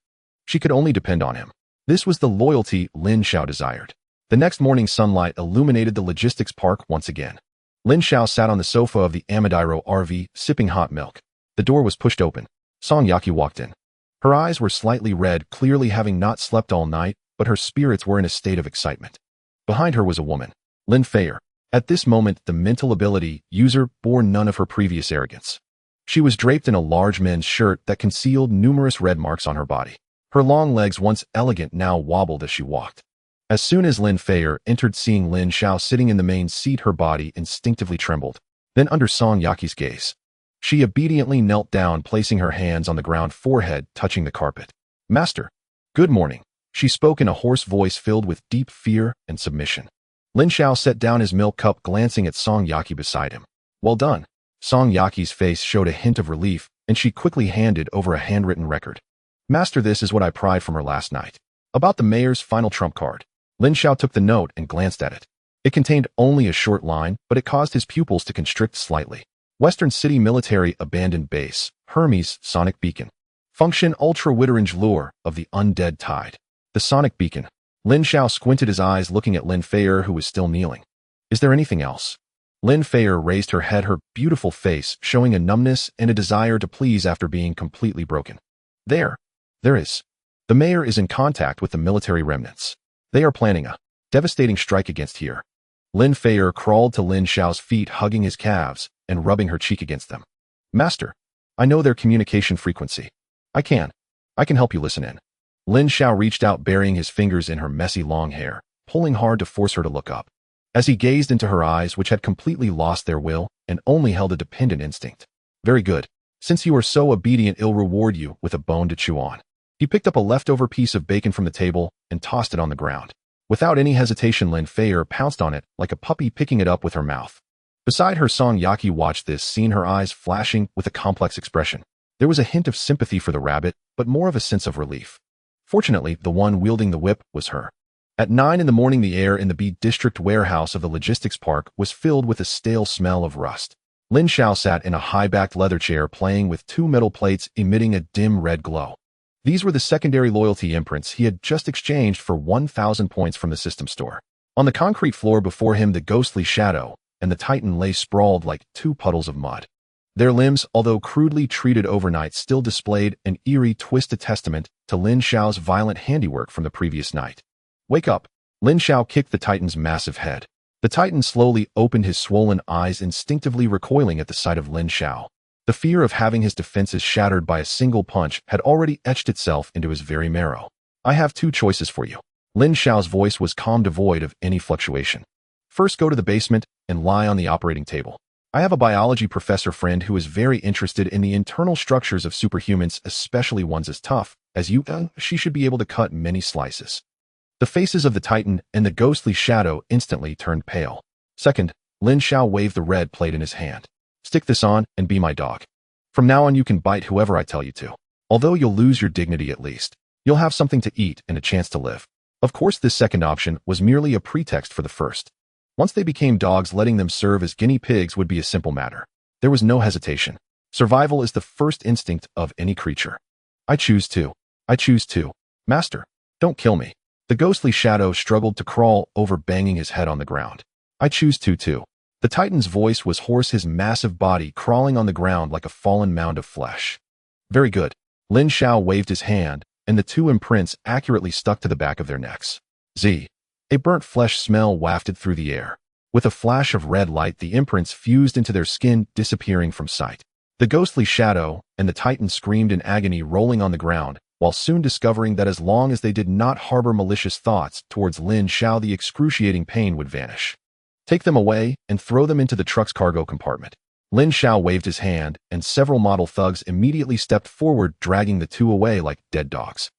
She could only depend on him. This was the loyalty Lin Xiao desired. The next morning, sunlight illuminated the logistics park once again. Lin Xiao sat on the sofa of the Amadiro RV, sipping hot milk. The door was pushed open. Song Yaqi walked in. Her eyes were slightly red, clearly having not slept all night, but her spirits were in a state of excitement. Behind her was a woman, Lin Xiao. At this moment, the mental ability user bore none of her previous arrogance. She was draped in a large men's shirt that concealed numerous red marks on her body. Her long legs, once elegant, now wobbled as she walked. As soon as Lin Xiao entered, seeing Lin Xiao sitting in the main seat, her body instinctively trembled. Then, under Song Yaqi's gaze, she obediently knelt down, placing her hands on the ground, forehead touching the carpet. Master, good morning, she spoke in a hoarse voice filled with deep fear and submission. Lin Xiao set down his milk cup, glancing at Song Yaqi beside him. Well done. Song Yaki's face showed a hint of relief, and she quickly handed over a handwritten record. Master, this is what I pried from her last night. About the mayor's final trump card. Lin Xiao took the note and glanced at it. It contained only a short line, but it caused his pupils to constrict slightly. Western City Military Abandoned Base, Hermes Sonic Beacon. Function Ultra-Witterange Lure of the Undead Tide. The Sonic Beacon. Lin Xiao squinted his eyes looking at Lin Feier, who was still kneeling. Is there anything else? Lin Feier raised her head, her beautiful face showing a numbness and a desire to please after being completely broken. There is. The mayor is in contact with the military remnants. They are planning a devastating strike against here. Lin Feier crawled to Lin Xiao's feet, hugging his calves and rubbing her cheek against them. Master, I know their communication frequency. I can help you listen in. Lin Xiao reached out, burying his fingers in her messy long hair, pulling hard to force her to look up. As he gazed into her eyes, which had completely lost their will and only held a dependent instinct. Very good. Since you are so obedient, I'll reward you with a bone to chew on. He picked up a leftover piece of bacon from the table and tossed it on the ground. Without any hesitation, Lin Feier pounced on it like a puppy, picking it up with her mouth. Beside her, Song Yaki watched this scene, her eyes flashing with a complex expression. There was a hint of sympathy for the rabbit, but more of a sense of relief. Fortunately, the one wielding the whip was her. At 9 in the morning, the air in the B District warehouse of the logistics park was filled with a stale smell of rust. Lin Xiao sat in a high-backed leather chair, playing with 2 metal plates emitting a dim red glow. These were the secondary loyalty imprints he had just exchanged for 1,000 points from the system store. On the concrete floor before him, the ghostly Shadow and the Titan lay sprawled like 2 puddles of mud. Their limbs, although crudely treated overnight, still displayed an eerie twist, a testament to Lin Xiao's violent handiwork from the previous night. Wake up! Lin Xiao kicked the Titan's massive head. The Titan slowly opened his swollen eyes, instinctively recoiling at the sight of Lin Xiao. The fear of having his defenses shattered by a single punch had already etched itself into his very marrow. I have 2 choices for you. Lin Xiao's voice was calm, devoid of any fluctuation. First, go to the basement and lie on the operating table. I have a biology professor friend who is very interested in the internal structures of superhumans, especially ones as tough as you. She should be able to cut many slices. The faces of the Titan and the ghostly Shadow instantly turned pale. Second, Lin Xiao waved the red plate in his hand. Stick this on and be my dog. From now on, you can bite whoever I tell you to. Although you'll lose your dignity, at least you'll have something to eat and a chance to live. Of course, this second option was merely a pretext for the first. Once they became dogs, letting them serve as guinea pigs would be a simple matter. There was no hesitation. Survival is the first instinct of any creature. I choose to. Master, don't kill me. The ghostly Shadow struggled to crawl over, banging his head on the ground. I choose to too. The Titan's voice was hoarse, his massive body crawling on the ground like a fallen mound of flesh. Very good. Lin Xiao waved his hand, and the 2 imprints accurately stuck to the back of their necks. Z. A burnt flesh smell wafted through the air. With a flash of red light, the imprints fused into their skin, disappearing from sight. The ghostly Shadow and the Titan screamed in agony, rolling on the ground, while soon discovering that as long as they did not harbor malicious thoughts towards Lin Xiao, the excruciating pain would vanish. Take them away and throw them into the truck's cargo compartment. Lin Xiao waved his hand, and several model thugs immediately stepped forward, dragging the 2 away like dead dogs.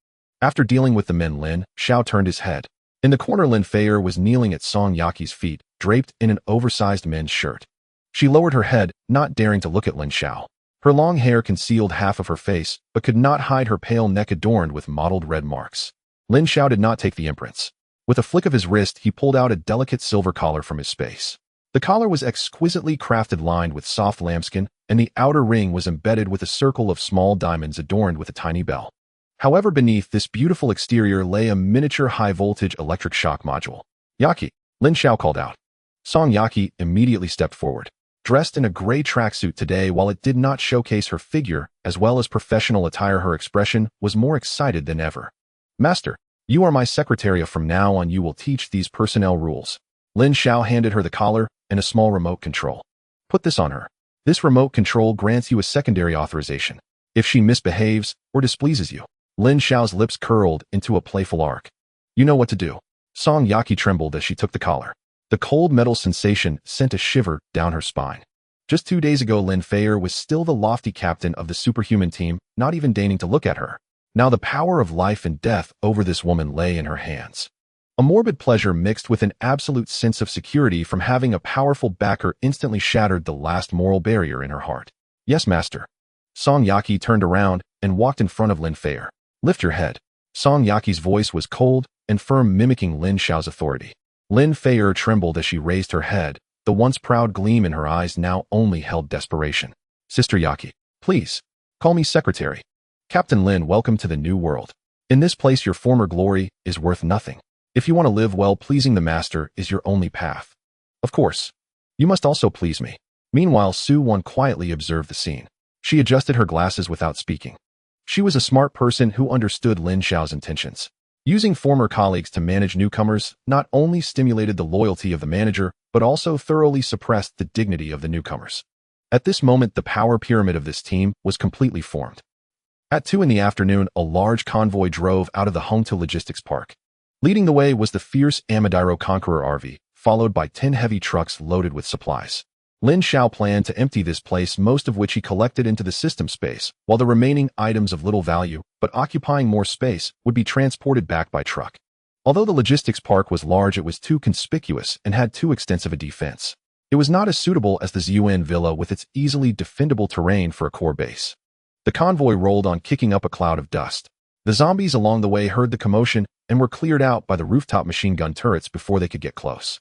After dealing with the men, Lin Xiao turned his head. In the corner, Lin Feier was kneeling at Song Yaki's feet, draped in an oversized men's shirt. She lowered her head, not daring to look at Lin Xiao. Her long hair concealed half of her face, but could not hide her pale neck adorned with mottled red marks. Lin Xiao did not take the imprints. With a flick of his wrist, he pulled out a delicate silver collar from his space. The collar was exquisitely crafted, lined with soft lambskin, and the outer ring was embedded with a circle of small diamonds adorned with a tiny bell. However, beneath this beautiful exterior lay a miniature high-voltage electric shock module. Yaki, Lin Xiao called out. Song Yaki immediately stepped forward. Dressed in a gray tracksuit today, while it did not showcase her figure as well as professional attire, her expression was more excited than ever. Master, you are my secretary. From now on, you will teach these personnel rules. Lin Xiao handed her the collar and a small remote control. Put this on her. This remote control grants you a secondary authorization if she misbehaves or displeases you. Lin Xiao's lips curled into a playful arc. You know what to do. Song Yaki trembled as she took the collar. The cold metal sensation sent a shiver down her spine. Just 2 days ago, Lin Feier was still the lofty captain of the superhuman team, not even deigning to look at her. Now the power of life and death over this woman lay in her hands. A morbid pleasure mixed with an absolute sense of security from having a powerful backer instantly shattered the last moral barrier in her heart. Yes, master. Song Yaki turned around and walked in front of Lin Xiao. Lift your head. Song Yaki's voice was cold and firm, mimicking Lin Xiao's authority. Lin Xiao trembled as she raised her head. The once proud gleam in her eyes now only held desperation. Sister Yaki, please, call me secretary. Captain Lin, welcome to the new world. In this place your former glory is worth nothing. If you want to live well, pleasing the master is your only path. Of course. You must also please me. Meanwhile, Su Wan quietly observed the scene. She adjusted her glasses without speaking. She was a smart person who understood Lin Xiao's intentions. Using former colleagues to manage newcomers not only stimulated the loyalty of the manager, but also thoroughly suppressed the dignity of the newcomers. At this moment, the power pyramid of this team was completely formed. At 2 in the afternoon, a large convoy drove out of the Hongtu Logistics Park. Leading the way was the fierce Amadiro Conqueror RV, followed by 10 heavy trucks loaded with supplies. Lin Xiao planned to empty this place, most of which he collected into the system space, while the remaining items of little value, but occupying more space, would be transported back by truck. Although the logistics park was large, it was too conspicuous and had too extensive a defense. It was not as suitable as the Zun Villa with its easily defendable terrain for a core base. The convoy rolled on, kicking up a cloud of dust. The zombies along the way heard the commotion and were cleared out by the rooftop machine gun turrets before they could get close.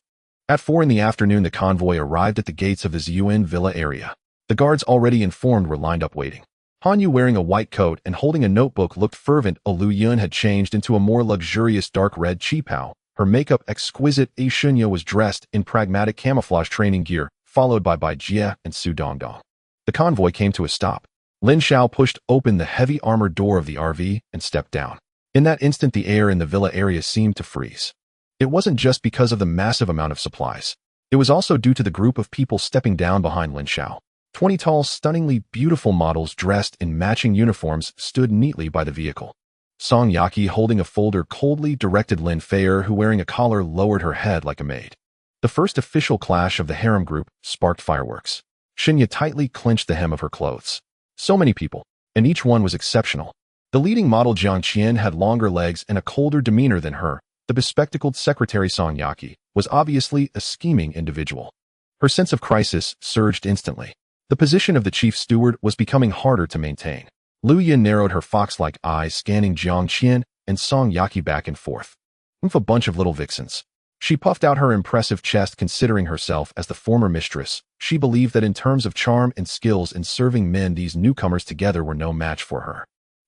At 4 in the afternoon, the convoy arrived at the gates of the Zun Villa area. The guards already informed were lined up waiting. Han Yu, wearing a white coat and holding a notebook, looked fervent. Lu Yun had changed into a more luxurious dark red qipao. Her makeup exquisite. A Shunya was dressed in pragmatic camouflage training gear, followed by Bai Jie and Su Dongdong. The convoy came to a stop. Lin Xiao pushed open the heavy armored door of the RV and stepped down. In that instant, the air in the villa area seemed to freeze. It wasn't just because of the massive amount of supplies. It was also due to the group of people stepping down behind Lin Xiao. 20 tall, stunningly beautiful models dressed in matching uniforms stood neatly by the vehicle. Song Yaki, holding a folder, coldly directed Lin Xiao, who, wearing a collar, lowered her head like a maid. The first official clash of the harem group sparked fireworks. Shinya tightly clenched the hem of her clothes. So many people, and each one was exceptional. The leading model Jiang Qian had longer legs and a colder demeanor than her. The bespectacled secretary Song Yaki was obviously a scheming individual. Her sense of crisis surged instantly. The position of the chief steward was becoming harder to maintain. Lu Yin narrowed her fox-like eyes, scanning Jiang Qian and Song Yaki back and forth. A bunch of little vixens. She puffed out her impressive chest. Considering herself as the former mistress, she believed that in terms of charm and skills in serving men, these newcomers together were no match for her.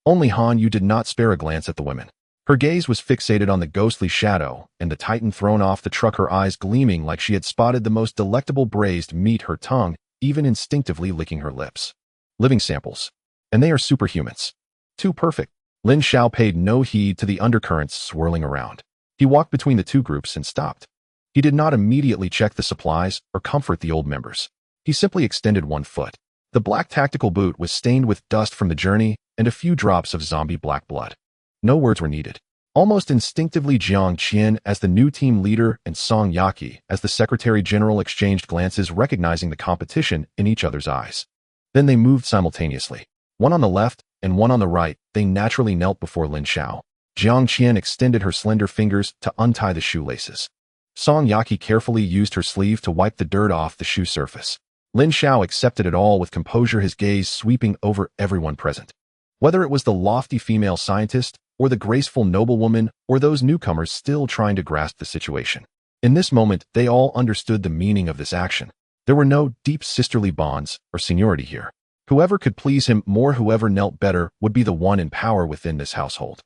Only Han Yu did not spare a glance at the women. Her gaze was fixated on the ghostly shadow and the titan thrown off the truck, her eyes gleaming like she had spotted the most delectable braised meat, her tongue even instinctively licking her lips. Living samples. And they are superhumans. Too perfect. Lin Xiao paid no heed to the undercurrents swirling around. He walked between the two groups and stopped. He did not immediately check the supplies or comfort the old members. He simply extended one foot. The black tactical boot was stained with dust from the journey and a few drops of zombie black blood. No words were needed. Almost instinctively, Jiang Qian, as the new team leader, and Song Yaki, as the secretary general, exchanged glances, recognizing the competition in each other's eyes. Then they moved simultaneously. One on the left and one on the right. They naturally knelt before Lin Xiao. Jiang Qian extended her slender fingers to untie the shoelaces. Song Yaki carefully used her sleeve to wipe the dirt off the shoe surface. Lin Xiao accepted it all with composure, his gaze sweeping over everyone present. Whether it was the lofty female scientist, or the graceful noblewoman, or those newcomers still trying to grasp the situation. In this moment, they all understood the meaning of this action. There were no deep sisterly bonds or seniority here. Whoever could please him more, whoever knelt better, would be the one in power within this household.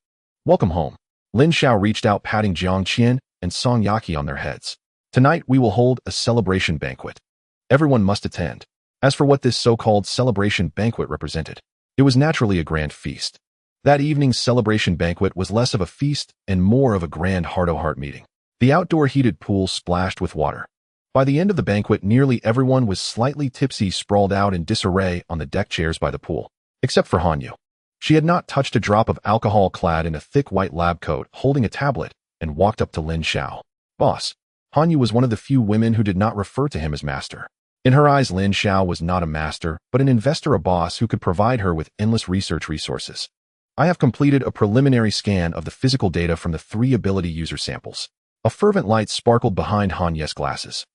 Welcome home. Lin Xiao reached out, patting Jiang Qian and Song Yaki on their heads. Tonight we will hold a celebration banquet. Everyone must attend. As for what this so-called celebration banquet represented, it was naturally a grand feast. That evening's celebration banquet was less of a feast and more of a grand heart-to-heart meeting. The outdoor heated pool splashed with water. By the end of the banquet, nearly everyone was slightly tipsy, sprawled out in disarray on the deck chairs by the pool, except for Han Yu. She had not touched a drop of alcohol, clad in a thick white lab coat, holding a tablet, and walked up to Lin Xiao. Boss. Han Yu was one of the few women who did not refer to him as master. In her eyes, Lin Xiao was not a master, but an investor, a boss who could provide her with endless research resources. I have completed a preliminary scan of the physical data from the 3 ability user samples. A fervent light sparkled behind Han Ye's glasses.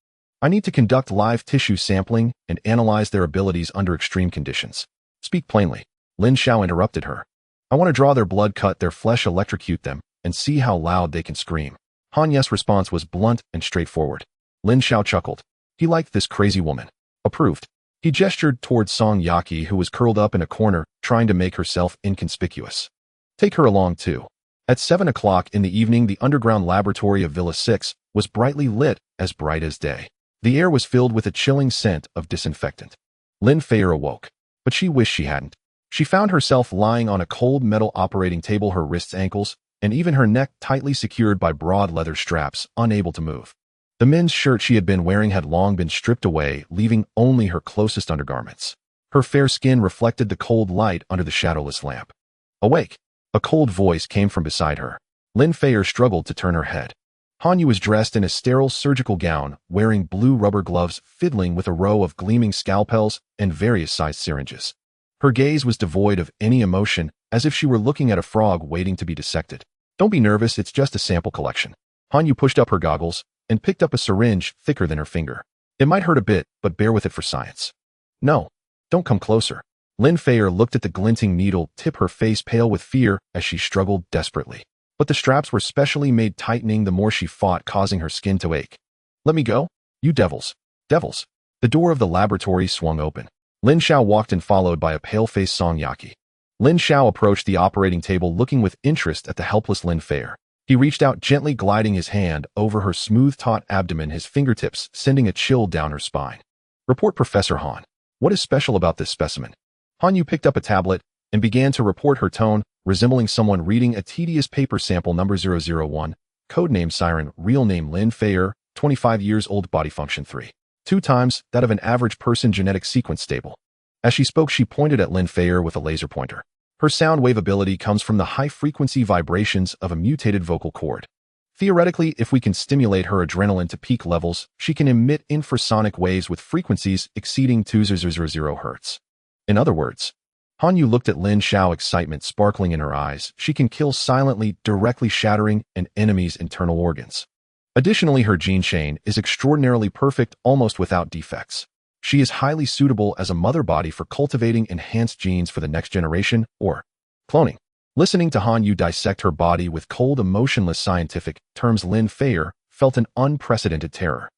I need to conduct live tissue sampling and analyze their abilities under extreme conditions. Speak plainly. Lin Xiao interrupted her. I want to draw their blood, cut their flesh, electrocute them, and see how loud they can scream. Han Ye's response was blunt and straightforward. Lin Xiao chuckled. He liked this crazy woman. Approved. He gestured toward Song Yaqi, who was curled up in a corner, trying to make herself inconspicuous. Take her along, too. At 7 o'clock in the evening, the underground laboratory of Villa 6 was brightly lit, as bright as day. The air was filled with a chilling scent of disinfectant. Lin Xiao awoke, but she wished she hadn't. She found herself lying on a cold metal operating table, her wrists, ankles, and even her neck tightly secured by broad leather straps, unable to move. The men's shirt she had been wearing had long been stripped away, leaving only her closest undergarments. Her fair skin reflected the cold light under the shadowless lamp. Awake! A cold voice came from beside her. Lin Xiao struggled to turn her head. Hanyu was dressed in a sterile surgical gown, wearing blue rubber gloves, fiddling with a row of gleaming scalpels and various sized syringes. Her gaze was devoid of any emotion, as if she were looking at a frog waiting to be dissected. Don't be nervous, it's just a sample collection. Hanyu pushed up her goggles and picked up a syringe thicker than her finger. It might hurt a bit, but bear with it for science. No, don't come closer. Lin Xiao looked at the glinting needle tip, her face pale with fear as she struggled desperately. But the straps were specially made, tightening the more she fought, causing her skin to ache. Let me go, you devils. Devils. The door of the laboratory swung open. Lin Xiao walked in, followed by a pale-faced Song Yaqi. Lin Xiao approached the operating table, looking with interest at the helpless Lin Xiao. He reached out, gently gliding his hand over her smooth, taut abdomen, his fingertips sending a chill down her spine. Report, Professor Han. What is special about this specimen? Hanyu picked up a tablet and began to report, her tone resembling someone reading a tedious paper. Sample number 001, codename Siren, real name Lin Xiao, 25 years old, body function 3. 2 times that of an average person, genetic sequence stable. As she spoke, she pointed at Lin Xiao with a laser pointer. Her sound wave ability comes from the high-frequency vibrations of a mutated vocal cord. Theoretically, if we can stimulate her adrenaline to peak levels, she can emit infrasonic waves with frequencies exceeding 2000 Hz. In other words, Hanyu looked at Lin Xiao, excitement sparkling in her eyes. She can kill silently, directly shattering an enemy's internal organs. Additionally, her gene chain is extraordinarily perfect, almost without defects. She is highly suitable as a mother body for cultivating enhanced genes for the next generation, or cloning. Listening to Hanyu dissect her body with cold, emotionless scientific terms, Lin Xiao felt an unprecedented terror.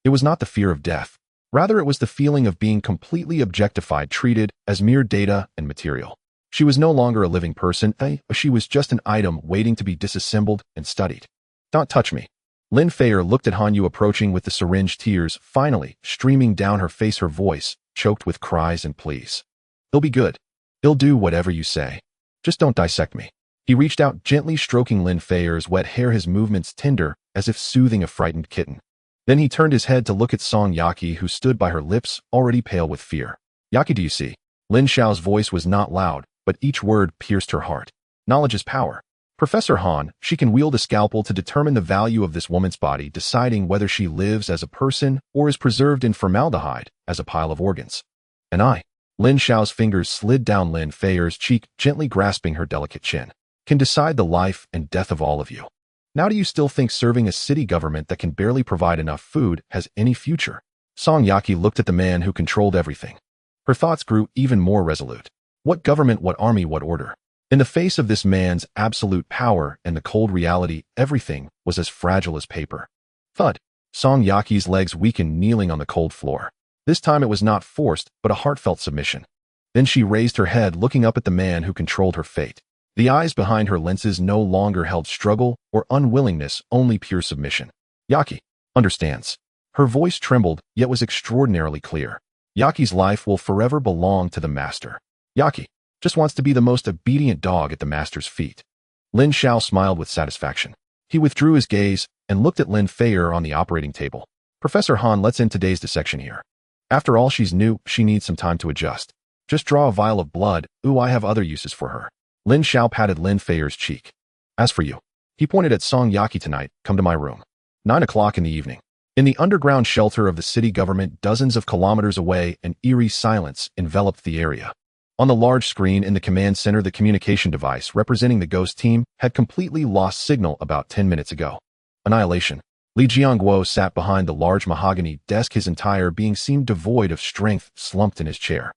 It was not the fear of death. Rather, it was the feeling of being completely objectified, treated as mere data and material. She was no longer a living person, she was just an item waiting to be disassembled and studied. Don't touch me. Lin Xiao looked at Hanyu approaching with the syringe, tears finally streaming down her face, her voice choked with cries and pleas. It'll be good. I'll do whatever you say. Just don't dissect me. He reached out, gently stroking Lin Xiao's wet hair, his movements tender as if soothing a frightened kitten. Then he turned his head to look at Song Yaqi, who stood by her, lips already pale with fear. Yaqi, do you see? Lin Xiao's voice was not loud, but each word pierced her heart. Knowledge is power. Professor Han, she can wield a scalpel to determine the value of this woman's body, deciding whether she lives as a person or is preserved in formaldehyde as a pile of organs. And I, Lin Xiao's fingers slid down Lin Xiao's cheek, gently grasping her delicate chin, can decide the life and death of all of you. Now do you still think serving a city government that can barely provide enough food has any future? Song Yaqi looked at the man who controlled everything. Her thoughts grew even more resolute. What government, what army, what order? In the face of this man's absolute power and the cold reality, everything was as fragile as paper. Thud. Song Yaqi's legs weakened, kneeling on the cold floor. This time it was not forced, but a heartfelt submission. Then she raised her head, looking up at the man who controlled her fate. The eyes behind her lenses no longer held struggle or unwillingness, only pure submission. Yaqi understands. Her voice trembled, yet was extraordinarily clear. Yaqi's life will forever belong to the master. Yaqi just wants to be the most obedient dog at the master's feet. Lin Xiao smiled with satisfaction. He withdrew his gaze and looked at Lin Xiao on the operating table. Professor Han, let's end today's dissection here. After all, she's new, she needs some time to adjust. Just draw a vial of blood. Ooh, I have other uses for her. Lin Xiao patted Lin Xiao's cheek. As for you, he pointed at Song Yaqi, tonight, come to my room. 9 o'clock in the evening. In the underground shelter of the city government, dozens of kilometers away, an eerie silence enveloped the area. On the large screen in the command center, the communication device representing the Ghost team had completely lost signal about 10 minutes ago. Annihilation. Li Jiangguo sat behind the large mahogany desk, his entire being seemed devoid of strength, slumped in his chair.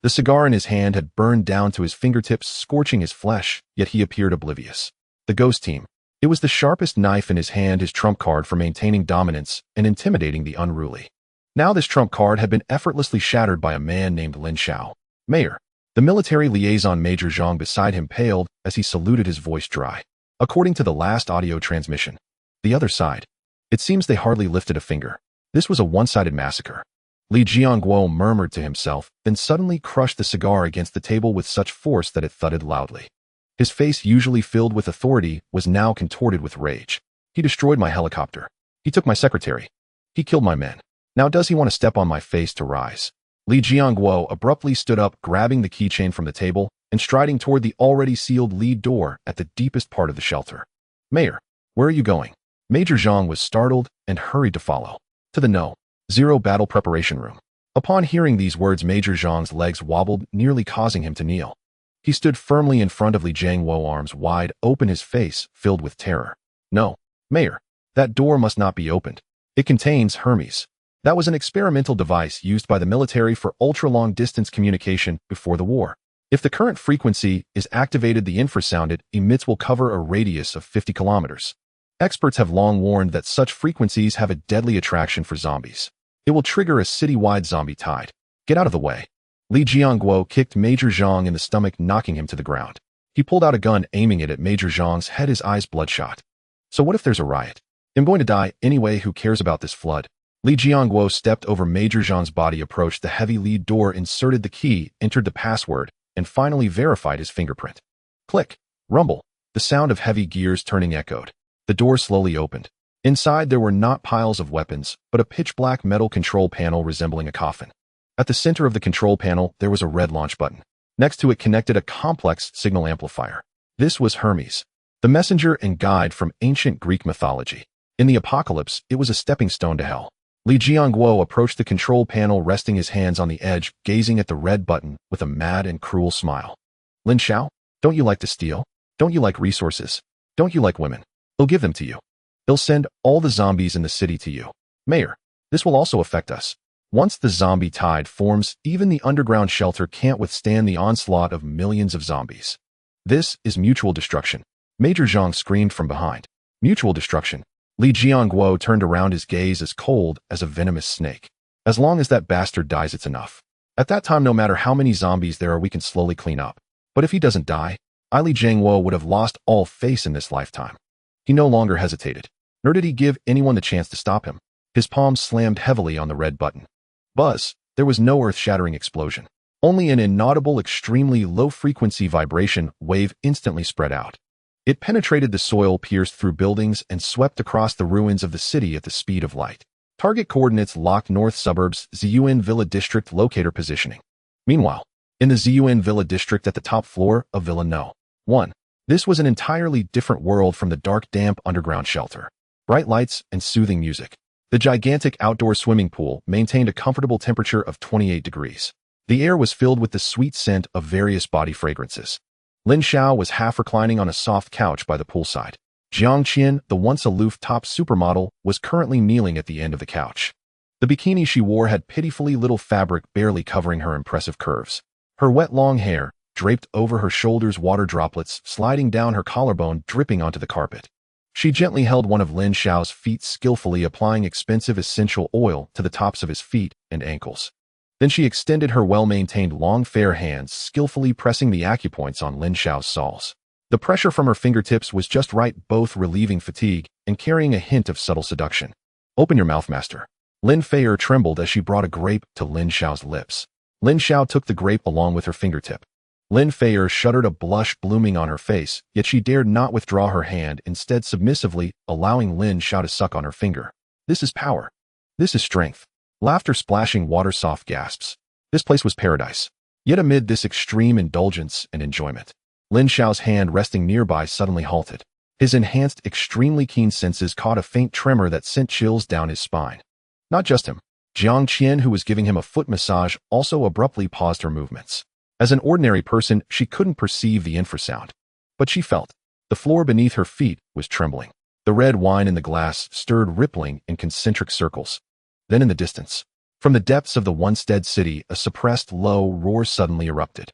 The cigar in his hand had burned down to his fingertips, scorching his flesh, yet he appeared oblivious. The ghost team. It was the sharpest knife in his hand, his trump card for maintaining dominance and intimidating the unruly. Now this trump card had been effortlessly shattered by a man named Lin Xiao. Mayor. The military liaison Major Zhang beside him paled as he saluted, his voice dry. According to the last audio transmission. The other side. It seems they hardly lifted a finger. This was a one-sided massacre. Li Jiangguo murmured to himself, then suddenly crushed the cigar against the table with such force that it thudded loudly. His face, usually filled with authority, was now contorted with rage. He destroyed my helicopter. He took my secretary. He killed my men. Now does he want to step on my face to rise? Li Jiangguo abruptly stood up, grabbing the keychain from the table and striding toward the already sealed lead door at the deepest part of the shelter. Mayor, where are you going? Major Zhang was startled and hurried to follow. To the No. 0 battle preparation room. Upon hearing these words, Major Zhang's legs wobbled, nearly causing him to kneel. He stood firmly in front of Li Jiangguo, arms wide open, his face filled with terror. No, Mayor, that door must not be opened. It contains Hermes. That was an experimental device used by the military for ultra-long-distance communication before the war. If the current frequency is activated, the infrasound it emits will cover a radius of 50 kilometers. Experts have long warned that such frequencies have a deadly attraction for zombies. It will trigger a city-wide zombie tide. Get out of the way. Li Jiangguo kicked Major Zhang in the stomach, knocking him to the ground. He pulled out a gun, aiming it at Major Zhang's head, his eyes bloodshot. So what if there's a riot? I'm going to die anyway, who cares about this flood? Li Jiangguo stepped over Major Zhang's body, approached the heavy lead door, inserted the key, entered the password, and finally verified his fingerprint. Click. Rumble. The sound of heavy gears turning echoed. The door slowly opened. Inside there were not piles of weapons, but a pitch-black metal control panel resembling a coffin. At the center of the control panel, there was a red launch button. Next to it connected a complex signal amplifier. This was Hermes, the messenger and guide from ancient Greek mythology. In the apocalypse, it was a stepping stone to hell. Li Jiangguo approached the control panel, resting his hands on the edge, gazing at the red button with a mad and cruel smile. Lin Xiao, don't you like to steal? Don't you like resources? Don't you like women? He'll give them to you. He'll send all the zombies in the city to you. Mayor, this will also affect us. Once the zombie tide forms, even the underground shelter can't withstand the onslaught of millions of zombies. This is mutual destruction. Major Zhang screamed from behind. Mutual destruction. Li Jiangguo turned around, his gaze as cold as a venomous snake. As long as that bastard dies, it's enough. At that time, no matter how many zombies there are, we can slowly clean up. But if he doesn't die, Li Jiangguo would have lost all face in this lifetime. He no longer hesitated, nor did he give anyone the chance to stop him. His palms slammed heavily on the red button. Buzz. There was no earth-shattering explosion. Only an inaudible, extremely low-frequency vibration wave instantly spread out. It penetrated the soil, pierced through buildings, and swept across the ruins of the city at the speed of light. Target coordinates locked: North Suburbs, Ziyuan Villa District. Locator positioning. Meanwhile, in the Ziyuan Villa District at the top floor of Villa No. 1. This was an entirely different world from the dark, damp underground shelter. Bright lights and soothing music. The gigantic outdoor swimming pool maintained a comfortable temperature of 28 degrees. The air was filled with the sweet scent of various body fragrances. Lin Xiao was half reclining on a soft couch by the poolside. Jiang Qian, the once aloof top supermodel, was currently kneeling at the end of the couch. The bikini she wore had pitifully little fabric, barely covering her impressive curves. Her wet long hair, draped over her shoulders, water droplets sliding down her collarbone, dripping onto the carpet. She gently held one of Lin Xiao's feet, skillfully applying expensive essential oil to the tops of his feet and ankles. Then she extended her well-maintained long fair hands, skillfully pressing the acupoints on Lin Xiao's soles. The pressure from her fingertips was just right, both relieving fatigue and carrying a hint of subtle seduction. Open your mouth, master. Lin Feier trembled as she brought a grape to Lin Xiao's lips. Lin Xiao took the grape along with her fingertip. Lin Feier shuddered, a blush blooming on her face, yet she dared not withdraw her hand, instead submissively allowing Lin Xiao to suck on her finger. This is power. This is strength. Laughter splashing water, soft gasps. This place was paradise. Yet amid this extreme indulgence and enjoyment, Lin Xiao's hand resting nearby suddenly halted. His enhanced, extremely keen senses caught a faint tremor that sent chills down his spine. Not just him. Jiang Qian, who was giving him a foot massage, also abruptly paused her movements. As an ordinary person, she couldn't perceive the infrasound. But she felt. The floor beneath her feet was trembling. The The red wine in the glass stirred, rippling in concentric circles. Then in the distance, from the depths of the once dead city, a suppressed, low roar suddenly erupted.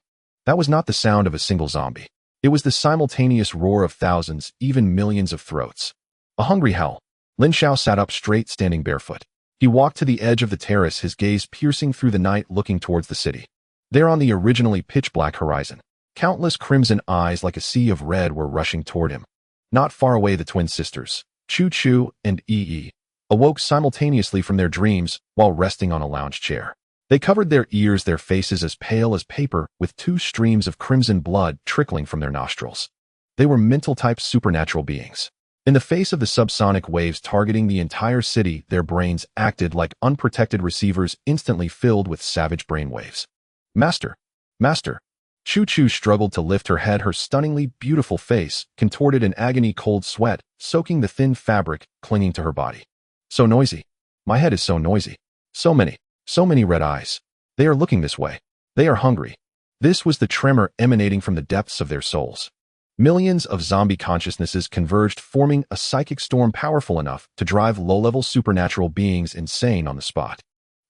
That was not the sound of a single zombie. It was the simultaneous roar of thousands, even millions of throats. A hungry howl. Lin Xiao sat up straight, standing barefoot. He walked to the edge of the terrace, his gaze piercing through the night, looking towards the city. There on the originally pitch-black horizon, countless crimson eyes like a sea of red were rushing toward him. Not far away, the twin sisters, Chu Chu and Yi, awoke simultaneously from their dreams while resting on a lounge chair. They covered their ears, their faces as pale as paper, with 2 streams of crimson blood trickling from their nostrils. They were mental-type supernatural beings. In the face of the subsonic waves targeting the entire city, their brains acted like unprotected receivers, instantly filled with savage brainwaves. Master! Master! Chu Chu struggled to lift her head, her stunningly beautiful face contorted in agony, cold sweat soaking the thin fabric clinging to her body. So noisy. My head is so noisy. So many red eyes. They are looking this way. They are hungry. This was the tremor emanating from the depths of their souls. Millions of zombie consciousnesses converged, forming a psychic storm powerful enough to drive low-level supernatural beings insane on the spot.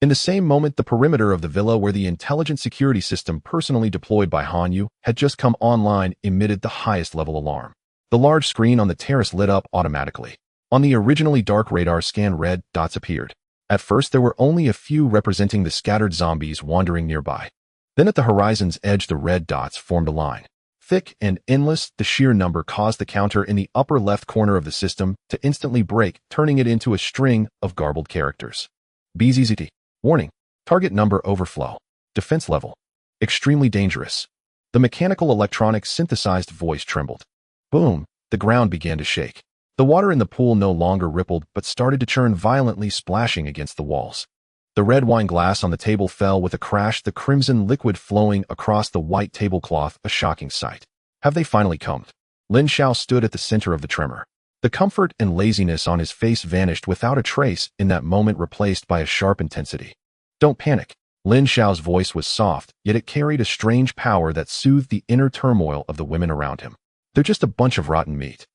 In the same moment, the perimeter of the villa where the intelligent security system personally deployed by Han Yu had just come online emitted the highest level alarm. The large screen on the terrace lit up automatically. On the originally dark radar scan, red dots appeared. At first, there were only a few, representing the scattered zombies wandering nearby. Then at the horizon's edge, the red dots formed a line. Thick and endless, the sheer number caused the counter in the upper left corner of the system to instantly break, turning it into a string of garbled characters. BZZT. Warning. Target number overflow. Defense level. Extremely dangerous. The mechanical electronic synthesized voice trembled. Boom. The ground began to shake. The water in the pool no longer rippled but started to churn violently, splashing against the walls. The red wine glass on the table fell with a crash, the crimson liquid flowing across the white tablecloth, a shocking sight. Have they finally come? Lin Xiao stood at the center of the tremor. The comfort and laziness on his face vanished without a trace in that moment, replaced by a sharp intensity. Don't panic. Lin Xiao's voice was soft, yet it carried a strange power that soothed the inner turmoil of the women around him. They're just a bunch of rotten meat.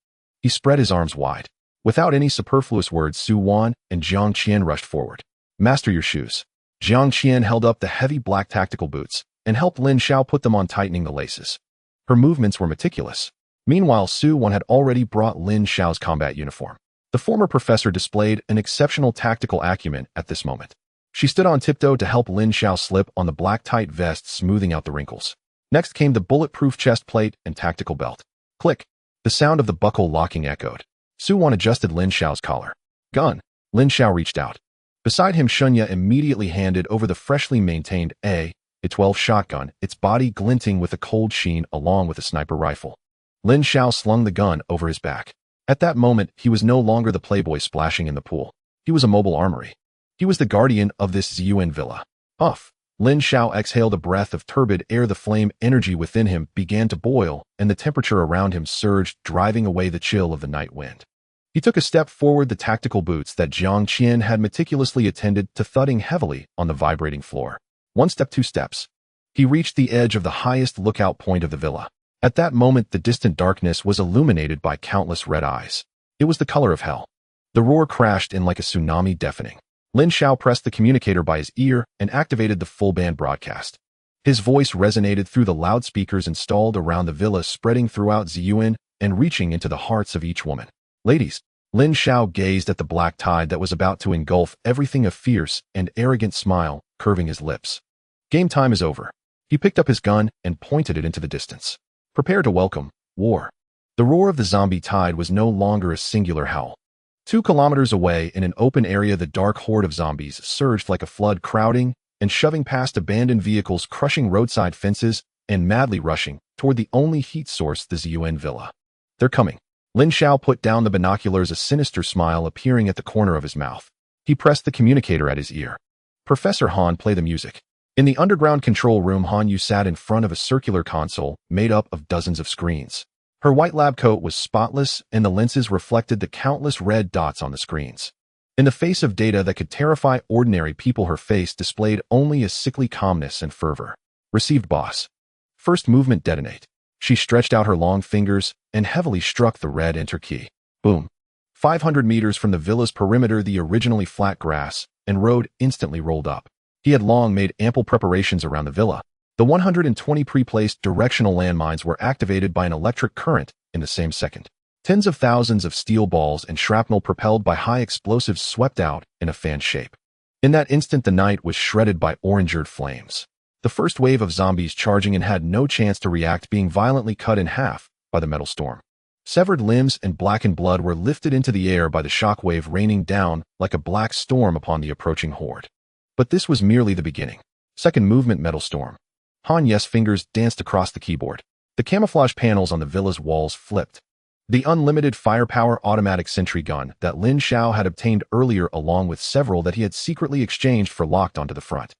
He spread his arms wide. Without any superfluous words, Su Wan and Jiang Qian rushed forward. Master, your shoes. Jiang Qian held up the heavy black tactical boots and helped Lin Xiao put them on, tightening the laces. Her movements were meticulous. Meanwhile, Su Wan had already brought Lin Xiao's combat uniform. The former professor displayed an exceptional tactical acumen at this moment. She stood on tiptoe to help Lin Xiao slip on the black tight vest, smoothing out the wrinkles. Next came the bulletproof chest plate and tactical belt. Click. The sound of the buckle locking echoed. Su Wan adjusted Lin Xiao's collar. Gun. Lin Xiao reached out. Beside him, Shunya immediately handed over the freshly maintained A12 shotgun, its body glinting with a cold sheen, along with a sniper rifle. Lin Xiao slung the gun over his back. At that moment, he was no longer the playboy splashing in the pool. He was a mobile armory. He was the guardian of this Ziyuan villa. Huff. Lin Xiao exhaled a breath of turbid air. The flame energy within him began to boil, and the temperature around him surged, driving away the chill of the night wind. He took a step forward, the tactical boots that Jiang Qian had meticulously attended to thudding heavily on the vibrating floor. 1 step, 2 steps. He reached the edge of the highest lookout point of the villa. At that moment, the distant darkness was illuminated by countless red eyes. It was the color of hell. The roar crashed in like a tsunami, deafening. Lin Xiao pressed the communicator by his ear and activated the full-band broadcast. His voice resonated through the loudspeakers installed around the villa, spreading throughout Ziyuan and reaching into the hearts of each woman. Ladies. Lin Xiao gazed at the black tide that was about to engulf everything, a fierce and arrogant smile curving his lips. Game time is over. He picked up his gun and pointed it into the distance. Prepare to welcome war. The roar of the zombie tide was no longer a singular howl. 2 kilometers away, in an open area, the dark horde of zombies surged like a flood, crowding and shoving past abandoned vehicles, crushing roadside fences, and madly rushing toward the only heat source, the Ziyuan villa. They're coming. Lin Xiao put down the binoculars, a sinister smile appearing at the corner of his mouth. He pressed the communicator at his ear. Professor Han, play the music. In the underground control room, Han Yu sat in front of a circular console made up of dozens of screens. Her white lab coat was spotless, and the lenses reflected the countless red dots on the screens. In the face of data that could terrify ordinary people, her face displayed only a sickly calmness and fervor. Received, boss. First movement, detonate. She stretched out her long fingers and heavily struck the red enter key. Boom. 500 meters from the villa's perimeter, the originally flat grass and road instantly rolled up. He had long made ample preparations around the villa. The 120 pre-placed directional landmines were activated by an electric current in the same second. Tens of thousands of steel balls and shrapnel propelled by high explosives swept out in a fan shape. In that instant, the night was shredded by orangered flames. The first wave of zombies charging in had no chance to react, being violently cut in half by the metal storm. Severed limbs and blackened blood were lifted into the air by the shockwave raining down like a black storm upon the approaching horde. But this was merely the beginning. Second movement, metal storm. Han Yes' fingers danced across the keyboard. The camouflage panels on the villa's walls flipped. The unlimited firepower automatic sentry gun that Lin Xiao had obtained earlier, along with several that he had secretly exchanged for, locked onto the front.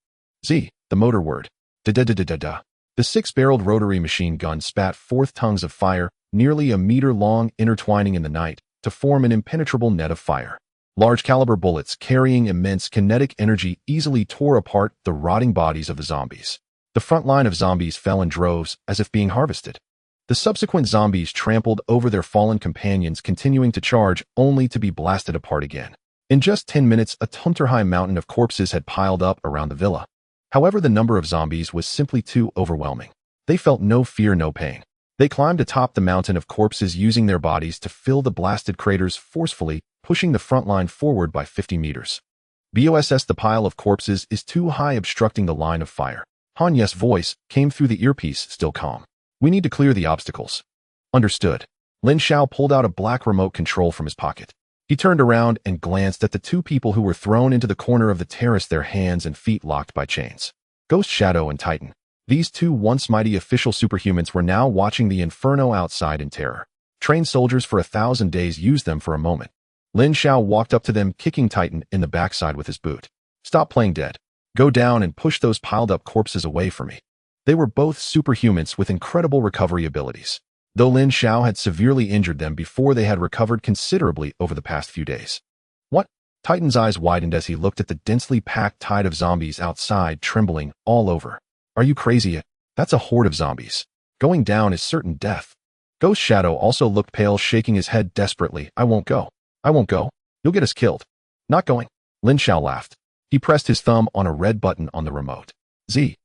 Z, the motor word. Da-da-da-da-da-da. The six-barreled rotary machine gun spat forth tongues of fire, nearly a meter long, intertwining in the night to form an impenetrable net of fire. Large-caliber bullets carrying immense kinetic energy easily tore apart the rotting bodies of the zombies. The front line of zombies fell in droves as if being harvested. The subsequent zombies trampled over their fallen companions, continuing to charge only to be blasted apart again. In just 10 minutes, a Tunterheim mountain of corpses had piled up around the villa. However, the number of zombies was simply too overwhelming. They felt no fear, no pain. They climbed atop the mountain of corpses, using their bodies to fill the blasted craters, forcefully pushing the front line forward by 50 meters. BOSS, the pile of corpses is too high, obstructing the line of fire. Han Yes' voice came through the earpiece, still calm. We need to clear the obstacles. Understood. Lin Xiao pulled out a black remote control from his pocket. He turned around and glanced at the two people who were thrown into the corner of the terrace, their hands and feet locked by chains. Ghost Shadow and Titan. These two once mighty official superhumans were now watching the inferno outside in terror. Trained soldiers for 1,000 days used them for a moment. Lin Xiao walked up to them, kicking Titan in the backside with his boot. Stop playing dead. Go down and push those piled up corpses away from me. They were both superhumans with incredible recovery abilities, though Lin Xiao had severely injured them before. They had recovered considerably over the past few days. What? Titan's eyes widened as he looked at the densely packed tide of zombies outside, trembling all over. Are you crazy? That's a horde of zombies. Going down is certain death. Ghost Shadow also looked pale, shaking his head desperately. I won't go. I won't go. You'll get us killed. Not going. Lin Xiao laughed. He pressed his thumb on a red button on the remote. Z.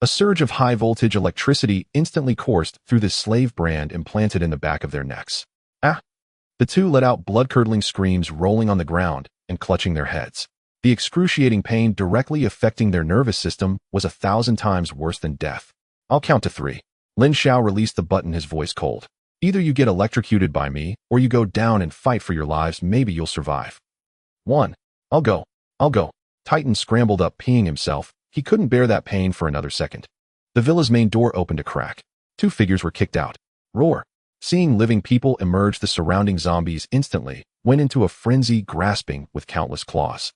A surge of high-voltage electricity instantly coursed through the slave brand implanted in the back of their necks. Ah! The two let out blood-curdling screams, rolling on the ground and clutching their heads. The excruciating pain directly affecting their nervous system was 1,000 times worse than death. I'll count to 3. Lin Xiao released the button, his voice cold. Either you get electrocuted by me, or you go down and fight for your lives. Maybe you'll survive. 1. I'll go. I'll go. Titan scrambled up, peeing himself. He couldn't bear that pain for another second. The villa's main door opened a crack. 2 figures were kicked out. Roar. Seeing living people emerge, the surrounding zombies instantly went into a frenzy, grasping with countless claws.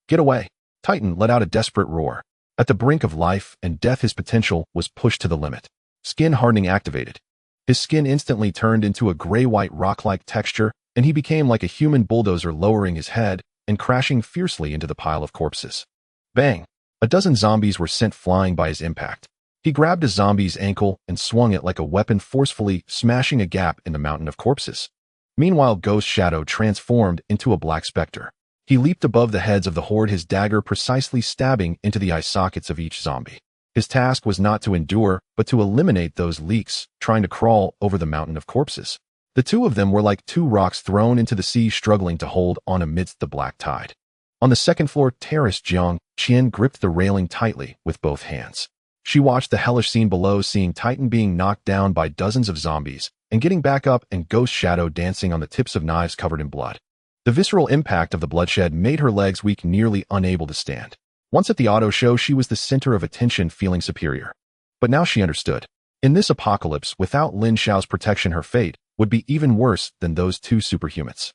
Get away. Titan let out a desperate roar. At the brink of life and death, his potential was pushed to the limit. Skin hardening activated. His skin instantly turned into a gray-white rock-like texture, and he became like a human bulldozer, lowering his head and crashing fiercely into the pile of corpses. Bang! A dozen zombies were sent flying by his impact. He grabbed a zombie's ankle and swung it like a weapon, forcefully smashing a gap in the mountain of corpses. Meanwhile, Ghost Shadow transformed into a black specter. He leaped above the heads of the horde, his dagger precisely stabbing into the eye sockets of each zombie. His task was not to endure, but to eliminate those leaks trying to crawl over the mountain of corpses. The two of them were like 2 rocks thrown into the sea, struggling to hold on amidst the black tide. On the second floor terrace, Jiang Qian gripped the railing tightly with both hands. She watched the hellish scene below, seeing Titan being knocked down by dozens of zombies and getting back up, and Ghost Shadow dancing on the tips of knives covered in blood. The visceral impact of the bloodshed made her legs weak, nearly unable to stand. Once at the auto show, she was the center of attention, feeling superior. But now she understood. In this apocalypse, without Lin Xiao's protection, her fate would be even worse than those 2 superhumans.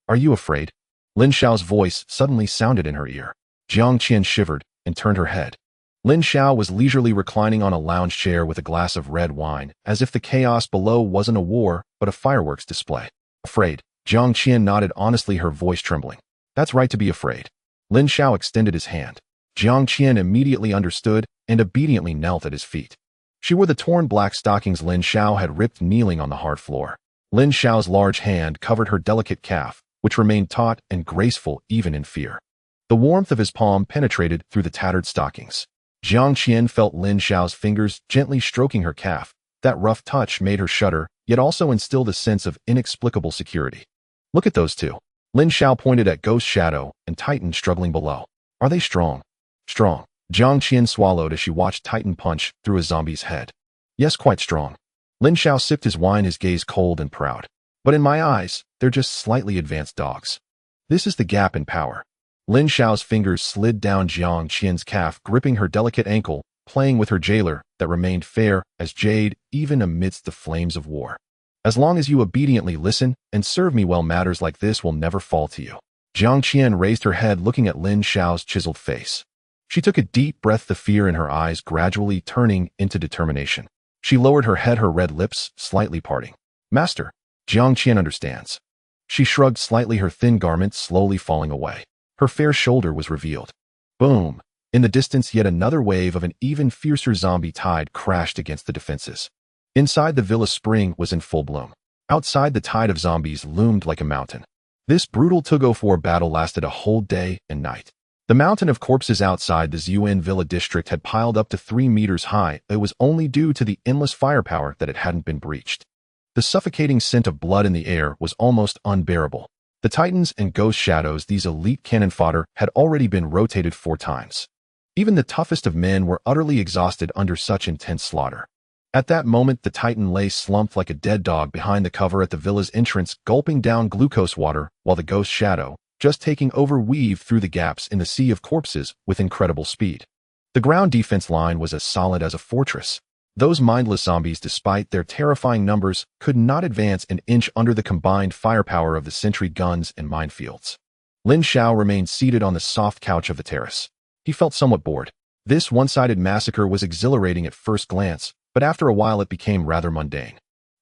Are you afraid? Lin Xiao's voice suddenly sounded in her ear. Jiang Qian shivered and turned her head. Lin Xiao was leisurely reclining on a lounge chair with a glass of red wine, as if the chaos below wasn't a war, but a fireworks display. Afraid? Jiang Qian nodded honestly, her voice trembling. That's right to be afraid. Lin Xiao extended his hand. Jiang Qian immediately understood and obediently knelt at his feet. She wore the torn black stockings Lin Xiao had ripped, kneeling on the hard floor. Lin Xiao's large hand covered her delicate calf, which remained taut and graceful even in fear. The warmth of his palm penetrated through the tattered stockings. Jiang Qian felt Lin Xiao's fingers gently stroking her calf. That rough touch made her shudder, yet also instilled a sense of inexplicable security. Look at those two. Lin Xiao pointed at Ghost Shadow and Titan struggling below. Are they strong? Strong. Jiang Qian swallowed as she watched Titan punch through a zombie's head. Yes, quite strong. Lin Xiao sipped his wine, his gaze cold and proud. But in my eyes, they're just slightly advanced dogs. This is the gap in power. Lin Xiao's fingers slid down Jiang Qian's calf, gripping her delicate ankle, playing with her jailer that remained fair as jade even amidst the flames of war. As long as you obediently listen and serve me well, matters like this will never fall to you. Jiang Qian raised her head, looking at Lin Xiao's chiseled face. She took a deep breath, the fear in her eyes gradually turning into determination. She lowered her head, her red lips slightly parting. Master, Jiang Qian understands. She shrugged slightly, her thin garment slowly falling away. Her fair shoulder was revealed. Boom! In the distance, yet another wave of an even fiercer zombie tide crashed against the defenses. Inside, the villa spring was in full bloom. Outside, the tide of zombies loomed like a mountain. This brutal tug-of-war battle lasted a whole day and night. The mountain of corpses outside the Zun Villa district had piled up to 3 meters high. It was only due to the endless firepower that it hadn't been breached. The suffocating scent of blood in the air was almost unbearable. The Titans and Ghost Shadows, these elite cannon fodder, had already been rotated 4 times. Even the toughest of men were utterly exhausted under such intense slaughter. At that moment, the Titan lay slumped like a dead dog behind the cover at the villa's entrance, gulping down glucose water, while the Ghost Shadow, just taking over, weaved through the gaps in the sea of corpses with incredible speed. The ground defense line was as solid as a fortress. Those mindless zombies, despite their terrifying numbers, could not advance an inch under the combined firepower of the sentry guns and minefields. Lin Xiao remained seated on the soft couch of the terrace. He felt somewhat bored. This one-sided massacre was exhilarating at first glance, but after a while it became rather mundane.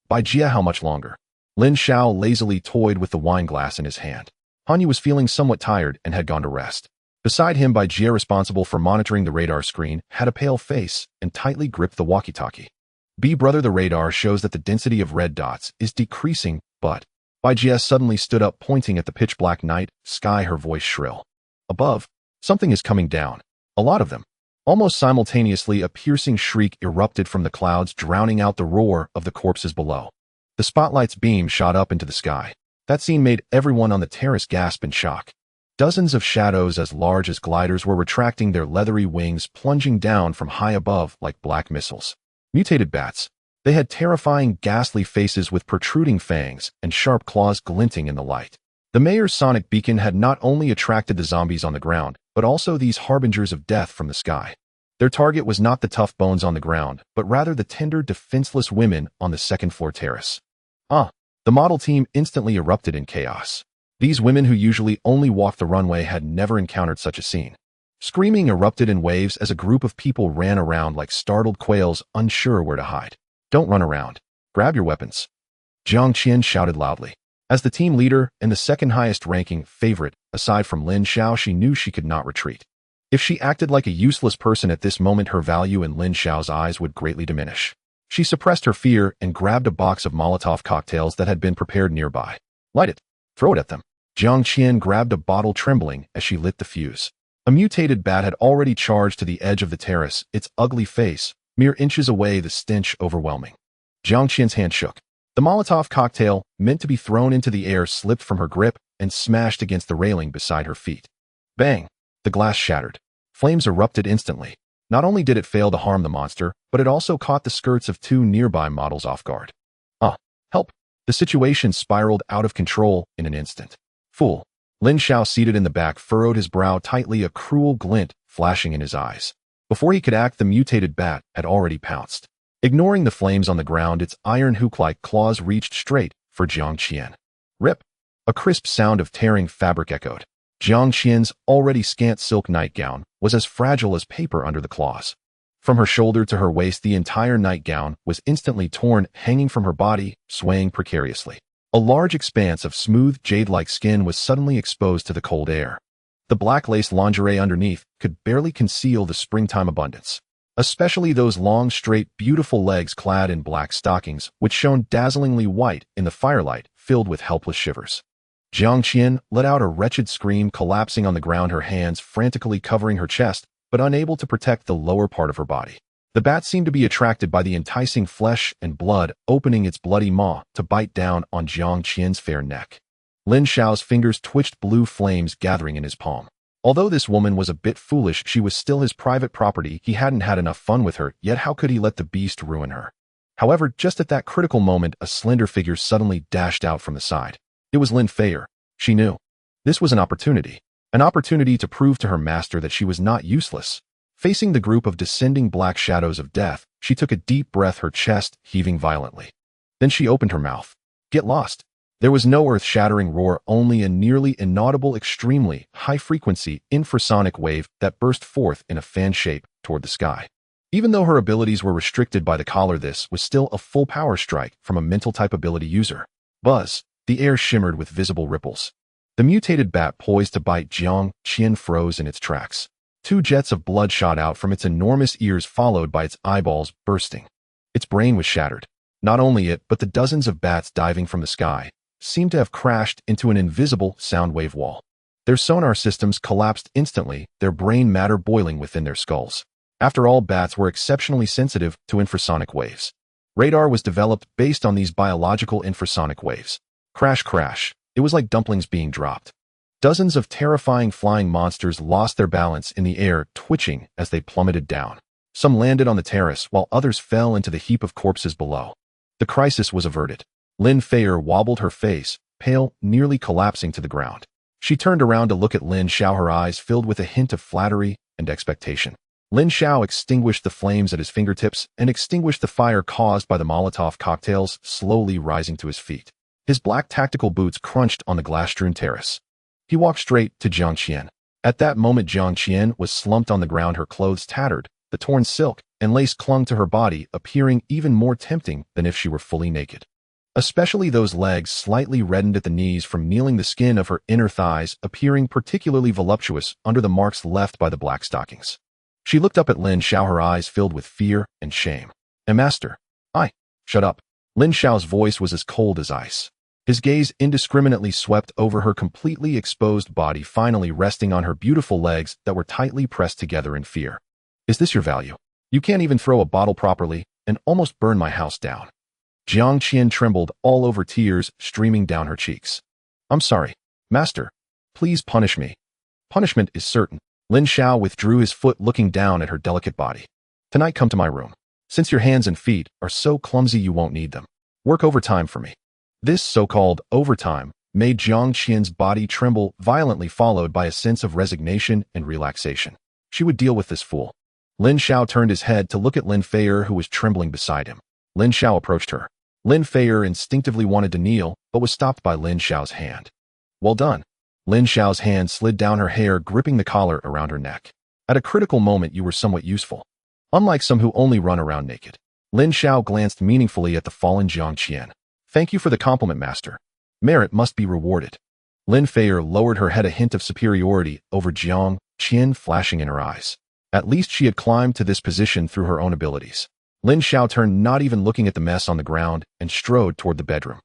By Jia, how much longer? Lin Xiao lazily toyed with the wine glass in his hand. Hanyu was feeling somewhat tired and had gone to rest. Beside him, Bai Jia, responsible for monitoring the radar screen, had a pale face and tightly gripped the walkie-talkie. Brother, the radar shows that the density of red dots is decreasing, but... Bai Jia suddenly stood up, pointing at the pitch-black night sky, her voice shrill. Above, something is coming down. A lot of them. Almost simultaneously, a piercing shriek erupted from the clouds, drowning out the roar of the corpses below. The spotlight's beam shot up into the sky. That scene made everyone on the terrace gasp in shock. Dozens of shadows as large as gliders were retracting their leathery wings, plunging down from high above like black missiles. Mutated bats. They had terrifying, ghastly faces with protruding fangs and sharp claws glinting in the light. The mayor's sonic beacon had not only attracted the zombies on the ground, but also these harbingers of death from the sky. Their target was not the tough bones on the ground, but rather the tender, defenseless women on the second-floor terrace. The model team instantly erupted in chaos. These women, who usually only walked the runway, had never encountered such a scene. Screaming erupted in waves as a group of people ran around like startled quails, unsure where to hide. Don't run around. Grab your weapons. Jiang Qian shouted loudly. As the team leader and the second highest ranking favorite, aside from Lin Xiao, she knew she could not retreat. If she acted like a useless person at this moment, her value in Lin Xiao's eyes would greatly diminish. She suppressed her fear and grabbed a box of Molotov cocktails that had been prepared nearby. Light it. Throw it at them. Jiang Qian grabbed a bottle, trembling as she lit the fuse. A mutated bat had already charged to the edge of the terrace, its ugly face, mere inches away, the stench overwhelming. Jiang Qian's hand shook. The Molotov cocktail, meant to be thrown into the air, slipped from her grip and smashed against the railing beside her feet. Bang! The glass shattered. Flames erupted instantly. Not only did it fail to harm the monster, but it also caught the skirts of 2 nearby models off guard. Help! The situation spiraled out of control in an instant. Fool! Lin Xiao, seated in the back, furrowed his brow tightly, a cruel glint flashing in his eyes. Before he could act, the mutated bat had already pounced. Ignoring the flames on the ground, its iron hook-like claws reached straight for Jiang Qian. Rip! A crisp sound of tearing fabric echoed. Jiang Qian's already scant silk nightgown was as fragile as paper under the claws. From her shoulder to her waist, the entire nightgown was instantly torn, hanging from her body, swaying precariously. A large expanse of smooth, jade-like skin was suddenly exposed to the cold air. The black lace lingerie underneath could barely conceal the springtime abundance, especially those long, straight, beautiful legs clad in black stockings, which shone dazzlingly white in the firelight, filled with helpless shivers. Jiang Qian let out a wretched scream, collapsing on the ground, her hands frantically covering her chest, but unable to protect the lower part of her body. The bat seemed to be attracted by the enticing flesh and blood, opening its bloody maw to bite down on Jiang Qian's fair neck. Lin Xiao's fingers twitched, blue flames gathering in his palm. Although this woman was a bit foolish, she was still his private property. He hadn't had enough fun with her, yet how could he let the beast ruin her? However, just at that critical moment, a slender figure suddenly dashed out from the side. It was Lin Xiao. She knew. This was an opportunity to prove to her master that she was not useless. Facing the group of descending black shadows of death, she took a deep breath, her chest heaving violently. Then she opened her mouth. Get lost. There was no earth-shattering roar, only a nearly inaudible, extremely high-frequency infrasonic wave that burst forth in a fan shape toward the sky. Even though her abilities were restricted by the collar, this was still a full power strike from a mental-type ability user. Buzz. The air shimmered with visible ripples. The mutated bat poised to bite Jiang Qian froze in its tracks. 2 jets of blood shot out from its enormous ears, followed by its eyeballs bursting. Its brain was shattered. Not only it, but the dozens of bats diving from the sky seemed to have crashed into an invisible sound wave wall. Their sonar systems collapsed instantly, their brain matter boiling within their skulls. After all, bats were exceptionally sensitive to infrasonic waves. Radar was developed based on these biological infrasonic waves. Crash, crash. It was like dumplings being dropped. Dozens of terrifying flying monsters lost their balance in the air, twitching as they plummeted down. Some landed on the terrace, while others fell into the heap of corpses below. The crisis was averted. Lin Xiao wobbled, her face, pale, nearly collapsing to the ground. She turned around to look at Lin Xiao, her eyes filled with a hint of flattery and expectation. Lin Xiao extinguished the flames at his fingertips and extinguished the fire caused by the Molotov cocktails, slowly rising to his feet. His black tactical boots crunched on the glass-strewn terrace. He walked straight to Jiang Qian. At that moment, Jiang Qian was slumped on the ground, her clothes tattered, the torn silk and lace clung to her body, appearing even more tempting than if she were fully naked. Especially those legs, slightly reddened at the knees from kneeling, the skin of her inner thighs appearing particularly voluptuous under the marks left by the black stockings. She looked up at Lin Xiao, her eyes filled with fear and shame. Master. Shut up. Lin Xiao's voice was as cold as ice. His gaze indiscriminately swept over her completely exposed body, finally resting on her beautiful legs that were tightly pressed together in fear. Is this your value? You can't even throw a bottle properly and almost burn my house down. Jiang Qian trembled all over, tears streaming down her cheeks. I'm sorry, Master. Please punish me. Punishment is certain. Lin Xiao withdrew his foot, looking down at her delicate body. Tonight, come to my room. Since your hands and feet are so clumsy, you won't need them. Work overtime for me. This so-called overtime made Jiang Qian's body tremble violently, followed by a sense of resignation and relaxation. She would deal with this fool. Lin Xiao turned his head to look at Lin Xiao, who was trembling beside him. Lin Xiao approached her. Lin Xiao instinctively wanted to kneel, but was stopped by Lin Xiao's hand. Well done. Lin Xiao's hand slid down her hair, gripping the collar around her neck. At a critical moment, you were somewhat useful. Unlike some who only run around naked. Lin Xiao glanced meaningfully at the fallen Jiang Qian. Thank you for the compliment, Master. Merit must be rewarded. Lin Xiao lowered her head, a hint of superiority over Jiang Qian flashing in her eyes. At least she had climbed to this position through her own abilities. Lin Xiao turned, not even looking at the mess on the ground, and strode toward the bedroom.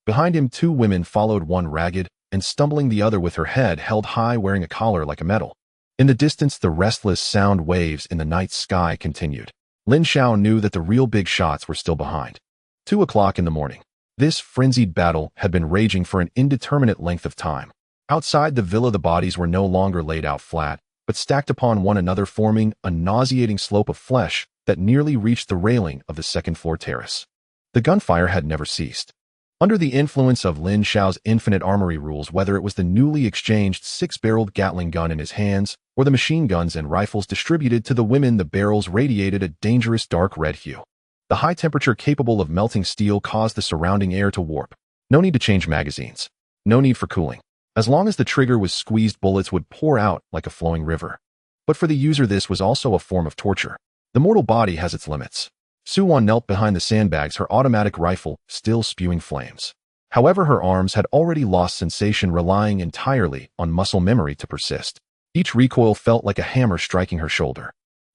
Behind him, 2 women followed, one ragged and stumbling, the other with her head held high, wearing a collar like a medal. In the distance, the restless sound waves in the night sky continued. Lin Xiao knew that the real big shots were still behind. 2 o'clock in the morning. This frenzied battle had been raging for an indeterminate length of time. Outside the villa, the bodies were no longer laid out flat, but stacked upon one another, forming a nauseating slope of flesh that nearly reached the railing of the second-floor terrace. The gunfire had never ceased. Under the influence of Lin Xiao's infinite armory rules, whether it was the newly exchanged 6-barreled Gatling gun in his hands or the machine guns and rifles distributed to the women, the barrels radiated a dangerous dark red hue. The high temperature capable of melting steel caused the surrounding air to warp. No need to change magazines. No need for cooling. As long as the trigger was squeezed, bullets would pour out like a flowing river. But for the user, this was also a form of torture. The mortal body has its limits. Suwon knelt behind the sandbags, her automatic rifle still spewing flames. However, her arms had already lost sensation, relying entirely on muscle memory to persist. Each recoil felt like a hammer striking her shoulder.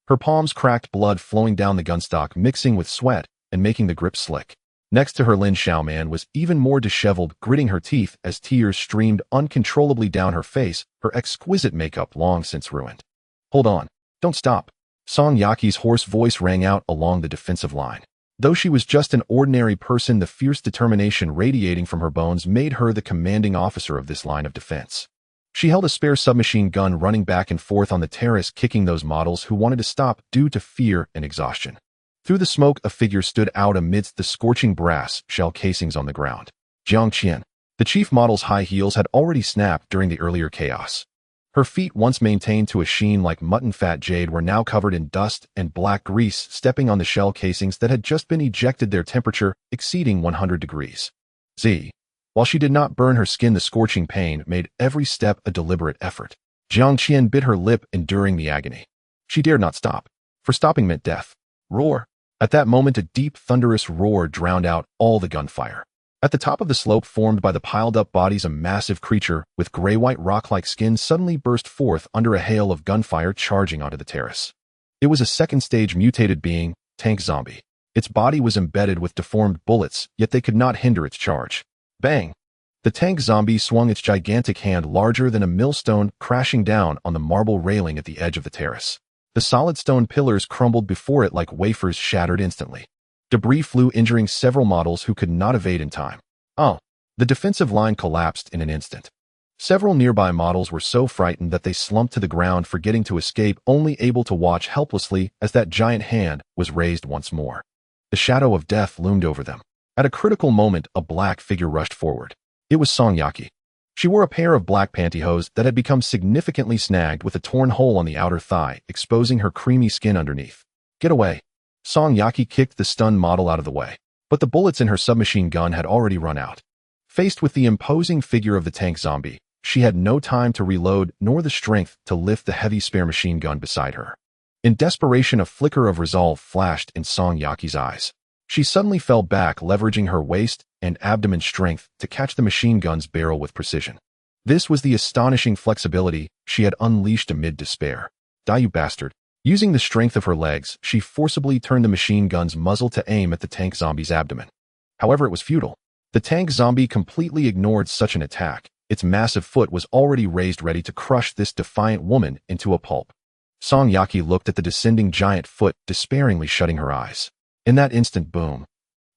Her palms cracked, blood flowing down the gunstock, mixing with sweat and making the grip slick. Next to her, Lin Xiao man was even more disheveled, gritting her teeth as tears streamed uncontrollably down her face, her exquisite makeup long since ruined. Hold on. Don't stop. Song Yaki's hoarse voice rang out along the defensive line. Though she was just an ordinary person, the fierce determination radiating from her bones made her the commanding officer of this line of defense. She held a spare submachine gun, running back and forth on the terrace, kicking those models who wanted to stop due to fear and exhaustion. Through the smoke, a figure stood out amidst the scorching brass shell casings on the ground. Jiang Qian. The chief model's high heels had already snapped during the earlier chaos. Her feet, once maintained to a sheen like mutton-fat jade, were now covered in dust and black grease, stepping on the shell casings that had just been ejected, their temperature exceeding 100 degrees. While she did not burn her skin, the scorching pain made every step a deliberate effort. Jiang Qian bit her lip, enduring the agony. She dared not stop, for stopping meant death. Roar! At that moment, a deep, thunderous roar drowned out all the gunfire. At the top of the slope formed by the piled-up bodies, a massive creature with gray-white rock-like skin suddenly burst forth under a hail of gunfire, charging onto the terrace. It was a second-stage mutated being, tank zombie. Its body was embedded with deformed bullets, yet they could not hinder its charge. Bang! The tank zombie swung its gigantic hand, larger than a millstone, crashing down on the marble railing at the edge of the terrace. The solid stone pillars crumbled before it like wafers, shattered instantly. Debris flew, injuring several models who could not evade in time. The defensive line collapsed in an instant. Several nearby models were so frightened that they slumped to the ground, forgetting to escape, only able to watch helplessly as that giant hand was raised once more. The shadow of death loomed over them. At a critical moment, a black figure rushed forward. It was Song Yaki. She wore a pair of black pantyhose that had become significantly snagged, with a torn hole on the outer thigh, exposing her creamy skin underneath. Get away! Song Yaki kicked the stunned model out of the way. But the bullets in her submachine gun had already run out. Faced with the imposing figure of the tank zombie, she had no time to reload nor the strength to lift the heavy spare machine gun beside her. In desperation, a flicker of resolve flashed in Song Yaki's eyes. She suddenly fell back, leveraging her waist and abdomen strength to catch the machine gun's barrel with precision. This was the astonishing flexibility she had unleashed amid despair. Die, you bastard! Using the strength of her legs, she forcibly turned the machine gun's muzzle to aim at the tank zombie's abdomen. However, it was futile. The tank zombie completely ignored such an attack. Its massive foot was already raised, ready to crush this defiant woman into a pulp. Song Yaki looked at the descending giant foot, despairingly shutting her eyes. In that instant, boom!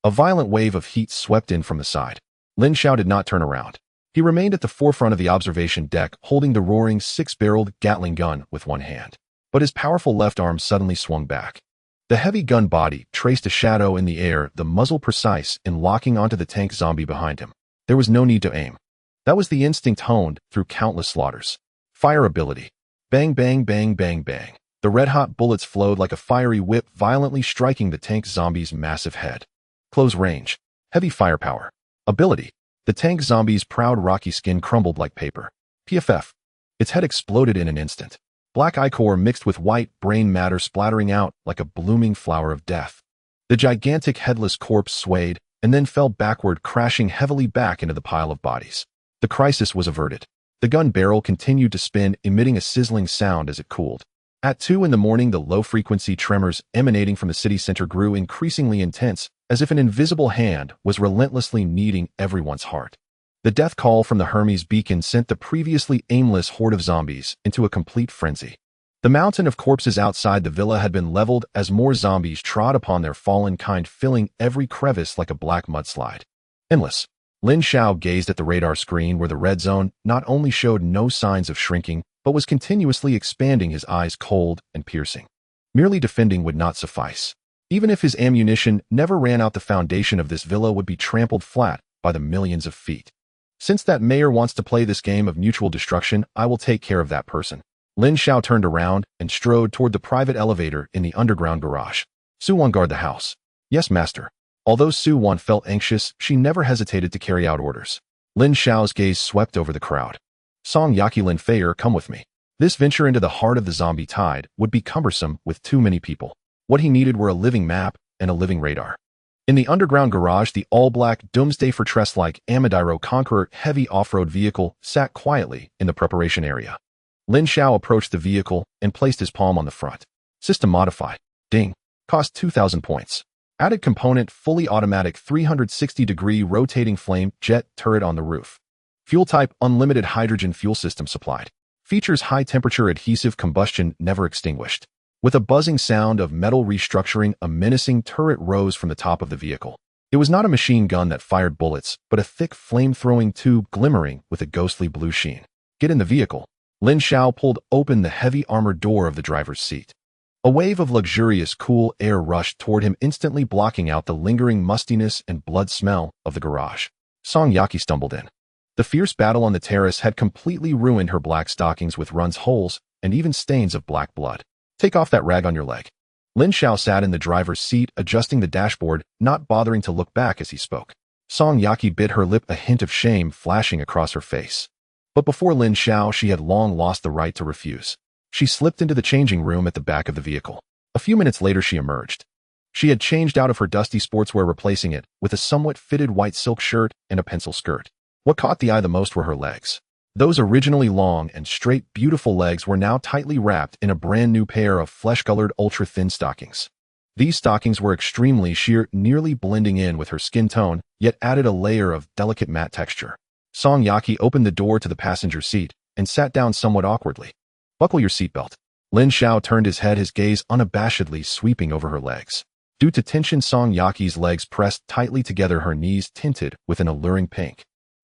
A violent wave of heat swept in from the side. Lin Xiao did not turn around. He remained at the forefront of the observation deck, holding the roaring six-barreled Gatling gun with one hand. But his powerful left arm suddenly swung back. The heavy gun body traced a shadow in the air, the muzzle precise in locking onto the tank zombie behind him. There was no need to aim. That was the instinct honed through countless slaughters. Fire ability. Bang, bang, bang, bang, bang. The red-hot bullets flowed like a fiery whip, violently striking the tank zombie's massive head. Close range. Heavy firepower. Ability. The tank zombie's proud rocky skin crumbled like paper. PFF. Its head exploded in an instant. Black ichor mixed with white brain matter splattering out like a blooming flower of death. The gigantic headless corpse swayed and then fell backward, crashing heavily back into the pile of bodies. The crisis was averted. The gun barrel continued to spin, emitting a sizzling sound as it cooled. At 2 in the morning, the low-frequency tremors emanating from the city center grew increasingly intense, as if an invisible hand was relentlessly kneading everyone's heart. The death call from the Hermes beacon sent the previously aimless horde of zombies into a complete frenzy. The mountain of corpses outside the villa had been leveled as more zombies trod upon their fallen kind, filling every crevice like a black mudslide. Endless. Lin Xiao gazed at the radar screen where the red zone not only showed no signs of shrinking, but was continuously expanding, his eyes cold and piercing. Merely defending would not suffice. Even if his ammunition never ran out, the foundation of this villa would be trampled flat by the millions of feet. Since that mayor wants to play this game of mutual destruction, I will take care of that person. Lin Xiao turned around and strode toward the private elevator in the underground garage. Su-Wan, guard the house. Yes, master. Although Su-Wan felt anxious, she never hesitated to carry out orders. Lin Xiao's gaze swept over the crowd. Song Yaki, Lin Feier, come with me. This venture into the heart of the zombie tide would be cumbersome with too many people. What he needed were a living map and a living radar. In the underground garage, the all-black Doomsday Fortress-like Amadiro Conqueror heavy off-road vehicle sat quietly in the preparation area. Lin Xiao approached the vehicle and placed his palm on the front. System modify. Ding. Cost 2,000 points. Added component, fully automatic 360-degree rotating flame jet turret on the roof. Fuel type, unlimited hydrogen fuel system supplied. Features high-temperature adhesive combustion never extinguished. With a buzzing sound of metal restructuring, a menacing turret rose from the top of the vehicle. It was not a machine gun that fired bullets, but a thick flame-throwing tube glimmering with a ghostly blue sheen. Get in the vehicle. Lin Xiao pulled open the heavy armored door of the driver's seat. A wave of luxurious, cool air rushed toward him, instantly blocking out the lingering mustiness and blood smell of the garage. Song Yaki stumbled in. The fierce battle on the terrace had completely ruined her black stockings with runs, holes, and even stains of black blood. Take off that rag on your leg. Lin Xiao sat in the driver's seat, adjusting the dashboard, not bothering to look back as he spoke. Song Yaki bit her lip, a hint of shame flashing across her face. But before Lin Xiao, she had long lost the right to refuse. She slipped into the changing room at the back of the vehicle. A few minutes later, she emerged. She had changed out of her dusty sportswear, replacing it with a somewhat fitted white silk shirt and a pencil skirt. What caught the eye the most were her legs. Those originally long and straight, beautiful legs were now tightly wrapped in a brand new pair of flesh-colored, ultra-thin stockings. These stockings were extremely sheer, nearly blending in with her skin tone, yet added a layer of delicate matte texture. Song Yaki opened the door to the passenger seat and sat down somewhat awkwardly. Buckle your seatbelt. Lin Xiao turned his head, his gaze unabashedly sweeping over her legs. Due to tension, Song Yaki's legs pressed tightly together, her knees tinted with an alluring pink.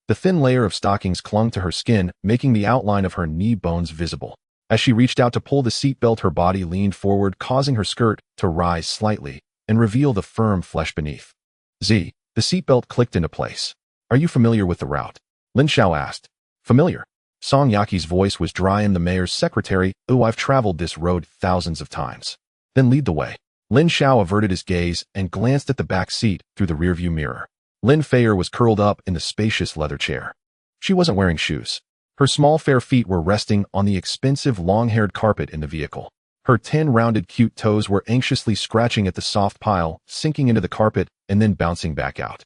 The thin layer of stockings clung to her skin, making the outline of her knee bones visible. As she reached out to pull the seatbelt, her body leaned forward, causing her skirt to rise slightly and reveal the firm flesh beneath. The seatbelt clicked into place. Are you familiar with the route? Lin Xiao asked. Familiar? Song Yaki's voice was dry. I'm the mayor's secretary. Oh, I've traveled this road thousands of times. Then lead the way. Lin Xiao averted his gaze and glanced at the back seat through the rearview mirror. Lin Xiao was curled up in the spacious leather chair. She wasn't wearing shoes. Her small fair feet were resting on the expensive long-haired carpet in the vehicle. Her 10 rounded cute toes were anxiously scratching at the soft pile, sinking into the carpet and then bouncing back out.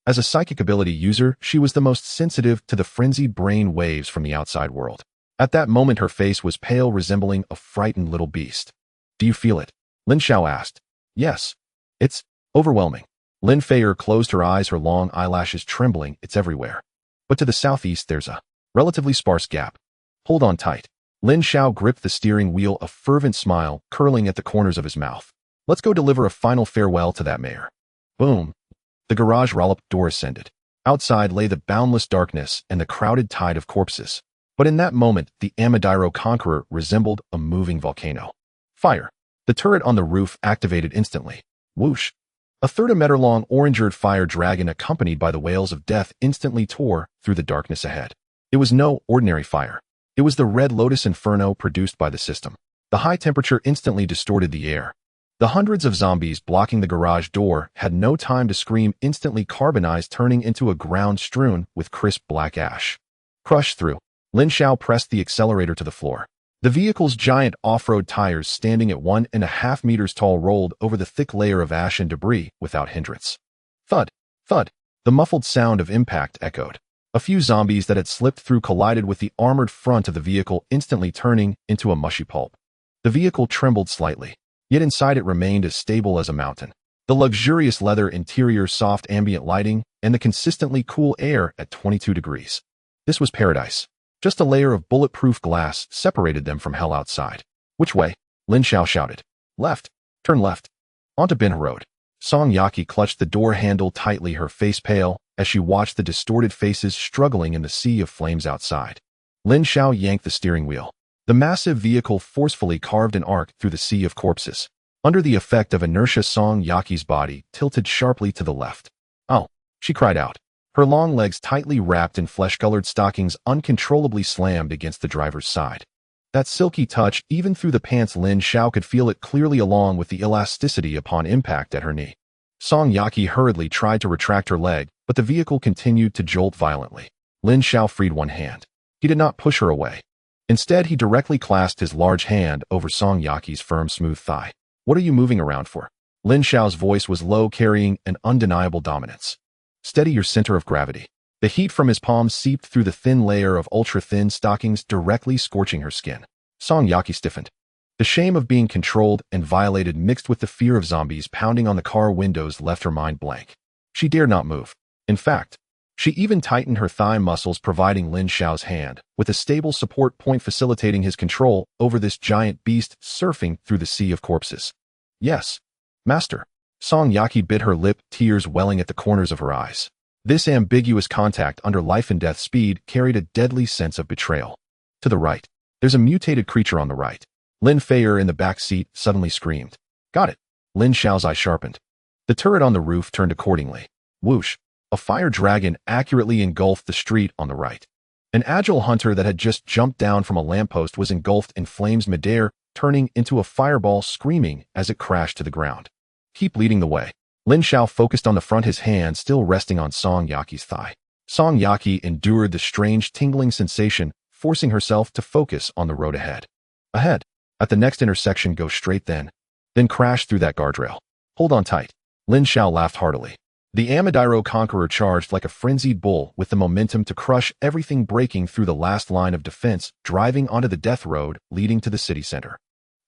As a psychic ability user, she was the most sensitive to the frenzied brain waves from the outside world. At that moment, her face was pale, resembling a frightened little beast. Do you feel it? Lin Xiao asked. Yes. It's overwhelming. Lin Xiao closed her eyes, her long eyelashes trembling. It's everywhere. But to the southeast, there's a relatively sparse gap. Hold on tight. Lin Xiao gripped the steering wheel, a fervent smile curling at the corners of his mouth. Let's go deliver a final farewell to that mayor. Boom. The garage roll-up door ascended. Outside lay the boundless darkness and the crowded tide of corpses. But in that moment, the Amadiro Conqueror resembled a moving volcano. Fire. The turret on the roof activated instantly. Whoosh. A 30-meter-long orange-eared fire dragon accompanied by the wails of death instantly tore through the darkness ahead. It was no ordinary fire. It was the Red Lotus Inferno produced by the system. The high temperature instantly distorted the air. The hundreds of zombies blocking the garage door had no time to scream, instantly carbonized, turning into a ground strewn with crisp black ash. Crushed through. Lin Xiao pressed the accelerator to the floor. The vehicle's giant off-road tires, standing at 1.5 meters tall, rolled over the thick layer of ash and debris without hindrance. Thud, thud. The muffled sound of impact echoed. A few zombies that had slipped through collided with the armored front of the vehicle, instantly turning into a mushy pulp. The vehicle trembled slightly, yet inside it remained as stable as a mountain. The luxurious leather interior, soft ambient lighting, and the consistently cool air at 22 degrees. This was paradise. Just a layer of bulletproof glass separated them from hell outside. Which way? Lin Xiao shouted. Left. Turn left. Onto Bin Road. Song Yaki clutched the door handle tightly, her face pale, as she watched the distorted faces struggling in the sea of flames outside. Lin Xiao yanked the steering wheel. The massive vehicle forcefully carved an arc through the sea of corpses. Under the effect of inertia, Song Yaki's body tilted sharply to the left. Oh, she cried out. Her long legs, tightly wrapped in flesh-colored stockings, uncontrollably slammed against the driver's side. That silky touch, even through the pants, Lin Xiao could feel it clearly, along with the elasticity upon impact at her knee. Song Yaki hurriedly tried to retract her leg, but the vehicle continued to jolt violently. Lin Xiao freed one hand. He did not push her away. Instead, he directly clasped his large hand over Song Yaki's firm, smooth thigh. What are you moving around for? Lin Xiao's voice was low, carrying an undeniable dominance. Steady your center of gravity. The heat from his palms seeped through the thin layer of ultra-thin stockings, directly scorching her skin. Song Yaki stiffened. The shame of being controlled and violated mixed with the fear of zombies pounding on the car windows left her mind blank. She dared not move. In fact, she even tightened her thigh muscles, providing Lin Xiao's hand with a stable support point facilitating his control over this giant beast surfing through the sea of corpses. Yes, master. Song Yaki bit her lip, tears welling at the corners of her eyes. This ambiguous contact under life and death speed carried a deadly sense of betrayal. To the right, there's a mutated creature on the right. Lin Xiao in the back seat suddenly screamed. Got it. Lin Xiao's eye sharpened. The turret on the roof turned accordingly. Whoosh. A fire dragon accurately engulfed the street on the right. An agile hunter that had just jumped down from a lamppost was engulfed in flames midair, turning into a fireball, screaming as it crashed to the ground. Keep leading the way. Lin Xiao focused on the front, his hand still resting on Song Yaki's thigh. Song Yaki endured the strange tingling sensation, forcing herself to focus on the road ahead. Ahead. At the next intersection, go straight then crash through that guardrail. Hold on tight. Lin Xiao laughed heartily. The Amadiro Conqueror charged like a frenzied bull with the momentum to crush everything, breaking through the last line of defense, driving onto the death road leading to the city center.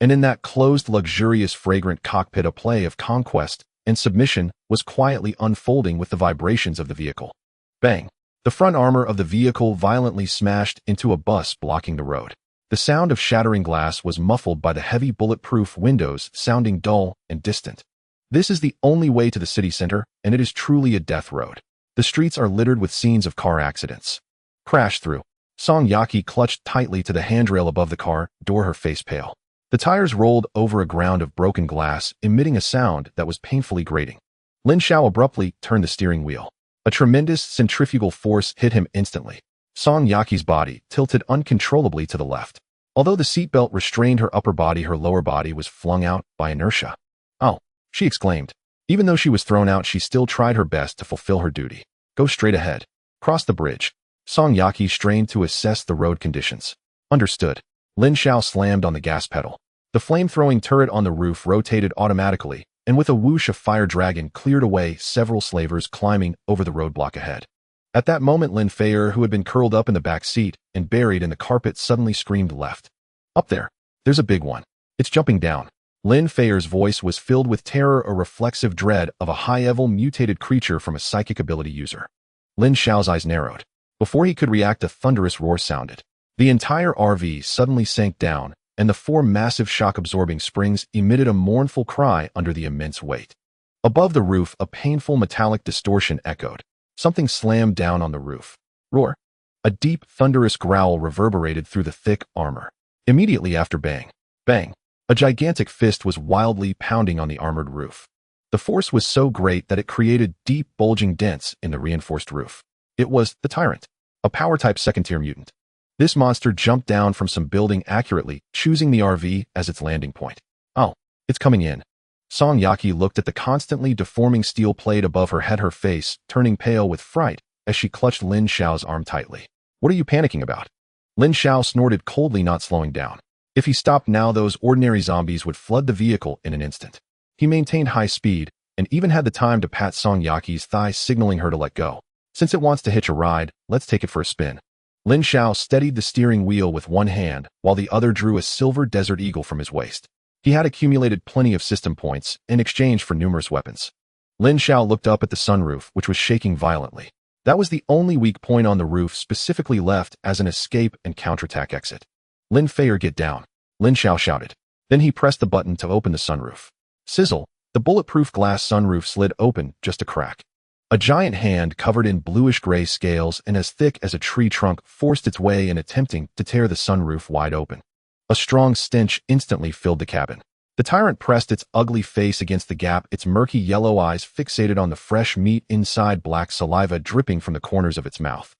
And in that closed, luxurious, fragrant cockpit, a play of conquest and submission was quietly unfolding with the vibrations of the vehicle. Bang! The front armor of the vehicle violently smashed into a bus blocking the road. The sound of shattering glass was muffled by the heavy bulletproof windows, sounding dull and distant. This is the only way to the city center, and it is truly a death road. The streets are littered with scenes of car accidents. Crash through. Song Yaki clutched tightly to the handrail above the car door, her face pale. The tires rolled over a ground of broken glass, emitting a sound that was painfully grating. Lin Xiao abruptly turned the steering wheel. A tremendous centrifugal force hit him instantly. Song Yaki's body tilted uncontrollably to the left. Although the seatbelt restrained her upper body, her lower body was flung out by inertia. Oh, she exclaimed. Even though she was thrown out, she still tried her best to fulfill her duty. Go straight ahead. Cross the bridge. Song Yaki strained to assess the road conditions. Understood. Lin Xiao slammed on the gas pedal. The flame-throwing turret on the roof rotated automatically, and with a whoosh, a fire dragon cleared away several slavers climbing over the roadblock ahead. At that moment, Lin Xiao, who had been curled up in the back seat and buried in the carpet, suddenly screamed left. Up there. There's a big one. It's jumping down. Lin Xiao's voice was filled with terror, a reflexive dread of a high-level mutated creature from a psychic ability user. Lin Xiao's eyes narrowed. Before he could react, a thunderous roar sounded. The entire RV suddenly sank down, and the four massive shock-absorbing springs emitted a mournful cry under the immense weight. Above the roof, a painful metallic distortion echoed. Something slammed down on the roof. Roar. A deep, thunderous growl reverberated through the thick armor. Immediately after, bang, bang, a gigantic fist was wildly pounding on the armored roof. The force was so great that it created deep, bulging dents in the reinforced roof. It was the Tyrant, a power-type second-tier mutant. This monster jumped down from some building accurately, choosing the RV as its landing point. Oh, it's coming in. Song Yaki looked at the constantly deforming steel plate above her head, her face turning pale with fright as she clutched Lin Xiao's arm tightly. What are you panicking about? Lin Xiao snorted coldly, not slowing down. If he stopped now, those ordinary zombies would flood the vehicle in an instant. He maintained high speed and even had the time to pat Song Yaki's thigh, signaling her to let go. Since it wants to hitch a ride, let's take it for a spin. Lin Xiao steadied the steering wheel with one hand while the other drew a silver Desert Eagle from his waist. He had accumulated plenty of system points in exchange for numerous weapons. Lin Xiao looked up at the sunroof, which was shaking violently. That was the only weak point on the roof, specifically left as an escape and counterattack exit. Lin Xiao, get down, Lin Xiao shouted. Then he pressed the button to open the sunroof. Sizzle, the bulletproof glass sunroof slid open just a crack. A giant hand covered in bluish-gray scales and as thick as a tree trunk forced its way in, attempting to tear the sunroof wide open. A strong stench instantly filled the cabin. The Tyrant pressed its ugly face against the gap, its murky yellow eyes fixated on the fresh meat inside, black saliva dripping from the corners of its mouth.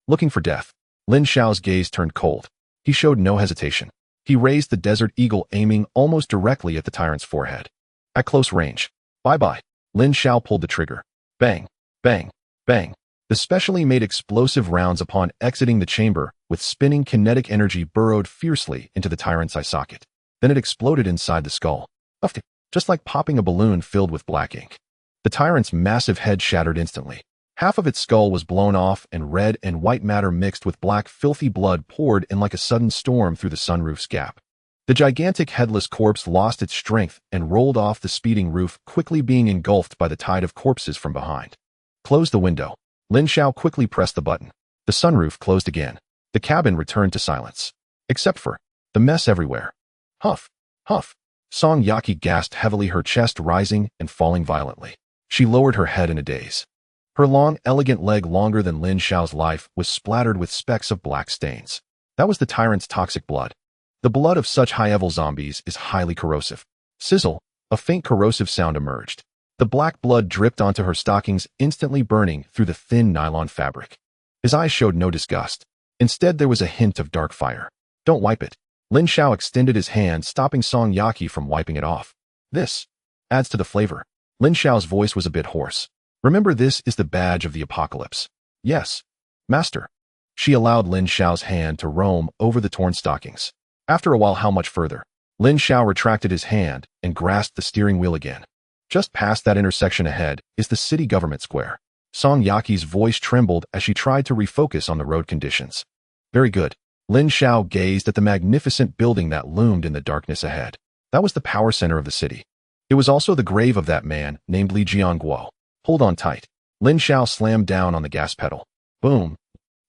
Looking for death. Lin Xiao's gaze turned cold. He showed no hesitation. He raised the Desert Eagle, aiming almost directly at the Tyrant's forehead. At close range. Bye-bye. Lin Xiao pulled the trigger. Bang, bang, bang. The specially made explosive rounds, upon exiting the chamber, with spinning kinetic energy, burrowed fiercely into the Tyrant's eye socket. Then it exploded inside the skull. Puffed, just like popping a balloon filled with black ink. The Tyrant's massive head shattered instantly. Half of its skull was blown off, and red and white matter mixed with black, filthy blood poured in like a sudden storm through the sunroof's gap. The gigantic headless corpse lost its strength and rolled off the speeding roof, quickly being engulfed by the tide of corpses from behind. Close the window. Lin Xiao quickly pressed the button. The sunroof closed again. The cabin returned to silence. Except for the mess everywhere. Huff, huff. Song Yaki gasped heavily, her chest rising and falling violently. She lowered her head in a daze. Her long, elegant leg, longer than Lin Xiao's life, was splattered with specks of black stains. That was the tyrant's toxic blood. The blood of such high-level zombies is highly corrosive. Sizzle, a faint corrosive sound emerged. The black blood dripped onto her stockings, instantly burning through the thin nylon fabric. His eyes showed no disgust. Instead, there was a hint of dark fire. Don't wipe it. Lin Xiao extended his hand, stopping Song Yaki from wiping it off. This adds to the flavor. Lin Xiao's voice was a bit hoarse. Remember, this is the badge of the apocalypse. Yes, master. She allowed Lin Xiao's hand to roam over the torn stockings. After a while, how much further? Lin Xiao retracted his hand and grasped the steering wheel again. Just past that intersection ahead is the city government square. Song Yaki's voice trembled as she tried to refocus on the road conditions. Very good. Lin Xiao gazed at the magnificent building that loomed in the darkness ahead. That was the power center of the city. It was also the grave of that man named Li Jiangguo. Hold on tight. Lin Xiao slammed down on the gas pedal. Boom.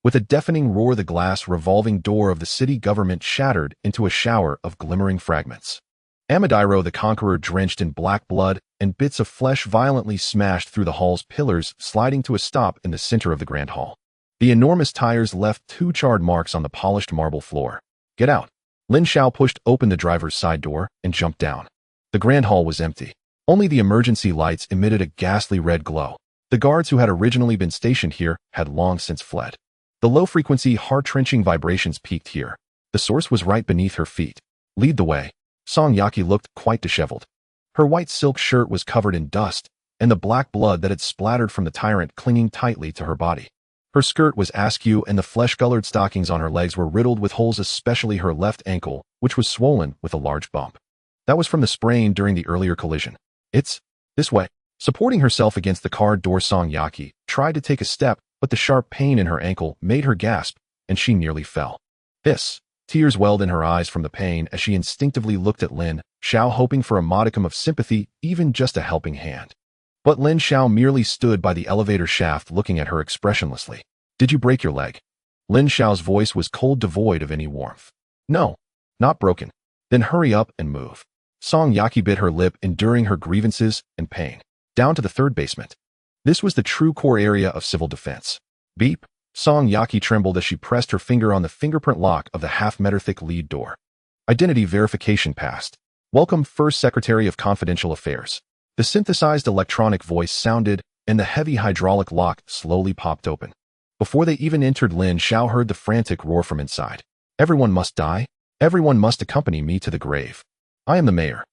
With a deafening roar, the glass revolving door of the city government shattered into a shower of glimmering fragments. Amadiro the Conqueror, drenched in black blood, and bits of flesh violently smashed through the hall's pillars, sliding to a stop in the center of the grand hall. The enormous tires left 2 charred marks on the polished marble floor. Get out. Lin Xiao pushed open the driver's side door and jumped down. The grand hall was empty. Only the emergency lights emitted a ghastly red glow. The guards who had originally been stationed here had long since fled. The low-frequency, heart-wrenching vibrations peaked here. The source was right beneath her feet. Lead the way. Song Yaki looked quite disheveled. Her white silk shirt was covered in dust, and the black blood that had splattered from the tyrant clinging tightly to her body. Her skirt was askew, and the flesh-colored stockings on her legs were riddled with holes, especially her left ankle, which was swollen with a large bump. That was from the sprain during the earlier collision. It's this way. Supporting herself against the car door, Song Yaki tried to take a step, but the sharp pain in her ankle made her gasp, and she nearly fell. Tears welled in her eyes from the pain as she instinctively looked at Lin Xiao, hoping for a modicum of sympathy, even just a helping hand. But Lin Xiao merely stood by the elevator shaft, looking at her expressionlessly. Did you break your leg? Lin Xiao's voice was cold, devoid of any warmth. No, not broken. Then hurry up and move. Song Yaki bit her lip, enduring her grievances and pain. Down to the 3rd basement. This was the true core area of civil defense. Beep. Song Yaki trembled as she pressed her finger on the fingerprint lock of the half-meter-thick lead door. Identity verification passed. Welcome, First Secretary of Confidential Affairs. The synthesized electronic voice sounded, and the heavy hydraulic lock slowly popped open. Before they even entered, Lin Xiao heard the frantic roar from inside. Everyone must die. Everyone must accompany me to the grave. I am the mayor.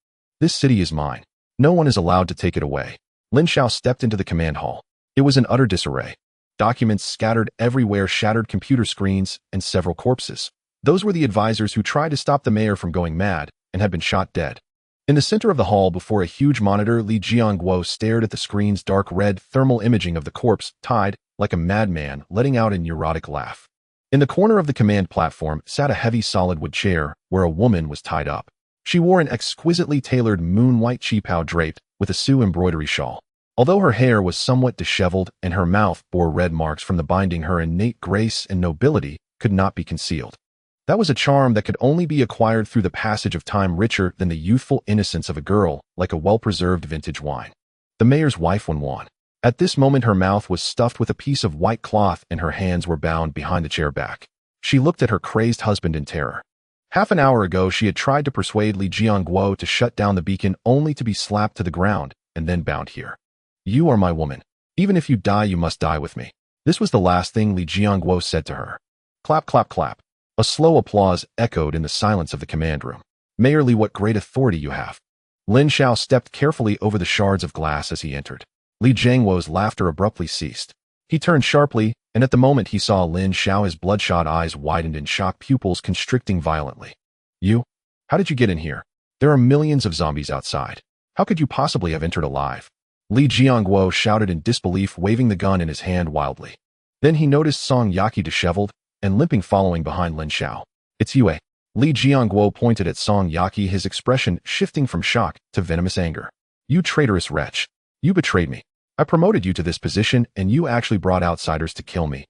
This city is mine. No one is allowed to take it away. Lin Xiao stepped into the command hall. It was in utter disarray. Documents scattered everywhere, shattered computer screens, and several corpses. Those were the advisors who tried to stop the mayor from going mad and had been shot dead. In the center of the hall, before a huge monitor, Li Jiangguo stared at the screen's dark red thermal imaging of the corpse, tied, like a madman, letting out a neurotic laugh. In the corner of the command platform sat a heavy solid wood chair where a woman was tied up. She wore an exquisitely tailored moon-white qipao draped with a Sioux embroidery shawl. Although her hair was somewhat disheveled and her mouth bore red marks from the binding, her innate grace and nobility could not be concealed. That was a charm that could only be acquired through the passage of time, richer than the youthful innocence of a girl, like a well-preserved vintage wine. The mayor's wife, Wan. At this moment, her mouth was stuffed with a piece of white cloth and her hands were bound behind the chair back. She looked at her crazed husband in terror. Half an hour ago, she had tried to persuade Li Jiangguo to shut down the beacon, only to be slapped to the ground and then bound here. You are my woman. Even if you die, you must die with me. This was the last thing Li Jiangguo said to her. Clap, clap, clap. A slow applause echoed in the silence of the command room. Mayor Li, what great authority you have. Lin Xiao stepped carefully over the shards of glass as he entered. Li Jiangguo's laughter abruptly ceased. He turned sharply, and at the moment he saw Lin Xiao, his bloodshot eyes widened and shocked pupils constricting violently. You? How did you get in here? There are millions of zombies outside. How could you possibly have entered alive? Li Jiangguo shouted in disbelief, waving the gun in his hand wildly. Then he noticed Song Yaki disheveled and limping, following behind Lin Xiao. It's you, eh? Li Jiangguo pointed at Song Yaqi, his expression shifting from shock to venomous anger. You traitorous wretch. You betrayed me. I promoted you to this position and you actually brought outsiders to kill me.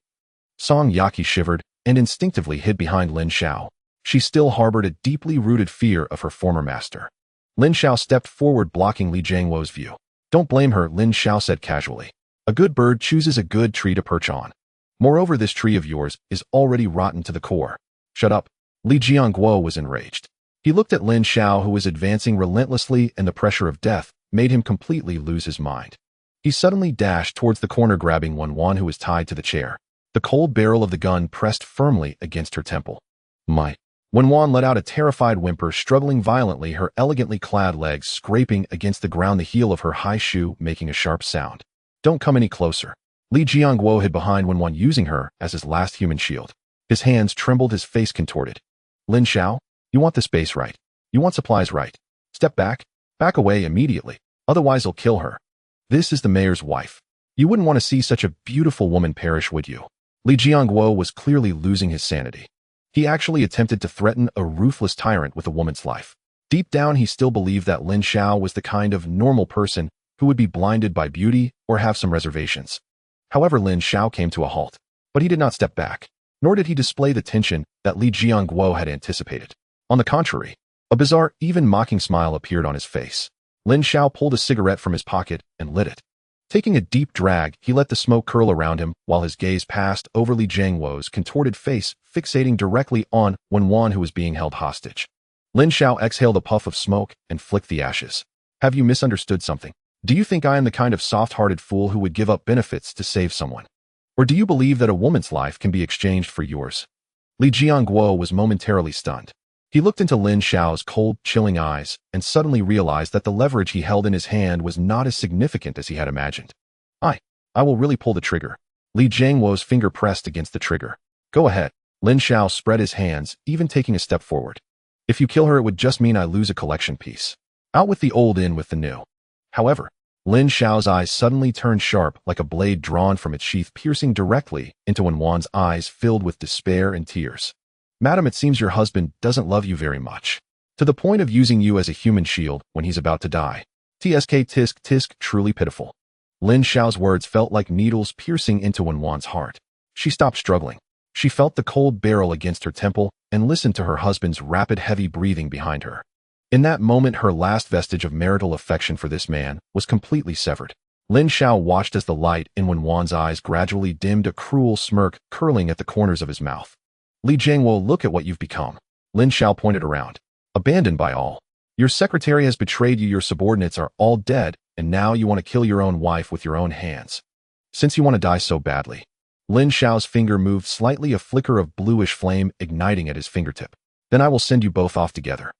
Song Yaqi shivered and instinctively hid behind Lin Xiao. She still harbored a deeply rooted fear of her former master. Lin Xiao stepped forward, blocking Li Jiangguo's view. Don't blame her, Lin Xiao said casually. A good bird chooses a good tree to perch on. Moreover, this tree of yours is already rotten to the core. Shut up. Li Jiangguo was enraged. He looked at Lin Xiao, who was advancing relentlessly, and the pressure of death made him completely lose his mind. He suddenly dashed towards the corner, grabbing Wenwan, who was tied to the chair. The cold barrel of the gun pressed firmly against her temple. My. Wenwan let out a terrified whimper, struggling violently, her elegantly clad legs scraping against the ground, the heel of her high shoe making a sharp sound. Don't come any closer. Li Jiangguo hid behind Wenwan, using her as his last human shield. His hands trembled, his face contorted. Lin Xiao, you want the space right. You want supplies right. Step back. Back away immediately. Otherwise I'll kill her. This is the mayor's wife. You wouldn't want to see such a beautiful woman perish, would you? Li Jiangguo was clearly losing his sanity. He actually attempted to threaten a ruthless tyrant with a woman's life. Deep down, he still believed that Lin Xiao was the kind of normal person who would be blinded by beauty or have some reservations. However, Lin Xiao came to a halt, but he did not step back, nor did he display the tension that Li Jiangguo had anticipated. On the contrary, a bizarre, even mocking smile appeared on his face. Lin Xiao pulled a cigarette from his pocket and lit it. Taking a deep drag, he let the smoke curl around him while his gaze passed over Li Jiangguo's contorted face, fixating directly on Wenwan, who was being held hostage. Lin Xiao exhaled a puff of smoke and flicked the ashes. Have you misunderstood something? Do you think I am the kind of soft-hearted fool who would give up benefits to save someone? Or do you believe that a woman's life can be exchanged for yours? Li Jiangguo was momentarily stunned. He looked into Lin Xiao's cold, chilling eyes and suddenly realized that the leverage he held in his hand was not as significant as he had imagined. I will really pull the trigger. Li Jiangguo's finger pressed against the trigger. Go ahead. Lin Xiao spread his hands, even taking a step forward. If you kill her, it would just mean I lose a collection piece. Out with the old, in with the new. However, Lin Xiao's eyes suddenly turned sharp, like a blade drawn from its sheath, piercing directly into Wenwan's eyes, filled with despair and tears. Madam, it seems your husband doesn't love you very much, to the point of using you as a human shield when he's about to die. Tisk, truly pitiful. Lin Xiao's words felt like needles piercing into Wenwan's heart. She stopped struggling. She felt the cold barrel against her temple and listened to her husband's rapid, heavy breathing behind her. In that moment, her last vestige of marital affection for this man was completely severed. Lin Xiao watched as the light in Wenwan's eyes gradually dimmed, a cruel smirk curling at the corners of his mouth. Li Jiangguo, look at what you've become. Lin Xiao pointed around. Abandoned by all. Your secretary has betrayed you, your subordinates are all dead, and now you want to kill your own wife with your own hands. Since you want to die so badly. Lin Xiao's finger moved slightly, a flicker of bluish flame igniting at his fingertip. Then I will send you both off together.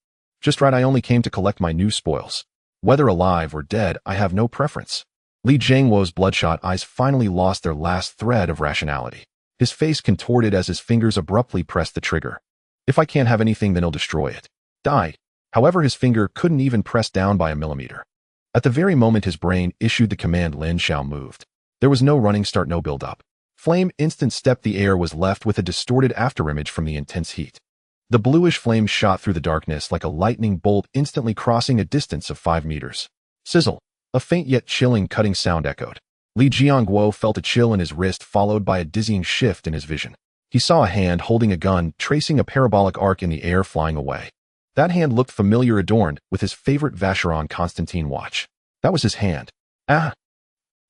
Just right, I only came to collect my new spoils. Whether alive or dead, I have no preference. Li Jiangguo's bloodshot eyes finally lost their last thread of rationality. His face contorted as his fingers abruptly pressed the trigger. If I can't have anything, then I'll destroy it. Die. However, his finger couldn't even press down by a millimeter. At the very moment his brain issued the command, Lin Xiao moved. There was no running start, no build-up. Flame instant step, the air was left with a distorted afterimage from the intense heat. The bluish flame shot through the darkness like a lightning bolt, instantly crossing a distance of 5 meters. Sizzle. A faint yet chilling cutting sound echoed. Li Jiangguo felt a chill in his wrist, followed by a dizzying shift in his vision. He saw a hand holding a gun, tracing a parabolic arc in the air, flying away. That hand looked familiar, adorned with his favorite Vacheron Constantine watch. That was his hand. Ah!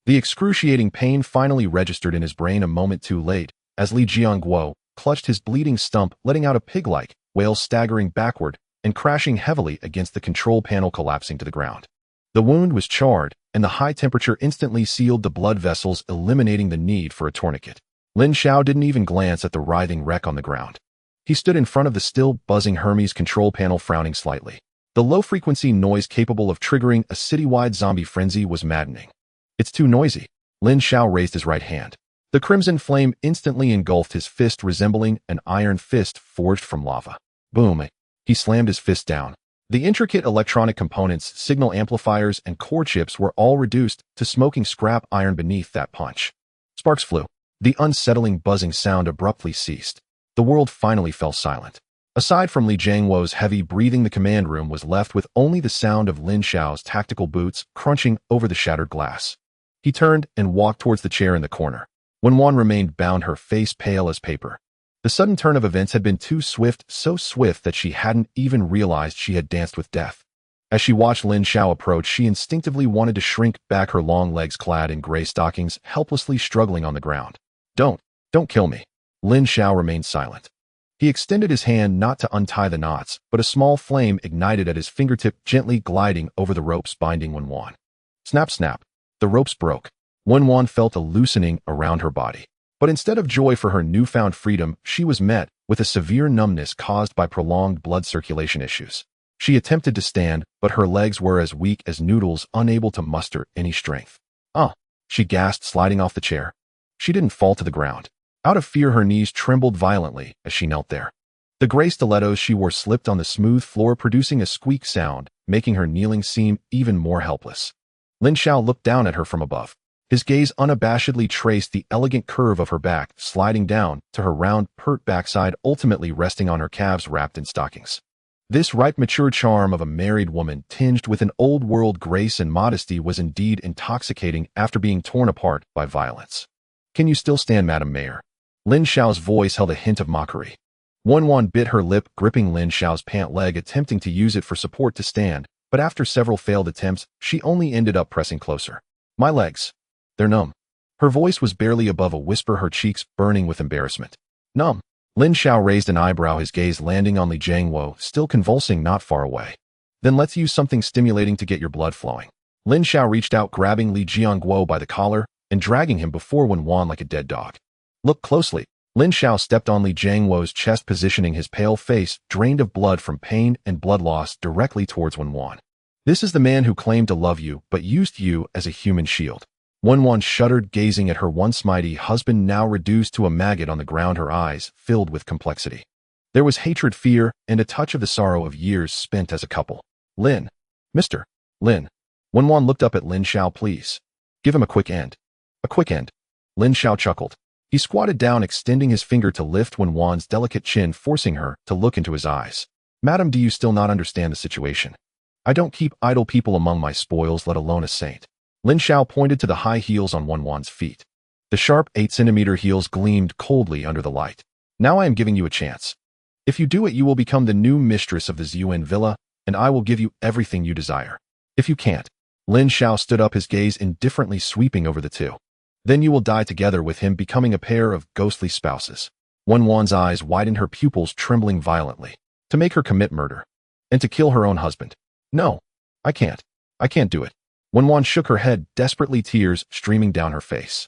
The excruciating pain finally registered in his brain a moment too late, as Li Jiangguo clutched his bleeding stump, letting out a pig-like wail, staggering backward and crashing heavily against the control panel, collapsing to the ground. The wound was charred, and the high temperature instantly sealed the blood vessels, eliminating the need for a tourniquet. Lin Xiao didn't even glance at the writhing wreck on the ground. He stood in front of the still buzzing Hermes control panel, frowning slightly. The low-frequency noise capable of triggering a citywide zombie frenzy was maddening. It's too noisy. Lin Xiao raised his right hand. The crimson flame instantly engulfed his fist, resembling an iron fist forged from lava. Boom! He slammed his fist down. The intricate electronic components, signal amplifiers, and core chips were all reduced to smoking scrap iron beneath that punch. Sparks flew. The unsettling buzzing sound abruptly ceased. The world finally fell silent. Aside from Li Jiangwo's heavy breathing, the command room was left with only the sound of Lin Xiao's tactical boots crunching over the shattered glass. He turned and walked towards the chair in the corner. Wan remained bound, her face pale as paper. The sudden turn of events had been too swift, so swift that she hadn't even realized she had danced with death. As she watched Lin Xiao approach, she instinctively wanted to shrink back, her long legs clad in gray stockings, helplessly struggling on the ground. Don't kill me. Lin Xiao remained silent. He extended his hand not to untie the knots, but a small flame ignited at his fingertip, gently gliding over the ropes binding Wan. Snap, snap. The ropes broke. Wan felt a loosening around her body. But instead of joy for her newfound freedom, she was met with a severe numbness caused by prolonged blood circulation issues. She attempted to stand, but her legs were as weak as noodles, unable to muster any strength. She gasped, sliding off the chair. She didn't fall to the ground. Out of fear, her knees trembled violently as she knelt there. The gray stilettos she wore slipped on the smooth floor, producing a squeak sound, making her kneeling seem even more helpless. Lin Xiao looked down at her from above. His gaze unabashedly traced the elegant curve of her back, sliding down to her round, pert backside, ultimately resting on her calves wrapped in stockings. This ripe, mature charm of a married woman, tinged with an old-world grace and modesty, was indeed intoxicating after being torn apart by violence. Can you still stand, Madam Mayor? Lin Xiao's voice held a hint of mockery. Wan bit her lip, gripping Lin Xiao's pant leg, attempting to use it for support to stand, but after several failed attempts, she only ended up pressing closer. My legs. They're numb. Her voice was barely above a whisper, her cheeks burning with embarrassment. Numb. Lin Xiao raised an eyebrow, his gaze landing on Li Jiangwo, still convulsing not far away. Then let's use something stimulating to get your blood flowing. Lin Xiao reached out, grabbing Li Jiangwo by the collar and dragging him before Wan like a dead dog. Look closely. Lin Xiao stepped on Li Jiangwo's chest, positioning his pale face, drained of blood from pain and blood loss, directly towards Wan. This is the man who claimed to love you, but used you as a human shield. Wan shuddered, gazing at her once mighty husband, now reduced to a maggot on the ground, her eyes filled with complexity. There was hatred, fear, and a touch of the sorrow of years spent as a couple. Lin. Mr. Lin. Wan looked up at Lin Xiao. Please. Give him a quick end. A quick end. Lin Xiao chuckled. He squatted down, extending his finger to lift Wan's delicate chin, forcing her to look into his eyes. Madam, do you still not understand the situation? I don't keep idle people among my spoils, let alone a saint. Lin Xiao pointed to the high heels on Wan's feet. The sharp 8-centimeter heels gleamed coldly under the light. Now I am giving you a chance. If you do it, you will become the new mistress of the Ziyuan villa, and I will give you everything you desire. If you can't, Lin Xiao stood up, his gaze indifferently sweeping over the two. Then you will die together with him, becoming a pair of ghostly spouses. Wan's eyes widened, her pupils trembling violently. To make her commit murder. And to kill her own husband. No, I can't. I can't do it. Wan shook her head, desperately, tears streaming down her face.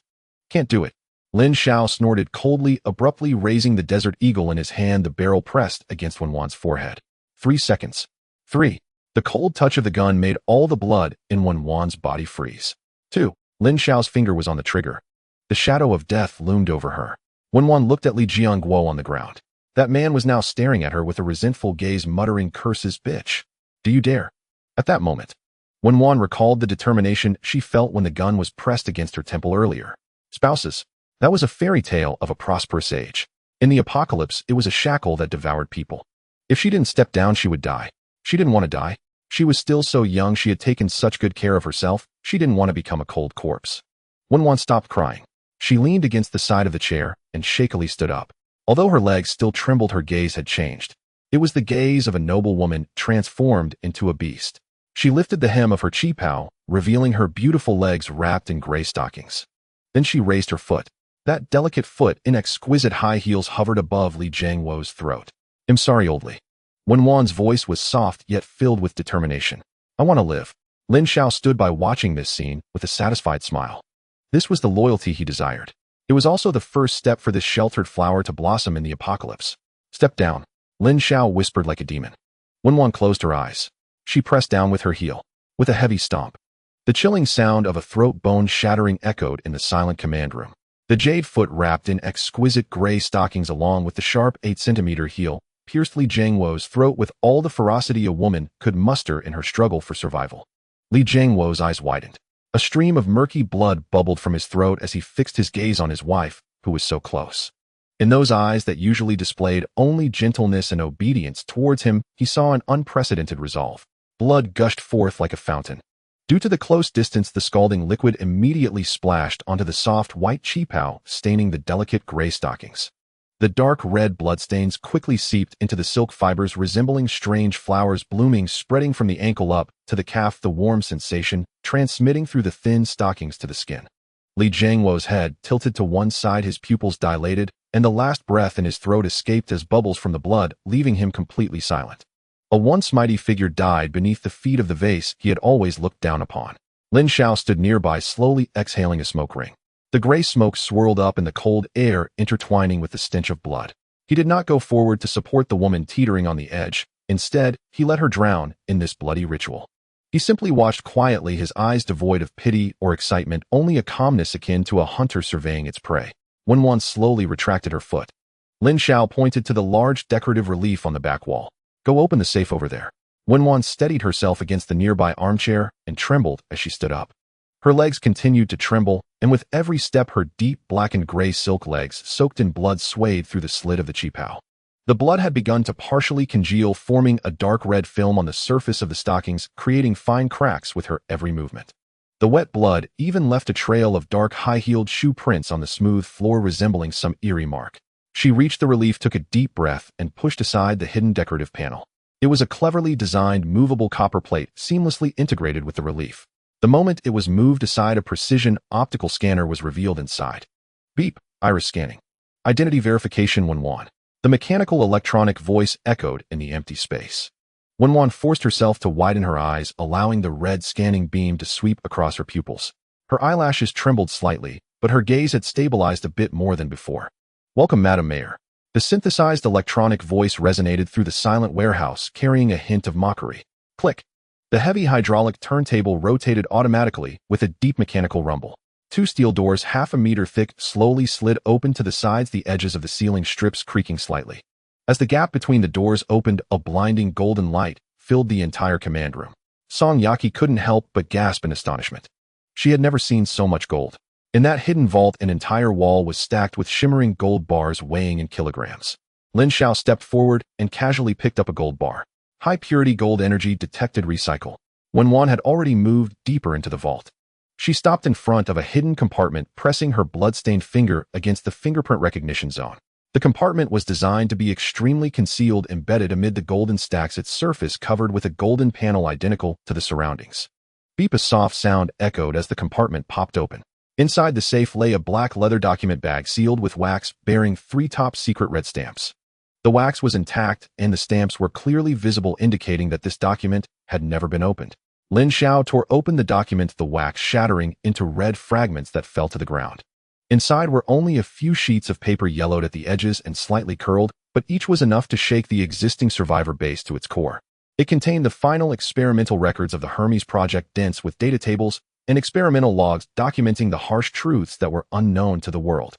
Can't do it. Lin Xiao snorted coldly, abruptly raising the Desert Eagle in his hand, the barrel pressed against Wan's forehead. 3 seconds. 3. The cold touch of the gun made all the blood in Wan's body freeze. 2. Lin Xiao's finger was on the trigger. The shadow of death loomed over her. Wan looked at Li Jiangwo on the ground. That man was now staring at her with a resentful gaze, muttering curses. Bitch. Do you dare? At that moment, Wan recalled the determination she felt when the gun was pressed against her temple earlier. Spouses. That was a fairy tale of a prosperous age. In the apocalypse, it was a shackle that devoured people. If she didn't step down, she would die. She didn't want to die. She was still so young, she had taken such good care of herself, she didn't want to become a cold corpse. Wan stopped crying. She leaned against the side of the chair and shakily stood up. Although her legs still trembled, her gaze had changed. It was the gaze of a noble woman transformed into a beast. She lifted the hem of her qipao, revealing her beautiful legs wrapped in gray stockings. Then she raised her foot. That delicate foot in exquisite high heels hovered above Li Jiangwo's throat. I'm sorry, old Li. Wan's voice was soft yet filled with determination. I want to live. Lin Xiao stood by, watching this scene with a satisfied smile. This was the loyalty he desired. It was also the first step for this sheltered flower to blossom in the apocalypse. Step down. Lin Xiao whispered like a demon. Wan closed her eyes. She pressed down with her heel. With a heavy stomp. The chilling sound of a throat bone shattering echoed in the silent command room. The jade foot wrapped in exquisite gray stockings, along with the sharp 8-centimeter heel, pierced Li Jiangwo's throat with all the ferocity a woman could muster in her struggle for survival. Li Jiangwo's eyes widened. A stream of murky blood bubbled from his throat as he fixed his gaze on his wife, who was so close. In those eyes that usually displayed only gentleness and obedience towards him, he saw an unprecedented resolve. Blood gushed forth like a fountain. Due to the close distance, the scalding liquid immediately splashed onto the soft white qipao, staining the delicate gray stockings. The dark red bloodstains quickly seeped into the silk fibers, resembling strange flowers blooming, spreading from the ankle up to the calf, the warm sensation transmitting through the thin stockings to the skin. Li Jiangwo's head tilted to one side, his pupils dilated, and the last breath in his throat escaped as bubbles from the blood, leaving him completely silent. A once mighty figure died beneath the feet of the vase he had always looked down upon. Lin Xiao stood nearby, slowly exhaling a smoke ring. The gray smoke swirled up in the cold air, intertwining with the stench of blood. He did not go forward to support the woman teetering on the edge. Instead, he let her drown in this bloody ritual. He simply watched quietly, his eyes devoid of pity or excitement, only a calmness akin to a hunter surveying its prey. Wenwan slowly retracted her foot. Lin Xiao pointed to the large decorative relief on the back wall. "Go open the safe over there." Wenwan steadied herself against the nearby armchair and trembled as she stood up. Her legs continued to tremble, and with every step her deep black and gray silk legs soaked in blood swayed through the slit of the qipao. The blood had begun to partially congeal, forming a dark red film on the surface of the stockings, creating fine cracks with her every movement. The wet blood even left a trail of dark high-heeled shoe prints on the smooth floor, resembling some eerie mark. She reached the relief, took a deep breath, and pushed aside the hidden decorative panel. It was a cleverly designed movable copper plate, seamlessly integrated with the relief. The moment it was moved aside, a precision optical scanner was revealed inside. Beep, iris scanning. Identity verification. Wenwan. The mechanical electronic voice echoed in the empty space. Wenwan forced herself to widen her eyes, allowing the red scanning beam to sweep across her pupils. Her eyelashes trembled slightly, but her gaze had stabilized a bit more than before. "Welcome, Madam Mayor." The synthesized electronic voice resonated through the silent warehouse, carrying a hint of mockery. Click. The heavy hydraulic turntable rotated automatically with a deep mechanical rumble. Two steel doors, half a meter thick, slowly slid open to the sides, the edges of the ceiling strips creaking slightly. As the gap between the doors opened, a blinding golden light filled the entire command room. Song Yaki couldn't help but gasp in astonishment. She had never seen so much gold. In that hidden vault, an entire wall was stacked with shimmering gold bars weighing in kilograms. Lin Xiao stepped forward and casually picked up a gold bar. High-purity gold, energy detected, recycle. Wenwan had already moved deeper into the vault. She stopped in front of a hidden compartment, pressing her blood-stained finger against the fingerprint recognition zone. The compartment was designed to be extremely concealed, embedded amid the golden stacks, its surface covered with a golden panel identical to the surroundings. Beep, a soft sound echoed as the compartment popped open. Inside the safe lay a black leather document bag sealed with wax, bearing 3 top-secret red stamps. The wax was intact, and the stamps were clearly visible, indicating that this document had never been opened. Lin Xiao tore open the document, the wax shattering into red fragments that fell to the ground. Inside were only a few sheets of paper, yellowed at the edges and slightly curled, but each was enough to shake the existing survivor base to its core. It contained the final experimental records of the Hermes project, dense with data tables and experimental logs documenting the harsh truths that were unknown to the world.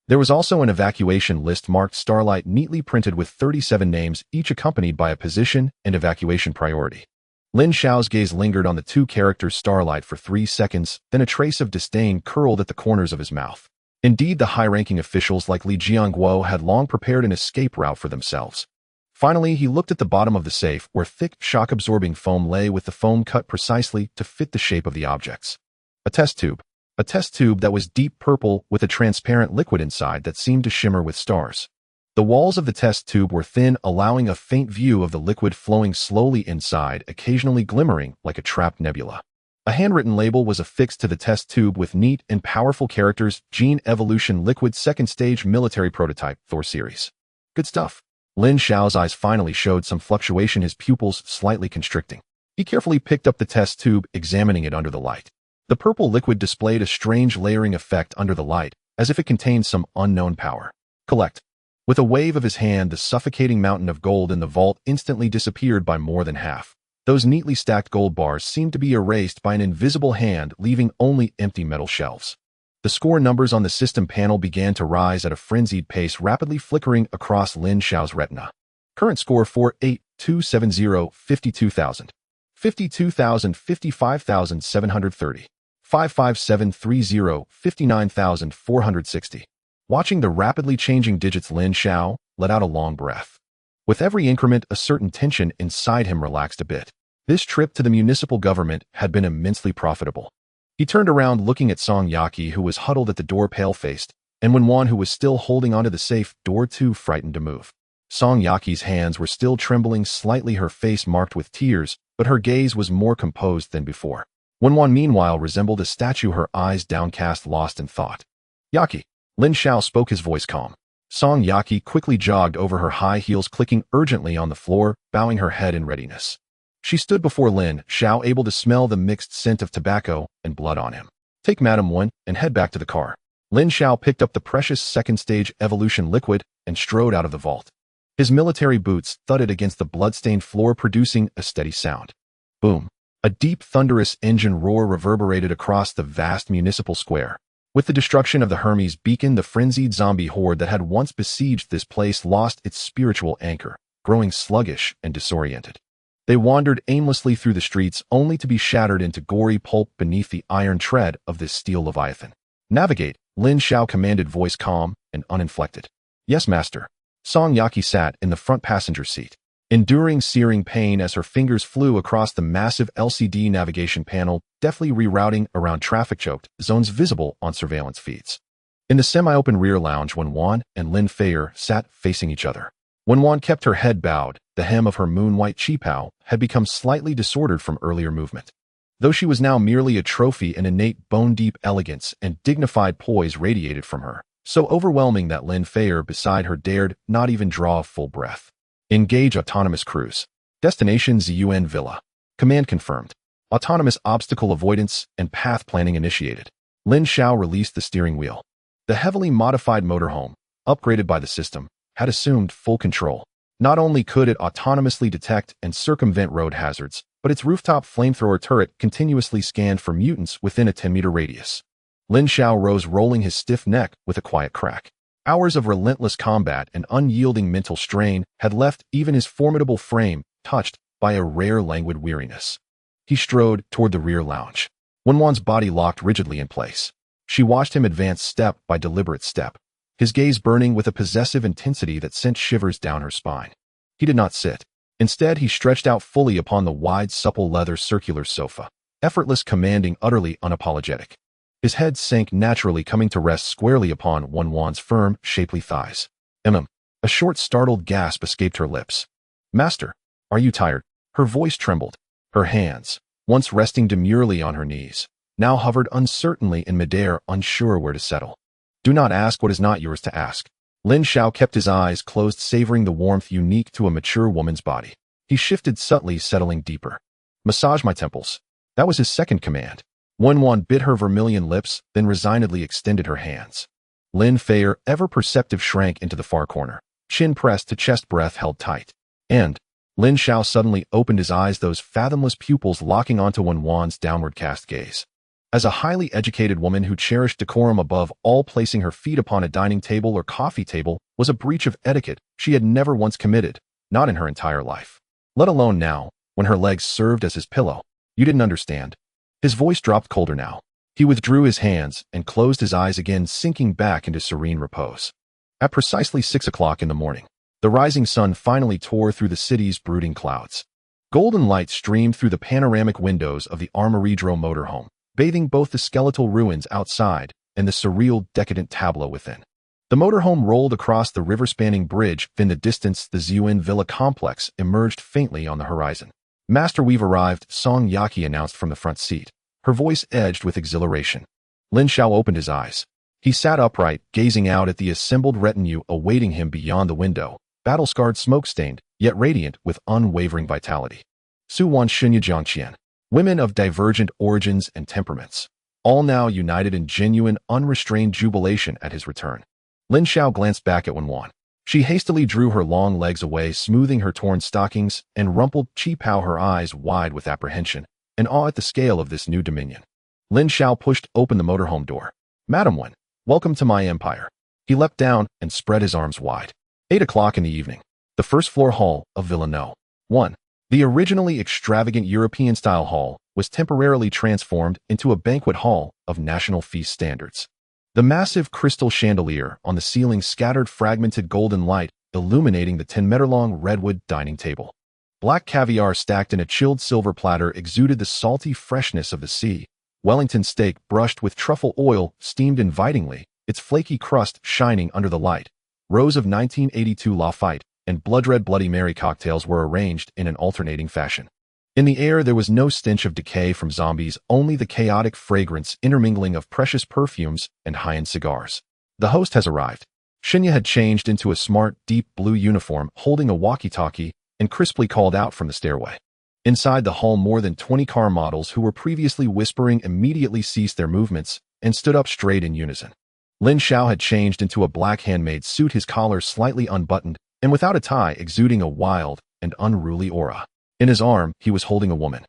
There was also an evacuation list marked Starlight, neatly printed with 37 names, each accompanied by a position and evacuation priority. Lin Xiao's gaze lingered on the 2 characters Starlight for 3 seconds, then a trace of disdain curled at the corners of his mouth. Indeed, the high-ranking officials like Li Jiangwo had long prepared an escape route for themselves. Finally, he looked at the bottom of the safe, where thick, shock-absorbing foam lay, with the foam cut precisely to fit the shape of the objects. A test tube. A test tube that was deep purple with a transparent liquid inside that seemed to shimmer with stars. The walls of the test tube were thin, allowing a faint view of the liquid flowing slowly inside, occasionally glimmering like a trapped nebula. A handwritten label was affixed to the test tube with neat and powerful characters: Gene Evolution Liquid, Second Stage Military Prototype, Thor Series. Good stuff. Lin Xiao's eyes finally showed some fluctuation, his pupils slightly constricting. He carefully picked up the test tube, examining it under the light. The purple liquid displayed a strange layering effect under the light, as if it contained some unknown power. Collect. With a wave of his hand, the suffocating mountain of gold in the vault instantly disappeared by more than half. Those neatly stacked gold bars seemed to be erased by an invisible hand, leaving only empty metal shelves. The score numbers on the system panel began to rise at a frenzied pace, rapidly flickering across Lin Xiao's retina. Current score: 48270, 52,000. 52,000, 55,730. 55730, 59,460. Watching the rapidly changing digits, Lin Xiao let out a long breath. With every increment, a certain tension inside him relaxed a bit. This trip to the municipal government had been immensely profitable. He turned around looking at Song Yaki, who was huddled at the door pale-faced, and Wenwan, who was still holding onto the safe door, too frightened to move. Song Yaki's hands were still trembling slightly, her face marked with tears, but her gaze was more composed than before. Wenwan, meanwhile, resembled a statue, her eyes downcast, lost in thought. Yaki. Lin Xiao spoke, his voice calm. Song Yaki quickly jogged over, her high heels clicking urgently on the floor, bowing her head in readiness. She stood before Lin Xiao, able to smell the mixed scent of tobacco and blood on him. Take Madam Wen and head back to the car. Lin Xiao picked up the precious second-stage evolution liquid and strode out of the vault. His military boots thudded against the blood-stained floor, producing a steady sound. Boom. A deep, thunderous engine roar reverberated across the vast municipal square. With the destruction of the Hermes beacon, the frenzied zombie horde that had once besieged this place lost its spiritual anchor, growing sluggish and disoriented. They wandered aimlessly through the streets, only to be shattered into gory pulp beneath the iron tread of this steel leviathan. Navigate, Lin Xiao commanded, voice calm and uninflected. Yes, master. Song Yaki sat in the front passenger seat, enduring searing pain as her fingers flew across the massive LCD navigation panel, deftly rerouting around traffic-choked zones visible on surveillance feeds. In the semi-open rear lounge, Wenwan and Lin Xiao sat facing each other. Wenwan kept her head bowed. The hem of her moon-white qipao had become slightly disordered from earlier movement. Though she was now merely a trophy, an innate bone-deep elegance and dignified poise radiated from her, so overwhelming that Lin Xiao beside her dared not even draw a full breath. Engage autonomous cruise. Destination Zun Villa. Command confirmed. Autonomous obstacle avoidance and path planning initiated. Lin Xiao released the steering wheel. The heavily modified motorhome, upgraded by the system, had assumed full control. Not only could it autonomously detect and circumvent road hazards, but its rooftop flamethrower turret continuously scanned for mutants within a 10-meter radius. Lin Xiao rose, rolling his stiff neck with a quiet crack. Hours of relentless combat and unyielding mental strain had left even his formidable frame touched by a rare languid weariness. He strode toward the rear lounge. Wenwan's body locked rigidly in place. She watched him advance step by deliberate step, his gaze burning with a possessive intensity that sent shivers down her spine. He did not sit. Instead, he stretched out fully upon the wide, supple leather circular sofa, effortless, commanding, utterly unapologetic. His head sank naturally, coming to rest squarely upon Wenwan's firm, shapely thighs. A short, startled gasp escaped her lips. Master, are you tired? Her voice trembled. Her hands, once resting demurely on her knees, now hovered uncertainly in midair, unsure where to settle. Do not ask what is not yours to ask. Lin Xiao kept his eyes closed, savoring the warmth unique to a mature woman's body. He shifted subtly, settling deeper. Massage my temples. That was his second command. Wenwan bit her vermilion lips, then resignedly extended her hands. Lin Xiao, ever perceptive, shrank into the far corner, chin pressed to chest, breath held tight. And Lin Xiao suddenly opened his eyes, those fathomless pupils locking onto Wenwan's downward cast gaze. As a highly educated woman who cherished decorum above all, placing her feet upon a dining table or coffee table was a breach of etiquette she had never once committed, not in her entire life. Let alone now, when her legs served as his pillow. You didn't understand. His voice dropped colder now. He withdrew his hands and closed his eyes again, sinking back into serene repose. At precisely 6 o'clock in the morning, the rising sun finally tore through the city's brooding clouds. Golden light streamed through the panoramic windows of the armory motorhome, bathing both the skeletal ruins outside and the surreal, decadent tableau within. The motorhome rolled across the river-spanning bridge. In the distance, the Zun Villa complex emerged faintly on the horizon. Master, we've arrived, Song Yaki announced from the front seat, her voice edged with exhilaration. Lin Xiao opened his eyes. He sat upright, gazing out at the assembled retinue awaiting him beyond the window, battle-scarred, smoke-stained, yet radiant with unwavering vitality. Suwan Shunya Jiangqian. Women of divergent origins and temperaments, all now united in genuine, unrestrained jubilation at his return. Lin Xiao glanced back at Wenwan. She hastily drew her long legs away, smoothing her torn stockings and rumpled qipao, her eyes wide with apprehension and awe at the scale of this new dominion. Lin Xiao pushed open the motorhome door. Madam Wen, welcome to my empire. He leapt down and spread his arms wide. 8 o'clock in the evening. The first-floor hall of Villa No. 1. The originally extravagant European-style hall was temporarily transformed into a banquet hall of national feast standards. The massive crystal chandelier on the ceiling scattered fragmented golden light, illuminating the 10-meter-long redwood dining table. Black caviar stacked in a chilled silver platter exuded the salty freshness of the sea. Wellington steak brushed with truffle oil steamed invitingly, its flaky crust shining under the light. Rows of 1982 Lafite and blood-red Bloody Mary cocktails were arranged in an alternating fashion. In the air there was no stench of decay from zombies, only the chaotic fragrance intermingling of precious perfumes and high-end cigars. The host has arrived. Shinya had changed into a smart, deep blue uniform, holding a walkie-talkie, and crisply called out from the stairway. Inside the hall, more than 20 car models who were previously whispering immediately ceased their movements and stood up straight in unison. Lin Xiao had changed into a black handmade suit, his collar slightly unbuttoned and without a tie, exuding a wild and unruly aura. In his arm, he was holding a woman.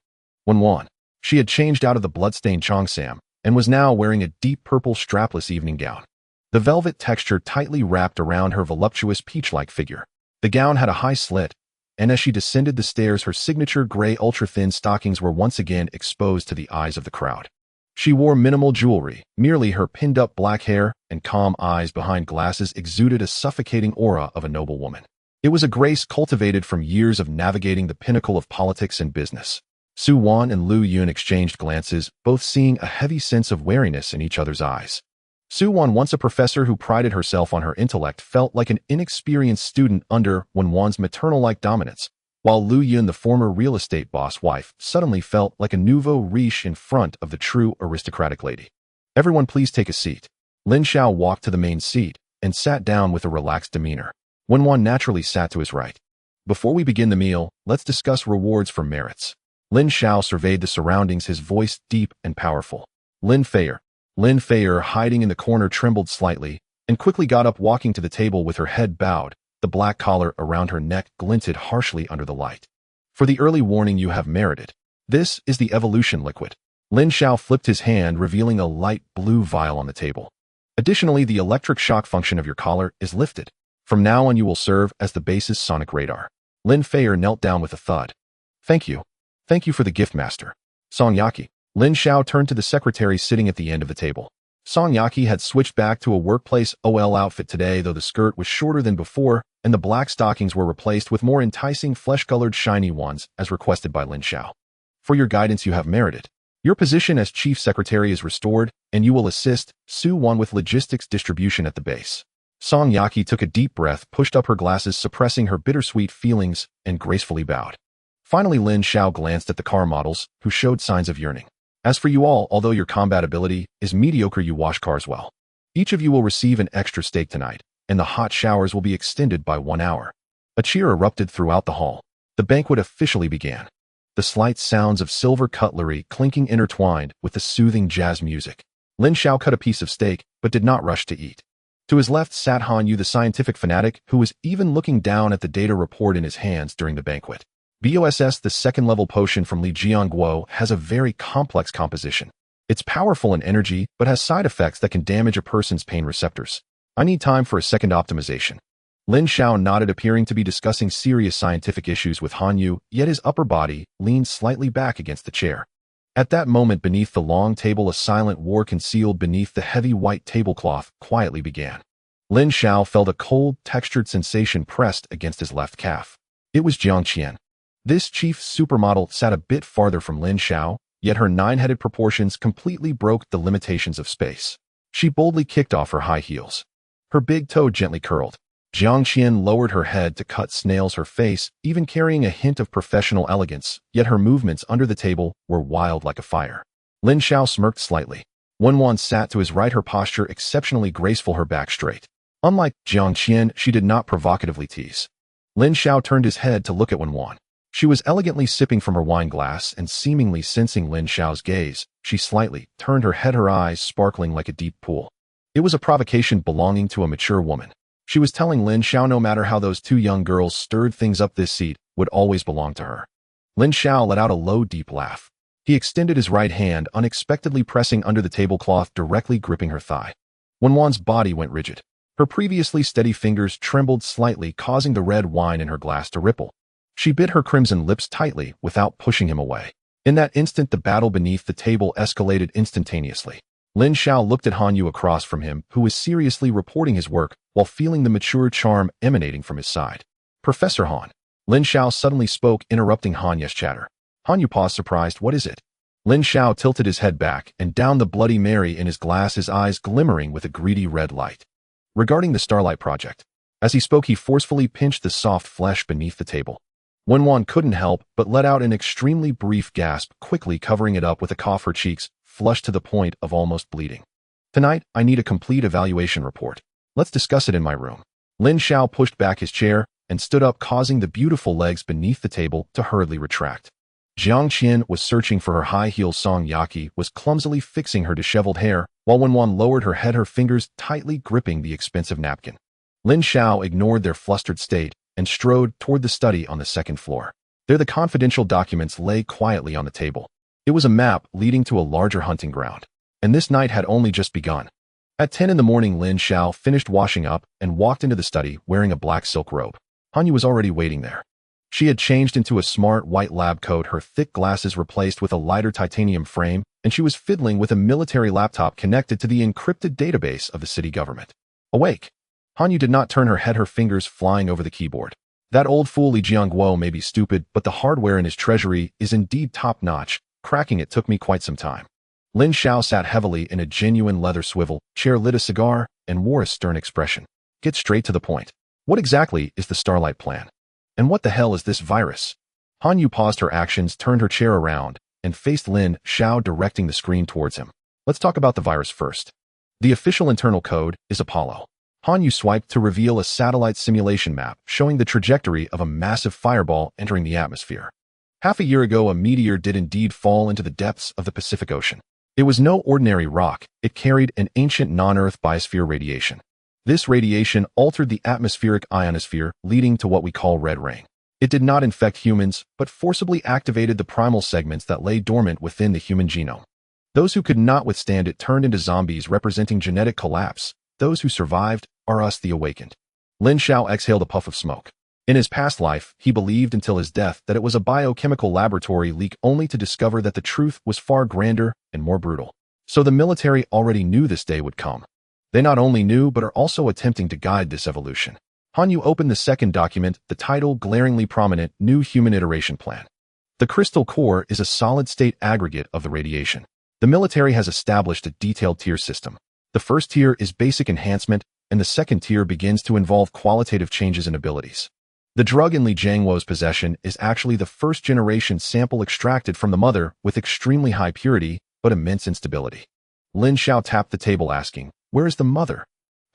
Wan. She had changed out of the bloodstained Cheongsam and was now wearing a deep purple strapless evening gown. The velvet texture tightly wrapped around her voluptuous peach-like figure. The gown had a high slit, and as she descended the stairs, her signature gray ultra-thin stockings were once again exposed to the eyes of the crowd. She wore minimal jewelry, merely her pinned-up black hair and calm eyes behind glasses exuded a suffocating aura of a noble woman. It was a grace cultivated from years of navigating the pinnacle of politics and business. Su Wan and Lu Yun exchanged glances, both seeing a heavy sense of wariness in each other's eyes. Su Wan, once a professor who prided herself on her intellect, felt like an inexperienced student under Wan Wan's maternal-like dominance, while Lu Yun, the former real estate boss wife, suddenly felt like a nouveau riche in front of the true aristocratic lady. Everyone please take a seat. Lin Xiao walked to the main seat and sat down with a relaxed demeanor. Wan Wan naturally sat to his right. Before we begin the meal, let's discuss rewards for merits. Lin Xiao surveyed the surroundings, his voice deep and powerful. Lin Feier, hiding in the corner, trembled slightly and quickly got up, walking to the table with her head bowed. The black collar around her neck glinted harshly under the light. For the early warning you have merited. This is the evolution liquid. Lin Xiao flipped his hand, revealing a light blue vial on the table. Additionally, the electric shock function of your collar is lifted. From now on, you will serve as the base's sonic radar. Lin Feier knelt down with a thud. Thank you. Thank you for the gift, master. Song Yaki. Lin Xiao turned to the secretary sitting at the end of the table. Song Yaki had switched back to a workplace OL outfit today, though the skirt was shorter than before, and the black stockings were replaced with more enticing flesh-colored shiny ones, as requested by Lin Xiao. For your guidance you have merited. Your position as chief secretary is restored, and you will assist Su Wan with logistics distribution at the base. Song Yaki took a deep breath, pushed up her glasses, suppressing her bittersweet feelings, and gracefully bowed. Finally, Lin Xiao glanced at the car models, who showed signs of yearning. As for you all, although your combat ability is mediocre, you wash cars well. Each of you will receive an extra steak tonight, and the hot showers will be extended by 1 hour. A cheer erupted throughout the hall. The banquet officially began. The slight sounds of silver cutlery clinking intertwined with the soothing jazz music. Lin Xiao cut a piece of steak, but did not rush to eat. To his left sat Han Yu, the scientific fanatic, who was even looking down at the data report in his hands during the banquet. BOSS, the second-level potion from Li Jiangguo, has a very complex composition. It's powerful in energy, but has side effects that can damage a person's pain receptors. I need time for a second optimization. Lin Xiao nodded, appearing to be discussing serious scientific issues with Han Yu, yet his upper body leaned slightly back against the chair. At that moment, beneath the long table, a silent war concealed beneath the heavy white tablecloth quietly began. Lin Xiao felt a cold, textured sensation pressed against his left calf. It was Jiang Qian. This chief supermodel sat a bit farther from Lin Xiao, yet her 9-headed proportions completely broke the limitations of space. She boldly kicked off her high heels. Her big toe gently curled. Jiang Qian lowered her head to cut snails, her face even carrying a hint of professional elegance, yet her movements under the table were wild like a fire. Lin Xiao smirked slightly. Wan Wan sat to his right, her posture exceptionally graceful, her back straight. Unlike Jiang Qian, she did not provocatively tease. Lin Xiao turned his head to look at Wan Wan. She was elegantly sipping from her wine glass, and seemingly sensing Lin Xiao's gaze, she slightly turned her head, her eyes sparkling like a deep pool. It was a provocation belonging to a mature woman. She was telling Lin Xiao no matter how those two young girls stirred things up, this seat would always belong to her. Lin Xiao let out a low, deep laugh. He extended his right hand, unexpectedly pressing under the tablecloth, directly gripping her thigh. Wan Wan's body went rigid. Her previously steady fingers trembled slightly, causing the red wine in her glass to ripple. She bit her crimson lips tightly without pushing him away. In that instant, the battle beneath the table escalated instantaneously. Lin Xiao looked at Han Yu across from him, who was seriously reporting his work while feeling the mature charm emanating from his side. Professor Han. Lin Xiao suddenly spoke, interrupting Han Yu's chatter. Han Yu paused, surprised. What is it? Lin Xiao tilted his head back and down the Bloody Mary in his glass, his eyes glimmering with a greedy red light. Regarding the Starlight Project. As he spoke, he forcefully pinched the soft flesh beneath the table. Wenwan couldn't help but let out an extremely brief gasp, quickly covering it up with a cough, her cheeks flushed to the point of almost bleeding. Tonight, I need a complete evaluation report. Let's discuss it in my room. Lin Xiao pushed back his chair and stood up, causing the beautiful legs beneath the table to hurriedly retract. Jiang Qian was searching for her high heels. Song Yaqi was clumsily fixing her disheveled hair, while Wenwan lowered her head, her fingers tightly gripping the expensive napkin. Lin Xiao ignored their flustered state and strode toward the study on the second floor. There the confidential documents lay quietly on the table. It was a map leading to a larger hunting ground, and this night had only just begun. At 10 in the morning, Lin Xiao finished washing up and walked into the study wearing a black silk robe. Han Yu was already waiting there. She had changed into a smart white lab coat, her thick glasses replaced with a lighter titanium frame, and she was fiddling with a military laptop connected to the encrypted database of the city government. Awake. Han Yu did not turn her head, her fingers flying over the keyboard. That old fool Li Jiangguo may be stupid, but the hardware in his treasury is indeed top-notch. Cracking it took me quite some time. Lin Xiao sat heavily in a genuine leather swivel chair, lit a cigar, and wore a stern expression. Get straight to the point. What exactly is the Starlight Plan? And what the hell is this virus? Han Yu paused her actions, turned her chair around, and faced Lin Xiao, directing the screen towards him. Let's talk about the virus first. The official internal code is Apollo. Han Yu swiped to reveal a satellite simulation map showing the trajectory of a massive fireball entering the atmosphere. Half a year ago, a meteor did indeed fall into the depths of the Pacific Ocean. It was no ordinary rock. It carried an ancient non-Earth biosphere radiation. This radiation altered the atmospheric ionosphere, leading to what we call red rain. It did not infect humans, but forcibly activated the primal segments that lay dormant within the human genome. Those who could not withstand it turned into zombies, representing genetic collapse. Those who survived are us, the awakened. Lin Xiao exhaled a puff of smoke. In his past life, he believed until his death that it was a biochemical laboratory leak, only to discover that the truth was far grander and more brutal. So the military already knew this day would come. They not only knew, but are also attempting to guide this evolution. Han Yu opened the second document, the title glaringly prominent, New Human Iteration Plan. The crystal core is a solid-state aggregate of the radiation. The military has established a detailed tier system. The first tier is basic enhancement, and the second tier begins to involve qualitative changes in abilities. The drug in Li Jiangguo's possession is actually the first-generation sample extracted from the mother with extremely high purity, but immense instability. Lin Xiao tapped the table, asking, "Where is the mother?"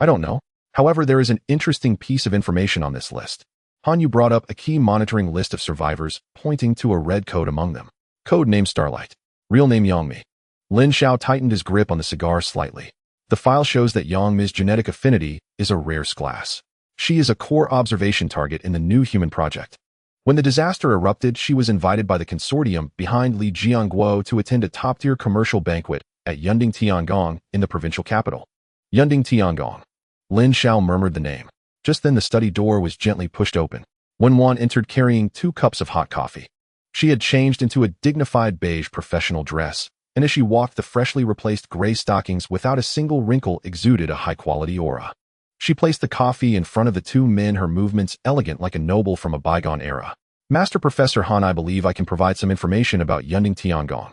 "I don't know. However, there is an interesting piece of information on this list." Han Yu brought up a key monitoring list of survivors, pointing to a red code among them. Code name Starlight. Real name Yangmi. Lin Xiao tightened his grip on the cigar slightly. The file shows that Yangmi's genetic affinity is a rare class. She is a core observation target in the New Human Project. When the disaster erupted, she was invited by the consortium behind Li Jiangguo to attend a top-tier commercial banquet at Yunding Tiangong in the provincial capital. Yunding Tiangong. Lin Xiao murmured the name. Just then the study door was gently pushed open. Wenwan entered carrying 2 cups of hot coffee. She had changed into a dignified beige professional dress, and as she walked, the freshly replaced gray stockings without a single wrinkle exuded a high-quality aura. She placed the coffee in front of the 2 men, her movements elegant like a noble from a bygone era. "Master Professor Han, I believe I can provide some information about Yunding Tiangong."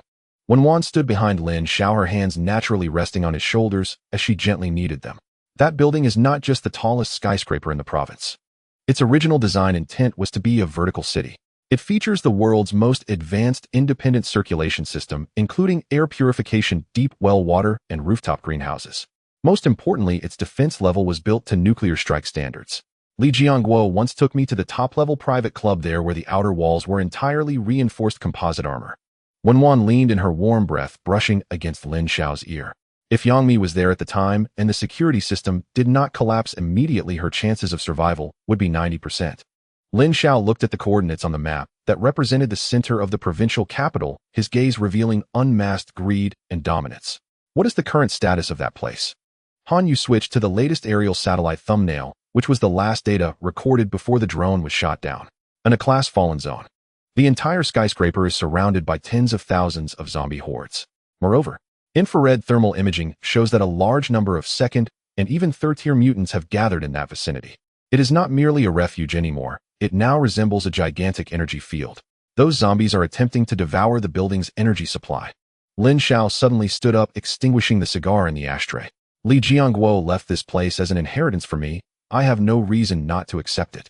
Wenwan stood behind Lin Xiao, her hands naturally resting on his shoulders as she gently kneaded them. That building is not just the tallest skyscraper in the province. Its original design intent was to be a vertical city. It features the world's most advanced independent circulation system, including air purification, deep well water, and rooftop greenhouses. Most importantly, its defense level was built to nuclear strike standards. Li Jiangguo once took me to the top-level private club there, where the outer walls were entirely reinforced composite armor. Wenwan leaned in her warm breath, brushing against Lin Xiao's ear. If Yangmi was there at the time and the security system did not collapse immediately, her chances of survival would be 90%. Lin Xiao looked at the coordinates on the map that represented the center of the provincial capital, his gaze revealing unmasked greed and dominance. What is the current status of that place? Han Yu switched to the latest aerial satellite thumbnail, which was the last data recorded before the drone was shot down. A class fallen zone. The entire skyscraper is surrounded by tens of thousands of zombie hordes. Moreover, Infrared thermal imaging shows that a large number of second and even third-tier mutants have gathered in that vicinity. It is not merely a refuge anymore. It now resembles a gigantic energy field. Those zombies are attempting to devour the building's energy supply. Lin Xiao suddenly stood up, extinguishing the cigar in the ashtray. Li Jiangguo left this place as an inheritance for me. I have no reason not to accept it.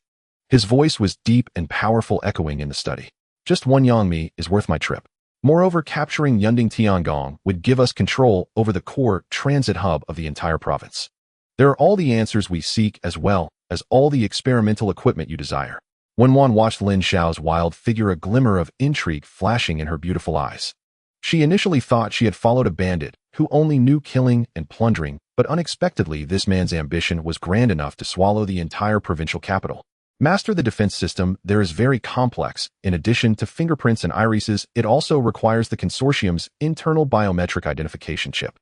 His voice was deep and powerful, echoing in the study. Just one Yangmi is worth my trip. Moreover, capturing Yunding Tiangong would give us control over the core transit hub of the entire province. There are all the answers we seek, as well as all the experimental equipment you desire. Wenwan watched Lin Xiao's wild figure, a glimmer of intrigue flashing in her beautiful eyes. She initially thought she had followed a bandit who only knew killing and plundering, but unexpectedly this man's ambition was grand enough to swallow the entire provincial capital. Master the defense system. There is very complex. In addition to fingerprints and irises, it also requires the consortium's internal biometric identification chip.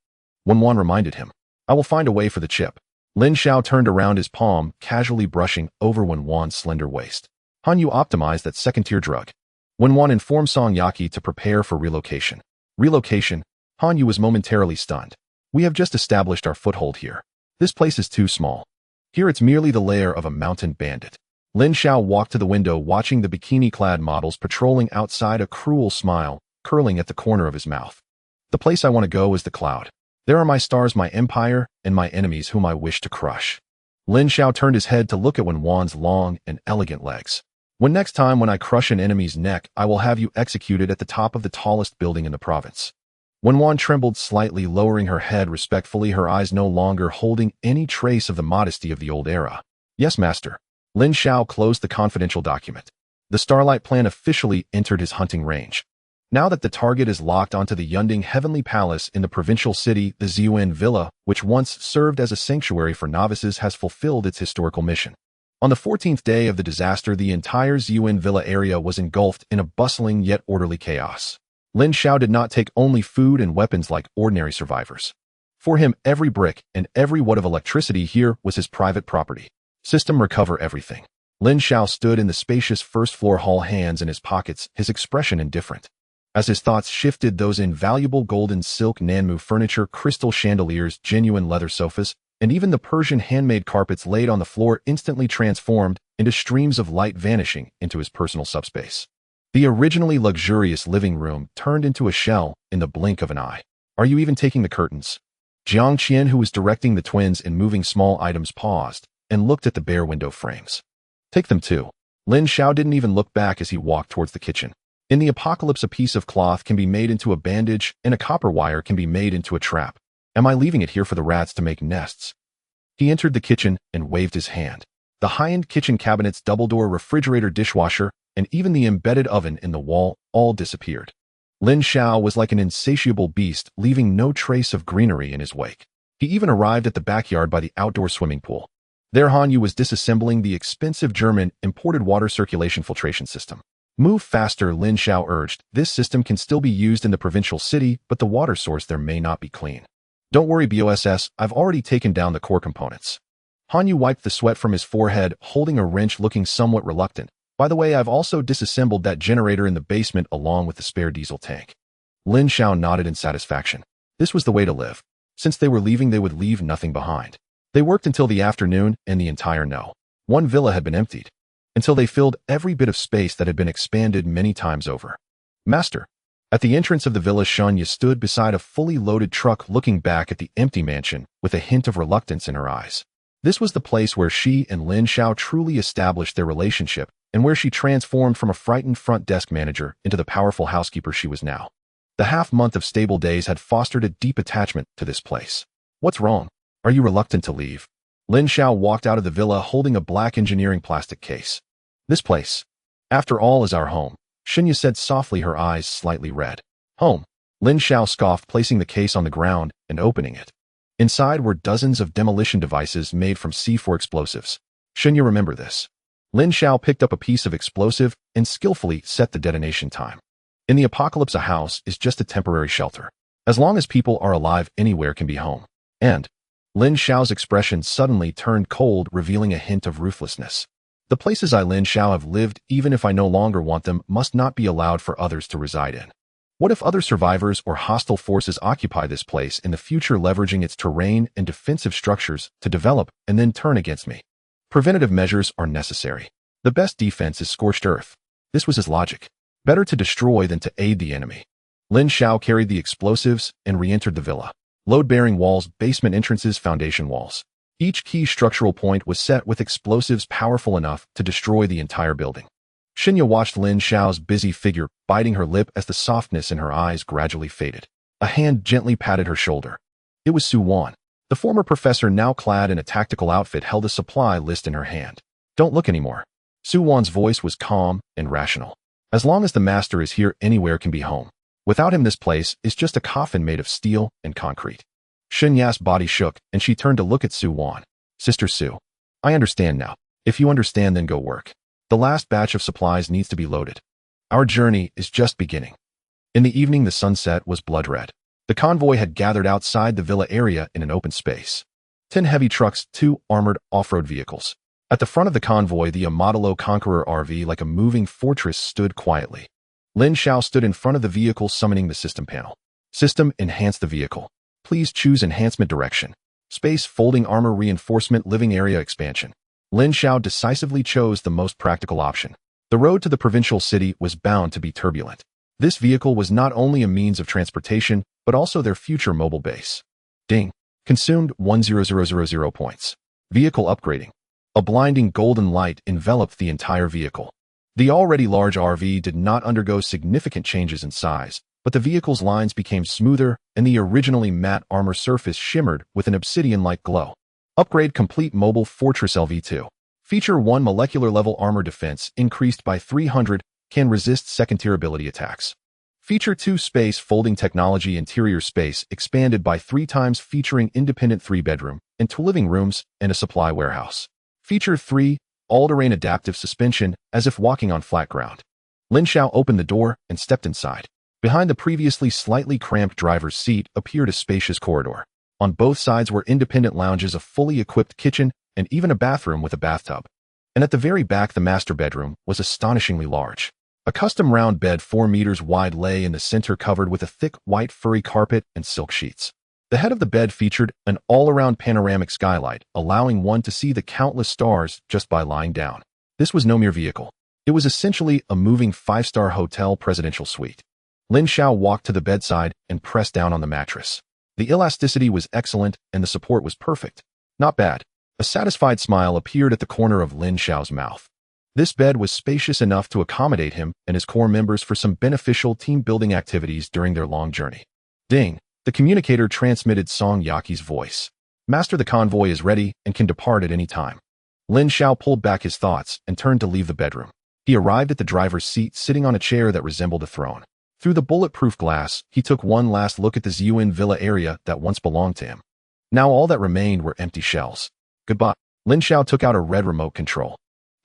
Wenwan reminded him. I will find a way for the chip. Lin Xiao turned around, his palm casually brushing over Wenwan's slender waist. Hanyu optimized that second-tier drug. Wenwan informed Song Yaki to prepare for relocation. Relocation? Hanyu was momentarily stunned. We have just established our foothold here. This place is too small. Here it's merely the lair of a mountain bandit. Lin Xiao walked to the window, watching the bikini-clad models patrolling outside, a cruel smile curling at the corner of his mouth. The place I want to go is the cloud. There are my stars, my empire, and my enemies whom I wish to crush. Lin Xiao turned his head to look at Wenwan's long and elegant legs. Next time when I crush an enemy's neck, I will have you executed at the top of the tallest building in the province. Wenwan trembled slightly, lowering her head respectfully, her eyes no longer holding any trace of the modesty of the old era. Yes, master. Lin Xiao closed the confidential document. The Starlight Plan officially entered his hunting range. Now that the target is locked onto the Yunding Heavenly Palace in the provincial city, the Ziyuan Villa, which once served as a sanctuary for novices, has fulfilled its historical mission. On the 14th day of the disaster, the entire Ziyuan Villa area was engulfed in a bustling yet orderly chaos. Lin Xiao did not take only food and weapons like ordinary survivors. For him, every brick and every watt of electricity here was his private property. System recover everything. Lin Xiao stood in the spacious first-floor hall, hands in his pockets, his expression indifferent. As his thoughts shifted, those invaluable golden silk Nanmu furniture, crystal chandeliers, genuine leather sofas, and even the Persian handmade carpets laid on the floor instantly transformed into streams of light, vanishing into his personal subspace. The originally luxurious living room turned into a shell in the blink of an eye. Are you even taking the curtains? Jiang Qian, who was directing the twins in moving small items, paused and looked at the bare window frames. Take them too. Lin Xiao didn't even look back as he walked towards the kitchen. In the apocalypse, a piece of cloth can be made into a bandage and a copper wire can be made into a trap. Am I leaving it here for the rats to make nests? He entered the kitchen and waved his hand. The high-end kitchen cabinets, double-door refrigerator, dishwasher, and even the embedded oven in the wall all disappeared. Lin Xiao was like an insatiable beast, leaving no trace of greenery in his wake. He even arrived at the backyard by the outdoor swimming pool. There Hanyu was disassembling the expensive German imported water circulation filtration system. Move faster, Lin Xiao urged. This system can still be used in the provincial city, but the water source there may not be clean. Don't worry, BOSS, I've already taken down the core components. Hanyu wiped the sweat from his forehead, holding a wrench, looking somewhat reluctant. By the way, I've also disassembled that generator in the basement along with the spare diesel tank. Lin Xiao nodded in satisfaction. This was the way to live. Since they were leaving, they would leave nothing behind. They worked until the afternoon, and the entire one villa had been emptied, until they filled every bit of space that had been expanded many times over. Master. At the entrance of the villa, Shanya stood beside a fully loaded truck, looking back at the empty mansion with a hint of reluctance in her eyes. This was the place where she and Lin Xiao truly established their relationship, and where she transformed from a frightened front desk manager into the powerful housekeeper she was now. The half-month of stable days had fostered a deep attachment to this place. What's wrong? Are you reluctant to leave? Lin Xiao walked out of the villa holding a black engineering plastic case. This place, after all, is our home, Shinya said softly, her eyes slightly red. Home? Lin Xiao scoffed, placing the case on the ground and opening it. Inside were dozens of demolition devices made from C4 explosives. Shinya, remember this. Lin Xiao picked up a piece of explosive and skillfully set the detonation time. In the apocalypse, a house is just a temporary shelter. As long as people are alive, anywhere can be home. And Lin Xiao's expression suddenly turned cold, revealing a hint of ruthlessness. The places I, Lin Xiao, have lived, even if I no longer want them, must not be allowed for others to reside in. What if other survivors or hostile forces occupy this place in the future, leveraging its terrain and defensive structures to develop and then turn against me? Preventative measures are necessary. The best defense is scorched earth. This was his logic. Better to destroy than to aid the enemy. Lin Xiao carried the explosives and re-entered the villa. Load-bearing walls, basement entrances, foundation walls. Each key structural point was set with explosives powerful enough to destroy the entire building. Xinya watched Lin Xiao's busy figure, biting her lip as the softness in her eyes gradually faded. A hand gently patted her shoulder. It was Su Wan. The former professor, now clad in a tactical outfit, held a supply list in her hand. Don't look anymore. Su Wan's voice was calm and rational. As long as the master is here, anywhere can be home. Without him, this place is just a coffin made of steel and concrete. Xinya's body shook, and she turned to look at Su Wan. Sister Su, I understand now. If you understand, then go work. The last batch of supplies needs to be loaded. Our journey is just beginning. In the evening, the sunset was blood red. The convoy had gathered outside the villa area in an open space. 10 heavy trucks, 2 armored off-road vehicles. At the front of the convoy, the Amadalo Conqueror RV, like a moving fortress, stood quietly. Lin Xiao stood in front of the vehicle, summoning the system panel. System, enhance the vehicle. Please choose enhancement direction. Space, folding armor, reinforcement, living area expansion. Lin Xiao decisively chose the most practical option. The road to the provincial city was bound to be turbulent. This vehicle was not only a means of transportation, but also their future mobile base. Ding. Consumed 10000 points. Vehicle upgrading. A blinding golden light enveloped the entire vehicle. The already large RV did not undergo significant changes in size, but the vehicle's lines became smoother and the originally matte armor surface shimmered with an obsidian-like glow. Upgrade complete. Mobile Fortress LV2. Feature 1 molecular level armor defense increased by 300, can resist second-tier ability attacks. Feature 2 space folding technology. Interior space expanded by 3 times, featuring independent 3-bedroom and 2 living rooms and a supply warehouse. Feature 3 all-terrain adaptive suspension, as if walking on flat ground. Lin Xiao opened the door and stepped inside. Behind the previously slightly cramped driver's seat appeared a spacious corridor. On both sides were independent lounges, a fully equipped kitchen, and even a bathroom with a bathtub. And at the very back, the master bedroom was astonishingly large. A custom round bed 4 meters wide lay in the center, covered with a thick white furry carpet and silk sheets. The head of the bed featured an all-around panoramic skylight, allowing one to see the countless stars just by lying down. This was no mere vehicle. It was essentially a moving 5-star hotel presidential suite. Lin Xiao walked to the bedside and pressed down on the mattress. The elasticity was excellent and the support was perfect. Not bad. A satisfied smile appeared at the corner of Lin Xiao's mouth. This bed was spacious enough to accommodate him and his core members for some beneficial team-building activities during their long journey. Ding! The communicator transmitted Song Yaki's voice. Master, the convoy is ready and can depart at any time. Lin Xiao pulled back his thoughts and turned to leave the bedroom. He arrived at the driver's seat, sitting on a chair that resembled a throne. Through the bulletproof glass, he took one last look at the Ziyuan villa area that once belonged to him. Now all that remained were empty shells. Goodbye. Lin Xiao took out a red remote control.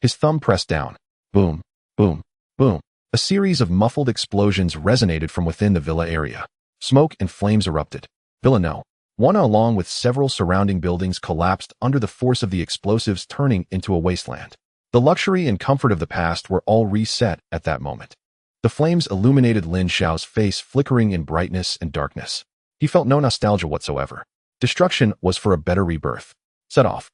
His thumb pressed down. Boom, boom, boom. A series of muffled explosions resonated from within the villa area. Smoke and flames erupted. Villa No. 1, along with several surrounding buildings, collapsed under the force of the explosives, turning into a wasteland. The luxury and comfort of the past were all reset at that moment. The flames illuminated Lin Xiao's face, flickering in brightness and darkness. He felt no nostalgia whatsoever. Destruction was for a better rebirth. Set off.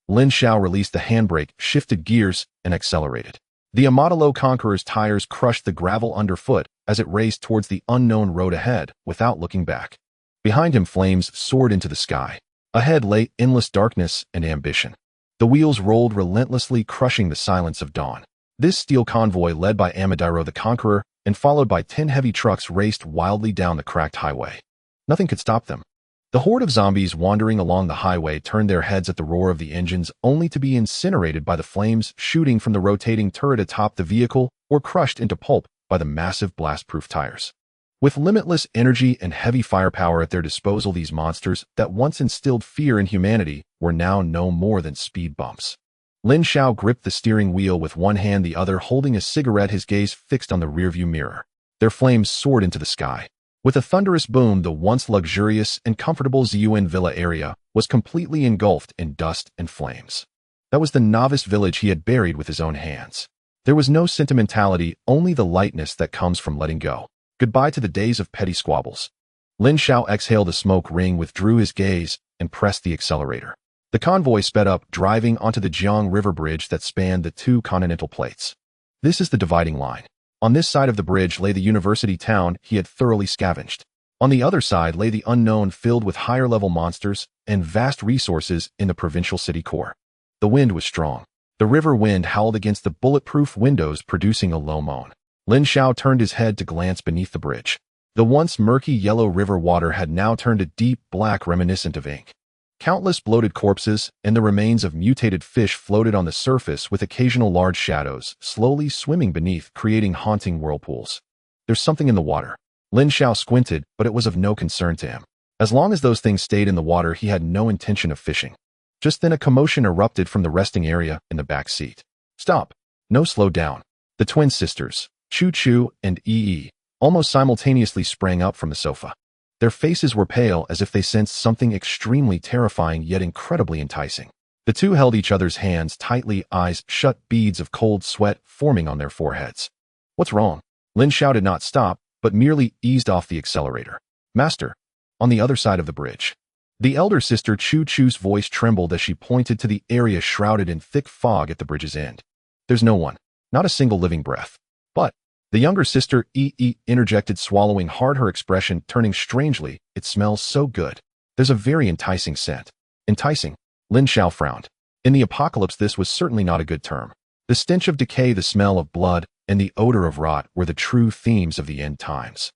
Lin Xiao released the handbrake, shifted gears, and accelerated. The Amadalo Conqueror's tires crushed the gravel underfoot as it raced towards the unknown road ahead without looking back. Behind him, flames soared into the sky. Ahead lay endless darkness and ambition. The wheels rolled relentlessly, crushing the silence of dawn. This steel convoy, led by Amadiro the Conqueror and followed by 10 heavy trucks, raced wildly down the cracked highway. Nothing could stop them. The horde of zombies wandering along the highway turned their heads at the roar of the engines, only to be incinerated by the flames shooting from the rotating turret atop the vehicle or crushed into pulp by the massive blast-proof tires. With limitless energy and heavy firepower at their disposal, these monsters that once instilled fear in humanity were now no more than speed bumps. Lin Xiao gripped the steering wheel with one hand, the other holding a cigarette, his gaze fixed on the rearview mirror. Their flames soared into the sky. With a thunderous boom, the once luxurious and comfortable Ziyuan villa area was completely engulfed in dust and flames. That was the novice village he had buried with his own hands. There was no sentimentality, only the lightness that comes from letting go. Goodbye to the days of petty squabbles. Lin Xiao exhaled a smoke ring, withdrew his gaze, and pressed the accelerator. The convoy sped up, driving onto the Jiang River bridge that spanned the two continental plates. This is the dividing line. On this side of the bridge lay the university town he had thoroughly scavenged. On the other side lay the unknown, filled with higher-level monsters and vast resources in the provincial city core. The wind was strong. The river wind howled against the bulletproof windows, producing a low moan. Lin Xiao turned his head to glance beneath the bridge. The once murky yellow river water had now turned a deep black reminiscent of ink. Countless bloated corpses and the remains of mutated fish floated on the surface, with occasional large shadows slowly swimming beneath, creating haunting whirlpools. There's something in the water. Lin Xiao squinted, but it was of no concern to him. As long as those things stayed in the water, he had no intention of fishing. Just then a commotion erupted from the resting area in the back seat. Stop! No, slow down. The twin sisters, Chu Chu and Yi, almost simultaneously sprang up from the sofa. Their faces were pale, as if they sensed something extremely terrifying yet incredibly enticing. The two held each other's hands tightly, eyes shut, beads of cold sweat forming on their foreheads. What's wrong? Lin Xiao did not stop, but merely eased off the accelerator. Master. On the other side of the bridge. The elder sister Chu Chu's voice trembled as she pointed to the area shrouded in thick fog at the bridge's end. There's no one. Not a single living breath. But the younger sister Yi interjected, swallowing hard, her expression turning strangely. It smells so good. There's a very enticing scent. Enticing? Lin Xiao frowned. In the apocalypse, this was certainly not a good term. The stench of decay, the smell of blood, and the odor of rot were the true themes of the end times.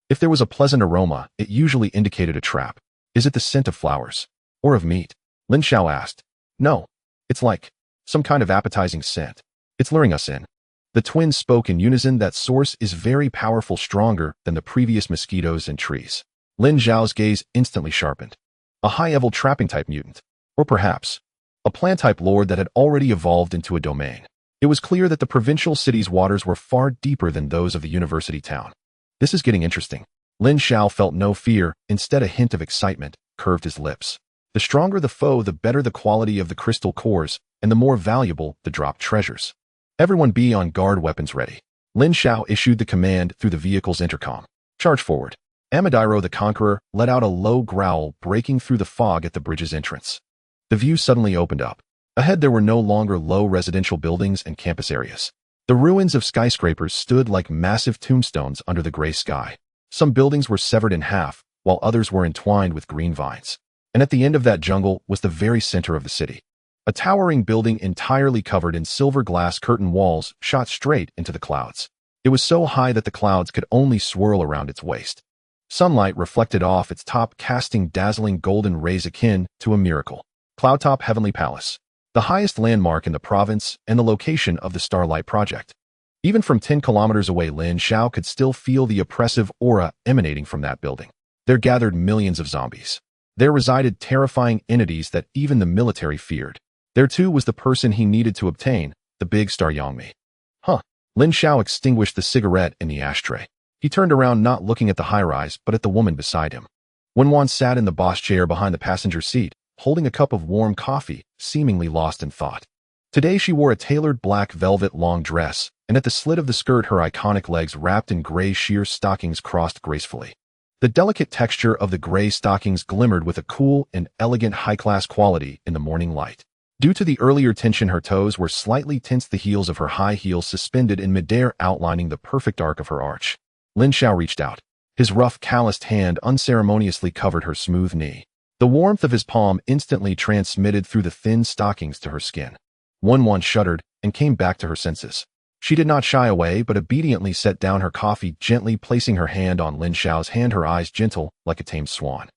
If there was a pleasant aroma, it usually indicated a trap. Is it the scent of flowers? Or of meat? Lin Xiao asked. No. It's like some kind of appetizing scent. It's luring us in. The twins spoke in unison. That source is very powerful, stronger than the previous mosquitoes and trees. Lin Xiao's gaze instantly sharpened. A high-level trapping-type mutant. Or perhaps a plant-type lord that had already evolved into a domain. It was clear that the provincial city's waters were far deeper than those of the university town. This is getting interesting. Lin Xiao felt no fear, instead a hint of excitement curved his lips. The stronger the foe, the better the quality of the crystal cores, and the more valuable the dropped treasures. Everyone be on guard, weapons ready. Lin Xiao issued the command through the vehicle's intercom. Charge forward. Amadiro the Conqueror let out a low growl, breaking through the fog at the bridge's entrance. The view suddenly opened up. Ahead there were no longer low residential buildings and campus areas. The ruins of skyscrapers stood like massive tombstones under the gray sky. Some buildings were severed in half, while others were entwined with green vines. And at the end of that jungle was the very center of the city. A towering building entirely covered in silver glass curtain walls shot straight into the clouds. It was so high that the clouds could only swirl around its waist. Sunlight reflected off its top, casting dazzling golden rays akin to a miracle. Cloudtop Heavenly Palace. The highest landmark in the province and the location of the Starlight Project. Even from 10 kilometers away, Lin Xiao could still feel the oppressive aura emanating from that building. There gathered millions of zombies. There resided terrifying entities that even the military feared. There too was the person he needed to obtain, the big star Yangmi. Lin Xiao extinguished the cigarette in the ashtray. He turned around, not looking at the high-rise, but at the woman beside him. Wenwan sat in the boss chair behind the passenger seat, holding a cup of warm coffee, seemingly lost in thought. Today she wore a tailored black velvet long dress, and at the slit of the skirt her iconic legs wrapped in gray sheer stockings crossed gracefully. The delicate texture of the gray stockings glimmered with a cool and elegant high-class quality in the morning light. Due to the earlier tension, her toes were slightly tense, the heels of her high heels suspended in midair, outlining the perfect arc of her arch. Lin Xiao reached out. His rough, calloused hand unceremoniously covered her smooth knee. The warmth of his palm instantly transmitted through the thin stockings to her skin. Wenwan shuddered and came back to her senses. She did not shy away, but obediently set down her coffee, gently placing her hand on Lin Xiao's hand, her eyes gentle like a tamed swan.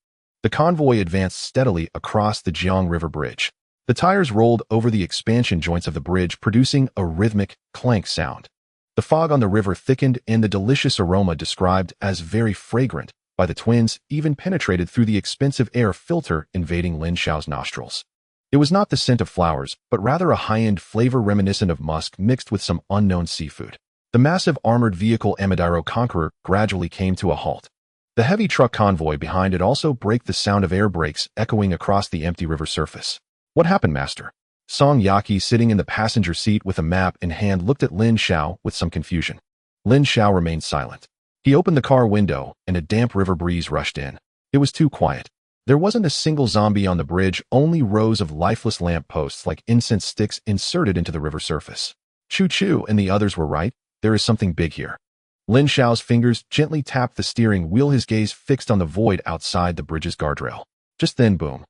The convoy advanced steadily across the Jiang River bridge. The tires rolled over the expansion joints of the bridge, producing a rhythmic clank sound. The fog on the river thickened, and the delicious aroma described as very fragrant by the twins even penetrated through the expensive air filter invading Lin Xiao's nostrils. It was not the scent of flowers, but rather a high-end flavor reminiscent of musk mixed with some unknown seafood. The massive armored vehicle Amadiro Conqueror gradually came to a halt. The heavy truck convoy behind it also braked, the sound of air brakes echoing across the empty river surface. What happened, Master? Song Yaki, sitting in the passenger seat with a map in hand, looked at Lin Xiao with some confusion. Lin Xiao remained silent. He opened the car window, and a damp river breeze rushed in. It was too quiet. There wasn't a single zombie on the bridge, only rows of lifeless lamp posts like incense sticks inserted into the river surface. Choo-choo, and the others were right. There is something big here. Lin Xiao's fingers gently tapped the steering wheel, his gaze fixed on the void outside the bridge's guardrail. Just then, boom.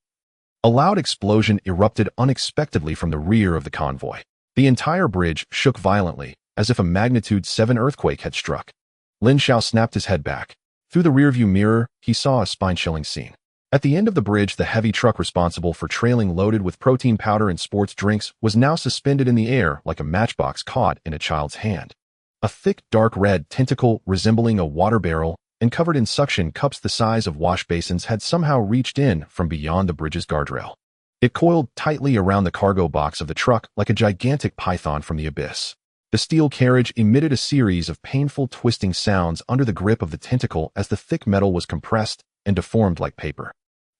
A loud explosion erupted unexpectedly from the rear of the convoy. The entire bridge shook violently, as if a magnitude 7 earthquake had struck. Lin Xiao snapped his head back. Through the rearview mirror, he saw a spine-chilling scene. At the end of the bridge, the heavy truck responsible for trailing loaded with protein powder and sports drinks was now suspended in the air like a matchbox caught in a child's hand. A thick, dark red tentacle resembling a water barrel and covered in suction cups the size of wash basins had somehow reached in from beyond the bridge's guardrail. It coiled tightly around the cargo box of the truck like a gigantic python from the abyss. The steel carriage emitted a series of painful twisting sounds under the grip of the tentacle as the thick metal was compressed and deformed like paper.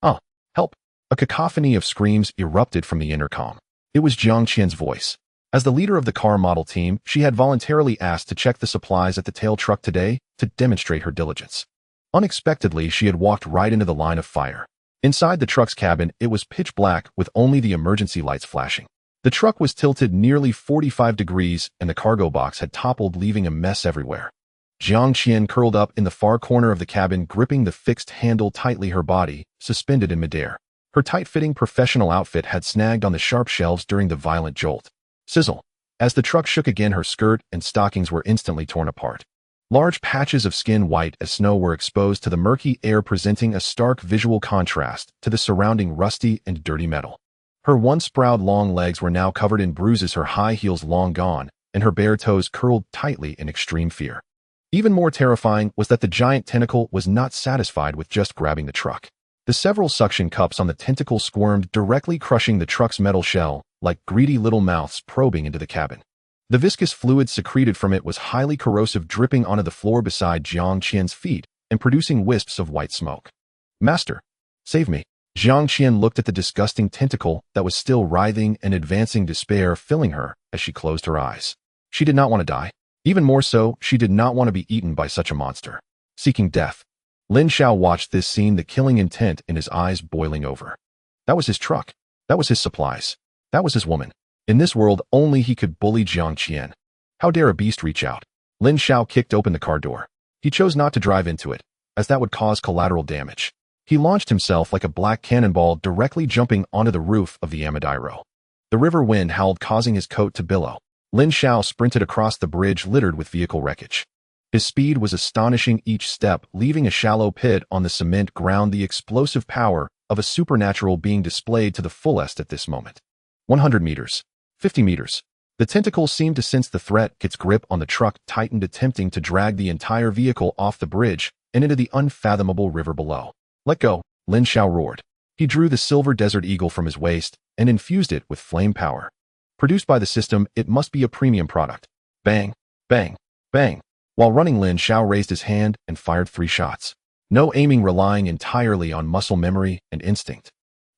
"Ah, help!" A cacophony of screams erupted from the intercom. It was Jiang Qian's voice. As the leader of the car model team, she had voluntarily asked to check the supplies at the tail truck today to demonstrate her diligence. Unexpectedly, she had walked right into the line of fire. Inside the truck's cabin, it was pitch black with only the emergency lights flashing. The truck was tilted nearly 45 degrees and the cargo box had toppled, leaving a mess everywhere. Jiang Qian curled up in the far corner of the cabin, gripping the fixed handle tightly, her body suspended in midair. Her tight-fitting professional outfit had snagged on the sharp shelves during the violent jolt. Sizzle. As the truck shook again, her skirt and stockings were instantly torn apart. Large patches of skin white as snow were exposed to the murky air, presenting a stark visual contrast to the surrounding rusty and dirty metal. Her once proud long legs were now covered in bruises, her high heels long gone, and her bare toes curled tightly in extreme fear. Even more terrifying was that the giant tentacle was not satisfied with just grabbing the truck. The several suction cups on the tentacle squirmed, directly crushing the truck's metal shell, like greedy little mouths probing into the cabin. The viscous fluid secreted from it was highly corrosive, dripping onto the floor beside Jiang Qian's feet and producing wisps of white smoke. "Master, save me." Jiang Qian looked at the disgusting tentacle that was still writhing, and advancing despair filling her as she closed her eyes. She did not want to die. Even more so, she did not want to be eaten by such a monster. Seeking death. Lin Xiao watched this scene, the killing intent in his eyes boiling over. That was his truck. That was his supplies. That was his woman. In this world, only he could bully Jiang Qian. How dare a beast reach out? Lin Xiao kicked open the car door. He chose not to drive into it, as that would cause collateral damage. He launched himself like a black cannonball, directly jumping onto the roof of the Amadiro. The river wind howled, causing his coat to billow. Lin Xiao sprinted across the bridge littered with vehicle wreckage. His speed was astonishing, each step leaving a shallow pit on the cement ground, the explosive power of a supernatural being displayed to the fullest at this moment. 100 meters. 50 meters. The tentacle seemed to sense the threat. Its grip on the truck tightened, attempting to drag the entire vehicle off the bridge and into the unfathomable river below. "Let go," Lin Xiao roared. He drew the silver Desert Eagle from his waist and infused it with flame power. Produced by the system, it must be a premium product. Bang, bang, bang. While running, Lin Xiao raised his hand and fired 3 shots. No aiming, relying entirely on muscle memory and instinct.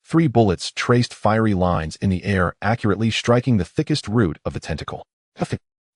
3 bullets traced fiery lines in the air, accurately striking the thickest root of the tentacle.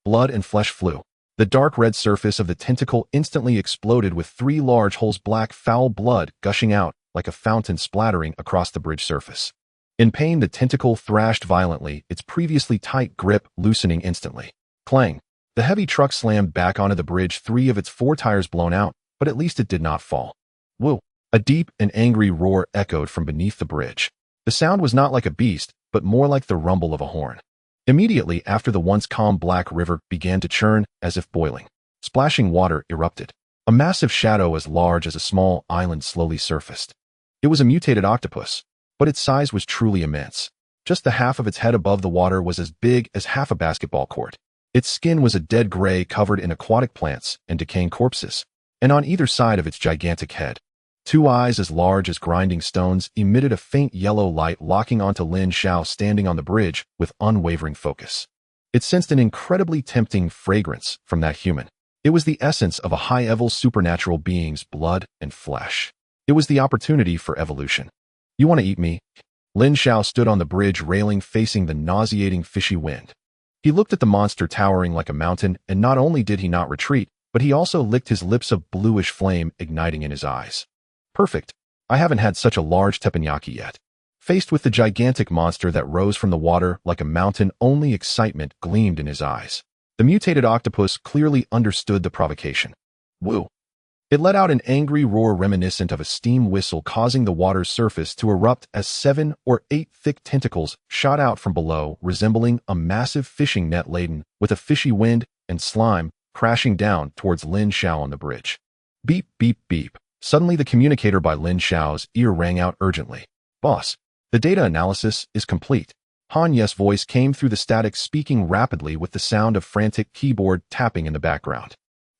Blood and flesh flew. The dark red surface of the tentacle instantly exploded with 3 large holes, black foul blood gushing out like a fountain, splattering across the bridge surface. In pain, the tentacle thrashed violently, its previously tight grip loosening instantly. Clang. The heavy truck slammed back onto the bridge, 3 of its 4 tires blown out, but at least it did not fall. Woo! A deep and angry roar echoed from beneath the bridge. The sound was not like a beast, but more like the rumble of a horn. Immediately after, the once calm black river began to churn as if boiling. Splashing water erupted. A massive shadow as large as a small island slowly surfaced. It was a mutated octopus, but its size was truly immense. Just the half of its head above the water was as big as half a basketball court. Its skin was a dead gray, covered in aquatic plants and decaying corpses, and on either side of its gigantic head, 2 eyes as large as grinding stones emitted a faint yellow light, locking onto Lin Xiao standing on the bridge with unwavering focus. It sensed an incredibly tempting fragrance from that human. It was the essence of a high-level supernatural being's blood and flesh. It was the opportunity for evolution. "You want to eat me?" Lin Xiao stood on the bridge railing, facing the nauseating fishy wind. He looked at the monster towering like a mountain, and not only did he not retreat, but he also licked his lips of bluish flame igniting in his eyes. Perfect. I haven't had such a large teppanyaki yet. Faced with the gigantic monster that rose from the water like a mountain, only excitement gleamed in his eyes. The mutated octopus clearly understood the provocation. Woo! It let out an angry roar reminiscent of a steam whistle, causing the water's surface to erupt as 7 or 8 thick tentacles shot out from below, resembling a massive fishing net laden with a fishy wind and slime, crashing down towards Lin Xiao on the bridge. Beep, beep, beep. Suddenly the communicator by Lin Xiao's ear rang out urgently. Boss, the data analysis is complete. Han Ye's voice came through the static, speaking rapidly with the sound of frantic keyboard tapping in the background.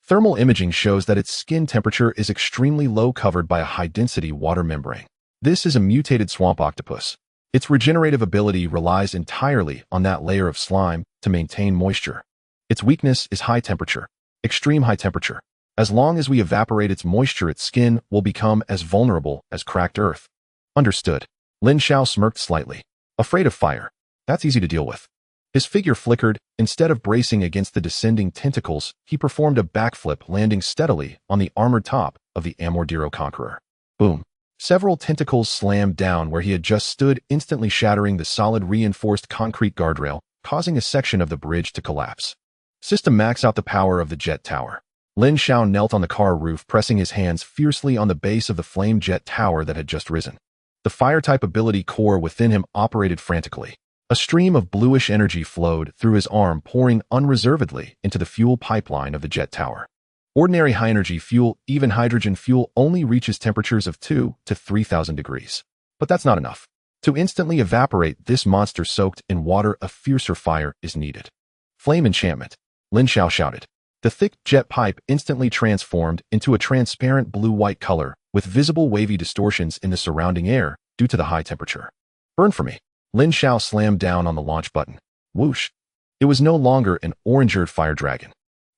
Thermal imaging shows that its skin temperature is extremely low, covered by a high-density water membrane. This is a mutated swamp octopus. Its regenerative ability relies entirely on that layer of slime to maintain moisture. Its weakness is high temperature, extreme high temperature. As long as we evaporate its moisture, its skin will become as vulnerable as cracked earth. Understood. Lin Xiao smirked slightly. Afraid of fire. That's easy to deal with. His figure flickered. Instead of bracing against the descending tentacles, he performed a backflip, landing steadily on the armored top of the Amordiro Conqueror. Boom. Several tentacles slammed down where he had just stood, instantly shattering the solid reinforced concrete guardrail, causing a section of the bridge to collapse. System max out the power of the jet tower. Lin Xiao knelt on the car roof, pressing his hands fiercely on the base of the flame jet tower that had just risen. The fire-type ability core within him operated frantically. A stream of bluish energy flowed through his arm, pouring unreservedly into the fuel pipeline of the jet tower. Ordinary high-energy fuel, even hydrogen fuel, only reaches temperatures of 2 to 3,000 degrees. But that's not enough. To instantly evaporate this monster soaked in water, a fiercer fire is needed. Flame enchantment, Lin Xiao shouted. The thick jet pipe instantly transformed into a transparent blue-white color, with visible wavy distortions in the surrounding air due to the high temperature. Burn for me. Lin Xiao slammed down on the launch button. Whoosh! It was no longer an orange-eared fire dragon.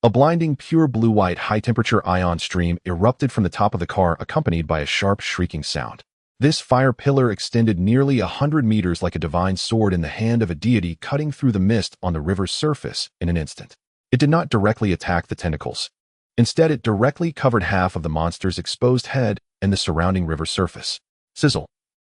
A blinding, pure blue-white high-temperature ion stream erupted from the top of the car, accompanied by a sharp, shrieking sound. This fire pillar extended nearly 100 meters like a divine sword in the hand of a deity, cutting through the mist on the river's surface in an instant. It did not directly attack the tentacles. Instead, it directly covered half of the monster's exposed head and the surrounding river surface. Sizzle!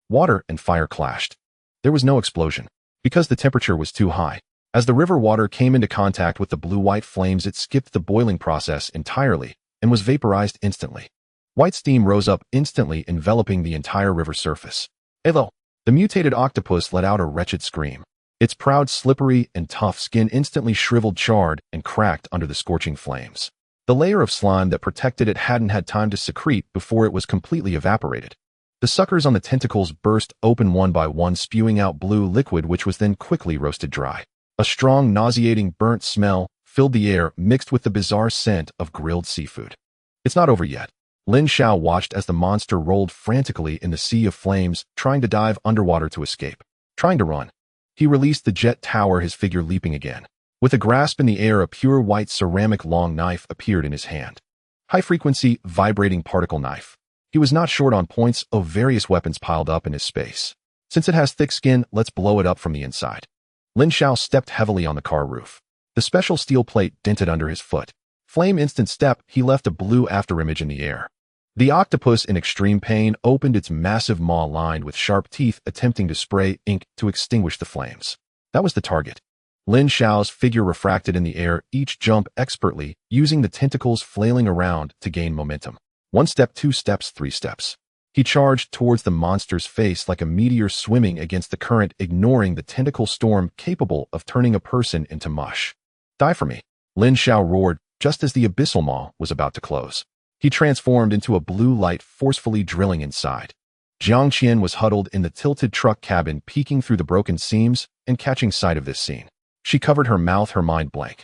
Water and fire clashed. There was no explosion, because the temperature was too high. As the river water came into contact with the blue-white flames, it skipped the boiling process entirely and was vaporized instantly. White steam rose up instantly, enveloping the entire river surface. Hello! The mutated octopus let out a wretched scream. Its proud, slippery, and tough skin instantly shriveled, charred, and cracked under the scorching flames. The layer of slime that protected it hadn't had time to secrete before it was completely evaporated. The suckers on the tentacles burst open one by one, spewing out blue liquid which was then quickly roasted dry. A strong, nauseating, burnt smell filled the air, mixed with the bizarre scent of grilled seafood. It's not over yet. Lin Xiao watched as the monster rolled frantically in the sea of flames, trying to dive underwater to escape. Trying to run. He released the jet tower, his figure leaping again. With a grasp in the air, a pure white ceramic long knife appeared in his hand. High-frequency, vibrating particle knife. He was not short on points of various weapons piled up in his space. Since it has thick skin, let's blow it up from the inside. Lin Xiao stepped heavily on the car roof. The special steel plate dented under his foot. Flame instant step, he left a blue afterimage in the air. The octopus, in extreme pain, opened its massive maw lined with sharp teeth, attempting to spray ink to extinguish the flames. That was the target. Lin Xiao's figure refracted in the air, each jump expertly, using the tentacles flailing around to gain momentum. 1 step, 2 steps, 3 steps. He charged towards the monster's face like a meteor swimming against the current, ignoring the tentacle storm capable of turning a person into mush. Die for me, Lin Xiao roared, just as the abyssal maw was about to close. He transformed into a blue light, forcefully drilling inside. Jiang Qian was huddled in the tilted truck cabin, peeking through the broken seams and catching sight of this scene. She covered her mouth, her mind blank.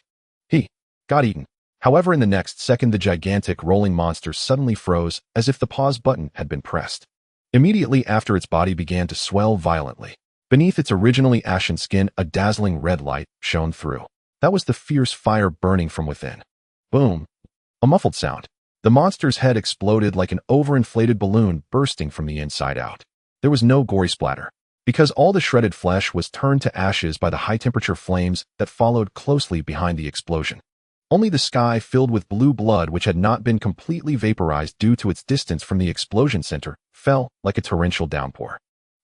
He got eaten. However, in the next second, the gigantic rolling monster suddenly froze, as if the pause button had been pressed. Immediately after, its body began to swell violently. Beneath its originally ashen skin, a dazzling red light shone through. That was the fierce fire burning from within. Boom! A muffled sound. The monster's head exploded like an overinflated balloon, bursting from the inside out. There was no gory splatter, because all the shredded flesh was turned to ashes by the high-temperature flames that followed closely behind the explosion. Only the sky filled with blue blood, which had not been completely vaporized due to its distance from the explosion center, fell like a torrential downpour.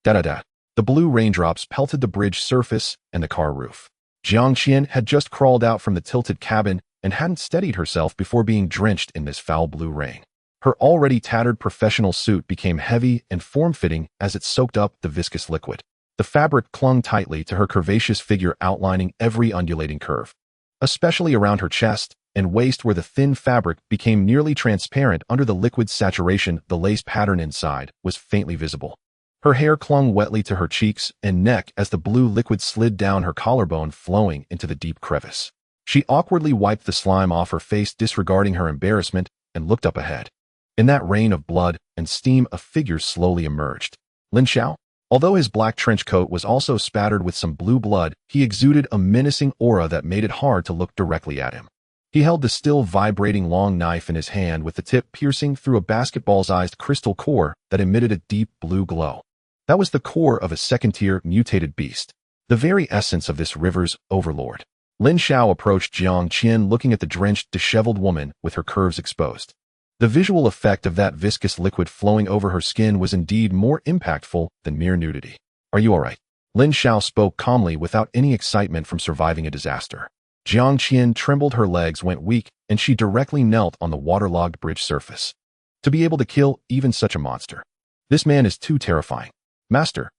Da-da-da. The blue raindrops pelted the bridge surface and the car roof. Jiang Qian had just crawled out from the tilted cabin and hadn't steadied herself before being drenched in this foul blue rain. Her already tattered professional suit became heavy and form-fitting as it soaked up the viscous liquid. The fabric clung tightly to her curvaceous figure, outlining every undulating curve, especially around her chest and waist where the thin fabric became nearly transparent under the liquid saturation. The lace pattern inside was faintly visible. Her hair clung wetly to her cheeks and neck as the blue liquid slid down her collarbone, flowing into the deep crevice. She awkwardly wiped the slime off her face, disregarding her embarrassment, and looked up ahead. In that rain of blood and steam, a figure slowly emerged. Lin Xiao? Although his black trench coat was also spattered with some blue blood, he exuded a menacing aura that made it hard to look directly at him. He held the still vibrating long knife in his hand, with the tip piercing through a basketball-sized crystal core that emitted a deep blue glow. That was the core of a second-tier mutated beast, the very essence of this river's overlord. Lin Xiao approached Jiang Qian, looking at the drenched, disheveled woman with her curves exposed. The visual effect of that viscous liquid flowing over her skin was indeed more impactful than mere nudity. Are you all right? Lin Xiao spoke calmly, without any excitement from surviving a disaster. Jiang Qian trembled, her legs went weak, and she directly knelt on the waterlogged bridge surface. To be able to kill even such a monster. This man is too terrifying. Master.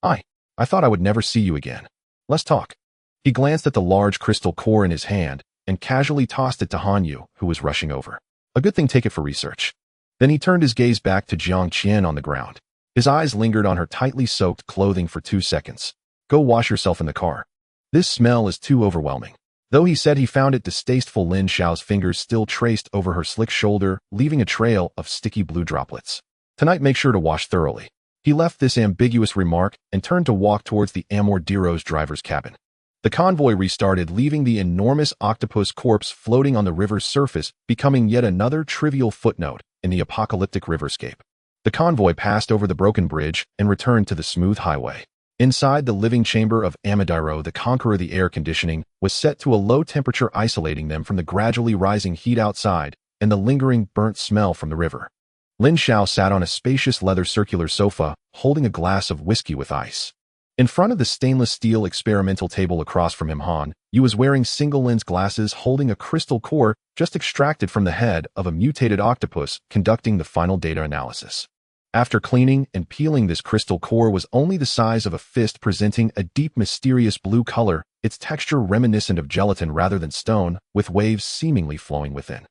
I thought I would never see you again. Let's talk. He glanced at the large crystal core in his hand and casually tossed it to Han Yu, who was rushing over. A good thing, take it for research. Then he turned his gaze back to Jiang Qian on the ground. His eyes lingered on her tightly soaked clothing for 2 seconds. Go wash yourself in the car. This smell is too overwhelming. Though he said he found it distasteful, Lin Xiao's fingers still traced over her slick shoulder, leaving a trail of sticky blue droplets. Tonight, make sure to wash thoroughly. He left this ambiguous remark and turned to walk towards the Amordero's driver's cabin. The convoy restarted, leaving the enormous octopus corpse floating on the river's surface, becoming yet another trivial footnote in the apocalyptic riverscape. The convoy passed over the broken bridge and returned to the smooth highway. Inside the living chamber of Amodero the Conqueror, the air conditioning was set to a low temperature, isolating them from the gradually rising heat outside and the lingering burnt smell from the river. Lin Xiao sat on a spacious leather circular sofa, holding a glass of whiskey with ice. In front of the stainless steel experimental table across from him, Han Yu was wearing single lens glasses, holding a crystal core just extracted from the head of a mutated octopus, conducting the final data analysis. After cleaning and peeling, this crystal core was only the size of a fist, presenting a deep, mysterious blue color, its texture reminiscent of gelatin rather than stone, with waves seemingly flowing within.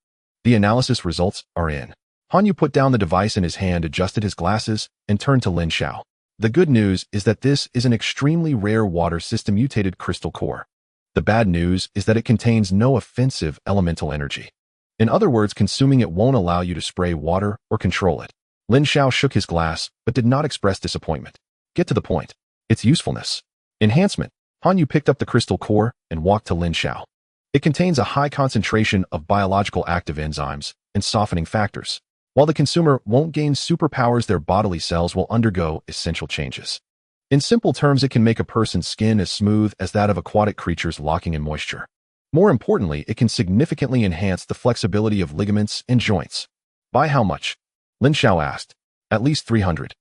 The analysis results are in. Han Yu put down the device in his hand, adjusted his glasses, and turned to Lin Xiao. The good news is that this is an extremely rare water system mutated crystal core. The bad news is that it contains no offensive elemental energy. In other words, consuming it won't allow you to spray water or control it. Lin Xiao shook his glass, but did not express disappointment. Get to the point. Its usefulness. Enhancement. Han Yu picked up the crystal core and walked to Lin Xiao. It contains a high concentration of biological active enzymes and softening factors. While the consumer won't gain superpowers, their bodily cells will undergo essential changes. In simple terms, it can make a person's skin as smooth as that of aquatic creatures, locking in moisture. More importantly, it can significantly enhance the flexibility of ligaments and joints. By how much? Lin Xiao asked. At least 300.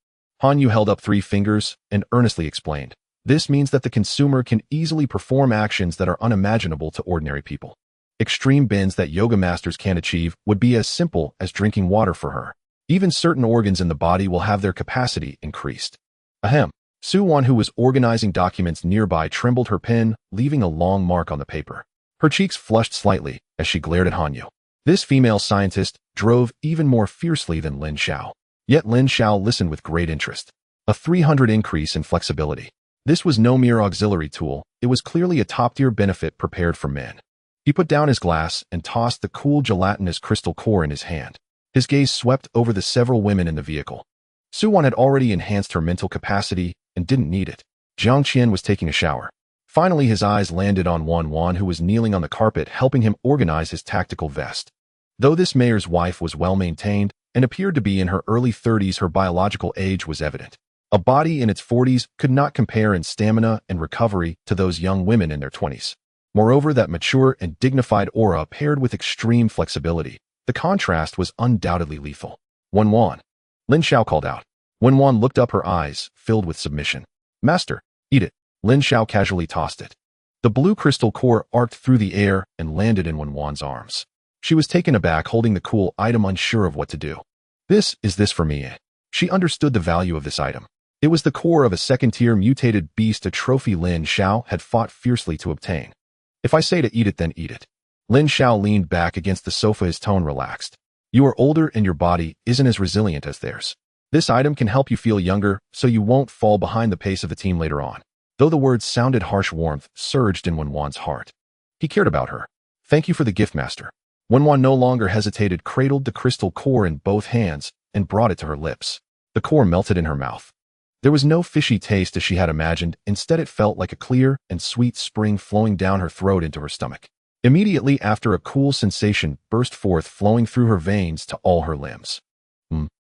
Han Yu held up 3 fingers and earnestly explained. This means that the consumer can easily perform actions that are unimaginable to ordinary people. Extreme bends that yoga masters can't achieve would be as simple as drinking water for her. Even certain organs in the body will have their capacity increased. Ahem. Su Wan, who was organizing documents nearby, trembled her pen, leaving a long mark on the paper. Her cheeks flushed slightly as she glared at Han Yu. This female scientist drove even more fiercely than Lin Xiao. Yet Lin Xiao listened with great interest. A 300 increase in flexibility. This was no mere auxiliary tool, it was clearly a top-tier benefit prepared for men. He put down his glass and tossed the cool gelatinous crystal core in his hand. His gaze swept over the several women in the vehicle. Su Wan had already enhanced her mental capacity and didn't need it. Jiang Qian was taking a shower. Finally, his eyes landed on Wan, who was kneeling on the carpet, helping him organize his tactical vest. Though this mayor's wife was well-maintained and appeared to be in her early 30s, her biological age was evident. A body in its 40s could not compare in stamina and recovery to those young women in their 20s. Moreover, that mature and dignified aura paired with extreme flexibility. The contrast was undoubtedly lethal. Wan. Lin Xiao called out. Wan looked up, her eyes filled with submission. Master, eat it. Lin Xiao casually tossed it. The blue crystal core arced through the air and landed in Wan's arms. She was taken aback, holding the cool item, unsure of what to do. This for me. She understood the value of this item. It was the core of a second-tier mutated beast, a trophy Lin Xiao had fought fiercely to obtain. If I say to eat it, then eat it. Lin Xiao leaned back against the sofa, his tone relaxed. You are older and your body isn't as resilient as theirs. This item can help you feel younger, so you won't fall behind the pace of the team later on. Though the words sounded harsh, warmth surged in Wan's heart. He cared about her. Thank you for the gift, Master. Wan no longer hesitated, cradled the crystal core in both hands, and brought it to her lips. The core melted in her mouth. There was no fishy taste as she had imagined. Instead, it felt like a clear and sweet spring flowing down her throat into her stomach. Immediately after, a cool sensation burst forth, flowing through her veins to all her limbs.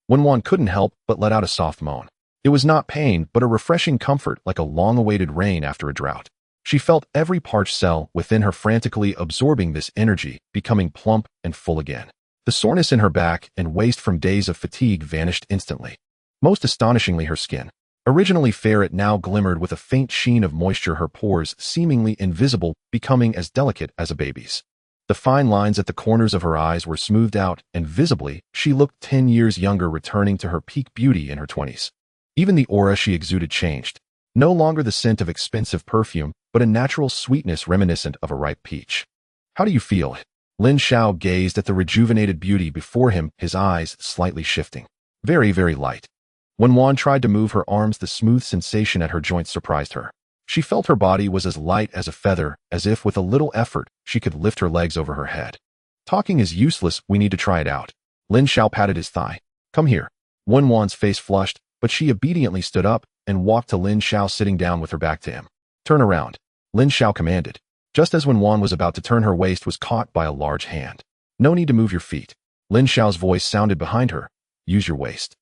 Wan couldn't help but let out a soft moan. It was not pain, but a refreshing comfort, like a long-awaited rain after a drought. She felt every parched cell within her frantically absorbing this energy, becoming plump and full again. The soreness in her back and waist from days of fatigue vanished instantly. Most astonishingly, her skin, originally fair, it now glimmered with a faint sheen of moisture, her pores seemingly invisible, becoming as delicate as a baby's. The fine lines at the corners of her eyes were smoothed out, and visibly, she looked 10 years younger, returning to her peak beauty in her 20s. Even the aura she exuded changed. No longer the scent of expensive perfume, but a natural sweetness reminiscent of a ripe peach. How do you feel? Lin Xiao gazed at the rejuvenated beauty before him, his eyes slightly shifting. Very, very light. When Wan tried to move her arms, the smooth sensation at her joints surprised her. She felt her body was as light as a feather, as if with a little effort, she could lift her legs over her head. Talking is useless, we need to try it out. Lin Xiao patted his thigh. Come here. Wan's face flushed, but she obediently stood up and walked to Lin Xiao, sitting down with her back to him. Turn around. Lin Xiao commanded. Just as Wan was about to turn, her waist was caught by a large hand. No need to move your feet. Lin Xiao's voice sounded behind her. Use your waist.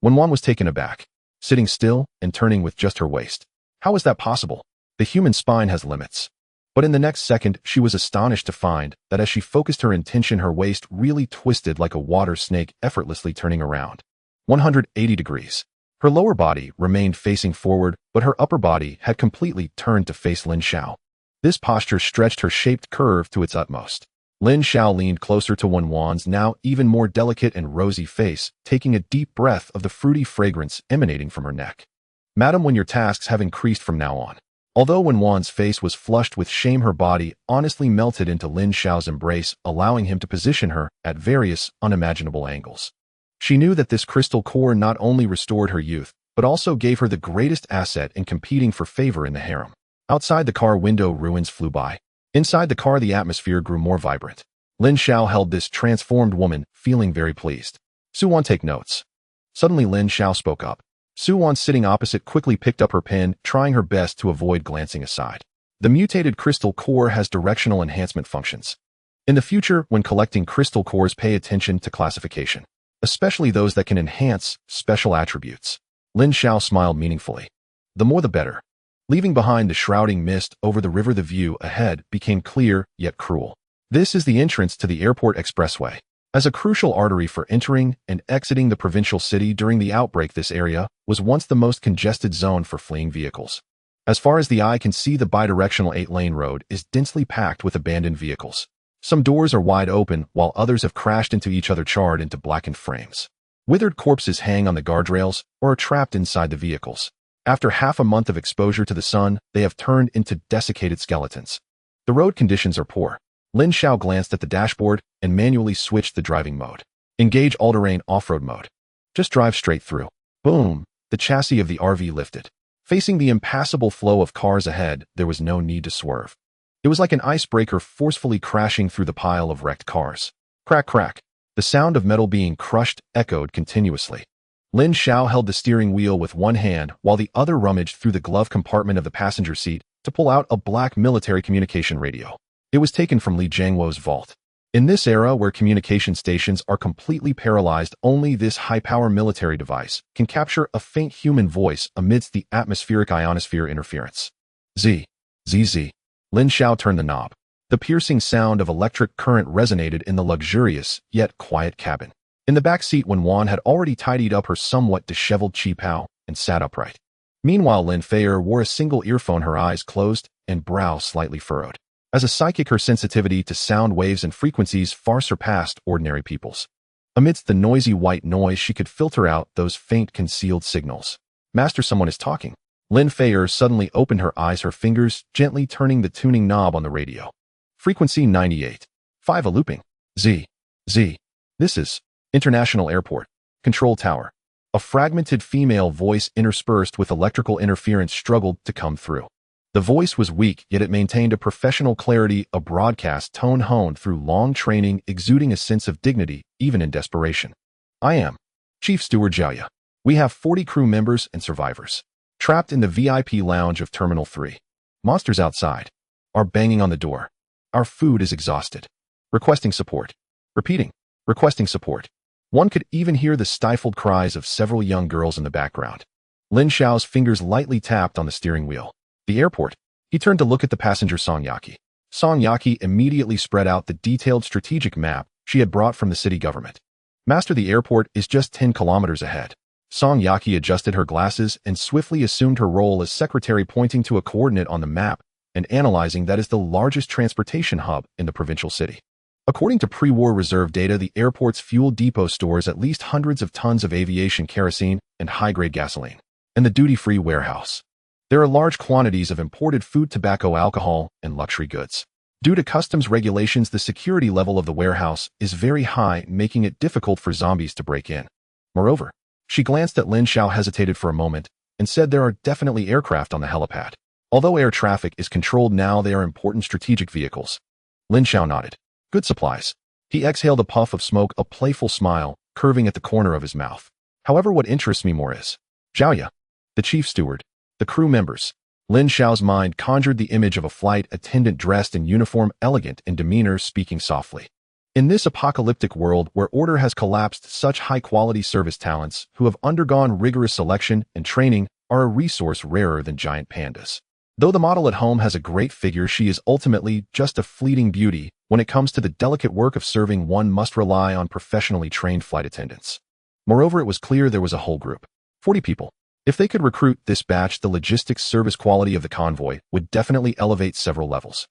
Wan was taken aback, sitting still and turning with just her waist. How is that possible? The human spine has limits. But in the next second, she was astonished to find that as she focused her intention, her waist really twisted like a water snake, effortlessly turning around 180 degrees. Her lower body remained facing forward, but her upper body had completely turned to face Lin Xiao. This posture stretched her shaped curve to its utmost. Lin Xiao leaned closer to Wan's now even more delicate and rosy face, taking a deep breath of the fruity fragrance emanating from her neck. Madam, when your tasks have increased from now on. Although Wan's face was flushed with shame, her body honestly melted into Lin Xiao's embrace, allowing him to position her at various unimaginable angles. She knew that this crystal core not only restored her youth, but also gave her the greatest asset in competing for favor in the harem. Outside the car window, ruins flew by. Inside the car, the atmosphere grew more vibrant. Lin Xiao held this transformed woman, feeling very pleased. Su-wan, take notes. Suddenly, Lin Xiao spoke up. Su-wan, sitting opposite, quickly picked up her pen, trying her best to avoid glancing aside. The mutated crystal core has directional enhancement functions. In the future, when collecting crystal cores, pay attention to classification, especially those that can enhance special attributes. Lin Xiao smiled meaningfully. The more the better. Leaving behind the shrouding mist over the river, the view ahead became clear yet cruel. This is the entrance to the airport expressway. As a crucial artery for entering and exiting the provincial city during the outbreak, this area was once the most congested zone for fleeing vehicles. As far as the eye can see, the bidirectional 8-lane road is densely packed with abandoned vehicles. Some doors are wide open, while others have crashed into each other, charred into blackened frames. Withered corpses hang on the guardrails or are trapped inside the vehicles. After half a month of exposure to the sun, they have turned into desiccated skeletons. The road conditions are poor. Lin Xiao glanced at the dashboard and manually switched the driving mode. Engage all-terrain off-road mode. Just drive straight through. Boom! The chassis of the RV lifted. Facing the impassable flow of cars ahead, there was no need to swerve. It was like an icebreaker forcefully crashing through the pile of wrecked cars. Crack, crack. The sound of metal being crushed echoed continuously. Lin Xiao held the steering wheel with one hand while the other rummaged through the glove compartment of the passenger seat to pull out a black military communication radio. It was taken from Li Jiangwo's vault. In this era where communication stations are completely paralyzed, only this high-power military device can capture a faint human voice amidst the atmospheric ionosphere interference. Z. Lin Xiao turned the knob. The piercing sound of electric current resonated in the luxurious, yet quiet cabin. In the back seat, Wen Wan had already tidied up her somewhat disheveled chi pao and sat upright. Meanwhile, Lin Feier wore a single earphone, her eyes closed and brow slightly furrowed. As a psychic, her sensitivity to sound waves and frequencies far surpassed ordinary people's. Amidst the noisy white noise, she could filter out those faint concealed signals. Master, someone is talking. Lin Feier suddenly opened her eyes, her fingers gently turning the tuning knob on the radio. Frequency 98. 5 a looping. Z. This is International Airport. Control Tower. A fragmented female voice interspersed with electrical interference struggled to come through. The voice was weak, yet it maintained a professional clarity, a broadcast tone honed through long training, exuding a sense of dignity, even in desperation. I am Chief Steward Zhao. We have 40 crew members and survivors. Trapped in the VIP lounge of Terminal 3. Monsters outside are banging on the door. Our food is exhausted. Requesting support. Repeating. Requesting support. One could even hear the stifled cries of several young girls in the background. Lin Xiao's fingers lightly tapped on the steering wheel. The airport. He turned to look at the passenger Song Yaki. Song Yaki immediately spread out the detailed strategic map she had brought from the city government. Master, the airport is just 10 kilometers ahead. Song Yaki adjusted her glasses and swiftly assumed her role as secretary, pointing to a coordinate on the map and analyzing that as the largest transportation hub in the provincial city. According to pre-war reserve data, the airport's fuel depot stores at least hundreds of tons of aviation kerosene and high-grade gasoline. And the duty-free warehouse. There are large quantities of imported food, tobacco, alcohol, and luxury goods. Due to customs regulations, the security level of the warehouse is very high, making it difficult for zombies to break in. Moreover, she glanced at Lin Xiao, hesitated for a moment, and said there are definitely aircraft on the helipad. Although air traffic is controlled now, they are important strategic vehicles. Lin Xiao nodded. Good supplies. He exhaled a puff of smoke, a playful smile curving at the corner of his mouth. However, what interests me more is Zhao, the chief steward, the crew members. Lin Xiao's mind conjured the image of a flight attendant dressed in uniform, elegant in demeanor, speaking softly. In this apocalyptic world where order has collapsed, such high-quality service talents who have undergone rigorous selection and training are a resource rarer than giant pandas. Though the model at home has a great figure, she is ultimately just a fleeting beauty. When it comes to the delicate work of serving, one must rely on professionally trained flight attendants. Moreover, it was clear there was a whole group. 40 people. If they could recruit this batch, the logistics service quality of the convoy would definitely elevate several levels.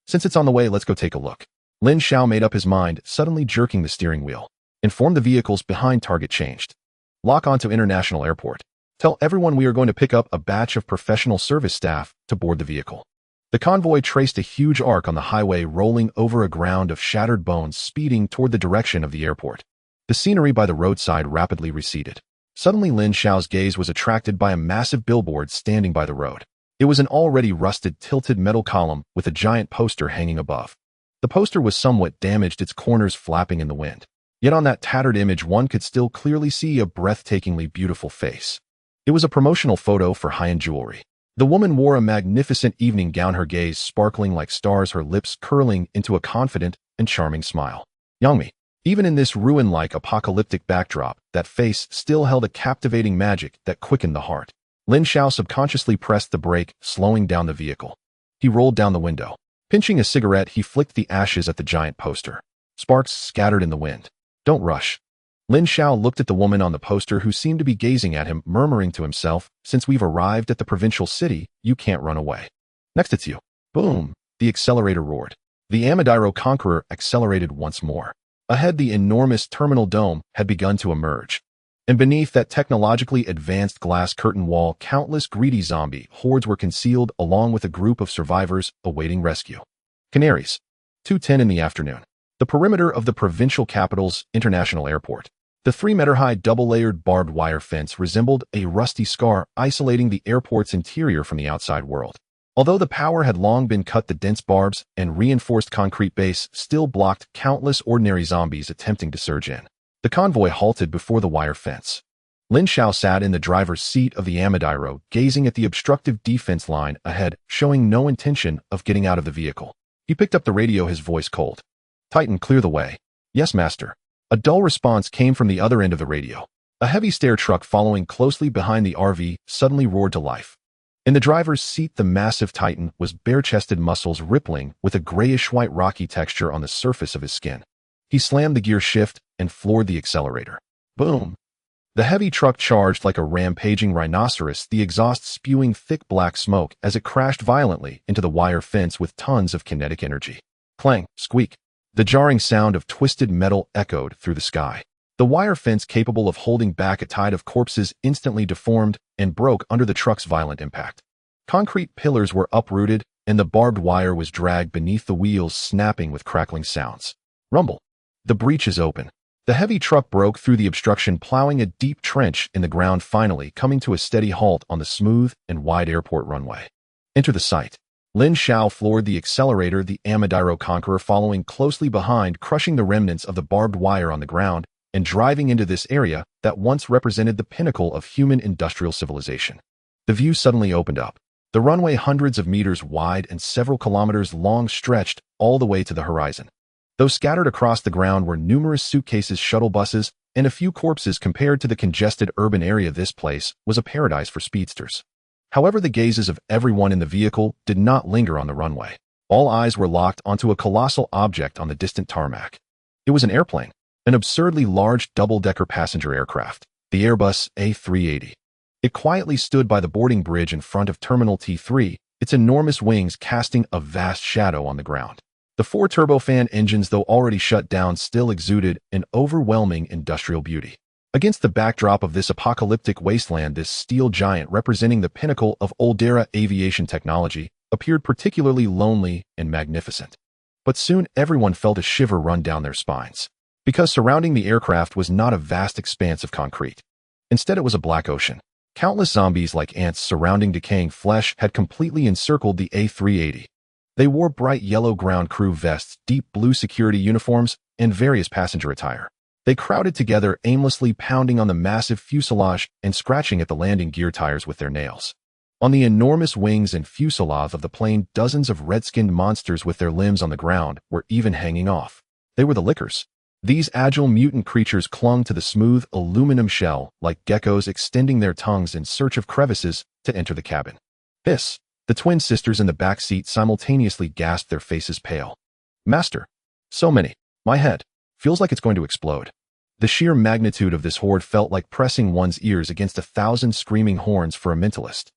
Since it's on the way, let's go take a look. Lin Xiao made up his mind, suddenly jerking the steering wheel. Inform the vehicles behind target changed. Lock onto International Airport. Tell everyone we are going to pick up a batch of professional service staff to board the vehicle. The convoy traced a huge arc on the highway, rolling over a ground of shattered bones, speeding toward the direction of the airport. The scenery by the roadside rapidly receded. Suddenly, Lin Xiao's gaze was attracted by a massive billboard standing by the road. It was an already rusted, tilted metal column with a giant poster hanging above. The poster was somewhat damaged, its corners flapping in the wind. Yet on that tattered image, one could still clearly see a breathtakingly beautiful face. It was a promotional photo for high-end jewelry. The woman wore a magnificent evening gown, her gaze sparkling like stars, her lips curling into a confident and charming smile. Yangmi. Even in this ruin-like apocalyptic backdrop, that face still held a captivating magic that quickened the heart. Lin Xiao subconsciously pressed the brake, slowing down the vehicle. He rolled down the window. Pinching a cigarette, he flicked the ashes at the giant poster. Sparks scattered in the wind. Don't rush. Lin Xiao looked at the woman on the poster, who seemed to be gazing at him, murmuring to himself, since we've arrived at the provincial city, you can't run away. Next it's you. Boom! The accelerator roared. The Amadiro Conqueror accelerated once more. Ahead, the enormous terminal dome had begun to emerge. And beneath that technologically advanced glass curtain wall, countless greedy zombie hordes were concealed, along with a group of survivors awaiting rescue. Canaries. 2:10 in the afternoon. The perimeter of the provincial capital's international airport. The 3-meter-high double-layered barbed wire fence resembled a rusty scar, isolating the airport's interior from the outside world. Although the power had long been cut, the dense barbs and reinforced concrete base still blocked countless ordinary zombies attempting to surge in. The convoy halted before the wire fence. Lin Xiao sat in the driver's seat of the Amadiro, gazing at the obstructive defense line ahead, showing no intention of getting out of the vehicle. He picked up the radio, his voice cold. Titan, clear the way. Yes, master. A dull response came from the other end of the radio. A heavy stair truck following closely behind the RV suddenly roared to life. In the driver's seat, the massive titan was bare-chested, muscles rippling with a grayish-white rocky texture on the surface of his skin. He slammed the gear shift and floored the accelerator. Boom! The heavy truck charged like a rampaging rhinoceros, the exhaust spewing thick black smoke as it crashed violently into the wire fence with tons of kinetic energy. Clang, squeak. The jarring sound of twisted metal echoed through the sky. The wire fence, capable of holding back a tide of corpses, instantly deformed and broke under the truck's violent impact. Concrete pillars were uprooted, and the barbed wire was dragged beneath the wheels, snapping with crackling sounds. Rumble. The breach is open. The heavy truck broke through the obstruction, plowing a deep trench in the ground, finally coming to a steady halt on the smooth and wide airport runway. Enter the site. Lin Xiao floored the accelerator, the Armadillo Conqueror following closely behind, crushing the remnants of the barbed wire on the ground and driving into this area that once represented the pinnacle of human industrial civilization. The view suddenly opened up. The runway, hundreds of meters wide and several kilometers long, stretched all the way to the horizon. Though scattered across the ground were numerous suitcases, shuttle buses, and a few corpses, compared to the congested urban area, this place was a paradise for speedsters. However, the gazes of everyone in the vehicle did not linger on the runway. All eyes were locked onto a colossal object on the distant tarmac. It was an airplane. An absurdly large double-decker passenger aircraft, the Airbus A380. It quietly stood by the boarding bridge in front of Terminal T3, its enormous wings casting a vast shadow on the ground. The 4 turbofan engines, though already shut down, still exuded an overwhelming industrial beauty. Against the backdrop of this apocalyptic wasteland, this steel giant, representing the pinnacle of old-era aviation technology, appeared particularly lonely and magnificent. But soon everyone felt a shiver run down their spines. Because surrounding the aircraft was not a vast expanse of concrete. Instead, it was a black ocean. Countless zombies like ants surrounding decaying flesh had completely encircled the A380. They wore bright yellow ground crew vests, deep blue security uniforms, and various passenger attire. They crowded together, aimlessly pounding on the massive fuselage and scratching at the landing gear tires with their nails. On the enormous wings and fuselage of the plane, dozens of red-skinned monsters with their limbs on the ground were even hanging off. They were the lickers. These agile mutant creatures clung to the smooth aluminum shell like geckos, extending their tongues in search of crevices to enter the cabin. Hiss! The twin sisters in the back seat simultaneously gasped, their faces pale. Master! So many! My head feels like it's going to explode. The sheer magnitude of this horde felt like pressing one's ears against 1,000 screaming horns for a mentalist.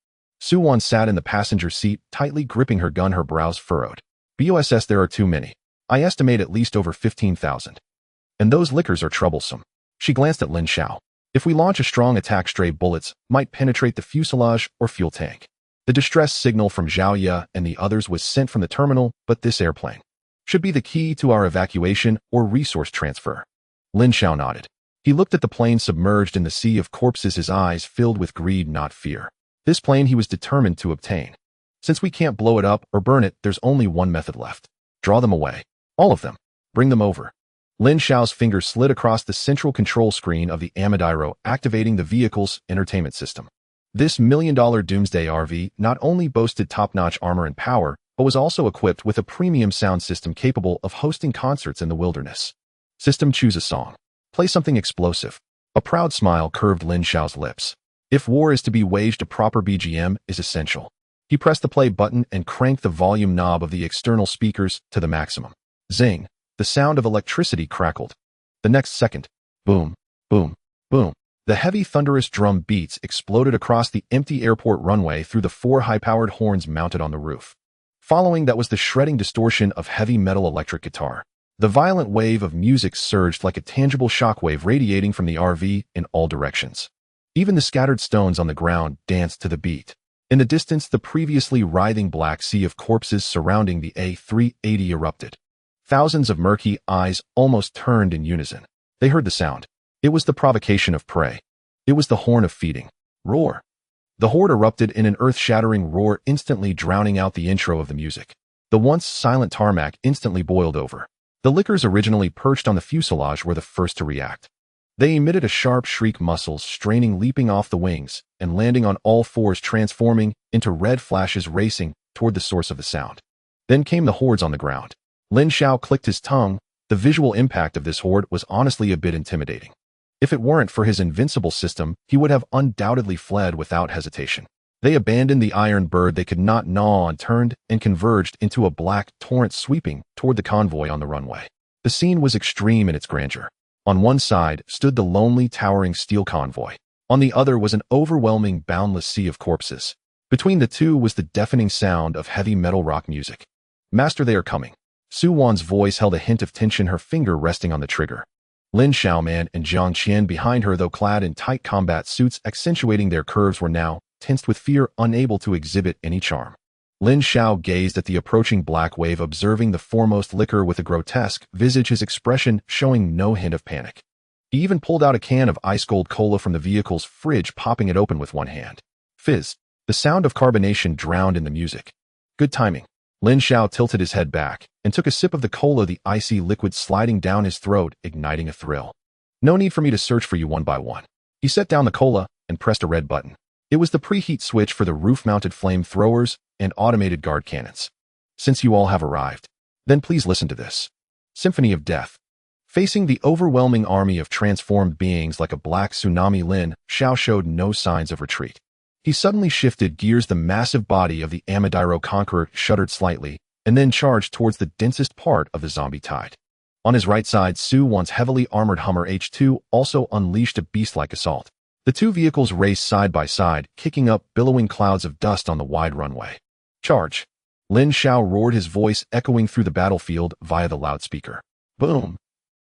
Suwon sat in the passenger seat, tightly gripping her gun, her brows furrowed. BOSS, there are too many. I estimate at least over 15,000. And those lickers are troublesome. She glanced at Lin Xiao. If we launch a strong attack, stray bullets might penetrate the fuselage or fuel tank. The distress signal from Zhao Ye and the others was sent from the terminal, but this airplane should be the key to our evacuation or resource transfer. Lin Xiao nodded. He looked at the plane submerged in the sea of corpses, his eyes filled with greed, not fear. This plane he was determined to obtain. Since we can't blow it up or burn it, there's only one method left. Draw them away. All of them. Bring them over. Lin Xiao's finger slid across the central control screen of the Armadillo, activating the vehicle's entertainment system. This million-dollar Doomsday RV not only boasted top-notch armor and power, but was also equipped with a premium sound system capable of hosting concerts in the wilderness. System, choose a song. Play something explosive. A proud smile curved Lin Xiao's lips. If war is to be waged, a proper BGM is essential. He pressed the play button and cranked the volume knob of the external speakers to the maximum. Zing! The sound of electricity crackled. The next second, boom, boom, boom. The heavy thunderous drum beats exploded across the empty airport runway through the 4 high-powered horns mounted on the roof. Following that was the shredding distortion of heavy metal electric guitar. The violent wave of music surged like a tangible shockwave, radiating from the RV in all directions. Even the scattered stones on the ground danced to the beat. In the distance, the previously writhing black sea of corpses surrounding the A380 erupted. Thousands of murky eyes almost turned in unison. They heard the sound. It was the provocation of prey. It was the horn of feeding. Roar. The horde erupted in an earth-shattering roar, instantly drowning out the intro of the music. The once silent tarmac instantly boiled over. The lickers, originally perched on the fuselage, were the first to react. They emitted a sharp shriek, muscles straining, leaping off the wings, and landing on all fours, transforming into red flashes, racing toward the source of the sound. Then came the hordes on the ground. Lin Xiao clicked his tongue. The visual impact of this horde was honestly a bit intimidating. If it weren't for his invincible system, he would have undoubtedly fled without hesitation. They abandoned the iron bird they could not gnaw on, turned, and converged into a black torrent sweeping toward the convoy on the runway. The scene was extreme in its grandeur. On one side stood the lonely, towering steel convoy. On the other was an overwhelming, boundless sea of corpses. Between the two was the deafening sound of heavy metal rock music. "Master, they are coming." Su Wan's voice held a hint of tension, her finger resting on the trigger. Lin Xiao Man and Jiang Qian behind her, though clad in tight combat suits accentuating their curves, were now tensed with fear, unable to exhibit any charm. Lin Xiao gazed at the approaching black wave, observing the foremost licker with a grotesque visage, his expression showing no hint of panic. He even pulled out a can of ice-cold cola from the vehicle's fridge, popping it open with one hand. Fizz. The sound of carbonation drowned in the music. Good timing. Lin Xiao tilted his head back and took a sip of the cola, the icy liquid sliding down his throat, igniting a thrill. "No need for me to search for you one by one." He set down the cola and pressed a red button. It was the preheat switch for the roof-mounted flamethrowers and automated guard cannons. "Since you all have arrived, then please listen to this. Symphony of Death." Facing the overwhelming army of transformed beings like a black tsunami, Lin Xiao showed no signs of retreat. He suddenly shifted gears. The massive body of the Amadiro Conqueror shuddered slightly and then charged towards the densest part of the zombie tide. On his right side, Su Wan's heavily armored Hummer H2 also unleashed a beast-like assault. The two vehicles raced side by side, kicking up billowing clouds of dust on the wide runway. "Charge!" Lin Xiao roared, his voice echoing through the battlefield via the loudspeaker. Boom!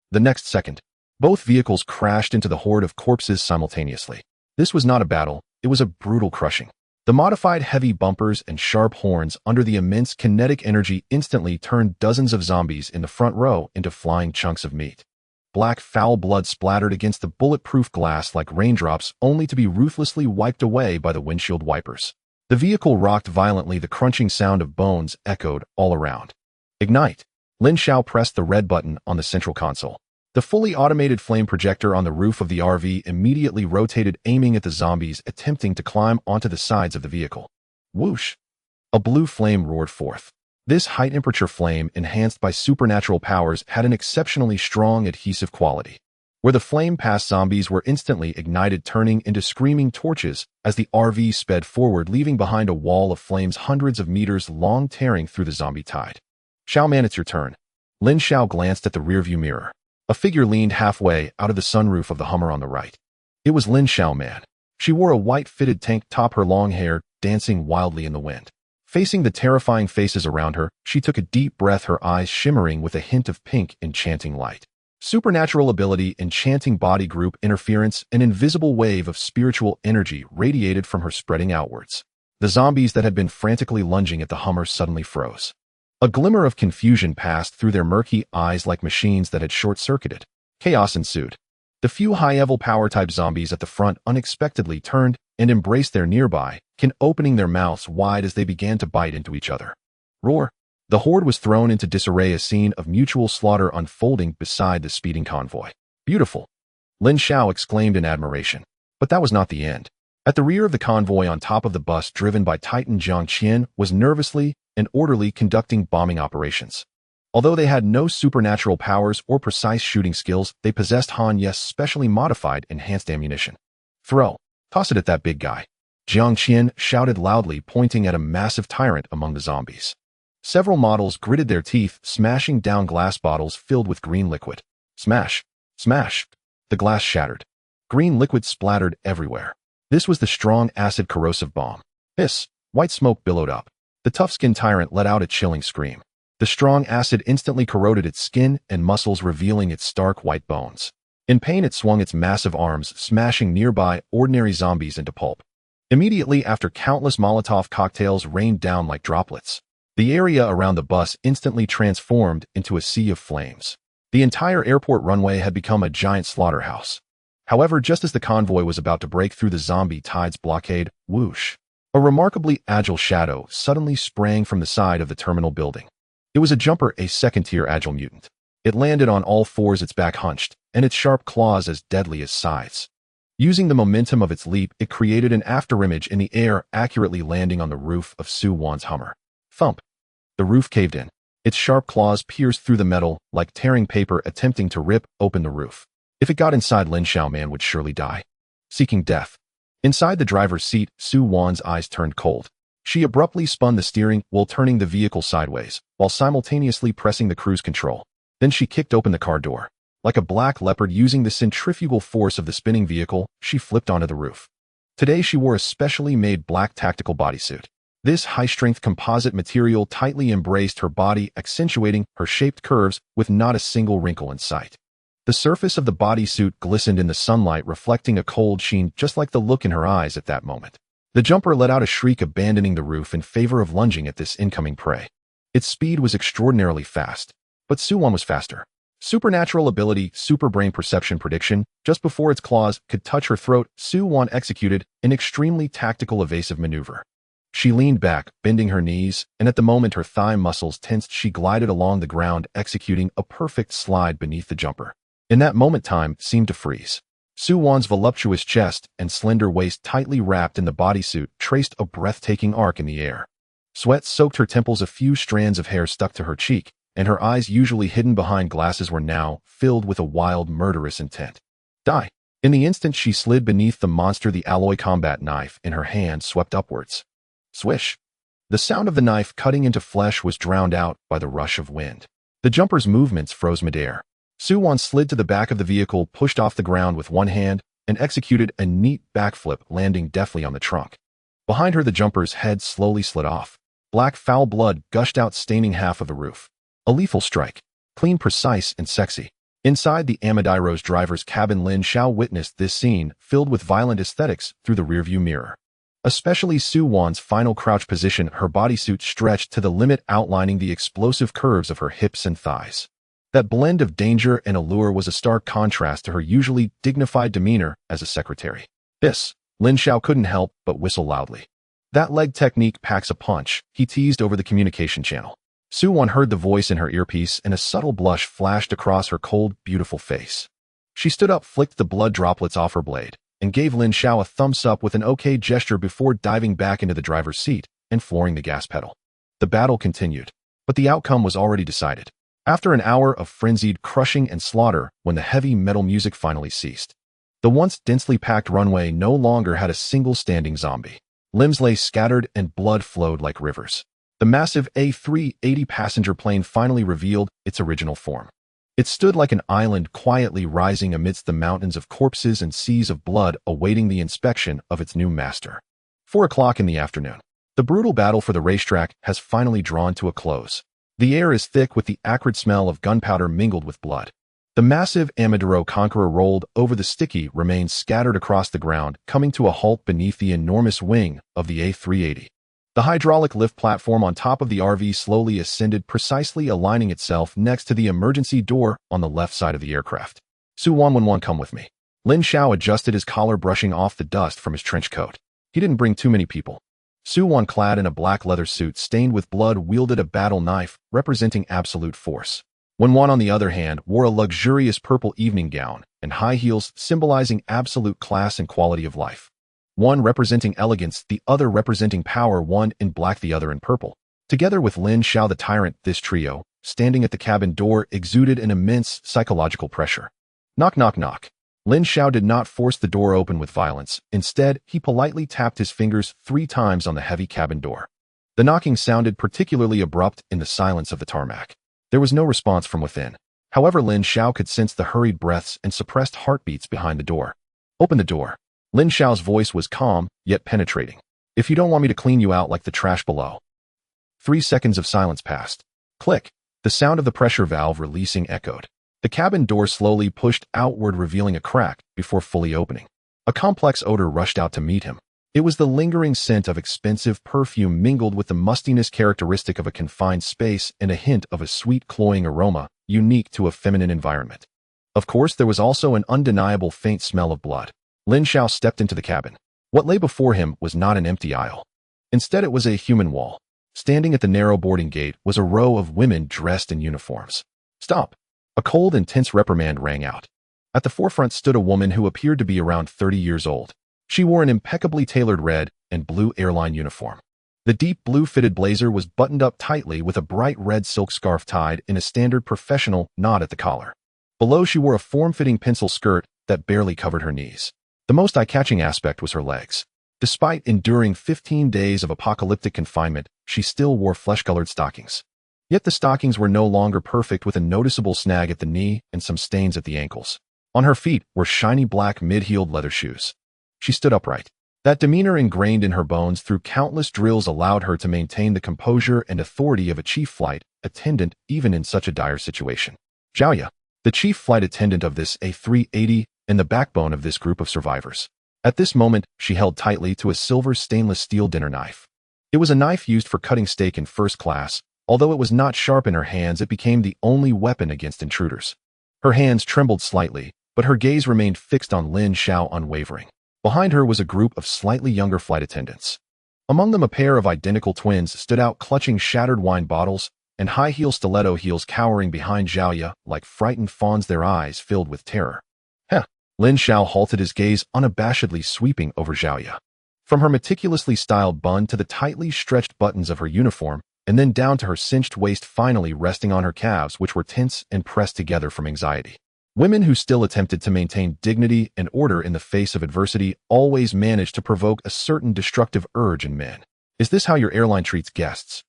The next second, both vehicles crashed into the horde of corpses simultaneously. This was not a battle, it was a brutal crushing. The modified heavy bumpers and sharp horns under the immense kinetic energy instantly turned dozens of zombies in the front row into flying chunks of meat. Black foul blood splattered against the bulletproof glass like raindrops, only to be ruthlessly wiped away by the windshield wipers. The vehicle rocked violently, the crunching sound of bones echoed all around. "Ignite!" Lin Xiao pressed the red button on the central console. The fully automated flame projector on the roof of the RV immediately rotated, aiming at the zombies attempting to climb onto the sides of the vehicle. Whoosh! A blue flame roared forth. This high-temperature flame, enhanced by supernatural powers, had an exceptionally strong adhesive quality. Where the flame passed, zombies were instantly ignited, turning into screaming torches as the RV sped forward, leaving behind a wall of flames hundreds of meters long, tearing through the zombie tide. "Xiao Man, it's your turn." Lin Xiao glanced at the rearview mirror. A figure leaned halfway out of the sunroof of the Hummer on the right. It was Lin Xiao Man. She wore a white fitted tank top, her long hair dancing wildly in the wind. Facing the terrifying faces around her, she took a deep breath, her eyes shimmering with a hint of pink enchanting light. Supernatural ability, enchanting body group interference, an invisible wave of spiritual energy radiated from her, spreading outwards. The zombies that had been frantically lunging at the Hummer suddenly froze. A glimmer of confusion passed through their murky eyes like machines that had short-circuited. Chaos ensued. The few high-level power-type zombies at the front unexpectedly turned and embraced their nearby, opening their mouths wide as they began to bite into each other. Roar! The horde was thrown into disarray, a scene of mutual slaughter unfolding beside the speeding convoy. "Beautiful!" Lin Xiao exclaimed in admiration. But that was not the end. At the rear of the convoy, on top of the bus driven by Titan, Jiang Qian was nervously and orderly conducting bombing operations. Although they had no supernatural powers or precise shooting skills, they possessed Han Yes specially modified enhanced ammunition. "Throw! Toss it at that big guy!" Jiang Qian shouted loudly, pointing at a massive tyrant among the zombies. Several models gritted their teeth, smashing down glass bottles filled with green liquid. Smash! Smash! The glass shattered. Green liquid splattered everywhere. This was the strong acid corrosive bomb. Hiss! White smoke billowed up. The tough-skinned tyrant let out a chilling scream. The strong acid instantly corroded its skin and muscles, revealing its stark white bones. In pain, it swung its massive arms, smashing nearby ordinary zombies into pulp. Immediately after, countless Molotov cocktails rained down like droplets. The area around the bus instantly transformed into a sea of flames. The entire airport runway had become a giant slaughterhouse. However, just as the convoy was about to break through the zombie tide's blockade, whoosh! A remarkably agile shadow suddenly sprang from the side of the terminal building. It was a jumper, a second-tier agile mutant. It landed on all fours, its back hunched, and its sharp claws as deadly as scythes. Using the momentum of its leap, it created an afterimage in the air, accurately landing on the roof of Su Wan's Hummer. Thump! The roof caved in. Its sharp claws pierced through the metal like tearing paper, attempting to rip open the roof. If it got inside, Lin Xiao Man would surely die. Seeking death. Inside the driver's seat, Su Wan's eyes turned cold. She abruptly spun the steering wheel, turning the vehicle sideways, while simultaneously pressing the cruise control. Then she kicked open the car door. Like a black leopard using the centrifugal force of the spinning vehicle, she flipped onto the roof. Today she wore a specially made black tactical bodysuit. This high-strength composite material tightly embraced her body, accentuating her shaped curves with not a single wrinkle in sight. The surface of the bodysuit glistened in the sunlight, reflecting a cold sheen just like the look in her eyes at that moment. The jumper let out a shriek, abandoning the roof in favor of lunging at this incoming prey. Its speed was extraordinarily fast, but Su Wan was faster. Supernatural ability, super brain perception prediction. Just before its claws could touch her throat, Su Wan executed an extremely tactical evasive maneuver. She leaned back, bending her knees, and at the moment her thigh muscles tensed, she glided along the ground, executing a perfect slide beneath the jumper. In that moment, time seemed to freeze. Su Wan's voluptuous chest and slender waist, tightly wrapped in the bodysuit, traced a breathtaking arc in the air. Sweat soaked her temples, a few strands of hair stuck to her cheek, and her eyes, usually hidden behind glasses, were now filled with a wild, murderous intent. Die! In the instant she slid beneath the monster, the alloy combat knife in her hand swept upwards. Swish! The sound of the knife cutting into flesh was drowned out by the rush of wind. The jumper's movements froze midair. Su Wan slid to the back of the vehicle, pushed off the ground with one hand, and executed a neat backflip, landing deftly on the trunk. Behind her, the jumper's head slowly slid off. Black, foul blood gushed out, staining half of the roof. A lethal strike. Clean, precise, and sexy. Inside the Amadiro's driver's cabin, Lin Xiao witnessed this scene, filled with violent aesthetics, through the rearview mirror. Especially Su Wan's final crouch position, her bodysuit stretched to the limit, outlining the explosive curves of her hips and thighs. That blend of danger and allure was a stark contrast to her usually dignified demeanor as a secretary. Lin Xiao couldn't help but whistle loudly. That leg technique packs a punch, he teased over the communication channel. Su Wan heard the voice in her earpiece, and a subtle blush flashed across her cold, beautiful face. She stood up, flicked the blood droplets off her blade, and gave Lin Xiao a thumbs up with an okay gesture before diving back into the driver's seat and flooring the gas pedal. The battle continued, but the outcome was already decided. After an hour of frenzied crushing and slaughter, when the heavy metal music finally ceased, the once densely packed runway no longer had a single standing zombie. Limbs lay scattered and blood flowed like rivers. The massive A380 passenger plane finally revealed its original form. It stood like an island, quietly rising amidst the mountains of corpses and seas of blood, awaiting the inspection of its new master. 4 o'clock in the afternoon. The brutal battle for the racetrack has finally drawn to a close. The air is thick with the acrid smell of gunpowder mingled with blood. The massive Amadiro Conqueror rolled over the sticky remains scattered across the ground, coming to a halt beneath the enormous wing of the A380. The hydraulic lift platform on top of the RV slowly ascended, precisely aligning itself next to the emergency door on the left side of the aircraft. Su Wan, come with me. Lin Xiao adjusted his collar, brushing off the dust from his trench coat. He didn't bring too many people. Su Wan, clad in a black leather suit stained with blood, wielded a battle knife, representing absolute force. Wan, on the other hand, wore a luxurious purple evening gown and high heels, symbolizing absolute class and quality of life. One representing elegance, the other representing power, one in black, the other in purple. Together with Lin Xiao the tyrant, this trio, standing at the cabin door, exuded an immense psychological pressure. Knock, knock, knock. Lin Xiao did not force the door open with violence. Instead, he politely tapped his fingers 3 times on the heavy cabin door. The knocking sounded particularly abrupt in the silence of the tarmac. There was no response from within. However, Lin Xiao could sense the hurried breaths and suppressed heartbeats behind the door. Open the door. Lin Xiao's voice was calm, yet penetrating. If you don't want me to clean you out like the trash below. 3 seconds of silence passed. Click. The sound of the pressure valve releasing echoed. The cabin door slowly pushed outward, revealing a crack before fully opening. A complex odor rushed out to meet him. It was the lingering scent of expensive perfume mingled with the mustiness characteristic of a confined space and a hint of a sweet, cloying aroma unique to a feminine environment. Of course, there was also an undeniable faint smell of blood. Lin Xiao stepped into the cabin. What lay before him was not an empty aisle. Instead, it was a human wall. Standing at the narrow boarding gate was a row of women dressed in uniforms. Stop! A cold and tense reprimand rang out. At the forefront stood a woman who appeared to be around 30 years old. She wore an impeccably tailored red and blue airline uniform. The deep blue fitted blazer was buttoned up tightly with a bright red silk scarf tied in a standard professional knot at the collar. Below, she wore a form-fitting pencil skirt that barely covered her knees. The most eye-catching aspect was her legs. Despite enduring 15 days of apocalyptic confinement, she still wore flesh-colored stockings. Yet the stockings were no longer perfect, with a noticeable snag at the knee and some stains at the ankles. On her feet were shiny black mid-heeled leather shoes. She stood upright. That demeanor ingrained in her bones through countless drills allowed her to maintain the composure and authority of a chief flight attendant even in such a dire situation. Xiao, the chief flight attendant of this A380 and the backbone of this group of survivors. At this moment, she held tightly to a silver stainless steel dinner knife. It was a knife used for cutting steak in first class. Although it was not sharp in her hands, it became the only weapon against intruders. Her hands trembled slightly, but her gaze remained fixed on Lin Xiao unwavering. Behind her was a group of slightly younger flight attendants. Among them, a pair of identical twins stood out, clutching shattered wine bottles and high-heel stiletto heels, cowering behind Xiao like frightened fawns, their eyes filled with terror. Heh! Lin Xiao halted, his gaze unabashedly sweeping over Xiao. From her meticulously styled bun to the tightly stretched buttons of her uniform, and then down to her cinched waist finally resting on her calves, which were tense and pressed together from anxiety. Women who still attempted to maintain dignity and order in the face of adversity always managed to provoke a certain destructive urge in men. Is this how your airline treats guests?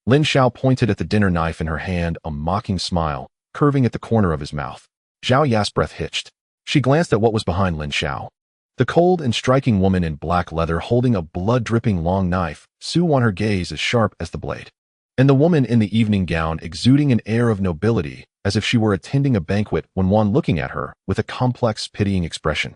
Lin Xiao pointed at the dinner knife in her hand, a mocking smile curving at the corner of his mouth. Xiao Ya's breath hitched. She glanced at what was behind Lin Xiao. The cold and striking woman in black leather holding a blood-dripping long knife, Su won her gaze as sharp as the blade. And the woman in the evening gown exuding an air of nobility, as if she were attending a banquet, when one looking at her with a complex, pitying expression.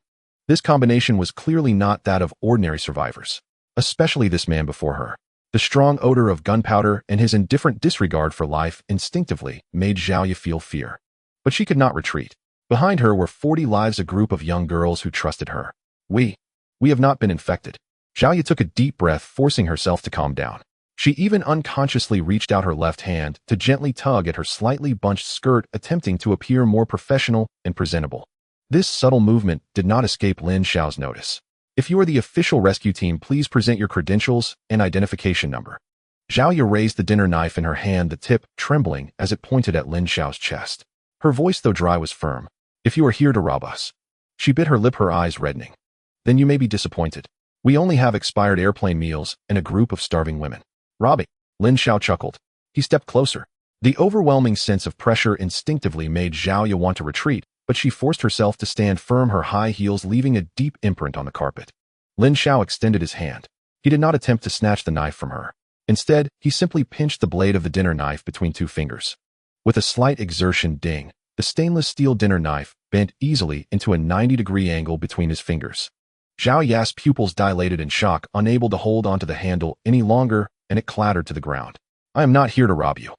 This combination was clearly not that of ordinary survivors, especially this man before her. The strong odor of gunpowder and his indifferent disregard for life instinctively made Xiao feel fear. But she could not retreat. Behind her were 40 lives, a group of young girls who trusted her. We have not been infected. Xiao took a deep breath, forcing herself to calm down. She even unconsciously reached out her left hand to gently tug at her slightly bunched skirt, attempting to appear more professional and presentable. This subtle movement did not escape Lin Xiao's notice. If you are the official rescue team, please present your credentials and identification number. Xiao raised the dinner knife in her hand, the tip trembling as it pointed at Lin Xiao's chest. Her voice, though dry, was firm. If you are here to rob us. She bit her lip, her eyes reddening. Then you may be disappointed. We only have expired airplane meals and a group of starving women. Robbie, Lin Xiao chuckled. He stepped closer. The overwhelming sense of pressure instinctively made Xiao want to retreat, but she forced herself to stand firm, her high heels leaving a deep imprint on the carpet. Lin Xiao extended his hand. He did not attempt to snatch the knife from her. Instead, he simply pinched the blade of the dinner knife between two fingers. With a slight exertion, ding, the stainless steel dinner knife bent easily into a 90-degree angle between his fingers. Xiao Ya's pupils dilated in shock, unable to hold onto the handle any longer, and it clattered to the ground. I am not here to rob you.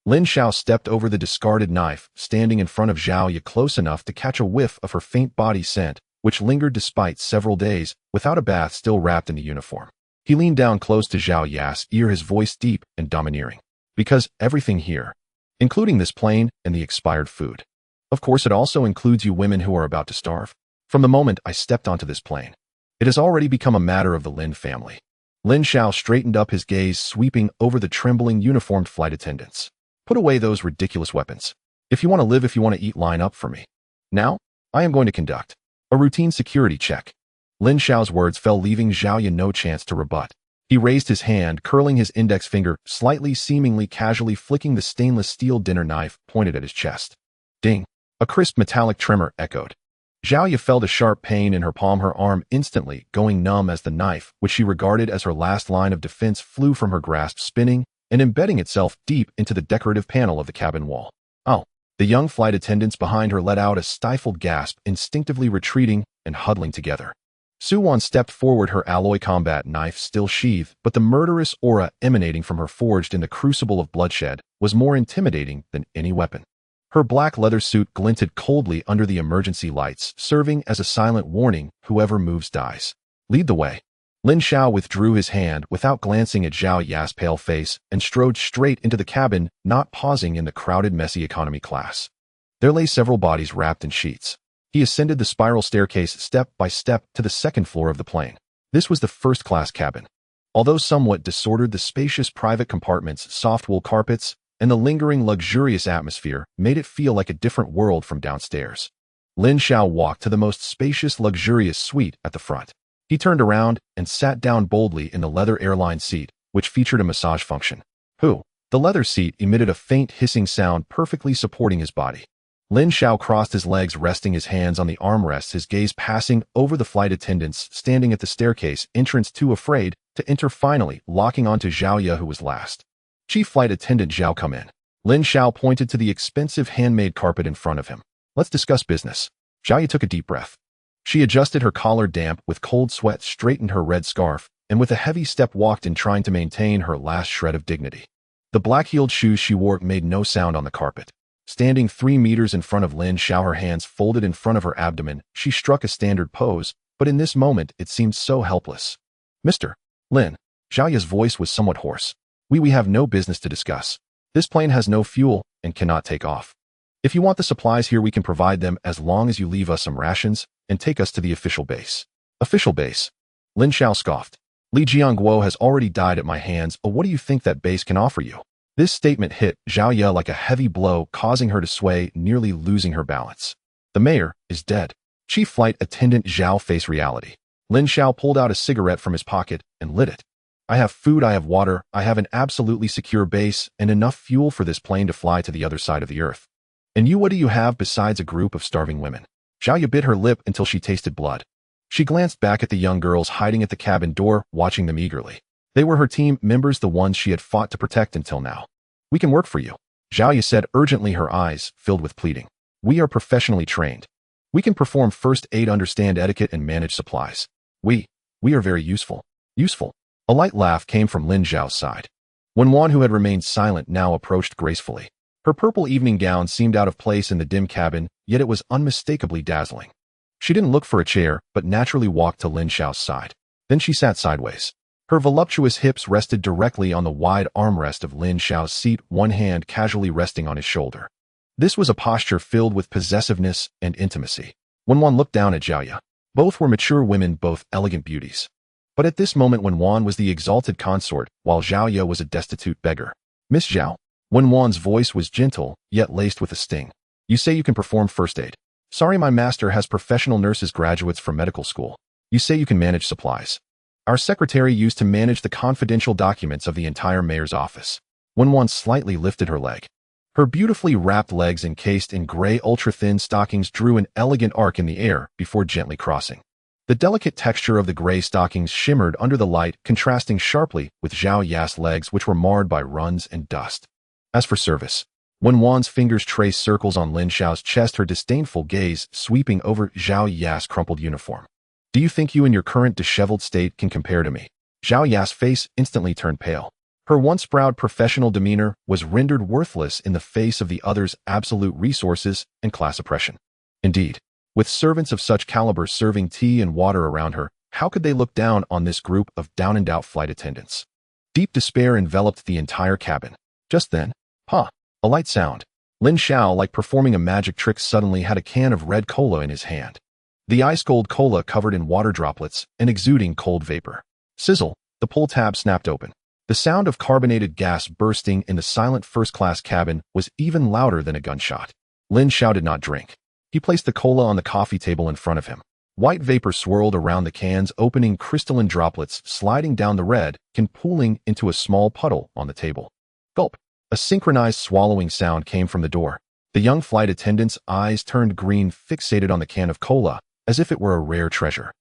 Lin Xiao stepped over the discarded knife, standing in front of Xiao Ya close enough to catch a whiff of her faint body scent, which lingered despite several days without a bath, still wrapped in the uniform. He leaned down close to Xiao Ya's ear, his voice deep and domineering. Because everything here, including this plane and the expired food. Of course, it also includes you women who are about to starve. From the moment I stepped onto this plane, it has already become a matter of the Lin family. Lin Xiao straightened up, his gaze sweeping over the trembling uniformed flight attendants. Put away those ridiculous weapons. If you want to live, if you want to eat, line up for me. Now, I am going to conduct a routine security check. Lin Xiao's words fell, leaving Xiao Ya no chance to rebut. He raised his hand, curling his index finger, slightly, seemingly casually flicking the stainless steel dinner knife pointed at his chest. Ding! A crisp metallic tremor echoed. Xiao Ya felt a sharp pain in her palm, her arm instantly going numb as the knife, which she regarded as her last line of defense, flew from her grasp, spinning and embedding itself deep into the decorative panel of the cabin wall. Oh! The young flight attendants behind her let out a stifled gasp, instinctively retreating and huddling together. Suwon stepped forward, her alloy combat knife still sheathed, but the murderous aura emanating from her, forged in the crucible of bloodshed, was more intimidating than any weapon. Her black leather suit glinted coldly under the emergency lights, serving as a silent warning: whoever moves dies. Lead the way. Lin Xiao withdrew his hand without glancing at Xiao Ya's pale face and strode straight into the cabin, not pausing in the crowded, messy economy class. There lay several bodies wrapped in sheets. He ascended the spiral staircase step by step to the second floor of the plane. This was the first-class cabin. Although somewhat disordered, the spacious private compartments, soft wool carpets, and the lingering luxurious atmosphere made it feel like a different world from downstairs. Lin Xiao walked to the most spacious, luxurious suite at the front. He turned around and sat down boldly in the leather airline seat, which featured a massage function. The leather seat emitted a faint hissing sound perfectly supporting his body. Lin Xiao crossed his legs, resting his hands on the armrests, his gaze passing over the flight attendants standing at the staircase entrance, too afraid to enter, finally locking onto Zhao Ye, who was last. Chief Flight Attendant Zhao, come in. Lin Xiao pointed to the expensive handmade carpet in front of him. Let's discuss business. Zhao Ye took a deep breath. She adjusted her collar, damp with cold sweat, straightened her red scarf, and with a heavy step walked in, trying to maintain her last shred of dignity. The black-heeled shoes she wore made no sound on the carpet. Standing 3 meters in front of Lin Xiao, her hands folded in front of her abdomen, she struck a standard pose, but in this moment it seemed so helpless. Mr. Lin. Zhao Ye's voice was somewhat hoarse. We have no business to discuss. This plane has no fuel and cannot take off. If you want the supplies here, we can provide them as long as you leave us some rations and take us to the official base. Official base? Lin Xiao scoffed. Li Jiangguo has already died at my hands. What do you think that base can offer you? This statement hit Zhao Ye like a heavy blow, causing her to sway, nearly losing her balance. The mayor is dead. Chief Flight Attendant Zhao faced reality. Lin Xiao pulled out a cigarette from his pocket and lit it. I have food, I have water, I have an absolutely secure base, and enough fuel for this plane to fly to the other side of the earth. And you, what do you have besides a group of starving women? Zhao Ye bit her lip until she tasted blood. She glanced back at the young girls hiding at the cabin door, watching them eagerly. They were her team members, the ones she had fought to protect until now. We can work for you, Zhao Ye said urgently, her eyes filled with pleading. We are professionally trained. We can perform first aid, understand etiquette, and manage supplies. We are very useful. Useful. A light laugh came from Lin Xiao's side. Wenwan, who had remained silent, now approached gracefully. Her purple evening gown seemed out of place in the dim cabin, yet it was unmistakably dazzling. She didn't look for a chair, but naturally walked to Lin Xiao's side. Then she sat sideways. Her voluptuous hips rested directly on the wide armrest of Lin Xiao's seat, one hand casually resting on his shoulder. This was a posture filled with possessiveness and intimacy. Wenwan looked down at Zhao Ye. Both were mature women, both elegant beauties. But at this moment, Wenwan was the exalted consort, while Zhao Ye was a destitute beggar. Miss Zhao. Wenwan's voice was gentle, yet laced with a sting. You say you can perform first aid. Sorry, my master has professional nurses, graduates from medical school. You say you can manage supplies. Our secretary used to manage the confidential documents of the entire mayor's office. Wenwan slightly lifted her leg. Her beautifully wrapped legs, encased in gray ultra-thin stockings, drew an elegant arc in the air before gently crossing. The delicate texture of the gray stockings shimmered under the light, contrasting sharply with Zhao Ye's legs, which were marred by runs and dust. As for service, Wenwan's fingers traced circles on Lin Xiao's chest, her disdainful gaze sweeping over Zhao Ye's crumpled uniform. Do you think you in your current disheveled state can compare to me? Zhao Ye's face instantly turned pale. Her once proud professional demeanor was rendered worthless in the face of the other's absolute resources and class oppression. Indeed, with servants of such caliber serving tea and water around her, how could they look down on this group of down-and-out flight attendants? Deep despair enveloped the entire cabin. Just then, a light sound. Lin Xiao, like performing a magic trick, suddenly had a can of red cola in his hand. The ice-cold cola covered in water droplets and exuding cold vapor. Sizzle, the pull tab snapped open. The sound of carbonated gas bursting in the silent first-class cabin was even louder than a gunshot. Lin Xiao did not drink. He placed the cola on the coffee table in front of him. White vapor swirled around the cans, opening crystalline droplets, sliding down the red, and pooling into a small puddle on the table. Gulp. A synchronized swallowing sound came from the door. The young flight attendant's eyes turned green, fixated on the can of cola, as if it were a rare treasure.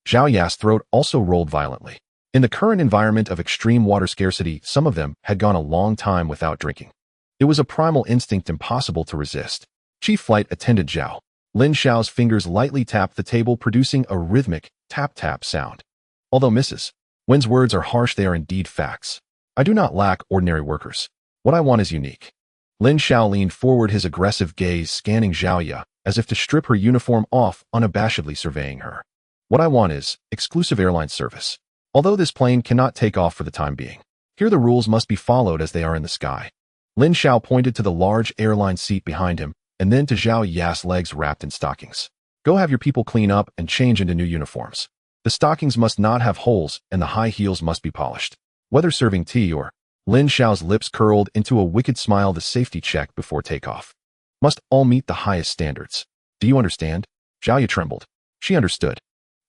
Zhao Ye's throat also rolled violently. In the current environment of extreme water scarcity, some of them had gone a long time without drinking. It was a primal instinct impossible to resist. Chief Flight Attendant Zhao. Lin Xiao's fingers lightly tapped the table, producing a rhythmic tap-tap sound. Although Mrs. Wen's words are harsh, they are indeed facts. I do not lack ordinary workers. What I want is unique. Lin Xiao leaned forward, his aggressive gaze scanning Zhao Ye, as if to strip her uniform off, unabashedly surveying her. What I want is exclusive airline service. Although this plane cannot take off for the time being, here the rules must be followed as they are in the sky. Lin Xiao pointed to the large airline seat behind him, and then to Zhao Ye's legs wrapped in stockings. Go have your people clean up and change into new uniforms. The stockings must not have holes, and the high heels must be polished. Whether serving tea or... Lin Xiao's lips curled into a wicked smile. The safety check before takeoff must all meet the highest standards. Do you understand? Zhao trembled. She understood.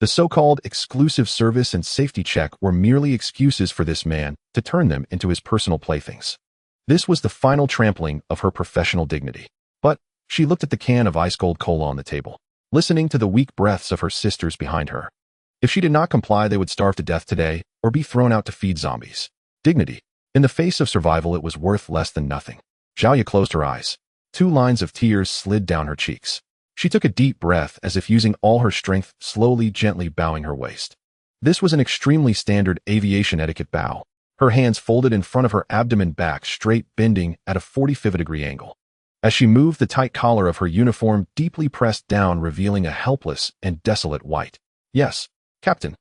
The so-called exclusive service and safety check were merely excuses for this man to turn them into his personal playthings. This was the final trampling of her professional dignity. But she looked at the can of ice-cold cola on the table, listening to the weak breaths of her sisters behind her. If she did not comply, they would starve to death today or be thrown out to feed zombies. Dignity. In the face of survival, it was worth less than nothing. Zhao closed her eyes. 2 lines of tears slid down her cheeks. She took a deep breath as if using all her strength, slowly, gently bowing her waist. This was an extremely standard aviation etiquette bow, her hands folded in front of her abdomen, back straight, bending at a 45-degree angle. As she moved, the tight collar of her uniform deeply pressed down, revealing a helpless and desolate white. Yes, Captain.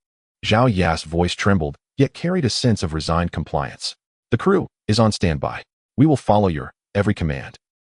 Zhao Ya's voice trembled, yet carried a sense of resigned compliance. The crew is on standby. We will follow your every command.